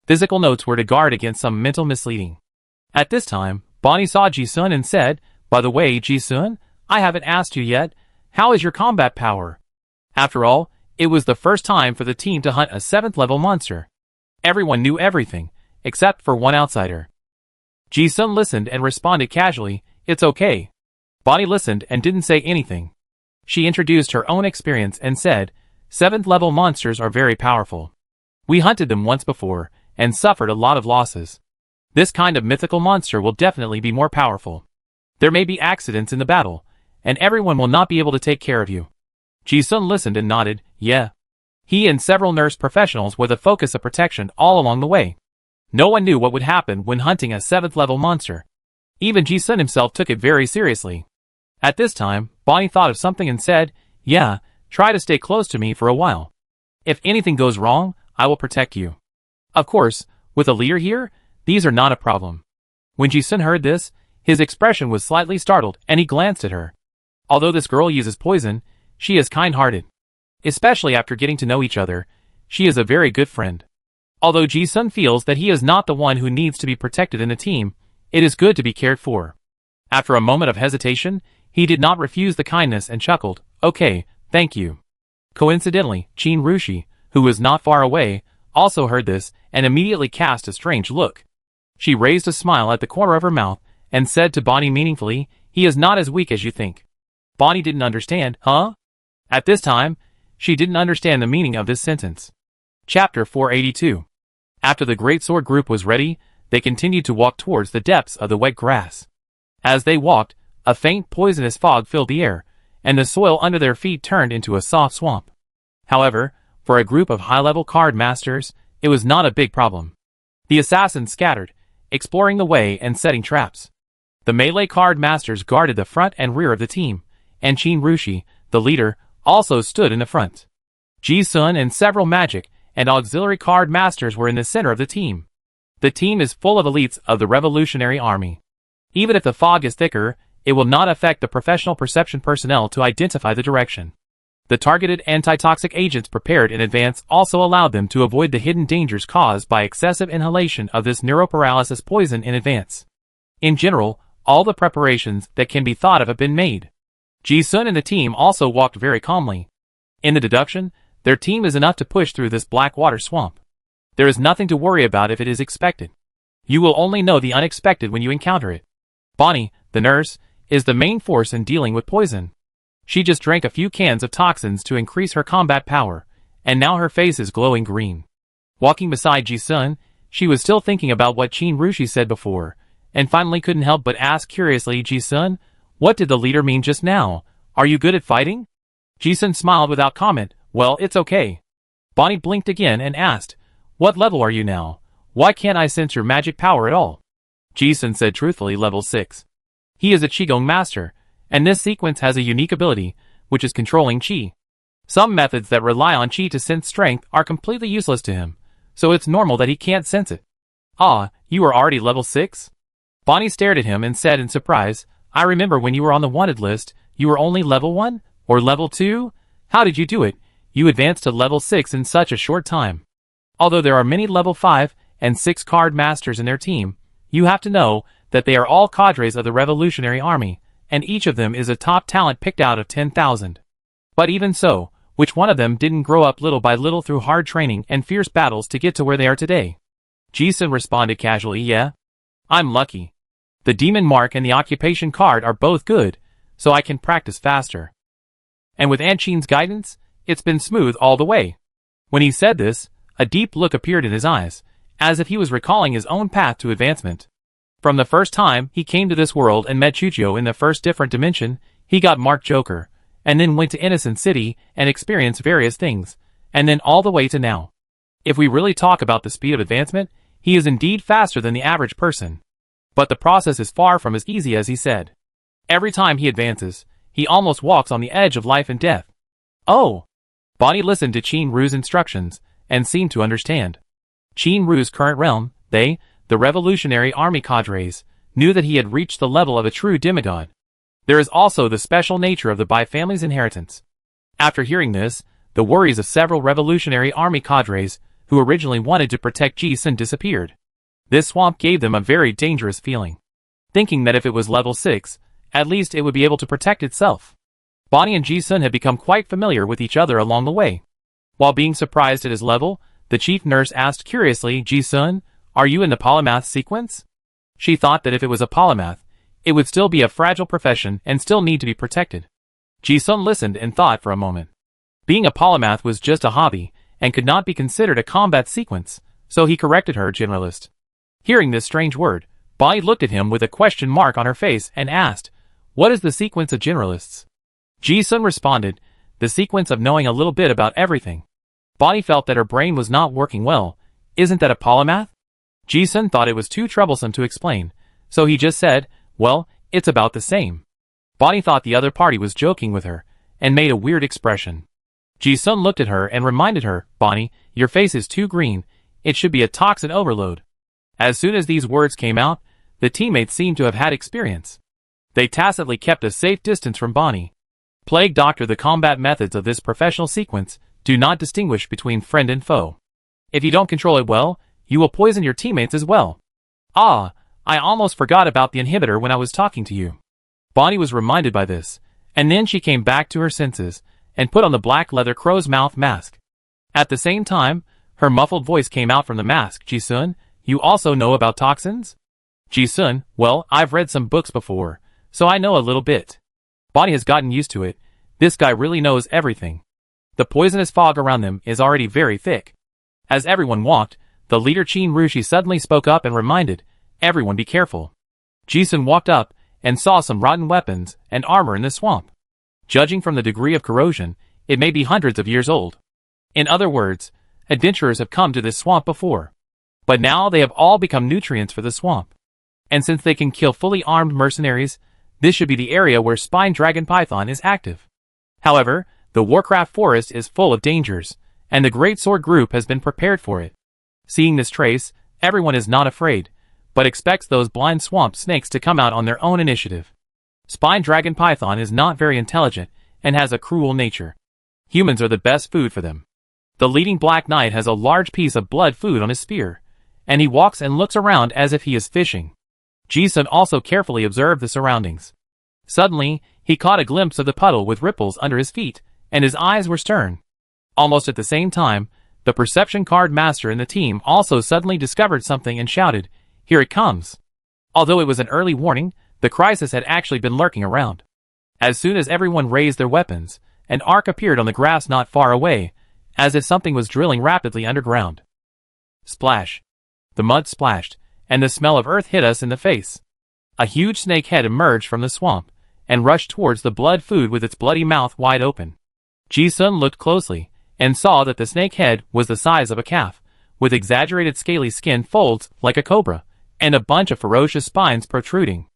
Physical notes were to guard against some mental misleading. At this time, Bonnie saw Ji-sun and said, by the way, Ji-sun, I haven't asked you yet, how is your combat power? After all, it was the first time for the team to hunt a 7th level monster. Everyone knew everything, except for one outsider. Ji-sun listened and responded casually, it's okay. Bonnie listened and didn't say anything. She introduced her own experience and said, 7th level monsters are very powerful. We hunted them once before, and suffered a lot of losses. This kind of mythical monster will definitely be more powerful. There may be accidents in the battle, and everyone will not be able to take care of you. Ji-sun listened and nodded, yeah. He and several nurse professionals were the focus of protection all along the way. No one knew what would happen when hunting a 7th level monster. Even Ji-sun himself took it very seriously. At this time, Bonnie thought of something and said, yeah, try to stay close to me for a while. If anything goes wrong, I will protect you. Of course, with a leader here, these are not a problem. When Ji-sun heard this, his expression was slightly startled and he glanced at her. Although this girl uses poison, she is kind-hearted. Especially after getting to know each other, she is a very good friend. Although Ji-sun feels that he is not the one who needs to be protected in the team, it is good to be cared for. After a moment of hesitation, he did not refuse the kindness and chuckled, okay, thank you. Coincidentally, Chin Rushi, who was not far away, also heard this and immediately cast a strange look. She raised a smile at the corner of her mouth and said to Bonnie meaningfully, he is not as weak as you think. Bonnie didn't understand, huh? At this time, she didn't understand the meaning of this sentence. Chapter 482. After the Great Sword group was ready, they continued to walk towards the depths of the wet grass. As they walked, a faint poisonous fog filled the air, and the soil under their feet turned into a soft swamp. However, for a group of high-level card masters, it was not a big problem. The assassins scattered, exploring the way and setting traps. The melee card masters guarded the front and rear of the team, and Chin Rushi, the leader, also stood in the front. Ji-sun and several magic and auxiliary card masters were in the center of the team. The team is full of elites of the Revolutionary Army. Even if the fog is thicker, it will not affect the professional perception personnel to identify the direction. The targeted antitoxic agents prepared in advance also allowed them to avoid the hidden dangers caused by excessive inhalation of this neuroparalysis poison in advance. In general, all the preparations that can be thought of have been made. Ji-sun and the team also walked very calmly. In the deduction, their team is enough to push through this black water swamp. There is nothing to worry about if it is expected. You will only know the unexpected when you encounter it. Bonnie, the nurse, is the main force in dealing with poison. She just drank a few cans of toxins to increase her combat power, and now her face is glowing green. Walking beside Ji-sun, she was still thinking about what Chin Rushi said before, and finally couldn't help but ask curiously, Ji-sun, what did the leader mean just now? Are you good at fighting? Ji-sun smiled without comment. Well, it's okay. Bonnie blinked again and asked, what level are you now? Why can't I sense your magic power at all? Ji-sun said truthfully, level 6. He is a Qigong master, and this sequence has a unique ability, which is controlling Qi. Some methods that rely on Qi to sense strength are completely useless to him, so it's normal that he can't sense it. Ah, you are already level 6? Bonnie stared at him and said in surprise, I remember when you were on the wanted list, you were only level 1? Or level 2? How did you do it? You advanced to level 6 in such a short time. Although there are many level 5 and 6 card masters in their team, you have to know that they are all cadres of the Revolutionary Army, and each of them is a top talent picked out of 10,000. But even so, which one of them didn't grow up little by little through hard training and fierce battles to get to where they are today? Ji-sun responded casually, yeah. I'm lucky. The demon mark and the occupation card are both good, so I can practice faster. And with Anshin's guidance, it's been smooth all the way. When he said this, a deep look appeared in his eyes, as if he was recalling his own path to advancement. From the first time he came to this world and met Chuchio in the first different dimension, he got marked Joker, and then went to Innocent City and experienced various things, and then all the way to now. If we really talk about the speed of advancement, he is indeed faster than the average person. But the process is far from as easy as he said. Every time he advances, he almost walks on the edge of life and death. Oh! Bonnie listened to Qin Ru's instructions, and seemed to understand. Qin Ru's current realm, the Revolutionary Army cadres, knew that he had reached the level of a true demigod. There is also the special nature of the Bai family's inheritance. After hearing this, the worries of several Revolutionary Army cadres, who originally wanted to protect Ji-sun, disappeared. This swamp gave them a very dangerous feeling. Thinking that if it was level 6, at least it would be able to protect itself. Bonnie and Ji-sun had become quite familiar with each other along the way. While being surprised at his level, the chief nurse asked curiously, Ji-sun, are you in the polymath sequence? She thought that if it was a polymath, it would still be a fragile profession and still need to be protected. Ji-sun listened and thought for a moment. Being a polymath was just a hobby, and could not be considered a combat sequence, so he corrected her, generalist. Hearing this strange word, Bonnie looked at him with a question mark on her face and asked, what is the sequence of generalists? Ji-sun responded, the sequence of knowing a little bit about everything. Bonnie felt that her brain was not working well. Isn't that a polymath? Ji-sun thought it was too troublesome to explain, so he just said, well, it's about the same. Bonnie thought the other party was joking with her, and made a weird expression. Ji-sun looked at her and reminded her, Bonnie, your face is too green, it should be a toxin overload. As soon as these words came out, the teammates seemed to have had experience. They tacitly kept a safe distance from Bonnie. Plague Doctor, the combat methods of this professional sequence do not distinguish between friend and foe. If you don't control it well, you will poison your teammates as well. Ah, I almost forgot about the inhibitor when I was talking to you. Bonnie was reminded by this, and then she came back to her senses, and put on the black leather crow's mouth mask. At the same time, her muffled voice came out from the mask, Ji-sun, you also know about toxins? Ji-sun, well, I've read some books before, so I know a little bit. Bonnie has gotten used to it. This guy really knows everything. The poisonous fog around them is already very thick. As everyone walked, the leader Qin Rushi suddenly spoke up and reminded, everyone be careful. Ji-sun walked up and saw some rotten weapons and armor in the swamp. Judging from the degree of corrosion, it may be hundreds of years old. In other words, adventurers have come to this swamp before. But now they have all become nutrients for the swamp. And since they can kill fully armed mercenaries, this should be the area where Spine Dragon Python is active. However, the Warcraft forest is full of dangers, and the Great Sword Group has been prepared for it. Seeing this trace, everyone is not afraid, but expects those blind swamp snakes to come out on their own initiative. Spine Dragon Python is not very intelligent, and has a cruel nature. Humans are the best food for them. The leading Black Knight has a large piece of blood food on his spear, and he walks and looks around as if he is fishing. Ji-sun also carefully observed the surroundings. Suddenly, he caught a glimpse of the puddle with ripples under his feet, and his eyes were stern. Almost at the same time, the perception card master in the team also suddenly discovered something and shouted, here it comes. Although it was an early warning, the crisis had actually been lurking around. As soon as everyone raised their weapons, an arc appeared on the grass not far away, as if something was drilling rapidly underground. Splash. The mud splashed, and the smell of earth hit us in the face. A huge snake head emerged from the swamp, and rushed towards the blood food with its bloody mouth wide open. Ji-sun looked closely, and saw that the snake head was the size of a calf, with exaggerated scaly skin folds like a cobra, and a bunch of ferocious spines protruding.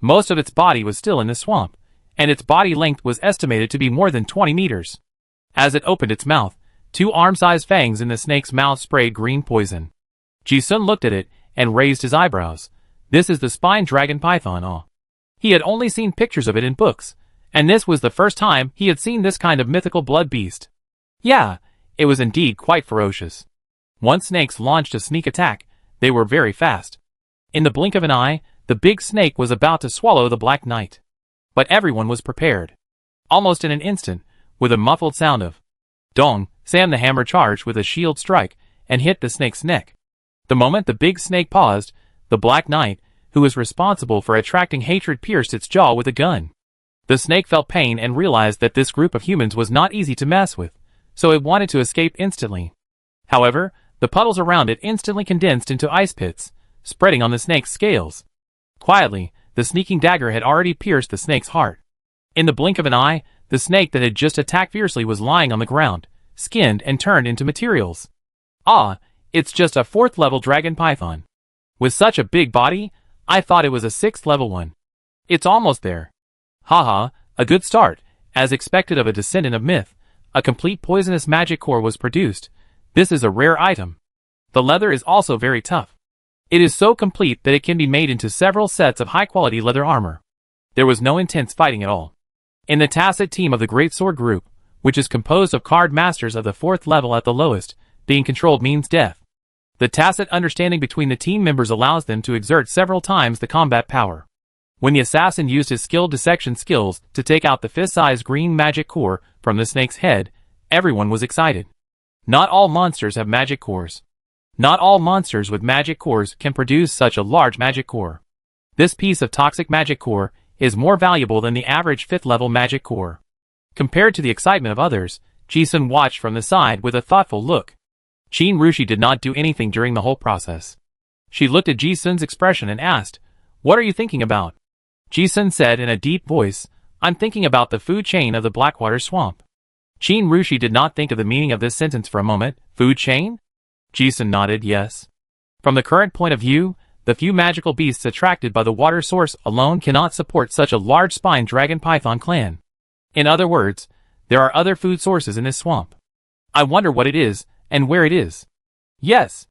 Most of its body was still in the swamp, and its body length was estimated to be more than 20 meters. As it opened its mouth, 2 arm-sized fangs in the snake's mouth sprayed green poison. Ji-sun looked at it and raised his eyebrows. This is the spine dragon python, He had only seen pictures of it in books, and this was the first time he had seen this kind of mythical blood beast. Yeah, it was indeed quite ferocious. Once snakes launched a sneak attack, they were very fast. In the blink of an eye, the big snake was about to swallow the Black Knight. But everyone was prepared. Almost in an instant, with a muffled sound of dong, Sam the Hammer charged with a shield strike and hit the snake's neck. The moment the big snake paused, the Black Knight, who was responsible for attracting hatred, pierced its jaw with a gun. The snake felt pain and realized that this group of humans was not easy to mess with, so it wanted to escape instantly. However, the puddles around it instantly condensed into ice pits, spreading on the snake's scales. Quietly, the sneaking dagger had already pierced the snake's heart. In the blink of an eye, the snake that had just attacked fiercely was lying on the ground, skinned and turned into materials. Ah, it's just a 4th level dragon python. With such a big body, I thought it was a 6th level one. It's almost there. Haha, a good start. As expected of a descendant of myth, a complete poisonous magic core was produced. This is a rare item. The leather is also very tough. It is so complete that it can be made into several sets of high-quality leather armor. There was no intense fighting at all. In the tacit team of the Great Sword Group, which is composed of card masters of the 4th level at the lowest, being controlled means death. The tacit understanding between the team members allows them to exert several times the combat power. When the assassin used his skilled dissection skills to take out the fist-sized green magic core from the snake's head, everyone was excited. Not all monsters have magic cores. Not all monsters with magic cores can produce such a large magic core. This piece of toxic magic core is more valuable than the average 5th level magic core. Compared to the excitement of others, Ji-sun watched from the side with a thoughtful look. Qin Rushi did not do anything during the whole process. She looked at Ji-sun's expression and asked, "What are you thinking about?" Ji-sun said in a deep voice, "I'm thinking about the food chain of the Blackwater Swamp." Qin Rushi did not think of the meaning of this sentence for a moment. Food chain? Ji-sun nodded yes. From the current point of view, the few magical beasts attracted by the water source alone cannot support such a large spine dragon python clan. In other words, there are other food sources in this swamp. I wonder what it is, and where it is. Yes.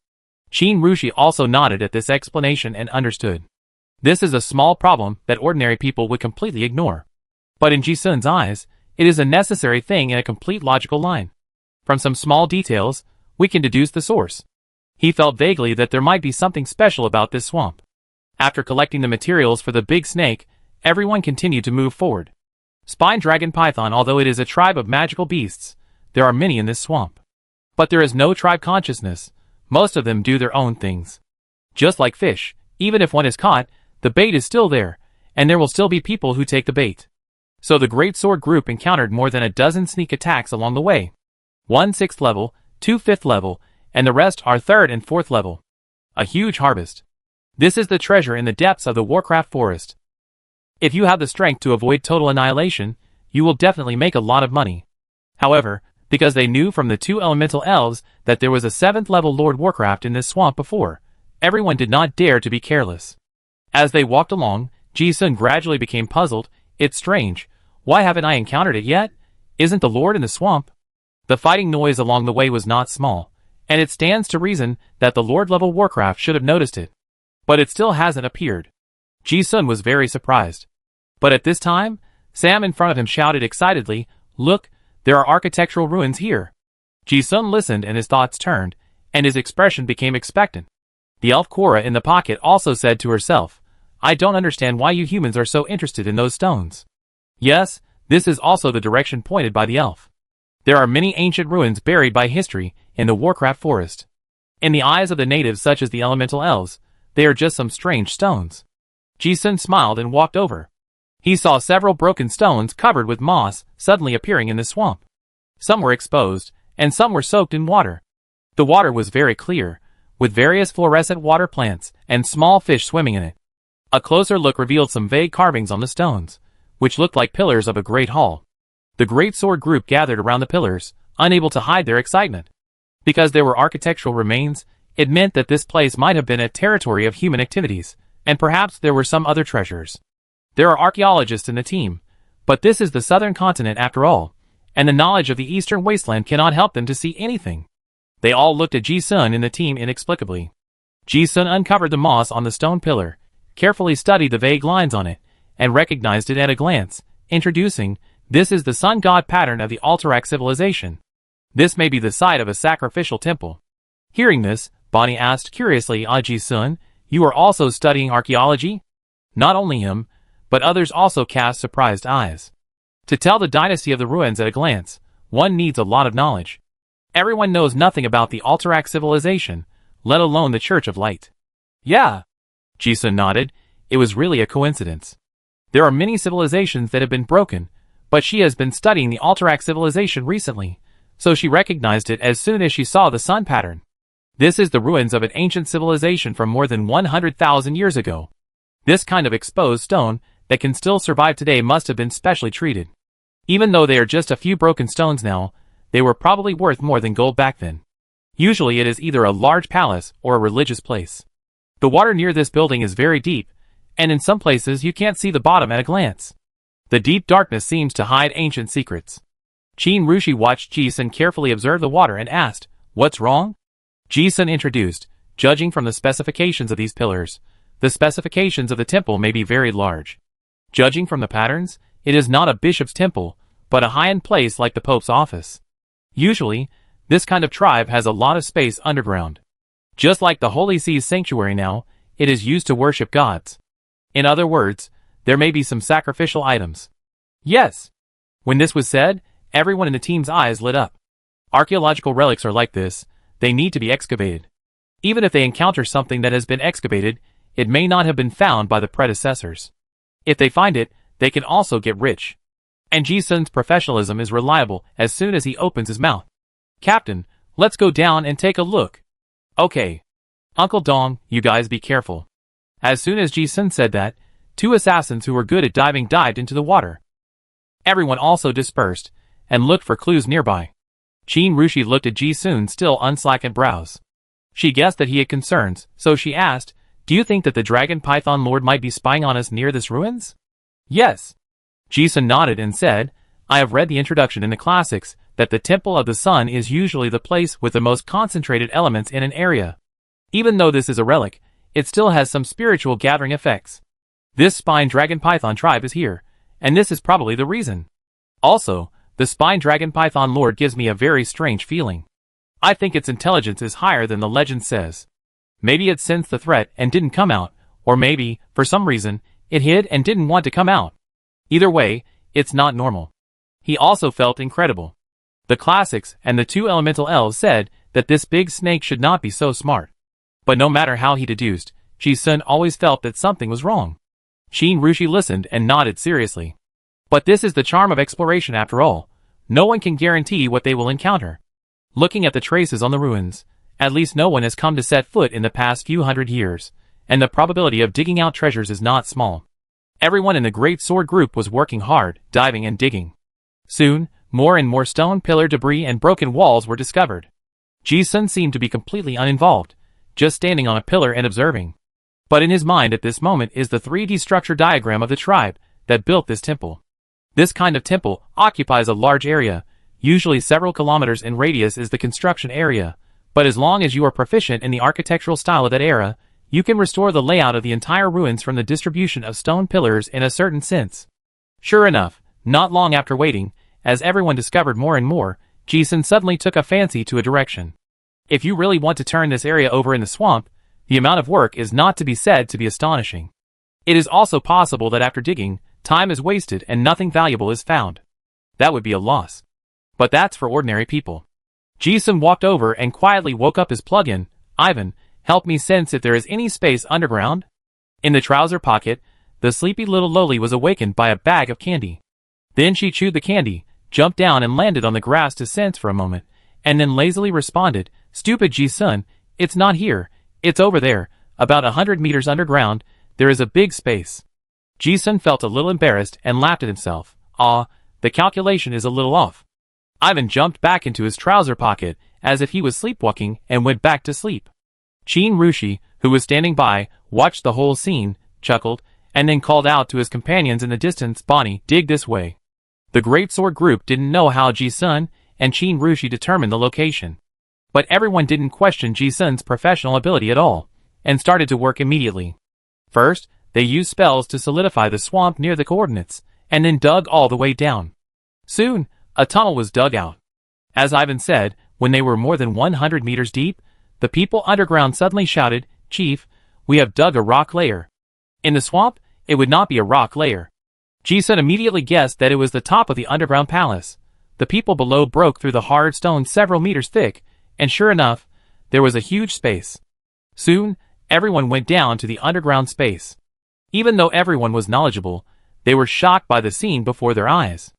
Qin Rushi also nodded at this explanation and understood. This is a small problem that ordinary people would completely ignore. But in Ji-sun's eyes, it is a necessary thing in a complete logical line. From some small details, we can deduce the source. He felt vaguely that there might be something special about this swamp. After collecting the materials for the big snake, everyone continued to move forward. Spine dragon python, although it is a tribe of magical beasts, there are many in this swamp. But there is no tribe consciousness. Most of them do their own things. Just like fish, even if one is caught, the bait is still there, and there will still be people who take the bait. So the Great Sword Group encountered more than a dozen sneak attacks along the way. 1 6th level, 2 5th level, and the rest are 3rd and 4th level. A huge harvest. This is the treasure in the depths of the Warcraft forest. If you have the strength to avoid total annihilation, you will definitely make a lot of money. However, because they knew from the 2 elemental elves that there was a 7th level Lord Warcraft in this swamp before, everyone did not dare to be careless. As they walked along, Ji-sun gradually became puzzled. It's strange. Why haven't I encountered it yet? Isn't the Lord in the swamp? The fighting noise along the way was not small, and it stands to reason that the Lord level Warcraft should have noticed it. But it still hasn't appeared. Ji-sun was very surprised. But at this time, Sam in front of him shouted excitedly, "Look, there are architectural ruins here." Ji-sun listened and his thoughts turned, and his expression became expectant. The elf Cora in the pocket also said to herself, "I don't understand why you humans are so interested in those stones." Yes, this is also the direction pointed by the elf. There are many ancient ruins buried by history in the Warcraft forest. In the eyes of the natives such as the elemental elves, they are just some strange stones. Ji-sun smiled and walked over. He saw several broken stones covered with moss suddenly appearing in the swamp. Some were exposed, and some were soaked in water. The water was very clear, with various fluorescent water plants and small fish swimming in it. A closer look revealed some vague carvings on the stones, which looked like pillars of a great hall. The great sword group gathered around the pillars, unable to hide their excitement. Because there were architectural remains, it meant that this place might have been a territory of human activities, and perhaps there were some other treasures. There are archaeologists in the team, but this is the southern continent after all, and the knowledge of the eastern wasteland cannot help them to see anything. They all looked at Ji-sun and the team inexplicably. Ji-sun uncovered the moss on the stone pillar, carefully studied the vague lines on it, and recognized it at a glance, introducing, "This is the sun god pattern of the Alterac civilization. This may be the site of a sacrificial temple." Hearing this, Bonnie asked curiously, Ji-sun, "You are also studying archaeology?" Not only him, but others also cast surprised eyes. To tell the dynasty of the ruins at a glance, one needs a lot of knowledge. Everyone knows nothing about the Alterac civilization, let alone the Church of Light. Yeah. Ji-sun nodded. It was really a coincidence. There are many civilizations that have been broken, but she has been studying the Alterac civilization recently, so she recognized it as soon as she saw the sun pattern. This is the ruins of an ancient civilization from more than 100,000 years ago. This kind of exposed stone that can still survive today must have been specially treated. Even though they are just a few broken stones now, they were probably worth more than gold back then. Usually it is either a large palace or a religious place. The water near this building is very deep, and in some places you can't see the bottom at a glance. The deep darkness seems to hide ancient secrets. Qin Rushi watched Ji-sun carefully observe the water and asked, "What's wrong?" Ji-sun introduced, "Judging from the specifications of these pillars, the specifications of the temple may be very large. Judging from the patterns, it is not a bishop's temple, but a high-end place like the Pope's office. Usually, this kind of tribe has a lot of space underground. Just like the Holy See's sanctuary now, it is used to worship gods. In other words, there may be some sacrificial items." Yes. When this was said, everyone in the team's eyes lit up. Archaeological relics are like this, they need to be excavated. Even if they encounter something that has been excavated, it may not have been found by the predecessors. If they find it, they can also get rich. And Ji-sun's professionalism is reliable as soon as he opens his mouth. "Captain, let's go down and take a look." "Okay. Uncle Dong, you guys be careful." As soon as Ji-sun said that, two assassins who were good at diving dived into the water. Everyone also dispersed, and looked for clues nearby. Qin Rushi looked at Ji-sun's still unslackened brows. She guessed that he had concerns, so she asked, "Do you think that the Dragon Python Lord might be spying on us near this ruins?" "Yes." Ji-sun nodded and said, "I have read the introduction in the classics that the Temple of the Sun is usually the place with the most concentrated elements in an area. Even though this is a relic, it still has some spiritual gathering effects. This spine dragon python tribe is here, and this is probably the reason. Also, the spine dragon python lord gives me a very strange feeling. I think its intelligence is higher than the legend says. Maybe it sensed the threat and didn't come out, or maybe, for some reason, it hid and didn't want to come out. Either way, it's not normal." He also felt incredible. The classics and the two elemental elves said that this big snake should not be so smart. But no matter how he deduced, Ji-sun always felt that something was wrong. Qin Rushi listened and nodded seriously. But this is the charm of exploration after all. No one can guarantee what they will encounter. Looking at the traces on the ruins, at least no one has come to set foot in the past few hundred years, and the probability of digging out treasures is not small. Everyone in the Great Sword Group was working hard, diving and digging. Soon, more and more stone pillar debris and broken walls were discovered. Ji-sun seemed to be completely uninvolved, just standing on a pillar and observing. But in his mind at this moment is the 3D structure diagram of the tribe that built this temple. This kind of temple occupies a large area, usually several kilometers in radius is the construction area, but as long as you are proficient in the architectural style of that era, you can restore the layout of the entire ruins from the distribution of stone pillars in a certain sense. Sure enough, not long after waiting, as everyone discovered more and more, Ji-sun suddenly took a fancy to a direction. If you really want to turn this area over in the swamp, the amount of work is not to be said to be astonishing. It is also possible that after digging, time is wasted and nothing valuable is found. That would be a loss. But that's for ordinary people. Ji-sun walked over and quietly woke up his plug-in. "Ivan, help me sense if there is any space underground." In the trouser pocket, the sleepy little loli was awakened by a bag of candy. Then she chewed the candy, jumped down and landed on the grass to sense for a moment, and then lazily responded, "Stupid Ji-sun, it's not here, it's over there, about 100 meters underground, there is a big space." Ji-sun felt a little embarrassed and laughed at himself. the calculation is a little off. Ivan jumped back into his trouser pocket, as if he was sleepwalking, and went back to sleep. Chin Rushi, who was standing by, watched the whole scene, chuckled, and then called out to his companions in the distance, "Bonnie, dig this way." The Great Sword Group didn't know how Ji-sun and Chin Rushi determined the location. But everyone didn't question Ji-sun's professional ability at all, and started to work immediately. First, they used spells to solidify the swamp near the coordinates, and then dug all the way down. Soon, a tunnel was dug out. As Ivan said, when they were more than 100 meters deep, the people underground suddenly shouted, "Chief, we have dug a rock layer." In the swamp, it would not be a rock layer. Ji-sun immediately guessed that it was the top of the underground palace. The people below broke through the hard stone several meters thick, and sure enough, there was a huge space. Soon, everyone went down to the underground space. Even though everyone was knowledgeable, they were shocked by the scene before their eyes.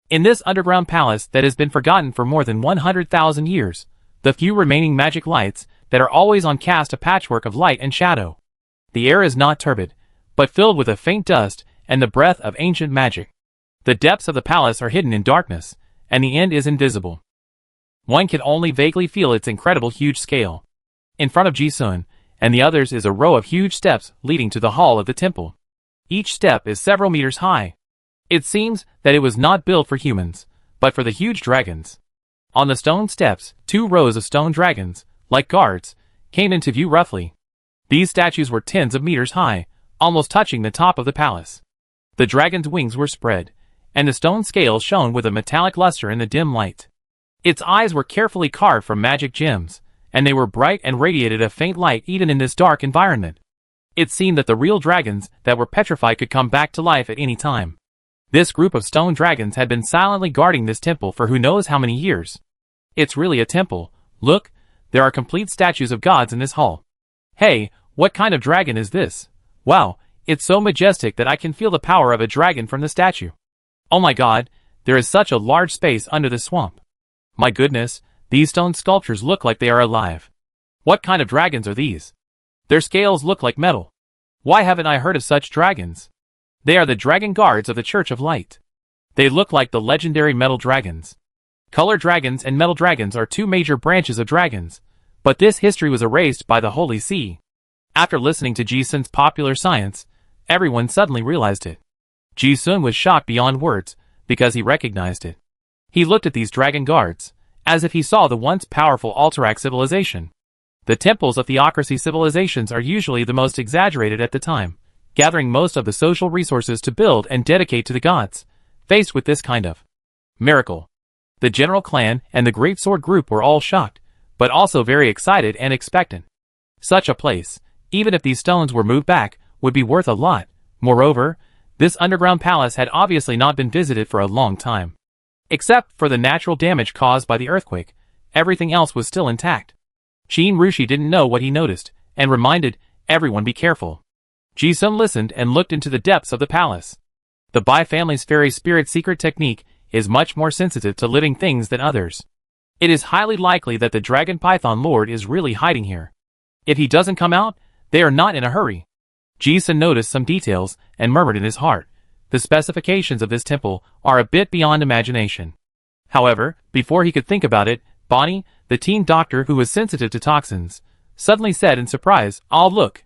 In this underground palace that has been forgotten for more than 100,000 years, the few remaining magic lights that are always on cast a patchwork of light and shadow. The air is not turbid, but filled with a faint dust and the breath of ancient magic. The depths of the palace are hidden in darkness, and the end is invisible. One can only vaguely feel its incredible huge scale. In front of Ji-sun and the others is a row of huge steps leading to the hall of the temple. Each step is several meters high. It seems that it was not built for humans, but for the huge dragons. On the stone steps, 2 rows of stone dragons, like guards, came into view roughly. These statues were tens of meters high, almost touching the top of the palace. The dragon's wings were spread, and the stone scales shone with a metallic luster in the dim light. Its eyes were carefully carved from magic gems, and they were bright and radiated a faint light even in this dark environment. It seemed that the real dragons that were petrified could come back to life at any time. This group of stone dragons had been silently guarding this temple for who knows how many years. It's really a temple. Look, there are complete statues of gods in this hall. Hey, what kind of dragon is this? Wow, it's so majestic that I can feel the power of a dragon from the statue. Oh my god, there is such a large space under the swamp. My goodness, these stone sculptures look like they are alive. What kind of dragons are these? Their scales look like metal. Why haven't I heard of such dragons? They are the dragon guards of the Church of Light. They look like the legendary metal dragons. Color dragons and metal dragons are 2 major branches of dragons, but this history was erased by the Holy See. After listening to Ji-sun's popular science, everyone suddenly realized it. Ji-sun was shocked beyond words, because he recognized it. He looked at these dragon guards, as if he saw the once powerful Alterac civilization. The temples of theocracy civilizations are usually the most exaggerated at the time, gathering most of the social resources to build and dedicate to the gods. Faced with this kind of miracle, the general clan and the Great Sword Group were all shocked, but also very excited and expectant. Such a place, even if these stones were moved back, would be worth a lot. Moreover, this underground palace had obviously not been visited for a long time. Except for the natural damage caused by the earthquake, everything else was still intact. Chin Rushi didn't know what he noticed, and reminded everyone be careful. Ji-sun listened and looked into the depths of the palace. The Bai family's fairy spirit secret technique is much more sensitive to living things than others. It is highly likely that the Dragon Python Lord is really hiding here. If he doesn't come out, they are not in a hurry. Ji-sun noticed some details and murmured in his heart. The specifications of this temple are a bit beyond imagination. However, before he could think about it, Bonnie, the teen doctor who was sensitive to toxins, suddenly said in surprise, "Oh look."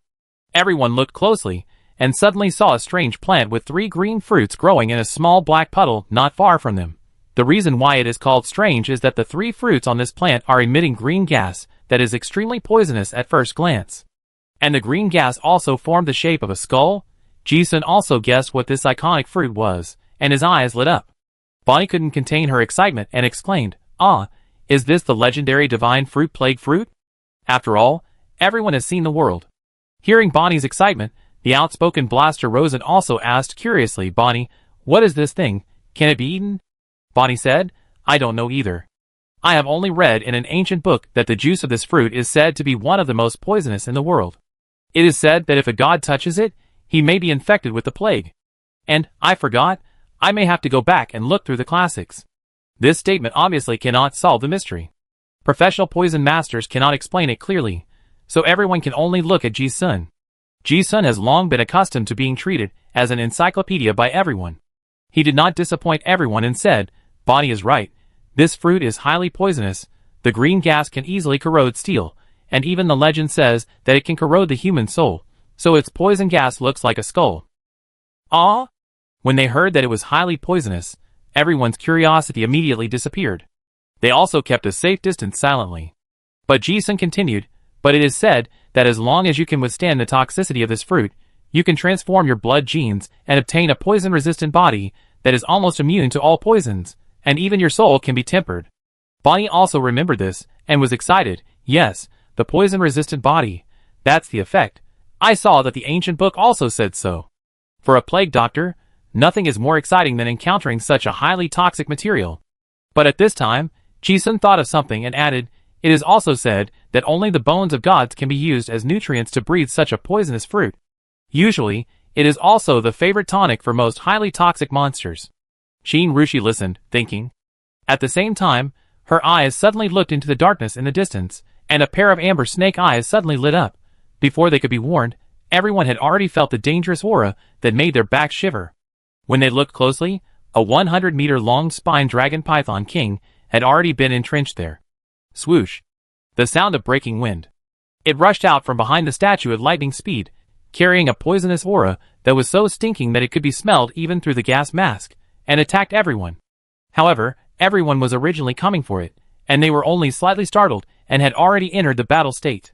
Everyone looked closely, and suddenly saw a strange plant with 3 green fruits growing in a small black puddle not far from them. The reason why it is called strange is that the 3 fruits on this plant are emitting green gas that is extremely poisonous at first glance. And the green gas also formed the shape of a skull. Ji-sun also guessed what this iconic fruit was, and his eyes lit up. Bonnie couldn't contain her excitement and exclaimed, "Ah, is this the legendary divine fruit plague fruit?" After all, everyone has seen the world. Hearing Bonnie's excitement, the outspoken Blaster rose and also asked curiously, "Bonnie, what is this thing? Can it be eaten?" Bonnie said, "I don't know either. I have only read in an ancient book that the juice of this fruit is said to be one of the most poisonous in the world. It is said that if a god touches it, he may be infected with the plague. And, I forgot, I may have to go back and look through the classics." This statement obviously cannot solve the mystery. Professional poison masters cannot explain it clearly, so everyone can only look at Ji-sun. Ji-sun has long been accustomed to being treated as an encyclopedia by everyone. He did not disappoint everyone and said, "Bonnie is right. This fruit is highly poisonous. The green gas can easily corrode steel, and even the legend says that it can corrode the human soul, so its poison gas looks like a skull." Ah! When they heard that it was highly poisonous, everyone's curiosity immediately disappeared. They also kept a safe distance silently. But Ji-sun continued, "But it is said that as long as you can withstand the toxicity of this fruit, you can transform your blood genes and obtain a poison-resistant body that is almost immune to all poisons, and even your soul can be tempered." Bonnie also remembered this, and was excited. "Yes, the poison-resistant body. That's the effect. I saw that the ancient book also said so." For a plague doctor, nothing is more exciting than encountering such a highly toxic material. But at this time, Ji-sun thought of something and added, "It is also said that only the bones of gods can be used as nutrients to breathe such a poisonous fruit. Usually, it is also the favorite tonic for most highly toxic monsters." Shin Rushi listened, thinking. At the same time, her eyes suddenly looked into the darkness in the distance, and a pair of amber snake eyes suddenly lit up. Before they could be warned, everyone had already felt the dangerous aura that made their backs shiver. When they looked closely, a 100-meter-long spine dragon python king had already been entrenched there. Swoosh! The sound of breaking wind. It rushed out from behind the statue at lightning speed, carrying a poisonous aura that was so stinking that it could be smelled even through the gas mask, and attacked everyone. However, everyone was originally coming for it, and they were only slightly startled and had already entered the battle state.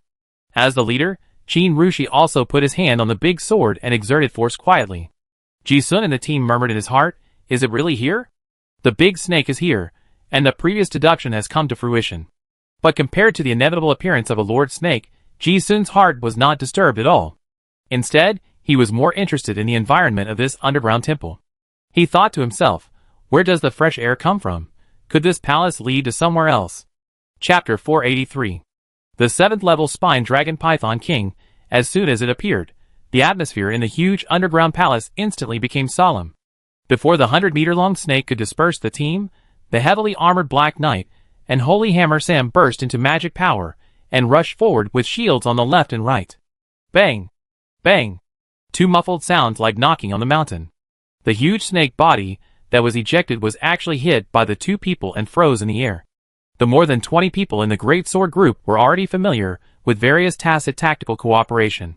As the leader, Shin Rushi also put his hand on the big sword and exerted force quietly. Ji-sun and the team murmured in his heart, "Is it really here? The big snake is here, and the previous deduction has come to fruition." But compared to the inevitable appearance of a Lord Snake, Ji-sun's heart was not disturbed at all. Instead, he was more interested in the environment of this underground temple. He thought to himself, "Where does the fresh air come from? Could this palace lead to somewhere else?" Chapter 483. The 7th-level Spine Dragon Python King. As soon as it appeared, the atmosphere in the huge underground palace instantly became solemn. Before the 100-meter-long snake could disperse the team, the heavily armored Black Knight and Holy Hammer Sam burst into magic power and rushed forward with shields on the left and right. Bang! Bang! Two muffled sounds like knocking on the mountain. The huge snake body that was ejected was actually hit by the two people and froze in the air. The more than 20 people in the Great Sword group were already familiar with various tacit tactical cooperation.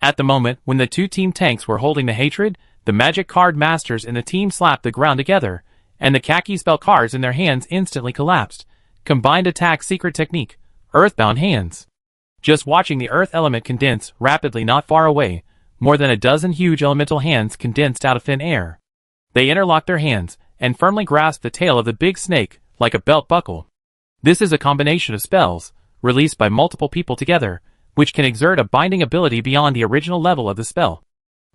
At the moment when the two team tanks were holding the hatred, the magic card masters in the team slapped the ground together, and the khaki spell cards in their hands instantly collapsed. Combined attack secret technique, Earthbound Hands. Just watching the earth element condense rapidly not far away, more than a dozen huge elemental hands condensed out of thin air. They interlocked their hands and firmly grasped the tail of the big snake like a belt buckle. This is a combination of spells, released by multiple people together, which can exert a binding ability beyond the original level of the spell.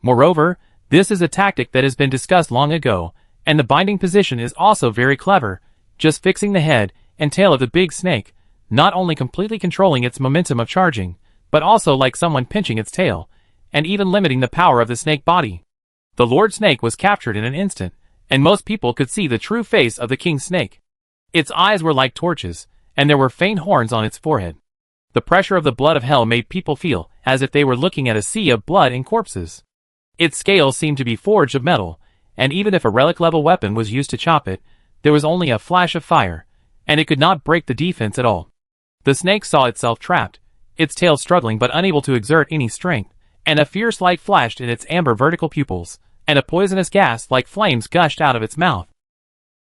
Moreover, this is a tactic that has been discussed long ago, and the binding position is also very clever, just fixing the head and tail of the big snake, not only completely controlling its momentum of charging, but also like someone pinching its tail, and even limiting the power of the snake body. The Lord Snake was captured in an instant, and most people could see the true face of the King Snake. Its eyes were like torches, and there were faint horns on its forehead. The pressure of the blood of hell made people feel as if they were looking at a sea of blood and corpses. Its scales seemed to be forged of metal, and even if a relic-level weapon was used to chop it, there was only a flash of fire, and it could not break the defense at all. The snake saw itself trapped, its tail struggling but unable to exert any strength, and a fierce light flashed in its amber vertical pupils, and a poisonous gas like flames gushed out of its mouth.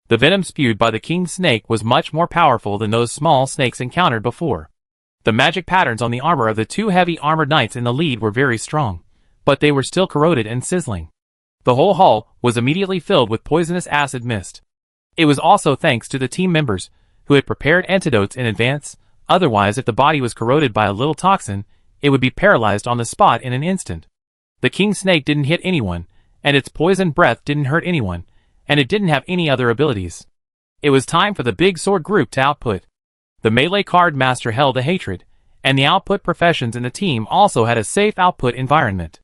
The venom spewed by the king snake was much more powerful than those small snakes encountered before. The magic patterns on the armor of the two heavy armored knights in the lead were very strong, but they were still corroded and sizzling. The whole hall was immediately filled with poisonous acid mist. It was also thanks to the team members, who had prepared antidotes in advance. Otherwise, if the body was corroded by a little toxin, it would be paralyzed on the spot in an instant. The king snake didn't hit anyone, and its poisoned breath didn't hurt anyone, and it didn't have any other abilities. It was time for the big sword group to output. The melee card master held the hatred, and the output professions in the team also had a safe output environment.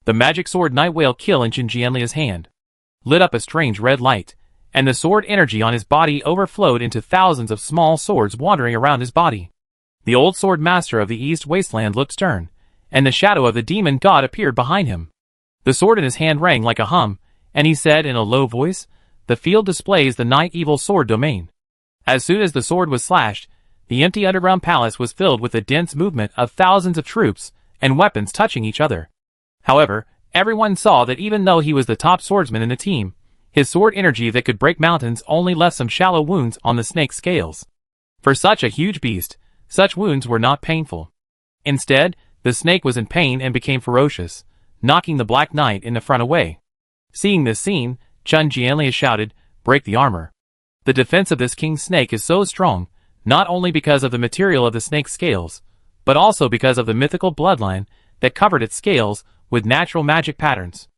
The magic sword Night Whale Kill in Jinjianlia's hand lit up a strange red light, and the sword energy on his body overflowed into thousands of small swords wandering around his body. The old sword master of the East Wasteland looked stern, and the shadow of the demon god appeared behind him. The sword in his hand rang like a hum, and he said in a low voice, "The field displays the Night Evil Sword domain." As soon as the sword was slashed, the empty underground palace was filled with the dense movement of thousands of troops and weapons touching each other. However, everyone saw that even though he was the top swordsman in the team, his sword energy that could break mountains only left some shallow wounds on the snake's scales. For such a huge beast, such wounds were not painful. Instead, the snake was in pain and became ferocious, knocking the Black Knight in the front away. Seeing this scene, Chun Jianlia shouted, "Break the armor." The defense of this king snake is so strong, not only because of the material of the snake's scales, but also because of the mythical bloodline that covered its scales with natural magic patterns.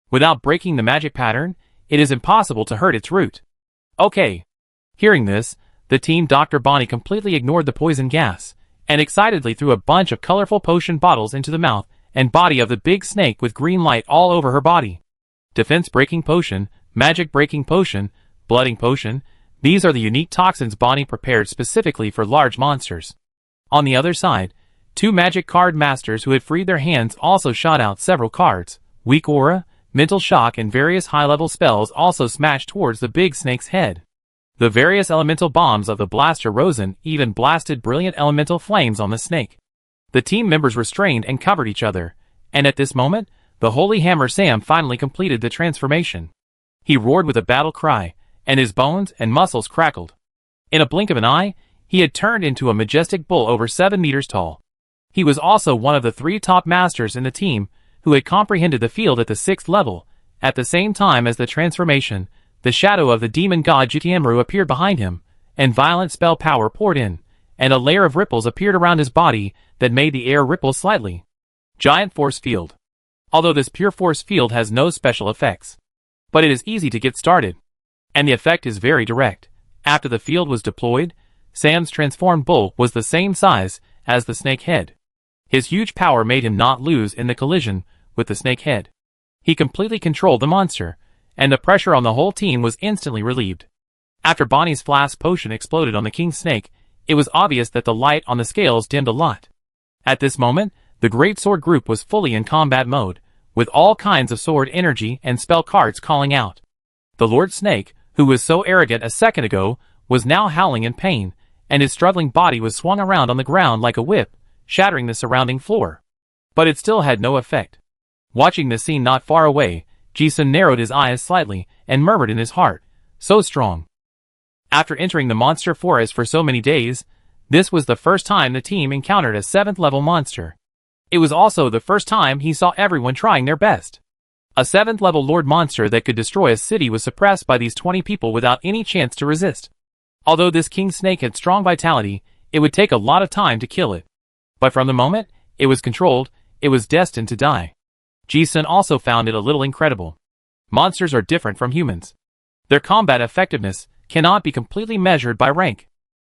Without breaking the magic pattern, it is impossible to hurt its root. Okay. Hearing this, the team Dr. Bonnie completely ignored the poison gas, and excitedly threw a bunch of colorful potion bottles into the mouth and body of the big snake with green light all over her body. Defense-breaking potion, magic-breaking potion, blooding potion, these are the unique toxins Bonnie prepared specifically for large monsters. On the other side, two magic card masters who had freed their hands also shot out several cards. Weak aura, mental shock and various high-level spells also smashed towards the big snake's head. The various elemental bombs of the blaster Rosen even blasted brilliant elemental flames on the snake. The team members restrained and covered each other, and at this moment, the Holy Hammer Sam finally completed the transformation. He roared with a battle cry, and his bones and muscles crackled. In a blink of an eye, he had turned into a majestic bull over 7 meters tall. He was also one of the 3 top masters in the team who had comprehended the field at the 6th level. At the same time as the transformation, the shadow of the demon god Jitianru appeared behind him, and violent spell power poured in, and a layer of ripples appeared around his body that made the air ripple slightly. Giant Force Field. Although this pure force field has no special effects, but it is easy to get started, and the effect is very direct. After the field was deployed, Sam's transformed bull was the same size as the snake head. His huge power made him not lose in the collision with the snake head. He completely controlled the monster, and the pressure on the whole team was instantly relieved. After Bonnie's flask potion exploded on the king snake, it was obvious that the light on the scales dimmed a lot. At this moment, the Great Sword group was fully in combat mode, with all kinds of sword energy and spell cards calling out. The Lord Snake, who was so arrogant a second ago, was now howling in pain, and his struggling body was swung around on the ground like a whip, shattering the surrounding floor. But it still had no effect. Watching the scene not far away, Jisun narrowed his eyes slightly and murmured in his heart, "So strong." After entering the monster forest for so many days, this was the first time the team encountered a 7th-level monster. It was also the first time he saw everyone trying their best. A 7th-level Lord monster that could destroy a city was suppressed by these 20 people without any chance to resist. Although this king snake had strong vitality, it would take a lot of time to kill it. But from the moment it was controlled, it was destined to die. Jisun also found it a little incredible. Monsters are different from humans. Their combat effectiveness cannot be completely measured by rank.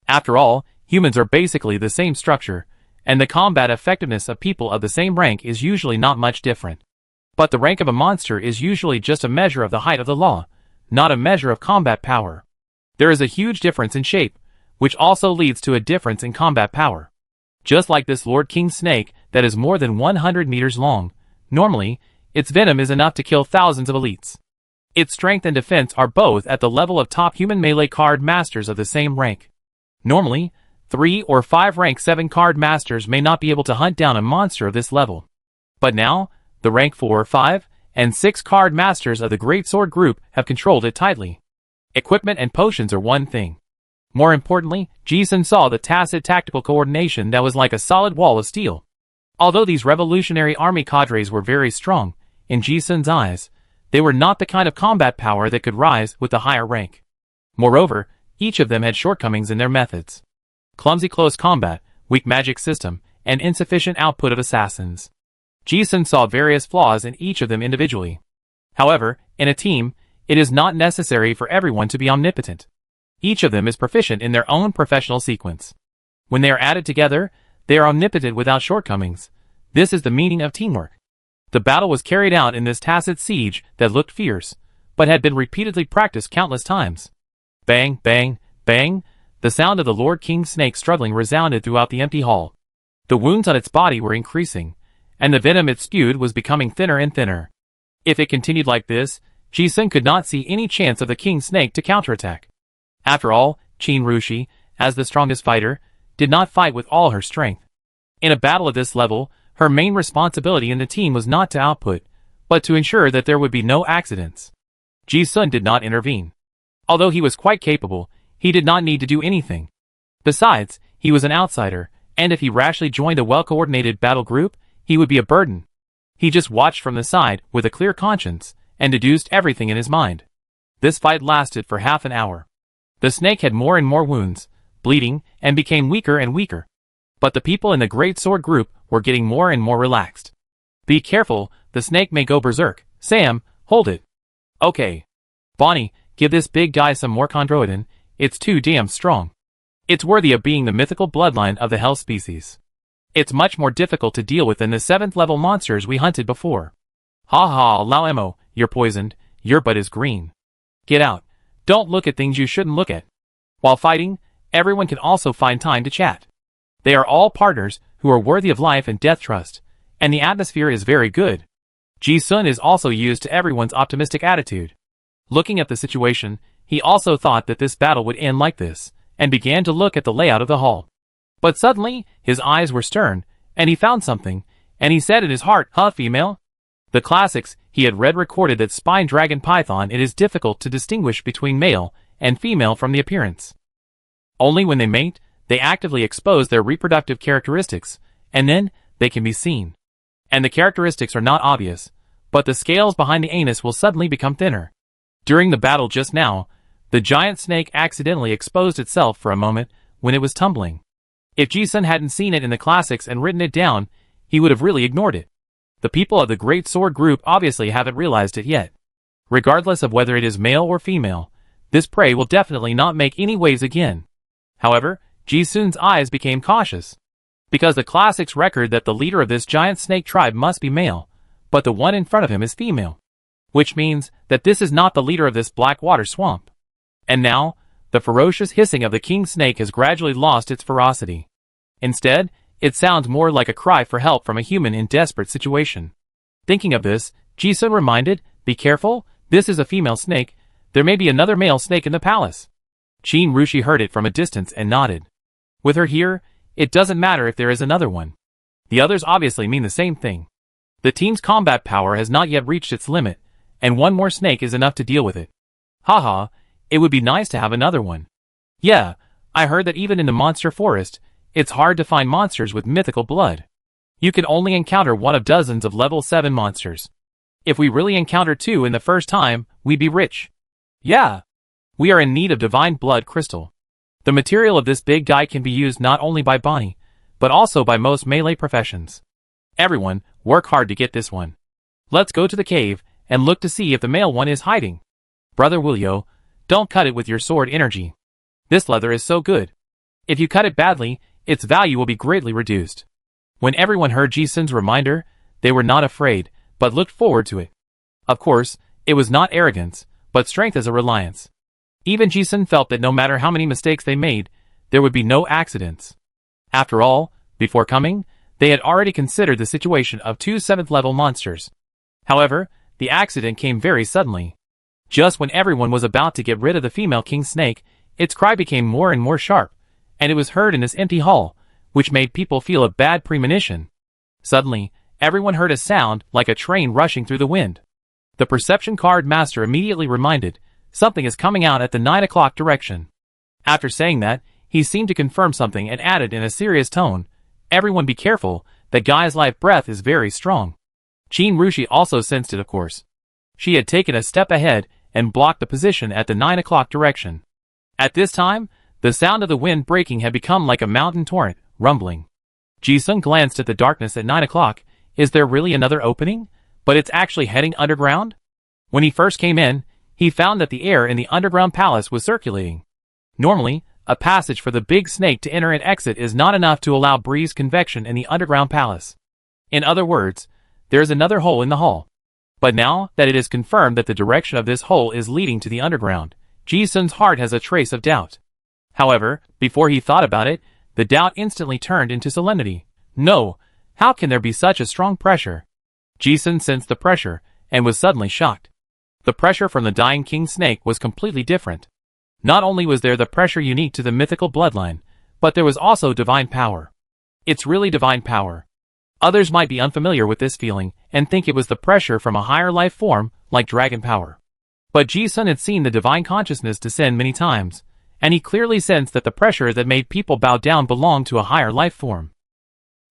After all, humans are basically the same structure, and the combat effectiveness of people of the same rank is usually not much different. But the rank of a monster is usually just a measure of the height of the law, not a measure of combat power. There is a huge difference in shape, which also leads to a difference in combat power. Just like this Lord King Snake that is more than 100 meters long, normally, its venom is enough to kill thousands of elites. Its strength and defense are both at the level of top human melee card masters of the same rank. Normally, 3 or 5 rank 7 card masters may not be able to hunt down a monster of this level. But now, the rank 4, 5, and 6 card masters of the Great Sword group have controlled it tightly. Equipment and potions are one thing. More importantly, Jisun saw the tacit tactical coordination that was like a solid wall of steel. Although these revolutionary army cadres were very strong, in Jisun's eyes, they were not the kind of combat power that could rise with the higher rank. Moreover, each of them had shortcomings in their methods. Clumsy close combat, weak magic system, and insufficient output of assassins. Jisun saw various flaws in each of them individually. However, in a team, it is not necessary for everyone to be omnipotent. Each of them is proficient in their own professional sequence. When they are added together, they are omnipotent without shortcomings. This is the meaning of teamwork. The battle was carried out in this tacit siege that looked fierce, but had been repeatedly practiced countless times. Bang, bang, bang, the sound of the Lord King Snake struggling resounded throughout the empty hall. The wounds on its body were increasing, and the venom it spewed was becoming thinner and thinner. If it continued like this, Ji-sun could not see any chance of the king snake to counterattack. After all, Qin Rushi, as the strongest fighter, did not fight with all her strength. In a battle of this level, her main responsibility in the team was not to output, but to ensure that there would be no accidents. Ji-sun did not intervene. Although he was quite capable, he did not need to do anything. Besides, he was an outsider, and if he rashly joined a well-coordinated battle group, he would be a burden. He just watched from the side with a clear conscience, and deduced everything in his mind. This fight lasted for half an hour. The snake had more and more wounds, bleeding, and became weaker and weaker. But the people in the Great Sword group were getting more and more relaxed. Be careful, the snake may go berserk. Sam, hold it. Okay. Bonnie, give this big guy some more chondroitin, it's too damn strong. It's worthy of being the mythical bloodline of the hell species. It's much more difficult to deal with than the 7th level monsters we hunted before. Ha ha, Lao Emo, you're poisoned, your butt is green. Get out. Don't look at things you shouldn't look at. While fighting, everyone can also find time to chat. They are all partners who are worthy of life and death trust, and the atmosphere is very good. Ji-sun is also used to everyone's optimistic attitude. Looking at the situation, he also thought that this battle would end like this, and began to look at the layout of the hall. But suddenly, his eyes were stern, and he found something, and he said in his heart, "Huh, female?" The classics he had read recorded that spine dragon python it is difficult to distinguish between male and female from the appearance. Only when they mate, they actively expose their reproductive characteristics, and then they can be seen. And the characteristics are not obvious, but the scales behind the anus will suddenly become thinner. During the battle just now, the giant snake accidentally exposed itself for a moment when it was tumbling. If Ji-sun hadn't seen it in the classics and written it down, he would have really ignored it. The people of the Great Sword group obviously haven't realized it yet. Regardless of whether it is male or female, this prey will definitely not make any waves again. However, Ji-sun's eyes became cautious. Because the classics record that the leader of this giant snake tribe must be male, but the one in front of him is female. Which means that this is not the leader of this black water swamp. And now, the ferocious hissing of the king snake has gradually lost its ferocity. Instead, it sounds more like a cry for help from a human in desperate situation. Thinking of this, Ji-sun reminded, "Be careful, this is a female snake, there may be another male snake in the palace." Qin Rushi heard it from a distance and nodded. With her here, it doesn't matter if there is another one. The others obviously mean the same thing. The team's combat power has not yet reached its limit, and one more snake is enough to deal with it. Haha, it would be nice to have another one. Yeah, I heard that even in the monster forest, it's hard to find monsters with mythical blood. You can only encounter one of dozens of level 7 monsters. If we really encounter 2 in the first time, we'd be rich. Yeah. We are in need of divine blood crystal. The material of this big guy can be used not only by Bonnie, but also by most melee professions. Everyone, work hard to get this one. Let's go to the cave, and look to see if the male one is hiding. Brother Willio, don't cut it with your sword energy. This leather is so good. If you cut it badly, its value will be greatly reduced. When everyone heard Ji-sun's reminder, they were not afraid, but looked forward to it. Of course, it was not arrogance, but strength as a reliance. Even Ji-sun felt that no matter how many mistakes they made, there would be no accidents. After all, before coming, they had already considered the situation of 2 7th level monsters. However, the accident came very suddenly. Just when everyone was about to get rid of the female king snake, its cry became more and more sharp, and it was heard in this empty hall, which made people feel a bad premonition. Suddenly, everyone heard a sound like a train rushing through the wind. The perception card master immediately reminded, something is coming out at the 9 o'clock direction. After saying that, he seemed to confirm something and added in a serious tone, "Everyone be careful, that guy's life breath is very strong." Qin Rushi also sensed it, of course. She had taken a step ahead and blocked the position at the 9 o'clock direction. At this time, the sound of the wind breaking had become like a mountain torrent, rumbling. Ji-sun glanced at the darkness at 9 o'clock. Is there really another opening? But it's actually heading underground? When he first came in, he found that the air in the underground palace was circulating. Normally, a passage for the big snake to enter and exit is not enough to allow breeze convection in the underground palace. In other words, there is another hole in the hall. But now that it is confirmed that the direction of this hole is leading to the underground, Ji-sun's heart has a trace of doubt. However, before he thought about it, the doubt instantly turned into solemnity. No, how can there be such a strong pressure? Ji-sun sensed the pressure, and was suddenly shocked. The pressure from the dying king snake was completely different. Not only was there the pressure unique to the mythical bloodline, but there was also divine power. It's really divine power. Others might be unfamiliar with this feeling and think it was the pressure from a higher life form, like dragon power. But Ji-sun had seen the divine consciousness descend many times, and he clearly sensed that the pressure that made people bow down belonged to a higher life form.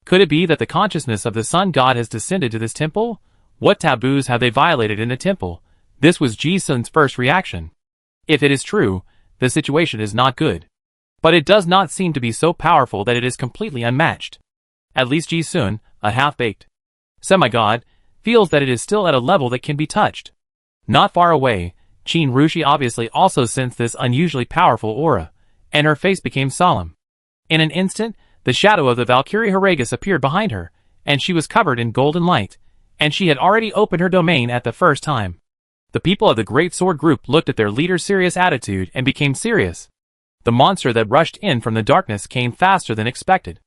Could it be that the consciousness of the sun god has descended to this temple? What taboos have they violated in the temple? This was Ji-sun's first reaction. If it is true, the situation is not good. But it does not seem to be so powerful that it is completely unmatched. At least Ji-sun, a half-baked semi-god, feels that it is still at a level that can be touched. Not far away, Qin Rushi obviously also sensed this unusually powerful aura, and her face became solemn. In an instant, the shadow of the Valkyrie Haragus appeared behind her, and she was covered in golden light, and she had already opened her domain at the first time. The people of the Great Sword Group looked at their leader's serious attitude and became serious. The monster that rushed in from the darkness came faster than expected.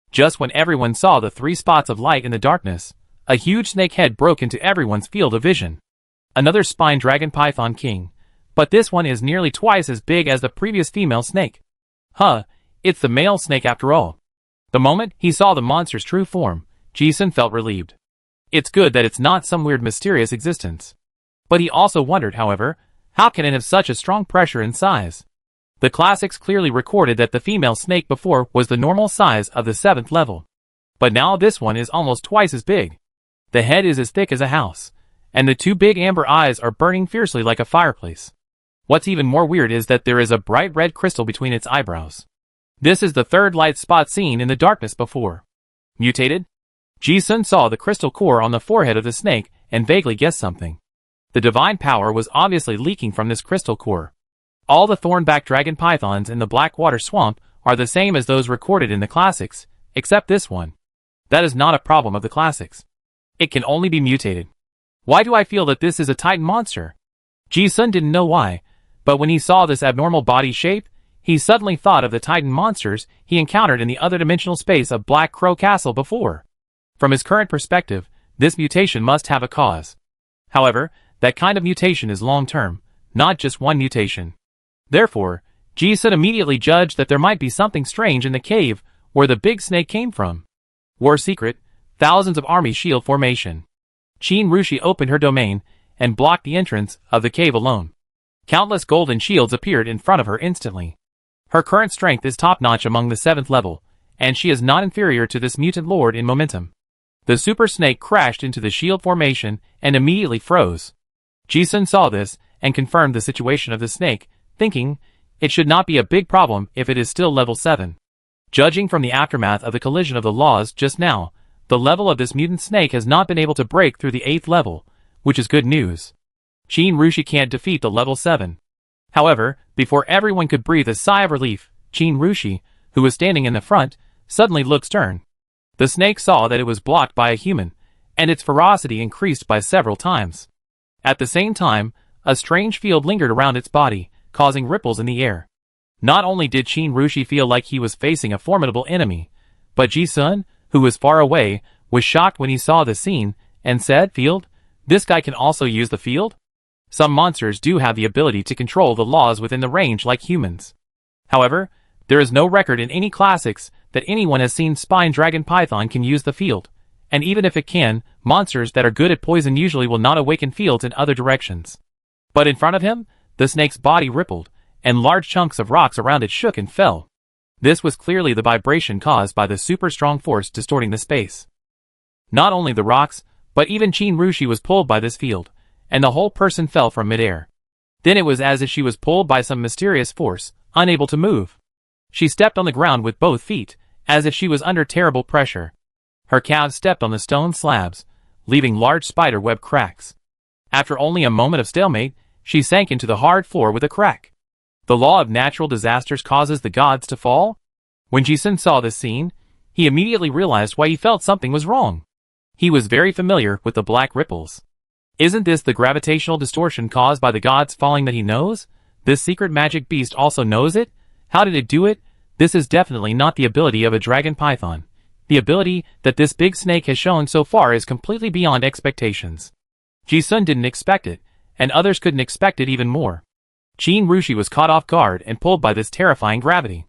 Just when everyone saw the 3 spots of light in the darkness, a huge snake head broke into everyone's field of vision. Another spine dragon python king, but this one is nearly twice as big as the previous female snake. Huh, it's the male snake after all. The moment he saw the monster's true form, Ji-sun felt relieved. It's good that it's not some weird mysterious existence. But he also wondered, however, how can it have such a strong pressure and size? The classics clearly recorded that the female snake before was the normal size of the 7th level. But now this one is almost twice as big. The head is as thick as a house, and the 2 big amber eyes are burning fiercely like a fireplace. What's even more weird is that there is a bright red crystal between its eyebrows. This is the 3rd light spot seen in the darkness before. Mutated? Ji-sun saw the crystal core on the forehead of the snake and vaguely guessed something. The divine power was obviously leaking from this crystal core. All the thornback dragon pythons in the Blackwater Swamp are the same as those recorded in the classics, except this one. That is not a problem of the classics. It can only be mutated. Why do I feel that this is a titan monster? Ji-sun didn't know why, but when he saw this abnormal body shape, he suddenly thought of the titan monsters he encountered in the other dimensional space of Black Crow Castle before. From his current perspective, this mutation must have a cause. However, that kind of mutation is long-term, not just one mutation. Therefore, Ji-sun immediately judged that there might be something strange in the cave where the big snake came from. War secret, thousands of army shield formation. Qin Rushi opened her domain and blocked the entrance of the cave alone. Countless golden shields appeared in front of her instantly. Her current strength is top-notch among the 7th level, and she is not inferior to this mutant lord in momentum. The super snake crashed into the shield formation and immediately froze. Ji-sun saw this and confirmed the situation of the snake, thinking, it should not be a big problem if it is still level 7. Judging from the aftermath of the collision of the laws just now, the level of this mutant snake has not been able to break through the 8th level, which is good news. Qin Rushi can't defeat the level 7. However, before everyone could breathe a sigh of relief, Qin Rushi, who was standing in the front, suddenly looked stern. The snake saw that it was blocked by a human, and its ferocity increased by several times. At the same time, a strange field lingered around its body, causing ripples in the air. Not only did Qin Rushi feel like he was facing a formidable enemy, but Ji-sun, who was far away, was shocked when he saw the scene, and said, "Field? This guy can also use the field?" Some monsters do have the ability to control the laws within the range like humans. However, there is no record in any classics that anyone has seen Spine Dragon Python can use the field, and even if it can, monsters that are good at poison usually will not awaken fields in other directions. But in front of him, the snake's body rippled, and large chunks of rocks around it shook and fell. This was clearly the vibration caused by the super strong force distorting the space. Not only the rocks, but even Qin Rushi was pulled by this field, and the whole person fell from midair. Then it was as if she was pulled by some mysterious force, unable to move. She stepped on the ground with both feet, as if she was under terrible pressure. Her calves stepped on the stone slabs, leaving large spider web cracks. After only a moment of stalemate, she sank into the hard floor with a crack. The law of natural disasters causes the gods to fall? When Ji-sun saw this scene, he immediately realized why he felt something was wrong. He was very familiar with the black ripples. Isn't this the gravitational distortion caused by the gods falling that he knows? This secret magic beast also knows it? How did it do it? This is definitely not the ability of a dragon python. The ability that this big snake has shown so far is completely beyond expectations. Ji-sun didn't expect it, and others couldn't expect it even more. Jin Rushi was caught off guard and pulled by this terrifying gravity.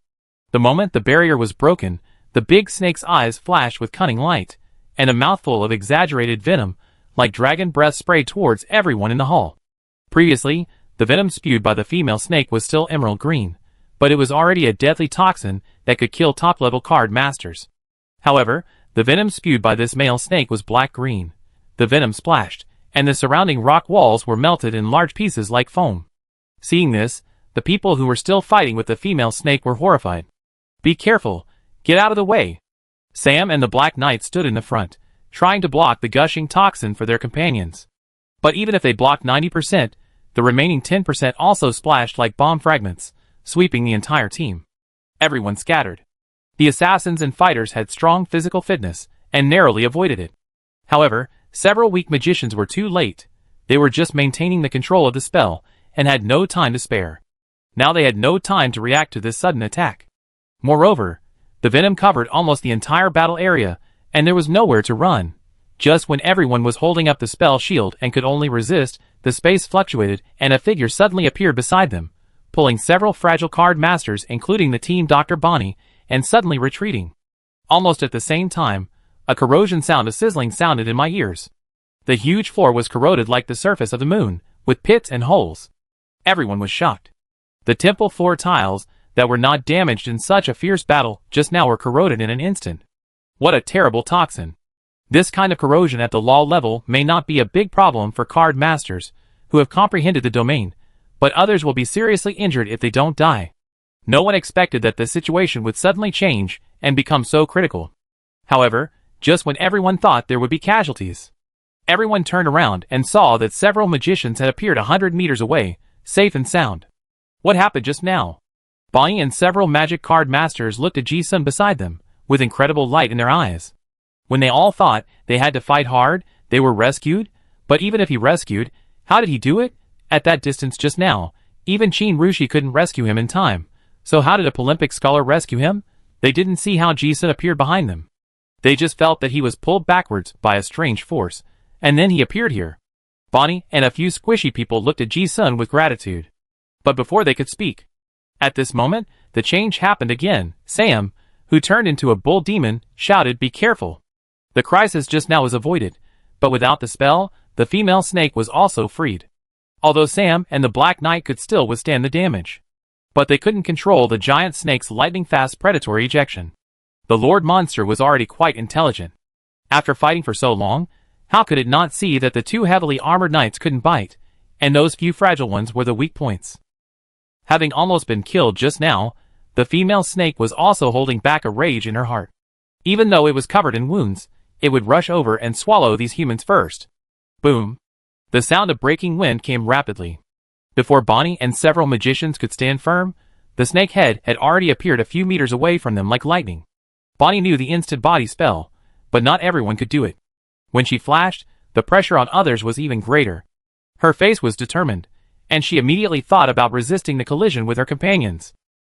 The moment the barrier was broken, the big snake's eyes flashed with cunning light, and a mouthful of exaggerated venom, like dragon breath, sprayed towards everyone in the hall. Previously, the venom spewed by the female snake was still emerald green, but it was already a deadly toxin that could kill top-level card masters. However, the venom spewed by this male snake was black-green. The venom splashed, and the surrounding rock walls were melted in large pieces like foam. Seeing this, the people who were still fighting with the female snake were horrified. "Be careful! Get out of the way!" Sam and the Black Knight stood in the front, trying to block the gushing toxin for their companions. But even if they blocked 90%, the remaining 10% also splashed like bomb fragments, sweeping the entire team. Everyone scattered. The assassins and fighters had strong physical fitness, and narrowly avoided it. However, several weak magicians were too late. They were just maintaining the control of the spell, and had no time to spare. Now they had no time to react to this sudden attack. Moreover, the venom covered almost the entire battle area, and there was nowhere to run. Just when everyone was holding up the spell shield and could only resist, the space fluctuated and a figure suddenly appeared beside them, pulling several fragile card masters including the team Dr. Bonnie, and suddenly retreating. Almost at the same time, a corrosion sound of sizzling sounded in my ears. The huge floor was corroded like the surface of the moon, with pits and holes. Everyone was shocked. The temple floor tiles, that were not damaged in such a fierce battle, just now were corroded in an instant. What a terrible toxin. This kind of corrosion at the law level may not be a big problem for card masters, who have comprehended the domain, but others will be seriously injured if they don't die. No one expected that the situation would suddenly change and become so critical. However, just when everyone thought there would be casualties, everyone turned around and saw that several magicians had appeared 100 meters away, safe and sound. What happened just now? Bonnie and several magic card masters looked at Ji-sun beside them, with incredible light in their eyes. When they all thought they had to fight hard, they were rescued, but even if he rescued, how did he do it? At that distance just now, even Jin Rushi couldn't rescue him in time, so how did a Olympic scholar rescue him? They didn't see how Ji-sun appeared behind them. They just felt that he was pulled backwards by a strange force, and then he appeared here. Bonnie and a few squishy people looked at Ji-sun with gratitude. But before they could speak, at this moment, the change happened again. Sam, who turned into a bull demon, shouted, "Be careful!" The crisis just now was avoided, but without the spell, the female snake was also freed. Although Sam and the Black Knight could still withstand the damage, but they couldn't control the giant snake's lightning-fast predatory ejection. The Lord Monster was already quite intelligent. After fighting for so long, how could it not see that the two heavily armored knights couldn't bite, and those few fragile ones were the weak points? Having almost been killed just now, the female snake was also holding back a rage in her heart. Even though it was covered in wounds, it would rush over and swallow these humans first. Boom! The sound of breaking wind came rapidly. Before Bonnie and several magicians could stand firm, the snake head had already appeared a few meters away from them like lightning. Bonnie knew the instant body spell, but not everyone could do it. When she flashed, the pressure on others was even greater. Her face was determined, and she immediately thought about resisting the collision with her companions.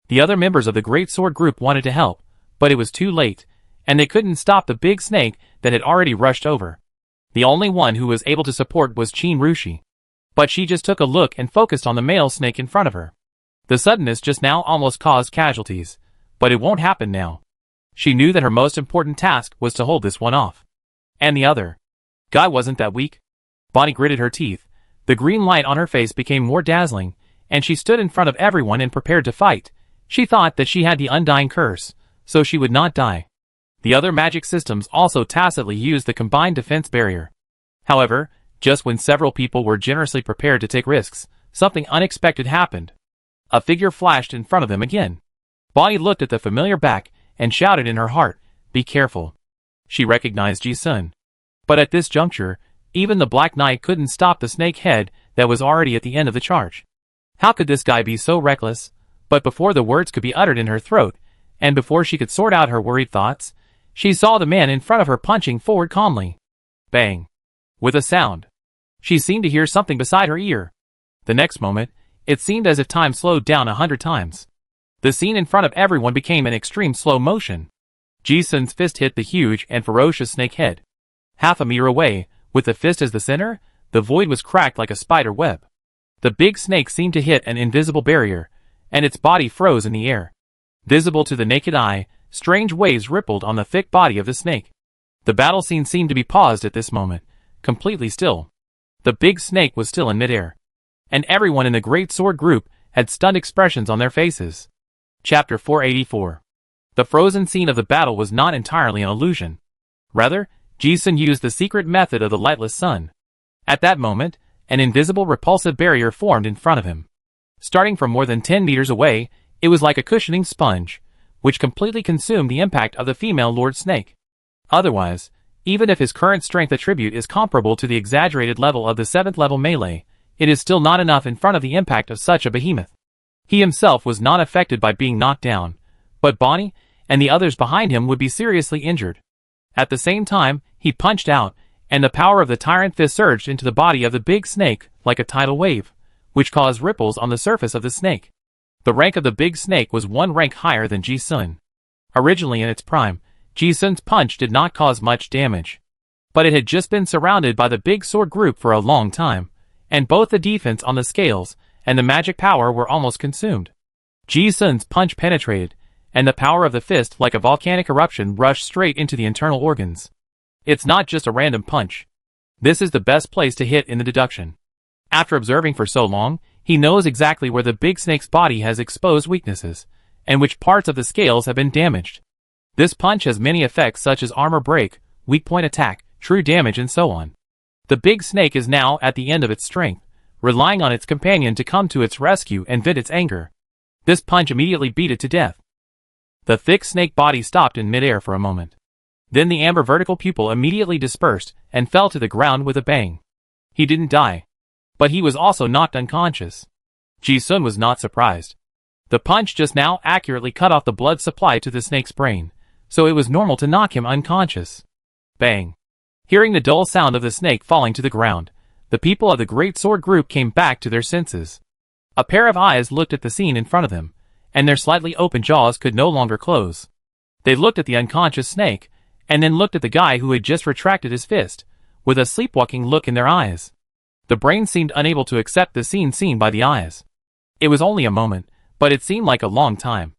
The other members of the Great Sword Group wanted to help, but it was too late, and they couldn't stop the big snake that had already rushed over. The only one who was able to support was Jin Rushi. But she just took a look and focused on the male snake in front of her. The suddenness just now almost caused casualties, but it won't happen now. She knew that her most important task was to hold this one off. And the other guy wasn't that weak. Bonnie gritted her teeth. The green light on her face became more dazzling, and she stood in front of everyone and prepared to fight. She thought that she had the undying curse, so she would not die. The other magic systems also tacitly used the combined defense barrier. However, just when several people were generously prepared to take risks, something unexpected happened. A figure flashed in front of them again. Bonnie looked at the familiar back and shouted in her heart, "Be careful." She recognized Ji-sun. But at this juncture, even the Black Knight couldn't stop the snake head that was already at the end of the charge. How could this guy be so reckless? But before the words could be uttered in her throat, and before she could sort out her worried thoughts, she saw the man in front of her punching forward calmly. Bang! With a sound. She seemed to hear something beside her ear. The next moment, it seemed as if time slowed down 100 times. The scene in front of everyone became in extreme slow motion. Ji-sun's fist hit the huge and ferocious snake head. Half a meter away, with the fist as the center, The void was cracked like a spider web. The big snake seemed to hit an invisible barrier, and its body froze in the air. Visible to the naked eye, strange waves rippled on the thick body of the snake. The battle scene seemed to be paused at this moment, completely still. The big snake was still in midair, and everyone in the Great Sword group had stunned expressions on their faces. Chapter 484. The frozen scene of the battle was not entirely an illusion. Rather, Ji-sun used the secret method of the lightless sun. At that moment, an invisible repulsive barrier formed in front of him. Starting from more than 10 meters away, it was like a cushioning sponge, which completely consumed the impact of the female Lord Snake. Otherwise, even if his current strength attribute is comparable to the exaggerated level of the 7th level melee, it is still not enough in front of the impact of such a behemoth. He himself was not affected by being knocked down, but Bonnie and the others behind him would be seriously injured. At the same time, he punched out, and the power of the tyrant fist surged into the body of the big snake like a tidal wave, which caused ripples on the surface of the snake. The rank of the big snake was one rank higher than Ji-sun. Originally in its prime, Ji-sun's punch did not cause much damage. But it had just been surrounded by the big sword group for a long time, and both the defense on the scales and the magic power were almost consumed. Ji-sun's punch penetrated, and the power of the fist like a volcanic eruption rushed straight into the internal organs. It's not just a random punch. This is the best place to hit in the deduction. After observing for so long, he knows exactly where the big snake's body has exposed weaknesses, and which parts of the scales have been damaged. This punch has many effects such as armor break, weak point attack, true damage and so on. The big snake is now at the end of its strength, relying on its companion to come to its rescue and vent its anger. This punch immediately beat it to death. The thick snake body stopped in midair for a moment. Then the amber vertical pupil immediately dispersed and fell to the ground with a bang. He didn't die, but he was also knocked unconscious. Ji-sun was not surprised. The punch just now accurately cut off the blood supply to the snake's brain, so it was normal to knock him unconscious. Bang! Hearing the dull sound of the snake falling to the ground, the people of the Great Sword group came back to their senses. A pair of eyes looked at the scene in front of them, and their slightly open jaws could no longer close. They looked at the unconscious snake, and then looked at the guy who had just retracted his fist, with a sleepwalking look in their eyes. The brain seemed unable to accept the scene seen by the eyes. It was only a moment, but it seemed like a long time.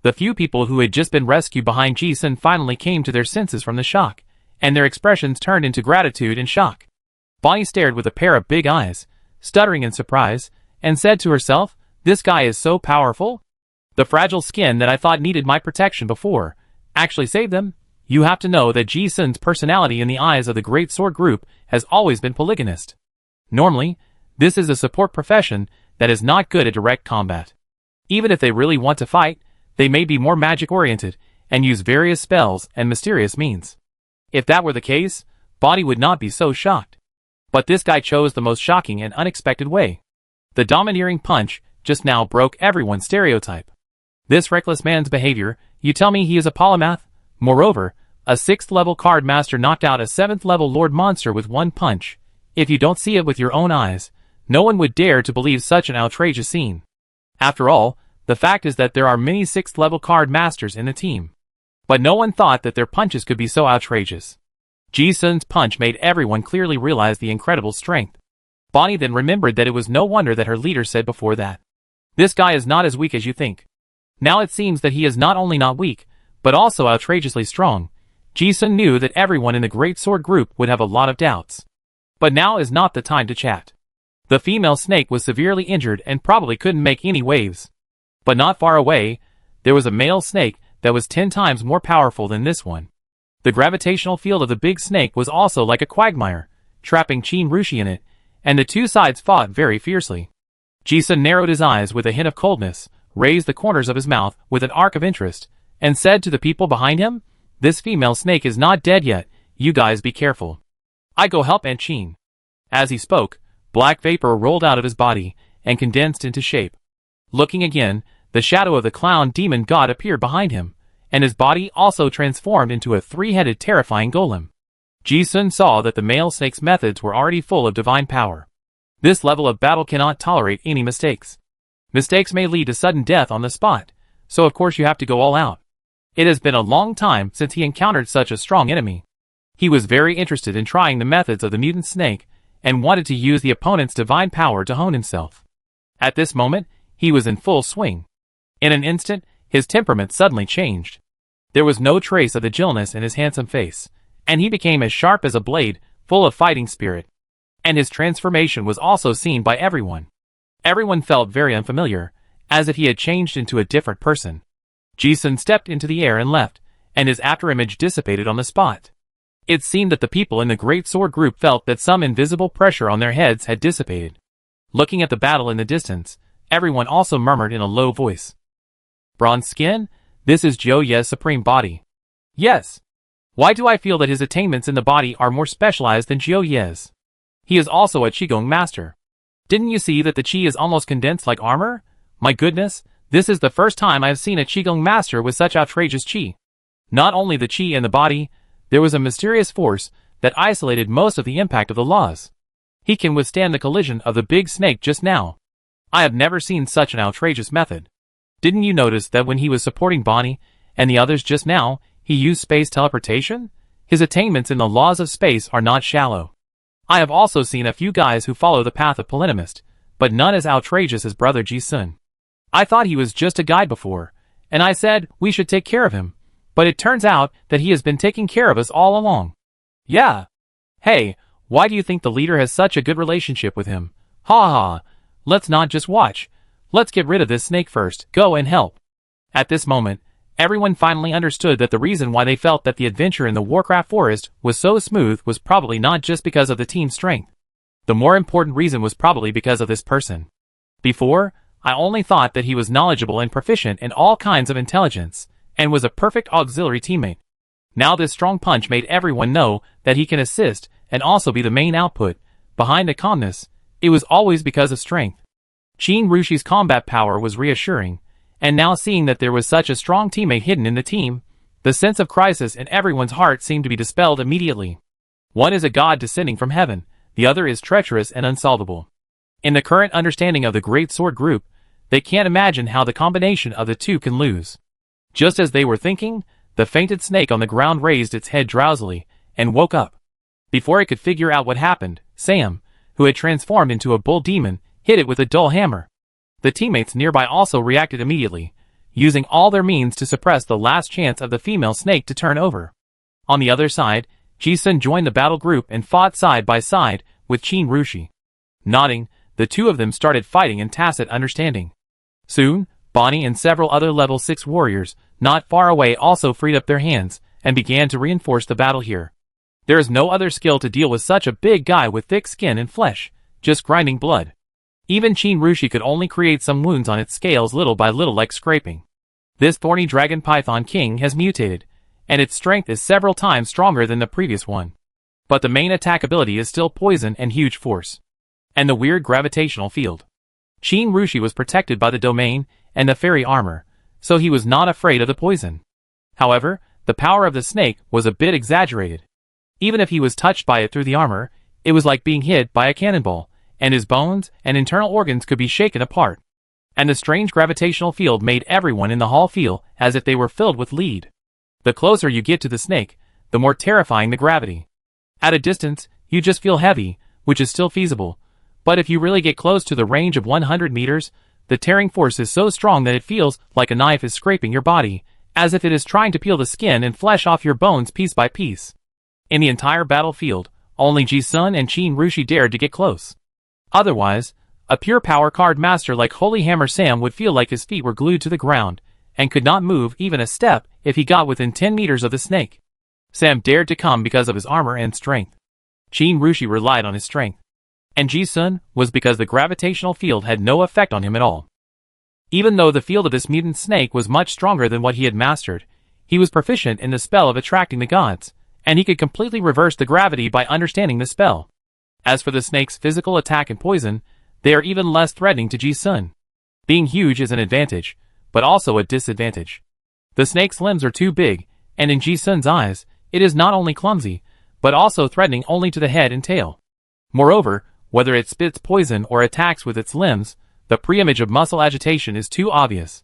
The few people who had just been rescued behind Ji-sun finally came to their senses from the shock, and their expressions turned into gratitude and shock. Bonnie stared with a pair of big eyes, stuttering in surprise, and said to herself, "This guy is so powerful? The fragile skin that I thought needed my protection before actually saved them." You have to know that Ji-sun's personality in the eyes of the Great Sword group has always been polygamist. Normally, this is a support profession that is not good at direct combat. Even if they really want to fight, they may be more magic-oriented and use various spells and mysterious means. If that were the case, Bonnie would not be so shocked. But this guy chose the most shocking and unexpected way. The domineering punch just now broke everyone's stereotype. This reckless man's behavior, you tell me he is a polymath? Moreover, a 6th level card master knocked out a 7th level lord monster with one punch. If you don't see it with your own eyes, no one would dare to believe such an outrageous scene. After all, the fact is that there are many 6th level card masters in the team. But no one thought that their punches could be so outrageous. Ji-sun's punch made everyone clearly realize the incredible strength. Bonnie then remembered that it was no wonder that her leader said before that, "This guy is not as weak as you think." Now it seems that he is not only not weak, but also outrageously strong. Ji-sun knew that everyone in the Great Sword group would have a lot of doubts. But now is not the time to chat. The female snake was severely injured and probably couldn't make any waves. But not far away, there was a male snake that was 10 times more powerful than this one. The gravitational field of the big snake was also like a quagmire, trapping Qin Rushi in it, and the two sides fought very fiercely. Ji-sun narrowed his eyes with a hint of coldness, raised the corners of his mouth with an arc of interest, and said to the people behind him, "This female snake is not dead yet, you guys be careful. I go help Aunt Qin." As he spoke, black vapor rolled out of his body and condensed into shape. Looking again, the shadow of the clown demon god appeared behind him, and his body also transformed into a 3-headed terrifying golem. Ji-sun saw that the male snake's methods were already full of divine power. This level of battle cannot tolerate any mistakes. Mistakes may lead to sudden death on the spot, so of course you have to go all out. It has been a long time since he encountered such a strong enemy. He was very interested in trying the methods of the mutant snake, and wanted to use the opponent's divine power to hone himself. At this moment, he was in full swing. In an instant, his temperament suddenly changed. There was no trace of the gentleness in his handsome face, and he became as sharp as a blade, full of fighting spirit. And his transformation was also seen by everyone. Everyone felt very unfamiliar, as if he had changed into a different person. Ji-sun stepped into the air and left, and his afterimage dissipated on the spot. It seemed that the people in the Great Sword group felt that some invisible pressure on their heads had dissipated. Looking at the battle in the distance, everyone also murmured in a low voice. Bronze skin? This is Zhou Ye's supreme body. Yes. Why do I feel that his attainments in the body are more specialized than Zhou Ye's? He is also a Qigong master. Didn't you see that the Qi is almost condensed like armor? My goodness, this is the first time I have seen a Qigong master with such outrageous Qi. Not only the Qi in the body, there was a mysterious force that isolated most of the impact of the laws. He can withstand the collision of the big snake just now. I have never seen such an outrageous method. Didn't you notice that when he was supporting Bonnie and the others just now, he used space teleportation? His attainments in the laws of space are not shallow. I have also seen a few guys who follow the path of polynomist, but none as outrageous as brother Ji-sun. I thought he was just a guide before, and I said we should take care of him, but it turns out that he has been taking care of us all along. Yeah. Hey, why do you think the leader has such a good relationship with him? Ha ha. Let's not just watch. Let's get rid of this snake first. Go and help. At this moment, everyone finally understood that the reason why they felt that the adventure in the Warcraft forest was so smooth was probably not just because of the team's strength. The more important reason was probably because of this person. Before, I only thought that he was knowledgeable and proficient in all kinds of intelligence, and was a perfect auxiliary teammate. Now this strong punch made everyone know that he can assist and also be the main output. Behind the calmness, it was always because of strength. Qin Rushi's combat power was reassuring, and now seeing that there was such a strong teammate hidden in the team, the sense of crisis in everyone's heart seemed to be dispelled immediately. One is a god descending from heaven, the other is treacherous and unsolvable. In the current understanding of the Great Sword group, they can't imagine how the combination of the two can lose. Just as they were thinking, the fainted snake on the ground raised its head drowsily, and woke up. Before it could figure out what happened, Sam, who had transformed into a bull demon, hit it with a dull hammer. The teammates nearby also reacted immediately, using all their means to suppress the last chance of the female snake to turn over. On the other side, Ji-sun joined the battle group and fought side by side with Qin Rushi. Nodding, the two of them started fighting in tacit understanding. Soon, Bonnie and several other level 6 warriors, not far away, also freed up their hands, and began to reinforce the battle here. There is no other skill to deal with such a big guy with thick skin and flesh, just grinding blood. Even Qin Rushi could only create some wounds on its scales little by little like scraping. This thorny dragon python king has mutated, and its strength is several times stronger than the previous one. But the main attack ability is still poison and huge force. And the weird gravitational field. Qin Rushi was protected by the domain and the fairy armor, so he was not afraid of the poison. However, the power of the snake was a bit exaggerated. Even if he was touched by it through the armor, it was like being hit by a cannonball, and his bones and internal organs could be shaken apart. And the strange gravitational field made everyone in the hall feel as if they were filled with lead. The closer you get to the snake, the more terrifying the gravity. At a distance, you just feel heavy, which is still feasible, but if you really get close to the range of 100 meters, the tearing force is so strong that it feels like a knife is scraping your body, as if it is trying to peel the skin and flesh off your bones piece by piece. In the entire battlefield, only Ji-sun and Qin Rushi dared to get close. Otherwise, a pure power card master like Holy Hammer Sam would feel like his feet were glued to the ground, and could not move even a step if he got within 10 meters of the snake. Sam dared to come because of his armor and strength. Qin Rushi relied on his strength. And Ji-sun was because the gravitational field had no effect on him at all. Even though the field of this mutant snake was much stronger than what he had mastered, he was proficient in the spell of attracting the gods, and he could completely reverse the gravity by understanding the spell. As for the snake's physical attack and poison, they are even less threatening to Ji-sun. Being huge is an advantage, but also a disadvantage. The snake's limbs are too big, and in Ji-sun's eyes, it is not only clumsy, but also threatening only to the head and tail. Moreover, whether it spits poison or attacks with its limbs, the pre-image of muscle agitation is too obvious.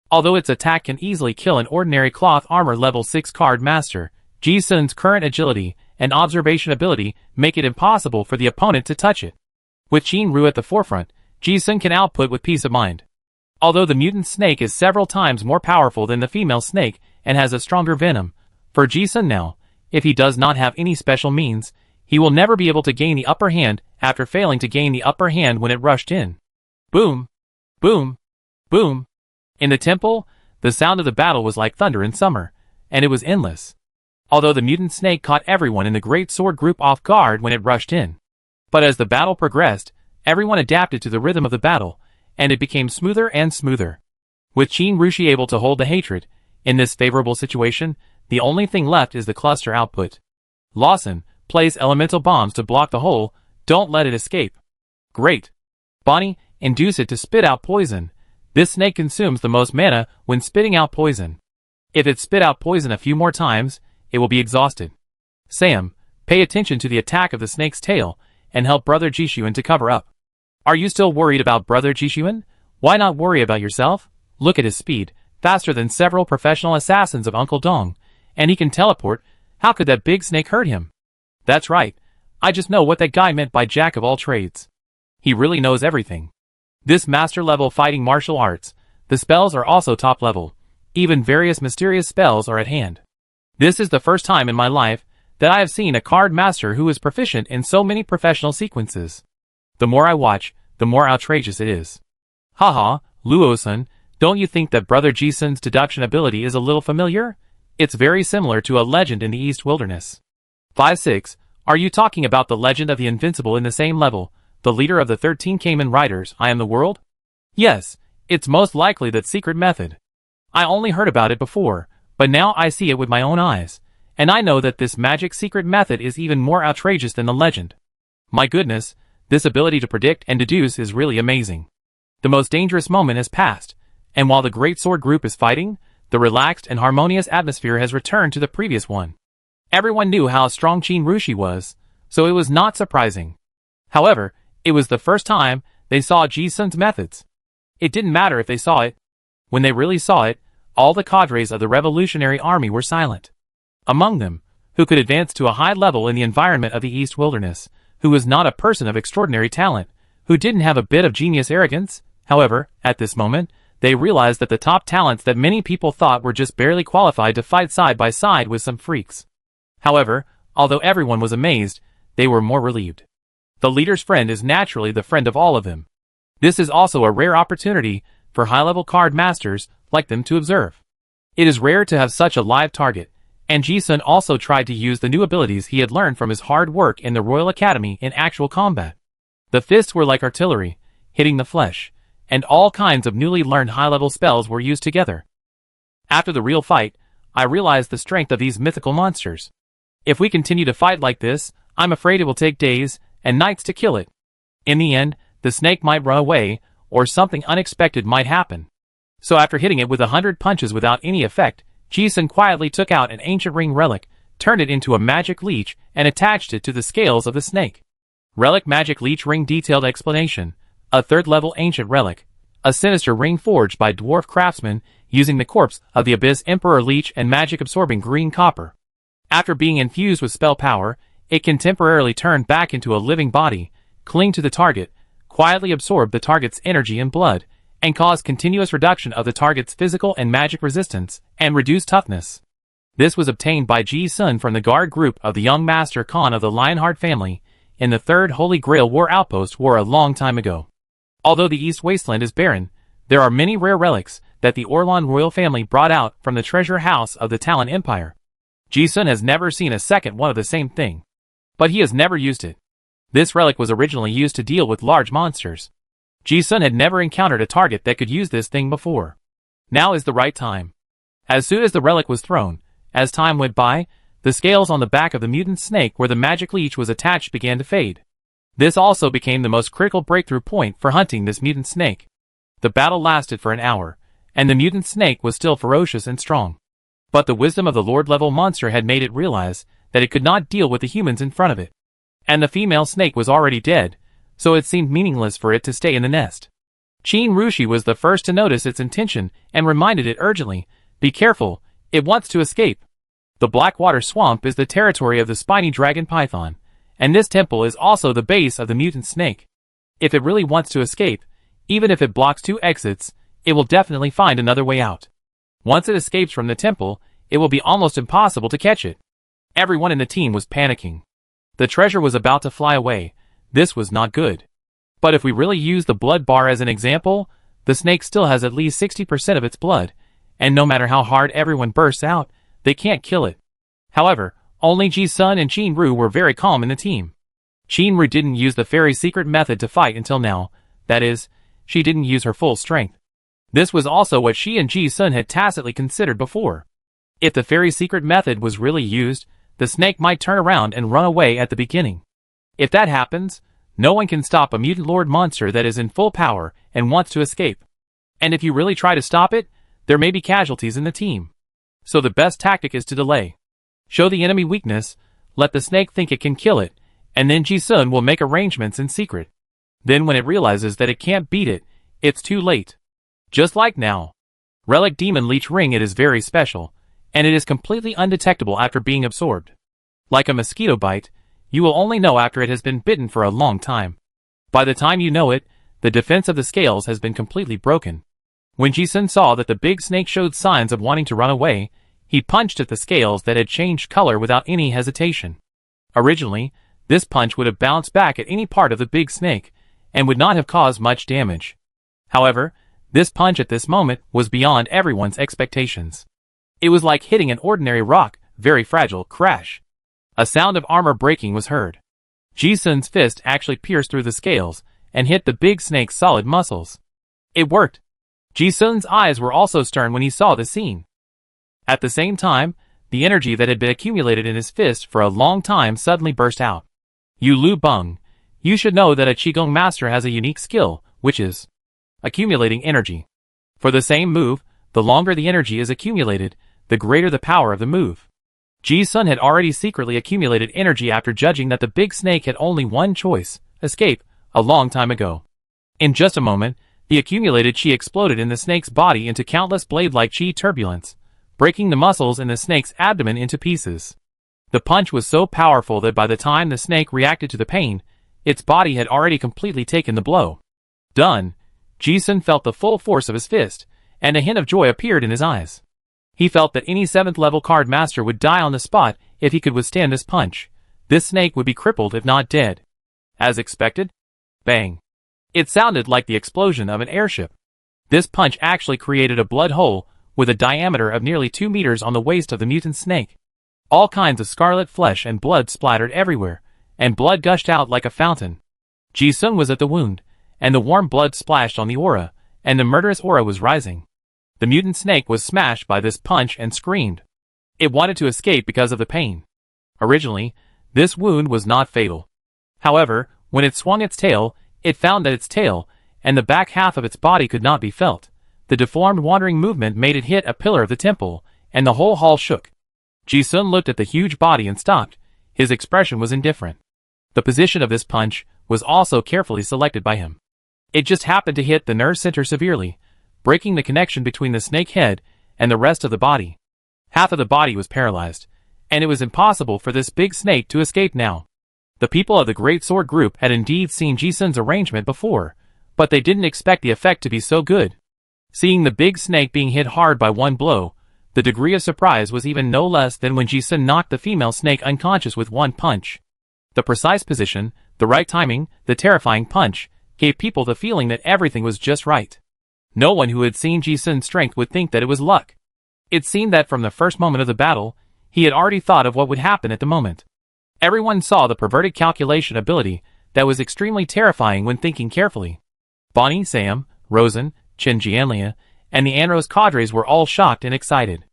Although its attack can easily kill an ordinary cloth armor level 6 card master, Ji-sun's current agility and observation ability make it impossible for the opponent to touch it. With Jinru at the forefront, Ji-sun can output with peace of mind. Although the mutant snake is several times more powerful than the female snake and has a stronger venom, for Ji-sun now, if he does not have any special means, he will never be able to gain the upper hand after failing to gain the upper hand when it rushed in. Boom! Boom! Boom! In the temple, the sound of the battle was like thunder in summer, and it was endless. Although the mutant snake caught everyone in the great sword group off guard when it rushed in. But as the battle progressed, everyone adapted to the rhythm of the battle, and it became smoother and smoother. With Jinru able to hold the hatred, in this favorable situation, the only thing left is the cluster output. Lawson, place elemental bombs to block the hole, don't let it escape. Great. Bonnie, induce it to spit out poison. This snake consumes the most mana when spitting out poison. If it spit out poison a few more times, it will be exhausted. Sam, pay attention to the attack of the snake's tail, and help Brother Jishuan to cover up. Are you still worried about Brother Jishuan? Why not worry about yourself? Look at his speed, faster than several professional assassins of Uncle Dong, and he can teleport. How could that big snake hurt him? That's right, I just know what that guy meant by jack of all trades. He really knows everything. This master-level fighting martial arts, the spells are also top-level. Even various mysterious spells are at hand. This is the first time in my life that I have seen a card master who is proficient in so many professional sequences. The more I watch, the more outrageous it is. Haha, Luo-san, don't you think that Brother Ji-sun's deduction ability is a little familiar? It's very similar to a legend in the East Wilderness. 5-6, are you talking about the legend of the Invincible in the same level, the leader of the 13 Kamen Riders, I am the world? Yes, it's most likely that secret method. I only heard about it before, but now I see it with my own eyes, and I know that this magic secret method is even more outrageous than the legend. My goodness, this ability to predict and deduce is really amazing. The most dangerous moment has passed, and while the Great Sword Group is fighting, the relaxed and harmonious atmosphere has returned to the previous one. Everyone knew how strong Jinru was, so it was not surprising. However, it was the first time they saw Ji-sun's methods. It didn't matter if they saw it. When they really saw it, all the cadres of the Revolutionary Army were silent. Among them, who could advance to a high level in the environment of the East Wilderness, who was not a person of extraordinary talent, who didn't have a bit of genius arrogance. However, at this moment, they realized that the top talents that many people thought were just barely qualified to fight side by side with some freaks. However, although everyone was amazed, they were more relieved. The leader's friend is naturally the friend of all of them. This is also a rare opportunity for high-level card masters like them to observe. It is rare to have such a live target, and Ji-sun also tried to use the new abilities he had learned from his hard work in the Royal Academy in actual combat. The fists were like artillery, hitting the flesh, and all kinds of newly learned high-level spells were used together. After the real fight, I realized the strength of these mythical monsters. If we continue to fight like this, I'm afraid it will take days and nights to kill it. In the end, the snake might run away, or something unexpected might happen. So after hitting it with 100 punches without any effect, Ji-sun quietly took out an ancient ring relic, turned it into a magic leech, and attached it to the scales of the snake. Relic magic leech ring detailed explanation. A third-level ancient relic. A sinister ring forged by dwarf craftsmen using the corpse of the Abyss Emperor Leech and magic-absorbing green copper. After being infused with spell power, it can temporarily turn back into a living body, cling to the target, quietly absorb the target's energy and blood, and cause continuous reduction of the target's physical and magic resistance, and reduce toughness. This was obtained by Ji-sun from the guard group of the young Master Khan of the Lionheart family, in the Third Holy Grail War Outpost War a long time ago. Although the East Wasteland is barren, there are many rare relics that the Orlan royal family brought out from the treasure house of the Talon Empire. Ji-sun has never seen a second one of the same thing. But he has never used it. This relic was originally used to deal with large monsters. Ji-sun had never encountered a target that could use this thing before. Now is the right time. As soon as the relic was thrown, as time went by, the scales on the back of the mutant snake where the magic leech was attached began to fade. This also became the most critical breakthrough point for hunting this mutant snake. The battle lasted for an hour, and the mutant snake was still ferocious and strong. But the wisdom of the Lord-level monster had made it realize that it could not deal with the humans in front of it. And the female snake was already dead, so it seemed meaningless for it to stay in the nest. Jinru was the first to notice its intention and reminded it urgently, "Be careful, it wants to escape." The Blackwater Swamp is the territory of the spiny dragon python, and this temple is also the base of the mutant snake. If it really wants to escape, even if it blocks 2 exits, it will definitely find another way out. Once it escapes from the temple, it will be almost impossible to catch it. Everyone in the team was panicking. The treasure was about to fly away. This was not good. But if we really use the blood bar as an example, the snake still has at least 60% of its blood, and no matter how hard everyone bursts out, they can't kill it. However, only Ji-sun and Chin-Ru were very calm in the team. Chin-Ru didn't use the fairy's secret method to fight until now, that is, she didn't use her full strength. This was also what she and Ji-sun had tacitly considered before. If the fairy's secret method was really used, the snake might turn around and run away at the beginning. If that happens, no one can stop a mutant lord monster that is in full power and wants to escape. And if you really try to stop it, there may be casualties in the team. So the best tactic is to delay. Show the enemy weakness, let the snake think it can kill it, and then Ji-sun will make arrangements in secret. Then when it realizes that it can't beat it, it's too late. Just like now. Relic Demon Leech Ring, it is very special, and it is completely undetectable after being absorbed. Like a mosquito bite, you will only know after it has been bitten for a long time. By the time you know it, the defense of the scales has been completely broken. When Ji-sun saw that the big snake showed signs of wanting to run away, he punched at the scales that had changed color without any hesitation. Originally, this punch would have bounced back at any part of the big snake, and would not have caused much damage. However, this punch at this moment was beyond everyone's expectations. It was like hitting an ordinary rock, very fragile, crash. A sound of armor breaking was heard. Ji-sun's fist actually pierced through the scales, and hit the big snake's solid muscles. It worked. Ji-sun's eyes were also stern when he saw the scene. At the same time, the energy that had been accumulated in his fist for a long time suddenly burst out. You Lu Bung, you should know that a Qigong master has a unique skill, which is accumulating energy. For the same move, the longer the energy is accumulated, the greater the power of the move. Ji-sun had already secretly accumulated energy after judging that the big snake had only one choice, escape, a long time ago. In just a moment, the accumulated qi exploded in the snake's body into countless blade-like qi turbulence, breaking the muscles in the snake's abdomen into pieces. The punch was so powerful that by the time the snake reacted to the pain, its body had already completely taken the blow. Done, Ji-sun felt the full force of his fist, and a hint of joy appeared in his eyes. He felt that any 7th level card master would die on the spot if he could withstand this punch. This snake would be crippled if not dead. As expected, bang. It sounded like the explosion of an airship. This punch actually created a blood hole with a diameter of nearly 2 meters on the waist of the mutant snake. All kinds of scarlet flesh and blood splattered everywhere, and blood gushed out like a fountain. Ji-sun was at the wound, and the warm blood splashed on the aura, and the murderous aura was rising. The mutant snake was smashed by this punch and screamed. It wanted to escape because of the pain. Originally, this wound was not fatal. However, when it swung its tail, it found that its tail, and the back half of its body could not be felt. The deformed wandering movement made it hit a pillar of the temple, and the whole hall shook. Ji-sun looked at the huge body and stopped. His expression was indifferent. The position of this punch was also carefully selected by him. It just happened to hit the nerve center severely, breaking the connection between the snake head and the rest of the body. Half of the body was paralyzed, and it was impossible for this big snake to escape now. The people of the Great Sword Group had indeed seen Ji-sun's arrangement before, but they didn't expect the effect to be so good. Seeing the big snake being hit hard by one blow, the degree of surprise was even no less than when Ji-sun knocked the female snake unconscious with one punch. The precise position, the right timing, the terrifying punch, gave people the feeling that everything was just right. No one who had seen Ji-sun's strength would think that it was luck. It seemed that from the first moment of the battle, he had already thought of what would happen at the moment. Everyone saw the perverted calculation ability that was extremely terrifying when thinking carefully. Bonnie, Sam, Rosen, Chen Jianlia, and the Anros cadres were all shocked and excited.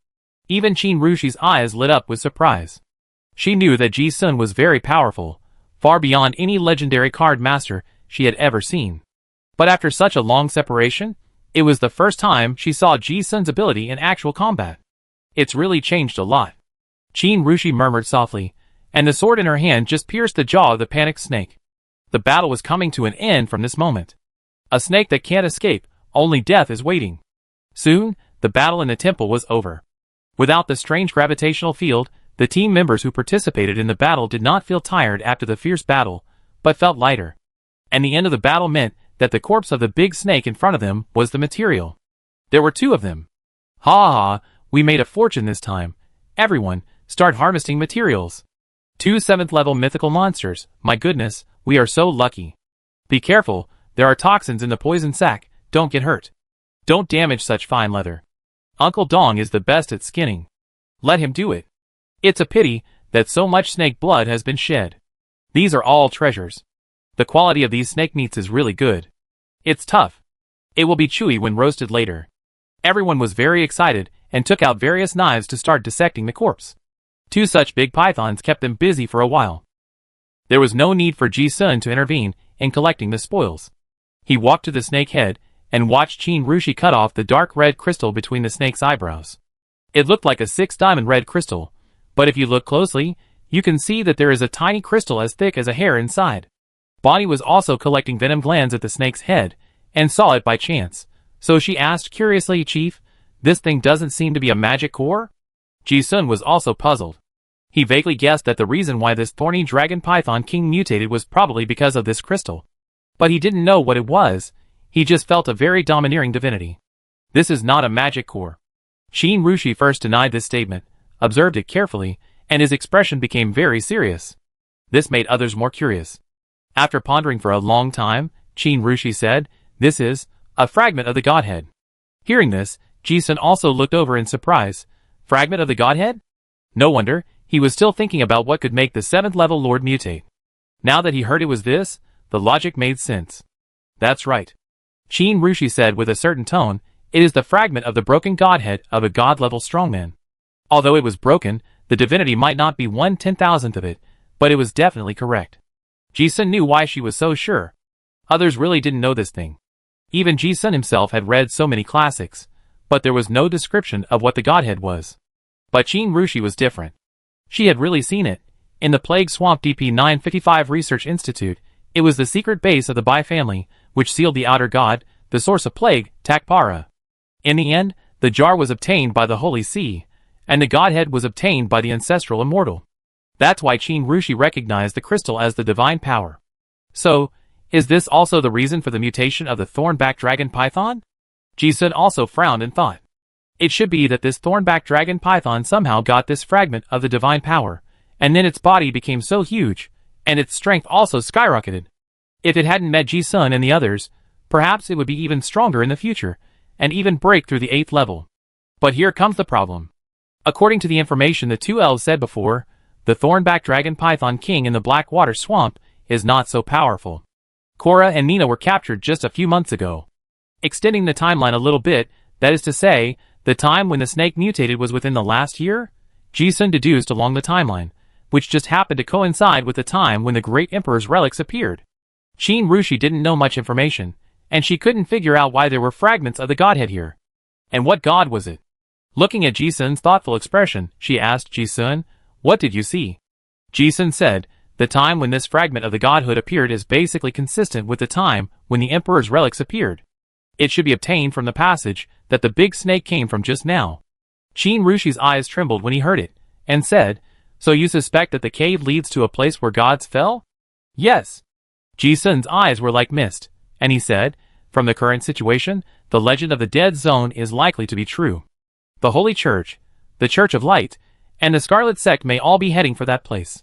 Even Chin-Rushi's eyes lit up with surprise. She knew that Ji-sun was very powerful, far beyond any legendary card master she had ever seen. But after such a long separation, it was the first time she saw Ji-sun's ability in actual combat. It's really changed a lot. Chin-Rushi murmured softly, and the sword in her hand just pierced the jaw of the panicked snake. The battle was coming to an end from this moment. A snake that can't escape, only death is waiting. Soon, the battle in the temple was over. Without the strange gravitational field, the team members who participated in the battle did not feel tired after the fierce battle, but felt lighter. And the end of the battle meant that the corpse of the big snake in front of them was the material. There were 2 of them. Ha ha ha, we made a fortune this time. Everyone, start harvesting materials. 2 7th level mythical monsters, my goodness, we are so lucky. Be careful, there are toxins in the poison sack, don't get hurt. Don't damage such fine leather. Uncle Dong is the best at skinning. Let him do it. It's a pity that so much snake blood has been shed. These are all treasures. The quality of these snake meats is really good. It's tough. It will be chewy when roasted later. Everyone was very excited and took out various knives to start dissecting the corpse. 2 such big pythons kept them busy for a while. There was no need for Ji-sun to intervene in collecting the spoils. He walked to the snake head and watched Qin Rushi cut off the dark red crystal between the snake's eyebrows. It looked like a 6-diamond red crystal, but if you look closely, you can see that there is a tiny crystal as thick as a hair inside. Bonnie was also collecting venom glands at the snake's head and saw it by chance, so she asked curiously, "Chief, this thing doesn't seem to be a magic core?" Ji-sun was also puzzled. He vaguely guessed that the reason why this thorny dragon python king mutated was probably because of this crystal. But he didn't know what it was, he just felt a very domineering divinity. This is not a magic core. Qin Rushi first denied this statement, observed it carefully, and his expression became very serious. This made others more curious. After pondering for a long time, Qin Rushi said, "This is a fragment of the Godhead." Hearing this, Ji-sun also looked over in surprise. Fragment of the Godhead? No wonder, he was still thinking about what could make the 7th level Lord mutate. Now that he heard it was this, the logic made sense. That's right. Qin Rushi said with a certain tone, it is the fragment of the broken Godhead of a God-level strongman. Although it was broken, the divinity might not be 1/10,000th of it, but it was definitely correct. Ji-sun knew why she was so sure. Others really didn't know this thing. Even Ji-sun himself had read so many classics, but there was no description of what the Godhead was. But Qin Rushi was different. She had really seen it. In the Plague Swamp DP955 Research Institute, it was the secret base of the Bai family, which sealed the outer god, the source of plague, Takpara. In the end, the jar was obtained by the Holy See, and the Godhead was obtained by the ancestral immortal. That's why Qin Rushi recognized the crystal as the divine power. So, is this also the reason for the mutation of the thornback dragon python? Ji-sun also frowned and thought. It should be that this thornback dragon python somehow got this fragment of the divine power, and then its body became so huge, and its strength also skyrocketed. If it hadn't met Ji-sun and the others, perhaps it would be even stronger in the future, and even break through the 8th level. But here comes the problem. According to the information the 2 elves said before, the thornback dragon python king in the Blackwater Swamp is not so powerful. Korra and Nina were captured just a few months ago. Extending the timeline a little bit, that is to say, the time when the snake mutated was within the last year, Ji-sun deduced along the timeline, which just happened to coincide with the time when the Great Emperor's relics appeared. Qin Rushi didn't know much information, and she couldn't figure out why there were fragments of the Godhead here. And what god was it? Looking at Ji-sun's thoughtful expression, she asked Ji-sun, "What did you see?" Ji-sun said, "The time when this fragment of the godhood appeared is basically consistent with the time when the Emperor's relics appeared. It should be obtained from the passage that the big snake came from just now." Qin Rushi's eyes trembled when he heard it, and said, "So you suspect that the cave leads to a place where gods fell?" "Yes." Ji-sun's eyes were like mist, and he said, "From the current situation, the legend of the Dead Zone is likely to be true. The Holy Church, the Church of Light, and the Scarlet Sect may all be heading for that place."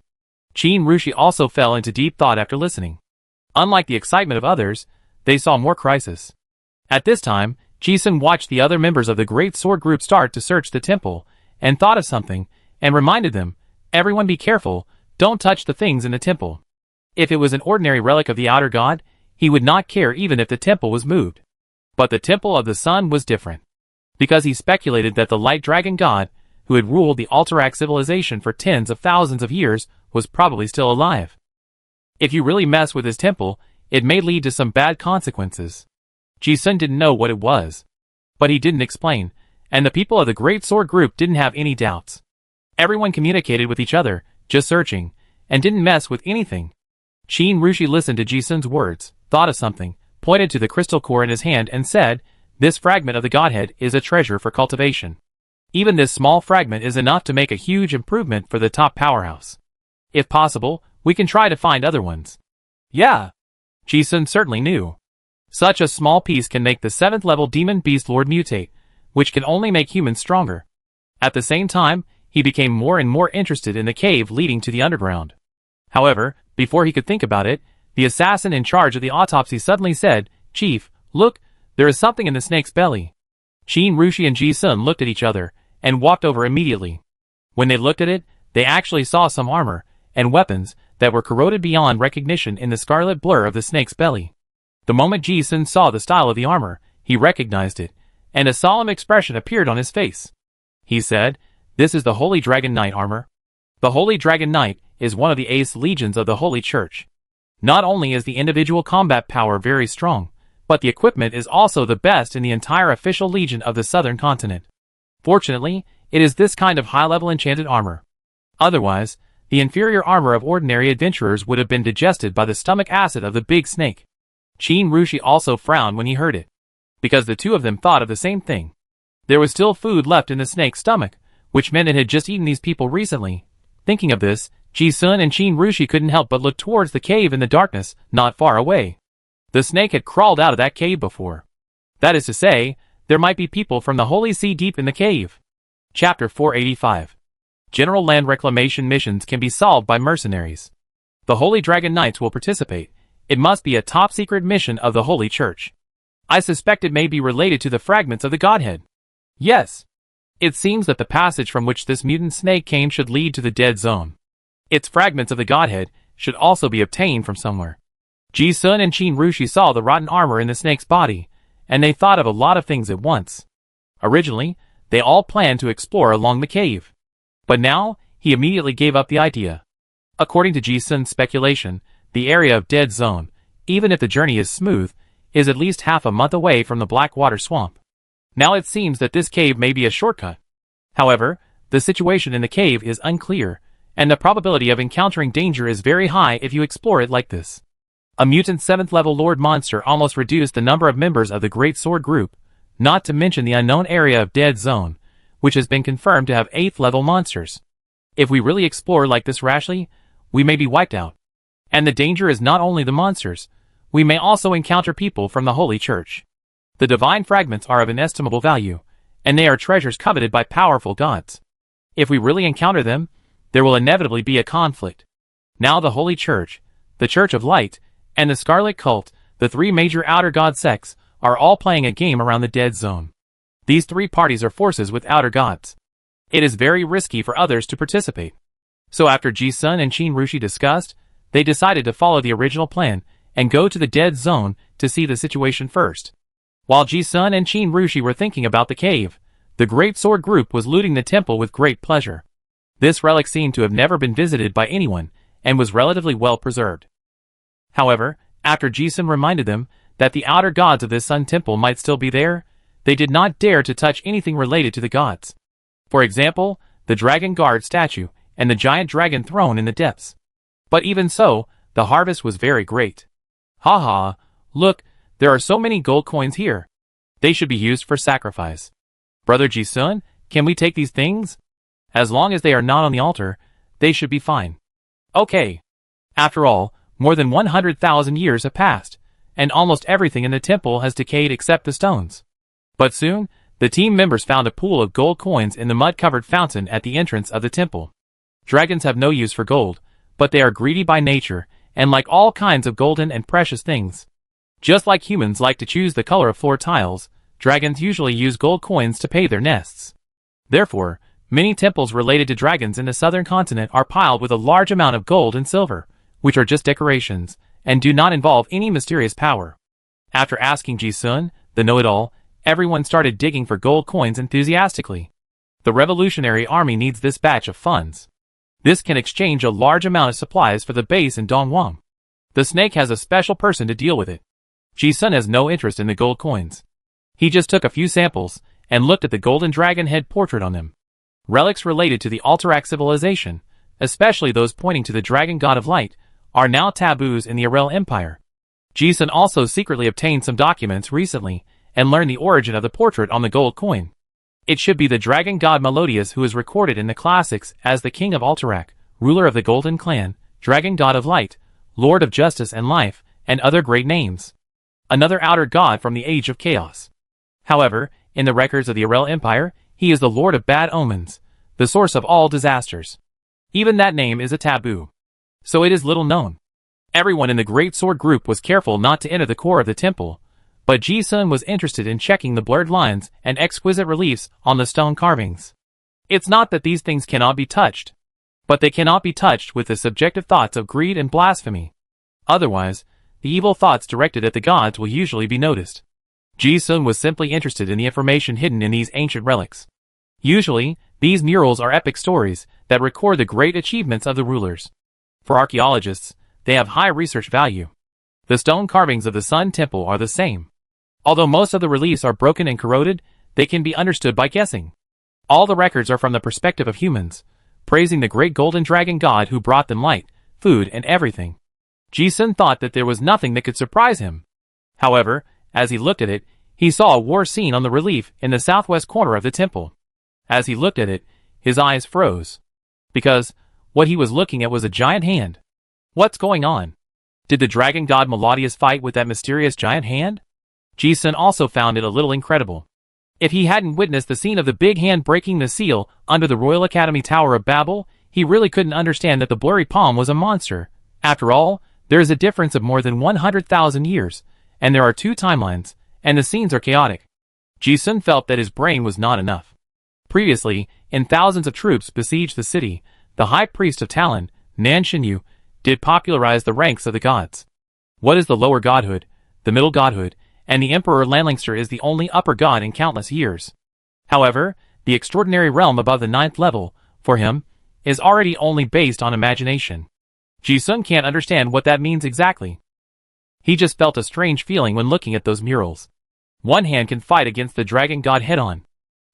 Qin Rushi also fell into deep thought after listening. Unlike the excitement of others, they saw more crisis. At this time, Ji-sun watched the other members of the Great Sword Group start to search the temple, and thought of something, and reminded them, "Everyone be careful, don't touch the things in the temple." If it was an ordinary relic of the outer god, he would not care even if the temple was moved. But the temple of the sun was different. Because he speculated that the light dragon god, who had ruled the Alterac civilization for tens of thousands of years, was probably still alive. If you really mess with his temple, it may lead to some bad consequences. Ji-sun didn't know what it was. But he didn't explain, and the people of the Great Sword Group didn't have any doubts. Everyone communicated with each other, just searching, and didn't mess with anything. Qin Rushi listened to Ji-sun's words, thought of something, pointed to the crystal core in his hand and said, "This fragment of the Godhead is a treasure for cultivation. Even this small fragment is enough to make a huge improvement for the top powerhouse. If possible, we can try to find other ones. Yeah. Ji-sun certainly knew. Such a small piece can make the 7th level Demon Beast Lord mutate, which can only make humans stronger. At the same time, he became more and more interested in the cave leading to the underground. However, before he could think about it, the assassin in charge of the autopsy suddenly said, "Chief, look, there is something in the snake's belly." Shin Rushi and Ji-sun looked at each other, and walked over immediately. When they looked at it, they actually saw some armor, and weapons, that were corroded beyond recognition in the scarlet blur of the snake's belly. The moment Ji-sun saw the style of the armor, he recognized it, and a solemn expression appeared on his face. He said, "This is the Holy Dragon Knight armor." The Holy Dragon Knight is one of the ace legions of the Holy Church. Not only is the individual combat power very strong, but the equipment is also the best in the entire official legion of the southern continent. Fortunately, it is this kind of high-level enchanted armor. Otherwise, the inferior armor of ordinary adventurers would have been digested by the stomach acid of the big snake. Shin Rushi also frowned when he heard it, because the two of them thought of the same thing. There was still food left in the snake's stomach, which meant it had just eaten these people recently. Thinking of this, Ji-sun and Shin Rushi couldn't help but look towards the cave in the darkness, not far away. The snake had crawled out of that cave before. That is to say, there might be people from the Holy See deep in the cave. Chapter 485. General land reclamation missions can be solved by mercenaries. The Holy Dragon Knights will participate. It must be a top-secret mission of the Holy Church. I suspect it may be related to the fragments of the Godhead. Yes. It seems that the passage from which this mutant snake came should lead to the dead zone. Its fragments of the Godhead should also be obtained from somewhere. Ji-sun and Shin Rushi saw the rotten armor in the snake's body, and they thought of a lot of things at once. Originally, they all planned to explore along the cave. But now, he immediately gave up the idea. According to Ji-sun's speculation, the area of dead zone, even if the journey is smooth, is at least half a month away from the Blackwater Swamp. Now it seems that this cave may be a shortcut. However, the situation in the cave is unclear, and the probability of encountering danger is very high if you explore it like this. A mutant 7th level Lord monster almost reduced the number of members of the Great Sword Group, not to mention the unknown area of Dead Zone, which has been confirmed to have 8th level monsters. If we really explore like this rashly, we may be wiped out. And the danger is not only the monsters, we may also encounter people from the Holy Church. The divine fragments are of inestimable value, and they are treasures coveted by powerful gods. If we really encounter them, there will inevitably be a conflict. Now the Holy Church, the Church of Light, and the Scarlet Cult, the three major outer god sects, are all playing a game around the dead zone. These three parties are forces with outer gods. It is very risky for others to participate. So after Ji-sun and Shin Rushi discussed, they decided to follow the original plan and go to the dead zone to see the situation first. While Ji-sun and Shin Rushi were thinking about the cave, the Great Sword Group was looting the temple with great pleasure. This relic seemed to have never been visited by anyone, and was relatively well preserved. However, after Ji-sun reminded them that the outer gods of this sun temple might still be there, they did not dare to touch anything related to the gods. For example, the dragon guard statue, and the giant dragon throne in the depths. But even so, the harvest was very great. Haha, look, there are so many gold coins here. They should be used for sacrifice. Brother Ji-sun, can we take these things? As long as they are not on the altar, they should be fine. Okay. After all, more than 100,000 years have passed, and almost everything in the temple has decayed except the stones. But soon, the team members found a pool of gold coins in the mud-covered fountain at the entrance of the temple. Dragons have no use for gold, but they are greedy by nature, and like all kinds of golden and precious things. Just like humans like to choose the color of floor tiles, dragons usually use gold coins to pay their nests. Therefore, many temples related to dragons in the southern continent are piled with a large amount of gold and silver, which are just decorations, and do not involve any mysterious power. After asking Ji-sun, the know-it-all, everyone started digging for gold coins enthusiastically. The Revolutionary Army needs this batch of funds. This can exchange a large amount of supplies for the base in Dongwang. The snake has a special person to deal with it. Ji-sun has no interest in the gold coins. He just took a few samples, and looked at the golden dragon head portrait on them. Relics related to the Alterac civilization, especially those pointing to the dragon god of light, are now taboos in the Arel Empire. Ji-sun also secretly obtained some documents recently, and learned the origin of the portrait on the gold coin. It should be the dragon god Melodius, who is recorded in the classics as the king of Alterac, ruler of the Golden Clan, dragon god of light, lord of justice and life, and other great names. Another outer god from the age of chaos. However, in the records of the Arel Empire, he is the lord of bad omens, the source of all disasters. Even that name is a taboo. So it is little known. Everyone in the Great Sword group was careful not to enter the core of the temple, but Ji-sun was interested in checking the blurred lines and exquisite reliefs on the stone carvings. It's not that these things cannot be touched, but they cannot be touched with the subjective thoughts of greed and blasphemy. Otherwise, the evil thoughts directed at the gods will usually be noticed. Ji-sun was simply interested in the information hidden in these ancient relics. Usually, these murals are epic stories that record the great achievements of the rulers. For archaeologists, they have high research value. The stone carvings of the Sun Temple are the same. Although most of the reliefs are broken and corroded, they can be understood by guessing. All the records are from the perspective of humans, praising the great golden dragon god who brought them light, food, and everything. Ji-sun thought that there was nothing that could surprise him. However, as he looked at it, he saw a war scene on the relief in the southwest corner of the temple. As he looked at it, his eyes froze. Because what he was looking at was a giant hand. What's going on? Did the dragon god Melodius fight with that mysterious giant hand? Ji-sun also found it a little incredible. If he hadn't witnessed the scene of the big hand breaking the seal under the Royal Academy Tower of Babel, he really couldn't understand that the blurry palm was a monster. After all, there is a difference of more than 100,000 years, and there are two timelines, and the scenes are chaotic. Ji-sun felt that his brain was not enough. Previously, in thousands of troops besieged the city, the high priest of Talon, Nan Shinyu, did popularize the ranks of the gods. What is the lower godhood, the middle godhood, and the Emperor Lanlingster is the only upper god in countless years. However, the extraordinary realm above the 9th level, for him, is already only based on imagination. Ji-sun can't understand what that means exactly. He just felt a strange feeling when looking at those murals. One hand can fight against the dragon god head-on.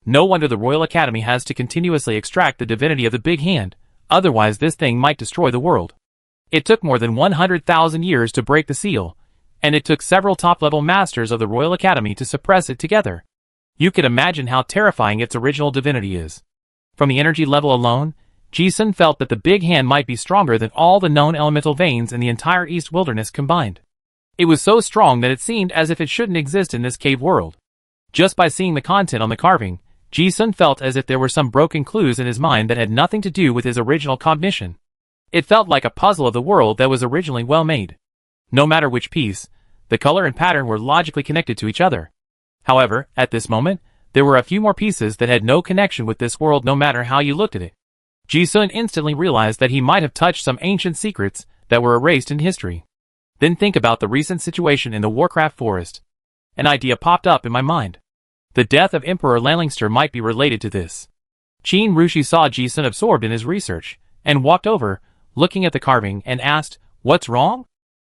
No wonder the Royal Academy has to continuously extract the divinity of the big hand, otherwise this thing might destroy the world. It took more than 100,000 years to break the seal, and it took several top-level masters of the Royal Academy to suppress it together. You could imagine how terrifying its original divinity is. From the energy level alone, Ji-sun felt that the big hand might be stronger than all the known elemental veins in the entire East Wilderness combined. It was so strong that it seemed as if it shouldn't exist in this cave world. Just by seeing the content on the carving, Ji-sun felt as if there were some broken clues in his mind that had nothing to do with his original cognition. It felt like a puzzle of the world that was originally well made. No matter which piece, the color and pattern were logically connected to each other. However, at this moment, there were a few more pieces that had no connection with this world no matter how you looked at it. Ji-sun instantly realized that he might have touched some ancient secrets that were erased in history. Then think about the recent situation in the Warcraft Forest. An idea popped up in my mind. The death of Emperor Lanlingster might be related to this. Qin Rushi saw Ji-sun absorbed in his research, and walked over, looking at the carving, and asked, "What's wrong?"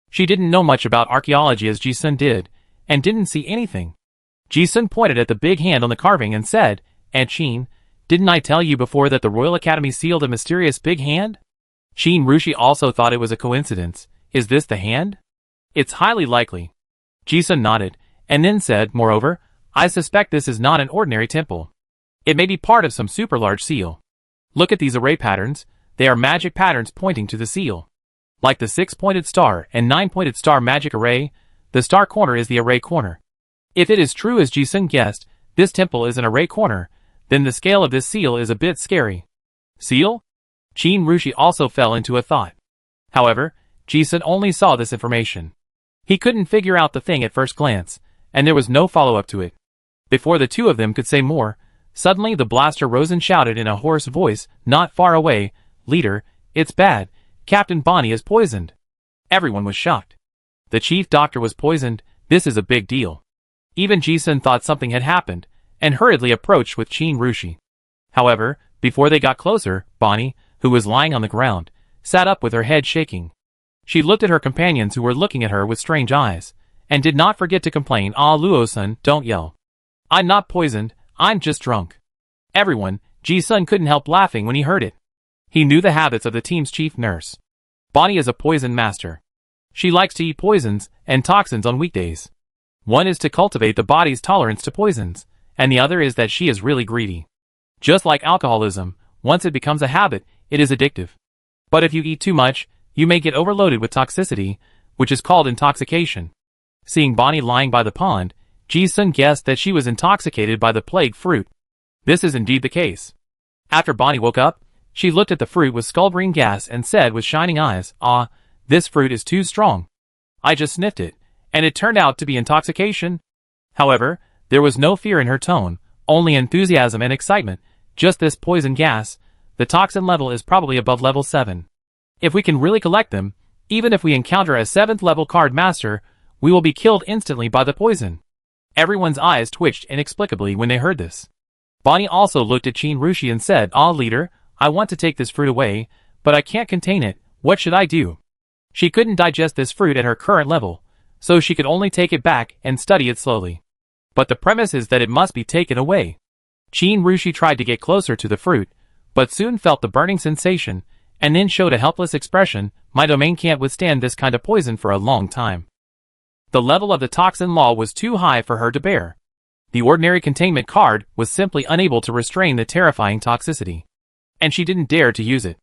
She didn't know much about archaeology as Ji-sun did, and didn't see anything. Ji-sun pointed at the big hand on the carving and said, "Aunt Qin, didn't I tell you before that the Royal Academy sealed a mysterious big hand?" Qin Rushi also thought it was a coincidence. Is this the hand? It's highly likely. Ji-sun nodded, and then said, "Moreover, I suspect this is not an ordinary temple. It may be part of some super large seal. Look at these array patterns, they are magic patterns pointing to the seal. Like the 6-pointed star and 9-pointed star magic array, the star corner is the array corner. If it is true as Ji-sun guessed, this temple is an array corner, then the scale of this seal is a bit scary." Seal? Qin Rushi also fell into a thought. However, Ji-sun only saw this information. He couldn't figure out the thing at first glance, and there was no follow-up to it. Before the two of them could say more, suddenly the blaster rose and shouted in a hoarse voice, not far away, "Leader, it's bad. Captain Bonnie is poisoned." Everyone was shocked. The chief doctor was poisoned. This is a big deal. Even Ji-sun thought something had happened, and hurriedly approached with Qin Rushi. However, before they got closer, Bonnie, who was lying on the ground, sat up with her head shaking. She looked at her companions who were looking at her with strange eyes, and did not forget to complain, "Ah, Luo-san, don't yell. I'm not poisoned, I'm just drunk." Everyone, Ji-sun couldn't help laughing when he heard it. He knew the habits of the team's chief nurse. Bonnie is a poison master. She likes to eat poisons and toxins on weekdays. One is to cultivate the body's tolerance to poisons, and the other is that she is really greedy. Just like alcoholism, once it becomes a habit, it is addictive. But if you eat too much, you may get overloaded with toxicity, which is called intoxication. Seeing Bonnie lying by the pond, Ji-sun guessed that she was intoxicated by the plague fruit. This is indeed the case. After Bonnie woke up, she looked at the fruit with skull-green gas and said with shining eyes, "Ah, this fruit is too strong. I just sniffed it, and it turned out to be intoxication." However, there was no fear in her tone, only enthusiasm and excitement. Just this poison gas. The toxin level is probably above level 7. If we can really collect them, even if we encounter a 7th level card master, we will be killed instantly by the poison. Everyone's eyes twitched inexplicably when they heard this. Bonnie also looked at Qin Rushi and said, "Ah, leader, I want to take this fruit away, but I can't contain it. What should I do?" She couldn't digest this fruit at her current level, so she could only take it back and study it slowly. But the premise is that it must be taken away. Qin Rushi tried to get closer to the fruit, but soon felt the burning sensation, and then showed a helpless expression. "My domain can't withstand this kind of poison for a long time." The level of the toxin law was too high for her to bear. The ordinary containment card was simply unable to restrain the terrifying toxicity. And she didn't dare to use it.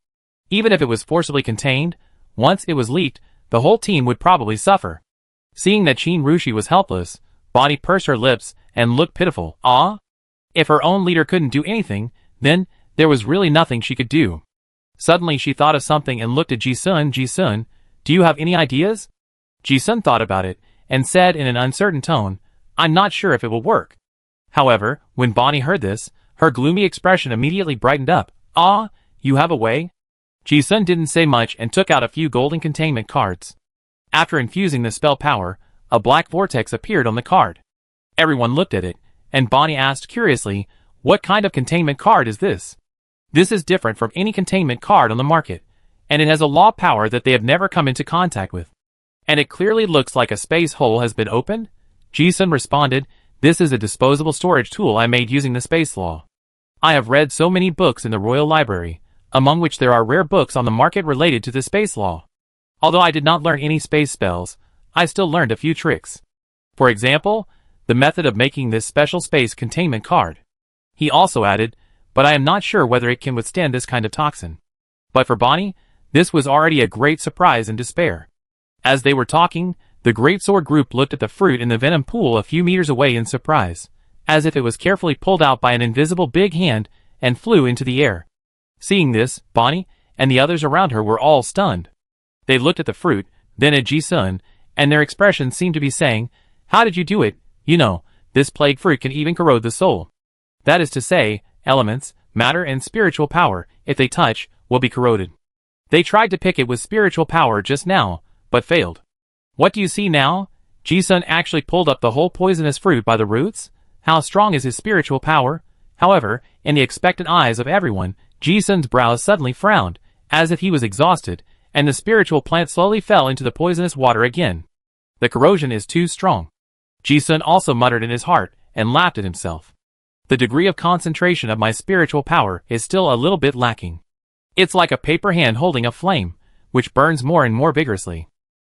Even if it was forcibly contained, once it was leaked, the whole team would probably suffer. Seeing that Qin Rushi was helpless, Bonnie pursed her lips and looked pitiful. Ah? If her own leader couldn't do anything, then there was really nothing she could do. Suddenly she thought of something and looked at Ji-sun. "Ji-sun, do you have any ideas?" Ji-sun thought about it, and said in an uncertain tone, "I'm not sure if it will work." However, when Bonnie heard this, her gloomy expression immediately brightened up. "Ah, you have a way?" Ji-sun didn't say much and took out a few golden containment cards. After infusing the spell power, a black vortex appeared on the card. Everyone looked at it, and Bonnie asked curiously, "What kind of containment card is this?" This is different from any containment card on the market, and it has a law power that they have never come into contact with. And it clearly looks like a space hole has been opened? Ji-sun responded, "This is a disposable storage tool I made using the space law. I have read so many books in the Royal Library, among which there are rare books on the market related to the space law. Although I did not learn any space spells, I still learned a few tricks. For example, the method of making this special space containment card." He also added, "But I am not sure whether it can withstand this kind of toxin." But for Bonnie, this was already a great surprise and despair. As they were talking, the Great Sword group looked at the fruit in the venom pool a few meters away in surprise, as if it was carefully pulled out by an invisible big hand and flew into the air. Seeing this, Bonnie and the others around her were all stunned. They looked at the fruit, then at Ji-sun, and their expressions seemed to be saying, "How did you do it? You know, this plague fruit can even corrode the soul. That is to say, elements, matter and spiritual power, if they touch, will be corroded." They tried to pick it with spiritual power just now, but failed. What do you see now? Ji-sun actually pulled up the whole poisonous fruit by the roots? How strong is his spiritual power? However, in the expectant eyes of everyone, Ji-sun's brows suddenly frowned, as if he was exhausted, and the spiritual plant slowly fell into the poisonous water again. The corrosion is too strong. Ji-sun also muttered in his heart, and laughed at himself. The degree of concentration of my spiritual power is still a little bit lacking. It's like a paper hand holding a flame, which burns more and more vigorously.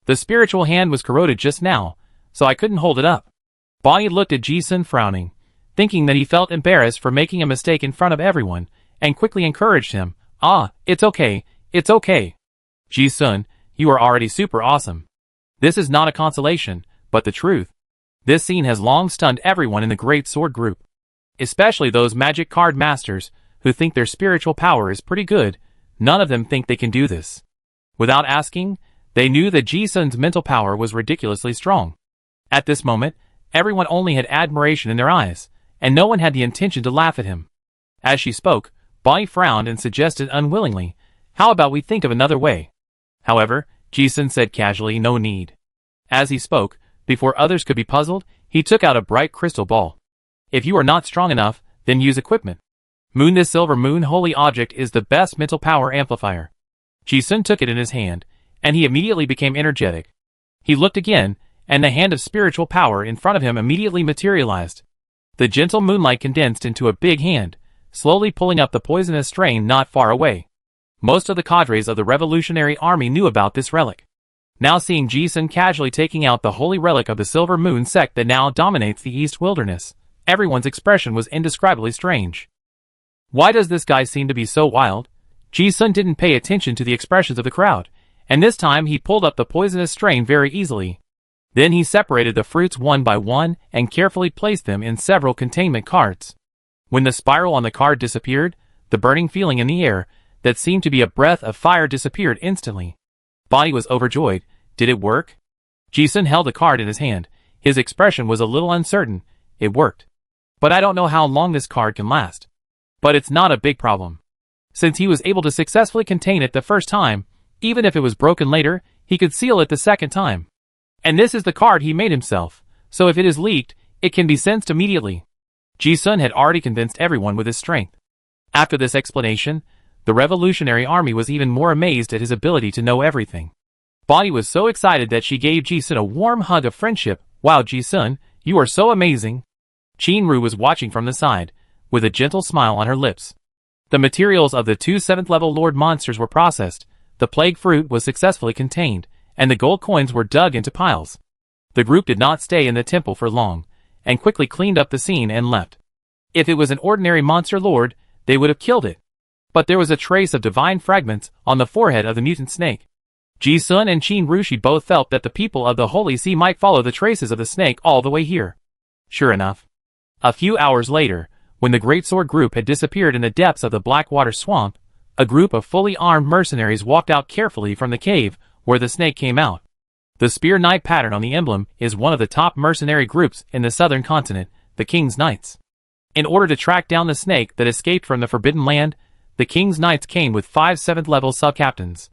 The spiritual hand was corroded just now, so I couldn't hold it up. Bonnie looked at Ji-sun frowning, thinking that he felt embarrassed for making a mistake in front of everyone, and quickly encouraged him. "Ah, it's okay, it's okay. Ji-sun, you are already super awesome." This is not a consolation, but the truth. This scene has long stunned everyone in the Great Sword group. Especially those magic card masters, who think their spiritual power is pretty good. None of them think they can do this. Without asking, they knew that Ji-sun's mental power was ridiculously strong. At this moment, everyone only had admiration in their eyes, and no one had the intention to laugh at him. As she spoke, Bonnie frowned and suggested unwillingly, "How about we think of another way?" However, Ji-sun said casually, "No need." As he spoke, before others could be puzzled, he took out a bright crystal ball. "If you are not strong enough, then use equipment. Moon, this silver moon holy object is the best mental power amplifier." Ji-sun took it in his hand, and he immediately became energetic. He looked again, and the hand of spiritual power in front of him immediately materialized. The gentle moonlight condensed into a big hand, slowly pulling up the poisonous strain not far away. Most of the cadres of the Revolutionary Army knew about this relic. Now seeing Ji-sun casually taking out the holy relic of the Silver Moon sect that now dominates the East Wilderness, Everyone's expression was indescribably strange. Why does this guy seem to be so wild? Ji-sun didn't pay attention to the expressions of the crowd, and this time he pulled up the poisonous strain very easily. Then he separated the fruits one by one and carefully placed them in several containment cards. When the spiral on the card disappeared, the burning feeling in the air, that seemed to be a breath of fire, disappeared instantly. Bonnie was overjoyed. Did it work? Ji-sun held the card in his hand. His expression was a little uncertain. It worked. But I don't know how long this card can last. But it's not a big problem. Since he was able to successfully contain it the first time, even if it was broken later, he could seal it the second time. And this is the card he made himself, so if it is leaked, it can be sensed immediately. Ji-sun had already convinced everyone with his strength. After this explanation, the Revolutionary Army was even more amazed at his ability to know everything. Bonnie was so excited that she gave Ji-sun a warm hug of friendship. Wow, Ji-sun, you are so amazing. Chin-ru was watching from the side, with a gentle smile on her lips. The materials of the two 7th level Lord monsters were processed, the plague fruit was successfully contained, and the gold coins were dug into piles. The group did not stay in the temple for long, and quickly cleaned up the scene and left. If it was an ordinary monster lord, they would have killed it. But there was a trace of divine fragments on the forehead of the mutant snake. Ji-sun and Chin-ru both felt that the people of the Holy See might follow the traces of the snake all the way here. Sure enough. A few hours later, when the Great Sword group had disappeared in the depths of the Blackwater swamp, a group of fully armed mercenaries walked out carefully from the cave where the snake came out. The Spear Knight pattern on the emblem is one of the top mercenary groups in the southern continent, the King's Knights. In order to track down the snake that escaped from the Forbidden Land, the King's Knights came with 5 7th level sub-captains.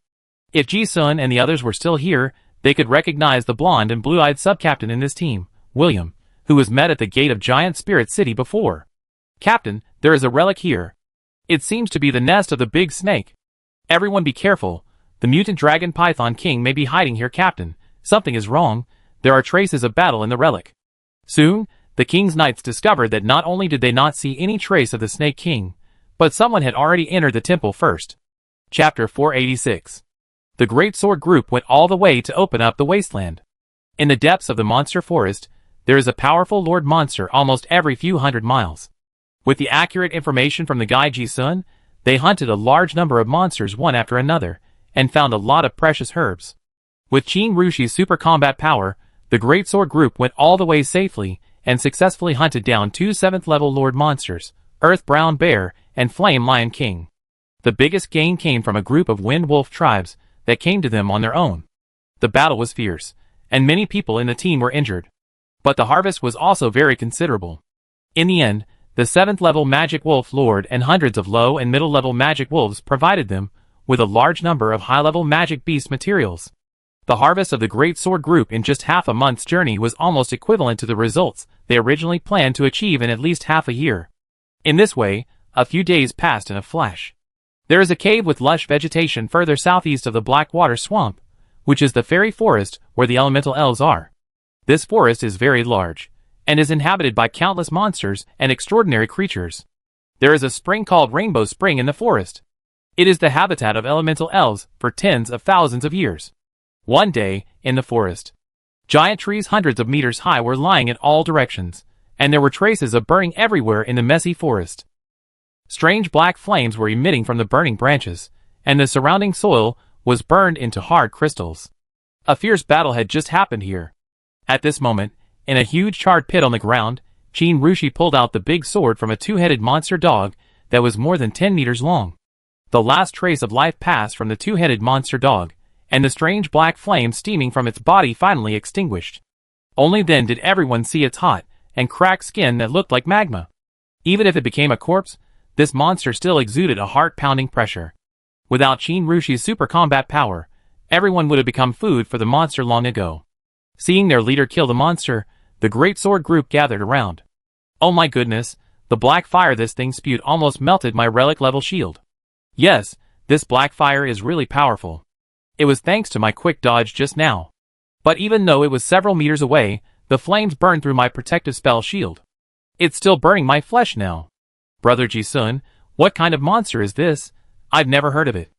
If Ji-sun and the others were still here, they could recognize the blonde and blue-eyed sub-captain in this team, William, who was met at the gate of Giant Spirit City before. Captain, there is a relic here. It seems to be the nest of the big snake. Everyone be careful. The mutant dragon python king may be hiding here, Captain. Something is wrong. There are traces of battle in the relic. Soon, the King's Knights discovered that not only did they not see any trace of the Snake King, but someone had already entered the temple first. Chapter 486. The Great Sword group went all the way to open up the wasteland. In the depths of the monster forest, there is a powerful lord monster almost every few hundred miles. With the accurate information from the guide Ji-sun, they hunted a large number of monsters one after another, and found a lot of precious herbs. With Chin-ru's super combat power, the Great Sword group went all the way safely, and successfully hunted down 2 7th level Lord monsters, Earth Brown Bear and Flame Lion King. The biggest gain came from a group of Wind Wolf tribes that came to them on their own. The battle was fierce, and many people in the team were injured. But the harvest was also very considerable. In the end, the 7th level Magic Wolf Lord and hundreds of low and middle level Magic Wolves provided them with a large number of high-level Magic Beast materials. The harvest of the Great Sword group in just half a month's journey was almost equivalent to the results they originally planned to achieve in at least half a year. In this way, a few days passed in a flash. There is a cave with lush vegetation further southeast of the Blackwater Swamp, which is the fairy forest where the elemental elves are. This forest is very large, and is inhabited by countless monsters and extraordinary creatures. There is a spring called Rainbow Spring in the forest. It is the habitat of elemental elves for tens of thousands of years. One day, in the forest, giant trees hundreds of meters high were lying in all directions, and there were traces of burning everywhere in the messy forest. Strange black flames were emitting from the burning branches, and the surrounding soil was burned into hard crystals. A fierce battle had just happened here. At this moment, in a huge charred pit on the ground, Chin-ru pulled out the big sword from a 2-headed monster dog that was more than 10 meters long. The last trace of life passed from the 2-headed monster dog, and the strange black flame steaming from its body finally extinguished. Only then did everyone see its hot and cracked skin that looked like magma. Even if it became a corpse, this monster still exuded a heart-pounding pressure. Without Chin-ru's super combat power, everyone would have become food for the monster long ago. Seeing their leader kill the monster, the Great Sword group gathered around. Oh my goodness, the black fire this thing spewed almost melted my relic level shield. Yes, this black fire is really powerful. It was thanks to my quick dodge just now. But even though it was several meters away, the flames burned through my protective spell shield. It's still burning my flesh now. Brother Ji-sun, what kind of monster is this? I've never heard of it.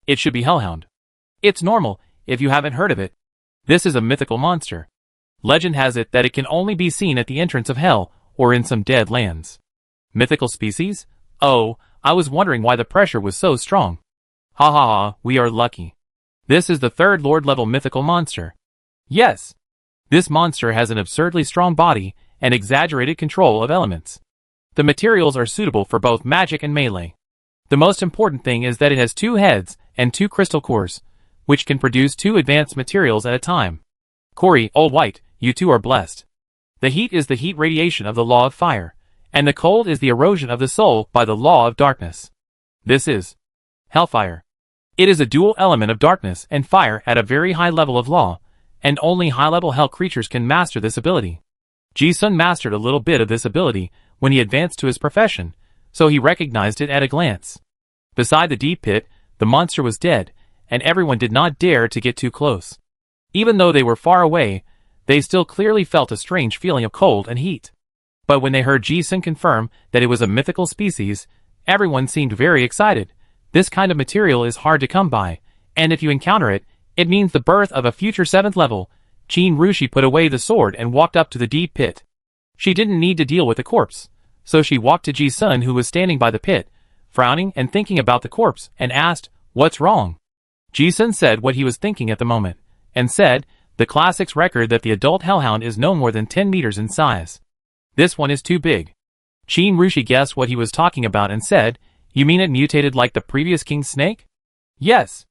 It should be Hellhound. It's normal, if you haven't heard of it. This is a mythical monster. Legend has it that it can only be seen at the entrance of Hell, or in some dead lands. Mythical species? Oh, I was wondering why the pressure was so strong. Ha ha ha, we are lucky. This is the third Lord-level mythical monster. Yes! This monster has an absurdly strong body and exaggerated control of elements. The materials are suitable for both magic and melee. The most important thing is that it has 2 heads and 2 crystal cores, which can produce 2 advanced materials at a time. Corey, Old White, you two are blessed. The heat is the heat radiation of the law of fire, and the cold is the erosion of the soul by the law of darkness. This is Hellfire. It is a dual element of darkness and fire at a very high level of law, and only high-level hell creatures can master this ability. Ji-sun mastered a little bit of this ability when he advanced to his profession, so he recognized it at a glance. Beside the deep pit, the monster was dead, and everyone did not dare to get too close. Even though they were far away, they still clearly felt a strange feeling of cold and heat. But when they heard Ji-sun confirm that it was a mythical species, everyone seemed very excited. This kind of material is hard to come by, and if you encounter it, it means the birth of a future 7th level. Jin Rushi put away the sword and walked up to the deep pit. She didn't need to deal with the corpse, so she walked to Ji-sun, who was standing by the pit, frowning and thinking about the corpse, and asked, "What's wrong?" Ji-sun said what he was thinking at the moment, and said, "The classics record that the adult hellhound is no more than 10 meters in size. This one is too big." Jin Rushi guessed what he was talking about and said, "You mean it mutated like the previous king snake?" "Yes."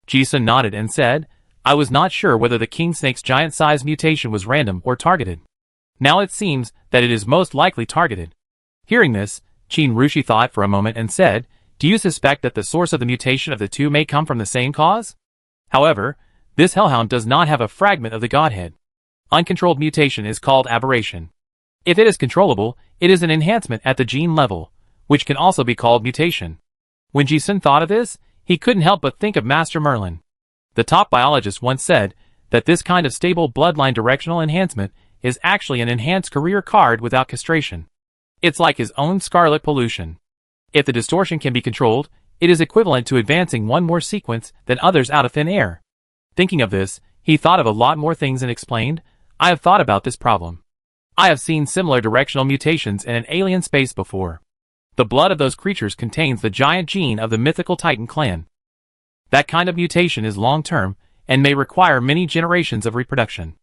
Ji-sun nodded and said, "I was not sure whether the king snake's giant size mutation was random or targeted. Now it seems that it is most likely targeted." Hearing this, Jin Rushi thought for a moment and said, "Do you suspect that the source of the mutation of the two may come from the same cause? However, this hellhound does not have a fragment of the godhead. Uncontrolled mutation is called aberration. If it is controllable, it is an enhancement at the gene level, which can also be called mutation." When Ji-sun thought of this, he couldn't help but think of Master Merlin. The top biologist once said that this kind of stable bloodline directional enhancement is actually an enhanced career card without castration. It's like his own scarlet pollution. If the distortion can be controlled, it is equivalent to advancing one more sequence than others out of thin air. Thinking of this, he thought of a lot more things and explained, "I have thought about this problem. I have seen similar directional mutations in an alien space before. The blood of those creatures contains the giant gene of the mythical Titan clan. That kind of mutation is long-term and may require many generations of reproduction.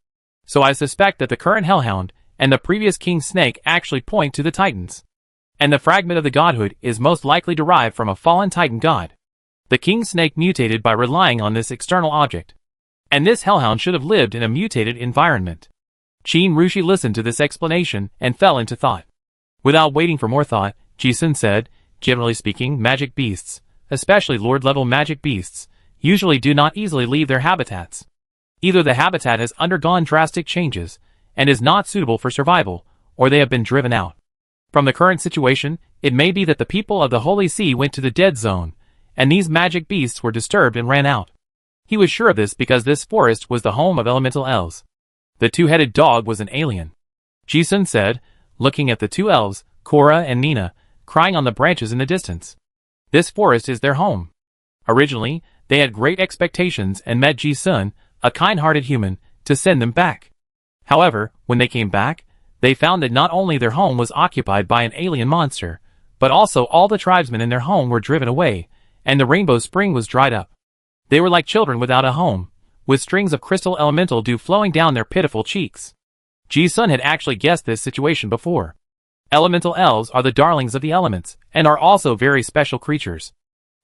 So I suspect that the current hellhound and the previous king snake actually point to the Titans. And the fragment of the godhood is most likely derived from a fallen Titan god. The king snake mutated by relying on this external object. And this hellhound should have lived in a mutated environment." Jin Rushi listened to this explanation and fell into thought. Without waiting for more thought, Ji-sun said, "Generally speaking, magic beasts, especially Lord-level magic beasts, usually do not easily leave their habitats. Either the habitat has undergone drastic changes and is not suitable for survival, or they have been driven out. From the current situation, it may be that the people of the Holy See went to the dead zone, and these magic beasts were disturbed and ran out. He was sure of this because this forest was the home of elemental elves. The two-headed dog was an alien." Ji-sun said, looking at the 2 elves, Korra and Nina, crying on the branches in the distance. "This forest is their home." Originally, they had great expectations and met Ji-sun, a kind-hearted human, to send them back. However, when they came back, they found that not only their home was occupied by an alien monster, but also all the tribesmen in their home were driven away, and the rainbow spring was dried up. They were like children without a home, with strings of crystal elemental dew flowing down their pitiful cheeks. Ji-sun had actually guessed this situation before. Elemental elves are the darlings of the elements, and are also very special creatures.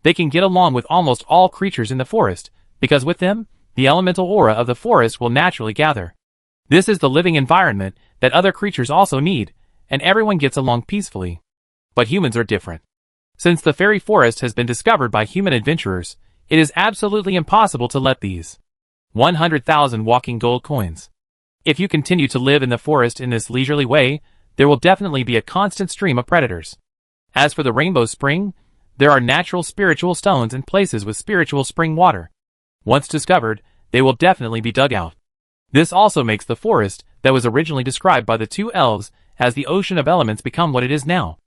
They can get along with almost all creatures in the forest, because with them, the elemental aura of the forest will naturally gather. This is the living environment that other creatures also need, and everyone gets along peacefully. But humans are different. Since the fairy forest has been discovered by human adventurers, it is absolutely impossible to let these 100,000 walking gold coins. If you continue to live in the forest in this leisurely way, there will definitely be a constant stream of predators. As for the rainbow spring, there are natural spiritual stones and places with spiritual spring water. Once discovered, they will definitely be dug out. This also makes the forest that was originally described by the 2 elves as the ocean of elements become what it is now.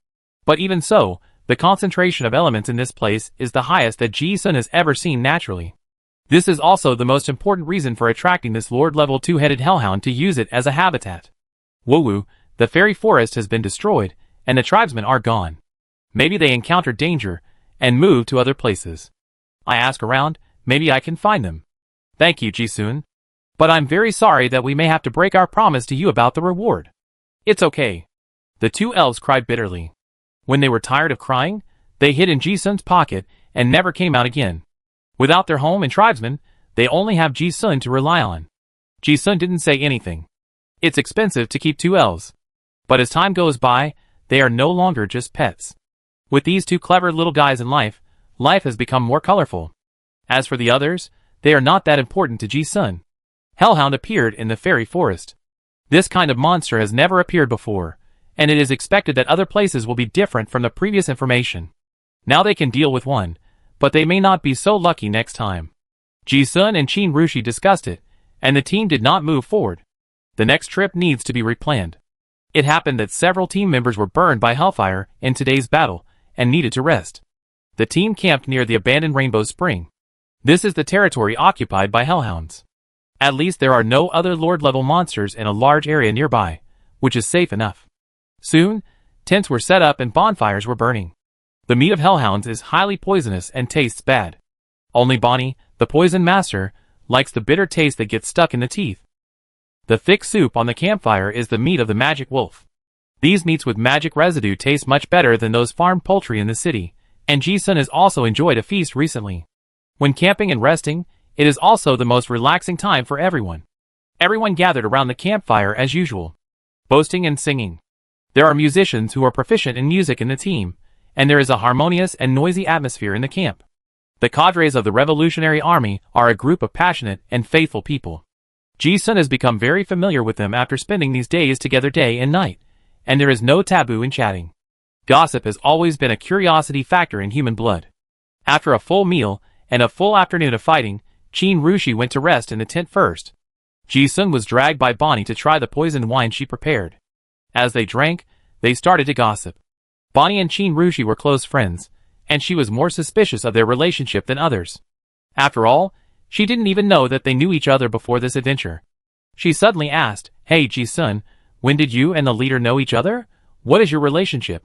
But even so, the concentration of elements in this place is the highest that Ji-sun has ever seen naturally. This is also the most important reason for attracting this Lord-level 2-headed hellhound to use it as a habitat. Woo-woo, the fairy forest has been destroyed, and the tribesmen are gone. Maybe they encountered danger, and moved to other places. I ask around, maybe I can find them. Thank you, Ji-sun. But I'm very sorry that we may have to break our promise to you about the reward. It's okay. The two elves cried bitterly. When they were tired of crying, they hid in Ji-sun's pocket and never came out again. Without their home and tribesmen, they only have Ji-sun to rely on. Ji-sun didn't say anything. It's expensive to keep two elves. But as time goes by, they are no longer just pets. With these two clever little guys in life, life has become more colorful. As for the others, they are not that important to Ji-sun. Hellhound appeared in the fairy forest. This kind of monster has never appeared before, and it is expected that other places will be different from the previous information. Now they can deal with one, but they may not be so lucky next time. Ji-sun and Qin Rushi discussed it, and the team did not move forward. The next trip needs to be replanned. It happened that several team members were burned by hellfire in today's battle, and needed to rest. The team camped near the abandoned Rainbow Spring. This is the territory occupied by hellhounds. At least there are no other Lord-level monsters in a large area nearby, which is safe enough. Soon, tents were set up and bonfires were burning. The meat of hellhounds is highly poisonous and tastes bad. Only Bonnie, the poison master, likes the bitter taste that gets stuck in the teeth. The thick soup on the campfire is the meat of the magic wolf. These meats with magic residue taste much better than those farmed poultry in the city, and Ji-sun has also enjoyed a feast recently. When camping and resting, it is also the most relaxing time for everyone. Everyone gathered around the campfire as usual, boasting and singing. There are musicians who are proficient in music in the team, and there is a harmonious and noisy atmosphere in the camp. The cadres of the Revolutionary Army are a group of passionate and faithful people. Ji-sun has become very familiar with them after spending these days together day and night, and there is no taboo in chatting. Gossip has always been a curiosity factor in human blood. After a full meal and a full afternoon of fighting, Qin Rushi went to rest in the tent first. Ji-sun was dragged by Bonnie to try the poisoned wine she prepared. As they drank, they started to gossip. Bonnie and Qin Rushi were close friends, and she was more suspicious of their relationship than others. After all, she didn't even know that they knew each other before this adventure. She suddenly asked, "Hey Ji-sun, when did you and the leader know each other? What is your relationship?"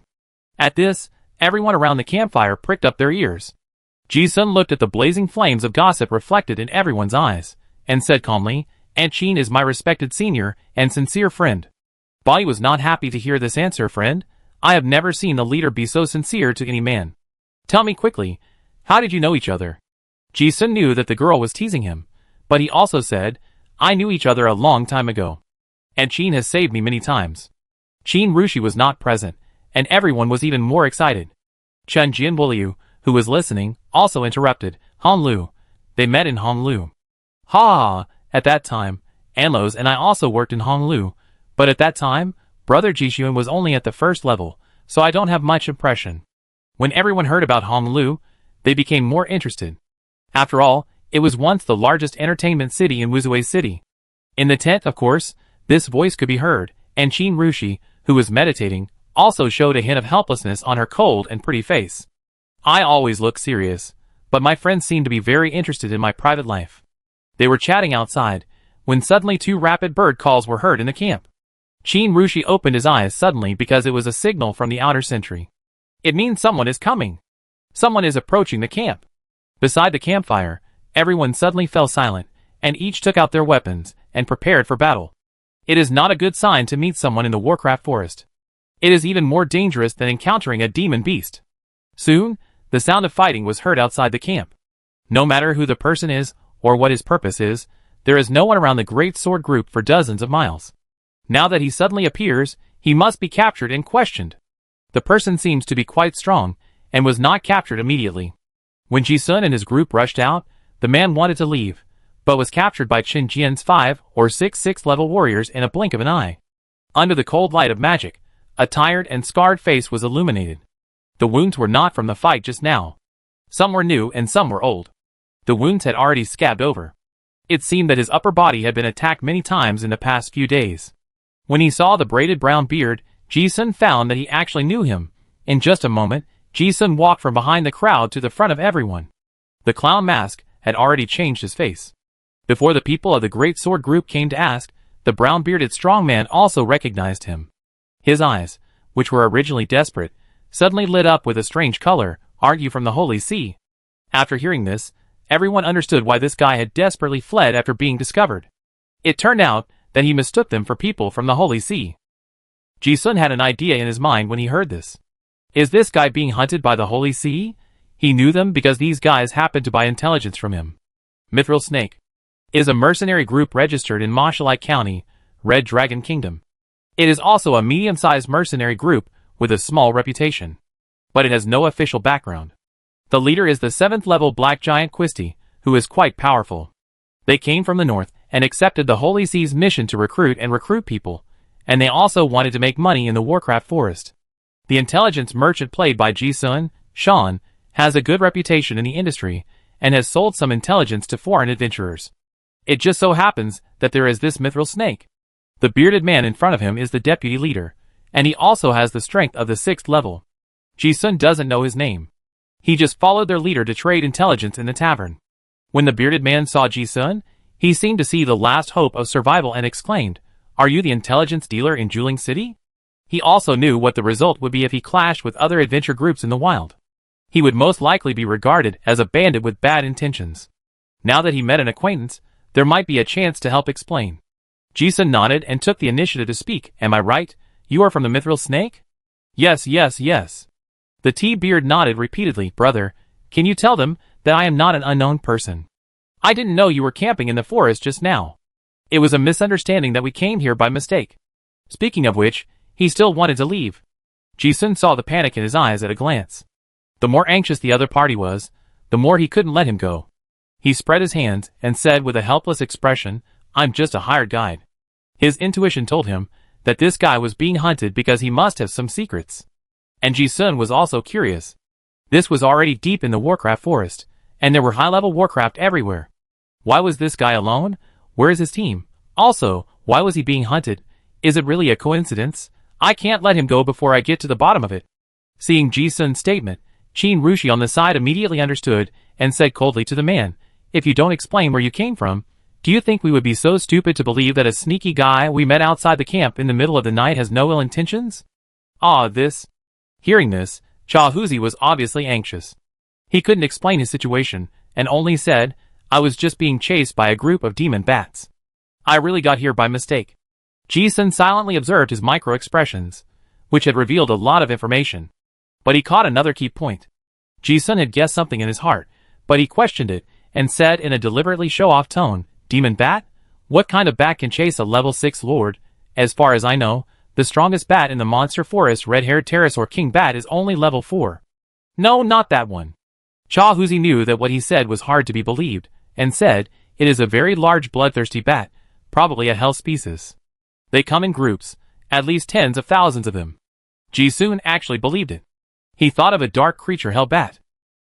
At this, everyone around the campfire pricked up their ears. Ji-sun looked at the blazing flames of gossip reflected in everyone's eyes, and said calmly, "Aunt Qin is my respected senior and sincere friend." Bonnie was not happy to hear this answer. "Friend, I have never seen the leader be so sincere to any man. Tell me quickly, how did you know each other?" Ji-sun knew that the girl was teasing him, but he also said, "I knew each other a long time ago. And Qin has saved me many times." Qin Rushi was not present, and everyone was even more excited. Chen Jianwuliu, who was listening, also interrupted, "Honglu. They met in Honglu." "Ha! At that time, Anlos and I also worked in Honglu, but at that time, Brother Jixuan was only at the first level, so I don't have much impression." When everyone heard about Honglu, they became more interested. After all, it was once the largest entertainment city in Wuzui City. In the tent, of course, this voice could be heard, and Qin Rushi, who was meditating, also showed a hint of helplessness on her cold and pretty face. "I always look serious, but my friends seem to be very interested in my private life." They were chatting outside, when suddenly two rapid bird calls were heard in the camp. Qin Rushi opened his eyes suddenly because it was a signal from the outer sentry. It means someone is coming. Someone is approaching the camp. Beside the campfire, everyone suddenly fell silent, and each took out their weapons and prepared for battle. It is not a good sign to meet someone in the Warcraft forest. It is even more dangerous than encountering a demon beast. Soon, the sound of fighting was heard outside the camp. No matter who the person is, or what his purpose is, there is no one around the Great Sword Group for dozens of miles. Now that he suddenly appears, he must be captured and questioned. The person seems to be quite strong, and was not captured immediately. When Ji-sun and his group rushed out, the man wanted to leave, but was captured by Qin Jian's 5 or 6 6th-level warriors in a blink of an eye. Under the cold light of magic, a tired and scarred face was illuminated. The wounds were not from the fight just now. Some were new and some were old. The wounds had already scabbed over. It seemed that his upper body had been attacked many times in the past few days. When he saw the braided brown beard, Ji-sun found that he actually knew him. In just a moment, Ji-sun walked from behind the crowd to the front of everyone. The clown mask had already changed his face. Before the people of the Great Sword Group came to ask, the brown-bearded strong man also recognized him. His eyes, which were originally desperate, suddenly lit up with a strange color. Aren't you from the Holy See? After hearing this, everyone understood why this guy had desperately fled after being discovered. It turned out that he mistook them for people from the Holy See. Ji-sun had an idea in his mind when he heard this. Is this guy being hunted by the Holy See? He knew them because these guys happened to buy intelligence from him. Mithril Snake is a mercenary group registered in Mashalite County, Red Dragon Kingdom. It is also a medium-sized mercenary group with a small reputation, but it has no official background. The leader is the 7th level Black Giant Quisty, who is quite powerful. They came from the north and accepted the Holy See's mission to recruit people, and they also wanted to make money in the Warcraft Forest. The intelligence merchant played by Ji-sun, Sean, has a good reputation in the industry and has sold some intelligence to foreign adventurers. It just so happens that there is this Mithril Snake. The bearded man in front of him is the deputy leader, and he also has the strength of the 6th level. Ji-sun doesn't know his name. He just followed their leader to trade intelligence in the tavern. When the bearded man saw Ji-sun, he seemed to see the last hope of survival and exclaimed, "Are you the intelligence dealer in Juling City?" He also knew what the result would be if he clashed with other adventure groups in the wild. He would most likely be regarded as a bandit with bad intentions. Now that he met an acquaintance, there might be a chance to help explain. Ji-sun nodded and took the initiative to speak. Am I right? You are from the Mithril Snake? Yes, yes, yes. The T-Beard nodded repeatedly. Brother, can you tell them that I am not an unknown person? I didn't know you were camping in the forest just now. It was a misunderstanding that we came here by mistake. Speaking of which, he still wanted to leave. Ji-sun saw the panic in his eyes at a glance. The more anxious the other party was, the more he couldn't let him go. He spread his hands and said with a helpless expression, I'm just a hired guide. His intuition told him that this guy was being hunted because he must have some secrets. And Ji-sun was also curious. This was already deep in the Warcraft forest, and there were high-level Warcraft everywhere. Why was this guy alone? Where is his team? Also, why was he being hunted? Is it really a coincidence? I can't let him go before I get to the bottom of it. Seeing Ji-sun's statement, Qin Rushi on the side immediately understood and said coldly to the man, if you don't explain where you came from, do you think we would be so stupid to believe that a sneaky guy we met outside the camp in the middle of the night has no ill intentions? Hearing this, Chahuzi was obviously anxious. He couldn't explain his situation, and only said, I was just being chased by a group of demon bats. I really got here by mistake. Ji-sun silently observed his micro-expressions, which had revealed a lot of information. But he caught another key point. Ji-sun had guessed something in his heart, but he questioned it, and said in a deliberately show-off tone, Demon bat? What kind of bat can chase a level 6 lord? As far as I know, the strongest bat in the monster forest red-haired pterosaur king bat is only level 4. No, not that one. Chahuzi knew that what he said was hard to be believed, and said, it is a very large bloodthirsty bat, probably a hell species. They come in groups, at least tens of thousands of them. Ji-sun actually believed it. He thought of a dark creature hell bat.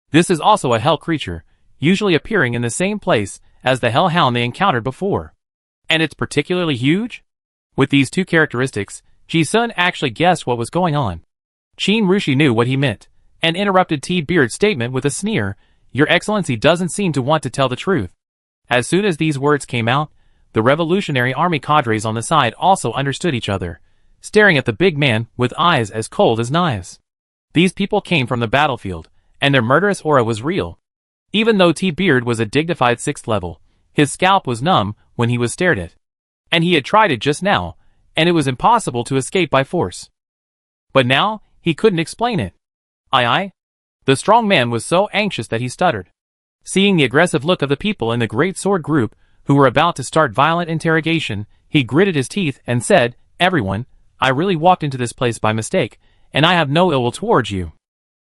This is also a hell creature, usually appearing in the same place as the hellhound they encountered before. And it's particularly huge? With these two characteristics, Ji-sun actually guessed what was going on. Qin Rushi knew what he meant, and interrupted T-Beard's statement with a sneer, Your Excellency doesn't seem to want to tell the truth. As soon as these words came out, the Revolutionary Army cadres on the side also understood each other, staring at the big man with eyes as cold as knives. These people came from the battlefield, and their murderous aura was real. Even though T-Beard was a dignified 6th level, his scalp was numb when he was stared at. And he had tried it just now, and it was impossible to escape by force. But now, he couldn't explain it. Aye. The strong man was so anxious that he stuttered. Seeing the aggressive look of the people in the Great Sword group, who were about to start violent interrogation, he gritted his teeth and said, Everyone, I really walked into this place by mistake, and I have no ill will towards you.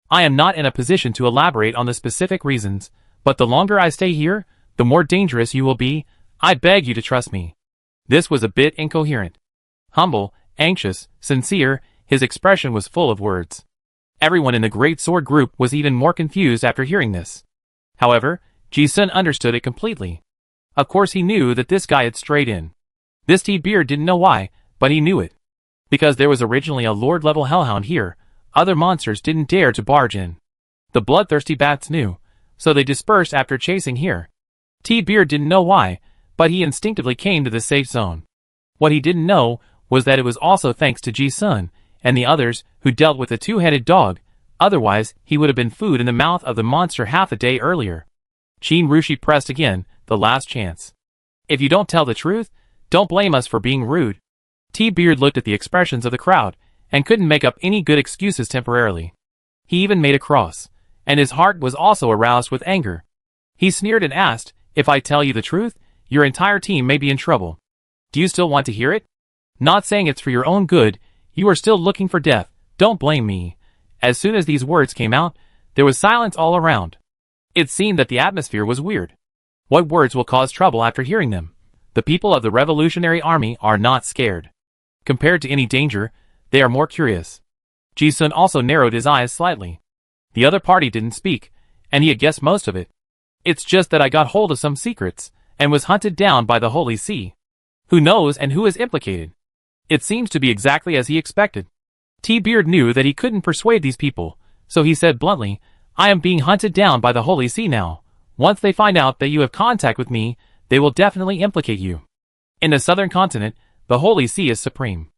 I am not in a position to elaborate on the specific reasons, but the longer I stay here, the more dangerous you will be. I beg you to trust me. This was a bit incoherent. Humble, anxious, sincere, his expression was full of words. Everyone in the Great Sword group was even more confused after hearing this. However, Ji-sun understood it completely. Of course he knew that this guy had strayed in. This T-Beard didn't know why, but he knew it. Because there was originally a Lord-level hellhound here, other monsters didn't dare to barge in. The bloodthirsty bats knew, so they dispersed after chasing here. T-Beard didn't know why, but he instinctively came to the safe zone. What he didn't know was that it was also thanks to Ji-sun, and the others who dealt with the two-headed dog, otherwise he would have been food in the mouth of the monster half a day earlier. Qin Rushi pressed again, the last chance. If you don't tell the truth, don't blame us for being rude. T-Beard looked at the expressions of the crowd, and couldn't make up any good excuses temporarily. He even made a cross, and his heart was also aroused with anger. He sneered and asked, if I tell you the truth, your entire team may be in trouble. Do you still want to hear it? Not saying it's for your own good, you are still looking for death, don't blame me. As soon as these words came out, there was silence all around. It seemed that the atmosphere was weird. What words will cause trouble after hearing them? The people of the Revolutionary Army are not scared. Compared to any danger, they are more curious. Ji-sun also narrowed his eyes slightly. The other party didn't speak, and he had guessed most of it. It's just that I got hold of some secrets, and was hunted down by the Holy See. Who knows and who is implicated? It seems to be exactly as he expected. T-Beard knew that he couldn't persuade these people, so he said bluntly, I am being hunted down by the Holy See now. Once they find out that you have contact with me, they will definitely implicate you. In the southern continent, the Holy See is supreme.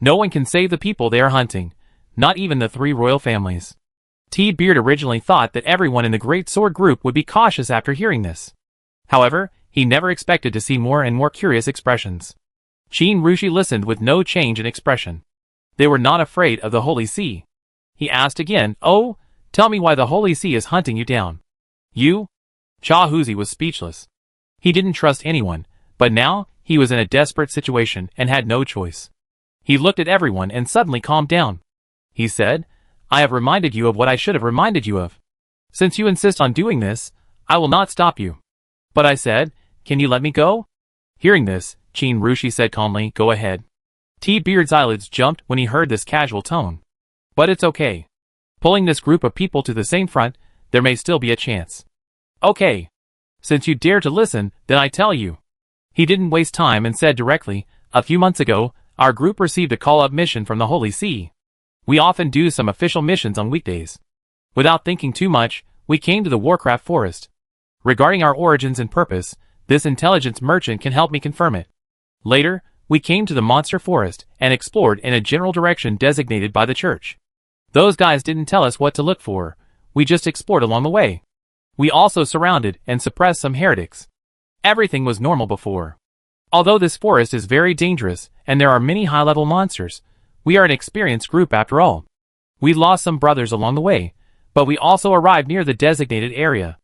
No one can save the people they are hunting, not even the 3 royal families. T-Beard originally thought that everyone in the Great Sword Group would be cautious after hearing this. However, he never expected to see more and more curious expressions. Qin Rushi listened with no change in expression. They were not afraid of the Holy See. He asked again, oh, tell me why the Holy See is hunting you down. You? Cha Huzi was speechless. He didn't trust anyone, but now he was in a desperate situation and had no choice. He looked at everyone and suddenly calmed down. He said, I have reminded you of what I should have reminded you of. Since you insist on doing this, I will not stop you. But I said, can you let me go? Hearing this, Qin Rushi said calmly, go ahead. T-Beard's eyelids jumped when he heard this casual tone. But it's okay. Pulling this group of people to the same front, there may still be a chance. Okay. Since you dare to listen, then I tell you. He didn't waste time and said directly, a few months ago, our group received a call-up mission from the Holy See. We often do some official missions on weekdays. Without thinking too much, we came to the Warcraft Forest. Regarding our origins and purpose, this intelligence merchant can help me confirm it. Later, we came to the Monster Forest and explored in a general direction designated by the church. Those guys didn't tell us what to look for, we just explored along the way. We also surrounded and suppressed some heretics. Everything was normal before. Although this forest is very dangerous and there are many high-level monsters, we are an experienced group after all. We lost some brothers along the way, but we also arrived near the designated area.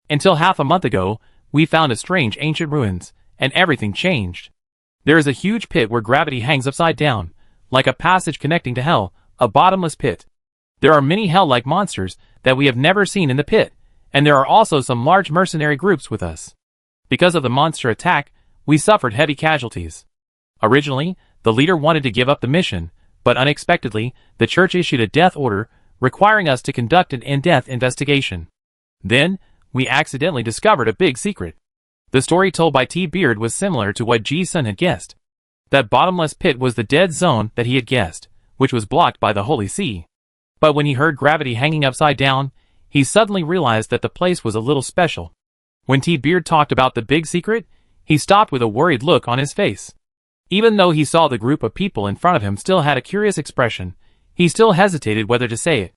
Until half a month ago, we found a strange ancient ruins, and everything changed. There is a huge pit where gravity hangs upside down, like a passage connecting to hell, a bottomless pit. There are many hell-like monsters that we have never seen in the pit, and there are also some large mercenary groups with us. Because of the monster attack, we suffered heavy casualties. Originally, the leader wanted to give up the mission, but unexpectedly, the church issued a death order, requiring us to conduct an in-depth investigation. Then, we accidentally discovered a big secret. The story told by T-Beard was similar to what Ji-sun had guessed. That bottomless pit was the dead zone that he had guessed, which was blocked by the Holy See. But when he heard gravity hanging upside down, he suddenly realized that the place was a little special. When T-Beard talked about the big secret, he stopped with a worried look on his face. Even though he saw the group of people in front of him still had a curious expression, he still hesitated whether to say it.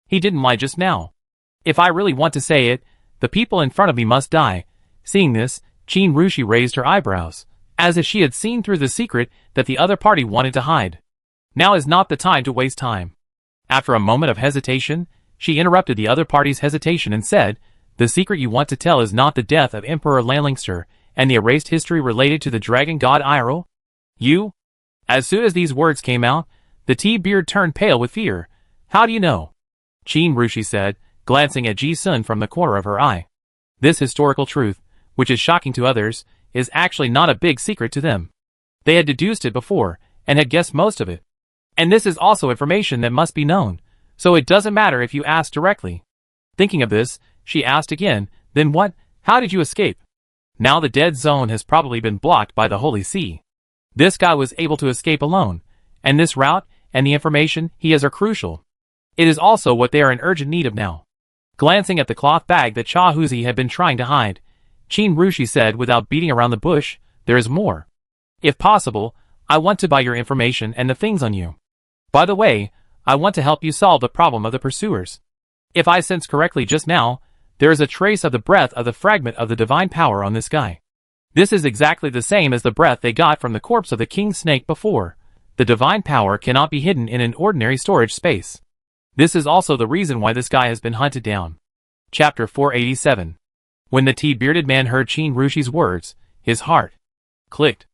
He didn't lie just now. If I really want to say it, the people in front of me must die. Seeing this, Qin Rushi raised her eyebrows, as if she had seen through the secret that the other party wanted to hide. Now is not the time to waste time. After a moment of hesitation, she interrupted the other party's hesitation and said, the secret you want to tell is not the death of Emperor Lanlingster and the erased history related to the dragon god Iroh? You? As soon as these words came out, the T-Beard turned pale with fear. How do you know? Qin Rushi said, glancing at Ji-sun from the corner of her eye. This historical truth, which is shocking to others, is actually not a big secret to them. They had deduced it before, and had guessed most of it. And this is also information that must be known, so it doesn't matter if you ask directly. Thinking of this, she asked again, then what? How did you escape? Now the dead zone has probably been blocked by the Holy See. This guy was able to escape alone, and this route and the information he has are crucial. It is also what they are in urgent need of now. Glancing at the cloth bag that Cha Huzi had been trying to hide, Qin Rushi said without beating around the bush, there is more. If possible, I want to buy your information and the things on you. By the way, I want to help you solve the problem of the pursuers. If I sense correctly just now, there is a trace of the breath of the fragment of the divine power on this guy. This is exactly the same as the breath they got from the corpse of the king snake before. The divine power cannot be hidden in an ordinary storage space. This is also the reason why this guy has been hunted down. Chapter 487. When the tea-bearded man heard Qin Rushi's words, his heart clicked.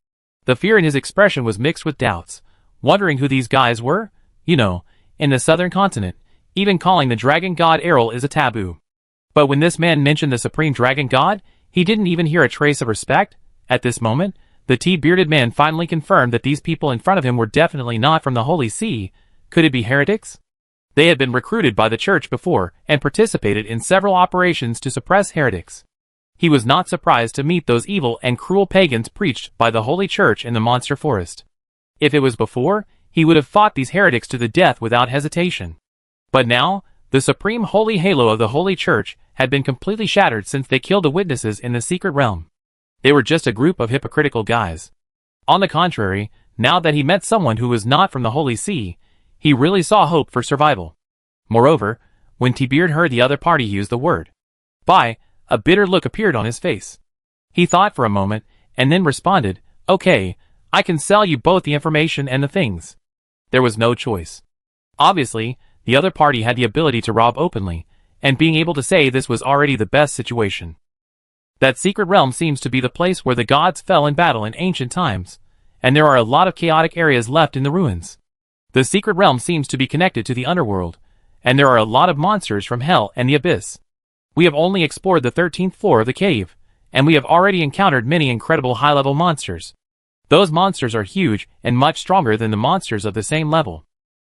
The fear in his expression was mixed with doubts, wondering who these guys were. You know, in the southern continent, even calling the dragon god Errol is a taboo. But when this man mentioned the supreme dragon god, he didn't even hear a trace of respect. At this moment, the tea-bearded man finally confirmed that these people in front of him were definitely not from the Holy See. Could it be heretics? They had been recruited by the church before and participated in several operations to suppress heretics. He was not surprised to meet those evil and cruel pagans preached by the Holy Church in the Monster Forest. If it was before, he would have fought these heretics to the death without hesitation. But now, the supreme holy halo of the Holy Church had been completely shattered since they killed the witnesses in the secret realm. They were just a group of hypocritical guys. On the contrary, now that he met someone who was not from the Holy See, he really saw hope for survival. Moreover, when T-Beard heard the other party use the word buy, a bitter look appeared on his face. He thought for a moment, and then responded, "Okay, I can sell you both the information and the things." There was no choice. Obviously, the other party had the ability to rob openly, and being able to say this was already the best situation. That secret realm seems to be the place where the gods fell in battle in ancient times, and there are a lot of chaotic areas left in the ruins. The secret realm seems to be connected to the underworld, and there are a lot of monsters from hell and the abyss. We have only explored the 13th floor of the cave, and we have already encountered many incredible high-level monsters. Those monsters are huge and much stronger than the monsters of the same level.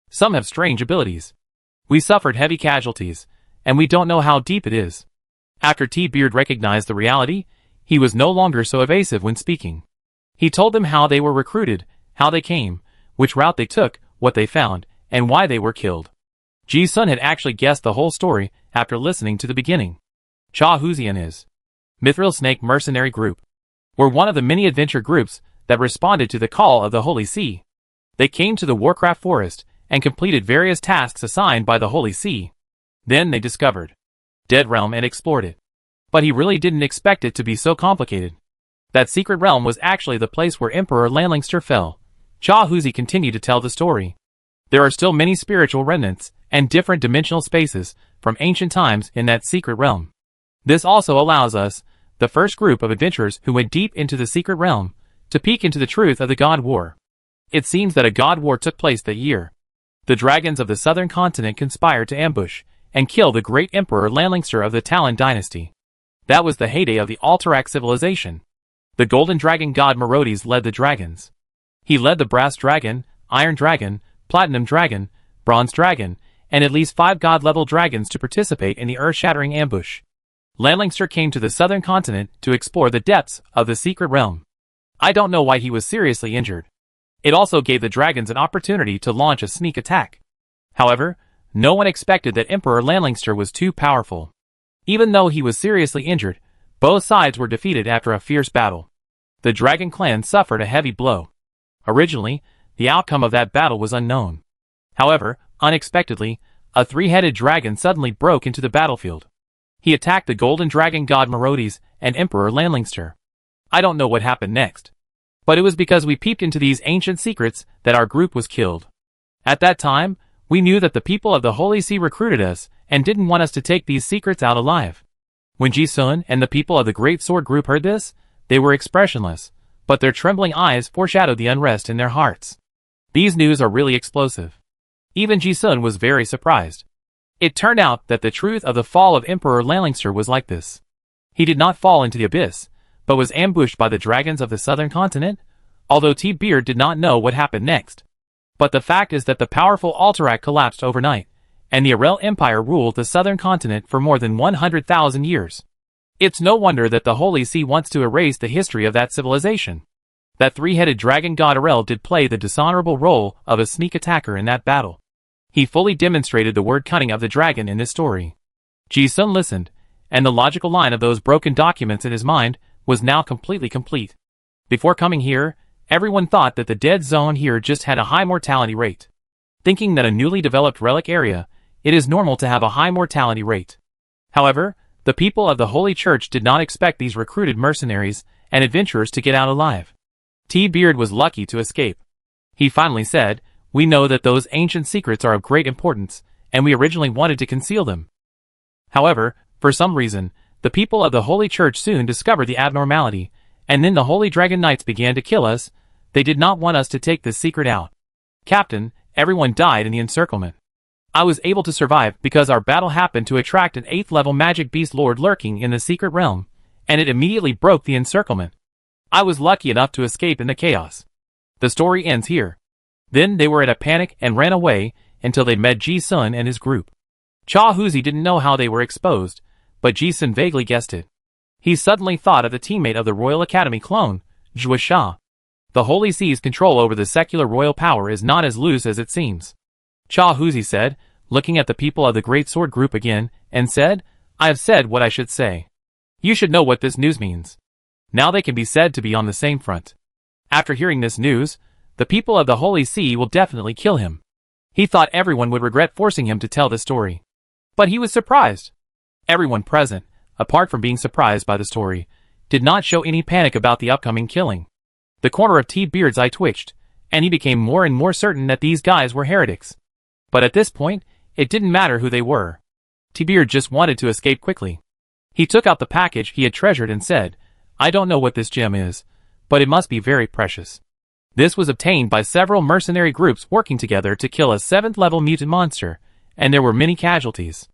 Some have strange abilities. We suffered heavy casualties, and we don't know how deep it is. After T-Beard recognized the reality, he was no longer so evasive when speaking. He told them how they were recruited, how they came, which route they took, what they found, and why they were killed. Ji-sun had actually guessed the whole story after listening to the beginning. Cha Huzi and his Mithril Snake mercenary group were one of the many adventure groups that responded to the call of the Holy See. They came to the Warcraft Forest and completed various tasks assigned by the Holy See. Then they discovered Dead Realm and explored it. But he really didn't expect it to be so complicated. That secret realm was actually the place where Emperor Lanlingster fell. Cha Huzi continued to tell the story. There are still many spiritual remnants and different dimensional spaces from ancient times in that secret realm. This also allows us, the first group of adventurers who went deep into the secret realm, to peek into the truth of the God War. It seems that a God War took place that year. The dragons of the southern continent conspired to ambush and kill the great Emperor Lanlingster of the Talon dynasty. That was the heyday of the Alterac civilization. The golden dragon god Merodes led the dragons. He led the brass dragon, iron dragon, platinum dragon, bronze dragon, and at least 5 god-level dragons to participate in the earth-shattering ambush. Lanlingster came to the southern continent to explore the depths of the secret realm. I don't know why he was seriously injured. It also gave the dragons an opportunity to launch a sneak attack. However, no one expected that Emperor Lanlingster was too powerful. Even though he was seriously injured, both sides were defeated after a fierce battle. The dragon clan suffered a heavy blow. Originally, the outcome of that battle was unknown. However, unexpectedly, a 3-headed dragon suddenly broke into the battlefield. He attacked the golden dragon god Merodes and Emperor Lanlingster. I don't know what happened next. But it was because we peeped into these ancient secrets that our group was killed. At that time, we knew that the people of the Holy See recruited us and didn't want us to take these secrets out alive. When Ji-sun and the people of the Great Sword Group heard this, they were expressionless, but their trembling eyes foreshadowed the unrest in their hearts. These news are really explosive. Even Ji-sun was very surprised. It turned out that the truth of the fall of Emperor Lanlingster was like this. He did not fall into the abyss, but was ambushed by the dragons of the southern continent, although T-Beard did not know what happened next. But the fact is that the powerful Alterac collapsed overnight, and the Arel Empire ruled the southern continent for more than 100,000 years. It's no wonder that the Holy See wants to erase the history of that civilization. That 3-headed dragon god Arel did play the dishonorable role of a sneak attacker in that battle. He fully demonstrated the word cunning of the dragon in this story. Ji-sun listened, and the logical line of those broken documents in his mind was now completely complete. Before coming here, everyone thought that the dead zone here just had a high mortality rate. Thinking that a newly developed relic area, it is normal to have a high mortality rate. However, the people of the Holy Church did not expect these recruited mercenaries and adventurers to get out alive. T-Beard was lucky to escape. He finally said, "We know that those ancient secrets are of great importance, and we originally wanted to conceal them. However, for some reason, the people of the Holy Church soon discovered the abnormality, and then the Holy Dragon Knights began to kill us. They did not want us to take this secret out. Captain, everyone died in the encirclement. I was able to survive because our battle happened to attract an 8th level magic beast lord lurking in the secret realm, and it immediately broke the encirclement. I was lucky enough to escape in the chaos." The story ends here. Then they were in a panic and ran away until they met Ji-sun and his group. Cha Huzi didn't know how they were exposed, but Ji-sun vaguely guessed it. He suddenly thought of the teammate of the Royal Academy clone, Zhua Sha. The Holy Sea's control over the secular royal power is not as loose as it seems. Cha Huzi said, looking at the people of the Great Sword Group again, and said, "I have said what I should say. You should know what this news means. Now they can be said to be on the same front." After hearing this news, the people of the Holy See will definitely kill him. He thought everyone would regret forcing him to tell the story. But he was surprised. Everyone present, apart from being surprised by the story, did not show any panic about the upcoming killing. The corner of T-Beard's eye twitched, and he became more and more certain that these guys were heretics. But at this point, it didn't matter who they were. T-Beard just wanted to escape quickly. He took out the package he had treasured and said, "I don't know what this gem is, but it must be very precious." This was obtained by several mercenary groups working together to kill a 7th level mutant monster, and there were many casualties.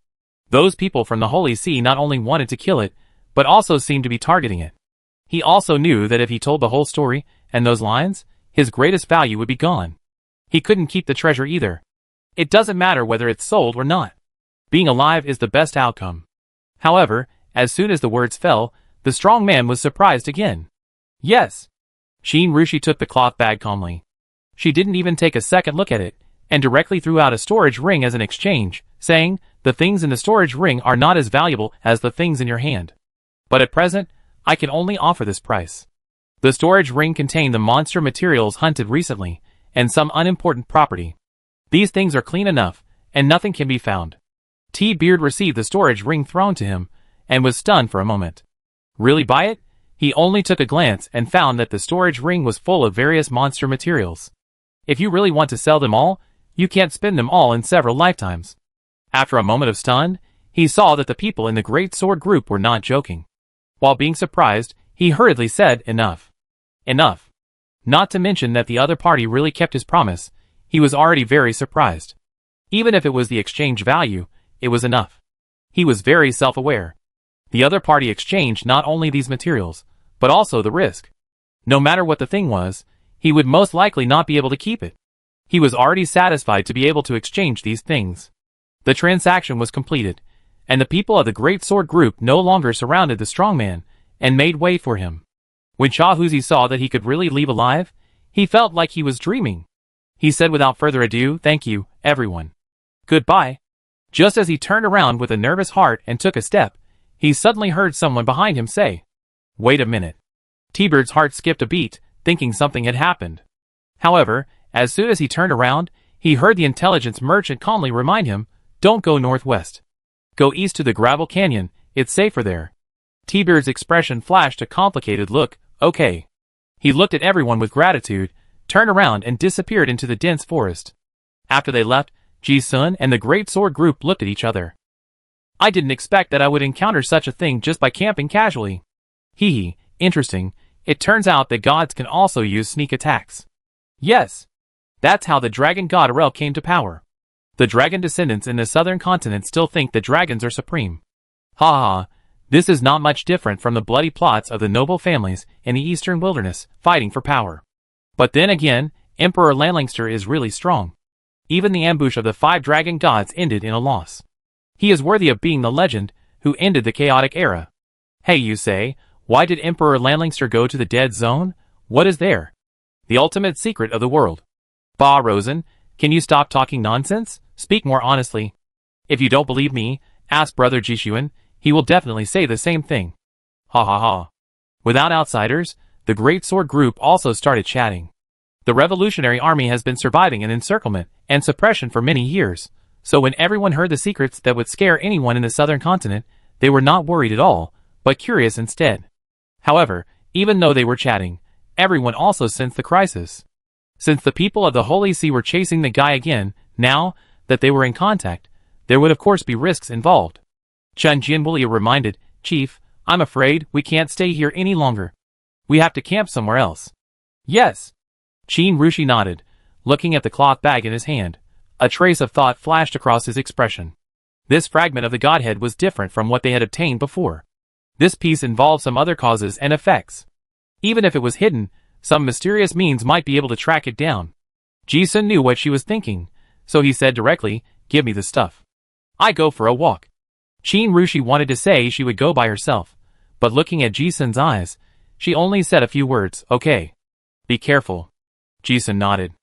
Those people from the Holy See not only wanted to kill it, but also seemed to be targeting it. He also knew that if he told the whole story, and those lines, his greatest value would be gone. He couldn't keep the treasure either. It doesn't matter whether it's sold or not. Being alive is the best outcome. However, as soon as the words fell, the strong man was surprised again. "Yes." Shin Rushi took the cloth bag calmly. She didn't even take a second look at it, and directly threw out a storage ring as an exchange, saying, "The things in the storage ring are not as valuable as the things in your hand. But at present, I can only offer this price." The storage ring contained the monster materials hunted recently, and some unimportant property. These things are clean enough, and nothing can be found. T-Beard received the storage ring thrown to him, and was stunned for a moment. Really buy it? He only took a glance and found that the storage ring was full of various monster materials. If you really want to sell them all, you can't spend them all in several lifetimes. After a moment of stun, he saw that the people in the Great Sword Group were not joking. While being surprised, he hurriedly said, "Enough. Enough." Not to mention that the other party really kept his promise, he was already very surprised. Even if it was the exchange value, it was enough. He was very self-aware. The other party exchanged not only these materials, but also the risk. No matter what the thing was, he would most likely not be able to keep it. He was already satisfied to be able to exchange these things. The transaction was completed, and the people of the Great Sword Group no longer surrounded the strongman and made way for him. When Cha Huzi saw that he could really leave alive, he felt like he was dreaming. He said without further ado, "Thank you, everyone. Goodbye." Just as he turned around with a nervous heart and took a step, he suddenly heard someone behind him say, "Wait a minute." T-Beard's heart skipped a beat, thinking something had happened. However, as soon as he turned around, he heard the intelligence merchant calmly remind him, "Don't go northwest. Go east to the gravel canyon, it's safer there." T-Beard's expression flashed a complicated look. "Okay." He looked at everyone with gratitude, turned around and disappeared into the dense forest. After they left, Ji-sun and the Great Sword Group looked at each other. "I didn't expect that I would encounter such a thing just by camping casually. Hee, interesting. It turns out that gods can also use sneak attacks." Yes. That's how the dragon god Arel came to power. The dragon descendants in the southern continent still think that dragons are supreme. Ha ha, this is not much different from the bloody plots of the noble families in the eastern wilderness, fighting for power. But then again, Emperor Lanlingster is really strong. Even the ambush of the 5 dragon gods ended in a loss. He is worthy of being the legend who ended the chaotic era. Hey, you say, why did Emperor Lanlingster go to the dead zone? What is there? The ultimate secret of the world. Bah, Rosen, can you stop talking nonsense? Speak more honestly. If you don't believe me, ask Brother Jishuan, he will definitely say the same thing. Ha ha ha. Without outsiders, the Great Sword Group also started chatting. The Revolutionary Army has been surviving in encirclement and suppression for many years, so when everyone heard the secrets that would scare anyone in the southern continent, they were not worried at all, but curious instead. However, even though they were chatting, everyone also sensed the crisis. Since the people of the Holy See were chasing the guy again, now that they were in contact, there would of course be risks involved. Chen Jianwulia reminded, "Chief, I'm afraid we can't stay here any longer. We have to camp somewhere else." "Yes." Qin Rushi nodded, looking at the cloth bag in his hand. A trace of thought flashed across his expression. This fragment of the Godhead was different from what they had obtained before. This piece involved some other causes and effects. Even if it was hidden, some mysterious means might be able to track it down. Ji-sun knew what she was thinking, so he said directly, "Give me the stuff. I go for a walk." Qin Rushi wanted to say she would go by herself, but looking at Ji-sun's eyes, she only said a few words, "Okay. Be careful." Ji-sun nodded.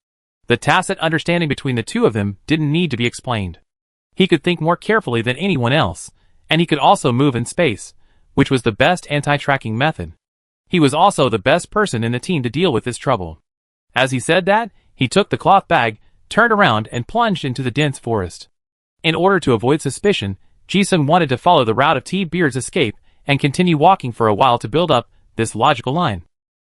The tacit understanding between the two of them didn't need to be explained. He could think more carefully than anyone else, and he could also move in space, which was the best anti-tracking method. He was also the best person in the team to deal with this trouble. As he said that, he took the cloth bag, turned around and plunged into the dense forest. In order to avoid suspicion, Ji-sun wanted to follow the route of T-Beard's escape and continue walking for a while to build up this logical line.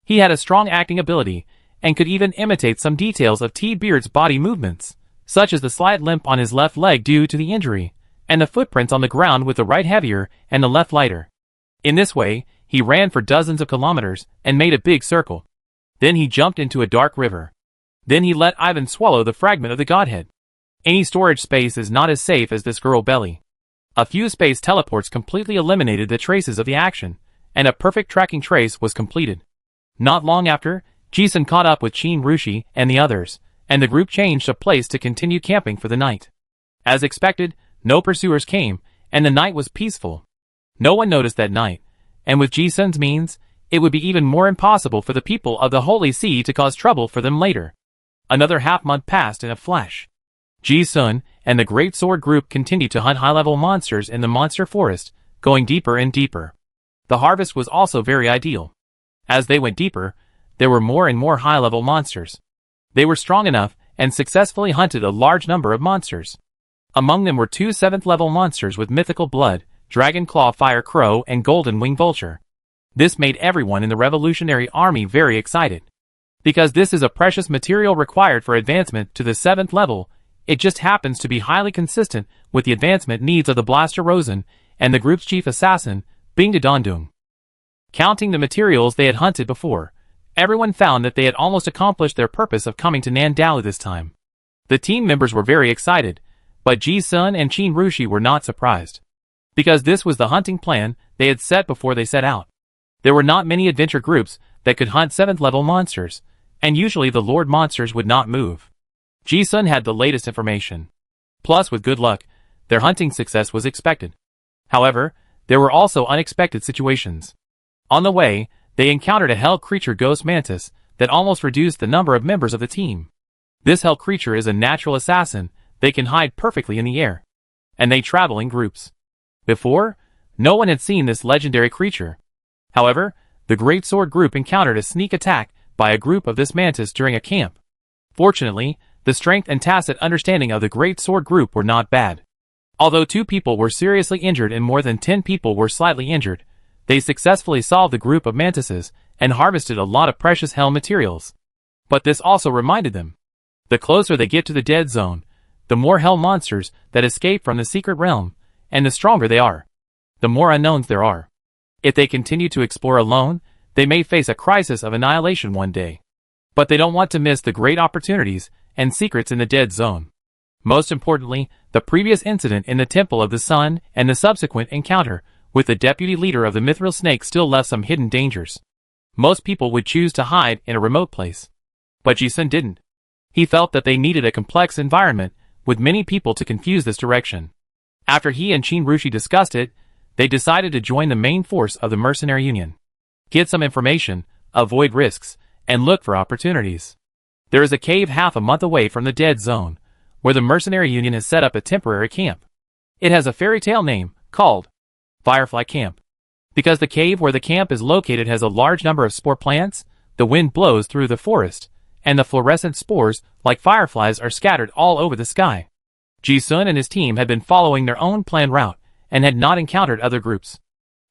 He had a strong acting ability, and could even imitate some details of T-Beard's body movements, such as the slight limp on his left leg due to the injury, and the footprints on the ground with the right heavier and the left lighter. In this way, he ran for dozens of kilometers and made a big circle. Then he jumped into a dark river. Then he let Ivan swallow the fragment of the Godhead. Any storage space is not as safe as this girl belly. A few space teleports completely eliminated the traces of the action, and a perfect tracking trace was completed. Not long after, Ji-sun caught up with Qin Rushi and the others, and the group changed a place to continue camping for the night. As expected, no pursuers came, and the night was peaceful. No one noticed that night, and with Ji-sun's means, it would be even more impossible for the people of the Holy See to cause trouble for them later. Another half-month passed in a flash. Ji-sun and the Great Sword Group continued to hunt high-level monsters in the monster forest, going deeper and deeper. The harvest was also very ideal. As they went deeper, there were more and more high-level monsters. They were strong enough and successfully hunted a large number of monsters. Among them were 2 7th-level monsters with mythical blood, Dragon Claw Fire Crow and Golden Wing Vulture. This made everyone in the Revolutionary Army very excited. Because this is a precious material required for advancement to the 7th level, it just happens to be highly consistent with the advancement needs of the Blaster Rosen and the group's chief assassin, Bing de Dondung. Counting the materials they had hunted before, everyone found that they had almost accomplished their purpose of coming to Nandalu this time. The team members were very excited, but Ji-sun and Qin Rushi were not surprised. Because this was the hunting plan they had set before they set out. There were not many adventure groups that could hunt 7th level monsters, and usually the Lord monsters would not move. Ji-sun had the latest information. Plus, with good luck, their hunting success was expected. However, there were also unexpected situations. On the way, they encountered a hell creature ghost mantis that almost reduced the number of members of the team. This hell creature is a natural assassin. They can hide perfectly in the air, and they travel in groups. Before, no one had seen this legendary creature. However, the Great Sword Group encountered a sneak attack by a group of this mantis during a camp. Fortunately, the strength and tacit understanding of the Great Sword Group were not bad. Although 2 people were seriously injured and more than 10 people were slightly injured, they successfully solved the group of mantises and harvested a lot of precious hell materials. But this also reminded them. The closer they get to the dead zone, the more hell monsters that escape from the secret realm, and the stronger they are. The more unknowns there are. If they continue to explore alone, they may face a crisis of annihilation one day. But they don't want to miss the great opportunities and secrets in the dead zone. Most importantly, the previous incident in the Temple of the Sun and the subsequent encounter with the deputy leader of the Mithril Snake still left some hidden dangers. Most people would choose to hide in a remote place. But Ji-sun didn't. He felt that they needed a complex environment with many people to confuse this direction. After he and Qin Rushi discussed it, they decided to join the main force of the Mercenary Union. Get some information, avoid risks, and look for opportunities. There is a cave half a month away from the dead zone, where the Mercenary Union has set up a temporary camp. It has a fairy tale name, called Firefly Camp. Because the cave where the camp is located has a large number of spore plants, the wind blows through the forest, and the fluorescent spores, like fireflies, are scattered all over the sky. Ji-sun and his team had been following their own planned route, and had not encountered other groups.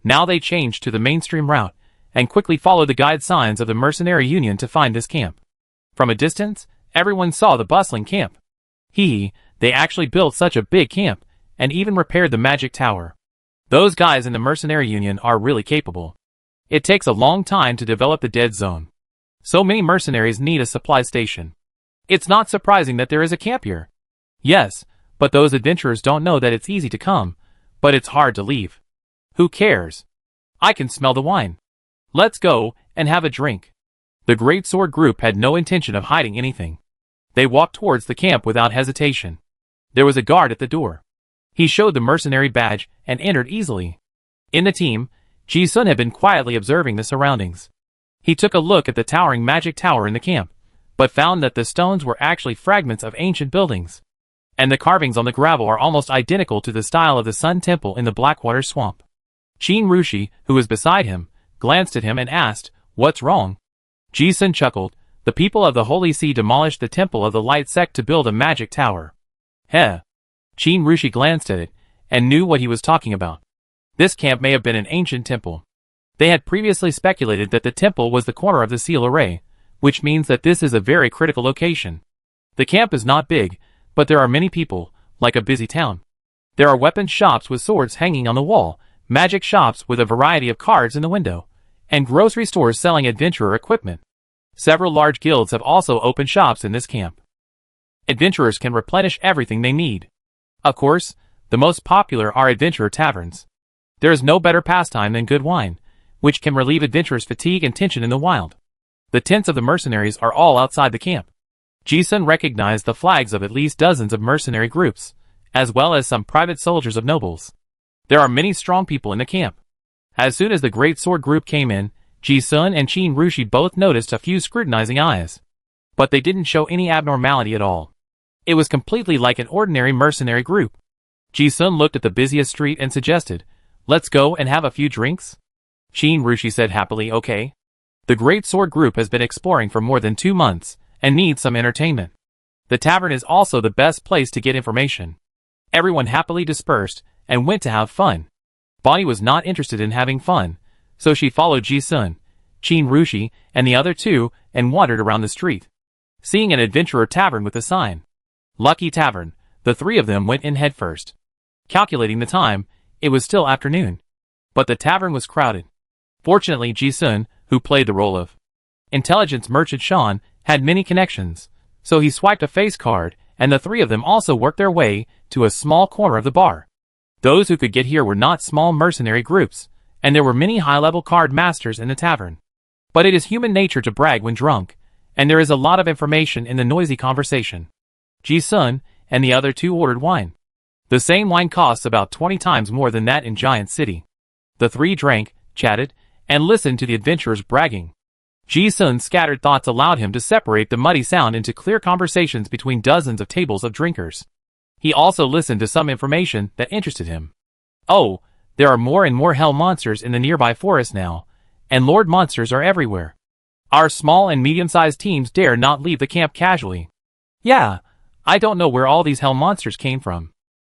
Now they changed to the mainstream route, and quickly followed the guide signs of the Mercenary Union to find this camp. From a distance, everyone saw the bustling camp. They actually built such a big camp, and even repaired the magic tower. Those guys in the Mercenary Union are really capable. It takes a long time to develop the dead zone. So many mercenaries need a supply station. It's not surprising that there is a camp here. Yes, but those adventurers don't know that it's easy to come, but it's hard to leave. Who cares? I can smell the wine. Let's go and have a drink. The Great Sword Group had no intention of hiding anything. They walked towards the camp without hesitation. There was a guard at the door. He showed the mercenary badge and entered easily. In the team, Ji-sun had been quietly observing the surroundings. He took a look at the towering magic tower in the camp, but found that the stones were actually fragments of ancient buildings. And the carvings on the gravel are almost identical to the style of the Sun Temple in the Blackwater Swamp. Qin Rushi, who was beside him, glanced at him and asked, "What's wrong?" Ji-sun chuckled. The people of the Holy See demolished the Temple of the Light Sect to build a magic tower. Heh. Qin Rushi glanced at it, and knew what he was talking about. This camp may have been an ancient temple. They had previously speculated that the temple was the corner of the seal array, which means that this is a very critical location. The camp is not big, but there are many people, like a busy town. There are weapons shops with swords hanging on the wall, magic shops with a variety of cards in the window, and grocery stores selling adventurer equipment. Several large guilds have also opened shops in this camp. Adventurers can replenish everything they need. Of course, the most popular are adventurer taverns. There is no better pastime than good wine, which can relieve adventurers' fatigue and tension in the wild. The tents of the mercenaries are all outside the camp. Ji-sun recognized the flags of at least dozens of mercenary groups, as well as some private soldiers of nobles. There are many strong people in the camp. As soon as the Great Sword Group came in, Ji-sun and Qin Rushi both noticed a few scrutinizing eyes. But they didn't show any abnormality at all. It was completely like an ordinary mercenary group. Ji-sun looked at the busiest street and suggested, "Let's go and have a few drinks?" Qin Rushi said happily, "Okay." The Great Sword Group has been exploring for more than 2 months, and needs some entertainment. The tavern is also the best place to get information. Everyone happily dispersed, and went to have fun. Bonnie was not interested in having fun, so she followed Ji-sun, Qin Rushi, and the other two, and wandered around the street. Seeing an adventurer tavern with a sign, "Lucky Tavern," the three of them went in headfirst. Calculating the time, it was still afternoon. But the tavern was crowded. Fortunately, Ji-sun, who played the role of intelligence merchant Sean, had many connections, so he swiped a face card, and the three of them also worked their way to a small corner of the bar. Those who could get here were not small mercenary groups, and there were many high-level card masters in the tavern. But it is human nature to brag when drunk, and there is a lot of information in the noisy conversation. Ji-sun and the other two ordered wine. The same wine costs about 20 times more than that in Giant City. The three drank, chatted, and listened to the adventurers bragging. Ji-sun's scattered thoughts allowed him to separate the muddy sound into clear conversations between dozens of tables of drinkers. He also listened to some information that interested him. Oh, there are more and more hell monsters in the nearby forest now, and lord monsters are everywhere. Our small and medium-sized teams dare not leave the camp casually. Yeah, I don't know where all these hell monsters came from.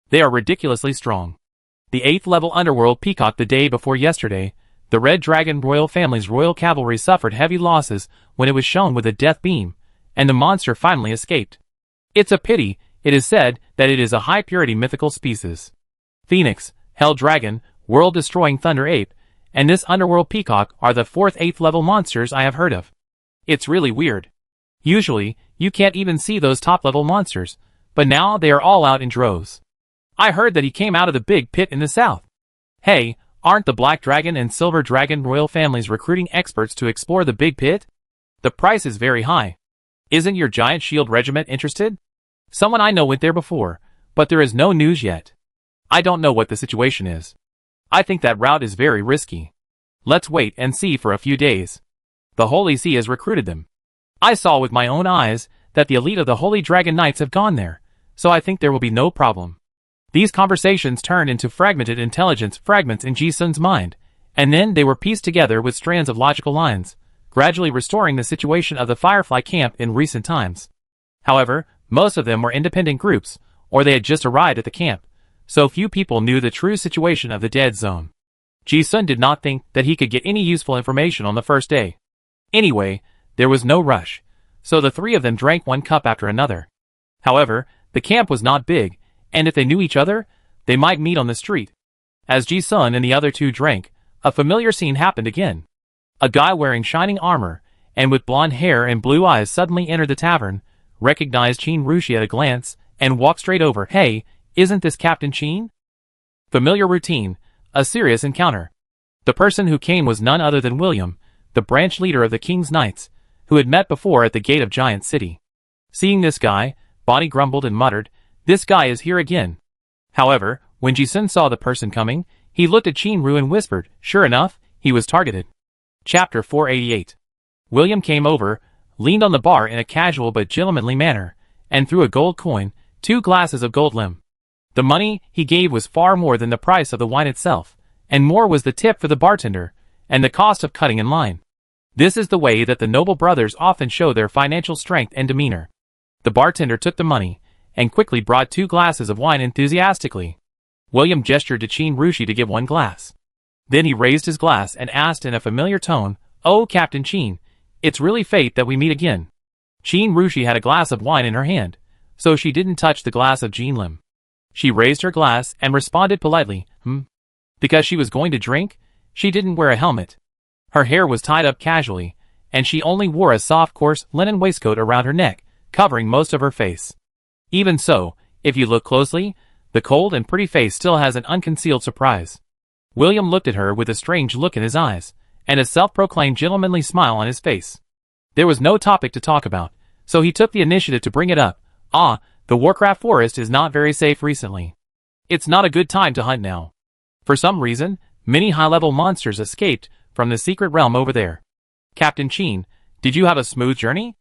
They are ridiculously strong. The 8th level underworld peacock the day before yesterday, the Red Dragon royal family's royal cavalry suffered heavy losses when it was shown with a death beam, and the monster finally escaped. It's a pity, it is said, that it is a high-purity mythical species. Phoenix, Hell Dragon, world-destroying Thunder Ape, and this underworld peacock are the 4th 8th level monsters I have heard of. It's really weird. Usually, you can't even see those top-level monsters, but now they are all out in droves. I heard that he came out of the big pit in the south. Hey, aren't the Black Dragon and Silver Dragon royal families recruiting experts to explore the big pit? The price is very high. Isn't your Giant Shield Regiment interested? Someone I know went there before, but there is no news yet. I don't know what the situation is. I think that route is very risky. Let's wait and see for a few days. The Holy See has recruited them. I saw with my own eyes that the elite of the Holy Dragon Knights have gone there, so I think there will be no problem. These conversations turned into fragmented intelligence fragments in Ji-sun's mind, and then they were pieced together with strands of logical lines, gradually restoring the situation of the Firefly camp in recent times. However, most of them were independent groups, or they had just arrived at the camp, so few people knew the true situation of the dead zone. Ji-sun did not think that he could get any useful information on the first day. Anyway, there was no rush, so the three of them drank one cup after another. However, the camp was not big, and if they knew each other, they might meet on the street. As Ji-sun and the other two drank, a familiar scene happened again. A guy wearing shining armor, and with blonde hair and blue eyes suddenly entered the tavern, recognized Qin Rushi at a glance, and walked straight over. Hey, isn't this Captain Qin? Familiar routine, a serious encounter. The person who came was none other than William, the branch leader of the King's Knights, who had met before at the gate of Giant City. Seeing this guy, Bonnie grumbled and muttered, "This guy is here again." However, when Ji-sun saw the person coming, he looked at Qin-ru and whispered. Sure enough, he was targeted. Chapter 488. William came over, leaned on the bar in a casual but gentlemanly manner, and threw a gold coin, 2 glasses of gold lim. The money he gave was far more than the price of the wine itself, and more was the tip for the bartender, and the cost of cutting in line. This is the way that the noble brothers often show their financial strength and demeanor. The bartender took the money, and quickly brought 2 glasses of wine enthusiastically. William gestured to Qin Rushi to give 1 glass. Then he raised his glass and asked in a familiar tone, "Oh, Captain Qin, it's really fate that we meet again." Qin Rushi had a glass of wine in her hand, so she didn't touch the glass of Jin Lim. She raised her glass and responded politely, Because she was going to drink, she didn't wear a helmet. Her hair was tied up casually, and she only wore a soft coarse linen waistcoat around her neck, covering most of her face. Even so, if you look closely, the cold and pretty face still has an unconcealed surprise. William looked at her with a strange look in his eyes, and a self-proclaimed gentlemanly smile on his face. There was no topic to talk about, so he took the initiative to bring it up. The Warcraft forest is not very safe recently. It's not a good time to hunt now. For some reason, many high-level monsters escaped from the secret realm over there. Captain Qin, did you have a smooth journey?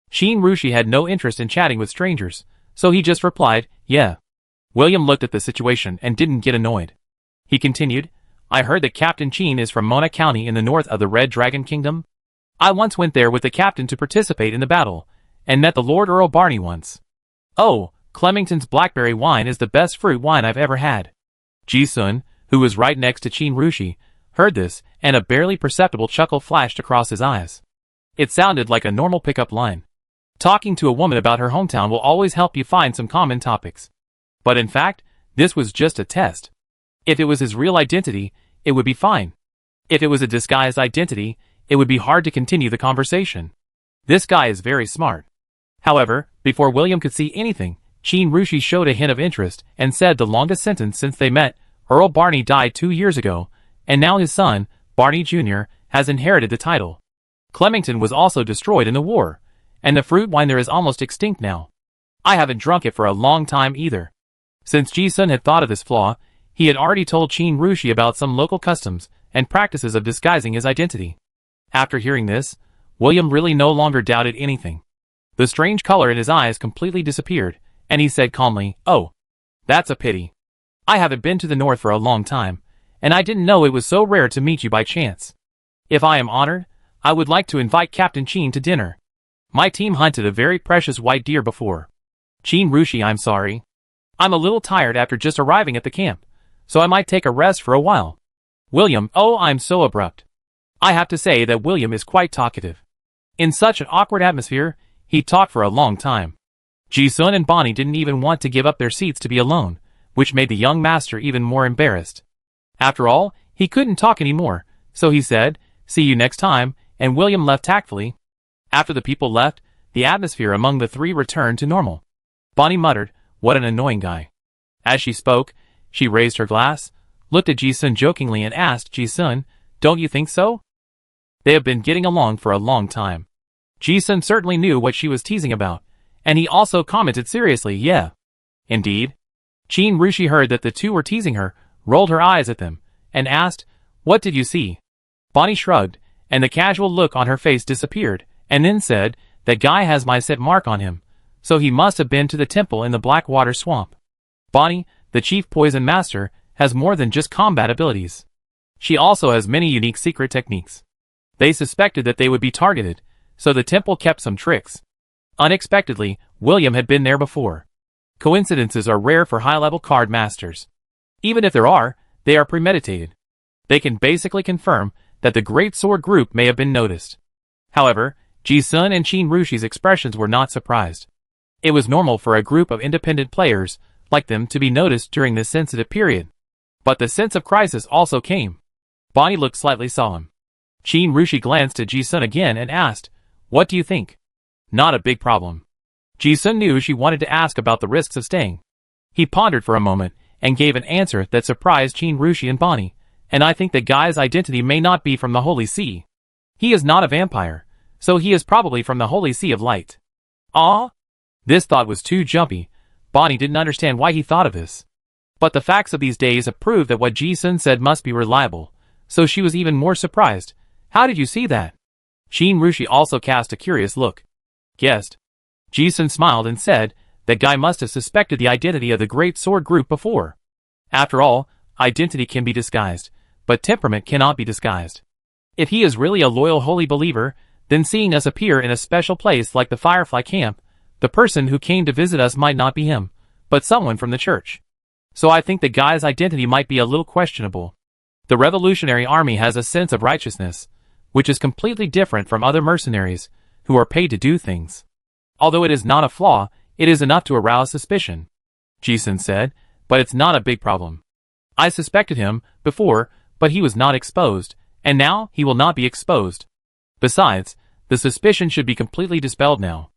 Qin Rushi had no interest in chatting with strangers, so he just replied, yeah. William looked at the situation and didn't get annoyed. He continued, I heard that Captain Qin is from Mona County in the north of the Red Dragon Kingdom. I once went there with the captain to participate in the battle, and met the Lord Earl Barney once. Oh, Clemington's blackberry wine is the best fruit wine I've ever had. Ji-sun, who was right next to Qin Rushi, heard this, and a barely perceptible chuckle flashed across his eyes. It sounded like a normal pickup line. Talking to a woman about her hometown will always help you find some common topics. But in fact, this was just a test. If it was his real identity, it would be fine. If it was a disguised identity, it would be hard to continue the conversation. This guy is very smart. However, before William could see anything, Qin Rushi showed a hint of interest and said the longest sentence since they met. Earl Barney died 2 years ago, and now his son, Barney Jr., has inherited the title. Clemington was also destroyed in the war, and the fruit wine there is almost extinct now. I haven't drunk it for a long time either. Since Ji-sun had thought of this flaw, he had already told Qin Rushi about some local customs and practices of disguising his identity. After hearing this, William really no longer doubted anything. The strange color in his eyes completely disappeared, and he said calmly, Oh, that's a pity. I haven't been to the north for a long time, and I didn't know it was so rare to meet you by chance. If I am honored, I would like to invite Captain Qin to dinner. My team hunted a very precious white deer before. Qin Rushi, I'm sorry. I'm a little tired after just arriving at the camp, so I might take a rest for a while. William, oh, I'm so abrupt. I have to say that William is quite talkative. In such an awkward atmosphere, he talked for a long time. Ji-sun and Bonnie didn't even want to give up their seats to be alone, which made the young master even more embarrassed. After all, he couldn't talk anymore, so he said, see you next time, and William left tactfully. After the people left, the atmosphere among the three returned to normal. Bonnie muttered, what an annoying guy. As she spoke, she raised her glass, looked at Ji-sun jokingly and asked, Ji-sun, don't you think so? They have been getting along for a long time. Ji-sun certainly knew what she was teasing about, and he also commented seriously, yeah. Indeed. Qin Rushi heard that the two were teasing her, rolled her eyes at them, and asked, what did you see? Bonnie shrugged, and the casual look on her face disappeared, and then said, that guy has my scent mark on him, so he must have been to the temple in the Blackwater Swamp. Bonnie, the chief poison master, has more than just combat abilities. She also has many unique secret techniques. They suspected that they would be targeted, so the temple kept some tricks. Unexpectedly, William had been there before. Coincidences are rare for high-level card masters. Even if there are, they are premeditated. They can basically confirm that the Great Sword Group may have been noticed. However, Ji-sun and Qin Rushi's expressions were not surprised. It was normal for a group of independent players like them to be noticed during this sensitive period. But the sense of crisis also came. Bonnie looked slightly solemn. Qin Rushi glanced at Ji-sun again and asked, "What do you think?" "Not a big problem." Ji-sun knew she wanted to ask about the risks of staying. He pondered for a moment and gave an answer that surprised Qin Rushi and Bonnie, "And I think the guy's identity may not be from the Holy See. He is not a vampire, so he is probably from the Holy See of Light." Ah? This thought was too jumpy. Bonnie didn't understand why he thought of this. But the facts of these days have proved that what Ji-sun said must be reliable, so she was even more surprised. "How did you see that?" Qin Rushi also cast a curious look. "Guessed." Ji-sun smiled and said, "That guy must have suspected the identity of the Great Sword Group before. After all, identity can be disguised, but temperament cannot be disguised. If he is really a loyal holy believer, then seeing us appear in a special place like the Firefly Camp, the person who came to visit us might not be him, but someone from the church. So I think the guy's identity might be a little questionable. The Revolutionary Army has a sense of righteousness, which is completely different from other mercenaries, who are paid to do things. Although it is not a flaw, it is enough to arouse suspicion," Ji-sun said, "but it's not a big problem. I suspected him before, but he was not exposed, and now he will not be exposed. Besides, the suspicion should be completely dispelled now.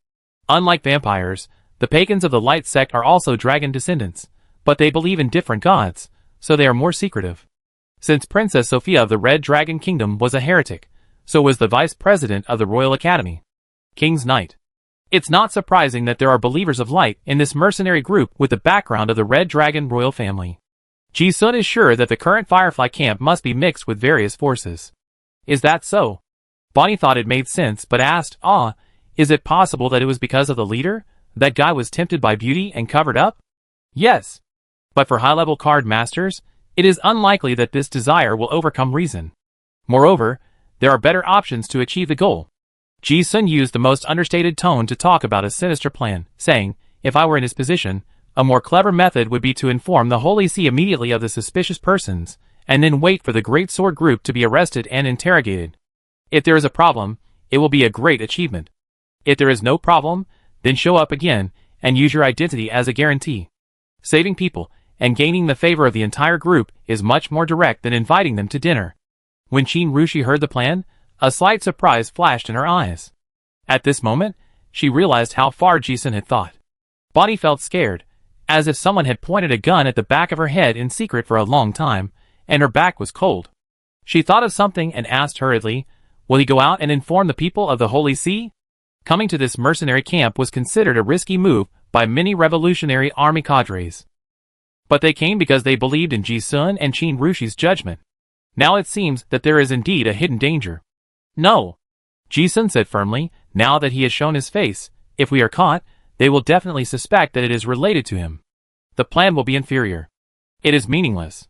Unlike vampires, the pagans of the Light Sect are also dragon descendants, but they believe in different gods, so they are more secretive. Since Princess Sophia of the Red Dragon Kingdom was a heretic, so was the vice president of the Royal Academy, King's Knight. It's not surprising that there are believers of light in this mercenary group with the background of the Red Dragon royal family. Ji-sun is sure that the current Firefly camp must be mixed with various forces." "Is that so?" Bonnie thought it made sense but asked, "Is it possible that it was because of the leader? That guy was tempted by beauty and covered up?" "Yes. But for high-level card masters, it is unlikely that this desire will overcome reason. Moreover, there are better options to achieve the goal." Ji-sun used the most understated tone to talk about a sinister plan, saying, "If I were in his position, a more clever method would be to inform the Holy See immediately of the suspicious persons, and then wait for the Great Sword Group to be arrested and interrogated. If there is a problem, it will be a great achievement. If there is no problem, then show up again, and use your identity as a guarantee. Saving people, and gaining the favor of the entire group is much more direct than inviting them to dinner." When Qin Rushi heard the plan, a slight surprise flashed in her eyes. At this moment, she realized how far Ji-sun had thought. Bonnie felt scared, as if someone had pointed a gun at the back of her head in secret for a long time, and her back was cold. She thought of something and asked hurriedly, "Will he go out and inform the people of the Holy See?" Coming to this mercenary camp was considered a risky move by many Revolutionary Army cadres. But they came because they believed in Ji-sun and Qin Rushi's judgment. Now it seems that there is indeed a hidden danger. "No," Ji-sun said firmly, "now that he has shown his face, if we are caught, they will definitely suspect that it is related to him. The plan will be inferior. It is meaningless."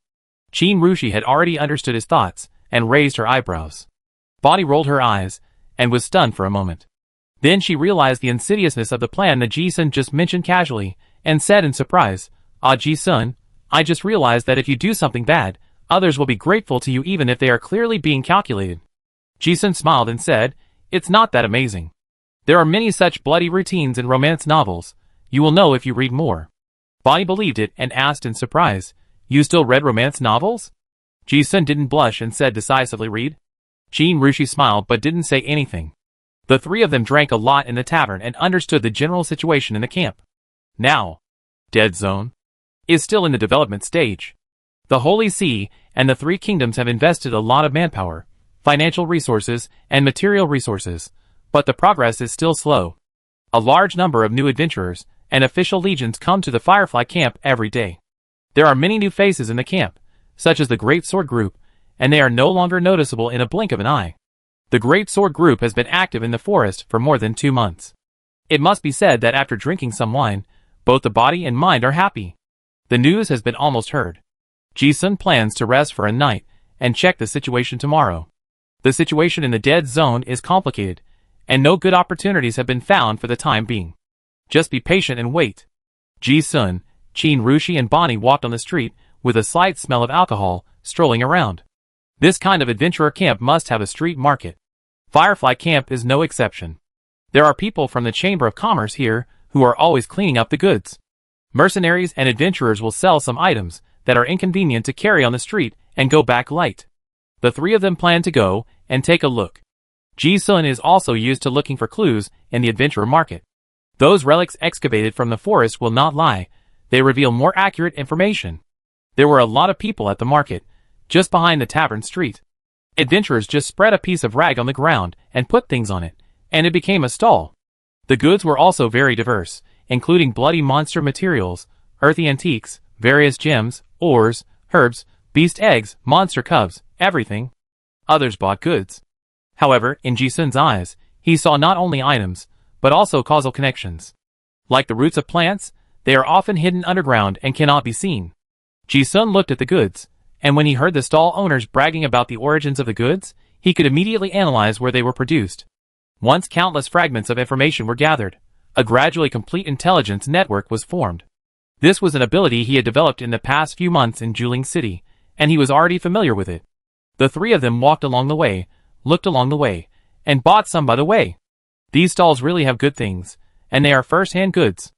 Qin Rushi had already understood his thoughts, and raised her eyebrows. Bonnie rolled her eyes, and was stunned for a moment. Then she realized the insidiousness of the plan that Ji-sun just mentioned casually, and said in surprise, Ji-sun, I just realized that if you do something bad, others will be grateful to you even if they are clearly being calculated." Ji-sun smiled and said, "It's not that amazing. There are many such bloody routines in romance novels. You will know if you read more." Bonnie believed it and asked in surprise, "You still read romance novels?" Ji-sun didn't blush and said decisively, "Read." Qin Rushi smiled but didn't say anything. The three of them drank a lot in the tavern and understood the general situation in the camp. Now, Dead Zone is still in the development stage. The Holy See and the Three Kingdoms have invested a lot of manpower, financial resources, and material resources, but the progress is still slow. A large number of new adventurers and official legions come to the Firefly camp every day. There are many new faces in the camp, such as the Great Sword Group, and they are no longer noticeable in a blink of an eye. The Great Sword Group has been active in the forest for more than 2 months. It must be said that after drinking some wine, both the body and mind are happy. The news has been almost heard. Ji-sun plans to rest for a night and check the situation tomorrow. The situation in the dead zone is complicated, and no good opportunities have been found for the time being. Just be patient and wait. Ji-sun, Chin Rushi and Bonnie walked on the street, with a slight smell of alcohol, strolling around. This kind of adventurer camp must have a street market. Firefly Camp is no exception. There are people from the Chamber of Commerce here, who are always cleaning up the goods. Mercenaries and adventurers will sell some items that are inconvenient to carry on the street and go back light. The three of them plan to go and take a look. Ji-sun is also used to looking for clues in the adventurer market. Those relics excavated from the forest will not lie, they reveal more accurate information. There were a lot of people at the market, just behind the tavern street. Adventurers just spread a piece of rag on the ground and put things on it, and it became a stall. The goods were also very diverse, including bloody monster materials, earthy antiques, various gems, ores, herbs, beast eggs, monster cubs, everything. Others bought goods. However, in Ji-sun's eyes, he saw not only items, but also causal connections. Like the roots of plants, they are often hidden underground and cannot be seen. Ji-sun looked at the goods, and when he heard the stall owners bragging about the origins of the goods, he could immediately analyze where they were produced. Once countless fragments of information were gathered, a gradually complete intelligence network was formed. This was an ability he had developed in the past few months in Juling City, and he was already familiar with it. The three of them walked along the way, looked along the way, and bought some by the way. These stalls really have good things, and they are first-hand goods.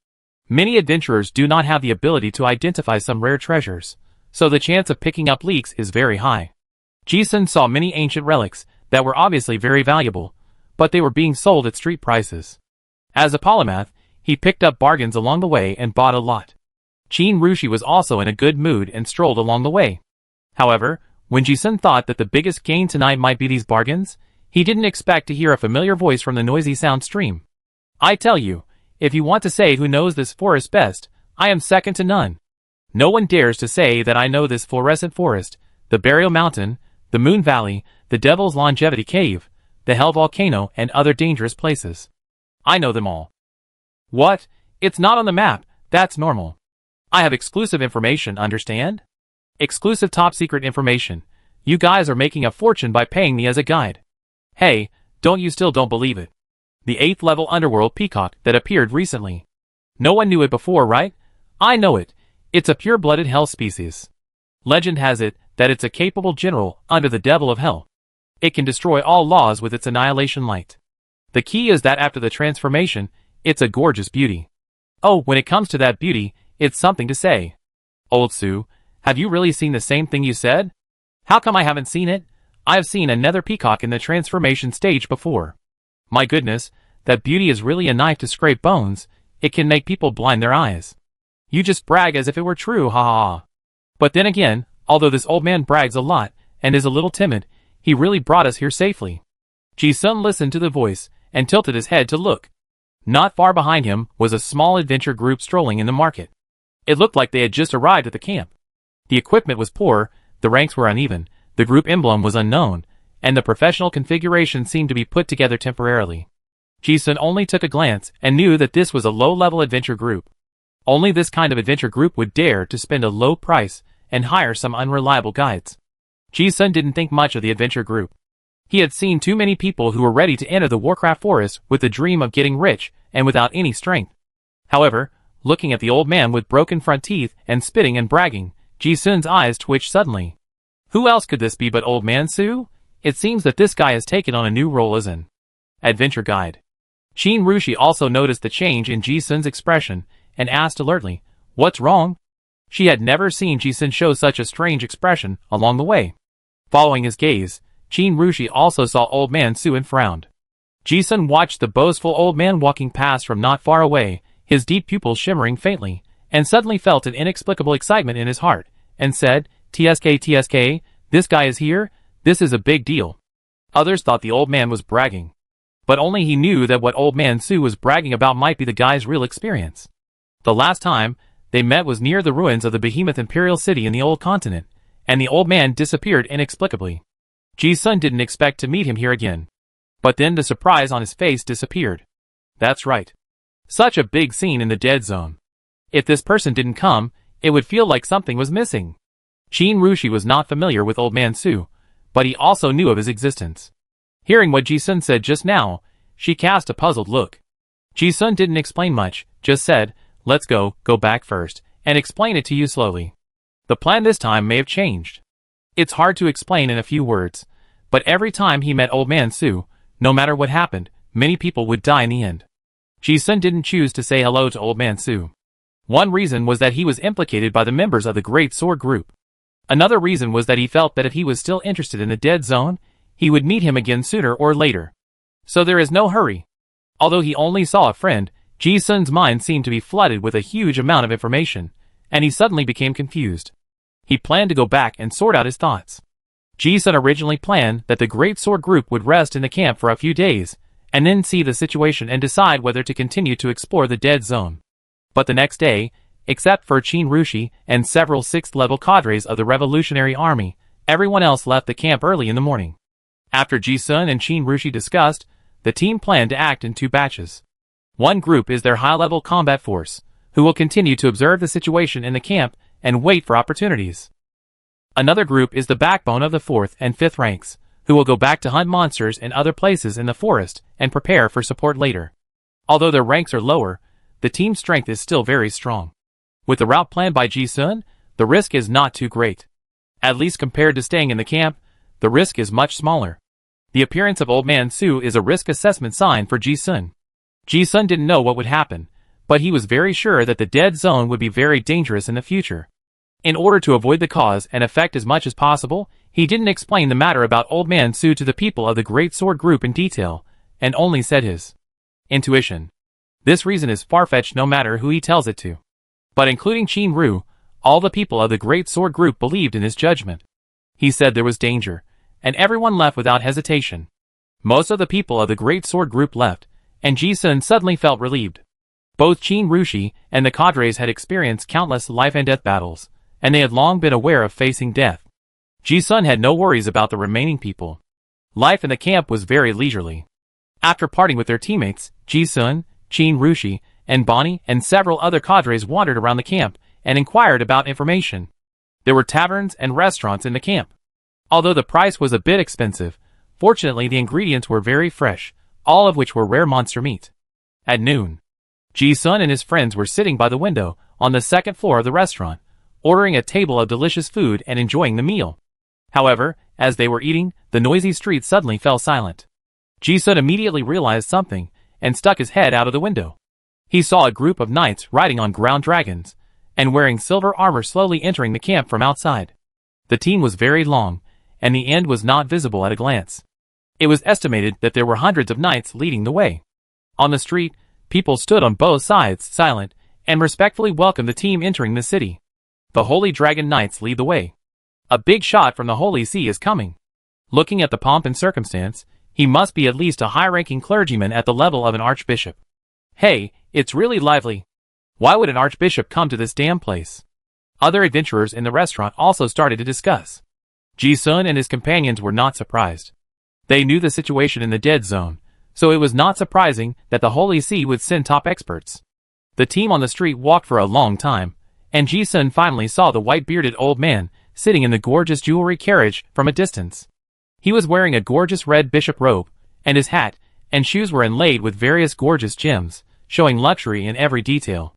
Many adventurers do not have the ability to identify some rare treasures, so the chance of picking up leaks is very high. Ji-sun saw many ancient relics that were obviously very valuable, but they were being sold at street prices. As a polymath, he picked up bargains along the way and bought a lot. Chin Rushi was also in a good mood and strolled along the way. However, when Ji-sun thought that the biggest gain tonight might be these bargains, he didn't expect to hear a familiar voice from the noisy sound stream. I tell you, if you want to say who knows this forest best, I am second to none. No one dares to say that I know this fluorescent forest, the Burial Mountain, the Moon Valley, the Devil's Longevity Cave, the Hell Volcano, and other dangerous places. I know them all. What? It's not on the map, that's normal. I have exclusive information, understand? Exclusive top-secret information. You guys are making a fortune by paying me as a guide. Hey, you still don't believe it? The 8th level underworld peacock that appeared recently. No one knew it before, right? I know it. It's a pure-blooded hell species. Legend has it that it's a capable general under the devil of hell. It can destroy all laws with its annihilation light. The key is that after the transformation, it's a gorgeous beauty. Oh, when it comes to that beauty, it's something to say. Old Sue, have you really seen the same thing you said? How come I haven't seen it? I have seen another peacock in the transformation stage before. My goodness, that beauty is really a knife to scrape bones. It can make people blind their eyes. You just brag as if it were true, ha ha ha. But then again, although this old man brags a lot, and is a little timid, he really brought us here safely. Ji-sun listened to the voice, and tilted his head to look. Not far behind him was a small adventure group strolling in the market. It looked like they had just arrived at the camp. The equipment was poor, the ranks were uneven, the group emblem was unknown, and the professional configuration seemed to be put together temporarily. Ji-sun only took a glance and knew that this was a low-level adventure group. Only this kind of adventure group would dare to spend a low price and hire some unreliable guides. Ji-sun didn't think much of the adventure group. He had seen too many people who were ready to enter the Warcraft forest with the dream of getting rich and without any strength. However, looking at the old man with broken front teeth and spitting and bragging, Ji-sun's eyes twitched suddenly. Who else could this be but Old Man Sue? It seems that this guy has taken on a new role as an adventure guide. Chin Rushi also noticed the change in Ji-sun's expression and asked alertly, "What's wrong?" She had never seen Ji-sun show such a strange expression along the way. Following his gaze, Chin Rushi also saw Old Man Sue and frowned. Ji-sun watched the boastful old man walking past from not far away, his deep pupils shimmering faintly, and suddenly felt an inexplicable excitement in his heart, and said, TSK, this guy is here? This is a big deal. Others thought the old man was bragging. But only he knew that what Old Man Sue was bragging about might be the guy's real experience. The last time they met was near the ruins of the behemoth imperial city in the old continent, and the old man disappeared inexplicably. Ji-sun didn't expect to meet him here again. But then the surprise on his face disappeared. That's right. Such a big scene in the dead zone. If this person didn't come, it would feel like something was missing. Chin Rushi was not familiar with Old Man Sue, but he also knew of his existence. Hearing what Ji-sun said just now, she cast a puzzled look. Ji-sun didn't explain much, just said, "Let's go back first, and explain it to you slowly." The plan this time may have changed. It's hard to explain in a few words, but every time he met Old Man Su, no matter what happened, many people would die in the end. Ji-sun didn't choose to say hello to Old Man Su. One reason was that he was implicated by the members of the Great Sword Group. Another reason was that he felt that if he was still interested in the Dead Zone, he would meet him again sooner or later. So there is no hurry. Although he only saw a friend, Ji-sun's mind seemed to be flooded with a huge amount of information, and he suddenly became confused. He planned to go back and sort out his thoughts. Ji-sun originally planned that the Great Sword Group would rest in the camp for a few days, and then see the situation and decide whether to continue to explore the Dead Zone. But the next day, except for Qin Rushi and several 6th-level cadres of the Revolutionary Army, everyone else left the camp early in the morning. After Ji-sun and Qin Rushi discussed, the team planned to act in 2 batches. One group is their high-level combat force, who will continue to observe the situation in the camp and wait for opportunities. Another group is the backbone of the 4th and 5th ranks, who will go back to hunt monsters in other places in the forest and prepare for support later. Although their ranks are lower, the team's strength is still very strong. With the route planned by Ji-sun, the risk is not too great. At least compared to staying in the camp, the risk is much smaller. The appearance of Old Man Su is a risk assessment sign for Ji-sun. Ji-sun didn't know what would happen, but he was very sure that the Dead Zone would be very dangerous in the future. In order to avoid the cause and effect as much as possible, he didn't explain the matter about Old Man Su to the people of the Great Sword Group in detail, and only said his intuition. This reason is far-fetched no matter who he tells it to. But including Qin Ru, all the people of the Great Sword Group believed in his judgment. He said there was danger, and everyone left without hesitation. Most of the people of the Great Sword Group left, and Ji-sun suddenly felt relieved. Both Qin Rushi and the cadres had experienced countless life-and-death battles, and they had long been aware of facing death. Ji-sun had no worries about the remaining people. Life in the camp was very leisurely. After parting with their teammates, Ji-sun, Qin Rushi, and Bonnie and several other cadres wandered around the camp and inquired about information. There were taverns and restaurants in the camp. Although the price was a bit expensive, fortunately the ingredients were very fresh, all of which were rare monster meat. At noon, Ji-sun and his friends were sitting by the window on the 2nd floor of the restaurant, ordering a table of delicious food and enjoying the meal. However, as they were eating, the noisy street suddenly fell silent. Ji-sun immediately realized something and stuck his head out of the window. He saw a group of knights riding on ground dragons and wearing silver armor slowly entering the camp from outside. The team was very long, and the end was not visible at a glance. It was estimated that there were hundreds of knights leading the way. On the street, people stood on both sides, silent, and respectfully welcomed the team entering the city. The Holy Dragon Knights lead the way. A big shot from the Holy See is coming. Looking at the pomp and circumstance, he must be at least a high-ranking clergyman at the level of an archbishop. Hey, it's really lively. Why would an archbishop come to this damn place? Other adventurers in the restaurant also started to discuss. Ji-sun and his companions were not surprised. They knew the situation in the Dead Zone, so it was not surprising that the Holy See would send top experts. The team on the street walked for a long time, and Ji-sun finally saw the white-bearded old man sitting in the gorgeous jewelry carriage from a distance. He was wearing a gorgeous red bishop robe, and his hat and shoes were inlaid with various gorgeous gems, showing luxury in every detail.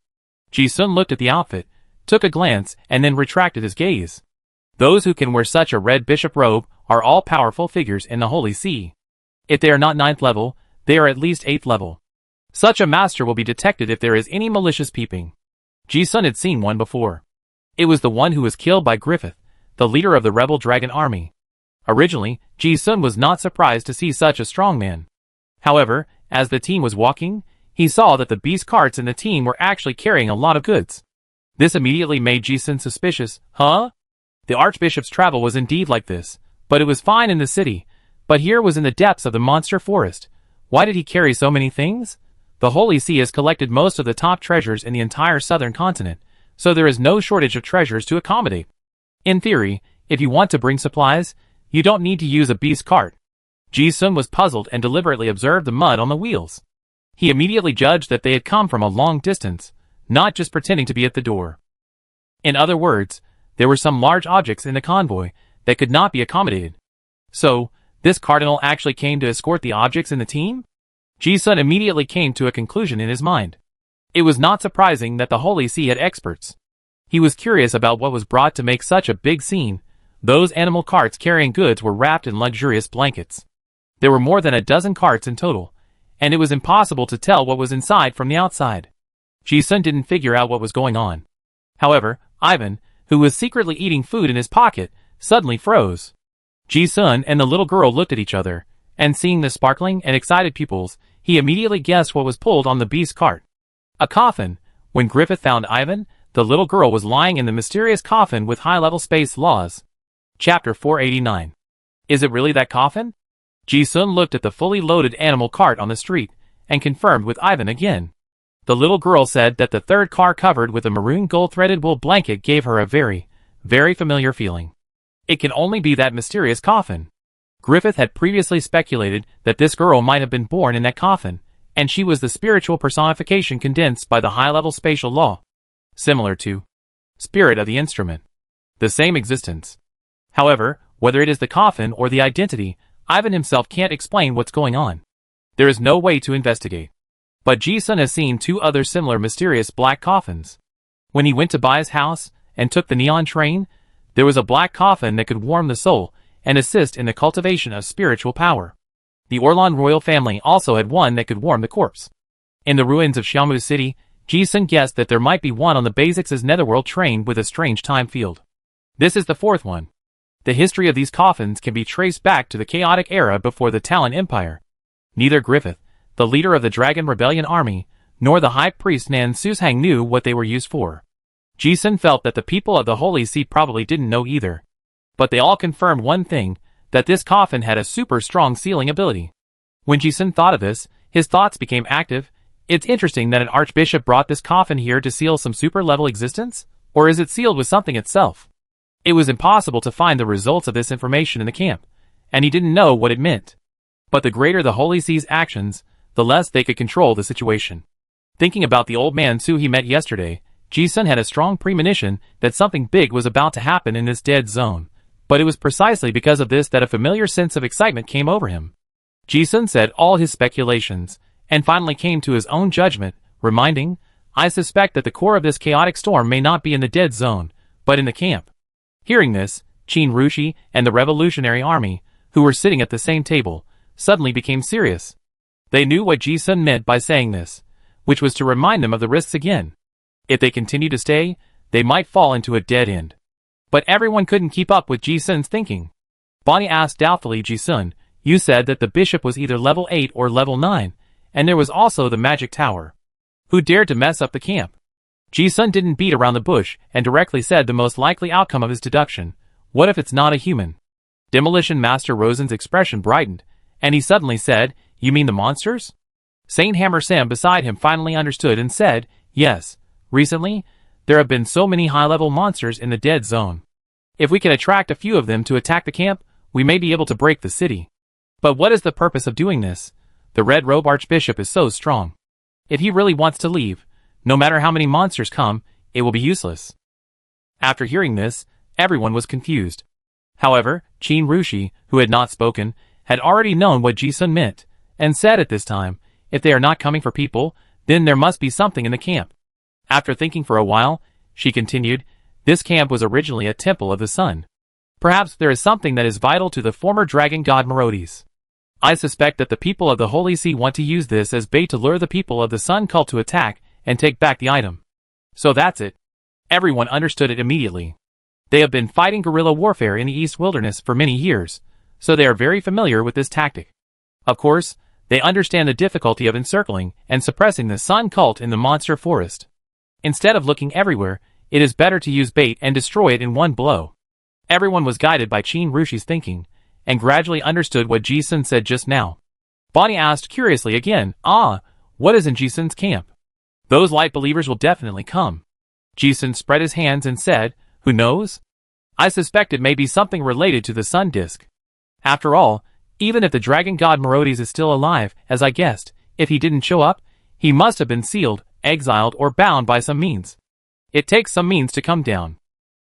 Ji-sun looked at the outfit, took a glance, and then retracted his gaze. Those who can wear such a red bishop robe are all powerful figures in the Holy See. If they are not 9th level, they are at least 8th level. Such a master will be detected if there is any malicious peeping. Ji-sun had seen one before. It was the one who was killed by Griffith, the leader of the rebel dragon army. Originally, Ji-sun was not surprised to see such a strong man. However, as the team was walking, he saw that the beast carts in the team were actually carrying a lot of goods. This immediately made Ji-sun suspicious. Huh? The archbishop's travel was indeed like this, but it was fine in the city. But here was in the depths of the monster forest. Why did he carry so many things? The Holy See has collected most of the top treasures in the entire southern continent, so there is no shortage of treasures to accommodate. In theory, if you want to bring supplies, you don't need to use a beast cart. Ji-sun was puzzled and deliberately observed the mud on the wheels. He immediately judged that they had come from a long distance, not just pretending to be at the door. In other words, there were some large objects in the convoy that could not be accommodated. So, This cardinal actually came to escort the objects in the team? Ji-sun immediately came to a conclusion in his mind. It was not surprising that the Holy See had experts. He was curious about what was brought to make such a big scene. Those animal carts carrying goods were wrapped in luxurious blankets. There were more than a dozen carts in total, and it was impossible to tell what was inside from the outside. Ji-sun didn't figure out what was going on. However, Ivan, who was secretly eating food in his pocket, suddenly froze. Ji-sun and the little girl looked at each other, and seeing the sparkling and excited pupils, he immediately guessed what was pulled on the beast cart. A coffin. When Griffith found Ivan, the little girl was lying in the mysterious coffin with high-level space laws. Chapter 489. Is it really that coffin? Ji-sun looked at the fully loaded animal cart on the street, and confirmed with Ivan again. The little girl said that the third car covered with a maroon gold-threaded wool blanket gave her a very, very familiar feeling. It can only be that mysterious coffin. Griffith had previously speculated that this girl might have been born in that coffin, and she was the spiritual personification condensed by the high-level spatial law. Similar to spirit of the instrument. The same existence. However, whether it is the coffin or the identity, Ivan himself can't explain what's going on. There is no way to investigate. But Ji-sun has seen two other similar mysterious black coffins. When he went to buy his house, and took the neon train, there was a black coffin that could warm the soul, and assist in the cultivation of spiritual power. The Orlan royal family also had one that could warm the corpse. In the ruins of Xiamu City, Ji-sun guessed that there might be one on the Basics' netherworld train with a strange time field. This is the fourth one. The history of these coffins can be traced back to the chaotic era before the Talon Empire. Neither Griffith, the leader of the Dragon Rebellion army, nor the high priest Nan Sushang knew what they were used for. Ji-sun felt that the people of the Holy See probably didn't know either. But they all confirmed one thing, that this coffin had a super strong sealing ability. When Ji-sun thought of this, his thoughts became active. It's interesting that an archbishop brought this coffin here to seal some super-level existence? Or is it sealed with something itself? It was impossible to find the results of this information in the camp, and he didn't know what it meant. But the greater the Holy See's actions, the less they could control the situation. Thinking about the old man Su he met yesterday, Ji-sun had a strong premonition that something big was about to happen in this dead zone, but it was precisely because of this that a familiar sense of excitement came over him. Ji-sun said all his speculations, and finally came to his own judgment, reminding, I suspect that the core of this chaotic storm may not be in the dead zone, but in the camp. Hearing this, Qin Rushi and the Revolutionary Army, who were sitting at the same table, suddenly became serious. They knew what Ji-sun meant by saying this, which was to remind them of the risks again. If they continued to stay, they might fall into a dead end. But everyone couldn't keep up with Ji-sun's thinking. Bonnie asked doubtfully, Ji-sun, you said that the bishop was either level 8 or level 9, and there was also the magic tower. Who dared to mess up the camp? Ji-sun didn't beat around the bush and directly said the most likely outcome of his deduction. What if it's not a human? Demolition Master Rosen's expression brightened, and he suddenly said, you mean the monsters? Saint Hammer Sam beside him finally understood and said, yes, recently, there have been so many high-level monsters in the dead zone. If we can attract a few of them to attack the camp, we may be able to break the city. But what is the purpose of doing this? The Red Robe Archbishop is so strong. If he really wants to leave, no matter how many monsters come, it will be useless. After hearing this, everyone was confused. However, Qin Rushi, who had not spoken, had already known what Ji-sun meant, and said at this time, if they are not coming for people, then there must be something in the camp. After thinking for a while, she continued, this camp was originally a temple of the sun. Perhaps there is something that is vital to the former dragon god Merodes. I suspect that the people of the Holy See want to use this as bait to lure the people of the sun cult to attack and take back the item. So that's it. Everyone understood it immediately. They have been fighting guerrilla warfare in the East Wilderness for many years, so they are very familiar with this tactic. Of course, they understand the difficulty of encircling and suppressing the sun cult in the monster forest. Instead of looking everywhere, it is better to use bait and destroy it in one blow. Everyone was guided by Qin Rushi's thinking, and gradually understood what Ji-sun said just now. Bonnie asked curiously again, what is in Ji-sun's camp? Those light believers will definitely come. Ji-sun spread his hands and said, who knows? I suspect it may be something related to the sun disk. After all, even if the dragon god Merodes is still alive, as I guessed, if he didn't show up, he must have been sealed, exiled, or bound by some means. It takes some means to come down.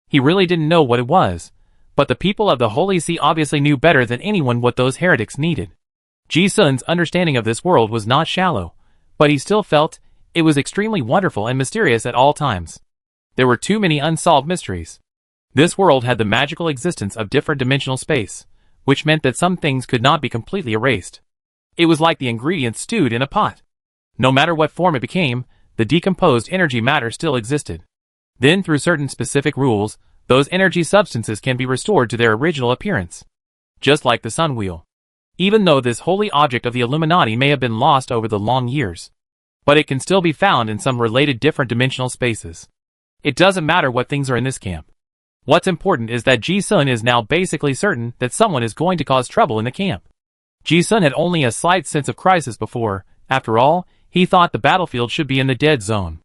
He really didn't know what it was, But the people of the Holy See obviously knew better than anyone what those heretics needed. Ji-sun's understanding of this world was not shallow, but he still felt it was extremely wonderful and mysterious at all times. There were too many unsolved mysteries. This world had the magical existence of different dimensional space, which meant that some things could not be completely erased. It was like the ingredients stewed in a pot. No matter what form it became, the decomposed energy matter still existed. Then through certain specific rules, those energy substances can be restored to their original appearance. Just like the sun wheel. Even though this holy object of the Illuminati may have been lost over the long years. But it can still be found in some related different dimensional spaces. It doesn't matter what things are in this camp. What's important is that Ji-sun is now basically certain that someone is going to cause trouble in the camp. Ji-sun had only a slight sense of crisis before. After all, he thought the battlefield should be in the dead zone.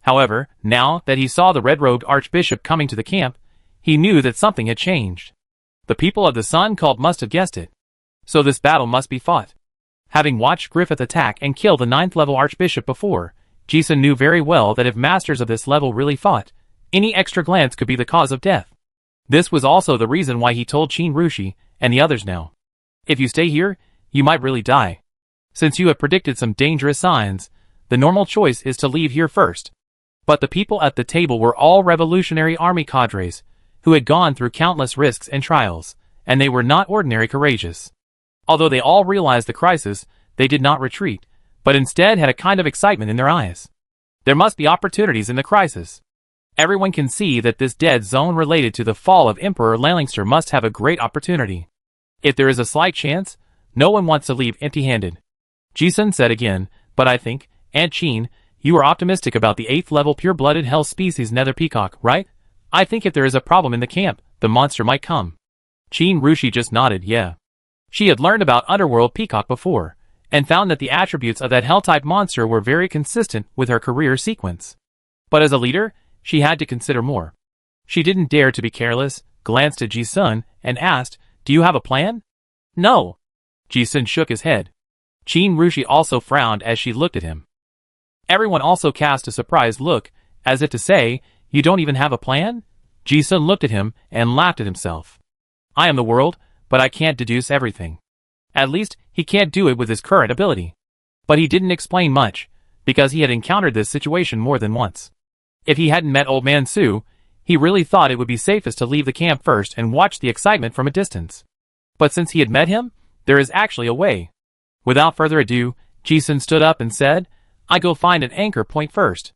However, now that he saw the red-robed archbishop coming to the camp, he knew that something had changed. The people of the Sun cult must have guessed it. So this battle must be fought. Having watched Griffith attack and kill the 9th level archbishop before, Ji-sun knew very well that if masters of this level really fought, any extra glance could be the cause of death. This was also the reason why he told Qin Rushi and the others now. If you stay here, you might really die. Since you have predicted some dangerous signs, the normal choice is to leave here first. But the people at the table were all Revolutionary Army cadres, who had gone through countless risks and trials, and they were not ordinary courageous. Although they all realized the crisis, they did not retreat, but instead had a kind of excitement in their eyes. There must be opportunities in the crisis. Everyone can see that this dead zone related to the fall of Emperor Lalingster must have a great opportunity. If there is a slight chance, no one wants to leave empty-handed. Ji-sun said again, but I think, Aunt Qin, you are optimistic about the 8th level pure-blooded hell species nether peacock, right? I think if there is a problem in the camp, the monster might come. Qin Rushi just nodded, yeah. She had learned about underworld peacock before, and found that the attributes of that hell-type monster were very consistent with her career sequence. But as a leader, she had to consider more. She didn't dare to be careless, glanced at Ji-sun, and asked, do you have a plan? No. Ji-sun shook his head. Qin Rushi also frowned as she looked at him. Everyone also cast a surprised look, as if to say, you don't even have a plan? Ji-sun looked at him and laughed at himself. I am the world, but I can't deduce everything. At least, he can't do it with his current ability. But he didn't explain much, because he had encountered this situation more than once. If he hadn't met Old Man Su, he really thought it would be safest to leave the camp first and watch the excitement from a distance. But since he had met him, there is actually a way. Without further ado, Ji-sun stood up and said, I go find an anchor point first.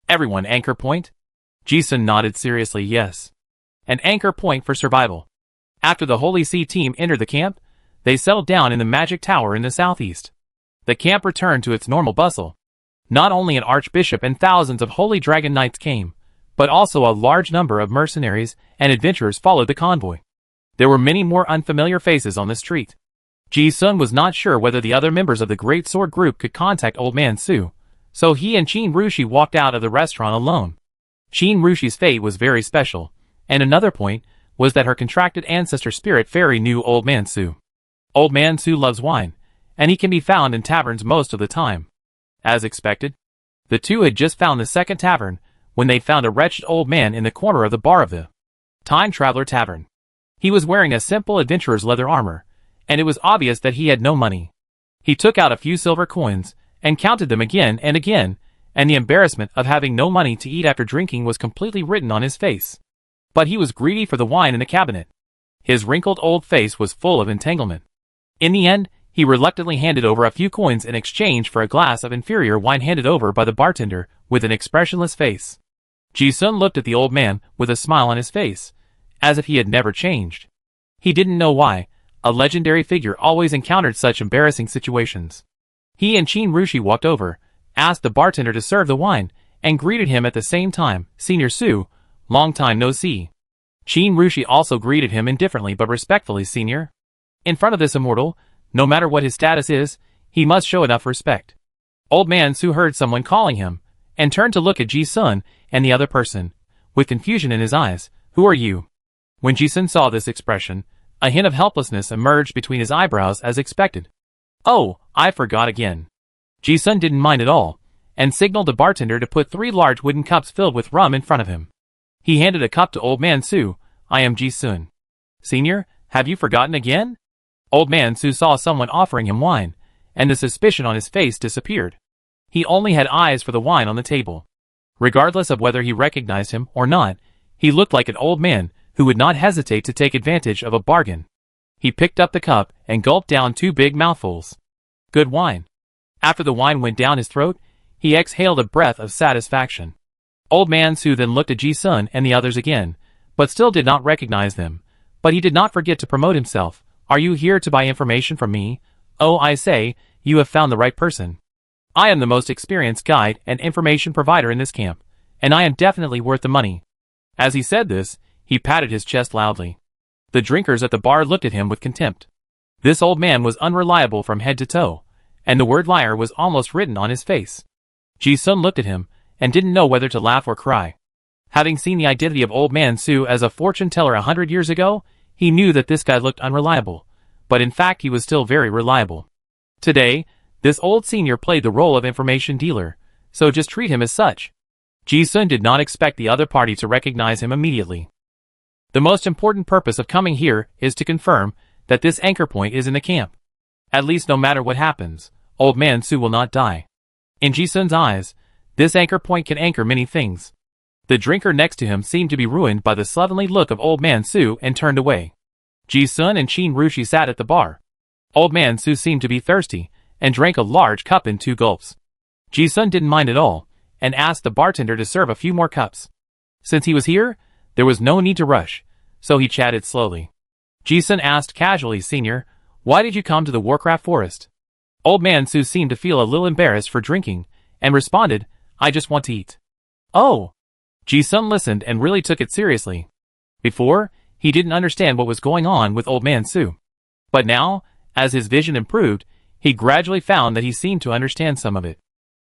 Everyone anchor point? Ji-sun nodded seriously yes. An anchor point for survival. After the Holy See team entered the camp, they settled down in the magic tower in the southeast. The camp returned to its normal bustle. Not only an archbishop and thousands of holy dragon knights came, but also a large number of mercenaries and adventurers followed the convoy. There were many more unfamiliar faces on the street. Ji-sun was not sure whether the other members of the Great Sword Group could contact Old Man Su, so he and Qin Rushi walked out of the restaurant alone. Qin Rushi's fate was very special, and another point was that her contracted ancestor spirit fairy knew Old Man Su. Old Man Su loves wine, and he can be found in taverns most of the time. As expected, the two had just found the second tavern when they found a wretched old man in the corner of the bar of the Time Traveler Tavern. He was wearing a simple adventurer's leather armor, and it was obvious that he had no money. He took out a few silver coins and counted them again and again, and the embarrassment of having no money to eat after drinking was completely written on his face. But he was greedy for the wine in the cabinet. His wrinkled old face was full of entanglement. In the end, he reluctantly handed over a few coins in exchange for a glass of inferior wine handed over by the bartender with an expressionless face. Ji-sun looked at the old man with a smile on his face, as if he had never changed. He didn't know why. A legendary figure always encountered such embarrassing situations. He and Qin Rushi walked over, asked the bartender to serve the wine, and greeted him at the same time, Senior Su, long time no see. Qin Rushi also greeted him indifferently but respectfully, Senior. In front of this immortal, no matter what his status is, he must show enough respect. Old Man Su heard someone calling him, and turned to look at Ji-sun and the other person, with confusion in his eyes. Who are you? When Ji-sun saw this expression, a hint of helplessness emerged between his eyebrows as expected. Oh, I forgot again. Ji-sun didn't mind at all, and signaled the bartender to put 3 large wooden cups filled with rum in front of him. He handed a cup to Old Man Su. I am Ji-sun. Senior, have you forgotten again? Old Man Su saw someone offering him wine, and the suspicion on his face disappeared. He only had eyes for the wine on the table. Regardless of whether he recognized him or not, he looked like an old man who would not hesitate to take advantage of a bargain. He picked up the cup and gulped down 2 big mouthfuls. Good wine. After the wine went down his throat, he exhaled a breath of satisfaction. Old Man Su then looked at Ji-sun and the others again, but still did not recognize them. But he did not forget to promote himself. Are you here to buy information from me? Oh, I say, you have found the right person. I am the most experienced guide and information provider in this camp, and I am definitely worth the money. As he said this, he patted his chest loudly. The drinkers at the bar looked at him with contempt. This old man was unreliable from head to toe, and the word liar was almost written on his face. Ji-sun looked at him, and didn't know whether to laugh or cry. Having seen the identity of Old Man Su as a fortune teller 100 years ago, he knew that this guy looked unreliable, but in fact he was still very reliable. Today, this old senior played the role of information dealer, so just treat him as such. Ji-sun did not expect the other party to recognize him immediately. The most important purpose of coming here is to confirm that this anchor point is in the camp. At least no matter what happens, Old Man Su will not die. In Ji-sun's eyes, this anchor point can anchor many things. The drinker next to him seemed to be ruined by the slovenly look of Old Man Su and turned away. Ji-sun and Qin Rushi sat at the bar. Old Man Su seemed to be thirsty, and drank a large cup in 2 gulps. Ji-sun didn't mind at all, and asked the bartender to serve a few more cups. Since he was here, there was no need to rush, so he chatted slowly. Ji-sun asked casually, Senior, why did you come to the Warcraft Forest? Old Man Su seemed to feel a little embarrassed for drinking, and responded, I just want to eat. Oh! Ji-sun listened and really took it seriously. Before, he didn't understand what was going on with Old Man Su. But now, as his vision improved, he gradually found that he seemed to understand some of it.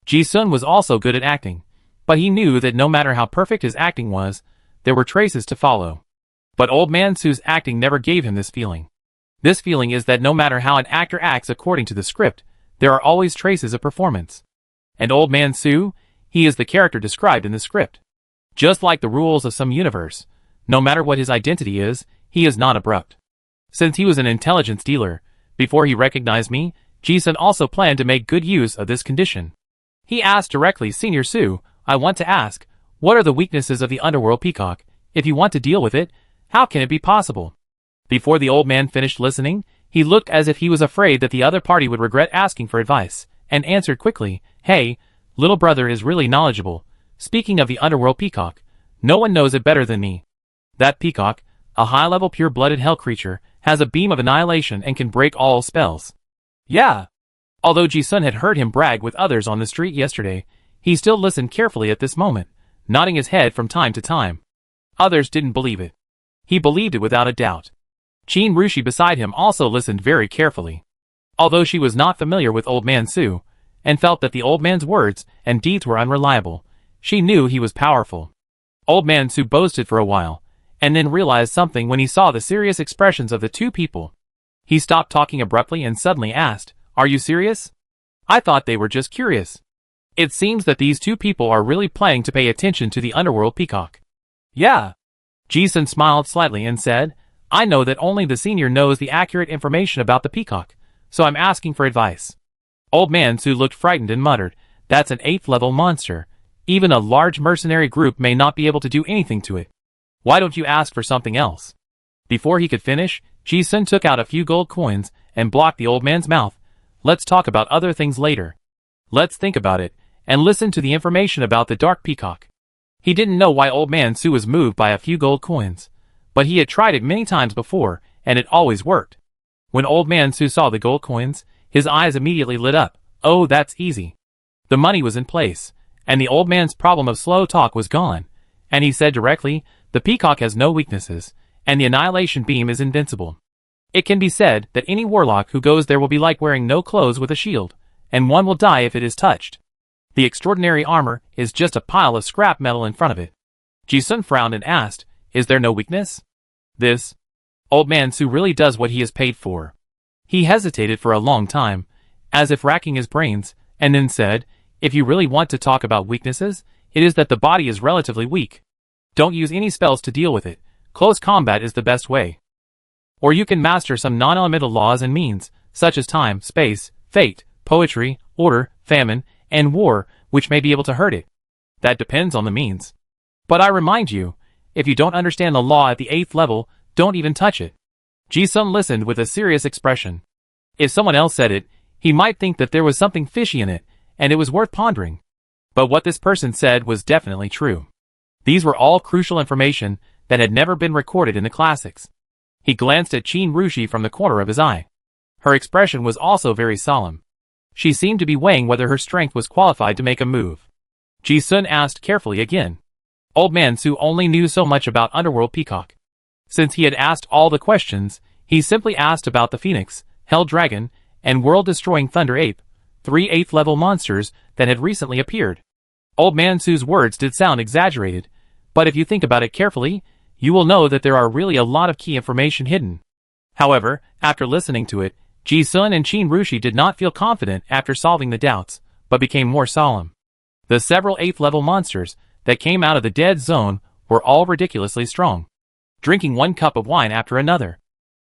Ji-sun was also good at acting, but he knew that no matter how perfect his acting was, there were traces to follow. But Old Man Su's acting never gave him this feeling. This feeling is that no matter how an actor acts according to the script, there are always traces of performance. And Old Man Su, he is the character described in the script. Just like the rules of some universe, no matter what his identity is, he is not abrupt. Since he was an intelligence dealer, before he recognized me, Ji-sun also planned to make good use of this condition. He asked directly, Senior Su, I want to ask, what are the weaknesses of the underworld peacock? If you want to deal with it, how can it be possible? Before the old man finished listening, he looked as if he was afraid that the other party would regret asking for advice, and answered quickly, Hey, little brother is really knowledgeable. Speaking of the underworld peacock, no one knows it better than me. That peacock, a high-level pure-blooded hell creature, has a beam of annihilation and can break all spells. Yeah. Although Ji-sun had heard him brag with others on the street yesterday, he still listened carefully at this moment, nodding his head from time to time. Others didn't believe it. He believed it without a doubt. Qin Rushi beside him also listened very carefully. Although she was not familiar with Old Man Su, and felt that the old man's words and deeds were unreliable, she knew he was powerful. Old Man Su boasted for a while, and then realized something when he saw the serious expressions of the 2 people. He stopped talking abruptly and suddenly asked, Are you serious? I thought they were just curious. It seems that these 2 people are really planning to pay attention to the underworld peacock. Yeah. Ji-sun smiled slightly and said, I know that only the senior knows the accurate information about the peacock, so I'm asking for advice. Old Man Su looked frightened and muttered, That's an 8th-level monster. Even a large mercenary group may not be able to do anything to it. Why don't you ask for something else? Before he could finish, Ji-sun took out a few gold coins and blocked the old man's mouth. Let's talk about other things later. Let's think about it, and listen to the information about the dark peacock. He didn't know why Old Man Su was moved by a few gold coins, but he had tried it many times before, and it always worked. When Old Man Su saw the gold coins, his eyes immediately lit up. Oh, that's easy. The money was in place, and the old man's problem of slow talk was gone, and he said directly, The peacock has no weaknesses, and the annihilation beam is invincible. It can be said that any warlock who goes there will be like wearing no clothes with a shield, and one will die if it is touched. The extraordinary armor is just a pile of scrap metal in front of it. Ji-sun frowned and asked, Is there no weakness? This Old Man Su really does what he is paid for. He hesitated for a long time, as if racking his brains, and then said, If you really want to talk about weaknesses, it is that the body is relatively weak. Don't use any spells to deal with it. Close combat is the best way. Or you can master some non-elemental laws and means, such as time, space, fate, poetry, order, famine, and war, which may be able to hurt it. That depends on the means. But I remind you, if you don't understand the law at the 8th level, don't even touch it. Ji-sun listened with a serious expression. If someone else said it, he might think that there was something fishy in it, and it was worth pondering. But what this person said was definitely true. These were all crucial information that had never been recorded in the classics. He glanced at Qin Rushi from the corner of his eye. Her expression was also very solemn. She seemed to be weighing whether her strength was qualified to make a move. Ji-sun asked carefully again. Old Man Su only knew so much about Underworld Peacock. Since he had asked all the questions, he simply asked about the Phoenix, Hell Dragon, and World-Destroying Thunder Ape, 3 8th level monsters that had recently appeared. Old Man Su's words did sound exaggerated, but if you think about it carefully, you will know that there are really a lot of key information hidden. However, after listening to it, Ji-sun and Qin Rushi did not feel confident after solving the doubts, but became more solemn. The several 8th level monsters that came out of the dead zone were all ridiculously strong, drinking one cup of wine after another.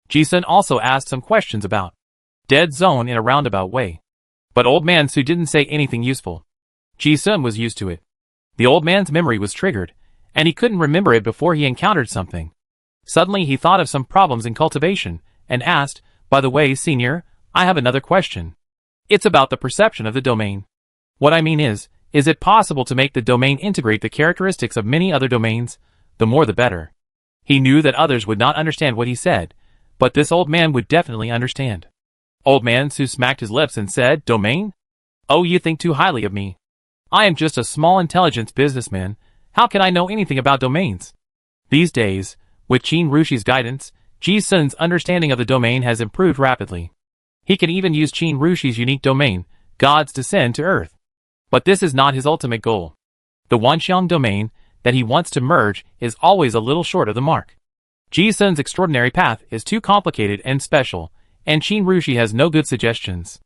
Ji-sun also asked some questions about dead zone in a roundabout way. But Old Man Su didn't say anything useful. Ji-sun was used to it. The old man's memory was triggered, and he couldn't remember it before he encountered something. Suddenly he thought of some problems in cultivation, and asked, by the way, Senior, I have another question. It's about the perception of the domain. What I mean is it possible to make the domain integrate the characteristics of many other domains? The more the better. He knew that others would not understand what he said, but this old man would definitely understand. Old Man Su smacked his lips and said, Domain? Oh, you think too highly of me. I am just a small intelligence businessman. How can I know anything about domains? These days, with Qin Rushi's guidance, Ji-sun's understanding of the domain has improved rapidly. He can even use Qin Rushi's unique domain, God's Descent to Earth. But this is not his ultimate goal. The Wanxiang domain that he wants to merge is always a little short of the mark. Ji-sun's extraordinary path is too complicated and special, and Qin Rushi has no good suggestions.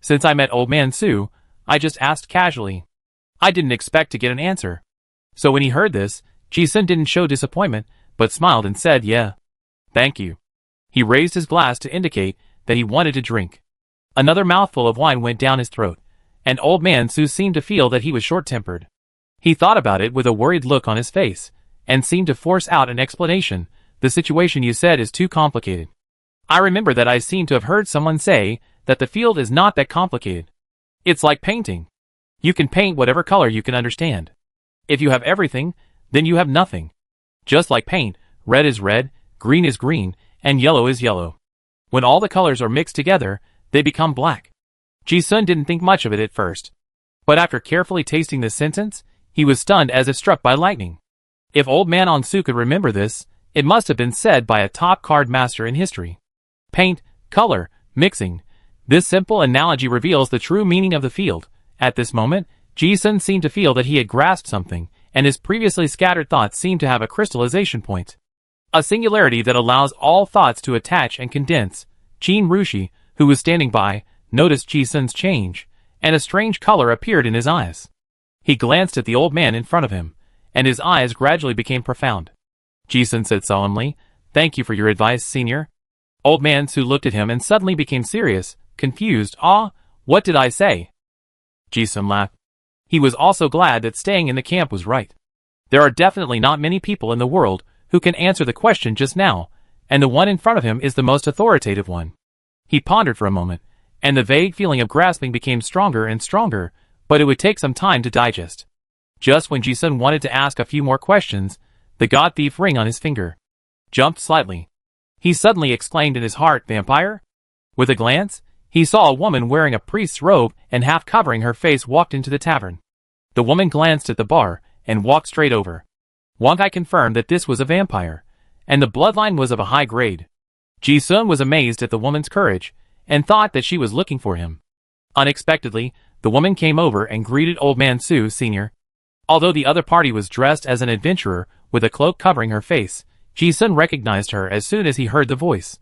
Since I met Old Man Su, I just asked casually. I didn't expect to get an answer. So when he heard this, Ji-sun didn't show disappointment, but smiled and said, yeah. Thank you. He raised his glass to indicate that he wanted to drink. Another mouthful of wine went down his throat, and Old Man Su seemed to feel that he was short-tempered. He thought about it with a worried look on his face, and seemed to force out an explanation. The situation you said is too complicated. I remember that I seem to have heard someone say that the field is not that complicated. It's like painting. You can paint whatever color you can understand. If you have everything, then you have nothing. Just like paint, red is red, green is green, and yellow is yellow. When all the colors are mixed together, they become black. Ji-sun didn't think much of it at first. But after carefully tasting this sentence, he was stunned as if struck by lightning. If Old Man Su could remember this, it must have been said by a top card master in history. Paint, color, mixing. This simple analogy reveals the true meaning of the field. At this moment, Ji-sun seemed to feel that he had grasped something, and his previously scattered thoughts seemed to have a crystallization point. A singularity that allows all thoughts to attach and condense. Qin Rushi, who was standing by, noticed Ji-sun's change, and a strange color appeared in his eyes. He glanced at the old man in front of him, and his eyes gradually became profound. Ji-sun said solemnly, Thank you for your advice, Senior. Old Man Su looked at him and suddenly became serious, confused. What did I say? Ji-sun laughed. He was also glad that staying in the camp was right. There are definitely not many people in the world who can answer the question just now, and the one in front of him is the most authoritative one. He pondered for a moment, and the vague feeling of grasping became stronger and stronger, but it would take some time to digest. Just when Ji-sun wanted to ask a few more questions, the god thief ring on his finger jumped slightly. He suddenly exclaimed in his heart, Vampire? With a glance, he saw a woman wearing a priest's robe and half covering her face walked into the tavern. The woman glanced at the bar and walked straight over. Wang Kai confirmed that this was a vampire, and the bloodline was of a high grade. Ji-sun was amazed at the woman's courage, and thought that she was looking for him. Unexpectedly, the woman came over and greeted Old Man Su, Senior. Although the other party was dressed as an adventurer, with a cloak covering her face, Ji-sun recognized her as soon as he heard the voice.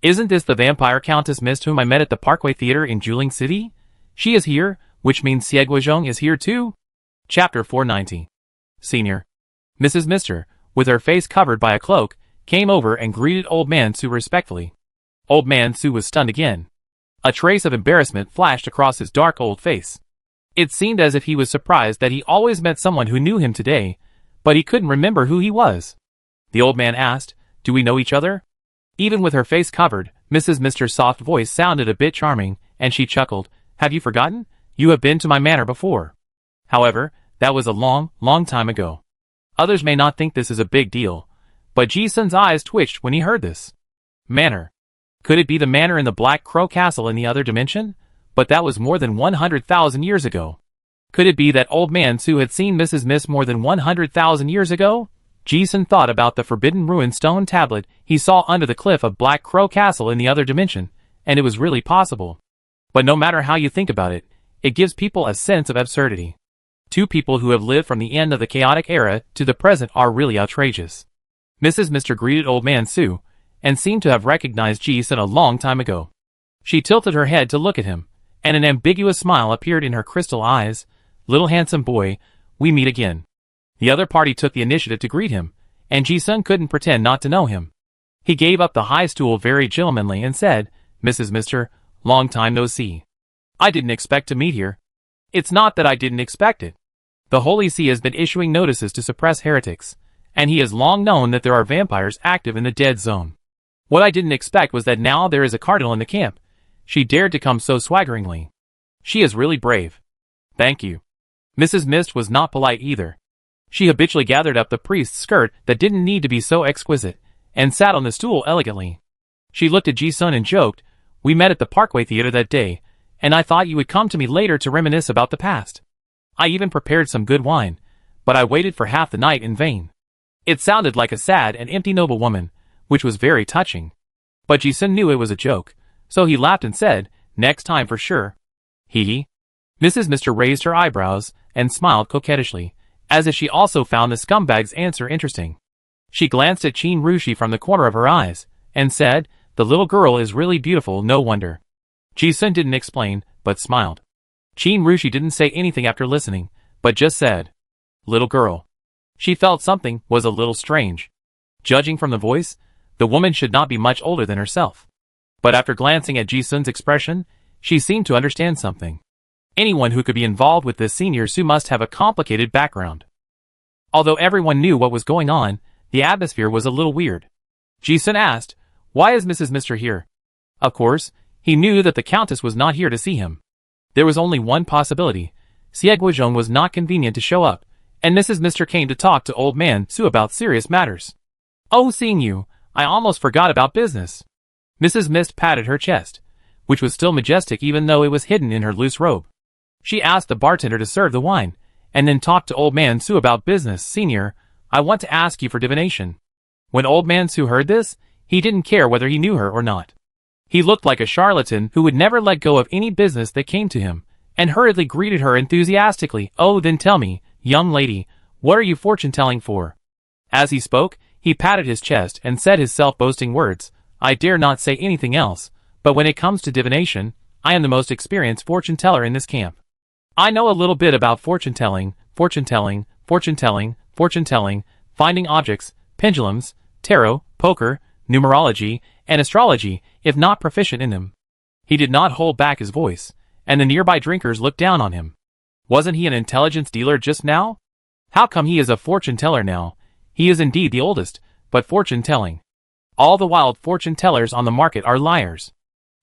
Isn't this the vampire Countess Mist whom I met at the Parkway Theater in Juling City? She is here, which means Xie Guozhong is here too? Chapter 490. Senior. Mrs. Mister, with her face covered by a cloak, came over and greeted Old Man Su respectfully. Old Man Su was stunned again. A trace of embarrassment flashed across his dark old face. It seemed as if he was surprised that he always met someone who knew him today, but he couldn't remember who he was. The old man asked, "Do we know each other?" Even with her face covered, Mrs. Mister's soft voice sounded a bit charming, and she chuckled, "Have you forgotten? You have been to my manor before." However, that was a long, long time ago. Others may not think this is a big deal, but Ji-sun's eyes twitched when he heard this. Manor. Could it be the manor in the Black Crow Castle in the other dimension? But that was more than 100,000 years ago. Could it be that Old Man Su had seen Mrs. Mist more than 100,000 years ago? Ji-sun thought about the forbidden ruined stone tablet he saw under the cliff of Black Crow Castle in the other dimension, and it was really possible. But no matter how you think about it, it gives people a sense of absurdity. Two people who have lived from the end of the chaotic era to the present are really outrageous. Mrs. Mister greeted Old Man Su, and seemed to have recognized Ji-sun a long time ago. She tilted her head to look at him, and an ambiguous smile appeared in her crystal eyes. "Little handsome boy, we meet again." The other party took the initiative to greet him, and Ji-sun couldn't pretend not to know him. He gave up the high stool very gentlemanly and said, "Mrs. Mister, long time no see. I didn't expect to meet here." "It's not that I didn't expect it. The Holy See has been issuing notices to suppress heretics, and he has long known that there are vampires active in the dead zone. What I didn't expect was that now there is a cardinal in the camp. She dared to come so swaggeringly. She is really brave." "Thank you." Mrs. Mist was not polite either. She habitually gathered up the priest's skirt that didn't need to be so exquisite, and sat on the stool elegantly. She looked at Ji-sun and joked, "We met at the Parkway Theater that day, and I thought you would come to me later to reminisce about the past. I even prepared some good wine, but I waited for half the night in vain." It sounded like a sad and empty noblewoman, which was very touching. But Ji-sun knew it was a joke, so he laughed and said, "Next time for sure." Hee hee. Mrs. Mister raised her eyebrows and smiled coquettishly, as if she also found the scumbag's answer interesting. She glanced at Qin Rushi from the corner of her eyes, and said, "The little girl is really beautiful, no wonder." Ji-sun didn't explain, but smiled. Qin Rushi didn't say anything after listening, but just said, "Little girl." She felt something was a little strange. Judging from the voice, the woman should not be much older than herself. But after glancing at Ji-sun's expression, she seemed to understand something. Anyone who could be involved with this senior Su must have a complicated background. Although everyone knew what was going on, the atmosphere was a little weird. Ji-sun asked, "Why is Mrs. Mister here?" Of course, he knew that the Countess was not here to see him. There was only one possibility. Xie Guizhong was not convenient to show up, and Mrs. Mister came to talk to Old Man Su about serious matters. "Oh, seeing you, I almost forgot about business." Mrs. Mist patted her chest, which was still majestic even though it was hidden in her loose robe. She asked the bartender to serve the wine, and then talked to Old Man Su about business. "Senior, I want to ask you for divination." When Old Man Su heard this, he didn't care whether he knew her or not. He looked like a charlatan who would never let go of any business that came to him, and hurriedly greeted her enthusiastically. "Oh, then tell me, young lady, what are you fortune-telling for?" As he spoke, he patted his chest and said his self-boasting words, "I dare not say anything else, but when it comes to divination, I am the most experienced fortune-teller in this camp. I know a little bit about fortune-telling, finding objects, pendulums, tarot, poker, numerology, and astrology, if not proficient in them." He did not hold back his voice, and the nearby drinkers looked down on him. Wasn't he an intelligence dealer just now? How come he is a fortune-teller now? He is indeed the oldest, but fortune-telling. All the wild fortune-tellers on the market are liars.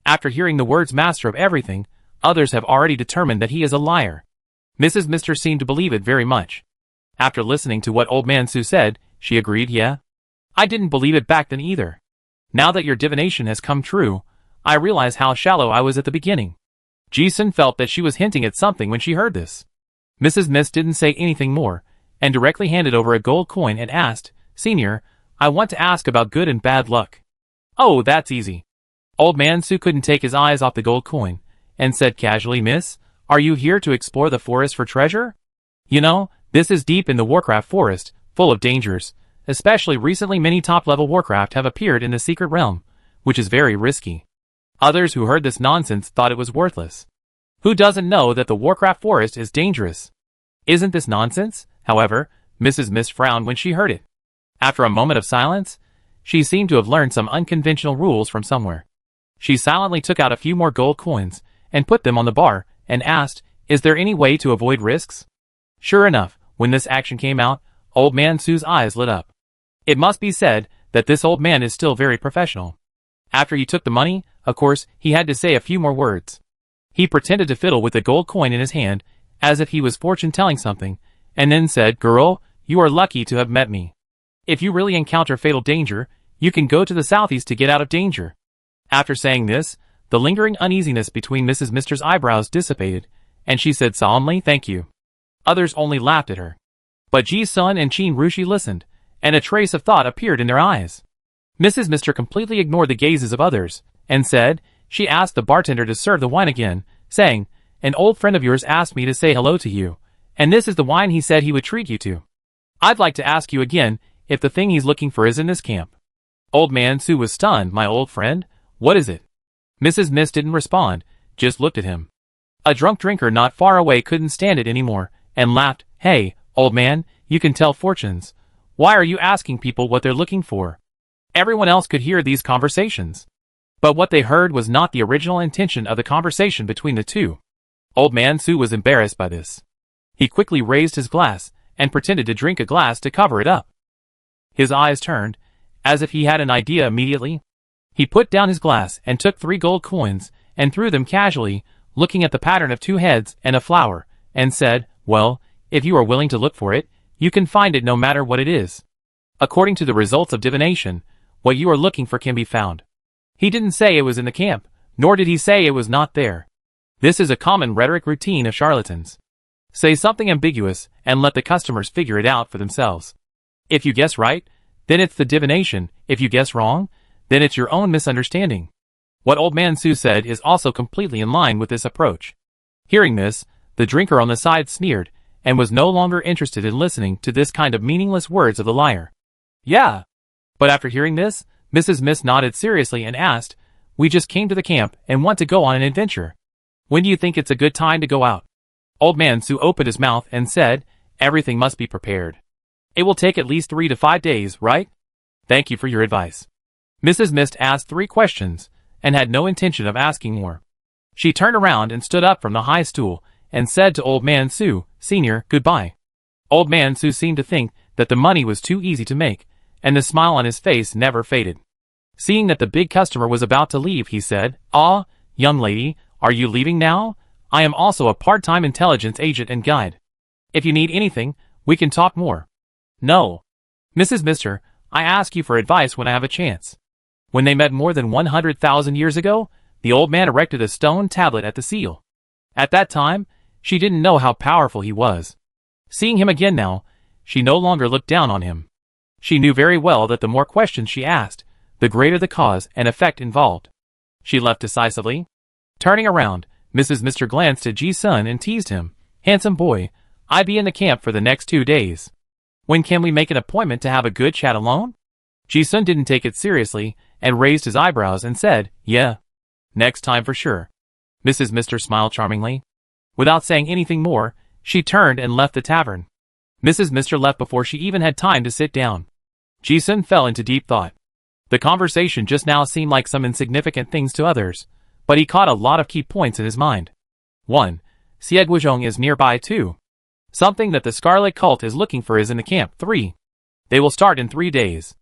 After hearing the words master of everything, others have already determined that he is a liar. Mrs. Mister seemed to believe it very much. After listening to what Old Man Su said, she agreed, "Yeah. I didn't believe it back then either. Now that your divination has come true, I realize how shallow I was at the beginning." Ji-sun felt that she was hinting at something when she heard this. Mrs. Mist didn't say anything more, and directly handed over a gold coin and asked, "Senior, I want to ask about good and bad luck." "Oh, that's easy." Old Man Su couldn't take his eyes off the gold coin, and said casually, "Miss, are you here to explore the forest for treasure? You know, this is deep in the Warcraft forest, full of dangers. Especially recently many top-level Warcraft have appeared in the secret realm, which is very risky." Others who heard this nonsense thought it was worthless. Who doesn't know that the Warcraft forest is dangerous? Isn't this nonsense? However, Mrs. Mist frowned when she heard it. After a moment of silence, She seemed to have learned some unconventional rules from somewhere. She silently took out a few more gold coins and put them on the bar and asked, "Is there any way to avoid risks?" Sure enough, when this action came out, Old Man Su's eyes lit up. It must be said that this old man is still very professional. After he took the money, of course, he had to say a few more words. He pretended to fiddle with the gold coin in his hand, as if he was fortune-telling something, and then said, "Girl, you are lucky to have met me. If you really encounter fatal danger, you can go to the southeast to get out of danger." After saying this, the lingering uneasiness between Mrs. Mister's eyebrows dissipated, and she said solemnly, "Thank you." Others only laughed at her. But Ji-sun and Chin Rushi listened, and a trace of thought appeared in their eyes. Mrs. Mister completely ignored the gazes of others, and said, she asked the bartender to serve the wine again, saying, "An old friend of yours asked me to say hello to you, and this is the wine he said he would treat you to. I'd like to ask you again if the thing he's looking for is in this camp." Old Man Su was stunned. "My old friend? What is it?" Mrs. Miss didn't respond, just looked at him. A drunk drinker not far away couldn't stand it anymore, and laughed. "Hey, old man, you can tell fortunes. Why are you asking people what they're looking for?" Everyone else could hear these conversations. But what they heard was not the original intention of the conversation between the two. Old Man Su was embarrassed by this. He quickly raised his glass, and pretended to drink a glass to cover it up. His eyes turned, as if he had an idea immediately. He put down his glass and took 3 gold coins, and threw them casually, looking at the pattern of 2 heads and a flower, and said, "Well, if you are willing to look for it, you can find it no matter what it is. According to the results of divination, what you are looking for can be found." He didn't say it was in the camp, nor did he say it was not there. This is a common rhetoric routine of charlatans. Say something ambiguous, and let the customers figure it out for themselves. If you guess right, then it's the divination. If you guess wrong, then it's your own misunderstanding. What Old Man Su said is also completely in line with this approach. Hearing this, the drinker on the side sneered, and was no longer interested in listening to this kind of meaningless words of the liar. "Yeah." But after hearing this, Mrs. Miss nodded seriously and asked, "We just came to the camp and want to go on an adventure. When do you think it's a good time to go out?" Old Man Su opened his mouth and said, "Everything must be prepared. It will take at least 3 to 5 days, right? Thank you for your advice." Mrs. Mist asked 3 questions, and had no intention of asking more. She turned around and stood up from the high stool, and said to Old Man Su, "Senior, goodbye." Old Man Su seemed to think that the money was too easy to make, and the smile on his face never faded. Seeing that the big customer was about to leave, he said, "Ah, young lady, are you leaving now? I am also a part-time intelligence agent and guide. If you need anything, we can talk more." "No. Mrs. Mister, I ask you for advice when I have a chance." When they met more than 100,000 years ago, the old man erected a stone tablet at the seal. At that time, she didn't know how powerful he was. Seeing him again now, she no longer looked down on him. She knew very well that the more questions she asked, the greater the cause and effect involved. She left decisively. Turning around, Mrs. Mister glanced at Ji-sun and teased him, "Handsome boy, I be in the camp for the next 2 days. When can we make an appointment to have a good chat alone?" Ji-sun didn't take it seriously, and raised his eyebrows and said, "Yeah. Next time for sure." Mrs. Mister smiled charmingly. Without saying anything more, she turned and left the tavern. Mrs. Mister left before she even had time to sit down. Ji-sun fell into deep thought. The conversation just now seemed like some insignificant things to others, but he caught a lot of key points in his mind. 1. Siegwuzhong is nearby. 2. Something that the Scarlet Cult is looking for is in the camp. 3. They will start in 3 days.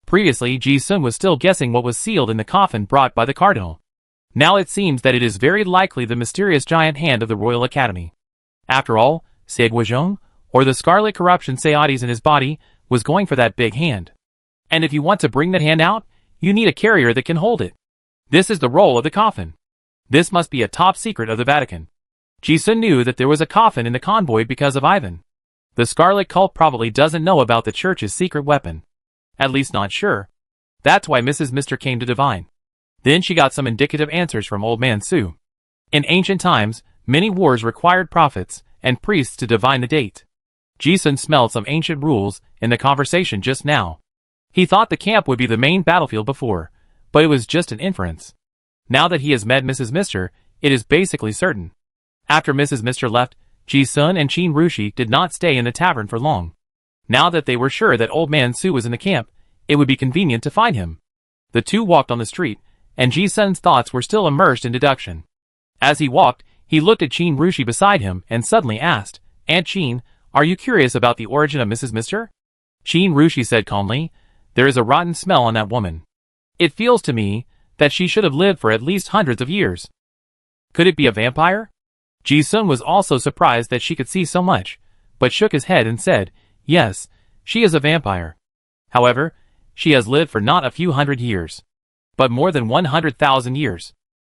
Previously, Ji-sun was still guessing what was sealed in the coffin brought by the Cardinal. Now it seems that it is very likely the mysterious giant hand of the Royal Academy. After all, Siegwuzhong, or the Scarlet Corruption Sayades in his body, was going for that big hand. And if you want to bring that hand out, you need a carrier that can hold it. This is the role of the coffin. This must be a top secret of the Vatican. Ji-sun knew that there was a coffin in the convoy because of Ivan. The Scarlet Cult probably doesn't know about the church's secret weapon. At least not sure. That's why Mrs. Mister came to divine. Then she got some indicative answers from Old Man Su. In ancient times, many wars required prophets and priests to divine the date. Ji-sun smelled some ancient rules in the conversation just now. He thought the camp would be the main battlefield before, but it was just an inference. Now that he has met Mrs. Mister, it is basically certain. After Mrs. Mister left, Ji-sun and Chin Rushi did not stay in the tavern for long. Now that they were sure that Old Man Su was in the camp, It would be convenient to find him. The two walked on the street, and Ji-sun's thoughts were still immersed in deduction. As he walked, he looked at Qin Rushi beside him and suddenly asked, "Aunt Qin, are you curious about the origin of Mrs. Mister?" Qin Rushi said calmly, "There is a rotten smell on that woman. It feels to me that she should have lived for at least hundreds of years. Could it be a vampire?" Ji-sun was also surprised that she could see so much, but shook his head and said, "Yes, she is a vampire. However, she has lived for not a few hundred years, but more than 100,000 years."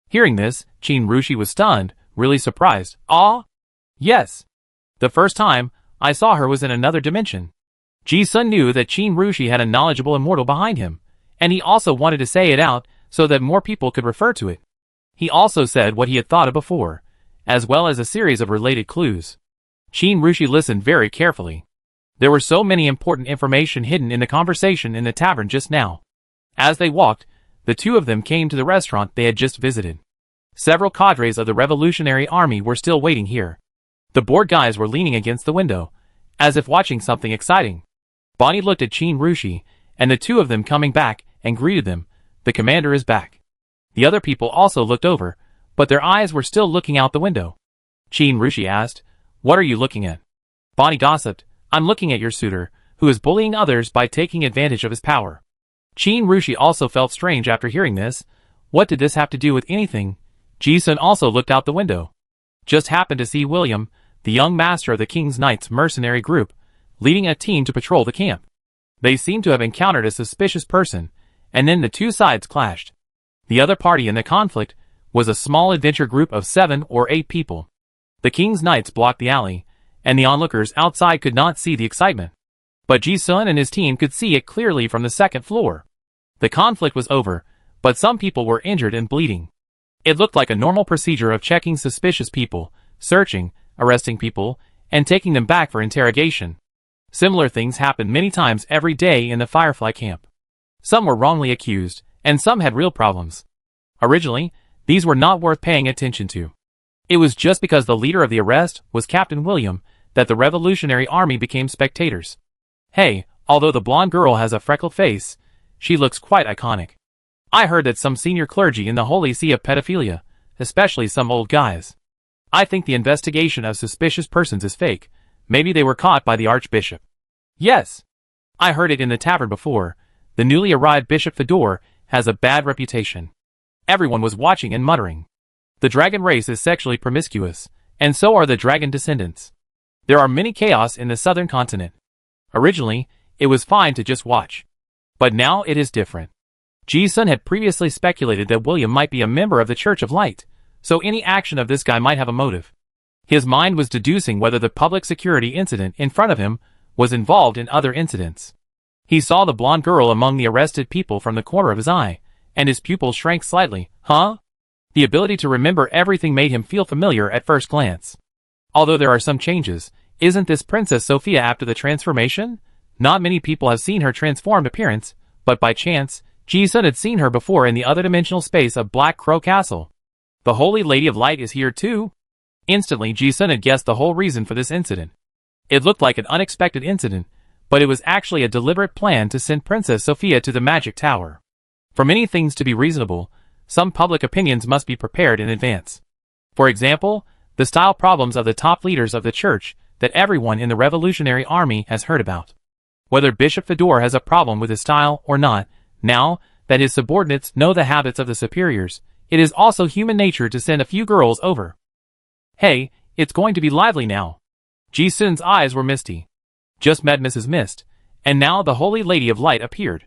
Hearing this, Qin Rushi was stunned, really surprised. "Ah? Yes. The first time I saw her was in another dimension." Ji-sun knew that Qin Rushi had a knowledgeable immortal behind him, and he also wanted to say it out so that more people could refer to it. He also said what he had thought of before, as well as a series of related clues. Qin Rushi listened very carefully. There were so many important information hidden in the conversation in the tavern just now. As they walked, the two of them came to the restaurant they had just visited. Several cadres of the Revolutionary Army were still waiting here. The bored guys were leaning against the window, as if watching something exciting. Bonnie looked at Qin Rushi, and the two of them coming back, and greeted them. "The commander is back." The other people also looked over, but their eyes were still looking out the window. Qin Rushi asked, "What are you looking at?" Bonnie gossiped, "I'm looking at your suitor, who is bullying others by taking advantage of his power." Qin Rushi also felt strange after hearing this. What did this have to do with anything? Ji-sun also looked out the window. Just happened to see William, the young master of the King's Knights mercenary group, leading a team to patrol the camp. They seemed to have encountered a suspicious person, and then the two sides clashed. The other party in the conflict was a small adventure group of 7 or 8 people. The King's Knights blocked the alley, and the onlookers outside could not see the excitement. But Ji-sun and his team could see it clearly from the second floor. The conflict was over, but some people were injured and bleeding. It looked like a normal procedure of checking suspicious people, searching, arresting people, and taking them back for interrogation. Similar things happened many times every day in the Firefly camp. Some were wrongly accused, and some had real problems. Originally, these were not worth paying attention to. It was just because the leader of the arrest was Captain William that the Revolutionary Army became spectators. Hey, although the blonde girl has a freckled face, she looks quite iconic. I heard that some senior clergy in the Holy See of pedophilia, especially some old guys. I think the investigation of suspicious persons is fake. Maybe they were caught by the Archbishop. Yes. I heard it in the tavern before. The newly arrived Bishop Fedor has a bad reputation. Everyone was watching and muttering. The dragon race is sexually promiscuous, and so are the dragon descendants. There are many chaos in the southern continent. Originally, it was fine to just watch. But now it is different. Ji-sun had previously speculated that William might be a member of the Church of Light, so any action of this guy might have a motive. His mind was deducing whether the public security incident in front of him was involved in other incidents. He saw the blonde girl among the arrested people from the corner of his eye, and his pupils shrank slightly. Huh? The ability to remember everything made him feel familiar at first glance. Although there are some changes, isn't this Princess Sophia after the transformation? Not many people have seen her transformed appearance, but by chance, Ji-sun had seen her before in the other dimensional space of Black Crow Castle. The Holy Lady of Light is here too? Instantly, Ji-sun had guessed the whole reason for this incident. It looked like an unexpected incident, but it was actually a deliberate plan to send Princess Sophia to the Magic Tower. For many things to be reasonable, some public opinions must be prepared in advance. For example, the style problems of the top leaders of the church that everyone in the Revolutionary Army has heard about. Whether Bishop Fedor has a problem with his style or not, now that his subordinates know the habits of the superiors, it is also human nature to send a few girls over. Hey, it's going to be lively now. Ji-sun's eyes were misty. Just met Mrs. Mist, and now the Holy Lady of Light appeared.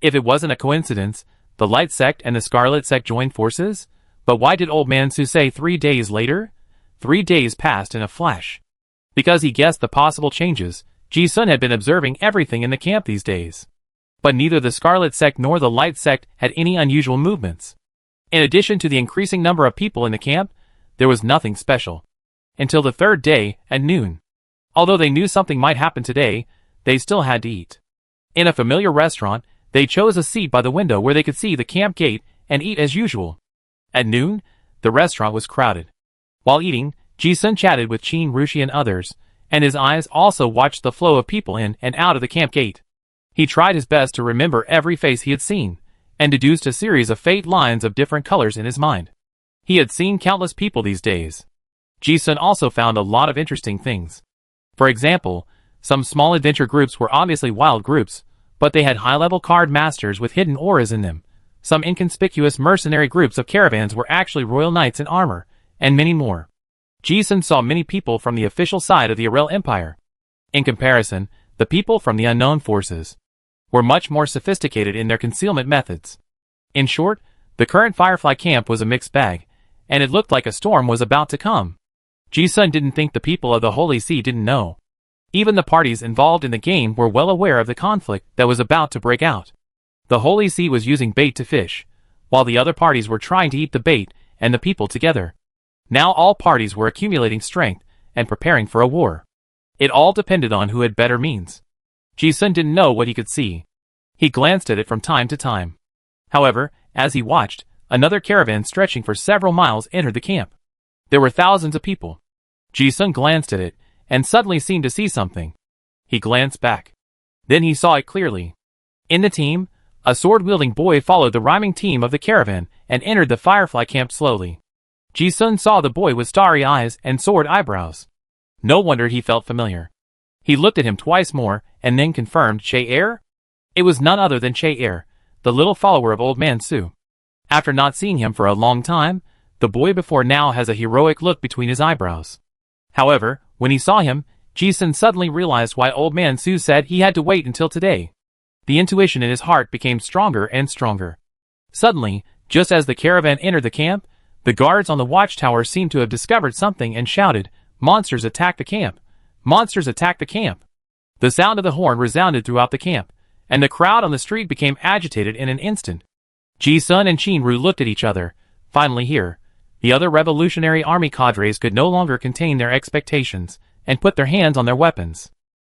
If it wasn't a coincidence, the Light Sect and the Scarlet Sect joined forces? But why did Old Man Su say 3 days later? 3 days passed in a flash. Because he guessed the possible changes, Ji-sun had been observing everything in the camp these days. But neither the Scarlet Sect nor the Light Sect had any unusual movements. In addition to the increasing number of people in the camp, there was nothing special. Until the 3rd day, at noon. Although they knew something might happen today, they still had to eat. In a familiar restaurant, they chose a seat by the window where they could see the camp gate and eat as usual. At noon, the restaurant was crowded. While eating, Ji-sun chatted with Qin Rushi and others, and his eyes also watched the flow of people in and out of the camp gate. He tried his best to remember every face he had seen, and deduced a series of faint lines of different colors in his mind. He had seen countless people these days. Ji-sun also found a lot of interesting things. For example, some small adventure groups were obviously wild groups, but they had high-level card masters with hidden auras in them. Some inconspicuous mercenary groups of caravans were actually royal knights in armor, and many more. Ji-sun saw many people from the official side of the Arel Empire. In comparison, the people from the unknown forces were much more sophisticated in their concealment methods. In short, the current Firefly camp was a mixed bag, and it looked like a storm was about to come. Ji-sun didn't think the people of the Holy See didn't know. Even the parties involved in the game were well aware of the conflict that was about to break out. The Holy See was using bait to fish, while the other parties were trying to eat the bait and the people together. Now all parties were accumulating strength and preparing for a war. It all depended on who had better means. Ji-sun didn't know what he could see. He glanced at it from time to time. However, as he watched, another caravan stretching for several miles entered the camp. There were thousands of people. Ji-sun glanced at it, and suddenly seemed to see something. He glanced back. Then he saw it clearly. In the team, a sword-wielding boy followed the rhyming team of the caravan and entered the Firefly camp slowly. Ji-sun saw the boy with starry eyes and sword eyebrows. No wonder he felt familiar. He looked at him twice more, and then confirmed Che-er? It was none other than Che-er, the little follower of Old Man Su. After not seeing him for a long time, the boy before now has a heroic look between his eyebrows. However, when he saw him, Ji-sun suddenly realized why Old Man Su said he had to wait until today. The intuition in his heart became stronger and stronger. Suddenly, just as the caravan entered the camp, the guards on the watchtower seemed to have discovered something and shouted, "Monsters attack the camp! Monsters attack the camp!" The sound of the horn resounded throughout the camp, and the crowd on the street became agitated in an instant. Ji-sun and Shinru looked at each other. Finally here, the other revolutionary army cadres could no longer contain their expectations, and put their hands on their weapons.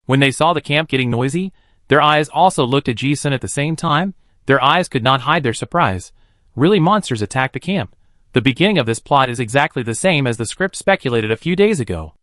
When they saw the camp getting noisy, their eyes also looked at Ji-sun at the same time. Their eyes could not hide their surprise. Really, monsters attacked the camp. The beginning of this plot is exactly the same as the script speculated a few days ago.